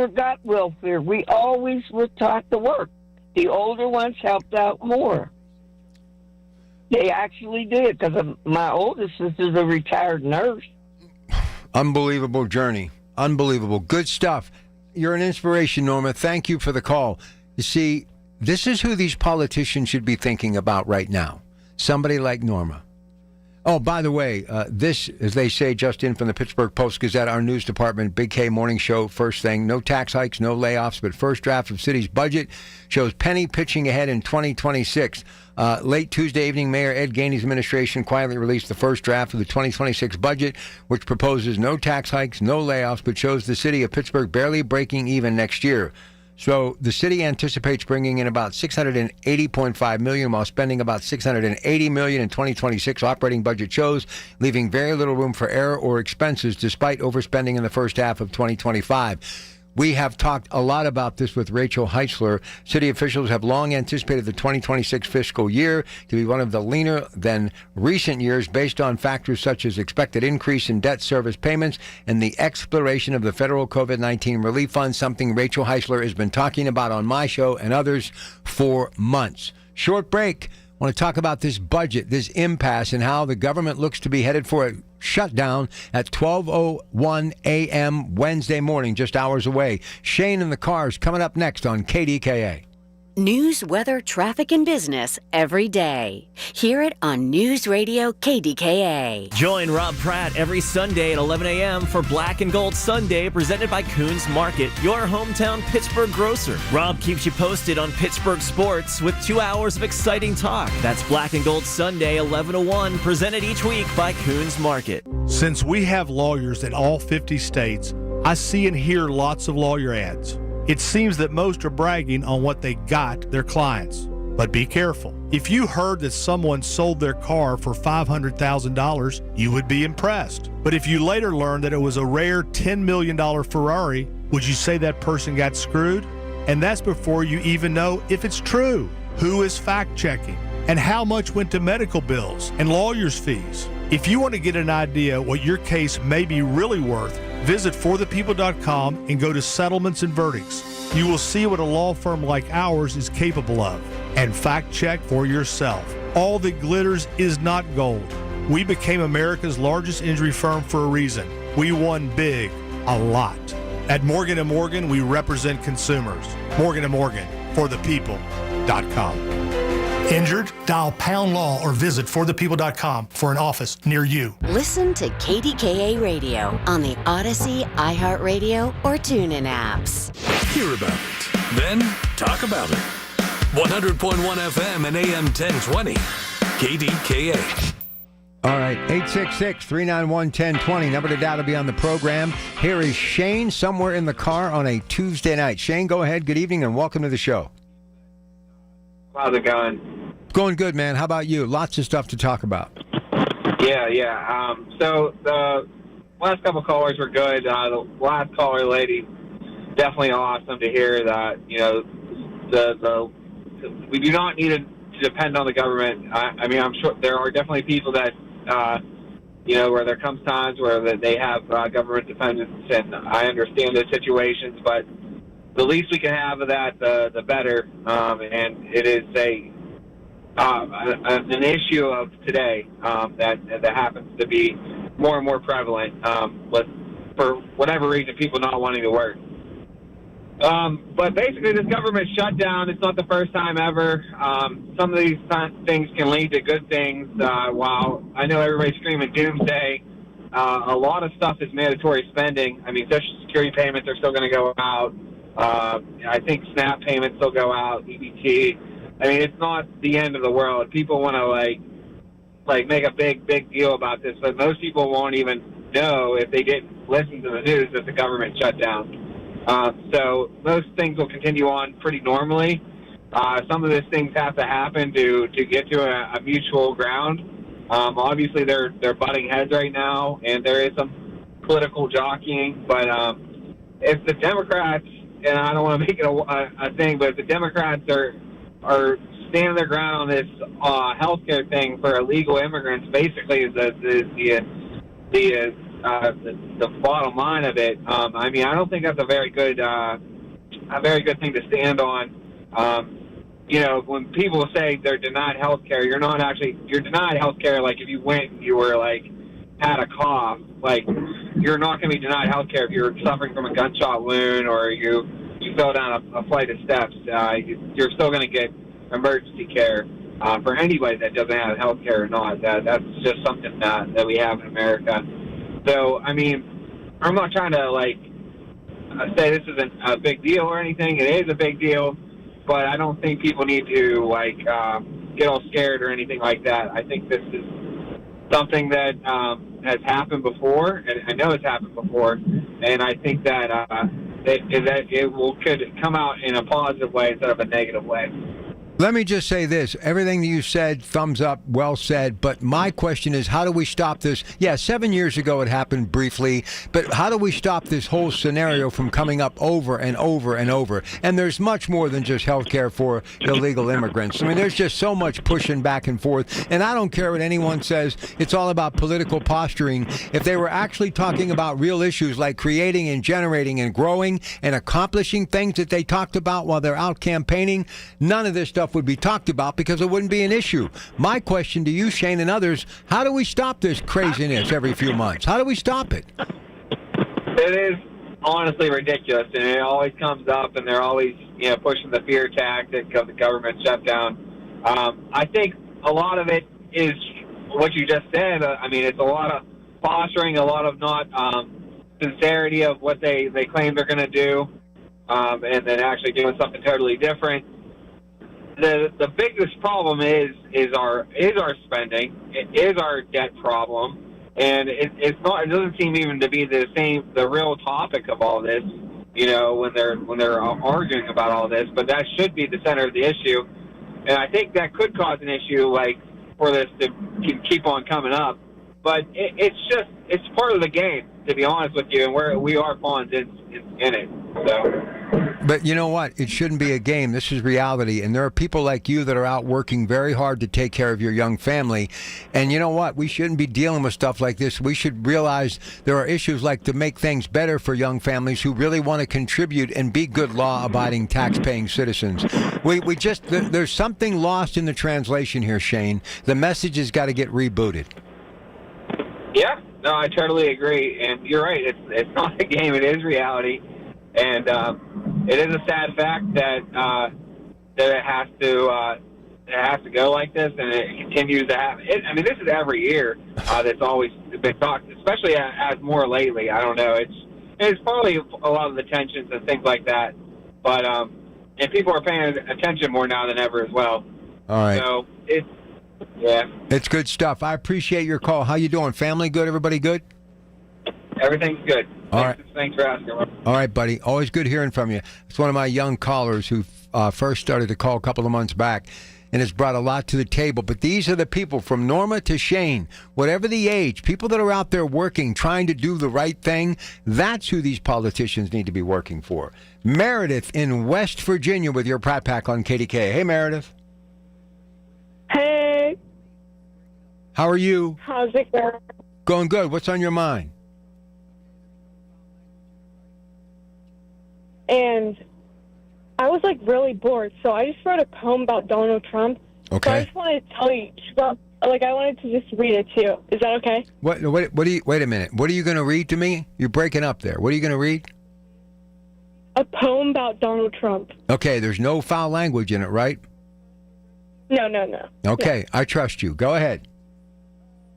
got welfare. We always were taught to work. The older ones helped out more. They actually did, because my oldest sister's a retired nurse. Unbelievable journey. Unbelievable. Good stuff. You're an inspiration, Norma. Thank you for the call. You see, this is who these politicians should be thinking about right now. Somebody like Norma. Oh, by the way, this, as they say, just in from the Pittsburgh Post-Gazette, our news department, Big K morning show, first thing, no tax hikes, no layoffs, but first draft of city's budget shows penny pitching ahead in 2026. Late Tuesday evening, Mayor Ed Gainey's administration quietly released the first draft of the 2026 budget, which proposes no tax hikes, no layoffs, but shows the city of Pittsburgh barely breaking even next year. So the city anticipates bringing in about $680.5 million while spending about $680 million in 2026. Operating budget shows, leaving very little room for error or expenses despite overspending in the first half of 2025. We have talked a lot about this with Rachel Heitzler. City officials have long anticipated the 2026 fiscal year to be one of the leaner than recent years based on factors such as expected increase in debt service payments and the exploration of the federal COVID-19 relief fund, something Rachel Heitzler has been talking about on my show and others for months. Short break. I want to talk about this budget, this impasse, and how the government looks to be headed for a shutdown at 12:01 a.m. Wednesday morning, just hours away. Shane in the cars coming up next on KDKA. News, weather, traffic, and business every day. Hear it on News Radio KDKA. Join Rob Pratt every Sunday at 11 a.m. for Black and Gold Sunday, presented by Coons Market, your hometown Pittsburgh grocer. Rob keeps you posted on Pittsburgh sports with 2 hours of exciting talk. That's Black and Gold Sunday, 11 to 1, presented each week by Coons Market. Since we have lawyers in all 50 states, I see and hear lots of lawyer ads. It seems that most are bragging on what they got their clients. But be careful. If you heard that someone sold their car for $500,000, you would be impressed. But if you later learned that it was a rare $10 million Ferrari, would you say that person got screwed? And that's before you even know if it's true. Who is fact-checking? And how much went to medical bills and lawyers' fees? If you want to get an idea what your case may be really worth, visit forthepeople.com and go to Settlements and Verdicts. You will see what a law firm like ours is capable of. And fact-check for yourself. All that glitters is not gold. We became America's largest injury firm for a reason. We won big, a lot. At Morgan & Morgan, we represent consumers. Morgan & Morgan, forthepeople.com. Injured? Dial Pound Law or visit forthepeople.com for an office near you. Listen to KDKA Radio on the Odyssey, iHeartRadio, or TuneIn apps. Hear about it, then talk about it. 100.1 FM and AM 1020. KDKA. All right, 866-391-1020. Number to dial to be on the program. Here is Shane somewhere in the car on a Tuesday night. Shane, go ahead. Good evening and welcome to the show. How's it going? Going good, man. How about you? Lots of stuff to talk about. Yeah. So the last couple callers were good. The last caller lady, definitely awesome to hear that, we do not need to depend on the government. I mean, I'm sure there are definitely people that, where there comes times where they have government dependence, and I understand those situations, but the least we can have of that, the better. And it is an issue of today that happens to be more and more prevalent for whatever reason, people not wanting to work. But basically, this government shutdown, it's not the first time ever. Some of these things can lead to good things. While I know everybody's screaming doomsday, a lot of stuff is mandatory spending. I mean, Social Security payments are still going to go out. I think SNAP payments still go out, EBT. I mean, it's not the end of the world. People want to, make a big deal about this, but most people won't even know if they didn't listen to the news that the government shut down. So most things will continue on pretty normally. Some of these things have to happen to get to a mutual ground. Obviously, they're butting heads right now, and there is some political jockeying. But if the Democrats, and I don't want to make it a thing, but if the Democrats are standing their ground on this healthcare thing for illegal immigrants, basically is the bottom line of it. I mean, I don't think that's a very good thing to stand on. When people say they're denied health care, you're denied health care. Like if you went and you were had a cough, you're not going to be denied health care if you're suffering from a gunshot wound or you fell down a flight of steps. You're still going to get emergency care for anybody that doesn't have health care or not. That's just something that we have in America. So, I mean, I'm not trying to, say this isn't a big deal or anything. It is a big deal, but I don't think people need to, get all scared or anything like that. I think this is something that has happened before, and I know it's happened before, and I think that it could come out in a positive way instead of a negative way. Let me just say this. Everything that you said, thumbs up, well said. But my question is, how do we stop this? Yeah, 7 years ago it happened briefly, but how do we stop this whole scenario from coming up over and over and over? And there's much more than just health care for illegal immigrants. I mean, there's just so much pushing back and forth. And I don't care what anyone says. It's all about political posturing. If they were actually talking about real issues like creating and generating and growing and accomplishing things that they talked about while they're out campaigning, none of this stuff would be talked about because it wouldn't be an issue. My question to you, Shane, and others, how do we stop this craziness every few months? How do we stop it? It is honestly ridiculous, and it always comes up, and they're always pushing the fear tactic of the government shutdown. I think a lot of it is what you just said. I mean, it's a lot of posturing, a lot of not sincerity of what they claim they're going to do, and then actually doing something totally different. The biggest problem is our spending. It is our debt problem, and it's not. It doesn't seem even to be the real topic of all this. when they're arguing about all this. But that should be the center of the issue, and I think that could cause an issue for this to keep on coming up. But it's part of the game, to be honest with you, and we are pawns in it. So. But you know what? It shouldn't be a game. This is reality. And there are people like you that are out working very hard to take care of your young family. And you know what? We shouldn't be dealing with stuff like this. We should realize there are issues like to make things better for young families who really want to contribute and be good law-abiding, tax-paying citizens. There's something lost in the translation here, Shane. The message has got to get rebooted. Yeah. No, I totally agree. And you're right. It's not a game. It is reality. And it is a sad fact that it has to go like this, and it continues to happen. This is every year that's always been talked, especially as more lately. I don't know. It's probably a lot of the tensions and things like that. But and people are paying attention more now than ever as well. All right. So it's good stuff. I appreciate your call. How you doing? Family good? Everybody good? Everything's good. All right. Thanks for asking. All right, buddy. Always good hearing from you. It's one of my young callers who first started to call a couple of months back and has brought a lot to the table. But these are the people from Norma to Shane, whatever the age, people that are out there working, trying to do the right thing. That's who these politicians need to be working for. Meredith in West Virginia with your Pratt Pack on KDKA. Hey, Meredith. Hey. How are you? How's it going? Going good. What's on your mind? And I was really bored, so I just wrote a poem about Donald Trump. Okay. So I just wanted to tell you, I wanted to just read it to you. Is that okay? What do you? Wait a minute. What are you going to read to me? You're breaking up there. What are you going to read? A poem about Donald Trump. Okay. There's no foul language in it, right? No. Okay. I trust you. Go ahead.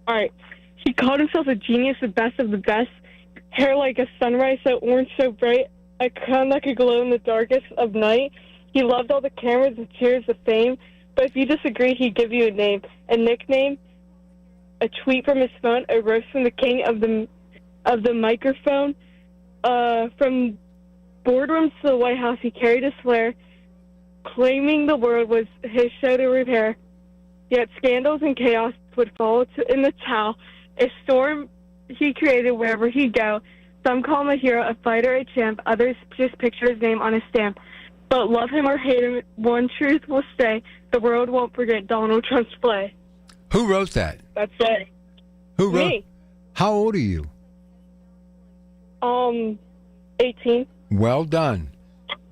All right. He called himself a genius, the best of the best. Hair like a sunrise, so orange, so bright. A crown that could glow in the darkest of night. He loved all the cameras, the cheers, the fame. But if you disagreed, he'd give you a name, a nickname, a tweet from his phone, a roast from the king of the microphone. From boardrooms to the White House, he carried his flair, claiming the world was his show to repair. Yet scandals and chaos would fall in the towel. A storm he created wherever he'd go. Some call him a hero, a fighter, a champ. Others just picture his name on a stamp. But love him or hate him, one truth will stay. The world won't forget Donald Trump's play. Who wrote that? That's it. Who wrote? Me. How old are you? 18. Well done.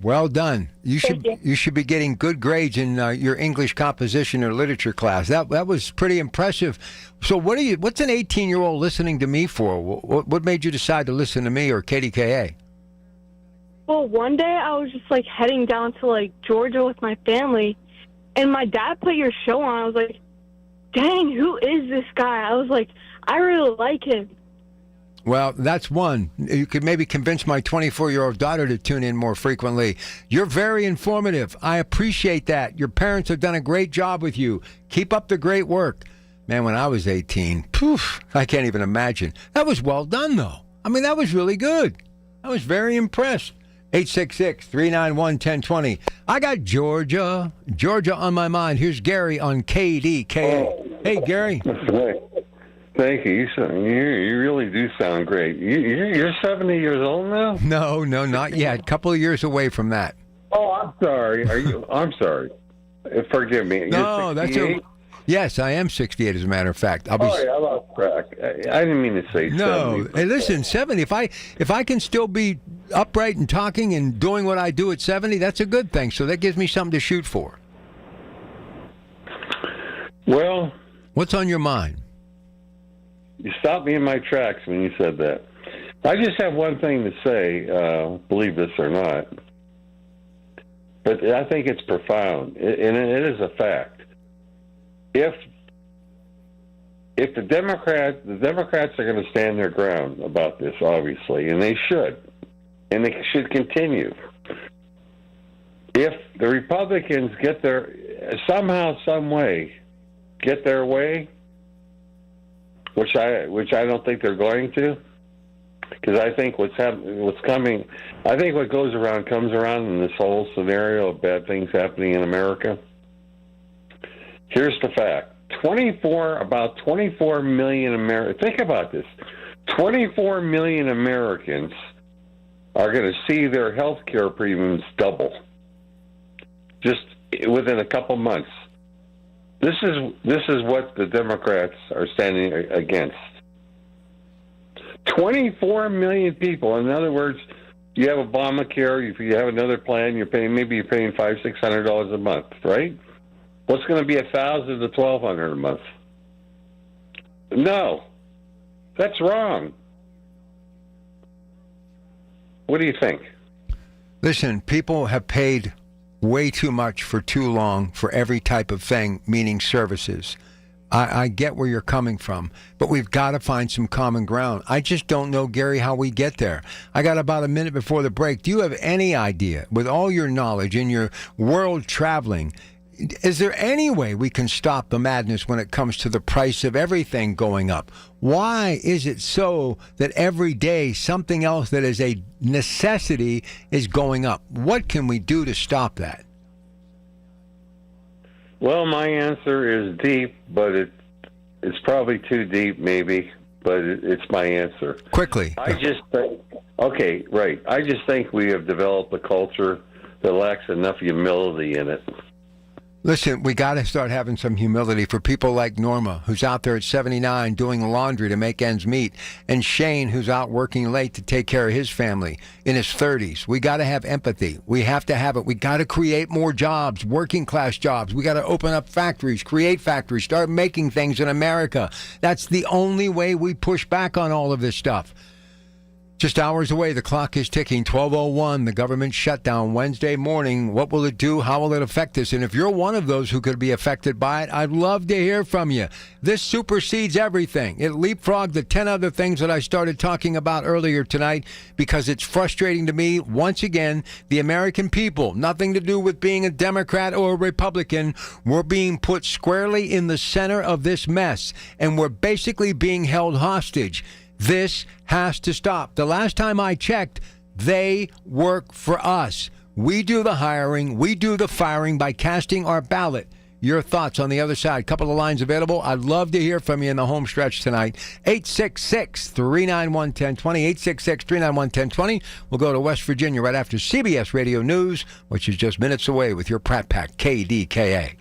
Well done. You should be getting good grades in your English composition or literature class. That was pretty impressive. So what's an 18-year-old listening to me for? What made you decide to listen to me or KDKA? Well, one day I was just heading down to Georgia with my family, and my dad put your show on. I was like, dang, who is this guy? I was like, I really like him. Well, that's one. You could maybe convince my 24-year-old daughter to tune in more frequently. You're very informative. I appreciate that. Your parents have done a great job with you. Keep up the great work. Man, when I was 18, I can't even imagine. That was well done, though. That was really good. I was very impressed. 866-391-1020. I got Georgia on my mind. Here's Gary on KDKA. Hey, Gary. Thank you. You really do sound great. You're 70 years old now? No, not yet. A couple of years away from that. Oh, I'm sorry. I'm sorry. Forgive me. No, that's okay. Yes, I am 68, as a matter of fact. I lost track. I didn't mean to say 70. No. Hey, listen, 70. If I can still be upright and talking and doing what I do at 70, that's a good thing. So that gives me something to shoot for. Well, what's on your mind? You stopped me in my tracks when you said that. I just have one thing to say, believe this or not, but I think it's profound, and it is a fact. If the Democrats are going to stand their ground about this, obviously, and they should continue. If the Republicans get somehow, some way, get their way, which I don't think they're going to, Because I think what's coming, I think what goes around comes around in this whole scenario of bad things happening in America. Here's the fact. About 24 million Americans, think about this, 24 million Americans are going to see their health care premiums double just within a couple months. This is what the Democrats are standing against. 24 million people. In other words, you have Obamacare, if you have another plan, you're paying $500-$600 a month, right? What's going to be $1,000 to $1,200 a month? No, that's wrong. What do you think? Listen, people have paid way too much for too long for every type of thing, meaning services. I get where you're coming from, but we've got to find some common ground. I just don't know, Gary, how we get there. I got about a minute before the break. Do you have any idea, with all your knowledge and your world traveling, is there any way we can stop the madness when it comes to the price of everything going up? Why is it so that every day something else that is a necessity is going up? What can we do to stop that? Well, my answer is deep, but it's probably too deep, maybe, but it's my answer. Quickly. I just think we have developed a culture that lacks enough humility in it. Listen, we got to start having some humility for people like Norma, who's out there at 79 doing laundry to make ends meet, and Shane, who's out working late to take care of his family in his 30s. We got to have empathy. We have to have it. We got to create more jobs, working class jobs. We got to open up factories, create factories, start making things in America. That's the only way we push back on all of this stuff. Just hours away, the clock is ticking. 12:01, the government shutdown Wednesday morning. What will it do? How will it affect us? And if you're one of those who could be affected by it, I'd love to hear from you. This supersedes everything. It leapfrogged the 10 other things that I started talking about earlier tonight because it's frustrating to me. Once again, the American people, nothing to do with being a Democrat or a Republican, we're being put squarely in the center of this mess, and we're basically being held hostage. This has to stop. The last time I checked, they work for us. We do the hiring. We do the firing by casting our ballot. Your thoughts on the other side. Couple of lines available. I'd love to hear from you in the home stretch tonight. 866-391-1020. 866-391-1020. We'll go to West Virginia right after CBS Radio News, which is just minutes away with your Pratt Pack KDKA.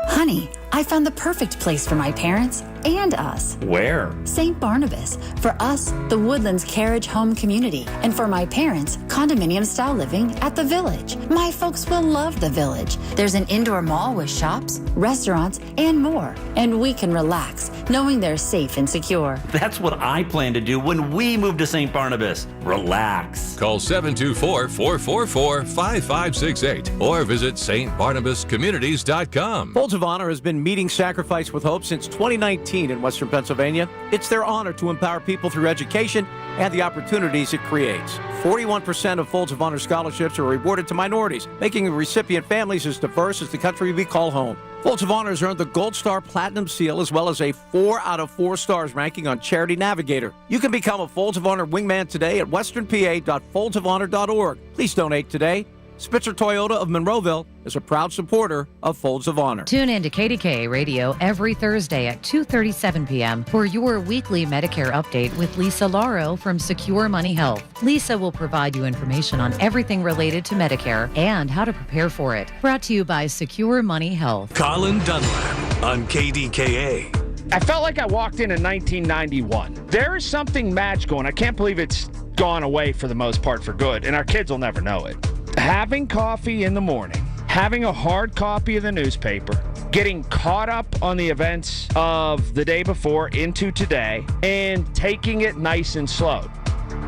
Honey, I found the perfect place for my parents and us. Where? St. Barnabas. For us, the Woodlands Carriage Home Community. And for my parents, condominium-style living at the Village. My folks will love the Village. There's an indoor mall with shops, restaurants, and more. And we can relax, knowing they're safe and secure. That's what I plan to do when we move to St. Barnabas. Relax. Call 724-444-5568 or visit stbarnabascommunities.com. Folds of Honor has been meeting sacrifice with hope since 2019 in Western Pennsylvania. It's their honor to empower people through education and the opportunities it creates. 41% of Folds of Honor scholarships are awarded to minorities, making recipient families as diverse as the country we call home. Folds of Honor has earned the Gold Star Platinum Seal as well as a 4 out of 4 stars ranking on Charity Navigator. You can become a Folds of Honor wingman today at westernpa.foldsofonor.org. Please donate today. Spitzer Toyota of Monroeville is a proud supporter of Folds of Honor. Tune in to KDKA Radio every Thursday at 2:37 p.m. for your weekly Medicare update with Lisa Lauro from Secure Money Health. Lisa will provide you information on everything related to Medicare and how to prepare for it. Brought to you by Secure Money Health. Colin Dunlap on KDKA. I felt like I walked in 1991. There is something magical, and I can't believe it's gone away for the most part for good, and our kids will never know it. Having coffee in the morning, having a hard copy of the newspaper, getting caught up on the events of the day before into today, and taking it nice and slow.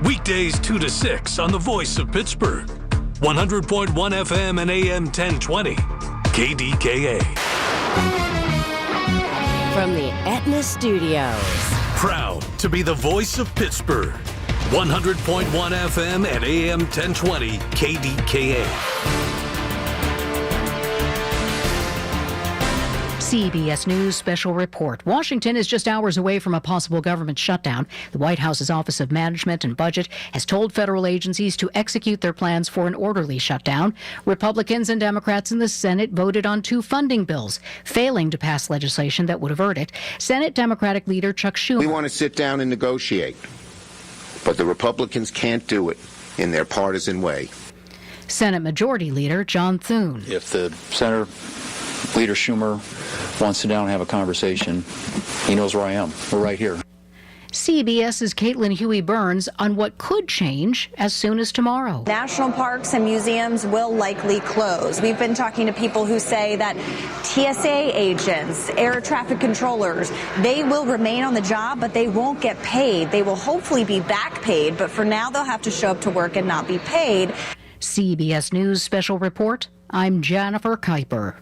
Weekdays 2 to 6 on the Voice of Pittsburgh. 100.1 FM and AM 1020. KDKA. From the Aetna Studios. Proud to be the Voice of Pittsburgh. 100.1 FM and AM 1020 KDKA. CBS News special report. Washington is just hours away from a possible government shutdown. The White House's Office of Management and Budget has told federal agencies to execute their plans for an orderly shutdown. Republicans and Democrats in the Senate voted on 2 funding bills, failing to pass legislation that would avert it. Senate Democratic leader Chuck Schumer. We want to sit down and negotiate, but the Republicans can't do it in their partisan way. Senate Majority Leader John Thune. If the Senator Leader Schumer wants to sit down and have a conversation, he knows where I am. We're right here. CBS's Caitlin Huey-Burns on what could change as soon as tomorrow. National parks and museums will likely close. We've been talking to people who say that TSA agents, air traffic controllers, they will remain on the job, but they won't get paid. They will hopefully be back paid, but for now they'll have to show up to work and not be paid. CBS News Special Report, I'm Jennifer Kuiper.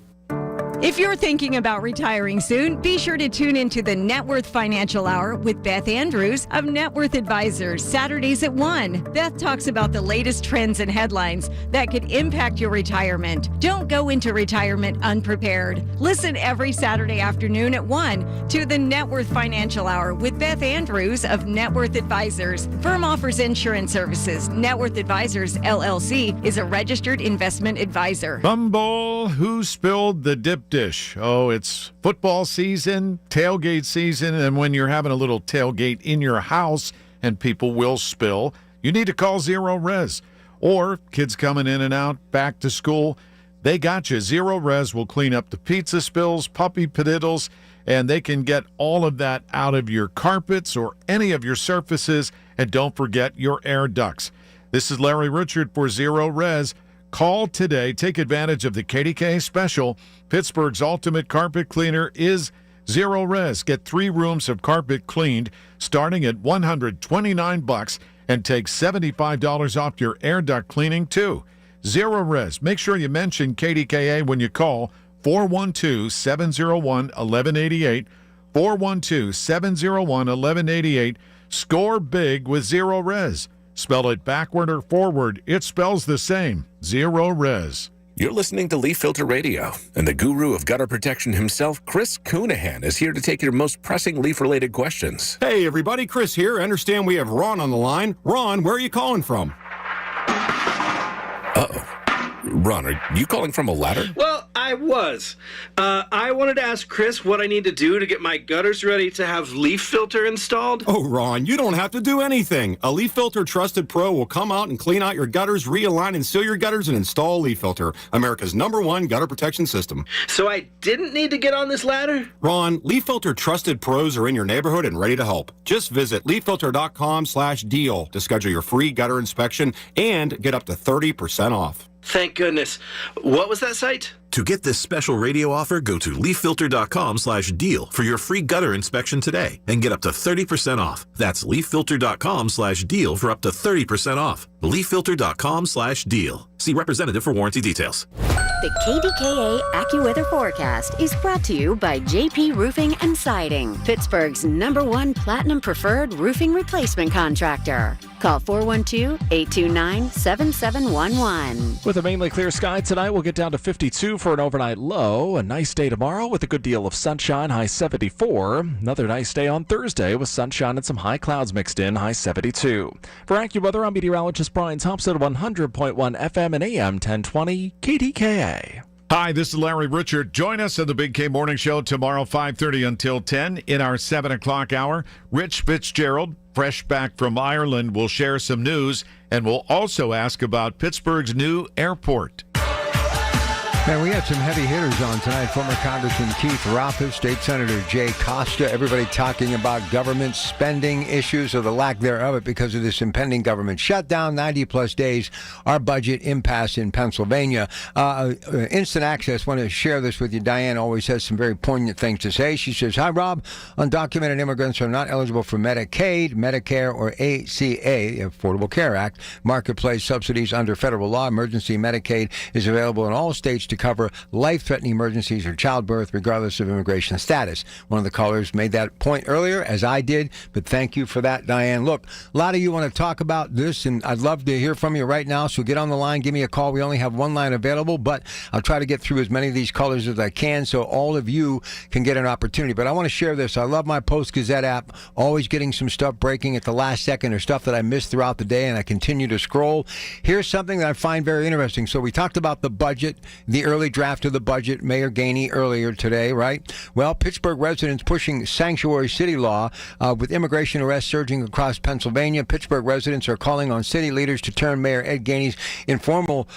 If you're thinking about retiring soon, be sure to tune into the Net Worth Financial Hour with Beth Andrews of Net Worth Advisors, Saturdays at 1. Beth talks about the latest trends and headlines that could impact your retirement. Don't go into retirement unprepared. Listen every Saturday afternoon at 1 to the Net Worth Financial Hour with Beth Andrews of Net Worth Advisors. Firm offers insurance services. Net Worth Advisors, LLC, is a registered investment advisor. Bumble, who spilled the dip dish? Oh, it's football season, tailgate season, and when you're having a little tailgate in your house and people will spill, you need to call Zero Res. Or kids coming in and out, back to school, they got you. Zero Res will clean up the pizza spills, puppy padiddles, and they can get all of that out of your carpets or any of your surfaces. And don't forget your air ducts. This is Larry Richard for Zero Res. Call today. Take advantage of the KDKA special. Pittsburgh's ultimate carpet cleaner is Zero Res. Get 3 rooms of carpet cleaned starting at $129 and take $75 off your air duct cleaning too. Zero Res. Make sure you mention KDKA when you call 412-701-1188. 412-701-1188. Score big with Zero Res. Spell it backward or forward, it spells the same. Zero Res. You're listening to Leaf Filter Radio, and the guru of gutter protection himself, Chris Coonahan, is here to take your most pressing leaf-related questions. Hey, everybody, Chris here. I understand we have Ron on the line. Ron, where are you calling from? Uh-oh. Ron, are you calling from a ladder? Well, I was. I wanted to ask Chris what I need to do to get my gutters ready to have Leaf Filter installed. Oh, Ron, you don't have to do anything. A Leaf Filter Trusted Pro will come out and clean out your gutters, realign and seal your gutters, and install Leaf Filter, America's #1 gutter protection system. So I didn't need to get on this ladder? Ron, Leaf Filter Trusted Pros are in your neighborhood and ready to help. Just visit leaffilter.com/deal to schedule your free gutter inspection and get up to 30% off. Thank goodness. What was that site? To get this special radio offer, go to leaffilter.com/deal for your free gutter inspection today and get up to 30% off. That's leaffilter.com/deal for up to 30% off. leaffilter.com/deal. See representative for warranty details. The KDKA AccuWeather forecast is brought to you by JP Roofing and Siding, Pittsburgh's #1 Platinum Preferred Roofing Replacement Contractor. Call 412-829-7711. With a mainly clear sky tonight, we'll get down to 52 for an overnight low. A nice day tomorrow with a good deal of sunshine, high 74. Another nice day on Thursday with sunshine and some high clouds mixed in, high 72. For AccuWeather, I'm meteorologist Brian Thompson, 100.1 FM and AM 1020 KDKA. Hi, this is Larry Richard. Join us on the Big K Morning Show tomorrow, 5:30 until 10. In our 7 o'clock hour, Rich Fitzgerald, fresh back from Ireland, will share some news, and we'll also ask about Pittsburgh's new airport. Man, we had some heavy hitters on tonight. Former Congressman Keith Rothfuss, State Senator Jay Costa, everybody talking about government spending issues or the lack thereof because of this impending government shutdown, 90-plus days, our budget impasse in Pennsylvania. Instant Access, want to share this with you. Diane always has some very poignant things to say. She says, hi, Rob. Undocumented immigrants are not eligible for Medicaid, Medicare, or ACA, Affordable Care Act, marketplace subsidies under federal law. Emergency Medicaid is available in all states to to cover life-threatening emergencies or childbirth, regardless of immigration status. One of the callers made that point earlier, as I did, but thank you for that, Diane. Look, a lot of you want to talk about this, and I'd love to hear from you right now, so get on the line, give me a call. We only have one line available, but I'll try to get through as many of these callers as I can so all of you can get an opportunity. But I want to share this. I love my Post-Gazette app, always getting some stuff breaking at the last second or stuff that I missed throughout the day, and I continue to scroll. Here's something that I find very interesting. So we talked about the budget, the early draft of the budget, Mayor Gainey earlier today, right? Well, Pittsburgh residents pushing sanctuary city law with immigration arrests surging across Pennsylvania. Pittsburgh residents are calling on city leaders to turn Mayor Ed Gainey's informal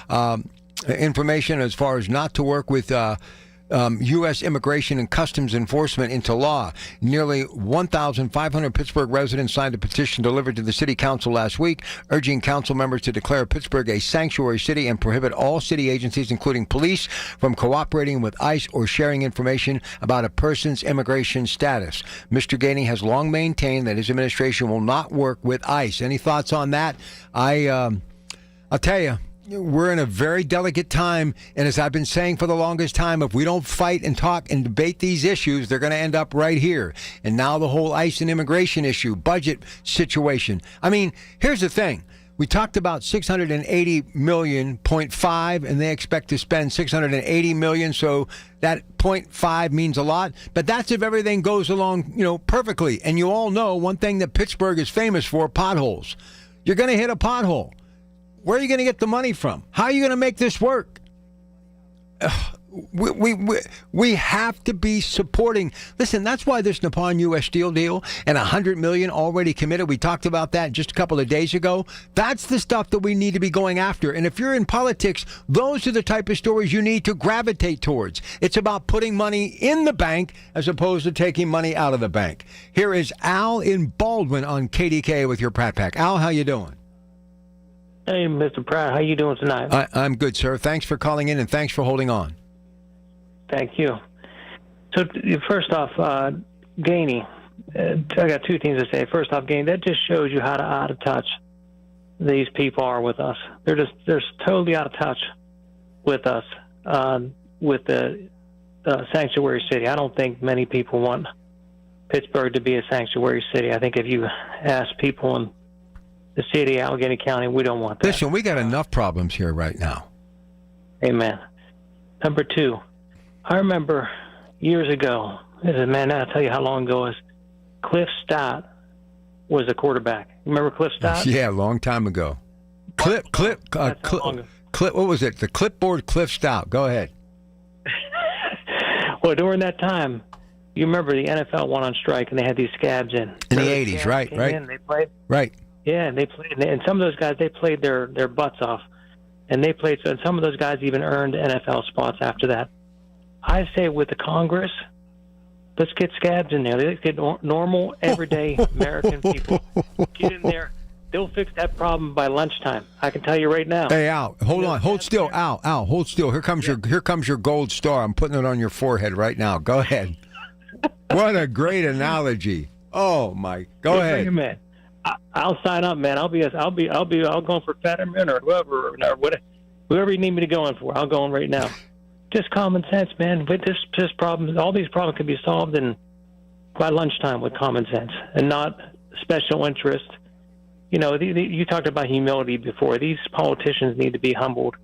information as far as not to work with U.S. Immigration and Customs Enforcement into law. Nearly 1,500 Pittsburgh residents signed a petition delivered to the city council last week, urging council members to declare Pittsburgh a sanctuary city and prohibit all city agencies, including police, from cooperating with ICE or sharing information about a person's immigration status. Mr. Gainey has long maintained that his administration will not work with ICE. Any thoughts on that? I'll tell you, we're in a very delicate time, and as I've been saying for the longest time, if we don't fight and talk and debate these issues, they're going to end up right here. And now the whole ICE and immigration issue, budget situation. I mean, here's the thing. We talked about $680 million, 0.5, and they expect to spend $680 million, so that 0.5 means a lot. But that's if everything goes along, perfectly. And you all know one thing that Pittsburgh is famous for, potholes. You're going to hit a pothole. Where are you going to get the money from? How are you going to make this work? We have to be supporting. Listen, that's why this Nippon U.S. Steel deal and $100 million already committed. We talked about that just a couple of days ago. That's the stuff that we need to be going after. And if you're in politics, those are the type of stories you need to gravitate towards. It's about putting money in the bank as opposed to taking money out of the bank. Here is Al in Baldwin on KDKA with your Pratt Pack. Al, how you doing? Hey, Mr. Pratt, how you doing tonight? I'm good, sir. Thanks for calling in and thanks for holding on. Thank you. So, first off, Gainey, I got two things to say. First off, Gainey, that just shows you how out of touch these people are with us. They're totally out of touch with us, with the sanctuary city. I don't think many people want Pittsburgh to be a sanctuary city. I think if you ask people in the city, Allegheny County, we don't want that. Listen, we got enough problems here right now. Amen. Number two, I remember years ago, I'll tell you how long ago it was, Cliff Stott was a quarterback. Remember Cliff Stott? Yeah, a long time ago. Clip, what was it? The clipboard Cliff Stott. Go ahead. Well, during that time, you remember the NFL went on strike and they had these scabs in. In the 80s, right? They played. Right. Yeah, and they played, and some of those guys, they played their butts off, and they played. So, and some of those guys even earned NFL spots after that. I say with the Congress, let's get scabs in there. Let's get normal, everyday American people. Get in there. They'll fix that problem by lunchtime. I can tell you right now. Hey, Al, hold on, hold still, Al, hold still. Here comes your gold star. I'm putting it on your forehead right now. Go ahead. What a great analogy. Oh my, go ahead. Bring him in. I'll sign up, man. I'll go for Fetterman or whoever you need me to go in for. I'll go in right now. Just common sense, man. With this problem, all these problems can be solved by lunchtime with common sense and not special interest. You talked about humility before. These politicians need to be humbled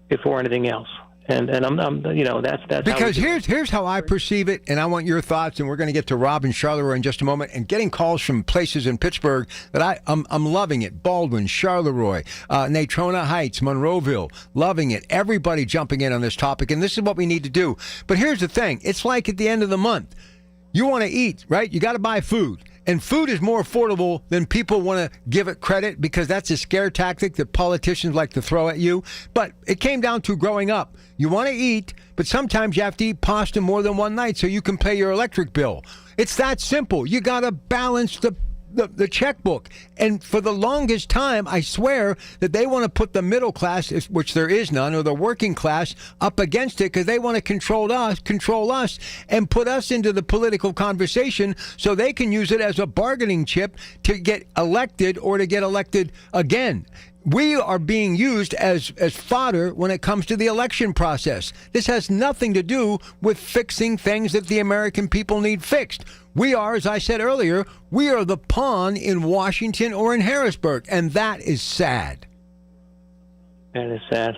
before anything else. And I'm that's because here's how I perceive it, and I want your thoughts. And we're going to get to Rob and Charleroi in just a moment. And getting calls from places in Pittsburgh that I'm loving it. Baldwin, Charleroi, Natrona Heights, Monroeville, loving it. Everybody jumping in on this topic, and this is what we need to do. But here's the thing: it's like at the end of the month, you want to eat, right? You got to buy food. And food is more affordable than people want to give it credit, because that's a scare tactic that politicians like to throw at you. But it came down to growing up. You want to eat, but sometimes you have to eat pasta more than one night so you can pay your electric bill. It's that simple. You got to balance the checkbook. And for the longest time, I swear that they want to put the middle class, which there is none, or the working class up against it, because they want to control us and put us into the political conversation so they can use it as a bargaining chip to get elected or to get elected again. we are being used as fodder when it comes to the election process. This has nothing to do with fixing things that the American people need fixed. We are, as I said earlier, we are the pawn in Washington or in Harrisburg, and that is sad. That is sad.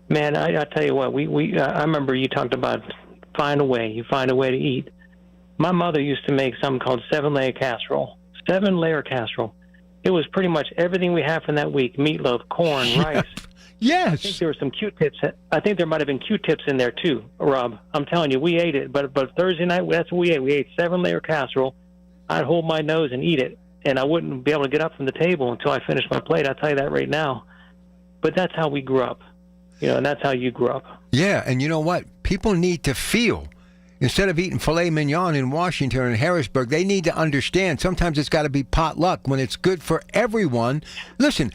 Man, I tell you what, I remember you talked about find a way. You find a way to eat. My mother used to make something called 7-layer casserole. 7-layer casserole. It was pretty much everything we had from that week: meatloaf, corn, rice. Yes. I think there were some Q-tips. I think there might have been Q-tips in there too, Rob. I'm telling you, we ate it. But Thursday night, that's what we ate. We ate 7-layer casserole. I'd hold my nose and eat it, and I wouldn't be able to get up from the table until I finished my plate. I'll tell you that right now. But that's how we grew up. And that's how you grew up. Yeah, and you know what? People need to feel. Instead of eating filet mignon in Washington and Harrisburg, they need to understand sometimes it's got to be potluck when it's good for everyone. Listen,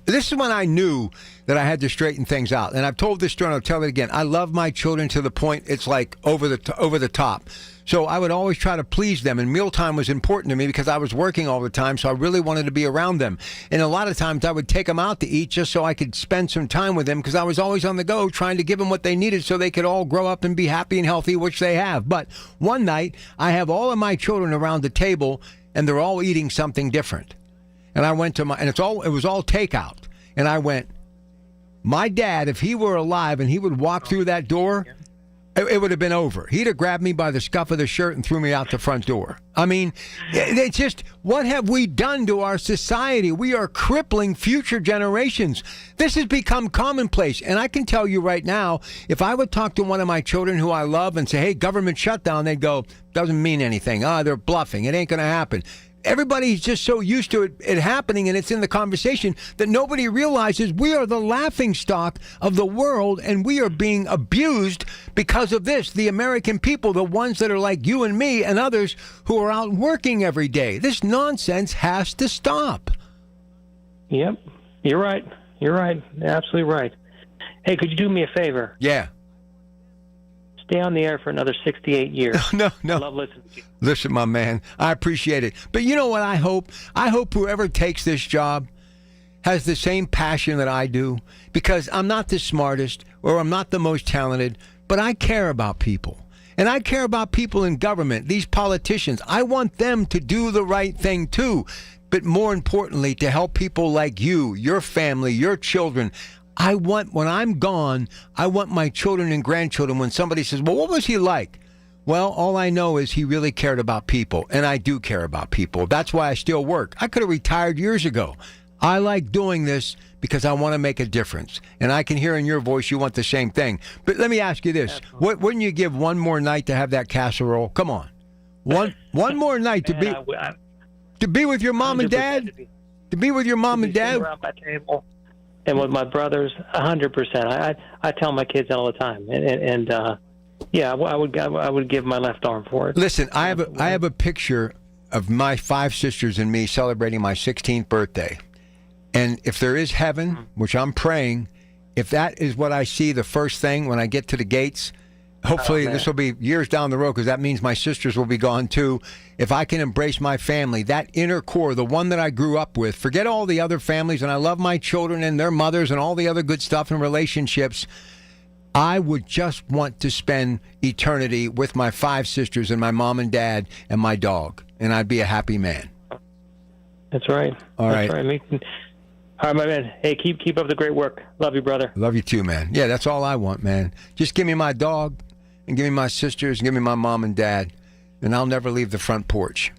this is when I knew that I had to straighten things out. And I've told this story and I'll tell it again. I love my children to the point it's like over the top. So I would always try to please them, and mealtime was important to me because I was working all the time, so I really wanted to be around them. And a lot of times I would take them out to eat just so I could spend some time with them because I was always on the go trying to give them what they needed so they could all grow up and be happy and healthy, which they have. But one night I have all of my children around the table, and they're all eating something different. And I went to and it was all takeout. And I went, my dad, if he were alive and he would walk through that door, it would have been over. He'd have grabbed me by the scuff of the shirt and threw me out the front door. I mean, it's just, what have we done to our society? We are crippling future generations. This has become commonplace. And I can tell you right now, if I would talk to one of my children who I love and say, hey, government shutdown, they'd go, doesn't mean anything. They're bluffing. It ain't going to happen. Everybody's just so used to it happening, and it's in the conversation, that nobody realizes we are the laughingstock of the world, and we are being abused because of this. The American people, the ones that are like you and me and others who are out working every day. This nonsense has to stop. Yep. You're right. You're right. Absolutely right. Hey, could you do me a favor? Yeah. Stay on the air for another 68 years. No. I love listening to you. Listen, my man, I appreciate it. But you know what I hope? I hope whoever takes this job has the same passion that I do, because I'm not the smartest or I'm not the most talented, but I care about people. And I care about people in government, these politicians. I want them to do the right thing too. But more importantly, to help people like you, your family, your children. I want, when I'm gone, I want my children and grandchildren, when somebody says, well, what was he like? Well, all I know is he really cared about people, and I do care about people. That's why I still work. I could have retired years ago. I like doing this because I want to make a difference. And I can hear in your voice you want the same thing. But let me ask you this. Wouldn't you give one more night to have that casserole? Come on. One more night to be with your mom and dad? To be with your mom and dad? Around my table. And with my brothers, 100%. I tell my kids all the time, yeah, I would give my left arm for it. Listen, I have a picture of my 5 sisters and me celebrating my 16th birthday, and if there is heaven, which I'm praying, if that is what I see the first thing when I get to the gates, hopefully this will be years down the road, because that means my sisters will be gone too. If I can embrace my family, that inner core, the one that I grew up with, forget all the other families, and I love my children and their mothers and all the other good stuff and relationships. I would just want to spend eternity with my 5 sisters and my mom and dad and my dog, and I'd be a happy man. That's right. All right. All right, my man. Hey, keep up the great work. Love you, brother. Love you too, man. Yeah, that's all I want, man. Just give me my dog and give me my sisters and give me my mom and dad, and I'll never leave the front porch.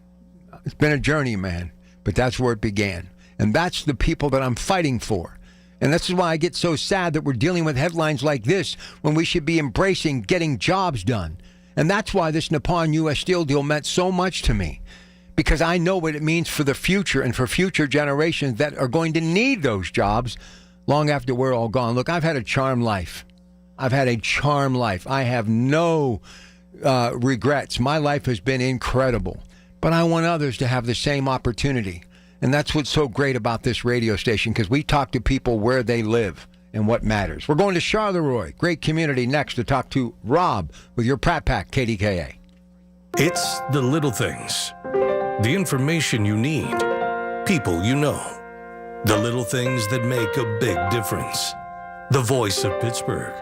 It's been a journey, man, but that's where it began. And that's the people that I'm fighting for. And this is why I get so sad that we're dealing with headlines like this when we should be embracing getting jobs done. And that's why this Nippon U.S. Steel deal meant so much to me, because I know what it means for the future and for future generations that are going to need those jobs long after we're all gone. Look, I've had a charmed life. I have no regrets. My life has been incredible, but I want others to have the same opportunity. And that's what's so great about this radio station, because we talk to people where they live and what matters. We're going to Charleroi, great community, next to talk to Rob with your Pratt Pack KDKA. It's the little things, the information you need, people you know. The little things that make a big difference. The voice of Pittsburgh.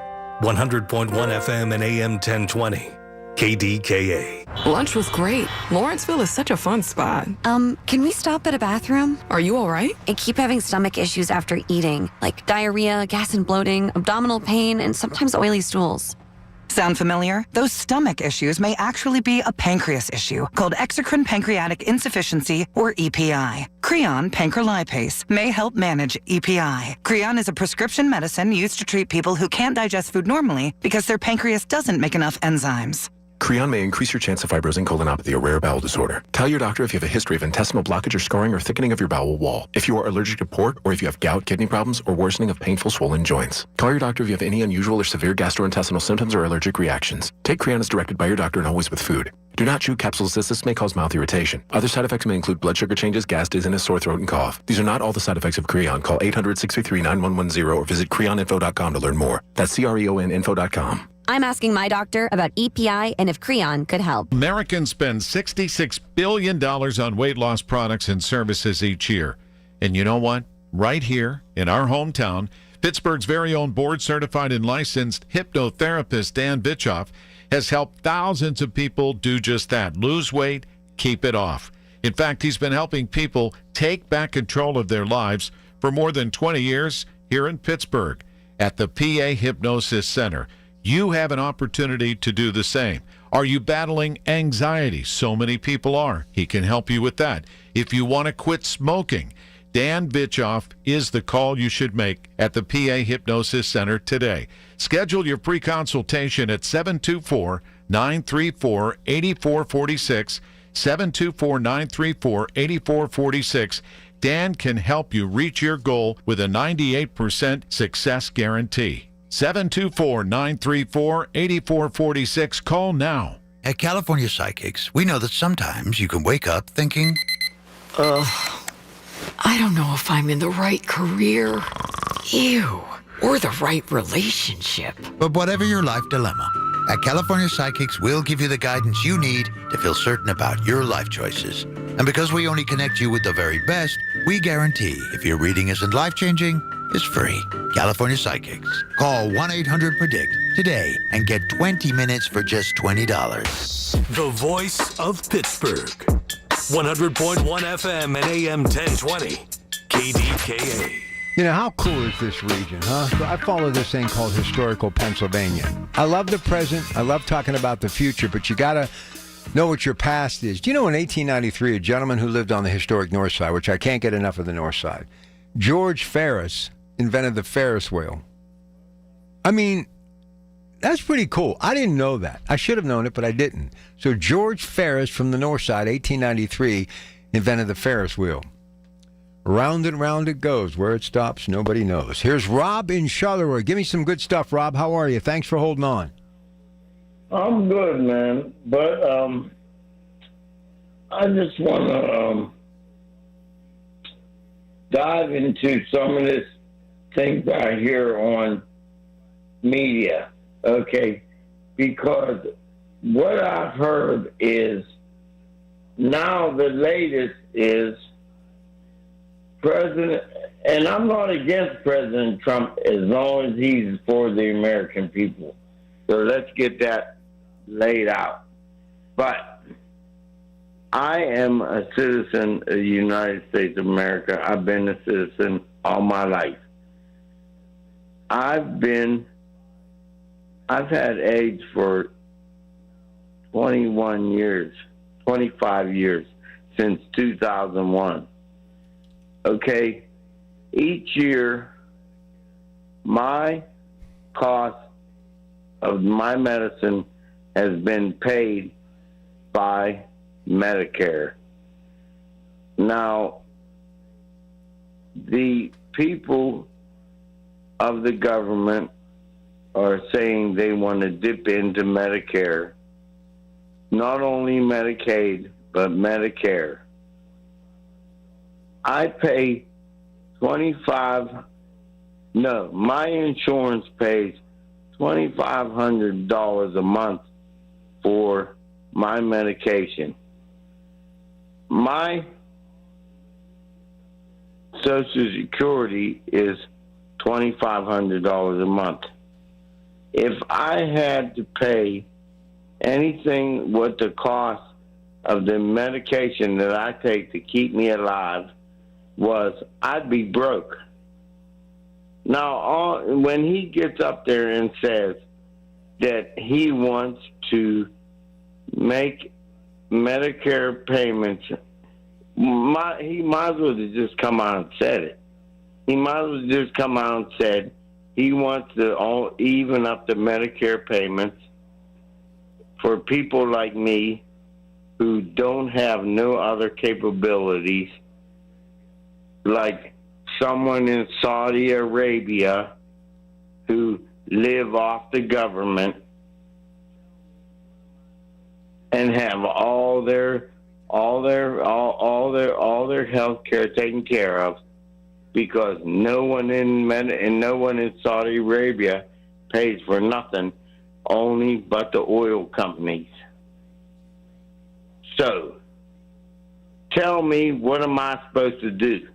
100.1 FM and AM 1020. KDKA. Lunch was great. Lawrenceville is such a fun spot. Can we stop at a bathroom? Are you all right? I keep having stomach issues after eating, like diarrhea, gas and bloating, abdominal pain, and sometimes oily stools. Sound familiar? Those stomach issues may actually be a pancreas issue called exocrine pancreatic insufficiency, or EPI. Creon pancrelipase may help manage EPI. Creon is a prescription medicine used to treat people who can't digest food normally because their pancreas doesn't make enough enzymes. Creon may increase your chance of fibrosing colonopathy, a rare bowel disorder. Tell your doctor if you have a history of intestinal blockage or scarring or thickening of your bowel wall. If you are allergic to pork, or if you have gout, kidney problems, or worsening of painful swollen joints. Call your doctor if you have any unusual or severe gastrointestinal symptoms or allergic reactions. Take Creon as directed by your doctor and always with food. Do not chew capsules as this may cause mouth irritation. Other side effects may include blood sugar changes, gas, dizziness, sore throat, and cough. These are not all the side effects of Creon. Call 800-633-9110 or visit creoninfo.com to learn more. That's creoninfo.com. I'm asking my doctor about EPI and if Creon could help. Americans spend $66 billion on weight loss products and services each year. And you know what? Right here in our hometown, Pittsburgh's very own board-certified and licensed hypnotherapist Dan Bitchoff has helped thousands of people do just that. Lose weight, keep it off. In fact, he's been helping people take back control of their lives for more than 20 years here in Pittsburgh at the PA Hypnosis Center. You have an opportunity to do the same. Are you battling anxiety? So many people are. He can help you with that. If you want to quit smoking, Dan Bitchoff is the call you should make at the PA Hypnosis Center today. Schedule your pre-consultation at 724-934-8446, 724-934-8446. Dan can help you reach your goal with a 98% success guarantee. 724-934-8446. Call now. At California Psychics, we know that sometimes you can wake up thinking, I don't know if I'm in the right career, or the right relationship. But whatever your life dilemma, at California Psychics, we'll give you the guidance you need to feel certain about your life choices. And because we only connect you with the very best, we guarantee if your reading isn't life-changing, it's free. California Psychics. Call 1-800-PREDICT today and get 20 minutes for just $20. The voice of Pittsburgh. 100.1 FM and AM 1020. KDKA. You know, how cool is this region, huh? So I follow this thing called Historical Pennsylvania. I love the present. I love talking about the future, but you got to know what your past is. Do you know in 1893, a gentleman who lived on the historic North Side, which I can't get enough of the North Side, George Ferris, invented the Ferris wheel. I mean, that's pretty cool. I didn't know that. I should have known it, but I didn't. So George Ferris from the North Side, 1893, invented the Ferris wheel. Round and round it goes. Where it stops, nobody knows. Here's Rob in Charleroi. Give me some good stuff, Rob. How are you? Thanks for holding on. I'm good, man. But I just want to dive into some of this things I hear on media, okay? Because what I've heard is now the latest is President, and I'm not against President Trump as long as he's for the American people. So let's get that laid out. But I am a citizen of the United States of America. I've been a citizen all my life. I've had AIDS for 21 years, 25 years, since 2001. Okay, each year, my cost of my medicine has been paid by Medicare. Now, the people of the government are saying they want to dip into Medicare, not only Medicaid, but Medicare. I pay my insurance pays $2,500 a month for my medication. My Social Security is $2,500 a month. If I had to pay anything what the cost of the medication that I take to keep me alive was, I'd be broke. Now, when he gets up there and says that he wants to make Medicare payments, he might as well have just come out and said it. He might as well just come out and said he wants to even up the Medicare payments for people like me who don't have no other capabilities, like someone in Saudi Arabia who live off the government and have all their health care taken care of, because no one in Saudi Arabia pays for nothing, only but the oil companies. So, tell me, what am I supposed to do?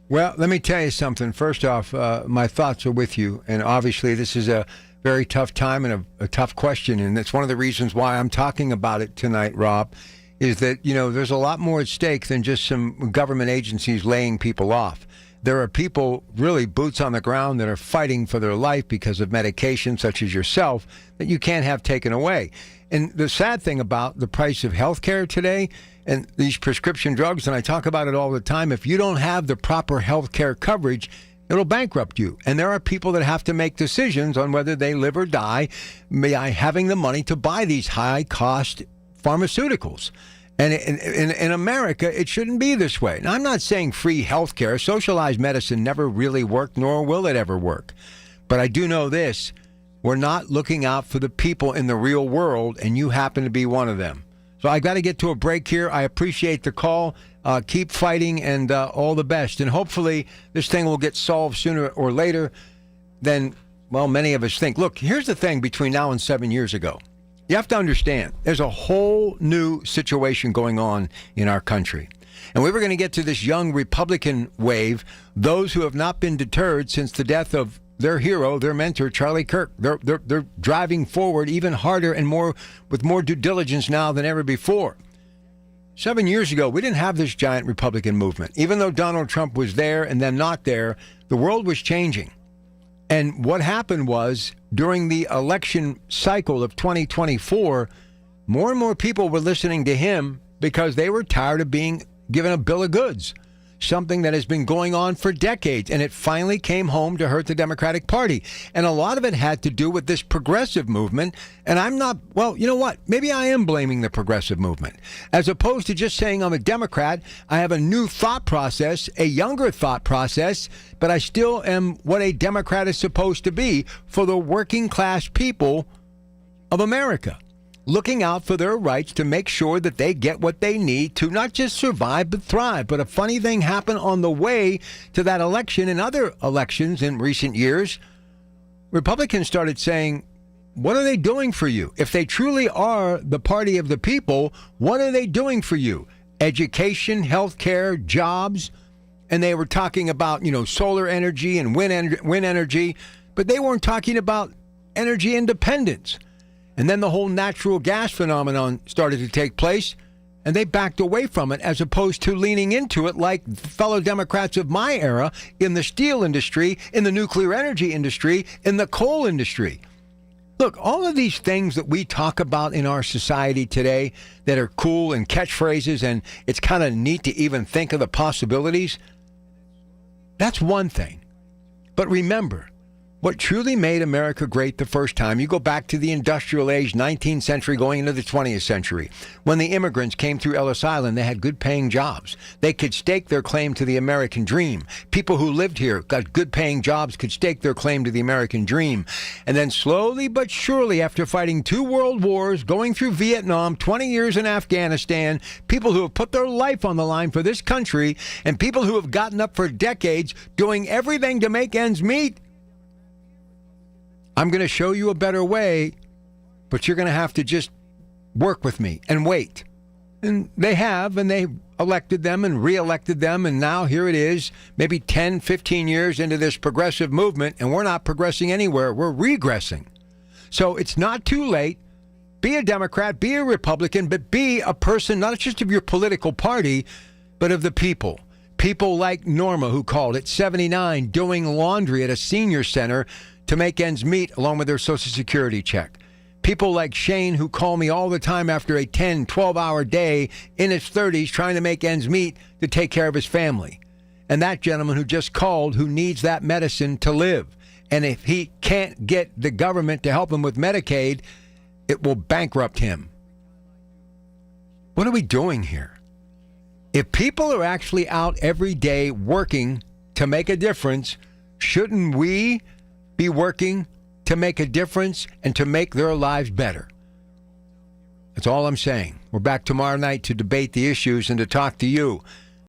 Well, let me tell you something. First off, my thoughts are with you, and obviously this is a very tough time and a tough question, and that's one of the reasons why I'm talking about it tonight, Rob, is that, there's a lot more at stake than just some government agencies laying people off. There are people, really boots on the ground, that are fighting for their life because of medication, such as yourself, that you can't have taken away. And the sad thing about the price of health care today and these prescription drugs, and I talk about it all the time, if you don't have the proper health care coverage, it'll bankrupt you. And there are people that have to make decisions on whether they live or die by having the money to buy these high-cost pharmaceuticals. And in America, it shouldn't be this way. Now, I'm not saying free health care. Socialized medicine never really worked, nor will it ever work. But I do know this. We're not looking out for the people in the real world, and you happen to be one of them. So I got to get to a break here. I appreciate the call. Keep fighting, and all the best. And hopefully this thing will get solved sooner or later than, well, many of us think. Look, here's the thing between now and 7 years ago. You have to understand, there's a whole new situation going on in our country. And we were going to get to this young Republican wave, those who have not been deterred since the death of their hero, their mentor, Charlie Kirk. They're driving forward even harder and with more due diligence now than ever before. 7 years ago, we didn't have this giant Republican movement. Even though Donald Trump was there and then not there, the world was changing. And what happened was, during the election cycle of 2024, more and more people were listening to him because they were tired of being given a bill of goods, something that has been going on for decades, and it finally came home to hurt the Democratic Party. And a lot of it had to do with this progressive movement, and I'm not, well, you know what? Maybe I am blaming the progressive movement. As opposed to just saying I'm a Democrat, I have a new thought process, a younger thought process, but I still am what a Democrat is supposed to be for the working class people of America. Looking out for their rights to make sure that they get what they need to not just survive but thrive. But a funny thing happened on the way to that election and other elections in recent years. Republicans started saying, what are they doing for you? If they truly are the party of the people, what are they doing for you? Education, health care, jobs. And they were talking about, solar energy and wind energy, but they weren't talking about energy independence. And then the whole natural gas phenomenon started to take place, and they backed away from it as opposed to leaning into it like fellow Democrats of my era in the steel industry, in the nuclear energy industry, in the coal industry. Look, all of these things that we talk about in our society today that are cool and catchphrases, and it's kind of neat to even think of the possibilities, that's one thing. But remember, what truly made America great the first time, you go back to the industrial age, 19th century going into the 20th century. When the immigrants came through Ellis Island, they had good paying jobs. They could stake their claim to the American dream. People who lived here got good paying jobs, could stake their claim to the American dream. And then slowly but surely, after fighting 2 world wars, going through Vietnam, 20 years in Afghanistan, people who have put their life on the line for this country, and people who have gotten up for decades doing everything to make ends meet, I'm going to show you a better way, but you're going to have to just work with me and wait. And they have, and they elected them and reelected them, and now here it is, maybe 10, 15 years into this progressive movement, and we're not progressing anywhere. We're regressing. So it's not too late. Be a Democrat, be a Republican, but be a person not just of your political party, but of the people. People like Norma, who called at 79, doing laundry at a senior center to make ends meet along with their Social Security check. People like Shane, who call me all the time after a 10, 12-hour day in his 30s trying to make ends meet to take care of his family. And that gentleman who just called who needs that medicine to live. And if he can't get the government to help him with Medicaid, it will bankrupt him. What are we doing here? If people are actually out every day working to make a difference, shouldn't we be working to make a difference and to make their lives better? That's all I'm saying. We're back tomorrow night to debate the issues and to talk to you.